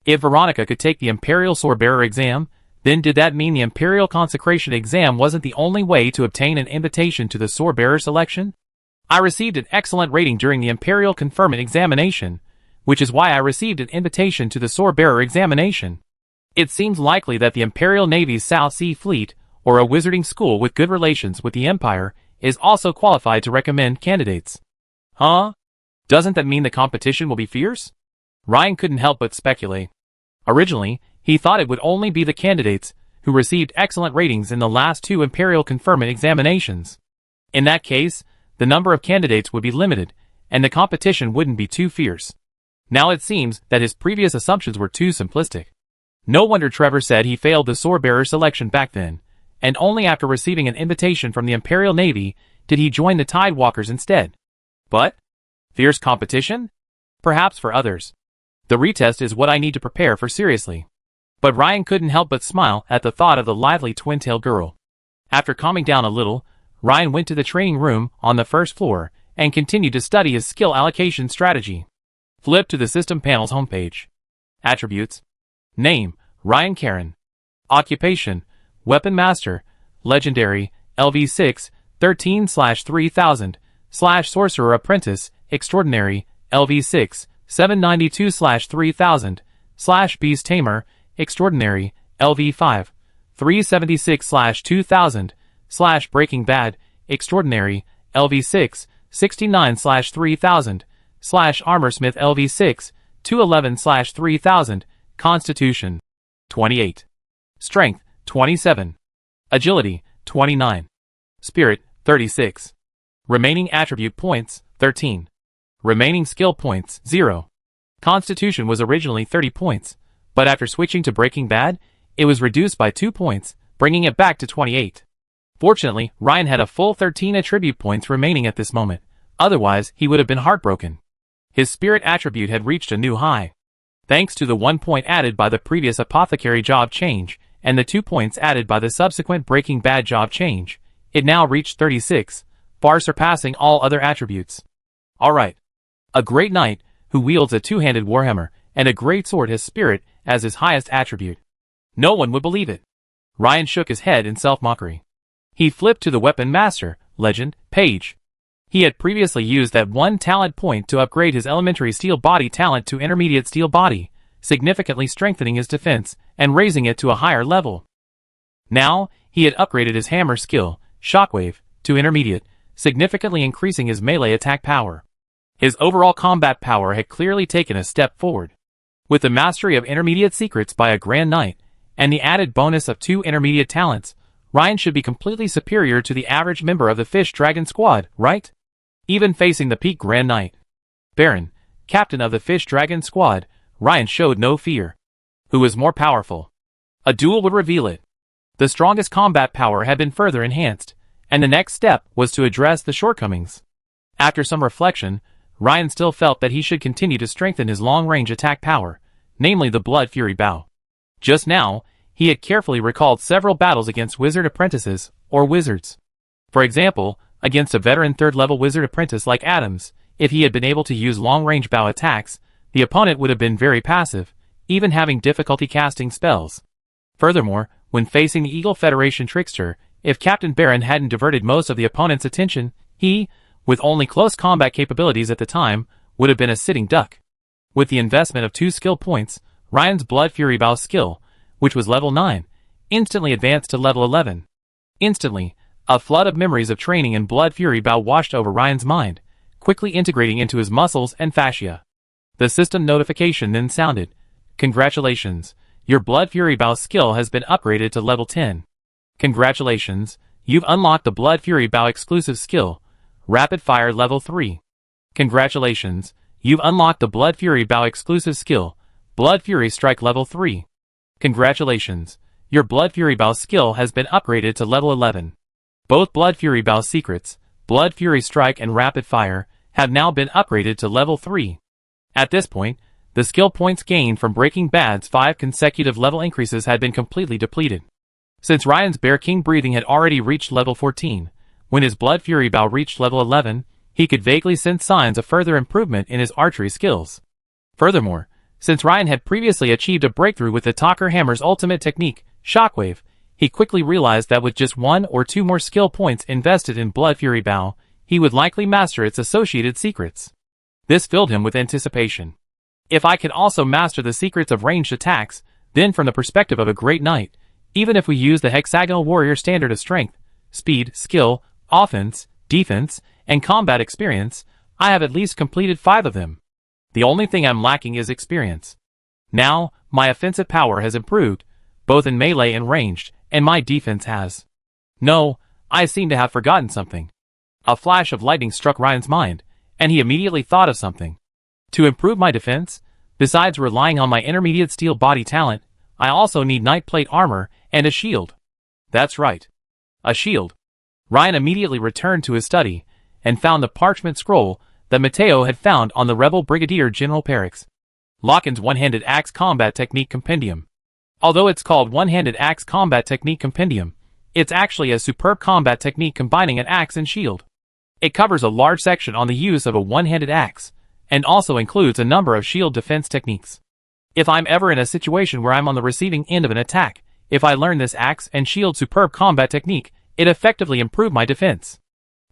Speaker 1: If Veronica could take the Imperial Swordbearer exam, then did that mean the Imperial Consecration exam wasn't the only way to obtain an invitation to the Swordbearer selection? I received an excellent rating during the Imperial Conferment examination, which is why I received an invitation to the Swordbearer examination. It seems likely that the Imperial Navy's South Sea Fleet, or a wizarding school with good relations with the Empire, is also qualified to recommend candidates. Doesn't that mean the competition will be fierce? Ryan couldn't help but speculate. Originally, he thought it would only be the candidates who received excellent ratings in the last 2 Imperial Conferment examinations. In that case, the number of candidates would be limited, and the competition wouldn't be too fierce. Now it seems that his previous assumptions were too simplistic. No wonder Trevor said he failed the Swordbearer selection back then, and only after receiving an invitation from the Imperial Navy did he join the Tidewalkers instead. But? Fierce competition? Perhaps for others. The retest is what I need to prepare for seriously. But Ryan couldn't help but smile at the thought of the lively twin-tailed girl. After calming down a little, Ryan went to the training room on the first floor and continued to study his skill allocation strategy. Flip to the system panel's homepage. Attributes. Name, Ryan Karen. Occupation, Weapon Master, Legendary, LV6, 13/3000, Sorcerer Apprentice, Extraordinary, LV6, 792/3000, Beast Tamer, Extraordinary, LV5, 376/2000, Breaking Bad, Extraordinary, LV6, 69/3000, Armorsmith LV6, 211/3000, Constitution, 28. Strength, 27. Agility, 29. Spirit, 36. Remaining attribute points, 13. Remaining skill points, 0. Constitution was originally 30 points, but after switching to Breaking Bad, it was reduced by 2 points, bringing it back to 28. Fortunately, Ryan had a full 13 attribute points remaining at this moment, otherwise he would have been heartbroken. His spirit attribute had reached a new high. Thanks to the 1 point added by the previous apothecary job change, and the 2 points added by the subsequent Breaking Bad job change, it now reached 36, far surpassing all other attributes. Alright. A great knight, who wields a two-handed warhammer, and a great sword has spirit as his highest attribute. No one would believe it. Ryan shook his head in self-mockery. He flipped to the Weapon Master, Legend, page. He had previously used that 1 talent point to upgrade his elementary steel body talent to intermediate steel body, significantly strengthening his defense and raising it to a higher level. Now, he had upgraded his hammer skill, Shockwave, to intermediate, significantly increasing his melee attack power. His overall combat power had clearly taken a step forward. With the mastery of intermediate secrets by a Grand Knight, and the added bonus of 2 intermediate talents, Ryan should be completely superior to the average member of the Fish Dragon squad, right? Even facing the peak Grand Knight. Baron, captain of the Fish Dragon squad, Ryan showed no fear. Who was more powerful? A duel would reveal it. The strongest combat power had been further enhanced, and the next step was to address the shortcomings. After some reflection, Ryan still felt that he should continue to strengthen his long-range attack power, namely the Blood Fury Bow. Just now, he had carefully recalled several battles against wizard apprentices, or wizards. For example, against a veteran 3rd-level wizard apprentice like Adams, if he had been able to use long-range bow attacks, the opponent would have been very passive, even having difficulty casting spells. Furthermore, when facing the Eagle Federation trickster, if Captain Baron hadn't diverted most of the opponent's attention, he, with only close combat capabilities at the time, would have been a sitting duck. With the investment of 2 skill points, Ryan's Blood Fury Bow skill, which was level 9, instantly advanced to level 11. Instantly, a flood of memories of training in Blood Fury Bow washed over Ryan's mind, quickly integrating into his muscles and fascia. The system notification then sounded. Congratulations, your Blood Fury Bow skill has been upgraded to level 10. Congratulations, you've unlocked the Blood Fury Bow exclusive skill, Rapid Fire level 3. Congratulations, you've unlocked the Blood Fury Bow exclusive skill, Blood Fury Strike level 3. Congratulations, your Blood Fury Bow skill has been upgraded to level 11. Both Blood Fury Bow secrets, Blood Fury Strike and Rapid Fire, have now been upgraded to level 3. At this point, the skill points gained from Breaking Bad's 5 consecutive level increases had been completely depleted. Since Ryan's Bear King breathing had already reached level 14, when his Blood Fury Bow reached level 11, he could vaguely sense signs of further improvement in his archery skills. Furthermore, since Ryan had previously achieved a breakthrough with the Talker Hammer's ultimate technique, Shockwave, he quickly realized that with just 1 or 2 more skill points invested in Blood Fury Bow, he would likely master its associated secrets. This filled him with anticipation. If I could also master the secrets of ranged attacks, then from the perspective of a great knight, even if we use the hexagonal warrior standard of strength, speed, skill, offense, defense, and combat experience, I have at least completed 5 of them. The only thing I'm lacking is experience. Now, my offensive power has improved, both in melee and ranged, and my defense has. No, I seem to have forgotten something. A flash of lightning struck Ryan's mind, and he immediately thought of something. To improve my defense, besides relying on my intermediate steel body talent, I also need knight plate armor and a shield. That's right. A shield. Ryan immediately returned to his study, and found the parchment scroll that Mateo had found on the rebel Brigadier General Perix. Locken's One-Handed Axe Combat Technique Compendium. Although it's called One-Handed Axe Combat Technique Compendium, it's actually a superb combat technique combining an axe and shield. It covers a large section on the use of a one-handed axe, and also includes a number of shield defense techniques. If I'm ever in a situation where I'm on the receiving end of an attack, if I learn this axe and shield superb combat technique, it effectively improved my defense.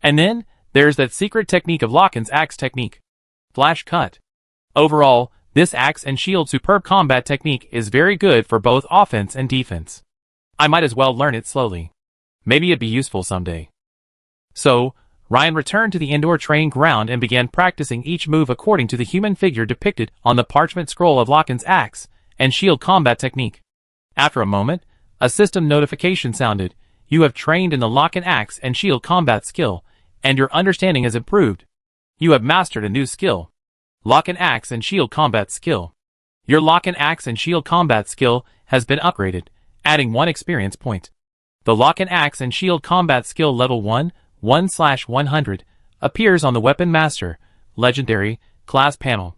Speaker 1: And then, there's that secret technique of Locken's axe technique. Flash cut. Overall, this axe and shield superb combat technique is very good for both offense and defense. I might as well learn it slowly. Maybe it'd be useful someday. So, Ryan returned to the indoor training ground and began practicing each move according to the human figure depicted on the parchment scroll of Locken's axe and shield combat technique. After a moment, a system notification sounded. You have trained in the Locken axe and shield combat skill, and your understanding has improved. You have mastered a new skill. Locken axe and shield combat skill. Your Locken axe and shield combat skill has been upgraded, adding 1 experience point. The Locken axe and shield combat skill level 1, 1/100, appears on the Weapon Master, Legendary, class panel.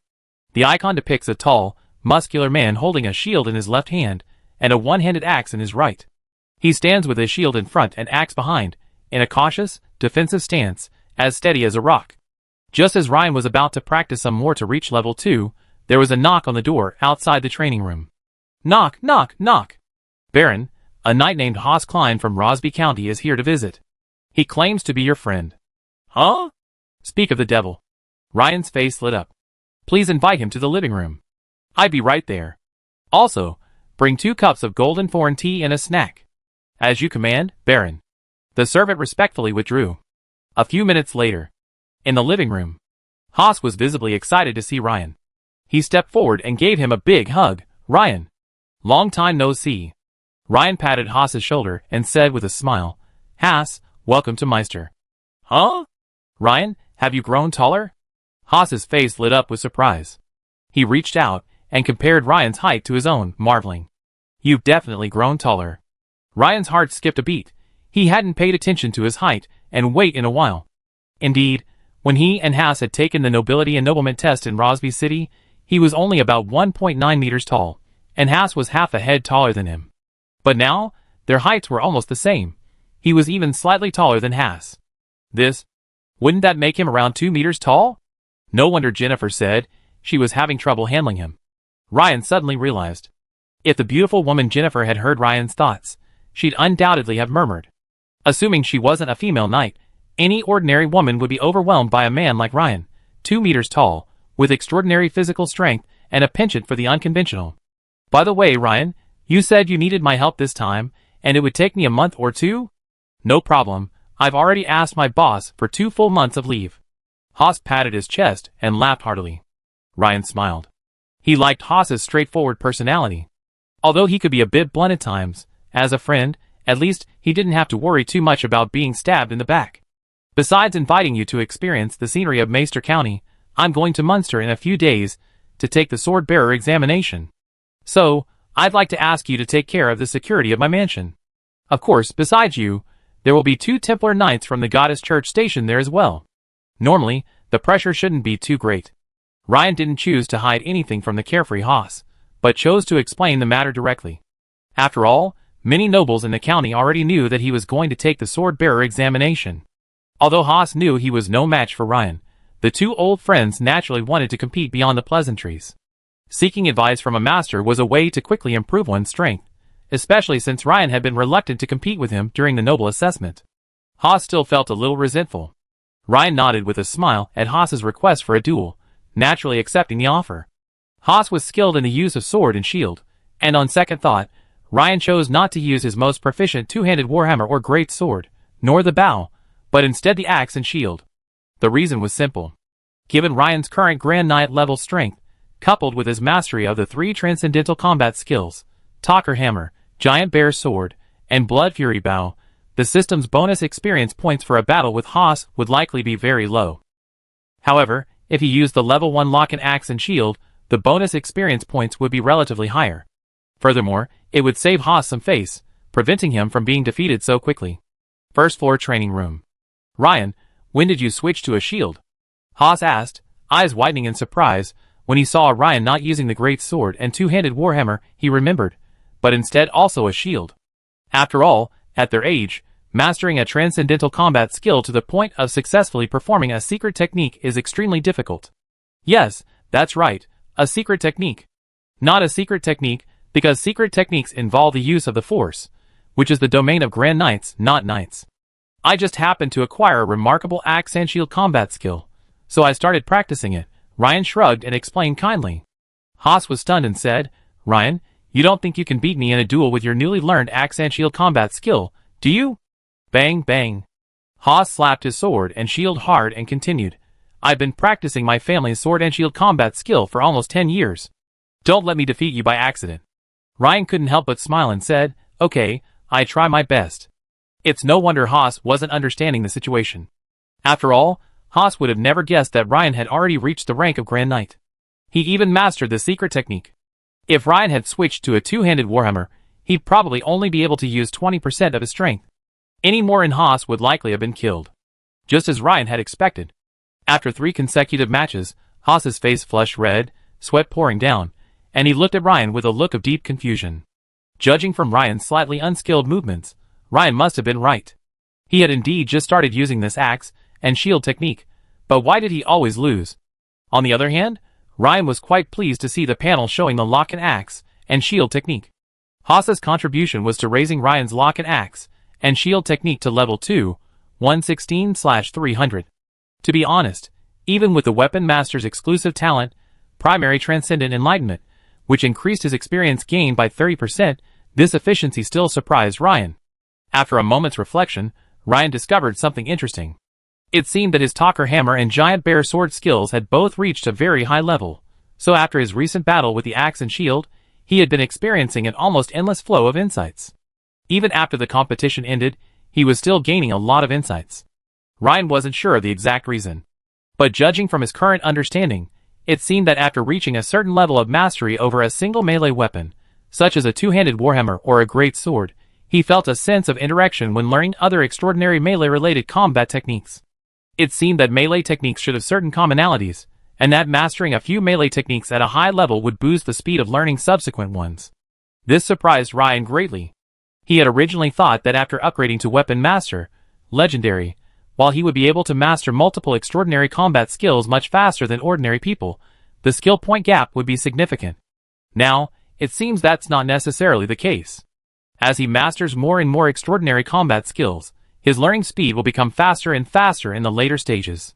Speaker 1: The icon depicts a tall, muscular man holding a shield in his left hand and a one-handed axe in his right. He stands with his shield in front and axe behind, in a cautious, defensive stance, as steady as a rock. Just as Ryan was about to practice some more to reach level 2, there was a knock on the door outside the training room. Knock, knock, knock. Baron, a knight named Haas Klein from Rosby County is here to visit. He claims to be your friend. Huh? Speak of the devil. Ryan's face lit up. Please invite him to the living room. I'd be right there. Also, bring 2 cups of golden foreign tea and a snack. As you command, Baron. The servant respectfully withdrew. A few minutes later, in the living room, Haas was visibly excited to see Ryan. He stepped forward and gave him a big hug. Ryan. Long time no see. Ryan patted Haas's shoulder and said with a smile, Haas, welcome to Meister. Huh? Ryan, have you grown taller? Haas's face lit up with surprise. He reached out and compared Ryan's height to his own, marveling. You've definitely grown taller. Ryan's heart skipped a beat. He hadn't paid attention to his height and weight in a while. Indeed, when he and Haas had taken the nobility and noblement test in Rosby City, he was only about 1.9 meters tall, and Haas was half a head taller than him. But now, their heights were almost the same. He was even slightly taller than Haas. Wouldn't that make him around 2 meters tall? No wonder Jennifer said she was having trouble handling him. Ryan suddenly realized. If the beautiful woman Jennifer had heard Ryan's thoughts, she'd undoubtedly have murmured. Assuming she wasn't a female knight, any ordinary woman would be overwhelmed by a man like Ryan, 2 meters tall, with extraordinary physical strength and a penchant for the unconventional. By the way, Ryan, you said you needed my help this time, and it would take me a month or 2? No problem, I've already asked my boss for 2 full months of leave. Haas patted his chest and laughed heartily. Ryan smiled. He liked Haas's straightforward personality. Although he could be a bit blunt at times, as a friend, at least he didn't have to worry too much about being stabbed in the back. Besides inviting you to experience the scenery of Meister County, I'm going to Munster in a few days to take the sword-bearer examination. So, I'd like to ask you to take care of the security of my mansion. Of course, besides you, there will be 2 Templar Knights from the Goddess Church stationed there as well. Normally, the pressure shouldn't be too great. Ryan didn't choose to hide anything from the carefree Haas, but chose to explain the matter directly. After all, many nobles in the county already knew that he was going to take the sword-bearer examination. Although Haas knew he was no match for Ryan, the 2 old friends naturally wanted to compete beyond the pleasantries. Seeking advice from a master was a way to quickly improve one's strength, especially since Ryan had been reluctant to compete with him during the noble assessment. Haas still felt a little resentful. Ryan nodded with a smile at Haas's request for a duel, naturally accepting the offer. Haas was skilled in the use of sword and shield, and on second thought, Ryan chose not to use his most proficient 2-handed warhammer or great sword, nor the bow, but instead the axe and shield. The reason was simple. Given Ryan's current Grand Knight level strength, coupled with his mastery of the 3 transcendental combat skills, Talker Hammer, Giant Bear Sword, and Blood Fury Bow, the system's bonus experience points for a battle with Haas would likely be very low. However, if he used the level 1 lock and axe and shield, the bonus experience points would be relatively higher. Furthermore, it would save Haas some face, preventing him from being defeated so quickly. First floor training room. Ryan, when did you switch to a shield? Haas asked, eyes widening in surprise, when he saw Ryan not using the great sword and 2-handed warhammer he remembered, but instead also a shield. After all, at their age, mastering a transcendental combat skill to the point of successfully performing a secret technique is extremely difficult. Yes, that's right, a secret technique. Not a secret technique, because secret techniques involve the use of the Force, which is the domain of Grand Knights, not Knights. I just happened to acquire a remarkable axe and shield combat skill, so I started practicing it. Ryan shrugged and explained kindly. Haas was stunned and said, Ryan, you don't think you can beat me in a duel with your newly learned axe and shield combat skill, do you? Bang, bang. Haas slapped his sword and shield hard and continued, I've been practicing my family's sword and shield combat skill for almost 10 years. Don't let me defeat you by accident. Ryan couldn't help but smile and said, okay, I try my best. It's no wonder Haas wasn't understanding the situation. After all, Haas would have never guessed that Ryan had already reached the rank of Grand Knight. He even mastered the secret technique. If Ryan had switched to a 2-handed warhammer, he'd probably only be able to use 20% of his strength. Any more and Haas would likely have been killed. Just as Ryan had expected. After 3 consecutive matches, Haas's face flushed red, sweat pouring down, and he looked at Ryan with a look of deep confusion. Judging from Ryan's slightly unskilled movements, Ryan must have been right. He had indeed just started using this axe and shield technique, but why did he always lose? On the other hand, Ryan was quite pleased to see the panel showing the lock and axe and shield technique. Haas's contribution was to raising Ryan's lock and axe and shield technique to level 2, 116/300. To be honest, even with the Weapon Master's exclusive talent, Primary Transcendent Enlightenment, which increased his experience gain by 30%, this efficiency still surprised Ryan. After a moment's reflection, Ryan discovered something interesting. It seemed that his Talker Hammer and Giant Bear Sword skills had both reached a very high level, so after his recent battle with the axe and shield, he had been experiencing an almost endless flow of insights. Even after the competition ended, he was still gaining a lot of insights. Ryan wasn't sure of the exact reason, but judging from his current understanding, it seemed that after reaching a certain level of mastery over a single melee weapon, such as a two-handed warhammer or a great sword, he felt a sense of indirection when learning other extraordinary melee-related combat techniques. It seemed that melee techniques should have certain commonalities, and that mastering a few melee techniques at a high level would boost the speed of learning subsequent ones. This surprised Ryan greatly. He had originally thought that after upgrading to Weapon Master, Legendary, while he would be able to master multiple extraordinary combat skills much faster than ordinary people, the skill point gap would be significant. Now, it seems that's not necessarily the case. As he masters more and more extraordinary combat skills, his learning speed will become faster and faster in the later stages.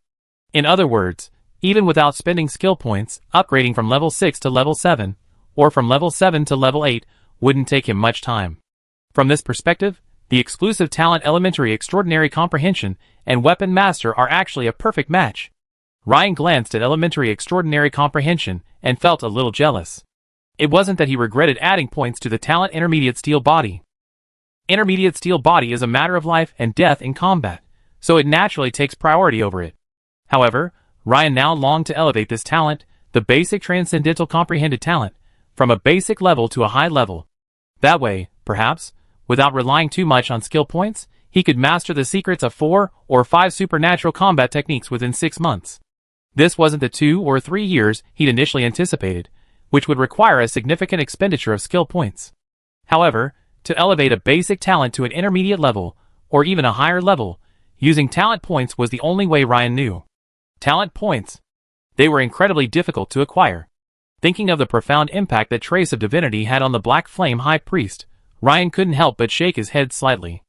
Speaker 1: In other words, even without spending skill points, upgrading from level 6 to level 7, or from level 7 to level 8, wouldn't take him much time. From this perspective, the exclusive talent Elementary Extraordinary Comprehension and Weapon Master are actually a perfect match. Ryan glanced at Elementary Extraordinary Comprehension and felt a little jealous. It wasn't that he regretted adding points to the talent Intermediate Steel Body. Intermediate Steel Body is a matter of life and death in combat, so it naturally takes priority over it. However, Ryan now longed to elevate this talent, the Basic Transcendental Comprehended Talent, from a basic level to a high level. That way, perhaps, without relying too much on skill points, he could master the secrets of 4 or 5 supernatural combat techniques within 6 months. This wasn't the 2 or 3 years he'd initially anticipated, which would require a significant expenditure of skill points. However, to elevate a basic talent to an intermediate level, or even a higher level, using talent points was the only way Ryan knew. Talent points. They were incredibly difficult to acquire. Thinking of the profound impact that Trace of Divinity had on the Black Flame High Priest, Ryan couldn't help but shake his head slightly.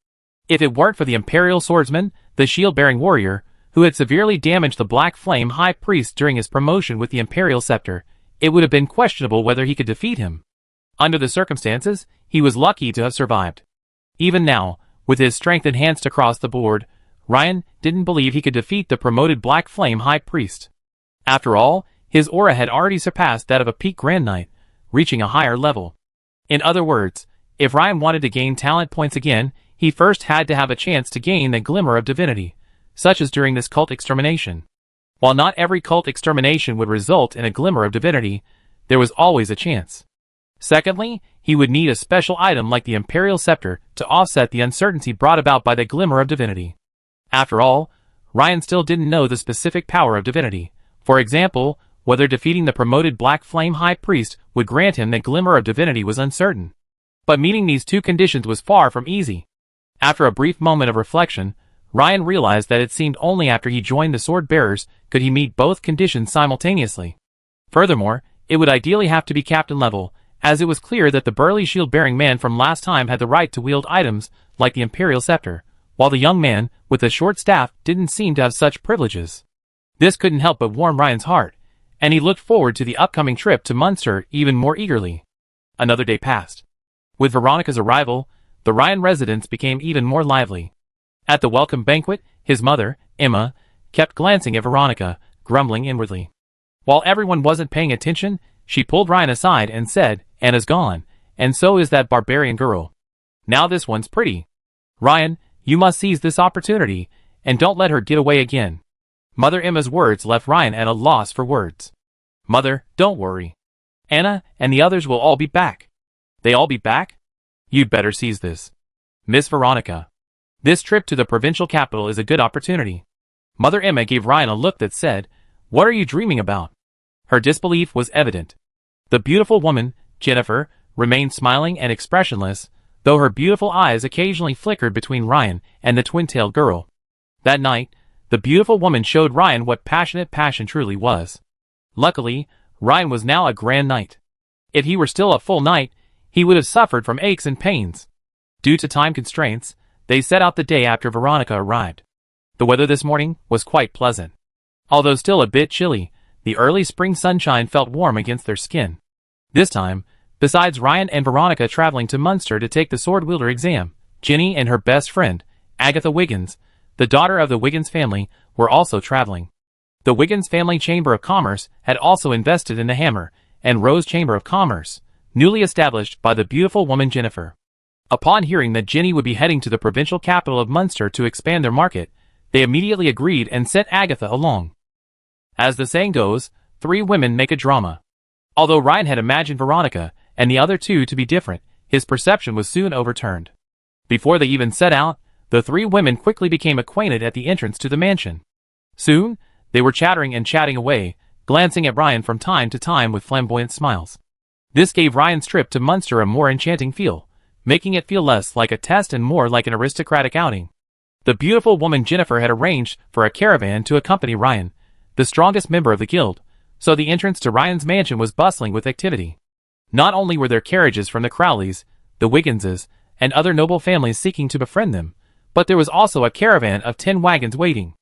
Speaker 1: If it weren't for the Imperial Swordsman, the shield-bearing warrior, who had severely damaged the Black Flame High Priest during his promotion with the Imperial Scepter, it would have been questionable whether he could defeat him. Under the circumstances, he was lucky to have survived. Even now, with his strength enhanced across the board, Ryan didn't believe he could defeat the promoted Black Flame High Priest. After all, his aura had already surpassed that of a peak Grand Knight, reaching a higher level. In other words, if Ryan wanted to gain talent points again, he first had to have a chance to gain the glimmer of divinity, such as during this cult extermination. While not every cult extermination would result in a glimmer of divinity, there was always a chance. Secondly, he would need a special item like the Imperial Scepter to offset the uncertainty brought about by the glimmer of divinity. After all, Ryan still didn't know the specific power of divinity. For example, whether defeating the promoted Black Flame High Priest would grant him the glimmer of divinity was uncertain. But meeting these two conditions was far from easy. After a brief moment of reflection, Ryan realized that it seemed only after he joined the Sword Bearers could he meet both conditions simultaneously. Furthermore, it would ideally have to be captain level, as it was clear that the burly shield-bearing man from last time had the right to wield items like the Imperial Scepter, while the young man with the short staff didn't seem to have such privileges. This couldn't help but warm Ryan's heart, and he looked forward to the upcoming trip to Munster even more eagerly. Another day passed. With Veronica's arrival, the Ryan residence became even more lively. At the welcome banquet, his mother, Emma, kept glancing at Veronica, grumbling inwardly. While everyone wasn't paying attention, she pulled Ryan aside and said, "Anna's gone, and so is that barbarian girl. Now this one's pretty. Ryan, you must seize this opportunity, and don't let her get away again." Mother Emma's words left Ryan at a loss for words. "Mother, don't worry. Anna and the others will all be back." "They all be back? You'd better seize this. Miss Veronica. This trip to the provincial capital is a good opportunity." Mother Emma gave Ryan a look that said, "What are you dreaming about?" Her disbelief was evident. The beautiful woman, Jennifer, remained smiling and expressionless, though her beautiful eyes occasionally flickered between Ryan and the twin-tailed girl. That night, the beautiful woman showed Ryan what passionate passion truly was. Luckily, Ryan was now a grand knight. If he were still a full knight, he would have suffered from aches and pains. Due to time constraints, they set out the day after Veronica arrived. The weather this morning was quite pleasant. Although still a bit chilly, the early spring sunshine felt warm against their skin. This time, besides Ryan and Veronica traveling to Munster to take the sword wielder exam, Ginny and her best friend, Agatha Wiggins, the daughter of the Wiggins family, were also traveling. The Wiggins family Chamber of Commerce had also invested in the Hammer and Rose Chamber of Commerce, newly established by the beautiful woman Jennifer. Upon hearing that Ginny would be heading to the provincial capital of Munster to expand their market, they immediately agreed and sent Agatha along. As the saying goes, 3 women make a drama. Although Ryan had imagined Veronica and the other 2 to be different, his perception was soon overturned. Before they even set out, the 3 women quickly became acquainted at the entrance to the mansion. Soon, they were chattering and chatting away, glancing at Ryan from time to time with flamboyant smiles. This gave Ryan's trip to Munster a more enchanting feel, making it feel less like a test and more like an aristocratic outing. The beautiful woman Jennifer had arranged for a caravan to accompany Ryan, the strongest member of the guild, so the entrance to Ryan's mansion was bustling with activity. Not only were there carriages from the Crowleys, the Wigginses, and other noble families seeking to befriend them, but there was also a caravan of 10 wagons waiting.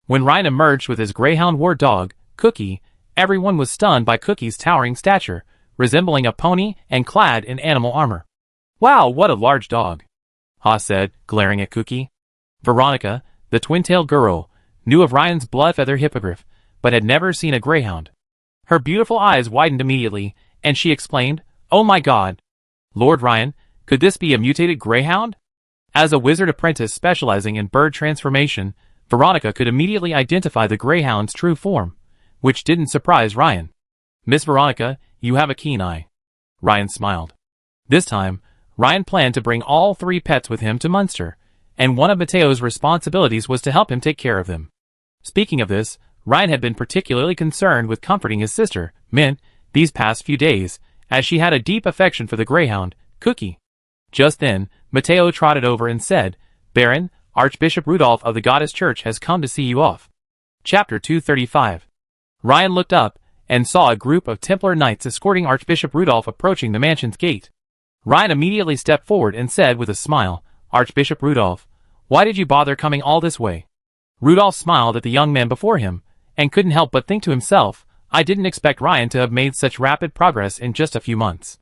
Speaker 1: When Ryan emerged with his greyhound war dog, Cookie, everyone was stunned by Cookie's towering stature, resembling a pony and clad in animal armor. "Wow, what a large dog," Ha said, glaring at Cookie. Veronica, the twin-tailed girl, knew of Ryan's blood-feather hippogriff, but had never seen a greyhound. Her beautiful eyes widened immediately, and she exclaimed, "Oh my God! Lord Ryan, could this be a mutated greyhound?" As a wizard apprentice specializing in bird transformation, Veronica could immediately identify the greyhound's true form, which didn't surprise Ryan. "Miss Veronica, you have a keen eye." Ryan smiled. This time, Ryan planned to bring all 3 pets with him to Munster, and one of Mateo's responsibilities was to help him take care of them. Speaking of this, Ryan had been particularly concerned with comforting his sister, Mint, these past few days, as she had a deep affection for the greyhound, Cookie. Just then, Mateo trotted over and said, "Baron, Archbishop Rudolph of the Goddess Church has come to see you off." Chapter 235. Ryan looked up and saw a group of Templar knights escorting Archbishop Rudolph approaching the mansion's gate. Ryan immediately stepped forward and said with a smile, "Archbishop Rudolph, why did you bother coming all this way?" Rudolph smiled at the young man before him, and couldn't help but think to himself, I didn't expect Ryan to have made such rapid progress in just a few months.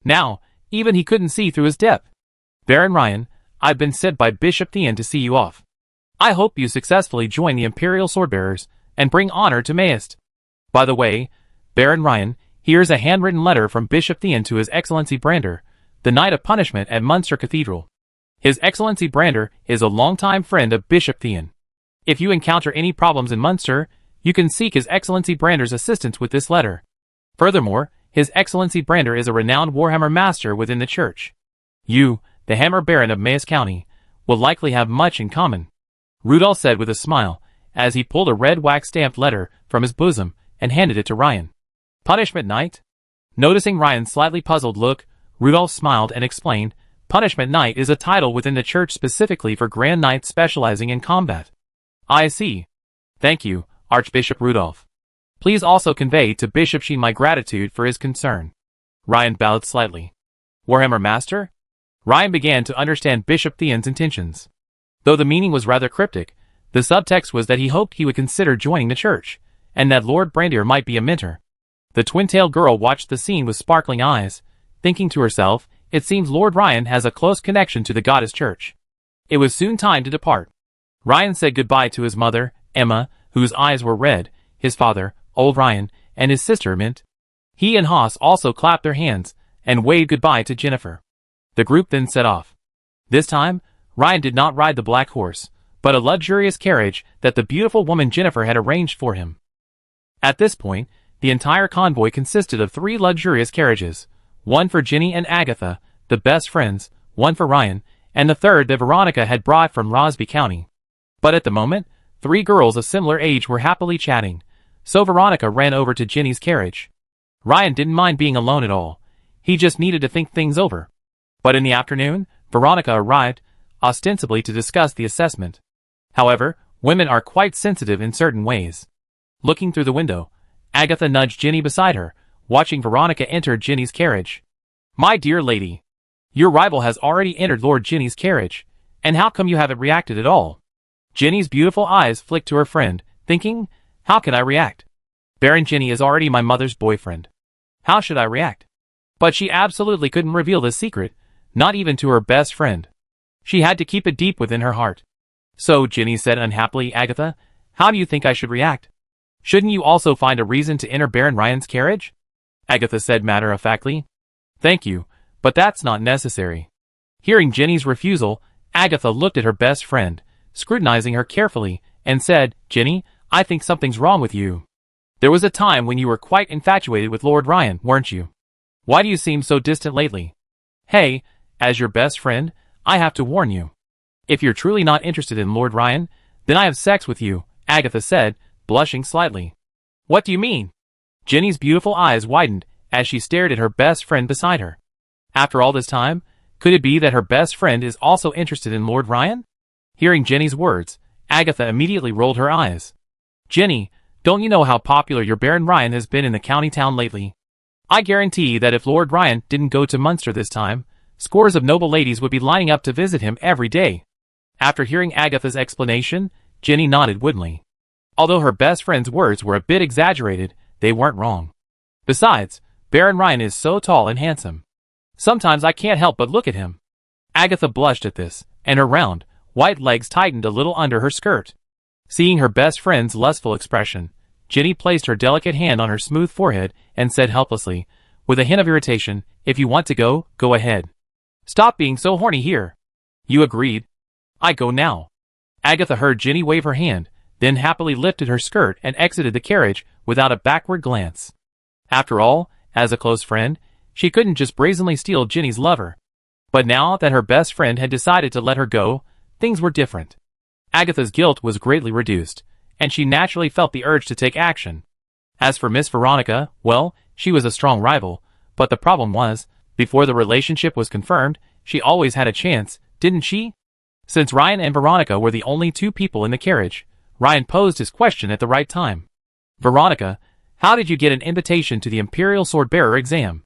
Speaker 1: Now, even he couldn't see through his depth. "Baron Ryan, I've been sent by Bishop Theon to see you off. I hope you successfully join the Imperial Swordbearers and bring honor to Maest. By the way, Baron Ryan, here's a handwritten letter from Bishop Theon to His Excellency Brander, the Knight of Punishment at Munster Cathedral. His Excellency Brander is a longtime friend of Bishop Theon. If you encounter any problems in Munster, you can seek His Excellency Brander's assistance with this letter. Furthermore, His Excellency Brander is a renowned Warhammer master within the church. You, the Hammer Baron of Maes County, will likely have much in common," Rudolph said with a smile, as he pulled a red wax-stamped letter from his bosom and handed it to Ryan. "Punishment Knight?" Noticing Ryan's slightly puzzled look, Rudolph smiled and explained, "Punishment Knight is a title within the church specifically for Grand Knights specializing in combat." "I see. Thank you, Archbishop Rudolph. Please also convey to Bishop Sheen my gratitude for his concern." Ryan bowed slightly. "Warhammer Master?" Ryan began to understand Bishop Theon's intentions. Though the meaning was rather cryptic, the subtext was that he hoped he would consider joining the church, and that Lord Brandir might be a mentor. The twin-tailed girl watched the scene with sparkling eyes, thinking to herself, it seems Lord Ryan has a close connection to the Goddess Church. It was soon time to depart. Ryan said goodbye to his mother, Emma, whose eyes were red, his father, old Ryan, and his sister, Mint. He and Haas also clapped their hands and waved goodbye to Jennifer. The group then set off. This time, Ryan did not ride the black horse, but a luxurious carriage that the beautiful woman Jennifer had arranged for him. At this point, the entire convoy consisted of 3 luxurious carriages, one for Ginny and Agatha, the best friends, one for Ryan, and the third that Veronica had brought from Rosby County. But at the moment, 3 girls of similar age were happily chatting, so Veronica ran over to Ginny's carriage. Ryan didn't mind being alone at all. He just needed to think things over. But in the afternoon, Veronica arrived, ostensibly to discuss the assessment. However, women are quite sensitive in certain ways. Looking through the window, Agatha nudged Ginny beside her, watching Veronica enter Ginny's carriage. "My dear lady, your rival has already entered Lord Ginny's carriage, and how come you haven't reacted at all?" Ginny's beautiful eyes flicked to her friend, thinking, how can I react? Baron Ginny is already my mother's boyfriend. How should I react? But she absolutely couldn't reveal this secret, not even to her best friend. She had to keep it deep within her heart. "So," Ginny said unhappily, "Agatha, how do you think I should react? Shouldn't you also find a reason to enter Baron Ryan's carriage?" Agatha said matter-of-factly. "Thank you, but that's not necessary." Hearing Ginny's refusal, Agatha looked at her best friend, scrutinizing her carefully, and said, "Ginny, I think something's wrong with you. There was a time when you were quite infatuated with Lord Ryan, weren't you? Why do you seem so distant lately? Hey, as your best friend, I have to warn you. If you're truly not interested in Lord Ryan, then I have sex with you," Agatha said, blushing slightly. "What do you mean?" Ginny's beautiful eyes widened as she stared at her best friend beside her. After all this time, could it be that her best friend is also interested in Lord Ryan? Hearing Ginny's words, Agatha immediately rolled her eyes. "Ginny, don't you know how popular your Baron Ryan has been in the county town lately? I guarantee that if Lord Ryan didn't go to Munster this time, scores of noble ladies would be lining up to visit him every day." After hearing Agatha's explanation, Ginny nodded woodenly. Although her best friend's words were a bit exaggerated, they weren't wrong. Besides, Baron Ryan is so tall and handsome. Sometimes I can't help but look at him. Agatha blushed at this, and her round, white legs tightened a little under her skirt. Seeing her best friend's lustful expression, Ginny placed her delicate hand on her smooth forehead and said helplessly, with a hint of irritation, "If you want to go, go ahead. Stop being so horny here." "You agreed. I go now." Agatha heard Ginny wave her hand, then happily lifted her skirt and exited the carriage without a backward glance. After all, as a close friend, she couldn't just brazenly steal Ginny's lover. But now that her best friend had decided to let her go, things were different. Agatha's guilt was greatly reduced, and she naturally felt the urge to take action. As for Miss Veronica, well, she was a strong rival, but the problem was, before the relationship was confirmed, she always had a chance, didn't she? Since Ryan and Veronica were the only two people in the carriage, Ryan posed his question at the right time. "Veronica, how did you get an invitation to the Imperial Swordbearer exam?"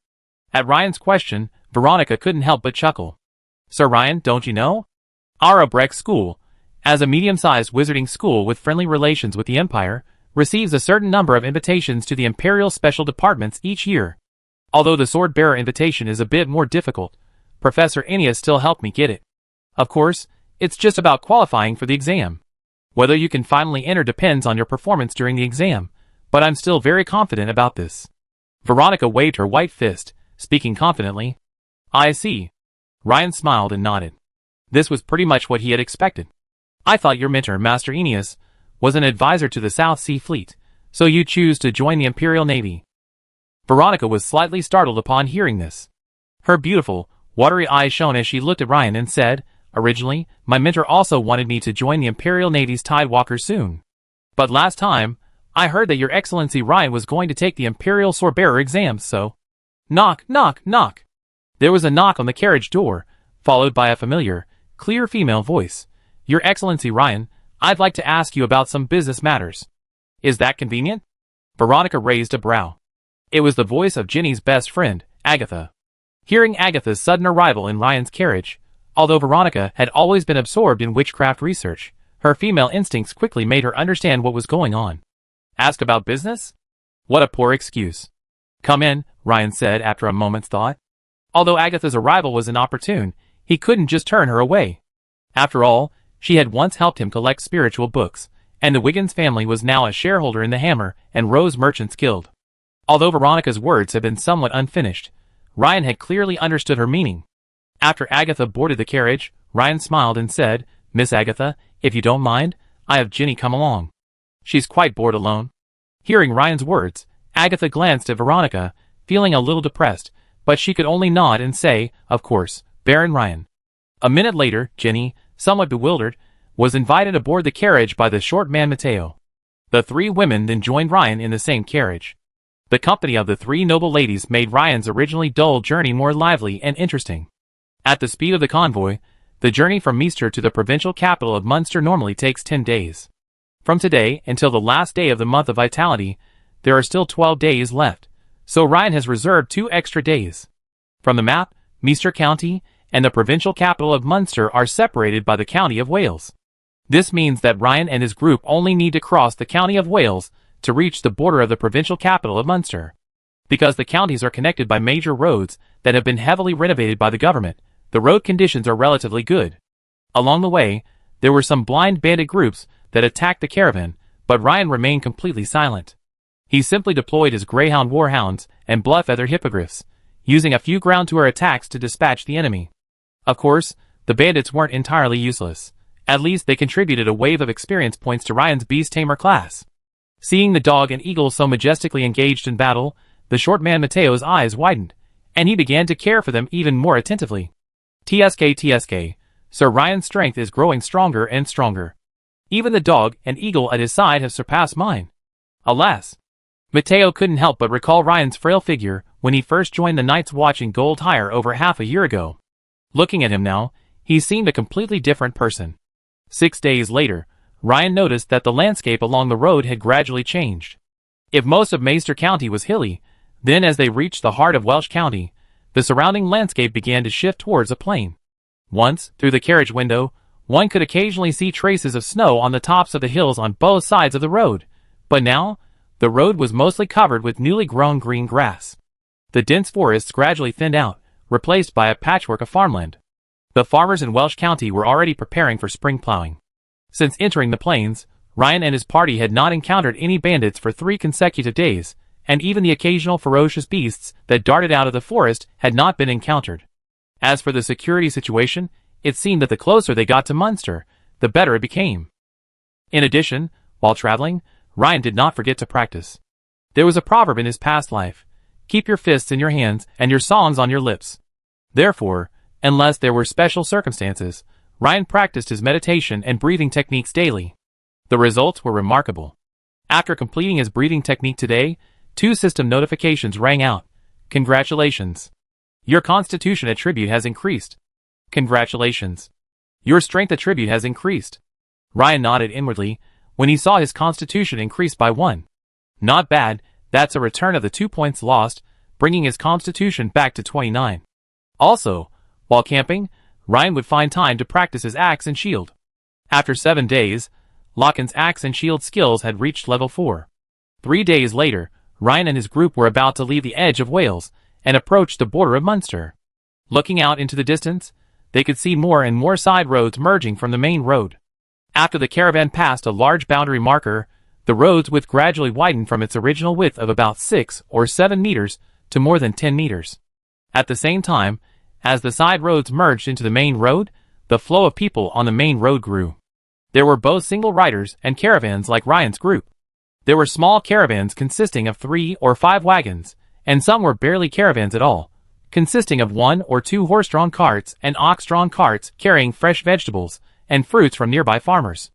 Speaker 1: At Ryan's question, Veronica couldn't help but chuckle. "Sir Ryan, don't you know? Our Breck School, as a medium-sized wizarding school with friendly relations with the Empire, receives a certain number of invitations to the Imperial Special Departments each year. Although the Swordbearer invitation is a bit more difficult, Professor Ennius still helped me get it. Of course, it's just about qualifying for the exam. Whether you can finally enter depends on your performance during the exam, but I'm still very confident about this." Veronica waved her white fist, speaking confidently. "I see." Ryan smiled and nodded. This was pretty much what he had expected. "I thought your mentor, Master Ennius, was an advisor to the South Sea Fleet, so you choose to join the Imperial Navy." Veronica was slightly startled upon hearing this. Her beautiful, watery eyes shone as she looked at Ryan and said, "Originally, my mentor also wanted me to join the Imperial Navy's Tidewalker soon. But last time, I heard that your Excellency Ryan was going to take the Imperial Swordbearer exams, so—" Knock, knock, knock. There was a knock on the carriage door, followed by a familiar, clear female voice. "Your Excellency Ryan, I'd like to ask you about some business matters. Is that convenient?" Veronica raised a brow. It was the voice of Ginny's best friend, Agatha. Hearing Agatha's sudden arrival in Ryan's carriage, although Veronica had always been absorbed in witchcraft research, her female instincts quickly made her understand what was going on. Ask about business? What a poor excuse. "Come in," Ryan said after a moment's thought. Although Agatha's arrival was inopportune, he couldn't just turn her away. After all, she had once helped him collect spiritual books, and the Wiggins family was now a shareholder in the Hammer and Rose Merchants Guild. Although Veronica's words had been somewhat unfinished, Ryan had clearly understood her meaning. After Agatha boarded the carriage, Ryan smiled and said, "Miss Agatha, if you don't mind, I have Ginny come along. She's quite bored alone." Hearing Ryan's words, Agatha glanced at Veronica, feeling a little depressed, but she could only nod and say, "Of course, Baron Ryan." A minute later, Ginny, somewhat bewildered, was invited aboard the carriage by the short man Mateo. The three women then joined Ryan in the same carriage. The company of the three noble ladies made Ryan's originally dull journey more lively and interesting. At the speed of the convoy, the journey from Meester to the provincial capital of Munster normally takes 10 days. From today until the last day of the month of Vitality, there are still 12 days left, so Ryan has reserved 2 extra days. From the map, Meester County and the provincial capital of Munster are separated by the County of Wales. This means that Ryan and his group only need to cross the County of Wales to reach the border of the provincial capital of Munster. Because the counties are connected by major roads that have been heavily renovated by the government, the road conditions are relatively good. Along the way, there were some blind bandit groups that attacked the caravan, but Ryan remained completely silent. He simply deployed his Greyhound Warhounds and Bloodfeather Hippogriffs, using a few ground tour attacks to dispatch the enemy. Of course, the bandits weren't entirely useless. At least they contributed a wave of experience points to Ryan's Beast Tamer class. Seeing the dog and eagle so majestically engaged in battle, the short man Mateo's eyes widened, and he began to care for them even more attentively. TSK, Sir Ryan's strength is growing stronger and stronger. Even the dog and eagle at his side have surpassed mine. Alas! Mateo couldn't help but recall Ryan's frail figure when he first joined the Night's Watch in Gold Hire over half a year ago. Looking at him now, he seemed a completely different person. 6 days later, Ryan noticed that the landscape along the road had gradually changed. If most of Meester County was hilly, then as they reached the heart of Welsh County, the surrounding landscape began to shift towards a plain. Once, through the carriage window, one could occasionally see traces of snow on the tops of the hills on both sides of the road, but now, the road was mostly covered with newly grown green grass. The dense forests gradually thinned out, replaced by a patchwork of farmland. The farmers in Welsh County were already preparing for spring plowing. Since entering the plains, Ryan and his party had not encountered any bandits for 3 consecutive days, and even the occasional ferocious beasts that darted out of the forest had not been encountered. As for the security situation, it seemed that the closer they got to Munster, the better it became. In addition, while traveling, Ryan did not forget to practice. There was a proverb in his past life: keep your fists in your hands and your songs on your lips. Therefore, unless there were special circumstances, Ryan practiced his meditation and breathing techniques daily. The results were remarkable. After completing his breathing technique today, 2 system notifications rang out. Congratulations! Your constitution attribute has increased. Congratulations! Your strength attribute has increased. Ryan nodded inwardly when he saw his constitution increase by 1. Not bad, that's a return of the 2 points lost, bringing his constitution back to 29. Also, while camping, Ryan would find time to practice his axe and shield. After 7 days, Locken's axe and shield skills had reached level 4. 3 days later, Ryan and his group were about to leave the edge of Wales and approach the border of Munster. Looking out into the distance, they could see more and more side roads merging from the main road. After the caravan passed a large boundary marker, the road's width gradually widened from its original width of about 6 or 7 meters to more than 10 meters. At the same time, as the side roads merged into the main road, the flow of people on the main road grew. There were both single riders and caravans like Ryan's group. There were small caravans consisting of 3 or 5 wagons, and some were barely caravans at all, consisting of 1 or 2 horse-drawn carts and ox-drawn carts carrying fresh vegetables and fruits from nearby farmers.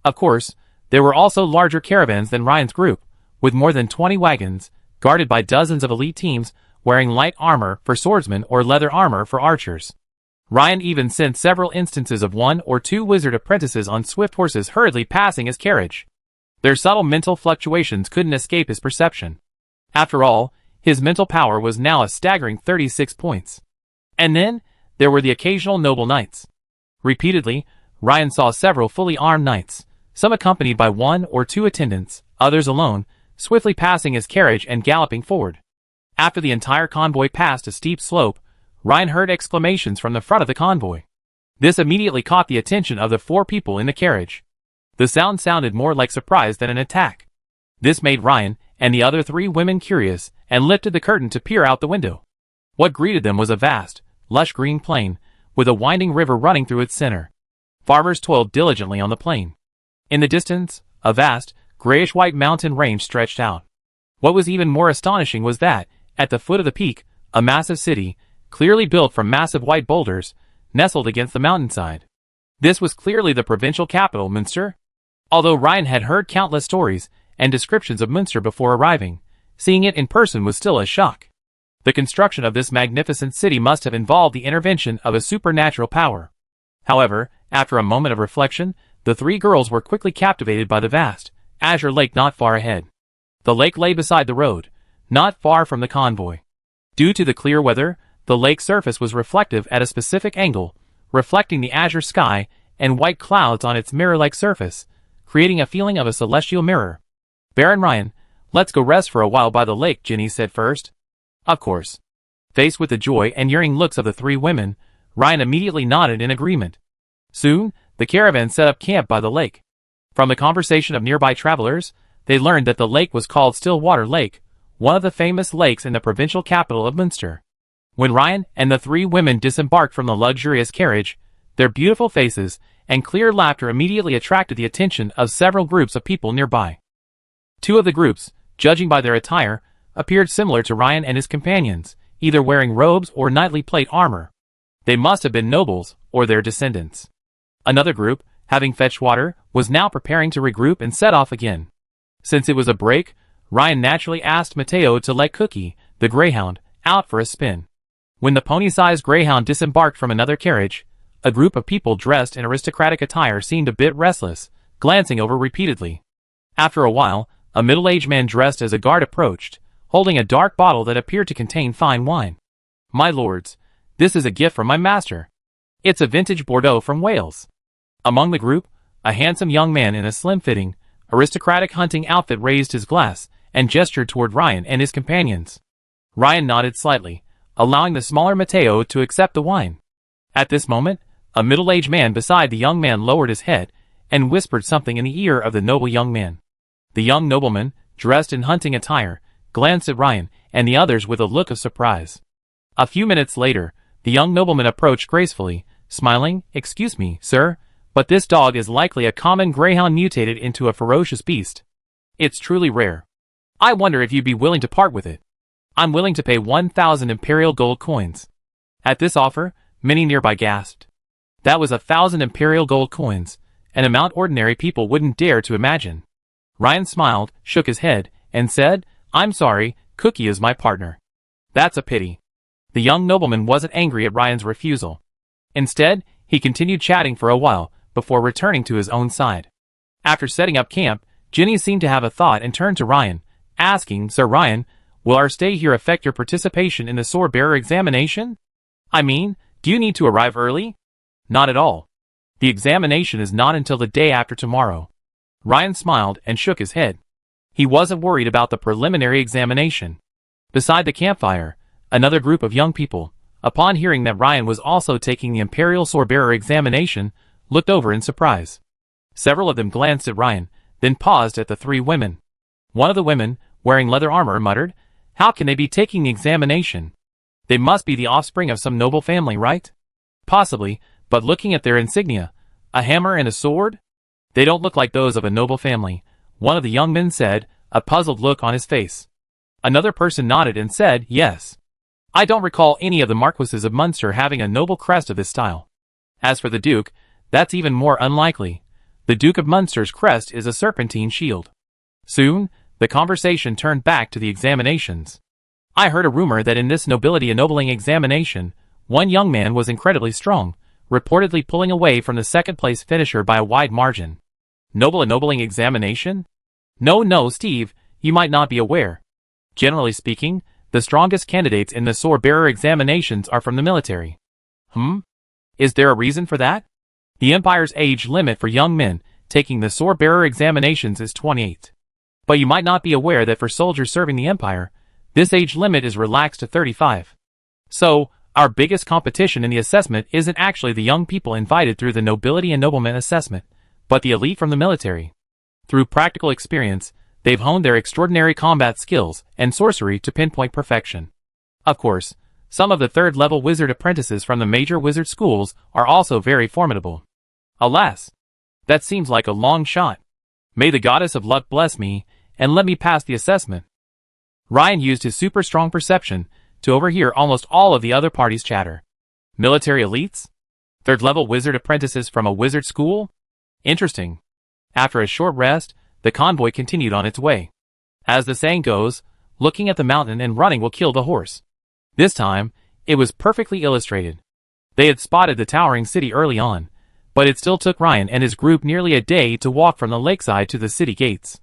Speaker 1: Of course, there were also larger caravans than Ryan's group, with more than 20 wagons, guarded by dozens of elite teams wearing light armor for swordsmen or leather armor for archers. Ryan even sent several instances of 1 or 2 wizard apprentices on swift horses hurriedly passing his carriage. Their subtle mental fluctuations couldn't escape his perception. After all, his mental power was now a staggering 36 points. And then, there were the occasional noble knights. Repeatedly, Ryan saw several fully armed knights, some accompanied by 1 or 2 attendants, others alone, swiftly passing his carriage and galloping forward. After the entire convoy passed a steep slope, Ryan heard exclamations from the front of the convoy. This immediately caught the attention of the 4 people in the carriage. The sound sounded more like surprise than an attack. This made Ryan and the other 3 women curious and lifted the curtain to peer out the window. What greeted them was a vast, lush green plain, with a winding river running through its center. Farmers toiled diligently on the plain. In the distance, a vast, grayish-white mountain range stretched out. What was even more astonishing was that, at the foot of the peak, a massive city, clearly built from massive white boulders, nestled against the mountainside. This was clearly the provincial capital, Munster. Although Ryan had heard countless stories and descriptions of Munster before arriving, seeing it in person was still a shock. The construction of this magnificent city must have involved the intervention of a supernatural power. However, after a moment of reflection, the three girls were quickly captivated by the vast, azure lake not far ahead. The lake lay beside the road, not far from the convoy. Due to the clear weather, the lake's surface was reflective at a specific angle, reflecting the azure sky and white clouds on its mirror-like surface, creating a feeling of a celestial mirror. "Baron Ryan, let's go rest for a while by the lake," Ginny said first. Of course. Faced with the joy and yearning looks of the three women, Ryan immediately nodded in agreement. Soon, the caravan set up camp by the lake. From the conversation of nearby travelers, they learned that the lake was called Stillwater Lake, one of the famous lakes in the provincial capital of Munster. When Ryan and the three women disembarked from the luxurious carriage, their beautiful faces and clear laughter immediately attracted the attention of several groups of people nearby. Two of the groups, judging by their attire, appeared similar to Ryan and his companions, either wearing robes or knightly plate armor. They must have been nobles, or their descendants. Another group, having fetched water, was now preparing to regroup and set off again. Since it was a break, Ryan naturally asked Mateo to let Cookie, the greyhound, out for a spin. When the pony-sized greyhound disembarked from another carriage, a group of people dressed in aristocratic attire seemed a bit restless, glancing over repeatedly. After a while, a middle-aged man dressed as a guard approached, holding a dark bottle that appeared to contain fine wine. "My lords, this is a gift from my master. It's a vintage Bordeaux from Wales." Among the group, a handsome young man in a slim-fitting, aristocratic hunting outfit raised his glass and gestured toward Ryan and his companions. Ryan nodded slightly, allowing the smaller Mateo to accept the wine. At this moment, a middle-aged man beside the young man lowered his head and whispered something in the ear of the noble young man. The young nobleman, dressed in hunting attire, glanced at Ryan and the others with a look of surprise. A few minutes later, the young nobleman approached gracefully, smiling. "Excuse me, sir, but this dog is likely a common greyhound mutated into a ferocious beast. It's truly rare. I wonder if you'd be willing to part with it. I'm willing to pay 1,000 imperial gold coins." At this offer, many nearby gasped. That was 1,000 imperial gold coins, an amount ordinary people wouldn't dare to imagine. Ryan smiled, shook his head, and said, "I'm sorry, Cookie is my partner." "That's a pity." The young nobleman wasn't angry at Ryan's refusal. Instead, he continued chatting for a while, before returning to his own side. After setting up camp, Ginny seemed to have a thought and turned to Ryan, asking, "Sir Ryan, will our stay here affect your participation in the sword-bearer examination? I mean, do you need to arrive early?" "Not at all. The examination is not until the day after tomorrow." Ryan smiled and shook his head. He wasn't worried about the preliminary examination. Beside the campfire, another group of young people, upon hearing that Ryan was also taking the Imperial Swordbearer examination, looked over in surprise. Several of them glanced at Ryan, then paused at the three women. One of the women, wearing leather armor, muttered, "How can they be taking the examination? They must be the offspring of some noble family, right?" "Possibly, but looking at their insignia, a hammer and a sword? They don't look like those of a noble family," one of the young men said, a puzzled look on his face. Another person nodded and said, "Yes. I don't recall any of the marquises of Munster having a noble crest of this style. As for the Duke, that's even more unlikely. The Duke of Munster's crest is a serpentine shield." Soon, the conversation turned back to the examinations. "I heard a rumor that in this nobility ennobling examination, one young man was incredibly strong, reportedly pulling away from the second-place finisher by a wide margin." "Noble ennobling examination? No, Steve, you might not be aware. Generally speaking, the strongest candidates in the sword-bearer examinations are from the military." Is there a reason for that?" "The Empire's age limit for young men taking the sword-bearer examinations is 28. But you might not be aware that for soldiers serving the Empire, this age limit is relaxed to 35. So, our biggest competition in the assessment isn't actually the young people invited through the nobility and nobleman assessment, but the elite from the military. Through practical experience, they've honed their extraordinary combat skills and sorcery to pinpoint perfection. Of course, some of the third-level wizard apprentices from the major wizard schools are also very formidable. Alas, that seems like a long shot. May the goddess of luck bless me, and let me pass the assessment." Ryan used his super strong perception to overhear almost all of the other party's chatter. Military elites? Third-level wizard apprentices from a wizard school? Interesting. After a short rest, the convoy continued on its way. As the saying goes, looking at the mountain and running will kill the horse. This time, it was perfectly illustrated. They had spotted the towering city early on, but it still took Ryan and his group nearly a day to walk from the lakeside to the city gates.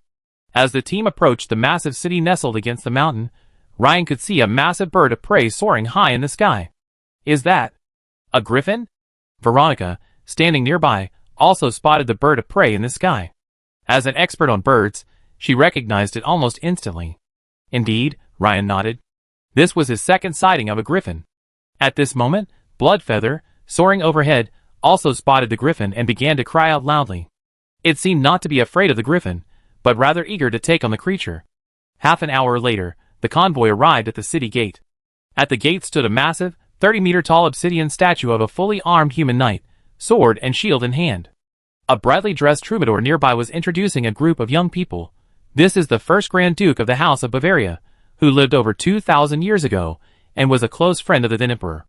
Speaker 1: As the team approached the massive city nestled against the mountain, Ryan could see a massive bird of prey soaring high in the sky. Is that a griffin? Veronica, standing nearby, also spotted the bird of prey in the sky. As an expert on birds, she recognized it almost instantly. Indeed, Ryan nodded. This was his second sighting of a griffin. At this moment, Bloodfeather, soaring overhead, also spotted the griffin and began to cry out loudly. It seemed not to be afraid of the griffin, but rather eager to take on the creature. Half an hour later, the convoy arrived at the city gate. At the gate stood a massive, 30-meter-tall obsidian statue of a fully armed human knight, sword and shield in hand. A brightly dressed troubadour nearby was introducing a group of young people. This is the first Grand Duke of the House of Bavaria, who lived over 2,000 years ago, and was a close friend of the then Emperor.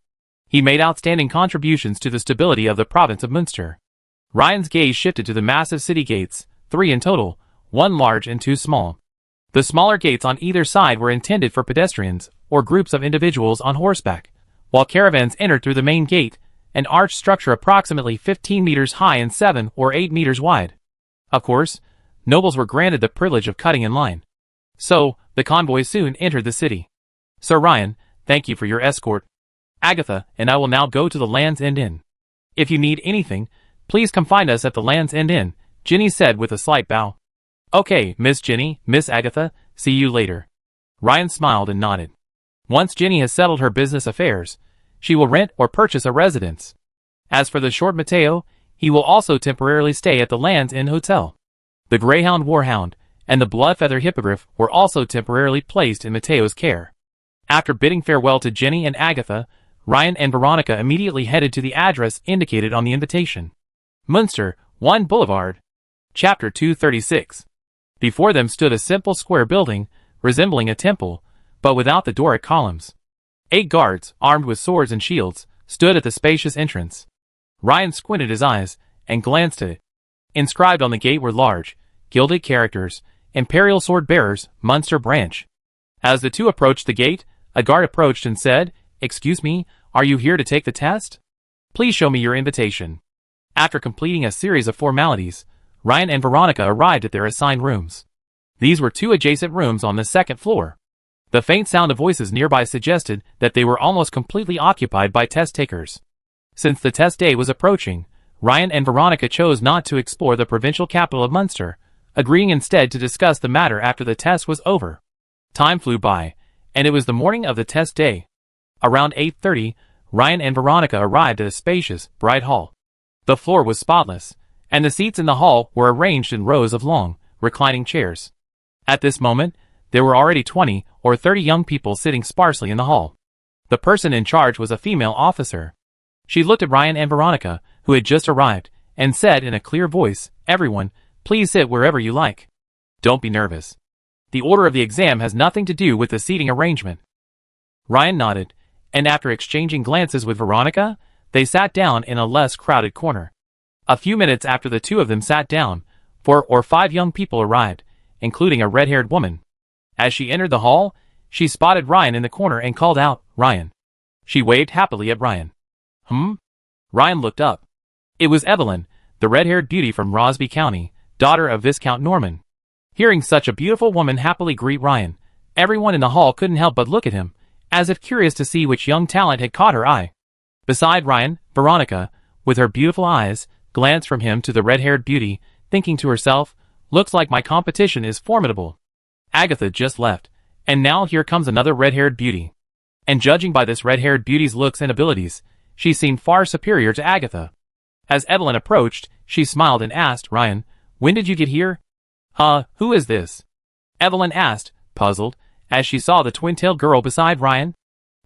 Speaker 1: He made outstanding contributions to the stability of the province of Munster. Ryan's gaze shifted to the massive city gates, 3 in total, 1 large and 2 small. The smaller gates on either side were intended for pedestrians, or groups of individuals on horseback, while caravans entered through the main gate, an arched structure approximately 15 meters high and 7 or 8 meters wide. Of course, nobles were granted the privilege of cutting in line. So, the convoy soon entered the city. Sir Ryan, thank you for your escort. Agatha and I will now go to the Land's End Inn. If you need anything, please come find us at the Land's End Inn, Ginny said with a slight bow. Okay, Miss Ginny, Miss Agatha, see you later. Ryan smiled and nodded. Once Ginny has settled her business affairs, she will rent or purchase a residence. As for the short Mateo, he will also temporarily stay at the Land's End Hotel. The Greyhound Warhound and the Bloodfeather Hippogriff were also temporarily placed in Mateo's care. After bidding farewell to Ginny and Agatha, Ryan and Veronica immediately headed to the address indicated on the invitation. Munster, 1 Boulevard. Chapter 236. Before them stood a simple square building, resembling a temple, but without the Doric columns. 8 guards, armed with swords and shields, stood at the spacious entrance. Ryan squinted his eyes and glanced at it. Inscribed on the gate were large, gilded characters, Imperial Sword Bearers, Munster Branch. As the two approached the gate, a guard approached and said, Excuse me, are you here to take the test? Please show me your invitation. After completing a series of formalities, Ryan and Veronica arrived at their assigned rooms. These were 2 adjacent rooms on the 2nd floor. The faint sound of voices nearby suggested that they were almost completely occupied by test takers. Since the test day was approaching, Ryan and Veronica chose not to explore the provincial capital of Munster, agreeing instead to discuss the matter after the test was over. Time flew by, and it was the morning of the test day. Around 8:30, Ryan and Veronica arrived at a spacious, bright hall. The floor was spotless, and the seats in the hall were arranged in rows of long, reclining chairs. At this moment, there were already 20 or 30 young people sitting sparsely in the hall. The person in charge was a female officer. She looked at Ryan and Veronica, who had just arrived, and said in a clear voice, Everyone, please sit wherever you like. Don't be nervous. The order of the exam has nothing to do with the seating arrangement. Ryan nodded, and after exchanging glances with Veronica, they sat down in a less crowded corner. A few minutes after the two of them sat down, 4 or 5 young people arrived, including a red-haired woman. As she entered the hall, she spotted Ryan in the corner and called out, Ryan. She waved happily at Ryan. Ryan looked up. It was Evelyn, the red-haired beauty from Rosby County, daughter of Viscount Norman. Hearing such a beautiful woman happily greet Ryan, everyone in the hall couldn't help but look at him, as if curious to see which young talent had caught her eye. Beside Ryan, Veronica, with her beautiful eyes, glanced from him to the red-haired beauty, thinking to herself, Looks like my competition is formidable. Agatha just left, and now here comes another red-haired beauty. And judging by this red-haired beauty's looks and abilities, she seemed far superior to Agatha. As Evelyn approached, she smiled and asked, Ryan, when did you get here? Who is this? Evelyn asked, puzzled, as she saw the twin-tailed girl beside Ryan.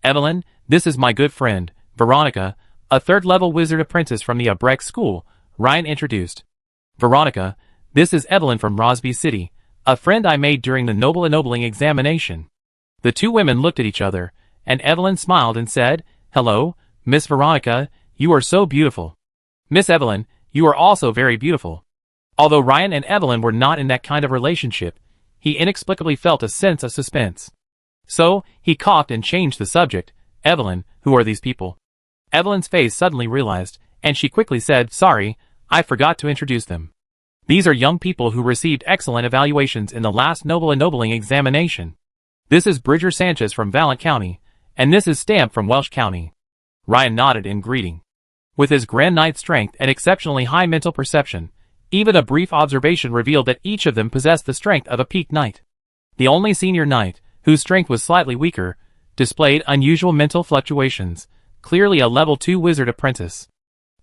Speaker 1: Evelyn, this is my good friend, Veronica, a 3rd-level wizard apprentice from the Abrecht school, Ryan introduced. Veronica, this is Evelyn from Rosby City, a friend I made during the Noble Ennobling examination. The two women looked at each other, and Evelyn smiled and said, Hello, Miss Veronica, you are so beautiful. Miss Evelyn, you are also very beautiful. Although Ryan and Evelyn were not in that kind of relationship, he inexplicably felt a sense of suspense. So, he coughed and changed the subject. Evelyn, who are these people? Evelyn's face suddenly realized, and she quickly said, sorry, I forgot to introduce them. These are young people who received excellent evaluations in the last Noble Ennobling examination. This is Bridger Sanchez from Valent County, and this is Stamp from Welsh County. Ryan nodded in greeting. With his grand knight strength and exceptionally high mental perception, even a brief observation revealed that each of them possessed the strength of a peak knight. The only senior knight, whose strength was slightly weaker, displayed unusual mental fluctuations, clearly a level 2 wizard apprentice.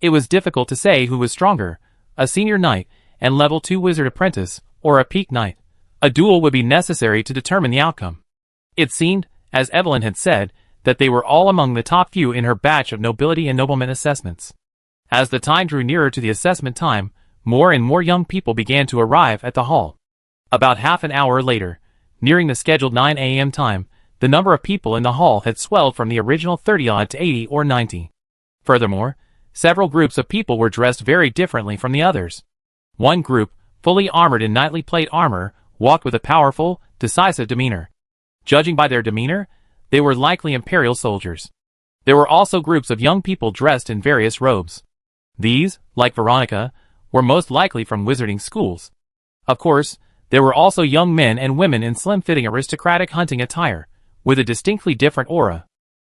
Speaker 1: It was difficult to say who was stronger, a senior knight and level 2 wizard apprentice, or a peak knight. A duel would be necessary to determine the outcome. It seemed, as Evelyn had said, that they were all among the top few in her batch of nobility and nobleman assessments. As the time drew nearer to the assessment time, more and more young people began to arrive at the hall. About half an hour later, nearing the scheduled 9 a.m. time, the number of people in the hall had swelled from the original 30-odd to 80 or 90. Furthermore, several groups of people were dressed very differently from the others. One group, fully armored in knightly plate armor, walked with a powerful, decisive demeanor. Judging by their demeanor, they were likely imperial soldiers. There were also groups of young people dressed in various robes. These, like Veronica, were most likely from wizarding schools. Of course, there were also young men and women in slim-fitting aristocratic hunting attire, with a distinctly different aura.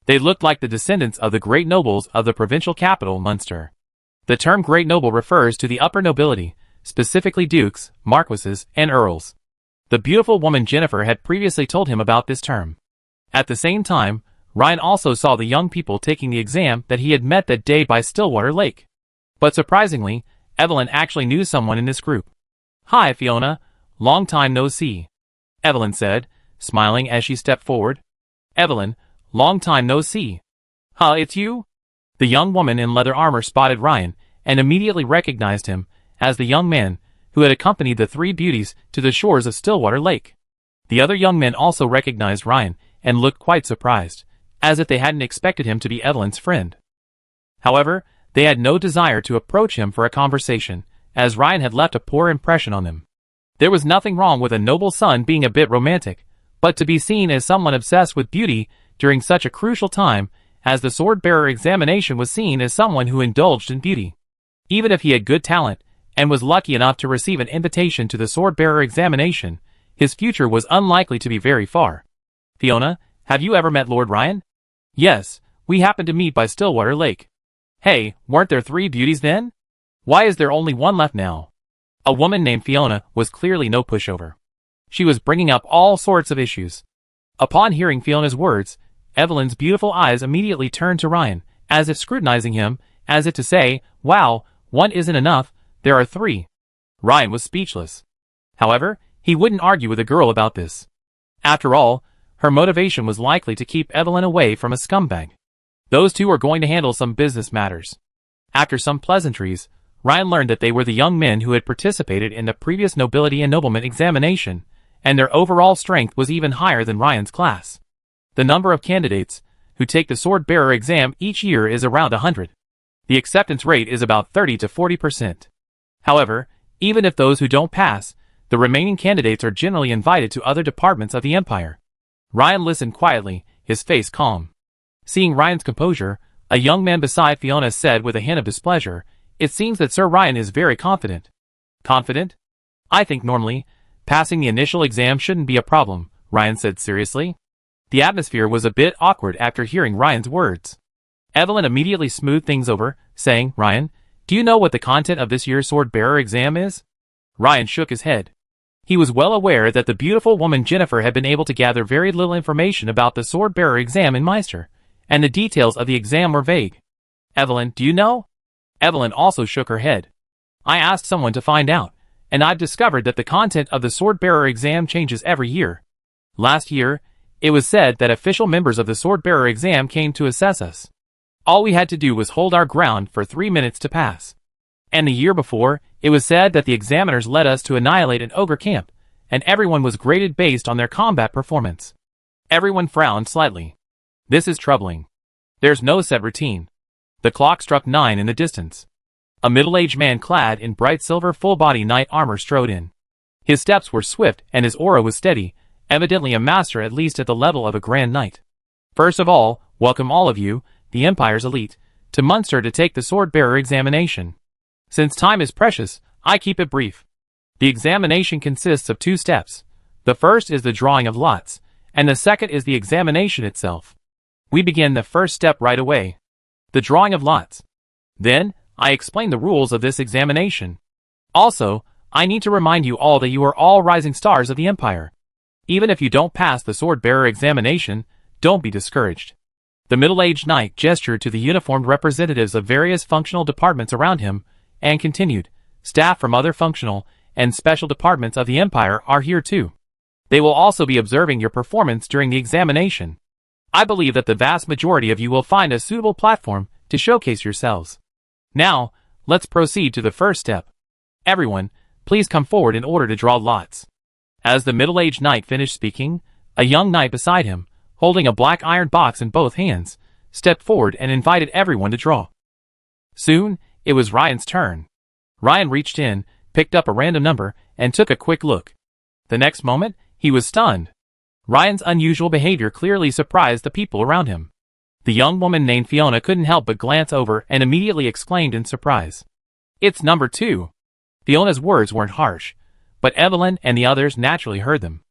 Speaker 1: They looked like the descendants of the great nobles of the provincial capital, Munster. The term great noble refers to the upper nobility, specifically dukes, marquises, and earls. The beautiful woman Jennifer had previously told him about this term. At the same time, Ryan also saw the young people taking the exam that he had met that day by Stillwater Lake. But surprisingly, Evelyn actually knew someone in this group. Hi, Fiona. Long time no see. Evelyn said, smiling as she stepped forward. Evelyn, long time no see. Huh, it's you? The young woman in leather armor spotted Ryan and immediately recognized him as the young man who had accompanied the three beauties to the shores of Stillwater Lake. The other young men also recognized Ryan and looked quite surprised, as if they hadn't expected him to be Evelyn's friend. However, they had no desire to approach him for a conversation, as Ryan had left a poor impression on them. There was nothing wrong with a noble son being a bit romantic, but to be seen as someone obsessed with beauty during such a crucial time as the sword-bearer examination was seen as someone who indulged in beauty. Even if he had good talent and was lucky enough to receive an invitation to the sword-bearer examination, his future was unlikely to be very far. Fiona, have you ever met Lord Ryan? Yes, we happened to meet by Stillwater Lake. Hey, weren't there three beauties then? Why is there only one left now? A woman named Fiona was clearly no pushover. She was bringing up all sorts of issues. Upon hearing Fiona's words, Evelyn's beautiful eyes immediately turned to Ryan, as if scrutinizing him, as if to say, wow, one isn't enough, there are three. Ryan was speechless. However, he wouldn't argue with the girl about this. After all, her motivation was likely to keep Evelyn away from a scumbag. Those two were going to handle some business matters. After some pleasantries, Ryan learned that they were the young men who had participated in the previous nobility and nobleman examination, and their overall strength was even higher than Ryan's class. The number of candidates who take the sword-bearer exam each year is around 100. The acceptance rate is about 30 to 40%. However, even if those who don't pass, the remaining candidates are generally invited to other departments of the empire. Ryan listened quietly, his face calm. Seeing Ryan's composure, a young man beside Fiona said with a hint of displeasure, "It seems that Sir Ryan is very confident." Confident? I think normally, passing the initial exam shouldn't be a problem, Ryan said seriously. The atmosphere was a bit awkward after hearing Ryan's words. Evelyn immediately smoothed things over, saying, Ryan, do you know what the content of this year's sword-bearer exam is? Ryan shook his head. He was well aware that the beautiful woman Jennifer had been able to gather very little information about the sword-bearer exam in Meister, and the details of the exam were vague. Evelyn, do you know? Evelyn also shook her head. I asked someone to find out, and I've discovered that the content of the sword-bearer exam changes every year. Last year, it was said that official members of the sword-bearer exam came to assess us. All we had to do was hold our ground for 3 minutes to pass. And the year before, it was said that the examiners led us to annihilate an ogre camp, and everyone was graded based on their combat performance. Everyone frowned slightly. This is troubling. There's no set routine. The clock struck 9 in the distance. A middle-aged man clad in bright silver full-body knight armor strode in. His steps were swift and his aura was steady, evidently a master at least at the level of a Grand Knight. First of all, welcome all of you, the Empire's elite, to Munster to take the sword-bearer examination. Since time is precious, I keep it brief. The examination consists of 2 steps. The first is the drawing of lots, and the second is the examination itself. We begin the first step right away. The drawing of lots. Then, I explain the rules of this examination. Also, I need to remind you all that you are all rising stars of the Empire. Even if you don't pass the sword-bearer examination, don't be discouraged. The middle-aged knight gestured to the uniformed representatives of various functional departments around him, and continued, staff from other functional and special departments of the Empire are here too. They will also be observing your performance during the examination. I believe that the vast majority of you will find a suitable platform to showcase yourselves. Now, let's proceed to the first step. Everyone, please come forward in order to draw lots. As the middle-aged knight finished speaking, a young knight beside him, holding a black iron box in both hands, stepped forward and invited everyone to draw. Soon, it was Ryan's turn. Ryan reached in, picked up a random number, and took a quick look. The next moment, he was stunned. Ryan's unusual behavior clearly surprised the people around him. The young woman named Fiona couldn't help but glance over and immediately exclaimed in surprise, "It's number 2. Fiona's words weren't harsh, but Evelyn and the others naturally heard them.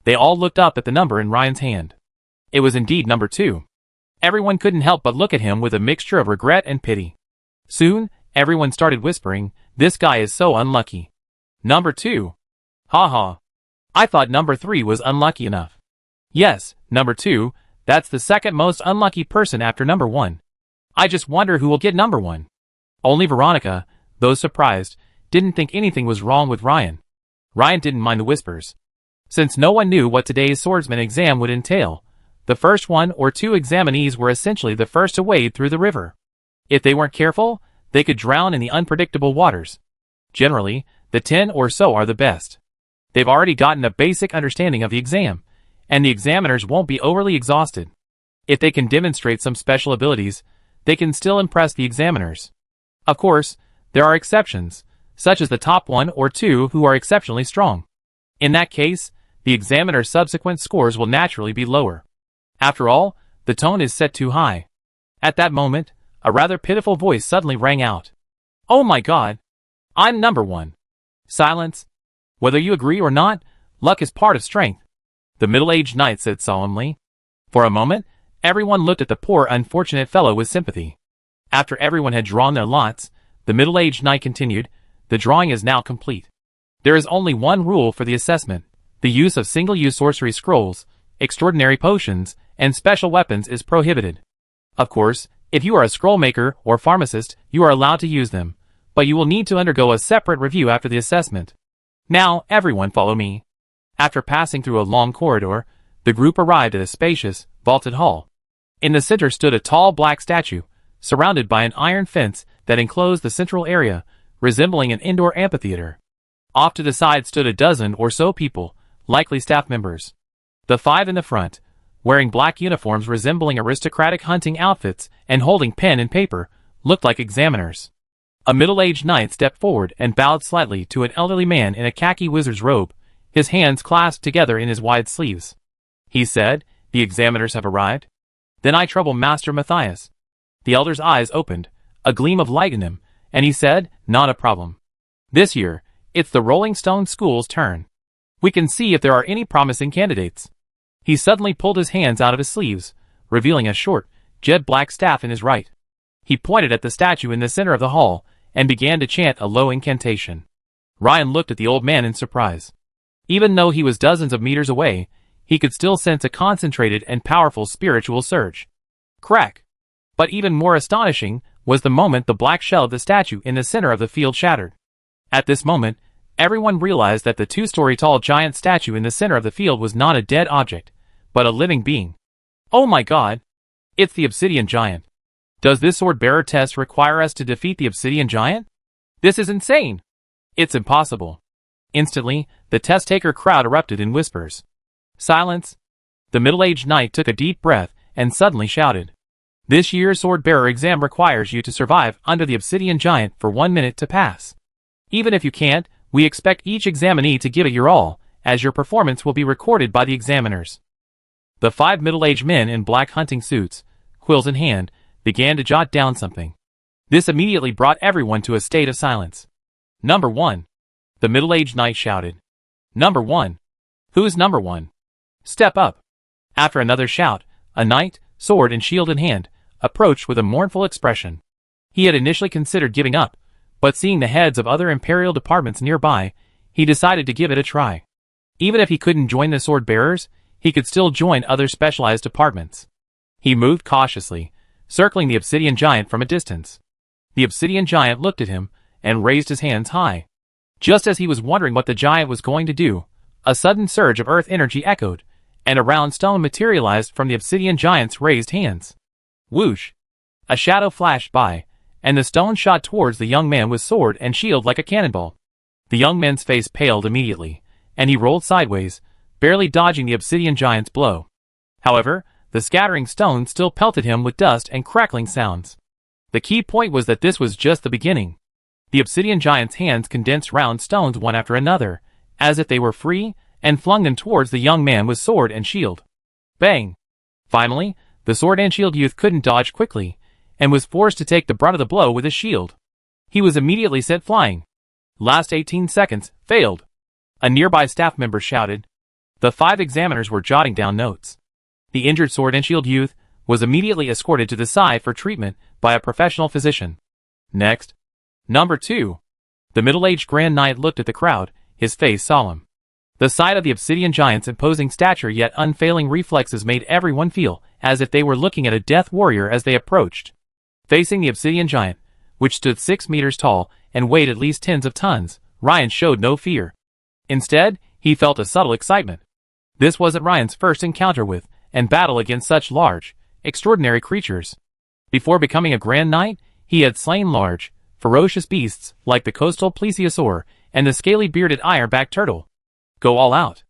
Speaker 1: They all looked up at the number in Ryan's hand. It was indeed number 2. Everyone couldn't help but look at him with a mixture of regret and pity. Soon, everyone started whispering, "This guy is so unlucky. Number 2. Ha ha. I thought number 3 was unlucky enough. Yes, number 2, that's the second most unlucky person after number 1. I just wonder who will get number 1. Only Veronica, though surprised, didn't think anything was wrong with Ryan. Ryan didn't mind the whispers. Since no one knew what today's swordsman exam would entail, the first 1 or 2 examinees were essentially the first to wade through the river. If they weren't careful, they could drown in the unpredictable waters. Generally, the 10 or so are the best. They've already gotten a basic understanding of the exam, and the examiners won't be overly exhausted. If they can demonstrate some special abilities, they can still impress the examiners. Of course, there are exceptions, such as the top 1 or 2 who are exceptionally strong. In that case, the examiner's subsequent scores will naturally be lower. After all, the tone is set too high. At that moment, a rather pitiful voice suddenly rang out. "Oh my God! I'm number 1. Silence. Whether you agree or not, luck is part of strength," the middle-aged knight said solemnly. For a moment, everyone looked at the poor unfortunate fellow with sympathy. After everyone had drawn their lots, the middle-aged knight continued, "The drawing is now complete. There is only one rule for the assessment. The use of single-use sorcery scrolls, extraordinary potions, and special weapons is prohibited. Of course, if you are a scroll maker or pharmacist, you are allowed to use them, but you will need to undergo a separate review after the assessment. Now, everyone follow me." After passing through a long corridor, the group arrived at a spacious, vaulted hall. In the center stood a tall black statue, surrounded by an iron fence that enclosed the central area, resembling an indoor amphitheater. Off to the side stood a dozen or so people, likely staff members. The 5 in the front, wearing black uniforms resembling aristocratic hunting outfits and holding pen and paper, looked like examiners. A middle-aged knight stepped forward and bowed slightly to an elderly man in a khaki wizard's robe, his hands clasped together in his wide sleeves. He said, "The examiners have arrived?" "Then I trouble Master Matthias." The elder's eyes opened, a gleam of light in him, and he said, "Not a problem. This year, it's the Rolling Stone School's turn. We can see if there are any promising candidates." He suddenly pulled his hands out of his sleeves, revealing a short, jet-black staff in his right. He pointed at the statue in the center of the hall, and began to chant a low incantation. Ryan looked at the old man in surprise. Even though he was dozens of meters away, he could still sense a concentrated and powerful spiritual surge. Crack! But even more astonishing was the moment the black shell of the statue in the center of the field shattered. At this moment, everyone realized that the 2-story-tall giant statue in the center of the field was not a dead object, but a living being. "Oh my God! It's the obsidian giant. Does this sword-bearer test require us to defeat the obsidian giant? This is insane! It's impossible." Instantly, the test-taker crowd erupted in whispers. "Silence!" The middle-aged knight took a deep breath and suddenly shouted, "This year's sword-bearer exam requires you to survive under the obsidian giant for 1 minute to pass. Even if you can't, we expect each examinee to give it your all, as your performance will be recorded by the examiners. The 5 middle-aged men in black hunting suits, quills in hand, began to jot down something. This immediately brought everyone to a state of silence. Number 1. The middle-aged knight shouted. Number 1. Who's number 1? Step up. After another shout, a knight, sword and shield in hand, approached with a mournful expression. He had initially considered giving up, but seeing the heads of other imperial departments nearby, he decided to give it a try. Even if he couldn't join the sword bearers, he could still join other specialized departments. He moved cautiously, circling the obsidian giant from a distance. The obsidian giant looked at him and raised his hands high. Just as he was wondering what the giant was going to do, a sudden surge of earth energy echoed, and a round stone materialized from the obsidian giant's raised hands. Whoosh! A shadow flashed by, and the stone shot towards the young man with sword and shield like a cannonball. The young man's face paled immediately, and he rolled sideways, barely dodging the obsidian giant's blow. However, the scattering stones still pelted him with dust and crackling sounds. The key point was that this was just the beginning. The obsidian giant's hands condensed round stones one after another, as if they were free, and flung them towards the young man with sword and shield. Bang! Finally, the sword and shield youth couldn't dodge quickly, and was forced to take the brunt of the blow with his shield. He was immediately sent flying. Last 18 seconds, failed. A nearby staff member shouted. The 5 examiners were jotting down notes. The injured sword and shield youth was immediately escorted to the side for treatment by a professional physician. Next. Number 2. The middle-aged Grand Knight looked at the crowd, his face solemn. The sight of the obsidian giant's imposing stature yet unfailing reflexes made everyone feel as if they were looking at a death warrior as they approached. Facing the obsidian giant, which stood 6 meters tall and weighed at least tens of tons, Ryan showed no fear. Instead, he felt a subtle excitement. This wasn't Ryan's first encounter with and battle against such large, extraordinary creatures. Before becoming a Grand Knight, he had slain large, ferocious beasts like the coastal plesiosaur and the scaly bearded ironback turtle. Go all out.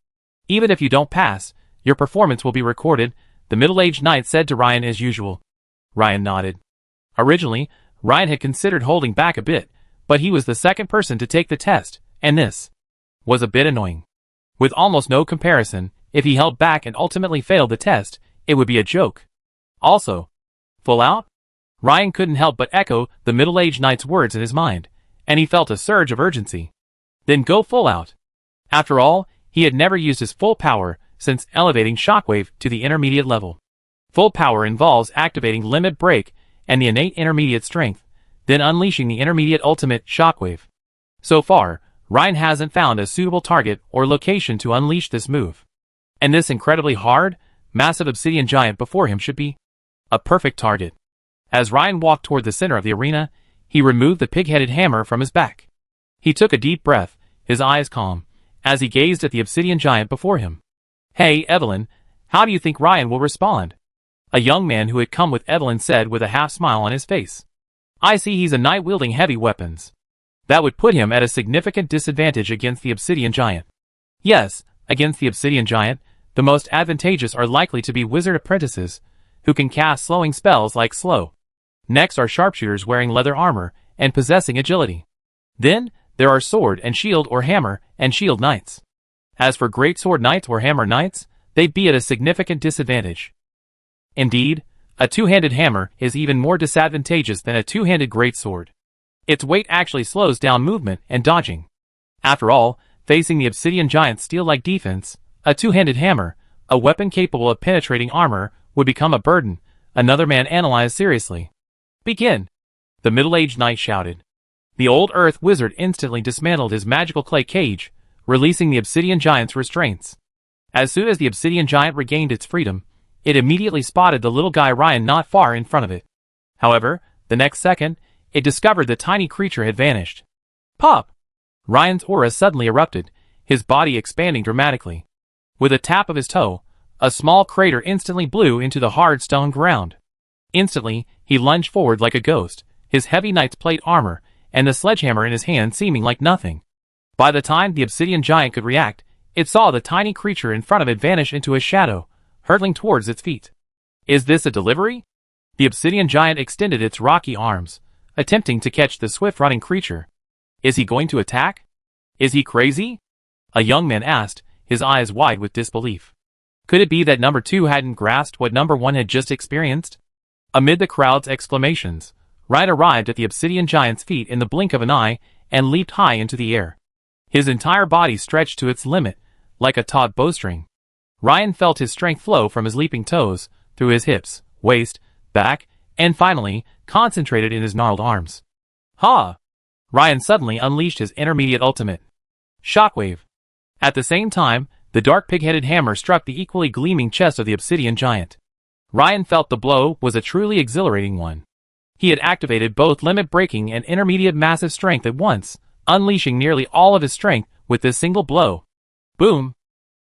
Speaker 1: Even if you don't pass, your performance will be recorded, the middle-aged knight said to Ryan as usual. Ryan nodded. Originally, Ryan had considered holding back a bit, but he was the second person to take the test, and this was a bit annoying. With almost no comparison, if he held back and ultimately failed the test, it would be a joke. Also, full out? Ryan couldn't help but echo the middle-aged knight's words in his mind, and he felt a surge of urgency. Then go full out. After all, he had never used his full power since elevating Shockwave to the intermediate level. Full power involves activating Limit Break and the innate intermediate strength, then unleashing the intermediate ultimate Shockwave. So far, Ryan hasn't found a suitable target or location to unleash this move. And this incredibly hard, massive obsidian giant before him should be a perfect target. As Ryan walked toward the center of the arena, he removed the pig-headed hammer from his back. He took a deep breath, his eyes calm, as he gazed at the obsidian giant before him. Hey, Evelyn, how do you think Ryan will respond? A young man who had come with Evelyn said with a half-smile on his face. I see he's a knight wielding heavy weapons. That would put him at a significant disadvantage against the obsidian giant. Yes, against the obsidian giant, the most advantageous are likely to be wizard apprentices, who can cast slowing spells like slow. Next are sharpshooters wearing leather armor and possessing agility. Then, there are sword and shield or hammer and shield knights. As for great sword knights or hammer knights, they'd be at a significant disadvantage. Indeed, a two-handed hammer is even more disadvantageous than a two-handed greatsword. Its weight actually slows down movement and dodging. After all, facing the obsidian giant's steel-like defense, a two-handed hammer, a weapon capable of penetrating armor, would become a burden, another man analyzed seriously. Begin! The middle-aged knight shouted. The old earth wizard instantly dismantled his magical clay cage, releasing the obsidian giant's restraints. As soon as the obsidian giant regained its freedom, it immediately spotted the little guy Ryan not far in front of it. However, the next second, it discovered the tiny creature had vanished. Pop! Ryan's aura suddenly erupted, his body expanding dramatically. With a tap of his toe, a small crater instantly blew into the hard stone ground. Instantly, he lunged forward like a ghost, his heavy knight's plate armor, and the sledgehammer in his hand seeming like nothing. By the time the obsidian giant could react, it saw the tiny creature in front of it vanish into a shadow, hurtling towards its feet. Is this a delivery? The obsidian giant extended its rocky arms, attempting to catch the swift-running creature. Is he going to attack? Is he crazy? A young man asked, his eyes wide with disbelief. Could it be that number 2 hadn't grasped what number 1 had just experienced? Amid the crowd's exclamations, Ryan arrived at the obsidian giant's feet in the blink of an eye and leaped high into the air. His entire body stretched to its limit, like a taut bowstring. Ryan felt his strength flow from his leaping toes, through his hips, waist, back, and finally, concentrated in his gnarled arms. Ha! Ryan suddenly unleashed his intermediate ultimate. Shockwave. At the same time, the dark pig-headed hammer struck the equally gleaming chest of the obsidian giant. Ryan felt the blow was a truly exhilarating one. He had activated both limit-breaking and intermediate massive strength at once, unleashing nearly all of his strength with this single blow. Boom!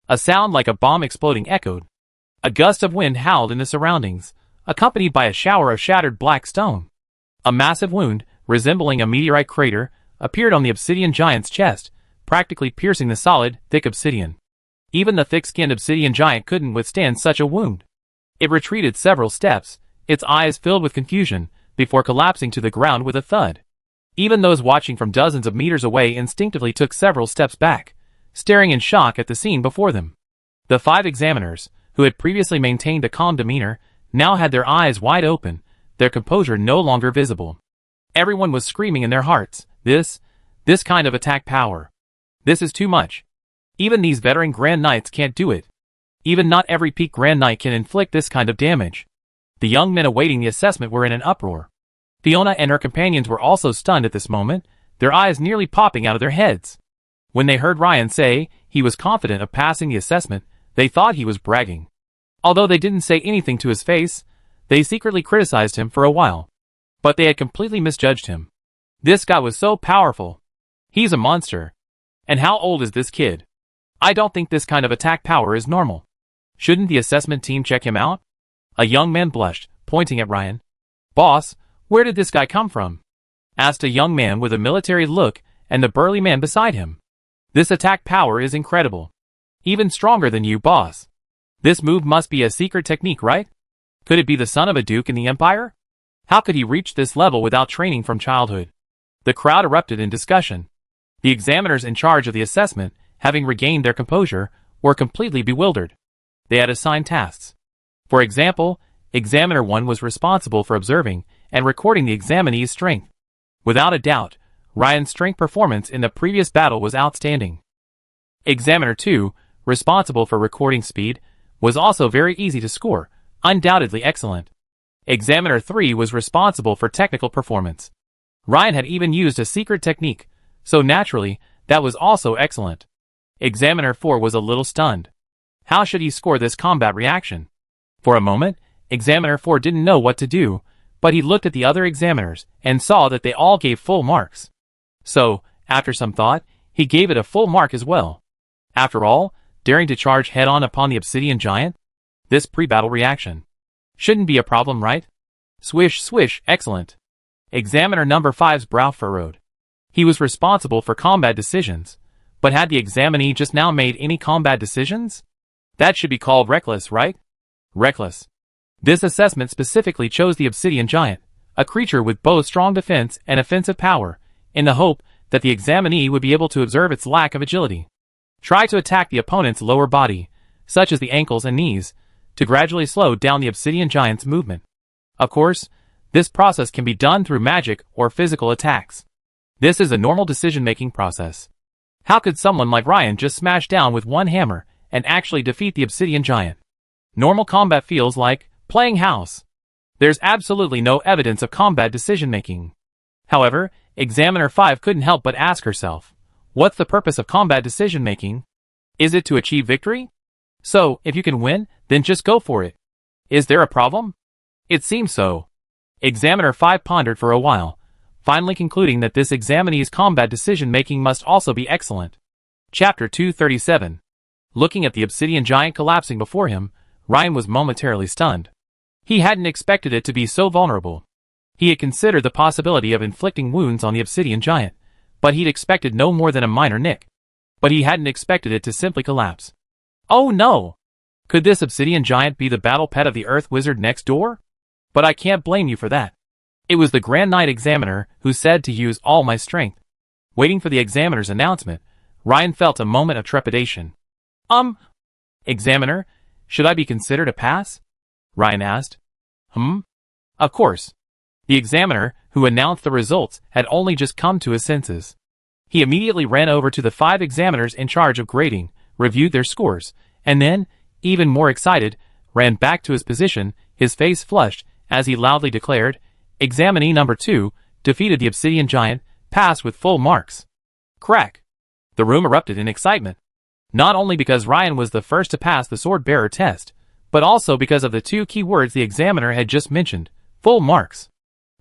Speaker 1: A sound like a bomb exploding echoed. A gust of wind howled in the surroundings, accompanied by a shower of shattered black stone. A massive wound, resembling a meteorite crater, appeared on the obsidian giant's chest, practically piercing the solid, thick obsidian. Even the thick-skinned obsidian giant couldn't withstand such a wound. It retreated several steps, its eyes filled with confusion, before collapsing to the ground with a thud. Even those watching from dozens of meters away instinctively took several steps back, staring in shock at the scene before them. The 5 examiners, who had previously maintained a calm demeanor, now had their eyes wide open, their composure no longer visible. Everyone was screaming in their hearts, this kind of attack power. This is too much. Even these veteran Grand Knights can't do it. Even not every peak Grand Knight can inflict this kind of damage. The young men awaiting the assessment were in an uproar. Fiona and her companions were also stunned at this moment, their eyes nearly popping out of their heads. When they heard Ryan say he was confident of passing the assessment, they thought he was bragging. Although they didn't say anything to his face, they secretly criticized him for a while. But they had completely misjudged him. This guy was so powerful. He's a monster. And how old is this kid? I don't think this kind of attack power is normal. Shouldn't the assessment team check him out? A young man blushed, pointing at Ryan. Boss, where did this guy come from? Asked a young man with a military look and the burly man beside him. This attack power is incredible. Even stronger than you, boss. This move must be a secret technique, right? Could it be the son of a duke in the Empire? How could he reach this level without training from childhood? The crowd erupted in discussion. The examiners in charge of the assessment, having regained their composure, were completely bewildered. They had assigned tasks. For example, Examiner 1 was responsible for observing and recording the examinee's strength. Without a doubt, Ryan's strength performance in the previous battle was outstanding. Examiner 2, responsible for recording speed, was also very easy to score, undoubtedly excellent. Examiner 3 was responsible for technical performance. Ryan had even used a secret technique, so naturally, that was also excellent. Examiner 4 was a little stunned. How should he score this combat reaction? For a moment, Examiner 4 didn't know what to do, but he looked at the other examiners and saw that they all gave full marks. So, after some thought, he gave it a full mark as well. After all, daring to charge head-on upon the obsidian giant? This pre-battle reaction shouldn't be a problem, right? Swish, swish, excellent. Examiner number 5's brow furrowed. He was responsible for combat decisions, but had the examinee just now made any combat decisions? That should be called reckless, right? Reckless. This assessment specifically chose the obsidian giant, a creature with both strong defense and offensive power, in the hope that the examinee would be able to observe its lack of agility. Try to attack the opponent's lower body, such as the ankles and knees, to gradually slow down the obsidian giant's movement. Of course, this process can be done through magic or physical attacks. This is a normal decision-making process. How could someone like Ryan just smash down with one hammer and actually defeat the obsidian giant? Normal combat feels like playing house. There's absolutely no evidence of combat decision-making. However, Examiner 5 couldn't help but ask herself, what's the purpose of combat decision-making? Is it to achieve victory? So, if you can win, then just go for it. Is there a problem? It seems so. Examiner 5 pondered for a while, finally concluding that this examinee's combat decision-making must also be excellent. Chapter 237. Looking at the obsidian giant collapsing before him, Ryan was momentarily stunned. He hadn't expected it to be so vulnerable. He had considered the possibility of inflicting wounds on the obsidian giant, but he'd expected no more than a minor nick. But he hadn't expected it to simply collapse. Oh no! Could this obsidian giant be the battle pet of the Earth Wizard next door? But I can't blame you for that. It was the Grand Knight Examiner who said to use all my strength. Waiting for the examiner's announcement, Ryan felt a moment of trepidation. Examiner, should I be considered a pass? Ryan asked. Of course. The examiner, who announced the results, had only just come to his senses. He immediately ran over to the 5 examiners in charge of grading, reviewed their scores, and then, even more excited, ran back to his position, his face flushed, as he loudly declared, Examinee number 2, defeated the obsidian giant, passed with full marks. Crack! The room erupted in excitement. Not only because Ryan was the first to pass the sword-bearer test, but also because of the 2 key words the examiner had just mentioned, full marks.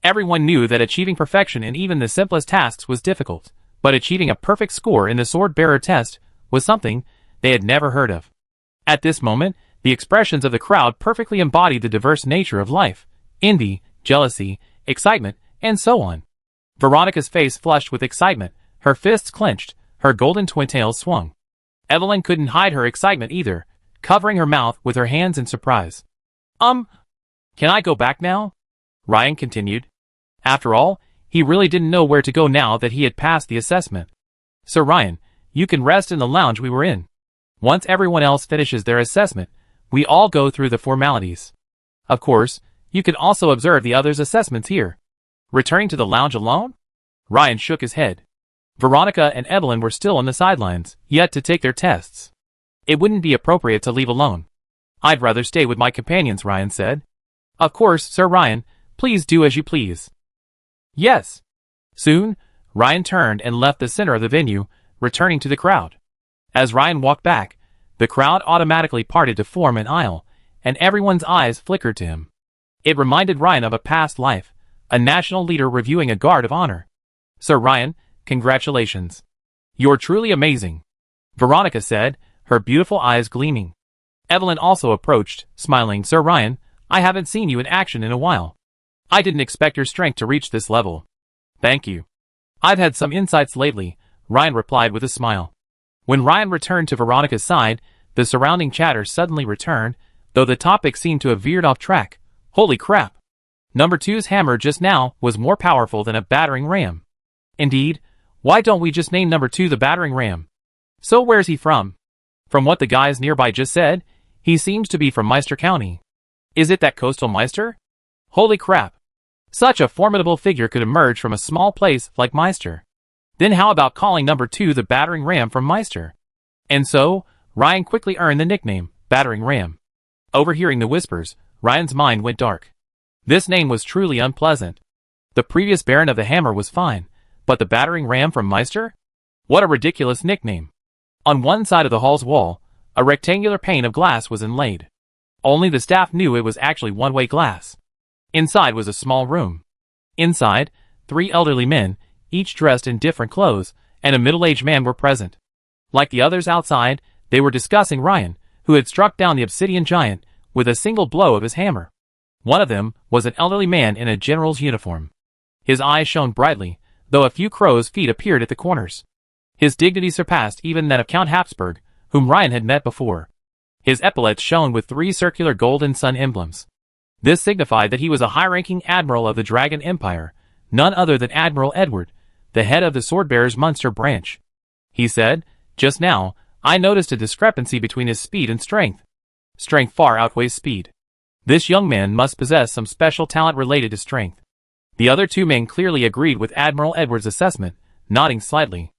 Speaker 1: Everyone knew that achieving perfection in even the simplest tasks was difficult, but achieving a perfect score in the sword-bearer test was something they had never heard of. At this moment, the expressions of the crowd perfectly embodied the diverse nature of life: envy, jealousy, excitement, and so on. Veronica's face flushed with excitement, her fists clenched, her golden twin-tails swung. Evelyn couldn't hide her excitement either, covering her mouth with her hands in surprise. Can I go back now? Ryan continued. After all, he really didn't know where to go now that he had passed the assessment. Sir Ryan, you can rest in the lounge we were in. Once everyone else finishes their assessment, we all go through the formalities. Of course, you can also observe the others' assessments here. Returning to the lounge alone? Ryan shook his head. Veronica and Evelyn were still on the sidelines, yet to take their tests. It wouldn't be appropriate to leave alone. I'd rather stay with my companions, Ryan said. Of course, Sir Ryan, please do as you please. Yes. Soon, Ryan turned and left the center of the venue, returning to the crowd. As Ryan walked back, the crowd automatically parted to form an aisle, and everyone's eyes flickered to him. It reminded Ryan of a past life, a national leader reviewing a guard of honor. Sir Ryan, congratulations. You're truly amazing, Veronica said, her beautiful eyes gleaming. Evelyn also approached, smiling. Sir Ryan, I haven't seen you in action in a while. I didn't expect your strength to reach this level. Thank you. I've had some insights lately, Ryan replied with a smile. When Ryan returned to Veronica's side, the surrounding chatter suddenly returned, though the topic seemed to have veered off track. Holy crap! Number 2's hammer just now was more powerful than a battering ram. Indeed, why don't we just name number 2 the battering ram? So where's he from? From what the guys nearby just said, he seems to be from Meister County. Is it that coastal Meister? Holy crap! Such a formidable figure could emerge from a small place like Meister. Then how about calling number 2 the battering ram from Meister? And so, Ryan quickly earned the nickname, Battering Ram. Overhearing the whispers, Ryan's mind went dark. This name was truly unpleasant. The previous Baron of the Hammer was fine, but the Battering Ram from Meister? What a ridiculous nickname. On one side of the hall's wall, a rectangular pane of glass was inlaid. Only the staff knew it was actually one-way glass. Inside was a small room. Inside, 3 elderly men, each dressed in different clothes, and a middle-aged man were present. Like the others outside, they were discussing Ryan, who had struck down the obsidian giant with a single blow of his hammer. One of them was an elderly man in a general's uniform. His eyes shone brightly, though a few crow's feet appeared at the corners. His dignity surpassed even that of Count Habsburg, whom Ryan had met before. His epaulets shone with 3 circular golden sun emblems. This signified that he was a high-ranking admiral of the Dragon Empire, none other than Admiral Edward, the head of the Swordbearers Munster branch. He said, just now, I noticed a discrepancy between his speed and strength. Strength far outweighs speed. This young man must possess some special talent related to strength. The other 2 men clearly agreed with Admiral Edward's assessment, nodding slightly.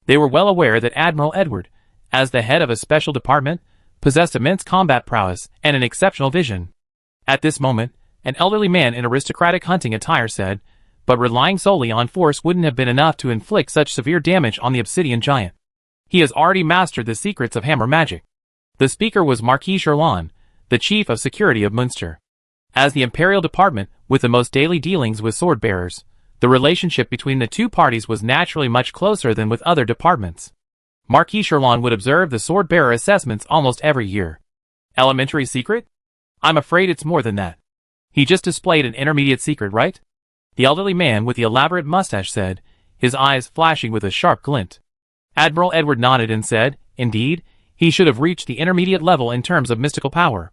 Speaker 1: They were well aware that Admiral Edward, as the head of a special department, possessed immense combat prowess and an exceptional vision. At this moment, an elderly man in aristocratic hunting attire said, but relying solely on force wouldn't have been enough to inflict such severe damage on the obsidian giant. He has already mastered the secrets of hammer magic. The speaker was Marquis Sherlon, the chief of security of Munster. As the imperial department with the most daily dealings with sword-bearers, the relationship between the 2 parties was naturally much closer than with other departments. Marquis Sherlon would observe the sword-bearer assessments almost every year. Elementary secret? I'm afraid it's more than that. He just displayed an intermediate secret, right? The elderly man with the elaborate mustache said, his eyes flashing with a sharp glint. Admiral Edward nodded and said, indeed, he should have reached the intermediate level in terms of mystical power.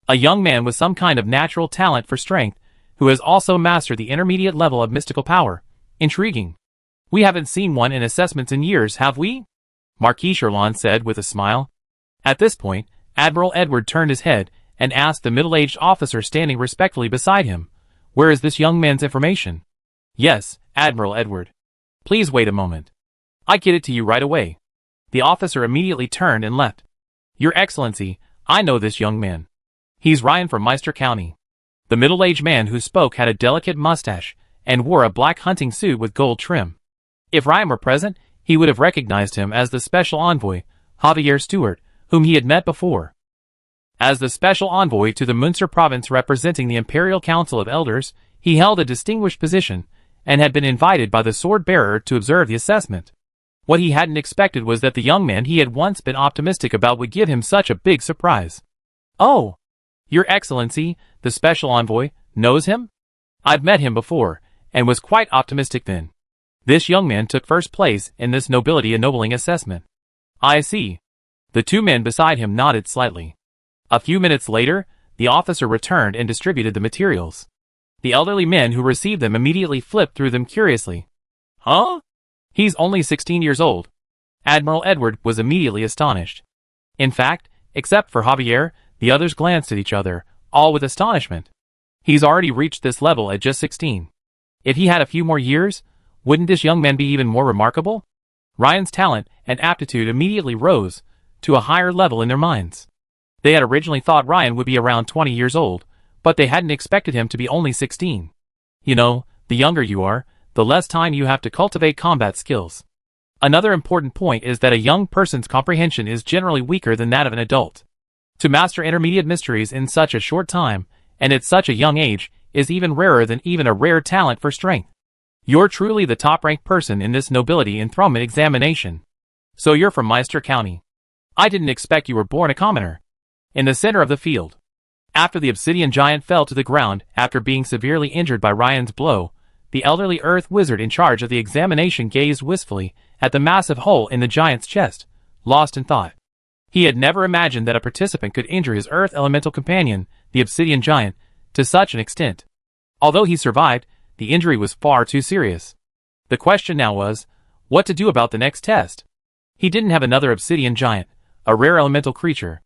Speaker 1: A young man with some kind of natural talent for strength, who has also mastered the intermediate level of mystical power. Intriguing. We haven't seen one in assessments in years, have we? Marquis Sherlon said with a smile. At this point, Admiral Edward turned his head and asked the middle-aged officer standing respectfully beside him, "Where is this young man's information?" "Yes, Admiral Edward. Please wait a moment. I get it to you right away." The officer immediately turned and left. "Your Excellency, I know this young man. He's Ryan from Meister County." The middle-aged man who spoke had a delicate mustache and wore a black hunting suit with gold trim. If Ryan were present, he would have recognized him as the special envoy, Javier Stewart, whom he had met before. As the special envoy to the Munster province representing the Imperial Council of Elders, he held a distinguished position and had been invited by the sword-bearer to observe the assessment. What he hadn't expected was that the young man he had once been optimistic about would give him such a big surprise. "Oh, Your Excellency, the special envoy, knows him? I've met him before, and was quite optimistic then. This young man took first place in this nobility ennobling assessment." "I see." The two men beside him nodded slightly. A few minutes later, the officer returned and distributed the materials. The elderly men who received them immediately flipped through them curiously. "Huh? He's only 16 years old." Admiral Edward was immediately astonished. In fact, except for Javier, the others glanced at each other, all with astonishment. He's already reached this level at just 16. If he had a few more years, wouldn't this young man be even more remarkable? Ryan's talent and aptitude immediately rose to a higher level in their minds. They had originally thought Ryan would be around 20 years old, but they hadn't expected him to be only 16. You know, the younger you are, the less time you have to cultivate combat skills. Another important point is that a young person's comprehension is generally weaker than that of an adult. To master intermediate mysteries in such a short time, and at such a young age, is even rarer than even a rare talent for strength. You're truly the top-ranked person in this nobility enthronement examination. So you're from Meister County. I didn't expect you were born a commoner. In the center of the field, after the obsidian giant fell to the ground after being severely injured by Ryan's blow, the elderly earth wizard in charge of the examination gazed wistfully at the massive hole in the giant's chest, lost in thought. He had never imagined that a participant could injure his earth elemental companion, the obsidian giant, to such an extent. Although he survived, the injury was far too serious. The question now was, what to do about the next test? He didn't have another obsidian giant, a rare elemental creature.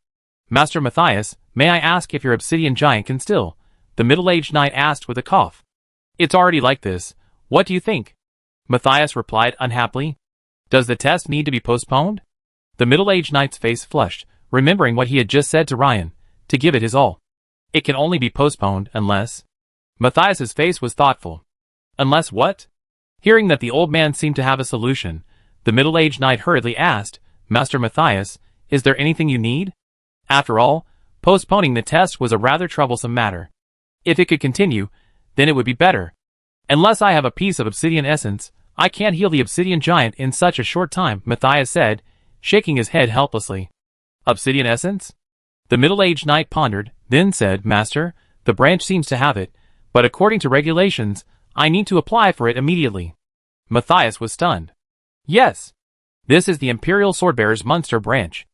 Speaker 1: "Master Matthias, may I ask if your obsidian giant can still?" the middle-aged knight asked with a cough. "It's already like this. What do you think?" Matthias replied unhappily. "Does the test need to be postponed?" The middle-aged knight's face flushed, remembering what he had just said to Ryan, to give it his all. "It can only be postponed unless—" Matthias's face was thoughtful. "Unless what?" Hearing that the old man seemed to have a solution, the middle-aged knight hurriedly asked, "Master Matthias, is there anything you need?" After all, postponing the test was a rather troublesome matter. If it could continue, then it would be better. "Unless I have a piece of obsidian essence, I can't heal the obsidian giant in such a short time," Matthias said, shaking his head helplessly. "Obsidian essence?" The middle-aged knight pondered, then said, "Master, the branch seems to have it, but according to regulations, I need to apply for it immediately." Matthias was stunned. "Yes. This is the Imperial Swordbearers Munster branch.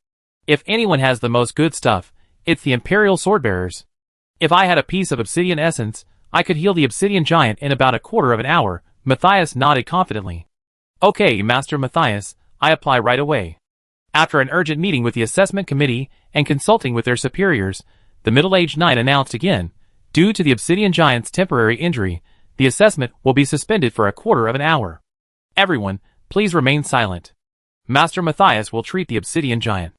Speaker 1: If anyone has the most good stuff, it's the Imperial Swordbearers. If I had a piece of obsidian essence, I could heal the obsidian giant in about a quarter of an hour." Matthias nodded confidently. "Okay, Master Matthias, I apply right away." After an urgent meeting with the assessment committee and consulting with their superiors, the middle-aged knight announced again, "Due to the obsidian giant's temporary injury, the assessment will be suspended for a quarter of an hour. Everyone, please remain silent. Master Matthias will treat the obsidian giant."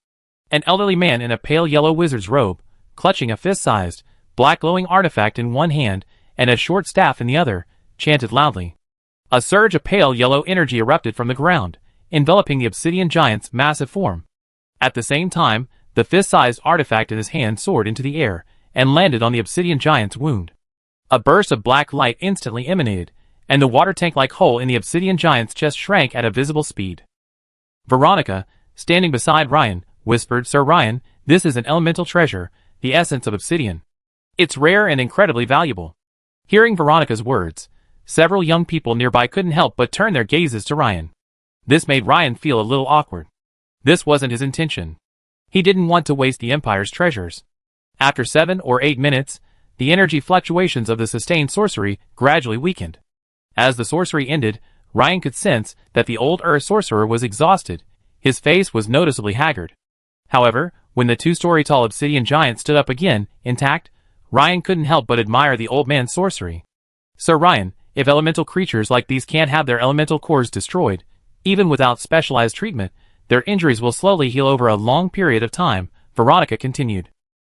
Speaker 1: An elderly man in a pale yellow wizard's robe, clutching a fist-sized, black glowing artifact in one hand and a short staff in the other, chanted loudly. A surge of pale yellow energy erupted from the ground, enveloping the obsidian giant's massive form. At the same time, the fist-sized artifact in his hand soared into the air and landed on the obsidian giant's wound. A burst of black light instantly emanated, and the water tank-like hole in the obsidian giant's chest shrank at a visible speed. Veronica, standing beside Ryan, whispered, "Sir Ryan, this is an elemental treasure, the essence of obsidian. It's rare and incredibly valuable." Hearing Veronica's words, several young people nearby couldn't help but turn their gazes to Ryan. This made Ryan feel a little awkward. This wasn't his intention. He didn't want to waste the Empire's treasures. After 7 or 8 minutes, the energy fluctuations of the sustained sorcery gradually weakened. As the sorcery ended, Ryan could sense that the old Earth sorcerer was exhausted. His face was noticeably haggard. However, when the 2-story tall obsidian giant stood up again, intact, Ryan couldn't help but admire the old man's sorcery. "Sir Ryan, if elemental creatures like these can't have their elemental cores destroyed, even without specialized treatment, their injuries will slowly heal over a long period of time," Veronica continued.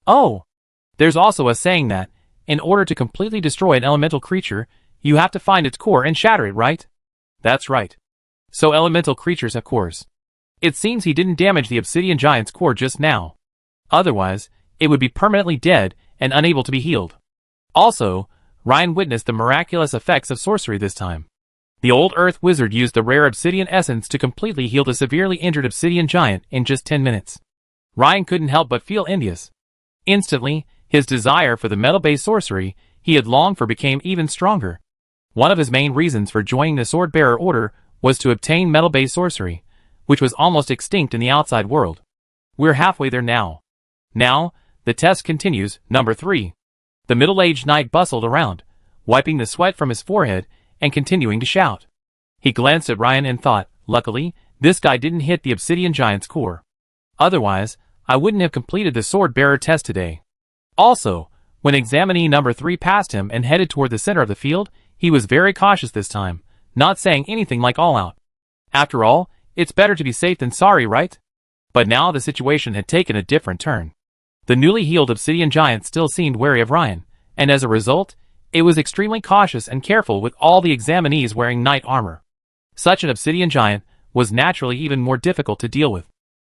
Speaker 1: "Oh! There's also a saying that, in order to completely destroy an elemental creature, you have to find its core and shatter it, right?" "That's right. So elemental creatures have cores. It seems he didn't damage the obsidian giant's core just now. Otherwise, it would be permanently dead and unable to be healed." Also, Ryan witnessed the miraculous effects of sorcery this time. The old earth wizard used the rare obsidian essence to completely heal the severely injured obsidian giant in just 10 minutes. Ryan couldn't help but feel envious. Instantly, his desire for the metal-based sorcery he had longed for became even stronger. One of his main reasons for joining the Sword-Bearer Order was to obtain metal-based sorcery, which was almost extinct in the outside world. We're halfway there now. Now, the test continues. Number 3. The middle-aged knight bustled around, wiping the sweat from his forehead and continuing to shout. He glanced at Ryan and thought, luckily, this guy didn't hit the obsidian giant's core. Otherwise, I wouldn't have completed the sword-bearer test today. Also, when examinee number 3 passed him and headed toward the center of the field, he was very cautious this time, not saying anything like all out. After all, it's better to be safe than sorry, right? But now the situation had taken a different turn. The newly healed obsidian giant still seemed wary of Ryan, and as a result, it was extremely cautious and careful with all the examinees wearing knight armor. Such an obsidian giant was naturally even more difficult to deal with.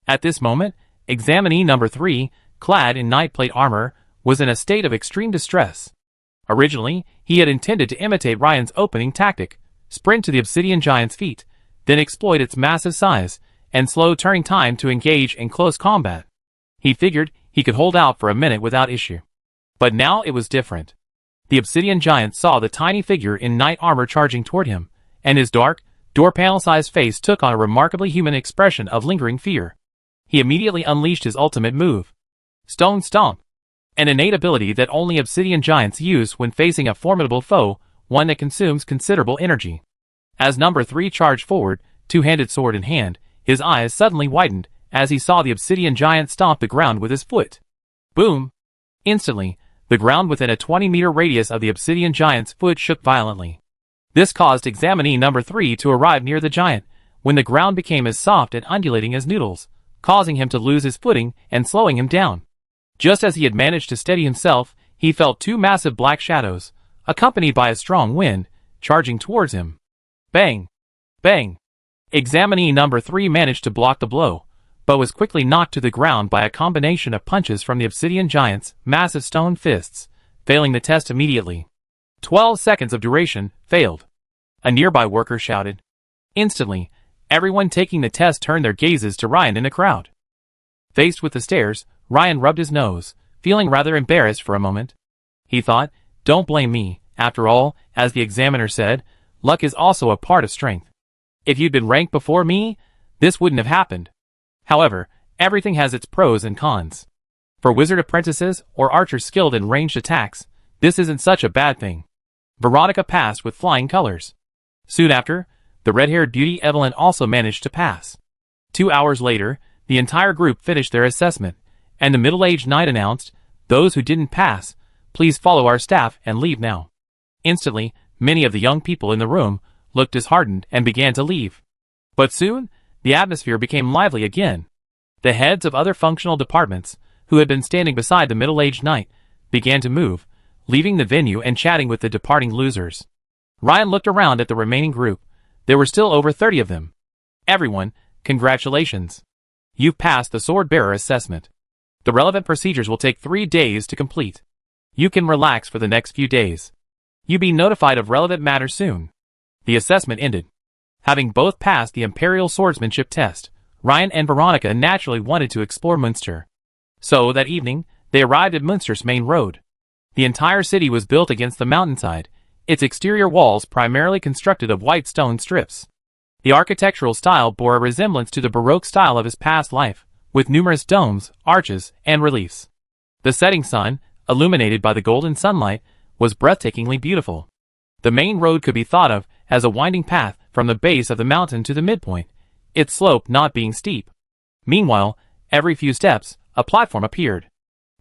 Speaker 1: At this moment, examinee number 3, clad in knight plate armor, was in a state of extreme distress. Originally, he had intended to imitate Ryan's opening tactic, sprint to the obsidian giant's feet, then exploit its massive size and slow turning time to engage in close combat. He figured he could hold out for a minute without issue. But now it was different. The obsidian giant saw the tiny figure in knight armor charging toward him, and his dark, door-panel-sized face took on a remarkably human expression of lingering fear. He immediately unleashed his ultimate move, Stone Stomp, an innate ability that only obsidian giants use when facing a formidable foe, one that consumes considerable energy. As number 3 charged forward, two-handed sword in hand, his eyes suddenly widened as he saw the obsidian giant stomp the ground with his foot. Boom! Instantly, the ground within a 20-meter radius of the obsidian giant's foot shook violently. This caused examinee number 3 to arrive near the giant, when the ground became as soft and undulating as noodles, causing him to lose his footing and slowing him down. Just as he had managed to steady himself, he felt 2 massive black shadows, accompanied by a strong wind, charging towards him. Bang! Bang! Examinee number 3 managed to block the blow, but was quickly knocked to the ground by a combination of punches from the obsidian giant's massive stone fists, failing the test immediately. 12 seconds of duration, failed. A nearby worker shouted. Instantly, everyone taking the test turned their gazes to Ryan in the crowd. Faced with the stares, Ryan rubbed his nose, feeling rather embarrassed for a moment. He thought, don't blame me, after all, as the examiner said, luck is also a part of strength. If you'd been ranked before me, this wouldn't have happened. However, everything has its pros and cons. For wizard apprentices or archers skilled in ranged attacks, this isn't such a bad thing. Veronica passed with flying colors. Soon after, the red-haired beauty Evelyn also managed to pass. 2 hours later, the entire group finished their assessment, and the middle-aged knight announced, "Those who didn't pass, please follow our staff and leave now." Instantly, many of the young people in the room looked disheartened and began to leave. But soon, the atmosphere became lively again. The heads of other functional departments, who had been standing beside the middle-aged knight, began to move, leaving the venue and chatting with the departing losers. Ryan looked around at the remaining group. There were still over 30 of them. Everyone, congratulations. You've passed the sword-bearer assessment. The relevant procedures will take 3 days to complete. You can relax for the next few days. You'll be notified of relevant matters soon. The assessment ended. Having both passed the Imperial Swordsmanship test, Ryan and Veronica naturally wanted to explore Münster. So, that evening, they arrived at Münster's main road. The entire city was built against the mountainside, its exterior walls primarily constructed of white stone strips. The architectural style bore a resemblance to the Baroque style of his past life, with numerous domes, arches, and reliefs. The setting sun, illuminated by the golden sunlight, was breathtakingly beautiful. The main road could be thought of as a winding path from the base of the mountain to the midpoint, its slope not being steep. Meanwhile, every few steps, a platform appeared.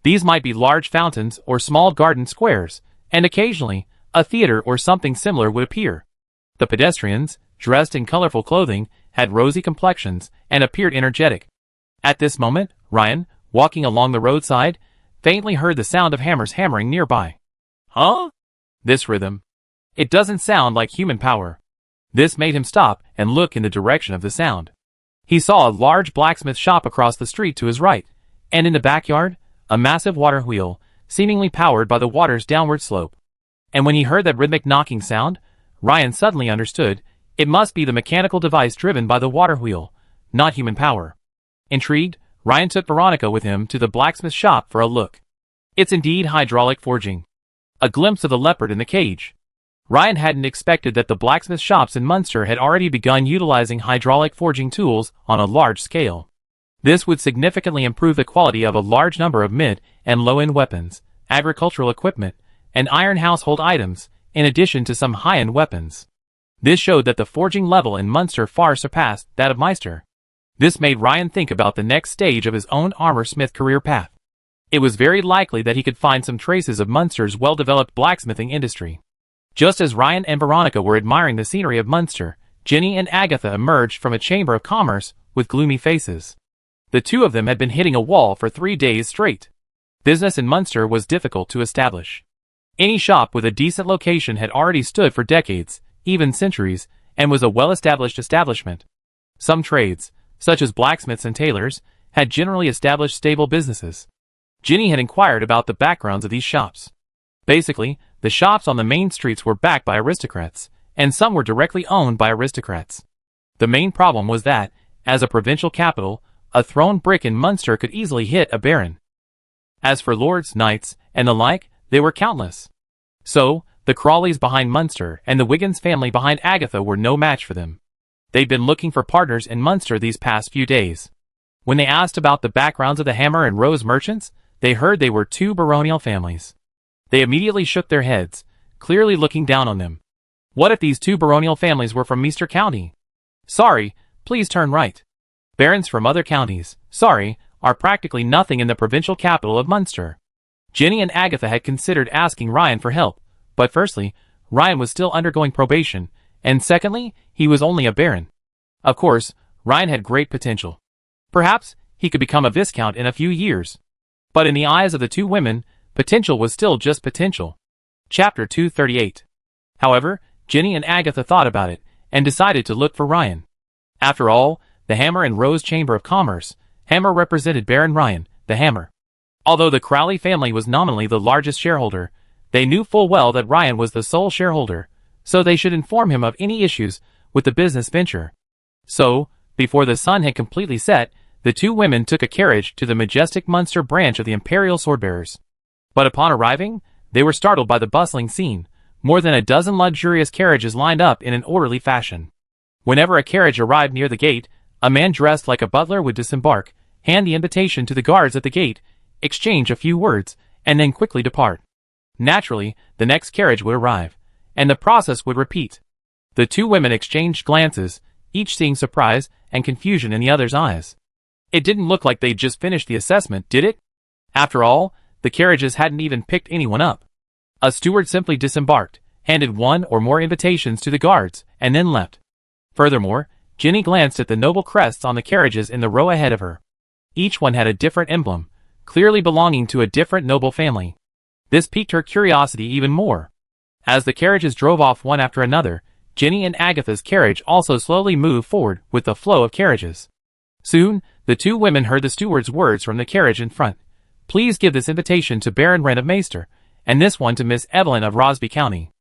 Speaker 1: These might be large fountains or small garden squares, and occasionally, a theater or something similar would appear. The pedestrians, dressed in colorful clothing, had rosy complexions and appeared energetic. At this moment, Ryan, walking along the roadside, faintly heard the sound of hammers hammering nearby. Huh? This rhythm. It doesn't sound like human power. This made him stop and look in the direction of the sound. He saw a large blacksmith shop across the street to his right, and in the backyard, a massive water wheel, seemingly powered by the water's downward slope. And when he heard that rhythmic knocking sound, Ryan suddenly understood it must be the mechanical device driven by the water wheel, not human power. Intrigued, Ryan took Veronica with him to the blacksmith shop for a look. It's indeed hydraulic forging. A glimpse of the leopard in the cage. Ryan hadn't expected that the blacksmith shops in Munster had already begun utilizing hydraulic forging tools on a large scale. This would significantly improve the quality of a large number of mid- and low-end weapons, agricultural equipment, and iron household items, in addition to some high-end weapons. This showed that the forging level in Munster far surpassed that of Meister. This made Ryan think about the next stage of his own armor-smith career path. It was very likely that he could find some traces of Munster's well-developed blacksmithing industry. Just as Ryan and Veronica were admiring the scenery of Munster, Ginny and Agatha emerged from a chamber of commerce with gloomy faces. The two of them had been hitting a wall for 3 days straight. Business in Munster was difficult to establish. Any shop with a decent location had already stood for decades, even centuries, and was a well-established establishment. Some trades, such as blacksmiths and tailors, had generally established stable businesses. Ginny had inquired about the backgrounds of these shops. Basically, the shops on the main streets were backed by aristocrats, and some were directly owned by aristocrats. The main problem was that, as a provincial capital, a thrown brick in Munster could easily hit a baron. As for lords, knights, and the like, they were countless. So, the Crawleys behind Munster and the Wiggins family behind Agatha were no match for them. They'd been looking for partners in Munster these past few days. When they asked about the backgrounds of the Hammer and Rose merchants, they heard they were two baronial families. They immediately shook their heads, clearly looking down on them. What if these two baronial families were from Meester County? Sorry, please turn right. Barons from other counties, sorry, are practically nothing in the provincial capital of Munster. Ginny and Agatha had considered asking Ryan for help, but firstly, Ryan was still undergoing probation, and secondly, he was only a baron. Of course, Ryan had great potential. Perhaps he could become a viscount in a few years. But in the eyes of the two women, potential was still just potential. Chapter 238. However, Ginny and Agatha thought about it, and decided to look for Ryan. After all, the Hammer and Rose Chamber of Commerce, Hammer represented Baron Ryan, the Hammer. Although the Crowley family was nominally the largest shareholder, they knew full well that Ryan was the sole shareholder, so they should inform him of any issues with the business venture. So, before the sun had completely set, the two women took a carriage to the majestic Munster branch of the Imperial Swordbearers. But upon arriving, they were startled by the bustling scene, more than a dozen luxurious carriages lined up in an orderly fashion. Whenever a carriage arrived near the gate, a man dressed like a butler would disembark, hand the invitation to the guards at the gate, exchange a few words, and then quickly depart. Naturally, the next carriage would arrive, and the process would repeat. The two women exchanged glances, each seeing surprise and confusion in the other's eyes. It didn't look like they'd just finished the assessment, did it? After all, the carriages hadn't even picked anyone up. A steward simply disembarked, handed one or more invitations to the guards, and then left. Furthermore, Ginny glanced at the noble crests on the carriages in the row ahead of her. Each one had a different emblem, clearly belonging to a different noble family. This piqued her curiosity even more. As the carriages drove off one after another, Ginny and Agatha's carriage also slowly moved forward with the flow of carriages. Soon, the two women heard the steward's words from the carriage in front. Please give this invitation to Baron Wren of Meister, and this one to Miss Evelyn of Rosby County.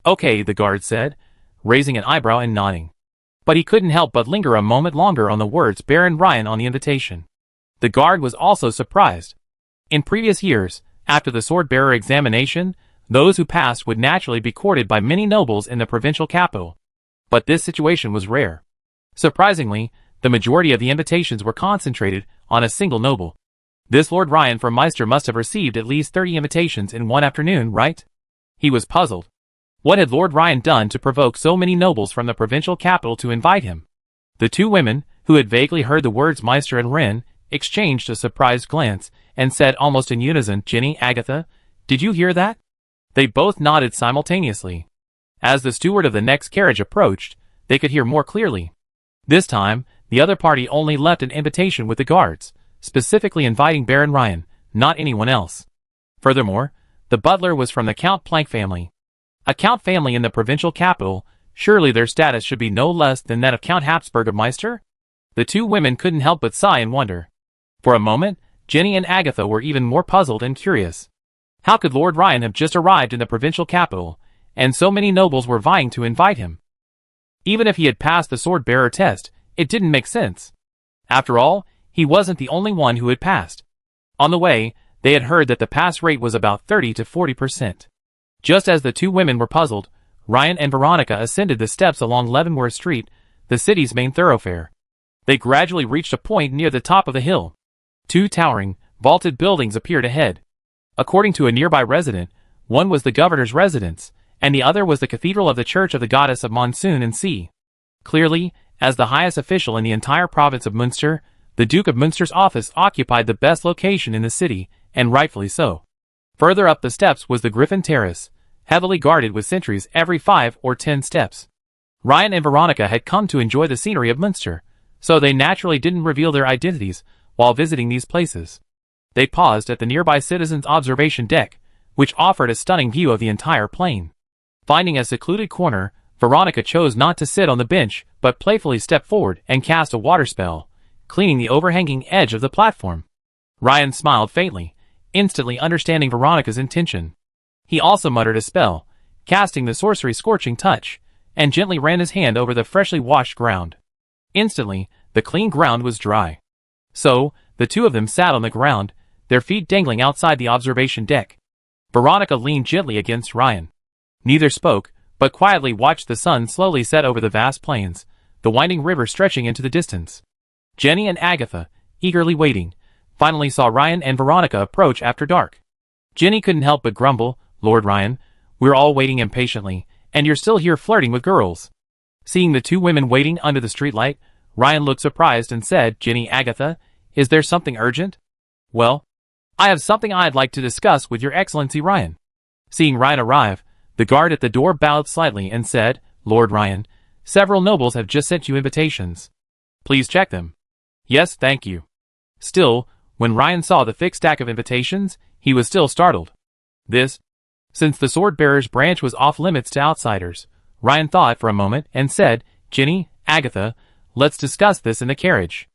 Speaker 1: Okay, the guard said, raising an eyebrow and nodding. But he couldn't help but linger a moment longer on the words Baron Ryan on the invitation. The guard was also surprised. In previous years, after the sword-bearer examination, those who passed would naturally be courted by many nobles in the provincial capital. But this situation was rare. Surprisingly, the majority of the invitations were concentrated on a single noble. This Lord Ryan from Meister must have received at least 30 invitations in one afternoon, right? He was puzzled. What had Lord Ryan done to provoke so many nobles from the provincial capital to invite him? The two women, who had vaguely heard the words Meister and Wren, exchanged a surprised glance, and said almost in unison, "Ginny, Agatha, did you hear that?" They both nodded simultaneously. As the steward of the next carriage approached, they could hear more clearly. This time, the other party only left an invitation with the guards, specifically inviting Baron Ryan, not anyone else. Furthermore, the butler was from the Count Planck family. A Count family in the provincial capital, surely their status should be no less than that of Count Habsburg of Meister? The two women couldn't help but sigh in wonder. For a moment, Ginny and Agatha were even more puzzled and curious. How could Lord Ryan have just arrived in the provincial capital, and so many nobles were vying to invite him? Even if he had passed the sword-bearer test, it didn't make sense. After all, he wasn't the only one who had passed. On the way, they had heard that the pass rate was about 30 to 40%. Just as the two women were puzzled, Ryan and Veronica ascended the steps along Leavenworth Street, the city's main thoroughfare. They gradually reached a point near the top of the hill. Two towering, vaulted buildings appeared ahead. According to a nearby resident, one was the governor's residence, and the other was the cathedral of the Church of the Goddess of Monsoon and Sea. Clearly, as the highest official in the entire province of Munster, the Duke of Munster's office occupied the best location in the city, and rightfully so. Further up the steps was the Griffin Terrace, heavily guarded with sentries every 5 or 10 steps. Ryan and Veronica had come to enjoy the scenery of Munster, so they naturally didn't reveal their identities while visiting these places. They paused at the nearby citizens' observation deck, which offered a stunning view of the entire plain. Finding a secluded corner, Veronica chose not to sit on the bench, but playfully stepped forward and cast a water spell, cleaning the overhanging edge of the platform. Ryan smiled faintly, instantly understanding Veronica's intention. He also muttered a spell, casting the sorcery Scorching Touch, and gently ran his hand over the freshly washed ground. Instantly, the clean ground was dry. So, the two of them sat on the ground, their feet dangling outside the observation deck. Veronica leaned gently against Ryan. Neither spoke, but quietly watched the sun slowly set over the vast plains, the winding river stretching into the distance. Jenny and Agatha, eagerly waiting, finally saw Ryan and Veronica approach after dark. Jenny couldn't help but grumble, "Lord Ryan, we're all waiting impatiently, and you're still here flirting with girls." Seeing the two women waiting under the streetlight, Ryan looked surprised and said, "Jenny, Agatha, is there something urgent?" "Well, I have something I'd like to discuss with your Excellency Ryan." Seeing Ryan arrive, the guard at the door bowed slightly and said, "Lord Ryan, several nobles have just sent you invitations. Please check them." "Yes, thank you." Still, when Ryan saw the thick stack of invitations, he was still startled. Since the sword-bearer's branch was off-limits to outsiders, Ryan thought for a moment and said, "Ginny, Agatha, let's discuss this in the carriage."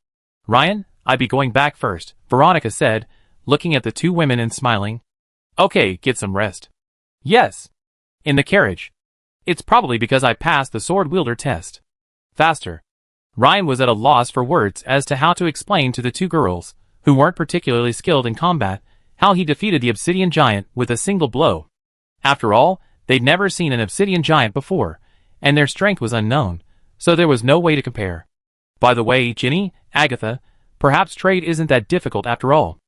Speaker 1: "Ryan, I'd be going back first," Veronica said, looking at the two women and smiling. "Okay, get some rest." "Yes. In the carriage. It's probably because I passed the sword-wielder test." "Faster." Ryan was at a loss for words as to how to explain to the two girls, who weren't particularly skilled in combat, how he defeated the obsidian giant with a single blow. After all, they'd never seen an obsidian giant before, and their strength was unknown, so there was no way to compare. "By the way, Ginny, Agatha, perhaps trade isn't that difficult after all."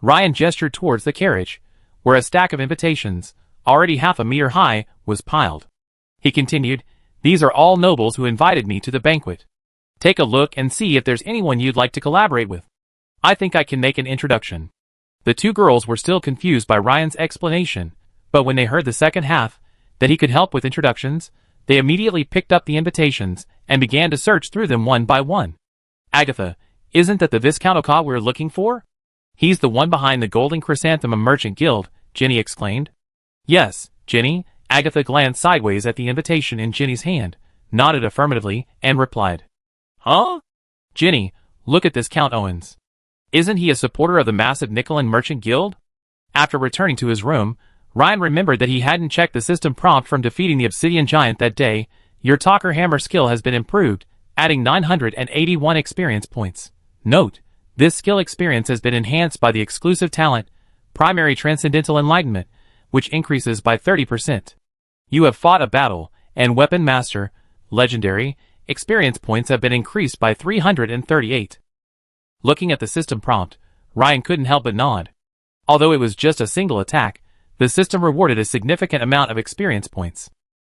Speaker 1: Ryan gestured towards the carriage, where a stack of invitations, already half a meter high, was piled. He continued, "These are all nobles who invited me to the banquet. Take a look and see if there's anyone you'd like to collaborate with. I think I can make an introduction." The two girls were still confused by Ryan's explanation, but when they heard the second half, that he could help with introductions, they immediately picked up the invitations and began to search through them one by one. "Agatha, isn't that the Viscount Oka we're looking for?" "He's the one behind the Golden Chrysanthemum Merchant Guild," Ginny exclaimed. "Yes, Ginny." Agatha glanced sideways at the invitation in Ginny's hand, nodded affirmatively, and replied, "Huh? Ginny, look at this Count Owens. Isn't he a supporter of the massive Nickel Merchant Guild?" After returning to his room, Ryan remembered that he hadn't checked the system prompt from defeating the obsidian giant that day. "Your talker hammer skill has been improved, adding 981 experience points. Note, this skill experience has been enhanced by the exclusive talent, Primary Transcendental Enlightenment, which increases by 30%. You have fought a battle, and Weapon Master, Legendary, experience points have been increased by 338. Looking at the system prompt, Ryan couldn't help but nod. Although it was just a single attack, the system rewarded a significant amount of experience points.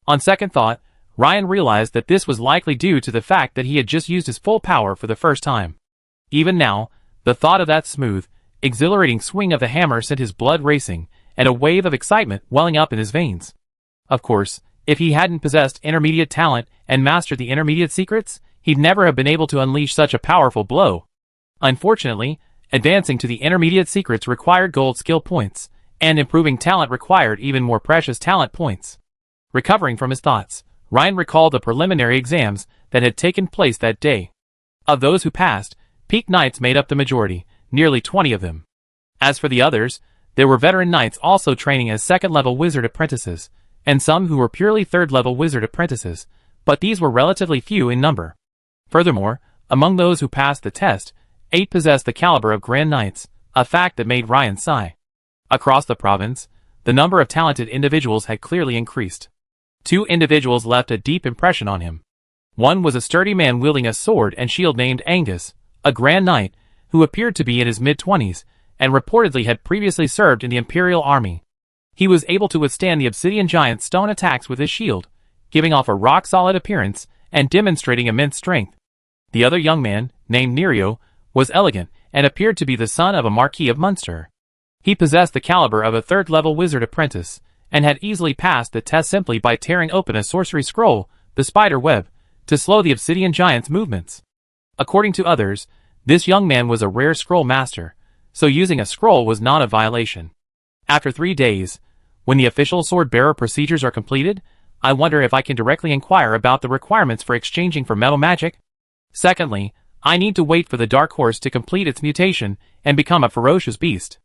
Speaker 1: On second thought, Ryan realized that this was likely due to the fact that he had just used his full power for the first time. Even now, The thought of that smooth, exhilarating swing of the hammer sent his blood racing, and a wave of excitement welling up in his veins. Of course, if he hadn't possessed intermediate talent and mastered the intermediate secrets, he'd never have been able to unleash such a powerful blow. Unfortunately, advancing to the intermediate secrets required gold skill points, and improving talent required even more precious talent points. Recovering from his thoughts, Ryan recalled the preliminary exams that had taken place that day. Of those who passed, Peak Knights made up the majority, nearly 20 of them. As for the others, there were veteran knights also training as second-level wizard apprentices, and some who were purely third-level wizard apprentices, but these were relatively few in number. Furthermore, among those who passed the test, 8 possessed the caliber of Grand Knights, a fact that made Ryan sigh. Across the province, the number of talented individuals had clearly increased. 2 individuals left a deep impression on him. One was a sturdy man wielding a sword and shield named Angus, a Grand Knight, who appeared to be in his mid-20s, and reportedly had previously served in the Imperial Army. He was able to withstand the Obsidian Giant's stone attacks with his shield, giving off a rock-solid appearance and demonstrating immense strength. The other young man, named Nerio, was elegant and appeared to be the son of a Marquis of Munster. He possessed the caliber of a third-level wizard apprentice, and had easily passed the test simply by tearing open a sorcery scroll, the spider web, to slow the Obsidian Giant's movements. According to others, this young man was a rare scroll master, so using a scroll was not a violation. After 3 days, when the official sword-bearer procedures are completed, I wonder if I can directly inquire about the requirements for exchanging for metal magic. Secondly, I need to wait for the Dark Horse to complete its mutation and become a ferocious beast.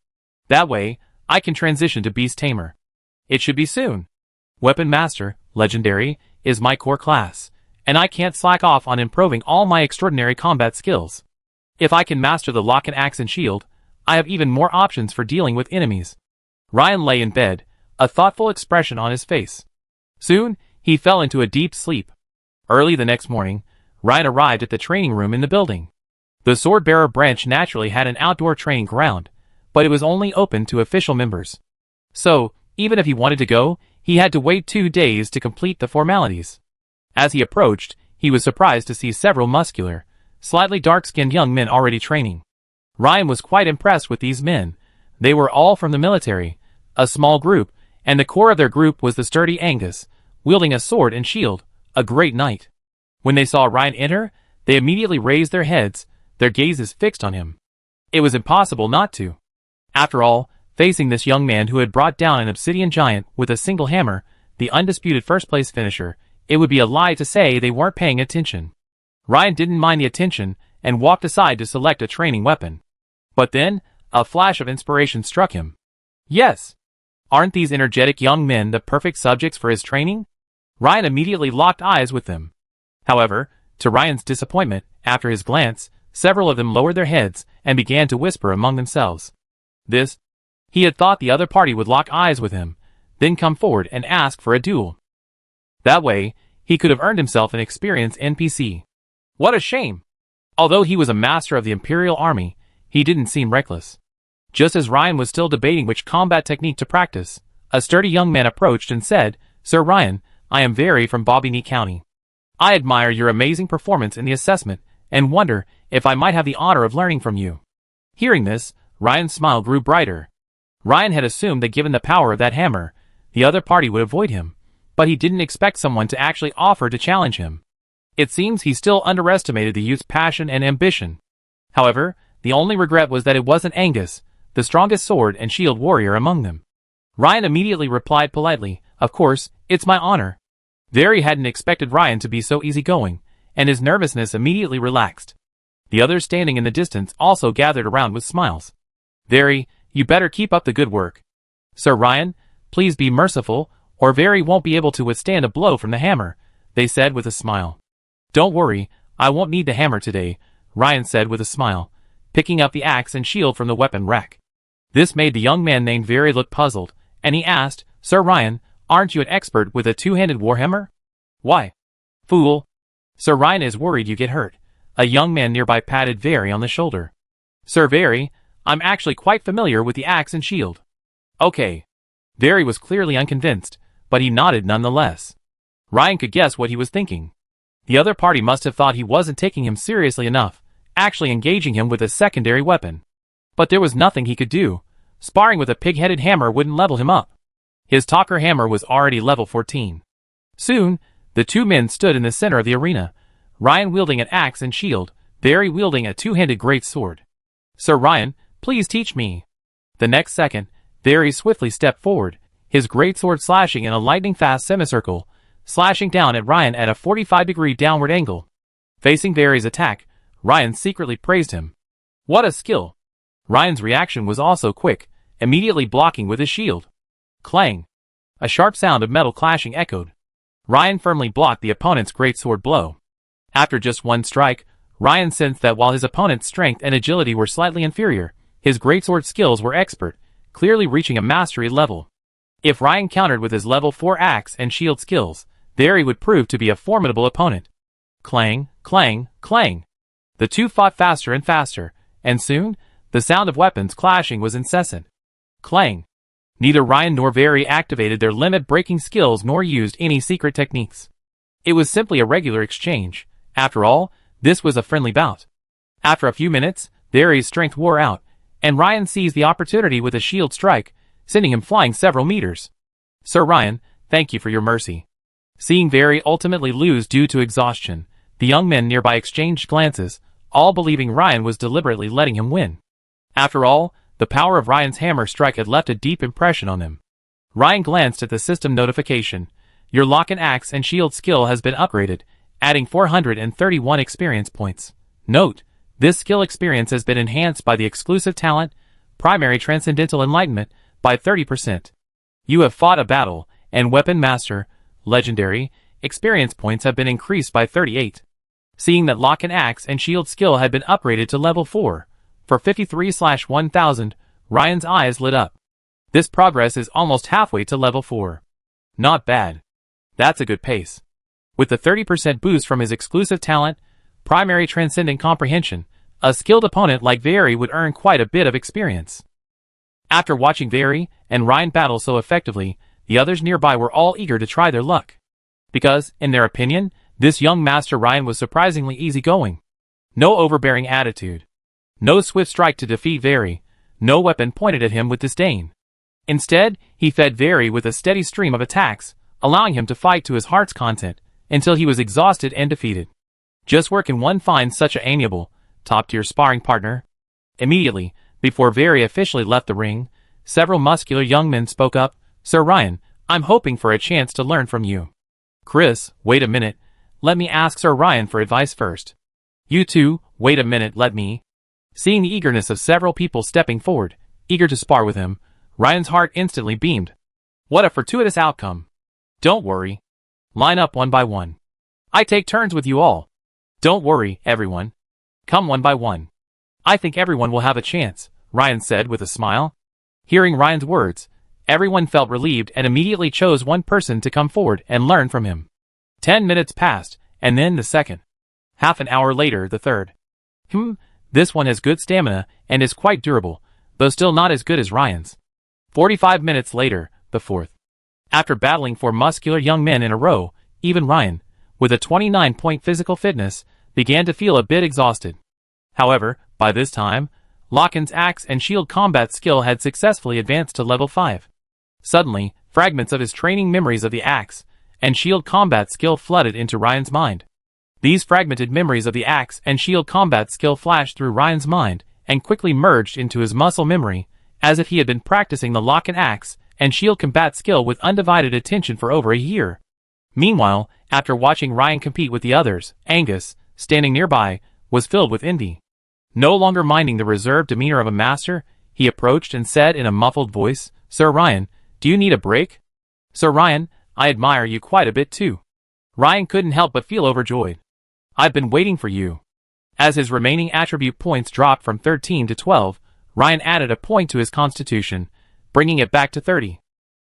Speaker 1: That way, I can transition to Beast Tamer. It should be soon. Weapon Master, Legendary, is my core class, and I can't slack off on improving all my extraordinary combat skills. If I can master the lock and axe and shield, I have even more options for dealing with enemies. Ryan lay in bed, a thoughtful expression on his face. Soon, he fell into a deep sleep. Early the next morning, Ryan arrived at the training room in the building. The Sword-Bearer branch naturally had an outdoor training ground, but it was only open to official members. So, even if he wanted to go, he had to wait 2 days to complete the formalities. As he approached, he was surprised to see several muscular, slightly dark-skinned young men already training. Ryan was quite impressed with these men. They were all from the military, a small group, and the core of their group was the sturdy Angus, wielding a sword and shield, a great knight. When they saw Ryan enter, they immediately raised their heads, their gazes fixed on him. It was impossible not to. After all, facing this young man who had brought down an obsidian giant with a single hammer, the undisputed first-place finisher, it would be a lie to say they weren't paying attention. Ryan didn't mind the attention and walked aside to select a training weapon. But then, a flash of inspiration struck him. Yes! Aren't these energetic young men the perfect subjects for his training? Ryan immediately locked eyes with them. However, to Ryan's disappointment, after his glance, several of them lowered their heads and began to whisper among themselves. He had thought the other party would lock eyes with him, then come forward and ask for a duel. That way, he could have earned himself an experienced NPC. What a shame! Although he was a master of the Imperial Army, he didn't seem reckless. Just as Ryan was still debating which combat technique to practice, a sturdy young man approached and said, "Sir Ryan, I am Very from Bobigny County. I admire your amazing performance in the assessment, and wonder if I might have the honor of learning from you." Hearing this, Ryan's smile grew brighter. Ryan had assumed that given the power of that hammer, the other party would avoid him, but he didn't expect someone to actually offer to challenge him. It seems he still underestimated the youth's passion and ambition. However, the only regret was that it wasn't Angus, the strongest sword and shield warrior among them. Ryan immediately replied politely, "Of course, it's my honor." Very hadn't expected Ryan to be so easygoing, and his nervousness immediately relaxed. The others standing in the distance also gathered around with smiles. "Very, you better keep up the good work. Sir Ryan, please be merciful, or Very won't be able to withstand a blow from the hammer," they said with a smile. "Don't worry, I won't need the hammer today," Ryan said with a smile, picking up the axe and shield from the weapon rack. This made the young man named Very look puzzled, and he asked, "Sir Ryan, aren't you an expert with a two-handed warhammer?" "Why? Fool! Sir Ryan is worried you get hurt." A young man nearby patted Very on the shoulder. "Sir Very, I'm actually quite familiar with the axe and shield." "Okay." Very was clearly unconvinced, but he nodded nonetheless. Ryan could guess what he was thinking. The other party must have thought he wasn't taking him seriously enough. actually engaging him with a secondary weapon. But there was nothing he could do. Sparring with a pig-headed hammer wouldn't level him up. His talker hammer was already level 14. Soon, the two men stood in the center of the arena, Ryan wielding an axe and shield, Barry wielding a two-handed great sword. "Sir Ryan, please teach me." The next second, Barry swiftly stepped forward, his greatsword slashing in a lightning-fast semicircle, slashing down at Ryan at a 45-degree downward angle. Facing Barry's attack, Ryan secretly praised him. What a skill! Ryan's reaction was also quick, immediately blocking with his shield. Clang! A sharp sound of metal clashing echoed. Ryan firmly blocked the opponent's greatsword blow. After just one strike, Ryan sensed that while his opponent's strength and agility were slightly inferior, his greatsword skills were expert, clearly reaching a mastery level. If Ryan countered with his level 4 axe and shield skills, Barry would prove to be a formidable opponent. Clang, clang, clang. The two fought faster and faster, and soon, the sound of weapons clashing was incessant. Clang. Neither Ryan nor Barry activated their limit-breaking skills nor used any secret techniques. It was simply a regular exchange. After all, this was a friendly bout. After a few minutes, Barry's strength wore out, and Ryan seized the opportunity with a shield strike, sending him flying several meters. "Sir Ryan, thank you for your mercy." Seeing Barry ultimately lose due to exhaustion, the young men nearby exchanged glances, all believing Ryan was deliberately letting him win. After all, the power of Ryan's hammer strike had left a deep impression on them. Ryan glanced at the system notification. "Your lock and axe and shield skill has been upgraded, adding 431 experience points. Note, this skill experience has been enhanced by the exclusive talent, Primary Transcendental Enlightenment, by 30%. You have fought a battle, and Weapon Master, Legendary, experience points have been increased by 38. Seeing that lock and axe and shield skill had been upgraded to level 4, for 53/1000, Ryan's eyes lit up. This progress is almost halfway to level 4. Not bad. That's a good pace. With the 30% boost from his exclusive talent, Primary Transcendent Comprehension, a skilled opponent like Barry would earn quite a bit of experience. After watching Barry and Ryan battle so effectively, the others nearby were all eager to try their luck. Because, in their opinion, this young Master Ryan was surprisingly easygoing. No overbearing attitude. No swift strike to defeat Barry. No weapon pointed at him with disdain. Instead, he fed Barry with a steady stream of attacks, allowing him to fight to his heart's content, until he was exhausted and defeated. Just where can one find such an amiable, top-tier sparring partner? Immediately, before Barry officially left the ring, several muscular young men spoke up. "Sir Ryan, I'm hoping for a chance to learn from you." "Chris, wait a minute. Let me ask Sir Ryan for advice first." "You two, wait a minute, let me." Seeing the eagerness of several people stepping forward, eager to spar with him, Ryan's heart instantly beamed. What a fortuitous outcome. Don't worry. Line up one by one. I take turns with you all. Don't worry, everyone. Come one by one. I think everyone will have a chance, Ryan said with a smile. Hearing Ryan's words, everyone felt relieved and immediately chose one person to come forward and learn from him. 10 minutes passed, and then the second. Half an hour later, the third. This one has good stamina and is quite durable, though still not as good as Ryan's. 45 minutes later, the fourth. After battling 4 muscular young men in a row, even Ryan, with a 29-point physical fitness, began to feel a bit exhausted. However, by this time, Locken's axe and shield combat skill had successfully advanced to level 5. Suddenly, fragments of his training memories of the axe and shield combat skill flooded into Ryan's mind. These fragmented memories of the axe and shield combat skill flashed through Ryan's mind and quickly merged into his muscle memory, as if he had been practicing the lock and axe and shield combat skill with undivided attention for over a year. Meanwhile, after watching Ryan compete with the others, Angus, standing nearby, was filled with envy. No longer minding the reserved demeanor of a master, he approached and said in a muffled voice, "Sir Ryan, do you need a break?" "Sir Ryan, I admire you quite a bit too." Ryan couldn't help but feel overjoyed. "I've been waiting for you." As his remaining attribute points dropped from 13 to 12, Ryan added a point to his constitution, bringing it back to 30.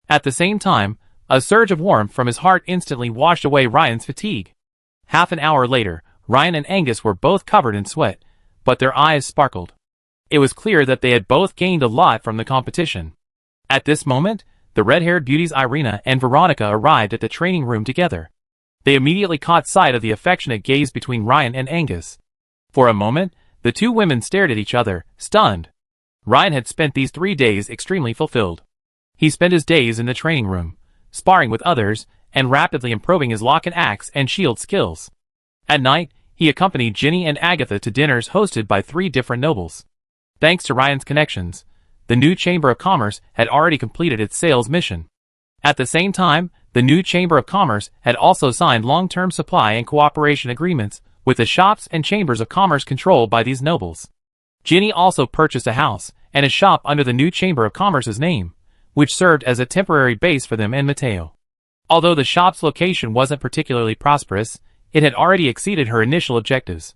Speaker 1: At the same time, a surge of warmth from his heart instantly washed away Ryan's fatigue. Half an hour later, Ryan and Angus were both covered in sweat, but their eyes sparkled. It was clear that they had both gained a lot from the competition. At this moment, the red-haired beauties Irina and Veronica arrived at the training room together. They immediately caught sight of the affectionate gaze between Ryan and Angus. For a moment, The two women stared at each other, stunned. Ryan had spent these 3 days extremely fulfilled. He spent his days in the training room, sparring with others, and rapidly improving his lock and axe and shield skills. At night, he accompanied Ginny and Agatha to dinners hosted by 3 different nobles. Thanks to Ryan's connections, the new Chamber of Commerce had already completed its sales mission. At the same time, the new Chamber of Commerce had also signed long-term supply and cooperation agreements with the shops and chambers of commerce controlled by these nobles. Ginny also purchased a house and a shop under the new Chamber of Commerce's name, which served as a temporary base for them and Mateo. Although the shop's location wasn't particularly prosperous, it had already exceeded her initial objectives.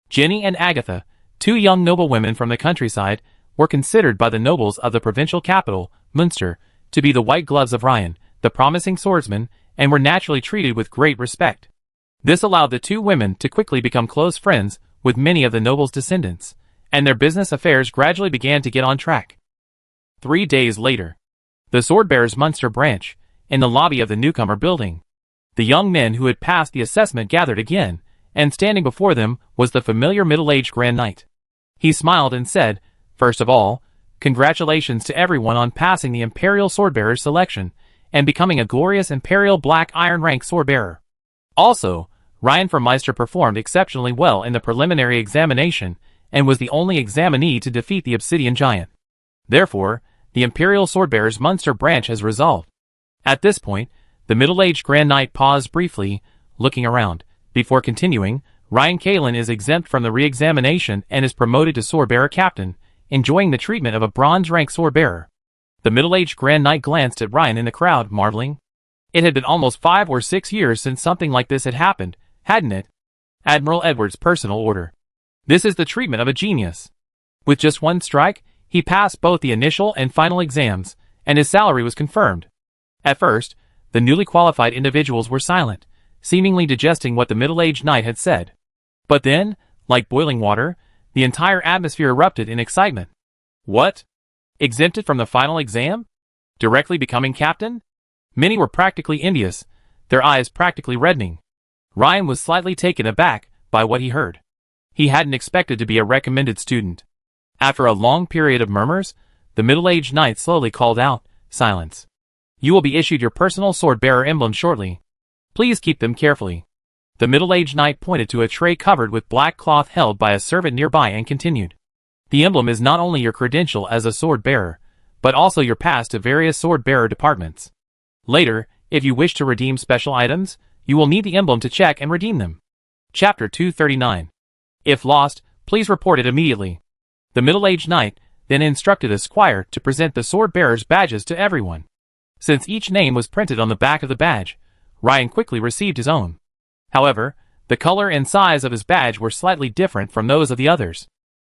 Speaker 1: Ginny and Agatha, 2 young noblewomen from the countryside, were considered by the nobles of the provincial capital, Munster, to be the white gloves of Ryan, the promising swordsman, and were naturally treated with great respect. This allowed the 2 women to quickly become close friends with many of the nobles' descendants, and their business affairs gradually began to get on track. 3 days later, the Swordbearers Munster branch, in the lobby of the newcomer building. The young men who had passed the assessment gathered again, and standing before them was the familiar middle-aged Grand Knight. He smiled and said, "First of all, congratulations to everyone on passing the Imperial Swordbearers selection and becoming a glorious Imperial Black Iron rank swordbearer. Also, Ryan from Meister performed exceptionally well in the preliminary examination and was the only examinee to defeat the Obsidian Giant. Therefore, the Imperial Swordbearers Munster branch has resolved." At this point, the middle-aged Grand Knight paused briefly, looking around. Before continuing, Ryan Kalin is exempt from the re-examination and is promoted to Swordbearer Captain, enjoying the treatment of a bronze-rank swordbearer. The middle-aged Grand Knight glanced at Ryan in the crowd, marveling. It had been almost 5 or 6 years since something like this had happened, hadn't it? Admiral Edward's personal order. This is the treatment of a genius. With just 1 strike, he passed both the initial and final exams, and his salary was confirmed. At first, the newly qualified individuals were silent, seemingly digesting what the middle-aged knight had said. But then, like boiling water, the entire atmosphere erupted in excitement. What? Exempted from the final exam? Directly becoming captain? Many were practically envious, their eyes practically reddening. Ryan was slightly taken aback by what he heard. He hadn't expected to be a recommended student. After a long period of murmurs, the middle-aged knight slowly called out, "Silence. You will be issued your personal sword-bearer emblem shortly. Please keep them carefully." The middle-aged knight pointed to a tray covered with black cloth held by a servant nearby and continued. "The emblem is not only your credential as a sword-bearer, but also your pass to various sword-bearer departments. Later, if you wish to redeem special items, you will need the emblem to check and redeem them." Chapter 239. If lost, please report it immediately. The middle-aged knight then instructed a squire to present the sword-bearer's badges to everyone. Since each name was printed on the back of the badge, Ryan quickly received his own. However, the color and size of his badge were slightly different from those of the others.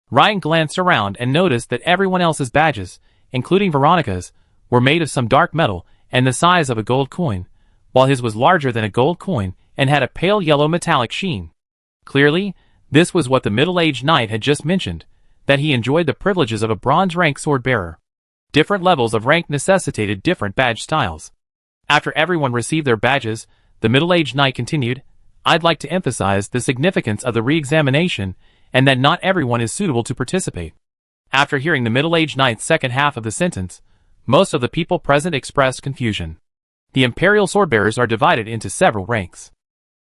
Speaker 1: Ryan glanced around and noticed that everyone else's badges, including Veronica's, were made of some dark metal and the size of a gold coin, while his was larger than a gold coin and had a pale yellow metallic sheen. Clearly, this was what the middle-aged knight had just mentioned, that he enjoyed the privileges of a bronze-rank sword-bearer. Different levels of rank necessitated different badge styles. After everyone received their badges, the middle-aged knight continued, "I'd like to emphasize the significance of the re-examination and that not everyone is suitable to participate." After hearing the middle-aged knight's second half of the sentence, most of the people present expressed confusion. The Imperial Swordbearers are divided into several ranks.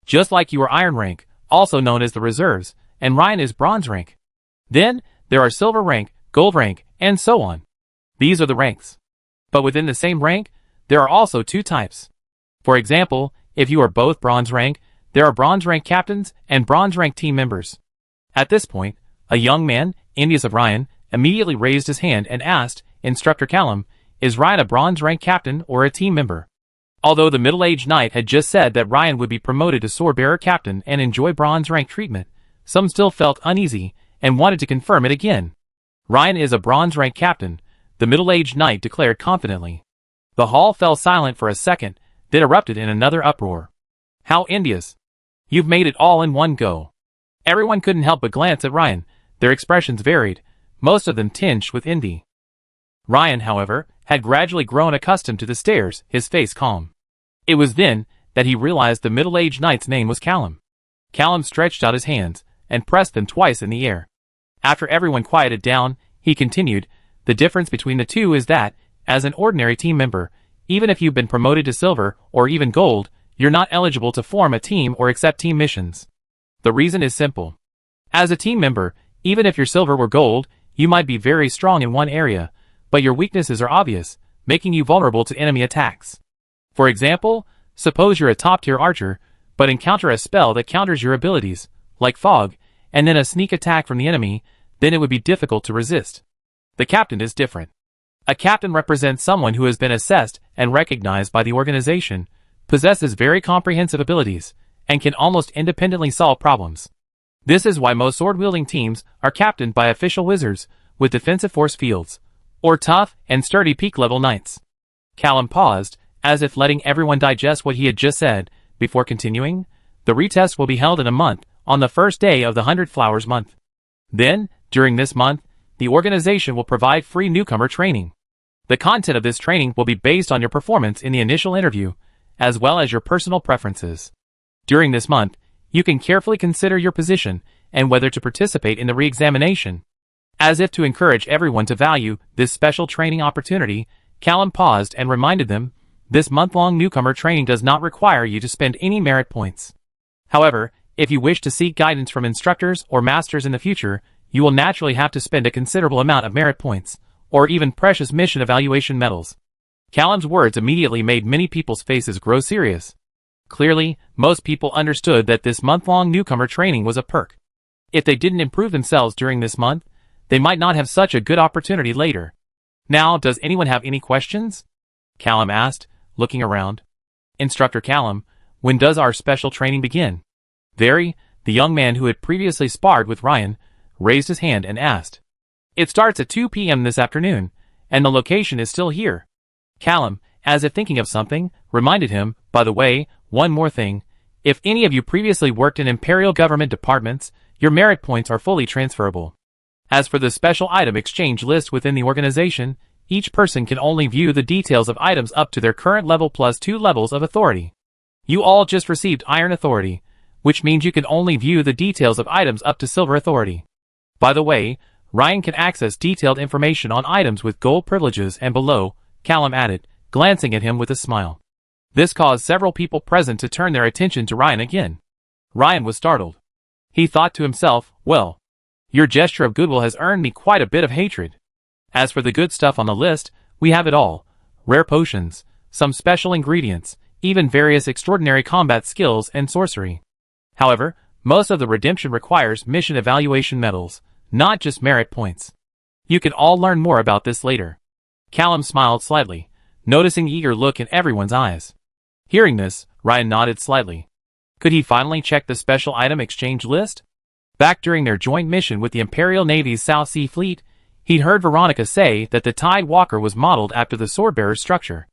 Speaker 1: Just like you are Iron Rank, also known as the Reserves, and Ryan is Bronze Rank. Then, there are Silver Rank, Gold Rank, and so on. These are the ranks. But within the same rank, there are also 2 types. For example, if you are both Bronze Rank, there are Bronze Rank Captains and Bronze Rank Team Members. At this point, a young man, envious of Ryan, immediately raised his hand and asked, "Instructor Callum, is Ryan a Bronze Rank Captain or a Team Member?" Although the middle-aged knight had just said that Ryan would be promoted to Swordbearer Captain and enjoy Bronze Rank treatment, some still felt uneasy and wanted to confirm it again. "Ryan is a Bronze Rank Captain," the middle-aged knight declared confidently. The hall fell silent for a second, then erupted in another uproar. "How envious! You've made it all in one go." Everyone couldn't help but glance at Ryan. Their expressions varied, most of them tinged with envy. Ryan, however, had gradually grown accustomed to the stares, his face calm. It was then that he realized the middle-aged knight's name was Callum. Callum stretched out his hands and pressed them twice in the air. After everyone quieted down, he continued, "The difference between the two is that, as an ordinary team member, even if you've been promoted to silver or even gold, you're not eligible to form a team or accept team missions. The reason is simple. As a team member, even if you're silver or gold, you might be very strong in one area, but your weaknesses are obvious, making you vulnerable to enemy attacks. For example, suppose you're a top-tier archer, but encounter a spell that counters your abilities, like fog, and then a sneak attack from the enemy, then it would be difficult to resist. The captain is different. A captain represents someone who has been assessed and recognized by the organization, possesses very comprehensive abilities, and can almost independently solve problems. This is why most sword-wielding teams are captained by official wizards with defensive force fields, or tough and sturdy peak-level knights." Callum paused, as if letting everyone digest what he had just said, before continuing, "The retest will be held in a month, on the first day of the 100 Flowers month. Then, during this month, the organization will provide free newcomer training. The content of this training will be based on your performance in the initial interview, as well as your personal preferences. During this month, you can carefully consider your position and whether to participate in the re-examination." As if to encourage everyone to value this special training opportunity, Callum paused and reminded them, "This month-long newcomer training does not require you to spend any merit points. However, if you wish to seek guidance from instructors or masters in the future, you will naturally have to spend a considerable amount of merit points, or even precious mission evaluation medals." Callum's words immediately made many people's faces grow serious. Clearly, most people understood that this month-long newcomer training was a perk. If they didn't improve themselves during this month, they might not have such a good opportunity later. "Now, does anyone have any questions?" Callum asked, looking around. "Instructor Callum, when does our special training begin?" Very, the young man who had previously sparred with Ryan, raised his hand and asked. "It starts at 2 p.m. this afternoon, and the location is still here." Callum, as if thinking of something, reminded him, "By the way, one more thing. If any of you previously worked in Imperial government departments, your merit points are fully transferable. As for the special item exchange list within the organization, each person can only view the details of items up to their current level plus 2 levels of authority. You all just received Iron Authority, which means you can only view the details of items up to Silver Authority. By the way, Ryan can access detailed information on items with gold privileges and below," Callum added, glancing at him with a smile. This caused several people present to turn their attention to Ryan again. Ryan was startled. He thought to himself, "Well, your gesture of goodwill has earned me quite a bit of hatred. As for the good stuff on the list, we have it all. Rare potions, some special ingredients, even various extraordinary combat skills and sorcery. However, most of the redemption requires mission evaluation medals, not just merit points. You can all learn more about this later." Callum smiled slightly, noticing the eager look in everyone's eyes. Hearing this, Ryan nodded slightly. Could he finally check the special item exchange list? Back during their joint mission with the Imperial Navy's South Sea Fleet, he'd heard Veronica say that the Tide Walker was modeled after the Swordbearer's structure.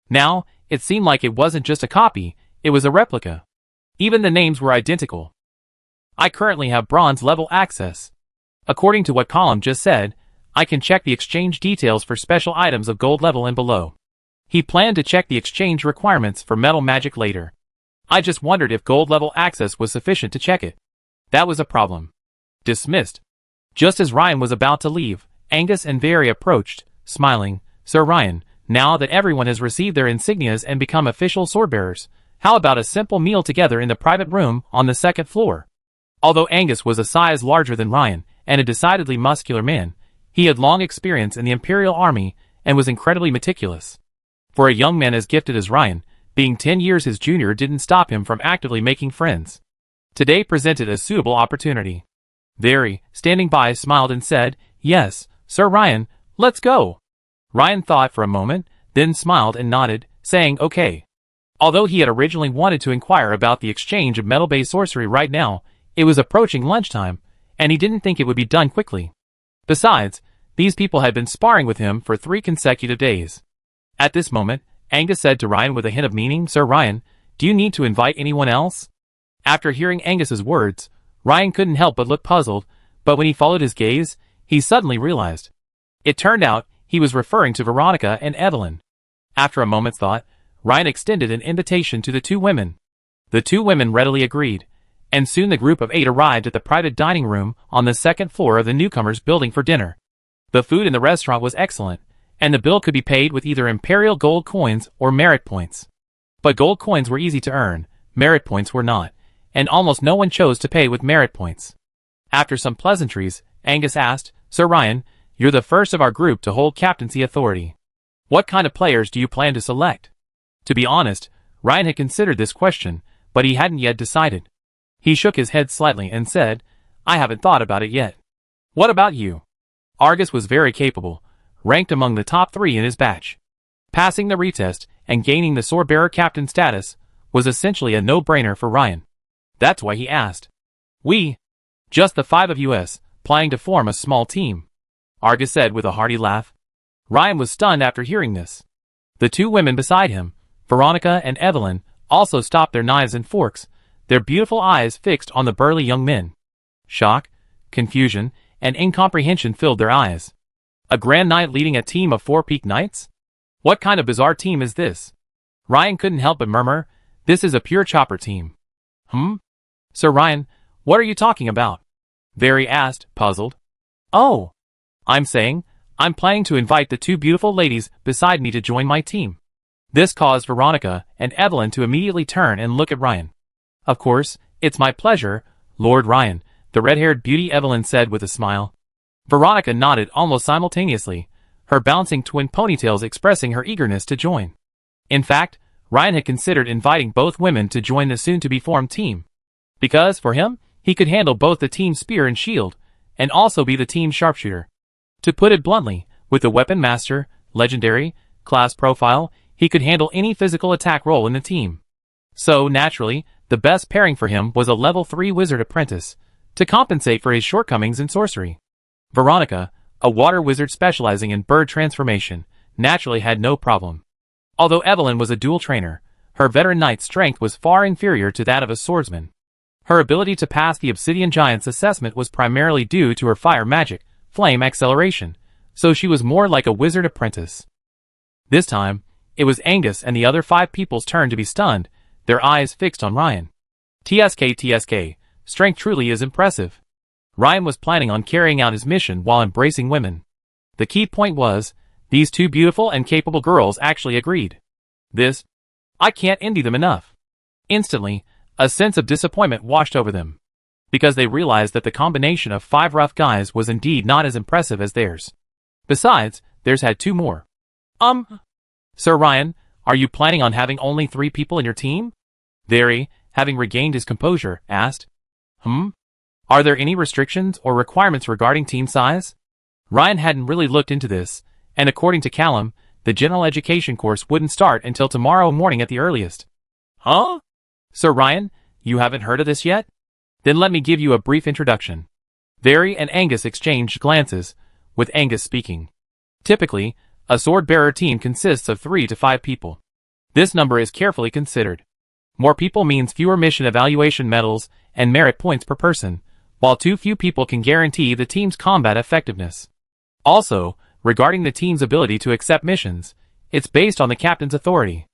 Speaker 1: Now, it seemed like it wasn't just a copy, it was a replica. Even the names were identical. "I currently have bronze level access. According to what Callum just said, I can check the exchange details for special items of gold level and below." He planned to check the exchange requirements for metal magic later. I just wondered if gold level access was sufficient to check it. That was a problem. Dismissed. Just as Ryan was about to leave, Angus and Very approached, smiling. "Sir Ryan, now that everyone has received their insignias and become official swordbearers, how about a simple meal together in the private room on the second floor?" Although Angus was a size larger than Ryan, and a decidedly muscular man, he had long experience in the Imperial Army and was incredibly meticulous. For a young man as gifted as Ryan, being 10 years his junior didn't stop him from actively making friends. Today presented a suitable opportunity. Very, standing by, smiled and said, "Yes, Sir Ryan, let's go." Ryan thought for a moment, then smiled and nodded, saying okay. Although he had originally wanted to inquire about the exchange of metal-based sorcery right now, it was approaching lunchtime, and he didn't think it would be done quickly. Besides, these people had been sparring with him for 3 consecutive days. At this moment, Angus said to Ryan with a hint of meaning, "Sir Ryan, do you need to invite anyone else?" After hearing Angus's words, Ryan couldn't help but look puzzled, but when he followed his gaze, he suddenly realized. It turned out he was referring to Veronica and Evelyn. After a moment's thought, Ryan extended an invitation to the 2 women. The 2 women readily agreed. and soon the group of 8 arrived at the private dining room on the second floor of the newcomers' building for dinner. The food in the restaurant was excellent, and the bill could be paid with either Imperial gold coins or merit points. But gold coins were easy to earn, merit points were not, and almost no one chose to pay with merit points. After some pleasantries, Angus asked, "Sir Ryan, you're the first of our group to hold captaincy authority. What kind of players do you plan to select?" To be honest, Ryan had considered this question, but he hadn't yet decided. He shook his head slightly and said, "I haven't thought about it yet. What about you?" Argus was very capable, ranked among the top 3 in his batch. Passing the retest and gaining the swordbearer captain status was essentially a no-brainer for Ryan. That's why he asked. "We, just the 5 of us, planning to form a small team," Argus said with a hearty laugh. Ryan was stunned after hearing this. The 2 women beside him, Veronica and Evelyn, also stopped their knives and forks, their beautiful eyes fixed on the burly young men. Shock, confusion, and incomprehension filled their eyes. A grand knight leading a team of 4 peak knights? What kind of bizarre team is this? Ryan couldn't help but murmur, "This is a pure chopper team." Sir Ryan, what are you talking about?" Very asked, puzzled. "Oh, I'm saying, I'm planning to invite the 2 beautiful ladies beside me to join my team." This caused Veronica and Evelyn to immediately turn and look at Ryan. "Of course, it's my pleasure, Lord Ryan," the red-haired beauty Evelyn said with a smile. Veronica nodded almost simultaneously, her bouncing twin ponytails expressing her eagerness to join. In fact, Ryan had considered inviting both women to join the soon-to-be-formed team. Because, for him, he could handle both the team spear and shield, and also be the team sharpshooter. To put it bluntly, with the Weapon Master, Legendary, class profile, he could handle any physical attack role in the team. So, naturally, the best pairing for him was a level 3 wizard apprentice, to compensate for his shortcomings in sorcery. Veronica, a water wizard specializing in bird transformation, naturally had no problem. Although Evelyn was a dual trainer, her veteran knight's strength was far inferior to that of a swordsman. Her ability to pass the Obsidian Giant's assessment was primarily due to her fire magic, flame acceleration, so she was more like a wizard apprentice. This time, it was Angus and the other 5 people's turn to be stunned, their eyes fixed on Ryan. TSK, strength truly is impressive. Ryan was planning on carrying out his mission while embracing women. The key point was, these 2 beautiful and capable girls actually agreed. I can't envy them enough. Instantly, a sense of disappointment washed over them, because they realized that the combination of 5 rough guys was indeed not as impressive as theirs. Besides, theirs had 2 more. Sir Ryan, are you planning on having only 3 people in your team?" Very, having regained his composure, asked. Are there any restrictions or requirements regarding team size?" Ryan hadn't really looked into this, and according to Callum, the general education course wouldn't start until tomorrow morning at the earliest. "Huh? Sir Ryan, you haven't heard of this yet? Then let me give you a brief introduction." Very and Angus exchanged glances, with Angus speaking. Typically, a sword-bearer team consists of 3 to 5 people. This number is carefully considered. More people means fewer mission evaluation medals and merit points per person, while too few people can guarantee the team's combat effectiveness. Also, regarding the team's ability to accept missions, it's based on the captain's authority.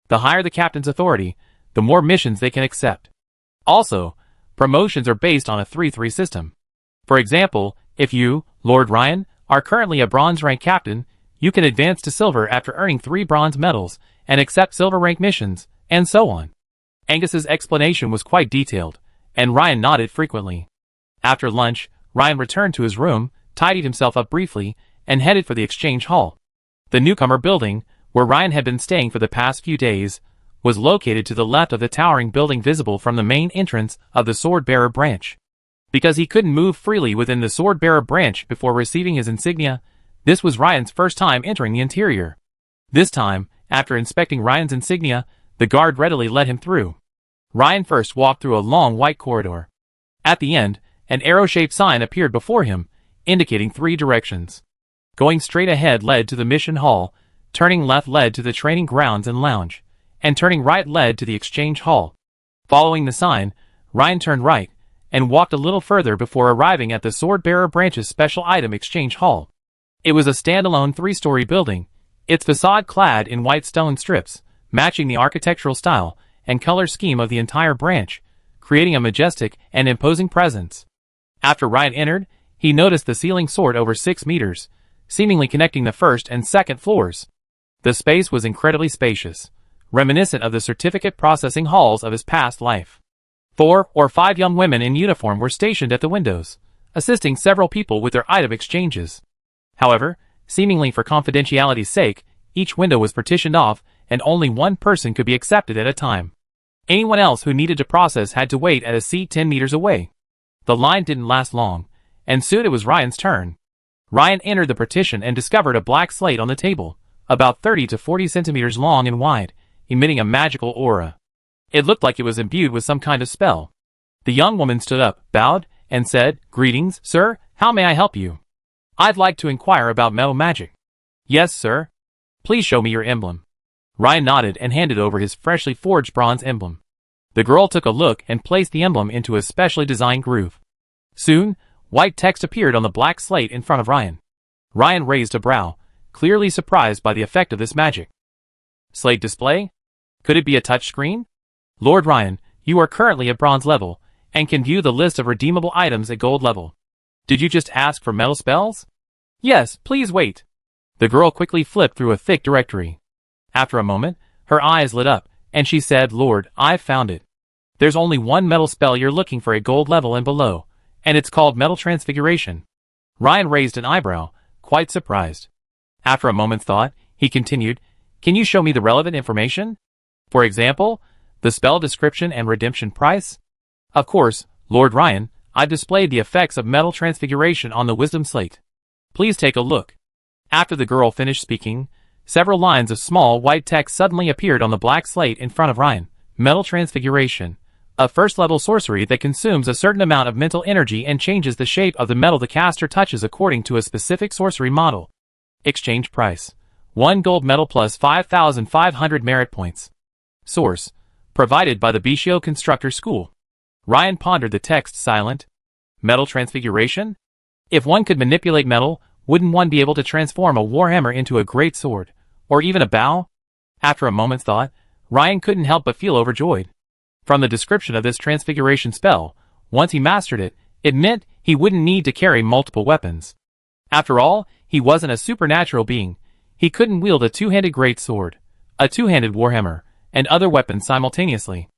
Speaker 1: The higher the captain's authority, the more missions they can accept. Also, promotions are based on a 3-3 system. For example, if you, Lord Ryan, are currently a bronze rank captain, you can advance to silver after earning 3 bronze medals and accept silver rank missions, and so on. Angus's explanation was quite detailed, and Ryan nodded frequently. After lunch, Ryan returned to his room, tidied himself up briefly, and headed for the exchange hall. The newcomer building, where Ryan had been staying for the past few days, was located to the left of the towering building visible from the main entrance of the Swordbearer branch. Because he couldn't move freely within the Swordbearer branch before receiving his insignia, this was Ryan's first time entering the interior. This time, after inspecting Ryan's insignia, the guard readily let him through. Ryan first walked through a long white corridor. At the end, an arrow-shaped sign appeared before him, indicating 3 directions. Going straight ahead led to the mission hall, turning left led to the training grounds and lounge, and turning right led to the exchange hall. Following the sign, Ryan turned right, and walked a little further before arriving at the Swordbearer branch's special item exchange hall. It was a standalone 3-story building, its facade clad in white stone strips, matching the architectural style and color scheme of the entire branch, creating a majestic and imposing presence. After Ryan entered, he noticed the ceiling soared over 6 meters, seemingly connecting the first and second floors. The space was incredibly spacious, reminiscent of the certificate processing halls of his past life. 4 or 5 young women in uniform were stationed at the windows, assisting several people with their item exchanges. However, seemingly for confidentiality's sake, each window was partitioned off and only one person could be accepted at a time. Anyone else who needed to process had to wait at a seat 10 meters away. The line didn't last long, and soon it was Ryan's turn. Ryan entered the partition and discovered a black slate on the table, about 30 to 40 centimeters long and wide, emitting a magical aura. It looked like it was imbued with some kind of spell. The young woman stood up, bowed, and said, "Greetings, sir, how may I help you? I'd like to inquire about metal magic." "Yes, sir. Please show me your emblem." Ryan nodded and handed over his freshly forged bronze emblem. The girl took a look and placed the emblem into a specially designed groove. Soon, white text appeared on the black slate in front of Ryan. Ryan raised a brow, clearly surprised by the effect of this magic. "Slate display? Could it be a touchscreen? Lord Ryan, you are currently at bronze level, and can view the list of redeemable items at gold level. Did you just ask for metal spells?" "Yes, please wait." The girl quickly flipped through a thick directory. After a moment, her eyes lit up, and she said, "Lord, I've found it. There's only one metal spell you're looking for at gold level and below, and it's called Metal Transfiguration." Ryan raised an eyebrow, quite surprised. After a moment's thought, he continued, "Can you show me the relevant information? For example, the spell description and redemption price?" "Of course, Lord Ryan, I've displayed the effects of Metal Transfiguration on the Wisdom Slate. Please take a look." After the girl finished speaking, several lines of small white text suddenly appeared on the black slate in front of Ryan. Metal Transfiguration, a first-level sorcery that consumes a certain amount of mental energy and changes the shape of the metal the caster touches according to a specific sorcery model. Exchange price: 1 gold medal plus 5,500 merit points. Source: provided by the Bishio Constructor School. Ryan pondered the text, silent. Metal Transfiguration? If one could manipulate metal, wouldn't one be able to transform a warhammer into a great sword, or even a bow? After a moment's thought, Ryan couldn't help but feel overjoyed. From the description of this transfiguration spell, once he mastered it, it meant he wouldn't need to carry multiple weapons. After all, he wasn't a supernatural being. He couldn't wield a two-handed great sword, a two-handed warhammer, and other weapons simultaneously.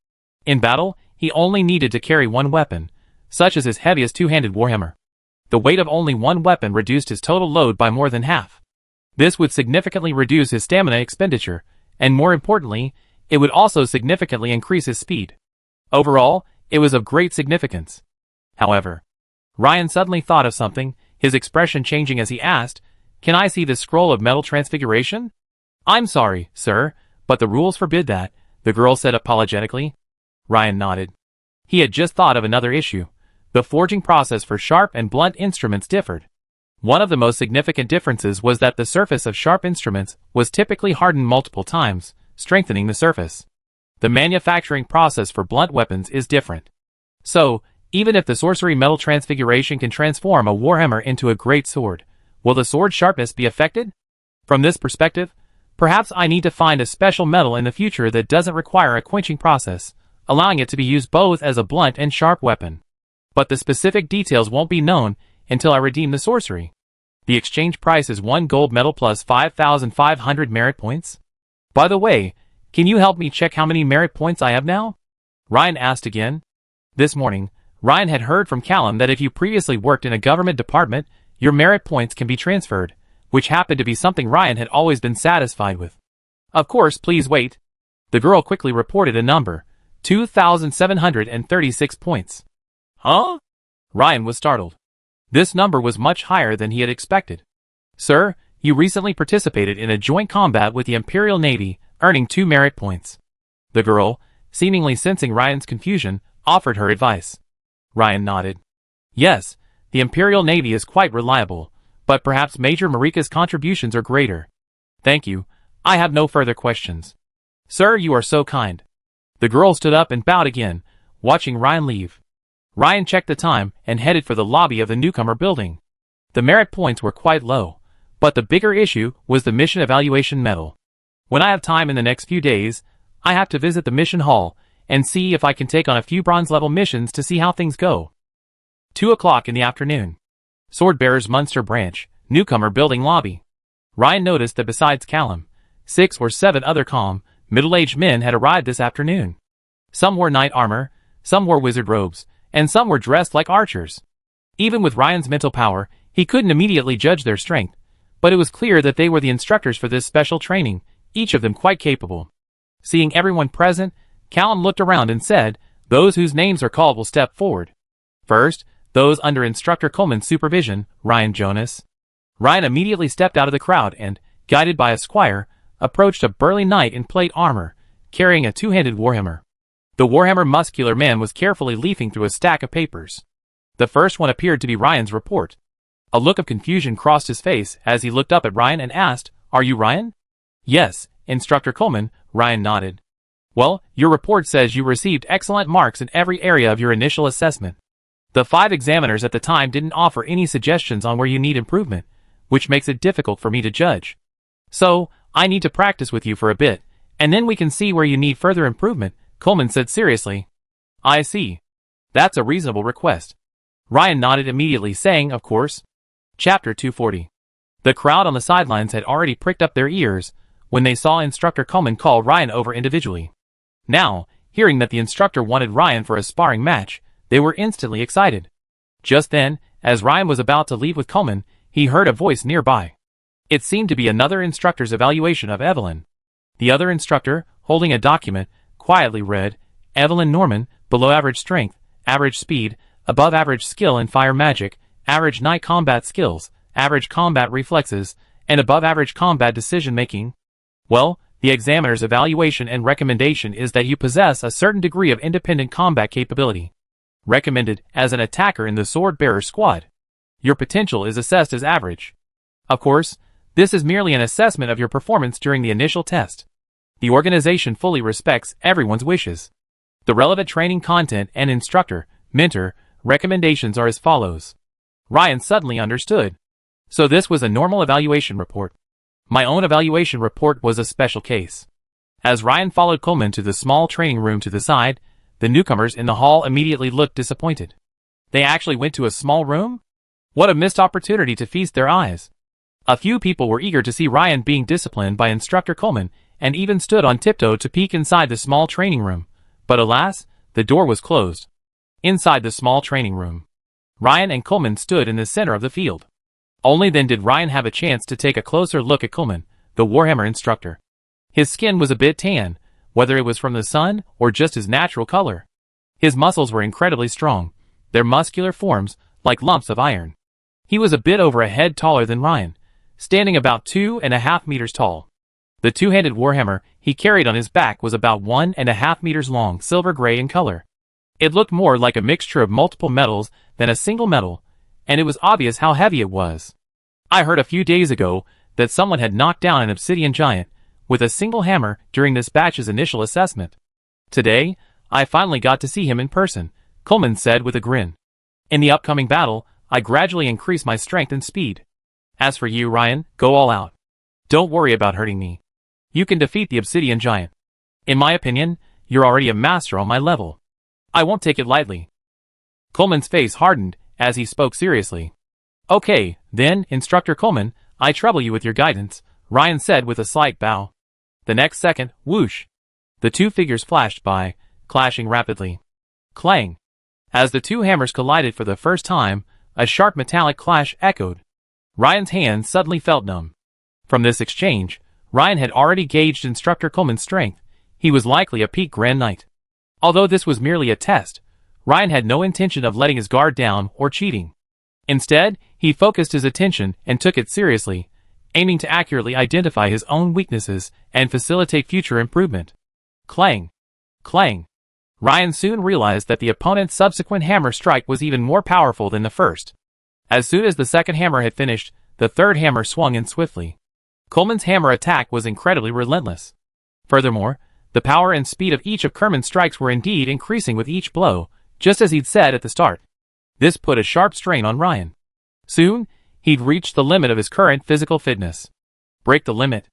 Speaker 1: In battle, he only needed to carry one weapon, such as his heaviest two-handed warhammer. The weight of only one weapon reduced his total load by more than half. This would significantly reduce his stamina expenditure, and more importantly, it would also significantly increase his speed. Overall, it was of great significance. However, Ryan suddenly thought of something, his expression changing as he asked, "Can I see this scroll of Metal Transfiguration?" "I'm sorry, sir, but the rules forbid that," the girl said apologetically. Ryan nodded. He had just thought of another issue. The forging process for sharp and blunt instruments differed. One of the most significant differences was that the surface of sharp instruments was typically hardened multiple times, strengthening the surface. The manufacturing process for blunt weapons is different. So, even if the sorcery Metal Transfiguration can transform a warhammer into a great sword, will the sword sharpness be affected? From this perspective, perhaps I need to find a special metal in the future that doesn't require a quenching process, allowing it to be used both as a blunt and sharp weapon. But the specific details won't be known until I redeem the sorcery. The exchange price is 1 gold medal plus 5,500 merit points. By the way, can you help me check how many merit points I have now? Ryan asked again. This morning, Ryan had heard from Callum that if you previously worked in a government department, your merit points can be transferred, which happened to be something Ryan had always been satisfied with. Of course, please wait. The girl quickly reported a number, 2,736 points. Huh? Ryan was startled. This number was much higher than he had expected. Sir, you recently participated in a joint combat with the Imperial Navy, earning 2 merit points. The girl, seemingly sensing Ryan's confusion, offered her advice. Ryan nodded. Yes, the Imperial Navy is quite reliable, but perhaps Major Marika's contributions are greater. Thank you. I have no further questions. Sir, you are so kind. The girl stood up and bowed again, watching Ryan leave. Ryan checked the time and headed for the lobby of the newcomer building. The merit points were quite low, but the bigger issue was the mission evaluation medal. When I have time in the next few days, I have to visit the mission hall and see if I can take on a few bronze-level missions to see how things go. 2 o'clock in the afternoon. Swordbearer's Munster Branch, newcomer building lobby. Ryan noticed that besides Callum, 6 or 7 other calm, middle-aged men had arrived this afternoon. Some wore knight armor, some wore wizard robes, and some were dressed like archers. Even with Ryan's mental power, he couldn't immediately judge their strength, but it was clear that they were the instructors for this special training, each of them quite capable. Seeing everyone present, Callum looked around and said, "Those whose names are called will step forward. First, those under Instructor Coleman's supervision, Ryan Jonas." Ryan immediately stepped out of the crowd and, guided by a squire, approached a burly knight in plate armor, carrying a two-handed warhammer. The warhammer muscular man was carefully leafing through a stack of papers. The first one appeared to be Ryan's report. A look of confusion crossed his face as he looked up at Ryan and asked, "Are you Ryan?" "Yes, Instructor Coleman," Ryan nodded. "Well, your report says you received excellent marks in every area of your initial assessment. The 5 examiners at the time didn't offer any suggestions on where you need improvement, which makes it difficult for me to judge. So, I need to practice with you for a bit, and then we can see where you need further improvement," Coleman said seriously. "I see. That's a reasonable request." Ryan nodded immediately, saying, "Of course." Chapter 240. The crowd on the sidelines had already pricked up their ears when they saw Instructor Coleman call Ryan over individually. Now, hearing that the instructor wanted Ryan for a sparring match, they were instantly excited. Just then, as Ryan was about to leave with Coleman, he heard a voice nearby. It seemed to be another instructor's evaluation of Evelyn. The other instructor, holding a document, quietly read, "Evelyn Norman, below average strength, average speed, above average skill in fire magic, average knight combat skills, average combat reflexes, and above average combat decision making. Well, the examiner's evaluation and recommendation is that you possess a certain degree of independent combat capability. Recommended as an attacker in the sword-bearer squad. Your potential is assessed as average. Of course, this is merely an assessment of your performance during the initial test. The organization fully respects everyone's wishes. The relevant training content and instructor, mentor, recommendations are as follows." Ryan suddenly understood. So this was a normal evaluation report. My own evaluation report was a special case. As Ryan followed Coleman to the small training room to the side, the newcomers in the hall immediately looked disappointed. They actually went to a small room? What a missed opportunity to feast their eyes. A few people were eager to see Ryan being disciplined by Instructor Coleman and even stood on tiptoe to peek inside the small training room. But alas, the door was closed. Inside the small training room, Ryan and Coleman stood in the center of the field. Only then did Ryan have a chance to take a closer look at Coleman, the Warhammer instructor. His skin was a bit tan, whether it was from the sun or just his natural color. His muscles were incredibly strong, their muscular forms like lumps of iron. He was a bit over a head taller than Ryan, standing about 2.5 meters tall. The two-handed warhammer he carried on his back was about 1.5 meters long, silver gray in color. It looked more like a mixture of multiple metals than a single metal, and it was obvious how heavy it was. I heard a few days ago that someone had knocked down an obsidian giant with a single hammer during this batch's initial assessment. Today, I finally got to see him in person, Coleman said with a grin. In the upcoming battle, I gradually increase my strength and speed. As for you, Ryan, go all out. Don't worry about hurting me. You can defeat the obsidian giant. In my opinion, you're already a master on my level. I won't take it lightly. Coleman's face hardened as he spoke seriously. Okay, then, Instructor Coleman, I trouble you with your guidance, Ryan said with a slight bow. The next second, whoosh. The two figures flashed by, clashing rapidly. Clang. As the two hammers collided for the first time, a sharp metallic clash echoed. Ryan's hands suddenly felt numb. From this exchange, Ryan had already gauged Instructor Coleman's strength. He was likely a peak Grand Knight. Although this was merely a test, Ryan had no intention of letting his guard down or cheating. Instead, he focused his attention and took it seriously, aiming to accurately identify his own weaknesses and facilitate future improvement. Clang! Clang! Ryan soon realized that the opponent's subsequent hammer strike was even more powerful than the first. As soon as the second hammer had finished, the third hammer swung in swiftly. Coleman's hammer attack was incredibly relentless. Furthermore, the power and speed of each of Kerman's strikes were indeed increasing with each blow, just as he'd said at the start. This put a sharp strain on Ryan. Soon, he'd reached the limit of his current physical fitness. Break the limit.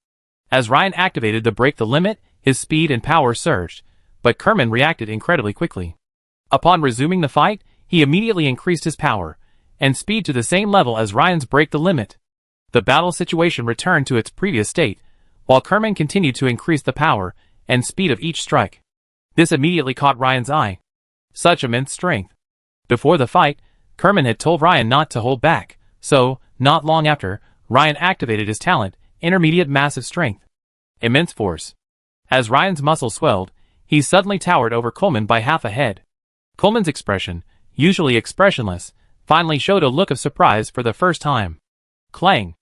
Speaker 1: As Ryan activated the break the limit, his speed and power surged, but Kerman reacted incredibly quickly. Upon resuming the fight, he immediately increased his power and speed to the same level as Ryan's break the limit. The battle situation returned to its previous state, while Kerman continued to increase the power and speed of each strike. This immediately caught Ryan's eye. Such immense strength. Before the fight, Kerman had told Ryan not to hold back, so, not long after, Ryan activated his talent, Intermediate Massive Strength. Immense force. As Ryan's muscles swelled, he suddenly towered over Coleman by half a head. Coleman's expression, usually expressionless, finally showed a look of surprise for the first time. Clang!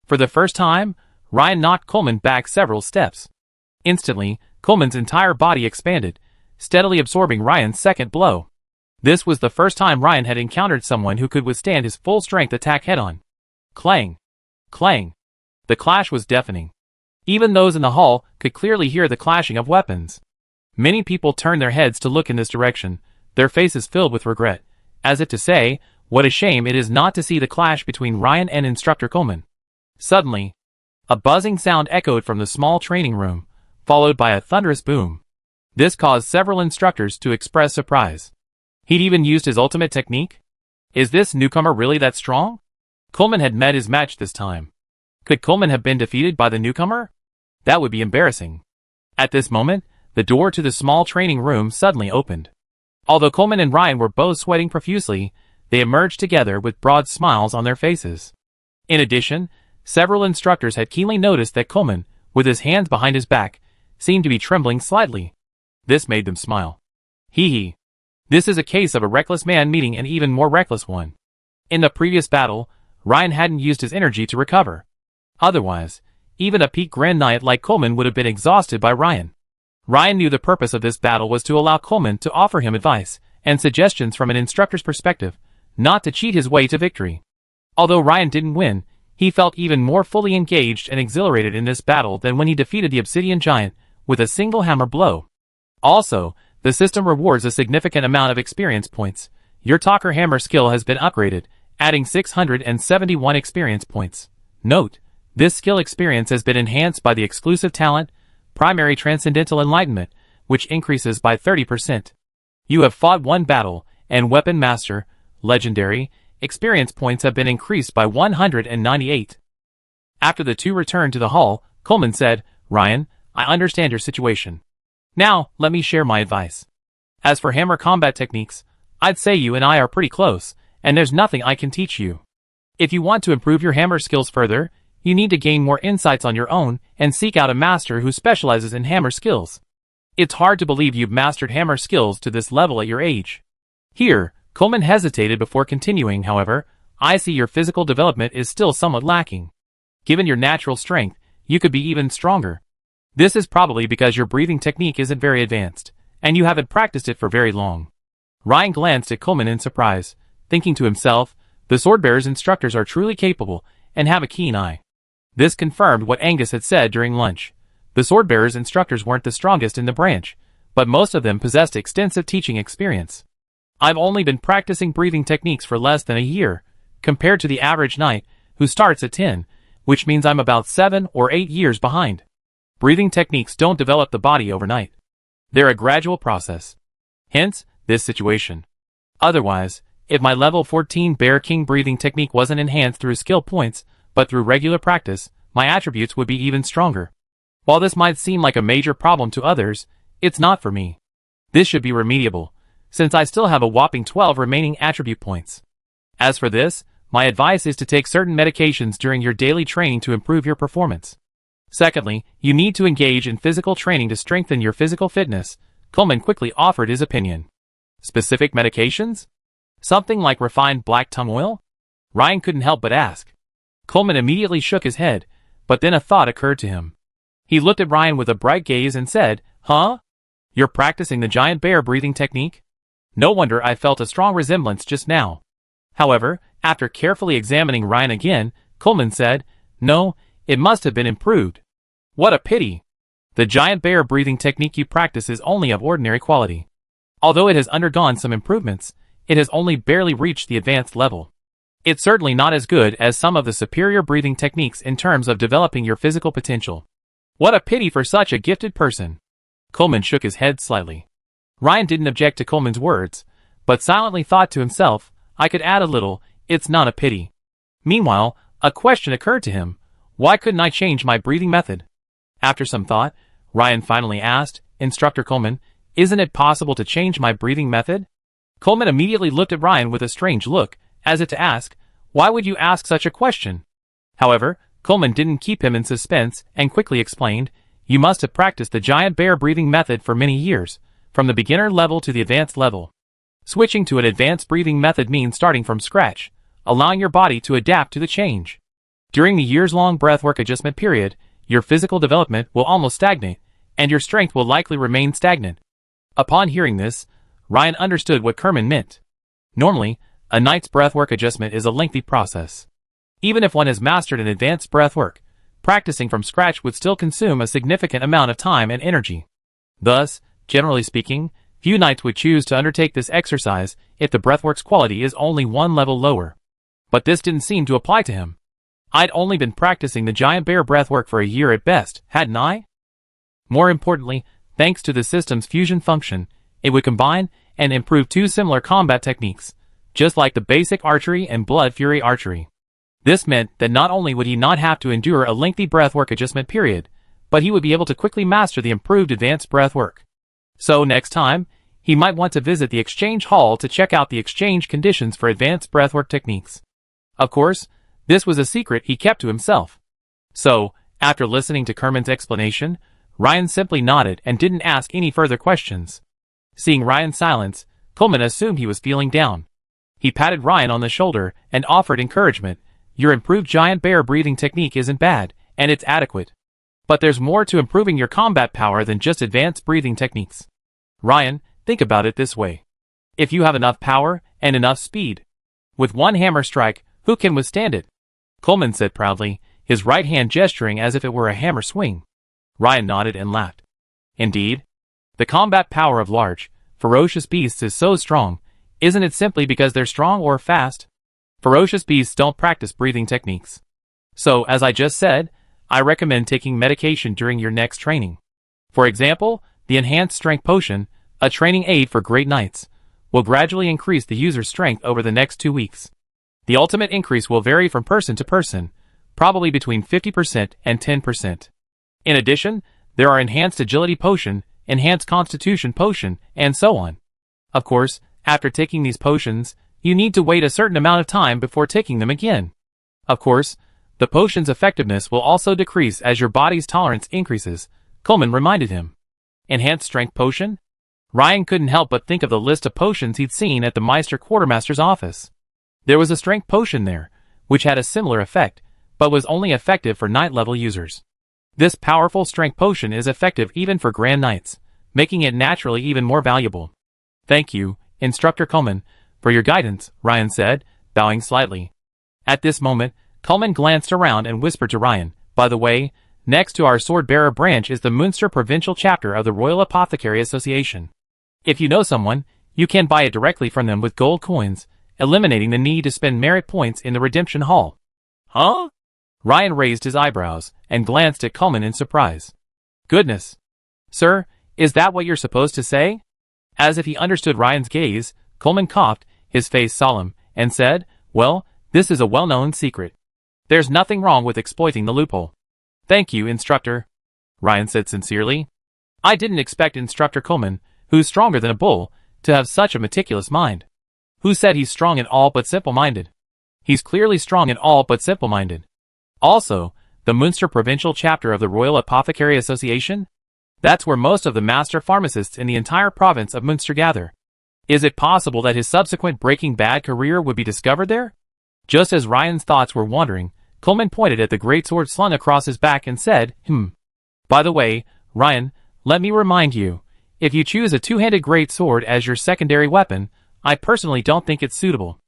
Speaker 1: For the first time, Ryan knocked Coleman back several steps. Instantly, Coleman's entire body expanded, steadily absorbing Ryan's second blow. This was the first time Ryan had encountered someone who could withstand his full-strength attack head-on. Clang! Clang! The clash was deafening. Even those in the hall could clearly hear the clashing of weapons. Many people turned their heads to look in this direction, their faces filled with regret, as if to say, what a shame it is not to see the clash between Ryan and Instructor Coleman. Suddenly, a buzzing sound echoed from the small training room, followed by a thunderous boom. This caused several instructors to express surprise. He'd even used his ultimate technique? Is this newcomer really that strong? Coleman had met his match this time. Could Coleman have been defeated by the newcomer? That would be embarrassing. At this moment, the door to the small training room suddenly opened. Although Coleman and Ryan were both sweating profusely, they emerged together with broad smiles on their faces. In addition, several instructors had keenly noticed that Coleman, with his hands behind his back, seemed to be trembling slightly. This made them smile. Hee hee. This is a case of a reckless man meeting an even more reckless one. In the previous battle, Ryan hadn't used his energy to recover. Otherwise, even a peak Grand Knight like Coleman would have been exhausted by Ryan. Ryan knew the purpose of this battle was to allow Coleman to offer him advice and suggestions from an instructor's perspective, not to cheat his way to victory. Although Ryan didn't win, he felt even more fully engaged and exhilarated in this battle than when he defeated the Obsidian Giant with a single hammer blow. Also, the system rewards a significant amount of experience points. Your Talker Hammer skill has been upgraded, adding 671 experience points. Note, this skill experience has been enhanced by the exclusive talent, Primary Transcendental Enlightenment, which increases by 30%. You have fought one battle, and Weapon Master, Legendary, experience points have been increased by 198. After the two returned to the hall, Coleman said, "Ryan, I understand your situation. Now, let me share my advice. As for hammer combat techniques, I'd say you and I are pretty close, and there's nothing I can teach you. If you want to improve your hammer skills further, you need to gain more insights on your own and seek out a master who specializes in hammer skills. It's hard to believe you've mastered hammer skills to this level at your age." Here, Coleman hesitated before continuing. "However, I see your physical development is still somewhat lacking. Given your natural strength, you could be even stronger. This is probably because your breathing technique isn't very advanced, and you haven't practiced it for very long." Ryan glanced at Coleman in surprise, thinking to himself, the Swordbearer's instructors are truly capable and have a keen eye. This confirmed what Angus had said during lunch. The Swordbearer's instructors weren't the strongest in the branch, but most of them possessed extensive teaching experience. "I've only been practicing breathing techniques for less than a year, compared to the average knight, who starts at 10, which means I'm about 7 or 8 years behind. Breathing techniques don't develop the body overnight. They're a gradual process. Hence, this situation. Otherwise, if my level 14 Bear King breathing technique wasn't enhanced through skill points, but through regular practice, my attributes would be even stronger. While this might seem like a major problem to others, it's not for me. This should be remediable, since I still have a whopping 12 remaining attribute points. As for this, my advice is to take certain medications during your daily training to improve your performance. Secondly, you need to engage in physical training to strengthen your physical fitness." Coleman quickly offered his opinion. "Specific medications? Something like refined black tongue oil?" Ryan couldn't help but ask. Coleman immediately shook his head, but then a thought occurred to him. He looked at Ryan with a bright gaze and said, "Huh? You're practicing the giant bear breathing technique? No wonder I felt a strong resemblance just now." However, after carefully examining Ryan again, Coleman said, "No, it must have been improved. What a pity. The giant bear breathing technique you practice is only of ordinary quality. Although it has undergone some improvements, it has only barely reached the advanced level. It's certainly not as good as some of the superior breathing techniques in terms of developing your physical potential. What a pity for such a gifted person." Coleman shook his head slightly. Ryan didn't object to Coleman's words, but silently thought to himself, I could add a little, it's not a pity. Meanwhile, a question occurred to him. Why couldn't I change my breathing method? After some thought, Ryan finally asked, Instructor Coleman, isn't it possible to change my breathing method? Coleman immediately looked at Ryan with a strange look, as if to ask, why would you ask such a question? However, Coleman didn't keep him in suspense and quickly explained, you must have practiced the giant bear breathing method for many years, from the beginner level to the advanced level. Switching to an advanced breathing method means starting from scratch, allowing your body to adapt to the change. During the years-long breathwork adjustment period, your physical development will almost stagnate, and your strength will likely remain stagnant. Upon hearing this, Ryan understood what Kerman meant. Normally, a night's breathwork adjustment is a lengthy process. Even if one has mastered an advanced breathwork, practicing from scratch would still consume a significant amount of time and energy. Thus, generally speaking, few knights would choose to undertake this exercise if the breathwork's quality is only one level lower. But this didn't seem to apply to him. I'd only been practicing the giant bear breathwork for a year at best, hadn't I? More importantly, thanks to the system's fusion function, it would combine and improve two similar combat techniques, just like the basic archery and blood fury archery. This meant that not only would he not have to endure a lengthy breathwork adjustment period, but he would be able to quickly master the improved advanced breathwork. So next time, he might want to visit the exchange hall to check out the exchange conditions for advanced breathwork techniques. Of course, this was a secret he kept to himself. So, after listening to Kerman's explanation, Ryan simply nodded and didn't ask any further questions. Seeing Ryan's silence, Coleman assumed he was feeling down. He patted Ryan on the shoulder and offered encouragement. Your improved giant bear breathing technique isn't bad, and it's adequate. But there's more to improving your combat power than just advanced breathing techniques. Ryan, think about it this way. If you have enough power and enough speed, with one hammer strike, who can withstand it? Coleman said proudly, his right hand gesturing as if it were a hammer swing. Ryan nodded and laughed. Indeed, the combat power of large, ferocious beasts is so strong, isn't it simply because they're strong or fast? Ferocious beasts don't practice breathing techniques. So, as I just said, I recommend taking medication during your next training. For example, the Enhanced Strength Potion, a training aid for great knights, will gradually increase the user's strength over the next 2 weeks. The ultimate increase will vary from person to person, probably between 50% and 10%. In addition, there are Enhanced Agility Potion, Enhanced Constitution Potion, and so on. Of course, after taking these potions, you need to wait a certain amount of time before taking them again. Of course, the potion's effectiveness will also decrease as your body's tolerance increases, Coleman reminded him. Enhanced Strength Potion? Ryan couldn't help but think of the list of potions he'd seen at the Meister Quartermaster's office. There was a strength potion there, which had a similar effect, but was only effective for knight-level users. This powerful strength potion is effective even for Grand Knights, making it naturally even more valuable. Thank you, Instructor Coleman, for your guidance, Ryan said, bowing slightly. At this moment, Coleman glanced around and whispered to Ryan, by the way, next to our sword-bearer branch is the Munster Provincial Chapter of the Royal Apothecary Association. If you know someone, you can buy it directly from them with gold coins, eliminating the need to spend merit points in the redemption hall. Huh? Ryan raised his eyebrows and glanced at Coleman in surprise. Goodness. Sir, is that what you're supposed to say? As if he understood Ryan's gaze, Coleman coughed, his face solemn, and said, well, this is a well-known secret. There's nothing wrong with exploiting the loophole. Thank you, Instructor, Ryan said sincerely. I didn't expect Instructor Coleman, who's stronger than a bull, to have such a meticulous mind. Who said he's strong in all but simple-minded? He's clearly strong in all but simple-minded. Also, the Munster Provincial Chapter of the Royal Apothecary Association? That's where most of the master pharmacists in the entire province of Munster gather. Is it possible that his subsequent Breaking Bad career would be discovered there? Just as Ryan's thoughts were wandering, Coleman pointed at the greatsword slung across his back and said, By the way, Ryan, let me remind you, if you choose a two-handed greatsword as your secondary weapon, I personally don't think it's suitable.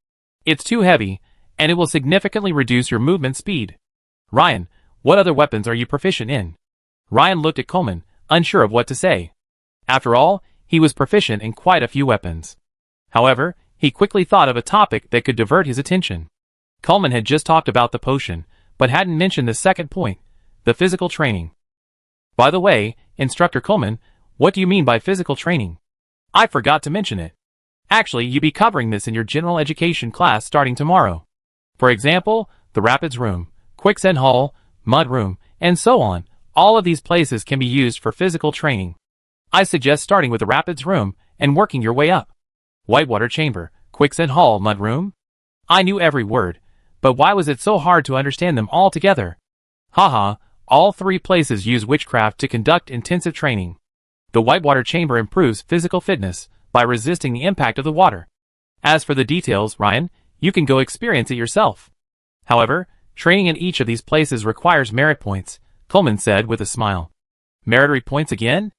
Speaker 1: It's too heavy, and it will significantly reduce your movement speed. Ryan, what other weapons are you proficient in? Ryan looked at Coleman, unsure of what to say. After all, he was proficient in quite a few weapons. However, he quickly thought of a topic that could divert his attention. Coleman had just talked about the potion, but hadn't mentioned the second point, the physical training. By the way, Instructor Coleman, what do you mean by physical training? I forgot to mention it. Actually, you'll be covering this in your general education class starting tomorrow. For example, the Rapids Room, Quicksand Hall, Mud Room, and so on. All of these places can be used for physical training. I suggest starting with the Rapids Room and working your way up. Whitewater Chamber, Quicksand Hall, Mud Room? I knew every word, but why was it so hard to understand them all together? Haha, all three places use witchcraft to conduct intensive training. The Whitewater Chamber improves physical fitness by resisting the impact of the water. As for the details, Ryan, you can go experience it yourself. However, training in each of these places requires merit points, Coleman said with a smile. Merit points again?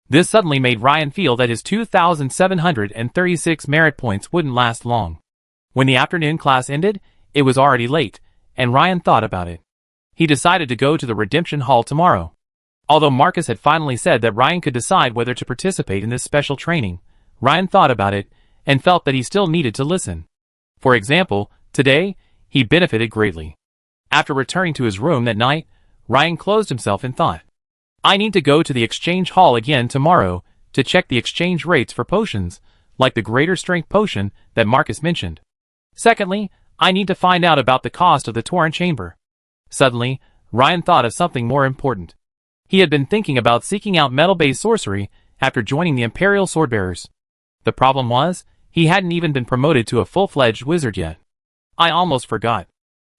Speaker 1: This suddenly made Ryan feel that his 2,736 merit points wouldn't last long. When the afternoon class ended, it was already late, and Ryan thought about it. He decided to go to the Redemption Hall tomorrow. Although Marcus had finally said that Ryan could decide whether to participate in this special training, Ryan thought about it and felt that he still needed to listen. For example, today, he benefited greatly. After returning to his room that night, Ryan closed himself in thought. I need to go to the exchange hall again tomorrow to check the exchange rates for potions, like the greater strength potion that Marcus mentioned. Secondly, I need to find out about the cost of the Torrent Chamber. Suddenly, Ryan thought of something more important. He had been thinking about seeking out metal-based sorcery after joining the Imperial Swordbearers. The problem was, he hadn't even been promoted to a full-fledged wizard yet. I almost forgot.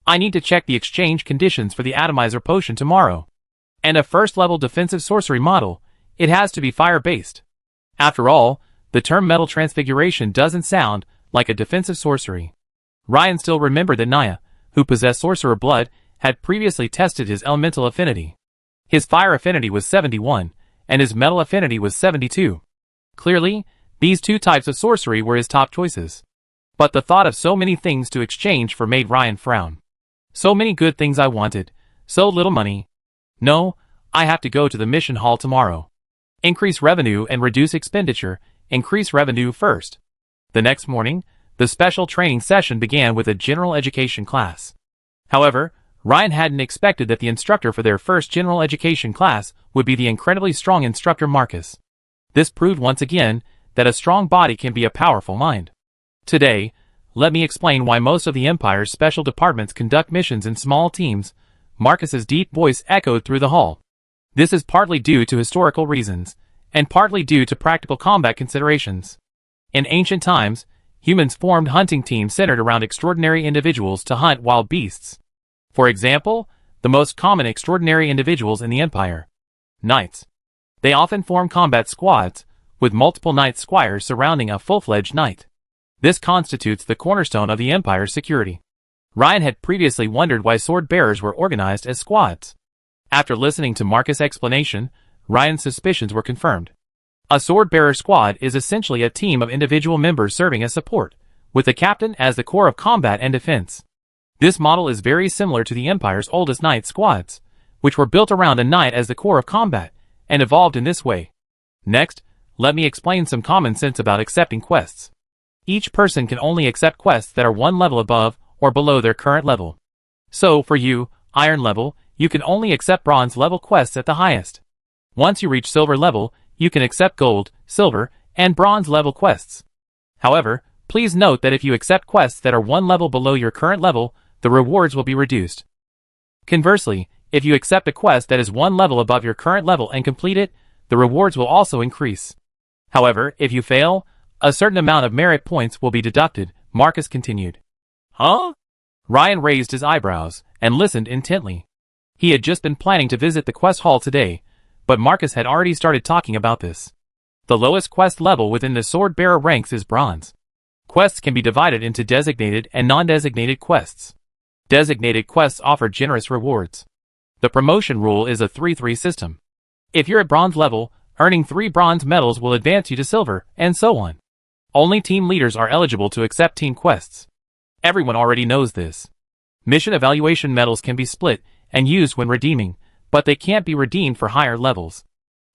Speaker 1: I need to check the exchange conditions for the atomizer potion tomorrow. And a first-level defensive sorcery model, it has to be fire-based. After all, the term metal transfiguration doesn't sound like a defensive sorcery. Ryan still remembered that Naya, who possessed sorcerer blood, had previously tested his elemental affinity. His fire affinity was 71, and his metal affinity was 72. Clearly, these two types of sorcery were his top choices. But the thought of so many things to exchange for made Ryan frown. So many good things I wanted, so little money. No, I have to go to the mission hall tomorrow. Increase revenue and reduce expenditure, increase revenue first. The next morning, the special training session began with a general education class. However, Ryan hadn't expected that the instructor for their first general education class would be the incredibly strong instructor Marcus. This proved once again that a strong body can be a powerful mind. Today, let me explain why most of the Empire's special departments conduct missions in small teams. Marcus's deep voice echoed through the hall. This is partly due to historical reasons, and partly due to practical combat considerations. In ancient times, humans formed hunting teams centered around extraordinary individuals to hunt wild beasts. For example, the most common extraordinary individuals in the Empire. Knights. They often form combat squads, with multiple knight squires surrounding a full-fledged knight. This constitutes the cornerstone of the Empire's security. Ryan had previously wondered why sword bearers were organized as squads. After listening to Marcus' explanation, Ryan's suspicions were confirmed. A sword bearer squad is essentially a team of individual members serving as support, with the captain as the core of combat and defense. This model is very similar to the Empire's oldest knight squads, which were built around a knight as the core of combat, and evolved in this way. Next, let me explain some common sense about accepting quests. Each person can only accept quests that are one level above or below their current level. So, for you, Iron level, you can only accept Bronze level quests at the highest. Once you reach Silver level, you can accept Gold, Silver, and Bronze level quests. However, please note that if you accept quests that are one level below your current level, the rewards will be reduced. Conversely, if you accept a quest that is one level above your current level and complete it, the rewards will also increase. However, if you fail, a certain amount of merit points will be deducted, Marcus continued. Huh? Ryan raised his eyebrows and listened intently. He had just been planning to visit the quest hall today, but Marcus had already started talking about this. The lowest quest level within the sword bearer ranks is Bronze. Quests can be divided into designated and non-designated quests. Designated quests offer generous rewards. The promotion rule is a 3-3 system. If you're at Bronze level, earning 3 bronze medals will advance you to Silver, and so on. Only team leaders are eligible to accept team quests. Everyone already knows this. Mission evaluation medals can be split and used when redeeming, but they can't be redeemed for higher levels.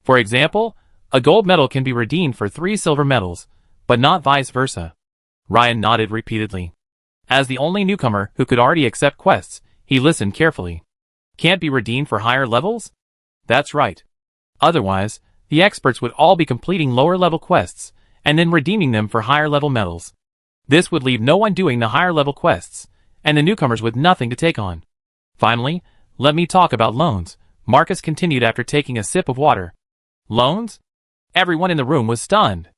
Speaker 1: For example, a gold medal can be redeemed for 3 silver medals, but not vice versa. Ryan nodded repeatedly. As the only newcomer who could already accept quests, he listened carefully. Can't be redeemed for higher levels? That's right. Otherwise, the experts would all be completing lower level quests, and then redeeming them for higher level medals. This would leave no one doing the higher level quests, and the newcomers with nothing to take on. Finally, let me talk about loans, Marcus continued after taking a sip of water. Loans? Everyone in the room was stunned.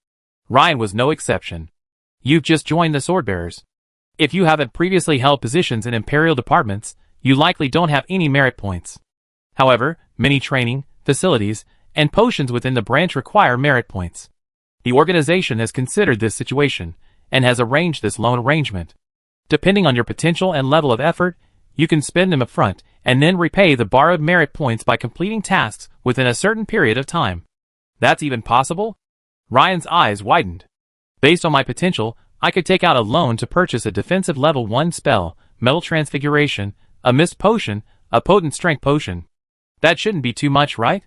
Speaker 1: Ryan was no exception. You've just joined the Swordbearers. If you haven't previously held positions in Imperial departments, you likely don't have any merit points. However, many training, facilities, and potions within the branch require merit points. The organization has considered this situation, and has arranged this loan arrangement. Depending on your potential and level of effort, you can spend them upfront, and then repay the borrowed merit points by completing tasks within a certain period of time. That's even possible? Ryan's eyes widened. Based on my potential, I could take out a loan to purchase a defensive level 1 spell, Metal Transfiguration, a mist potion, a potent strength potion. That shouldn't be too much, right?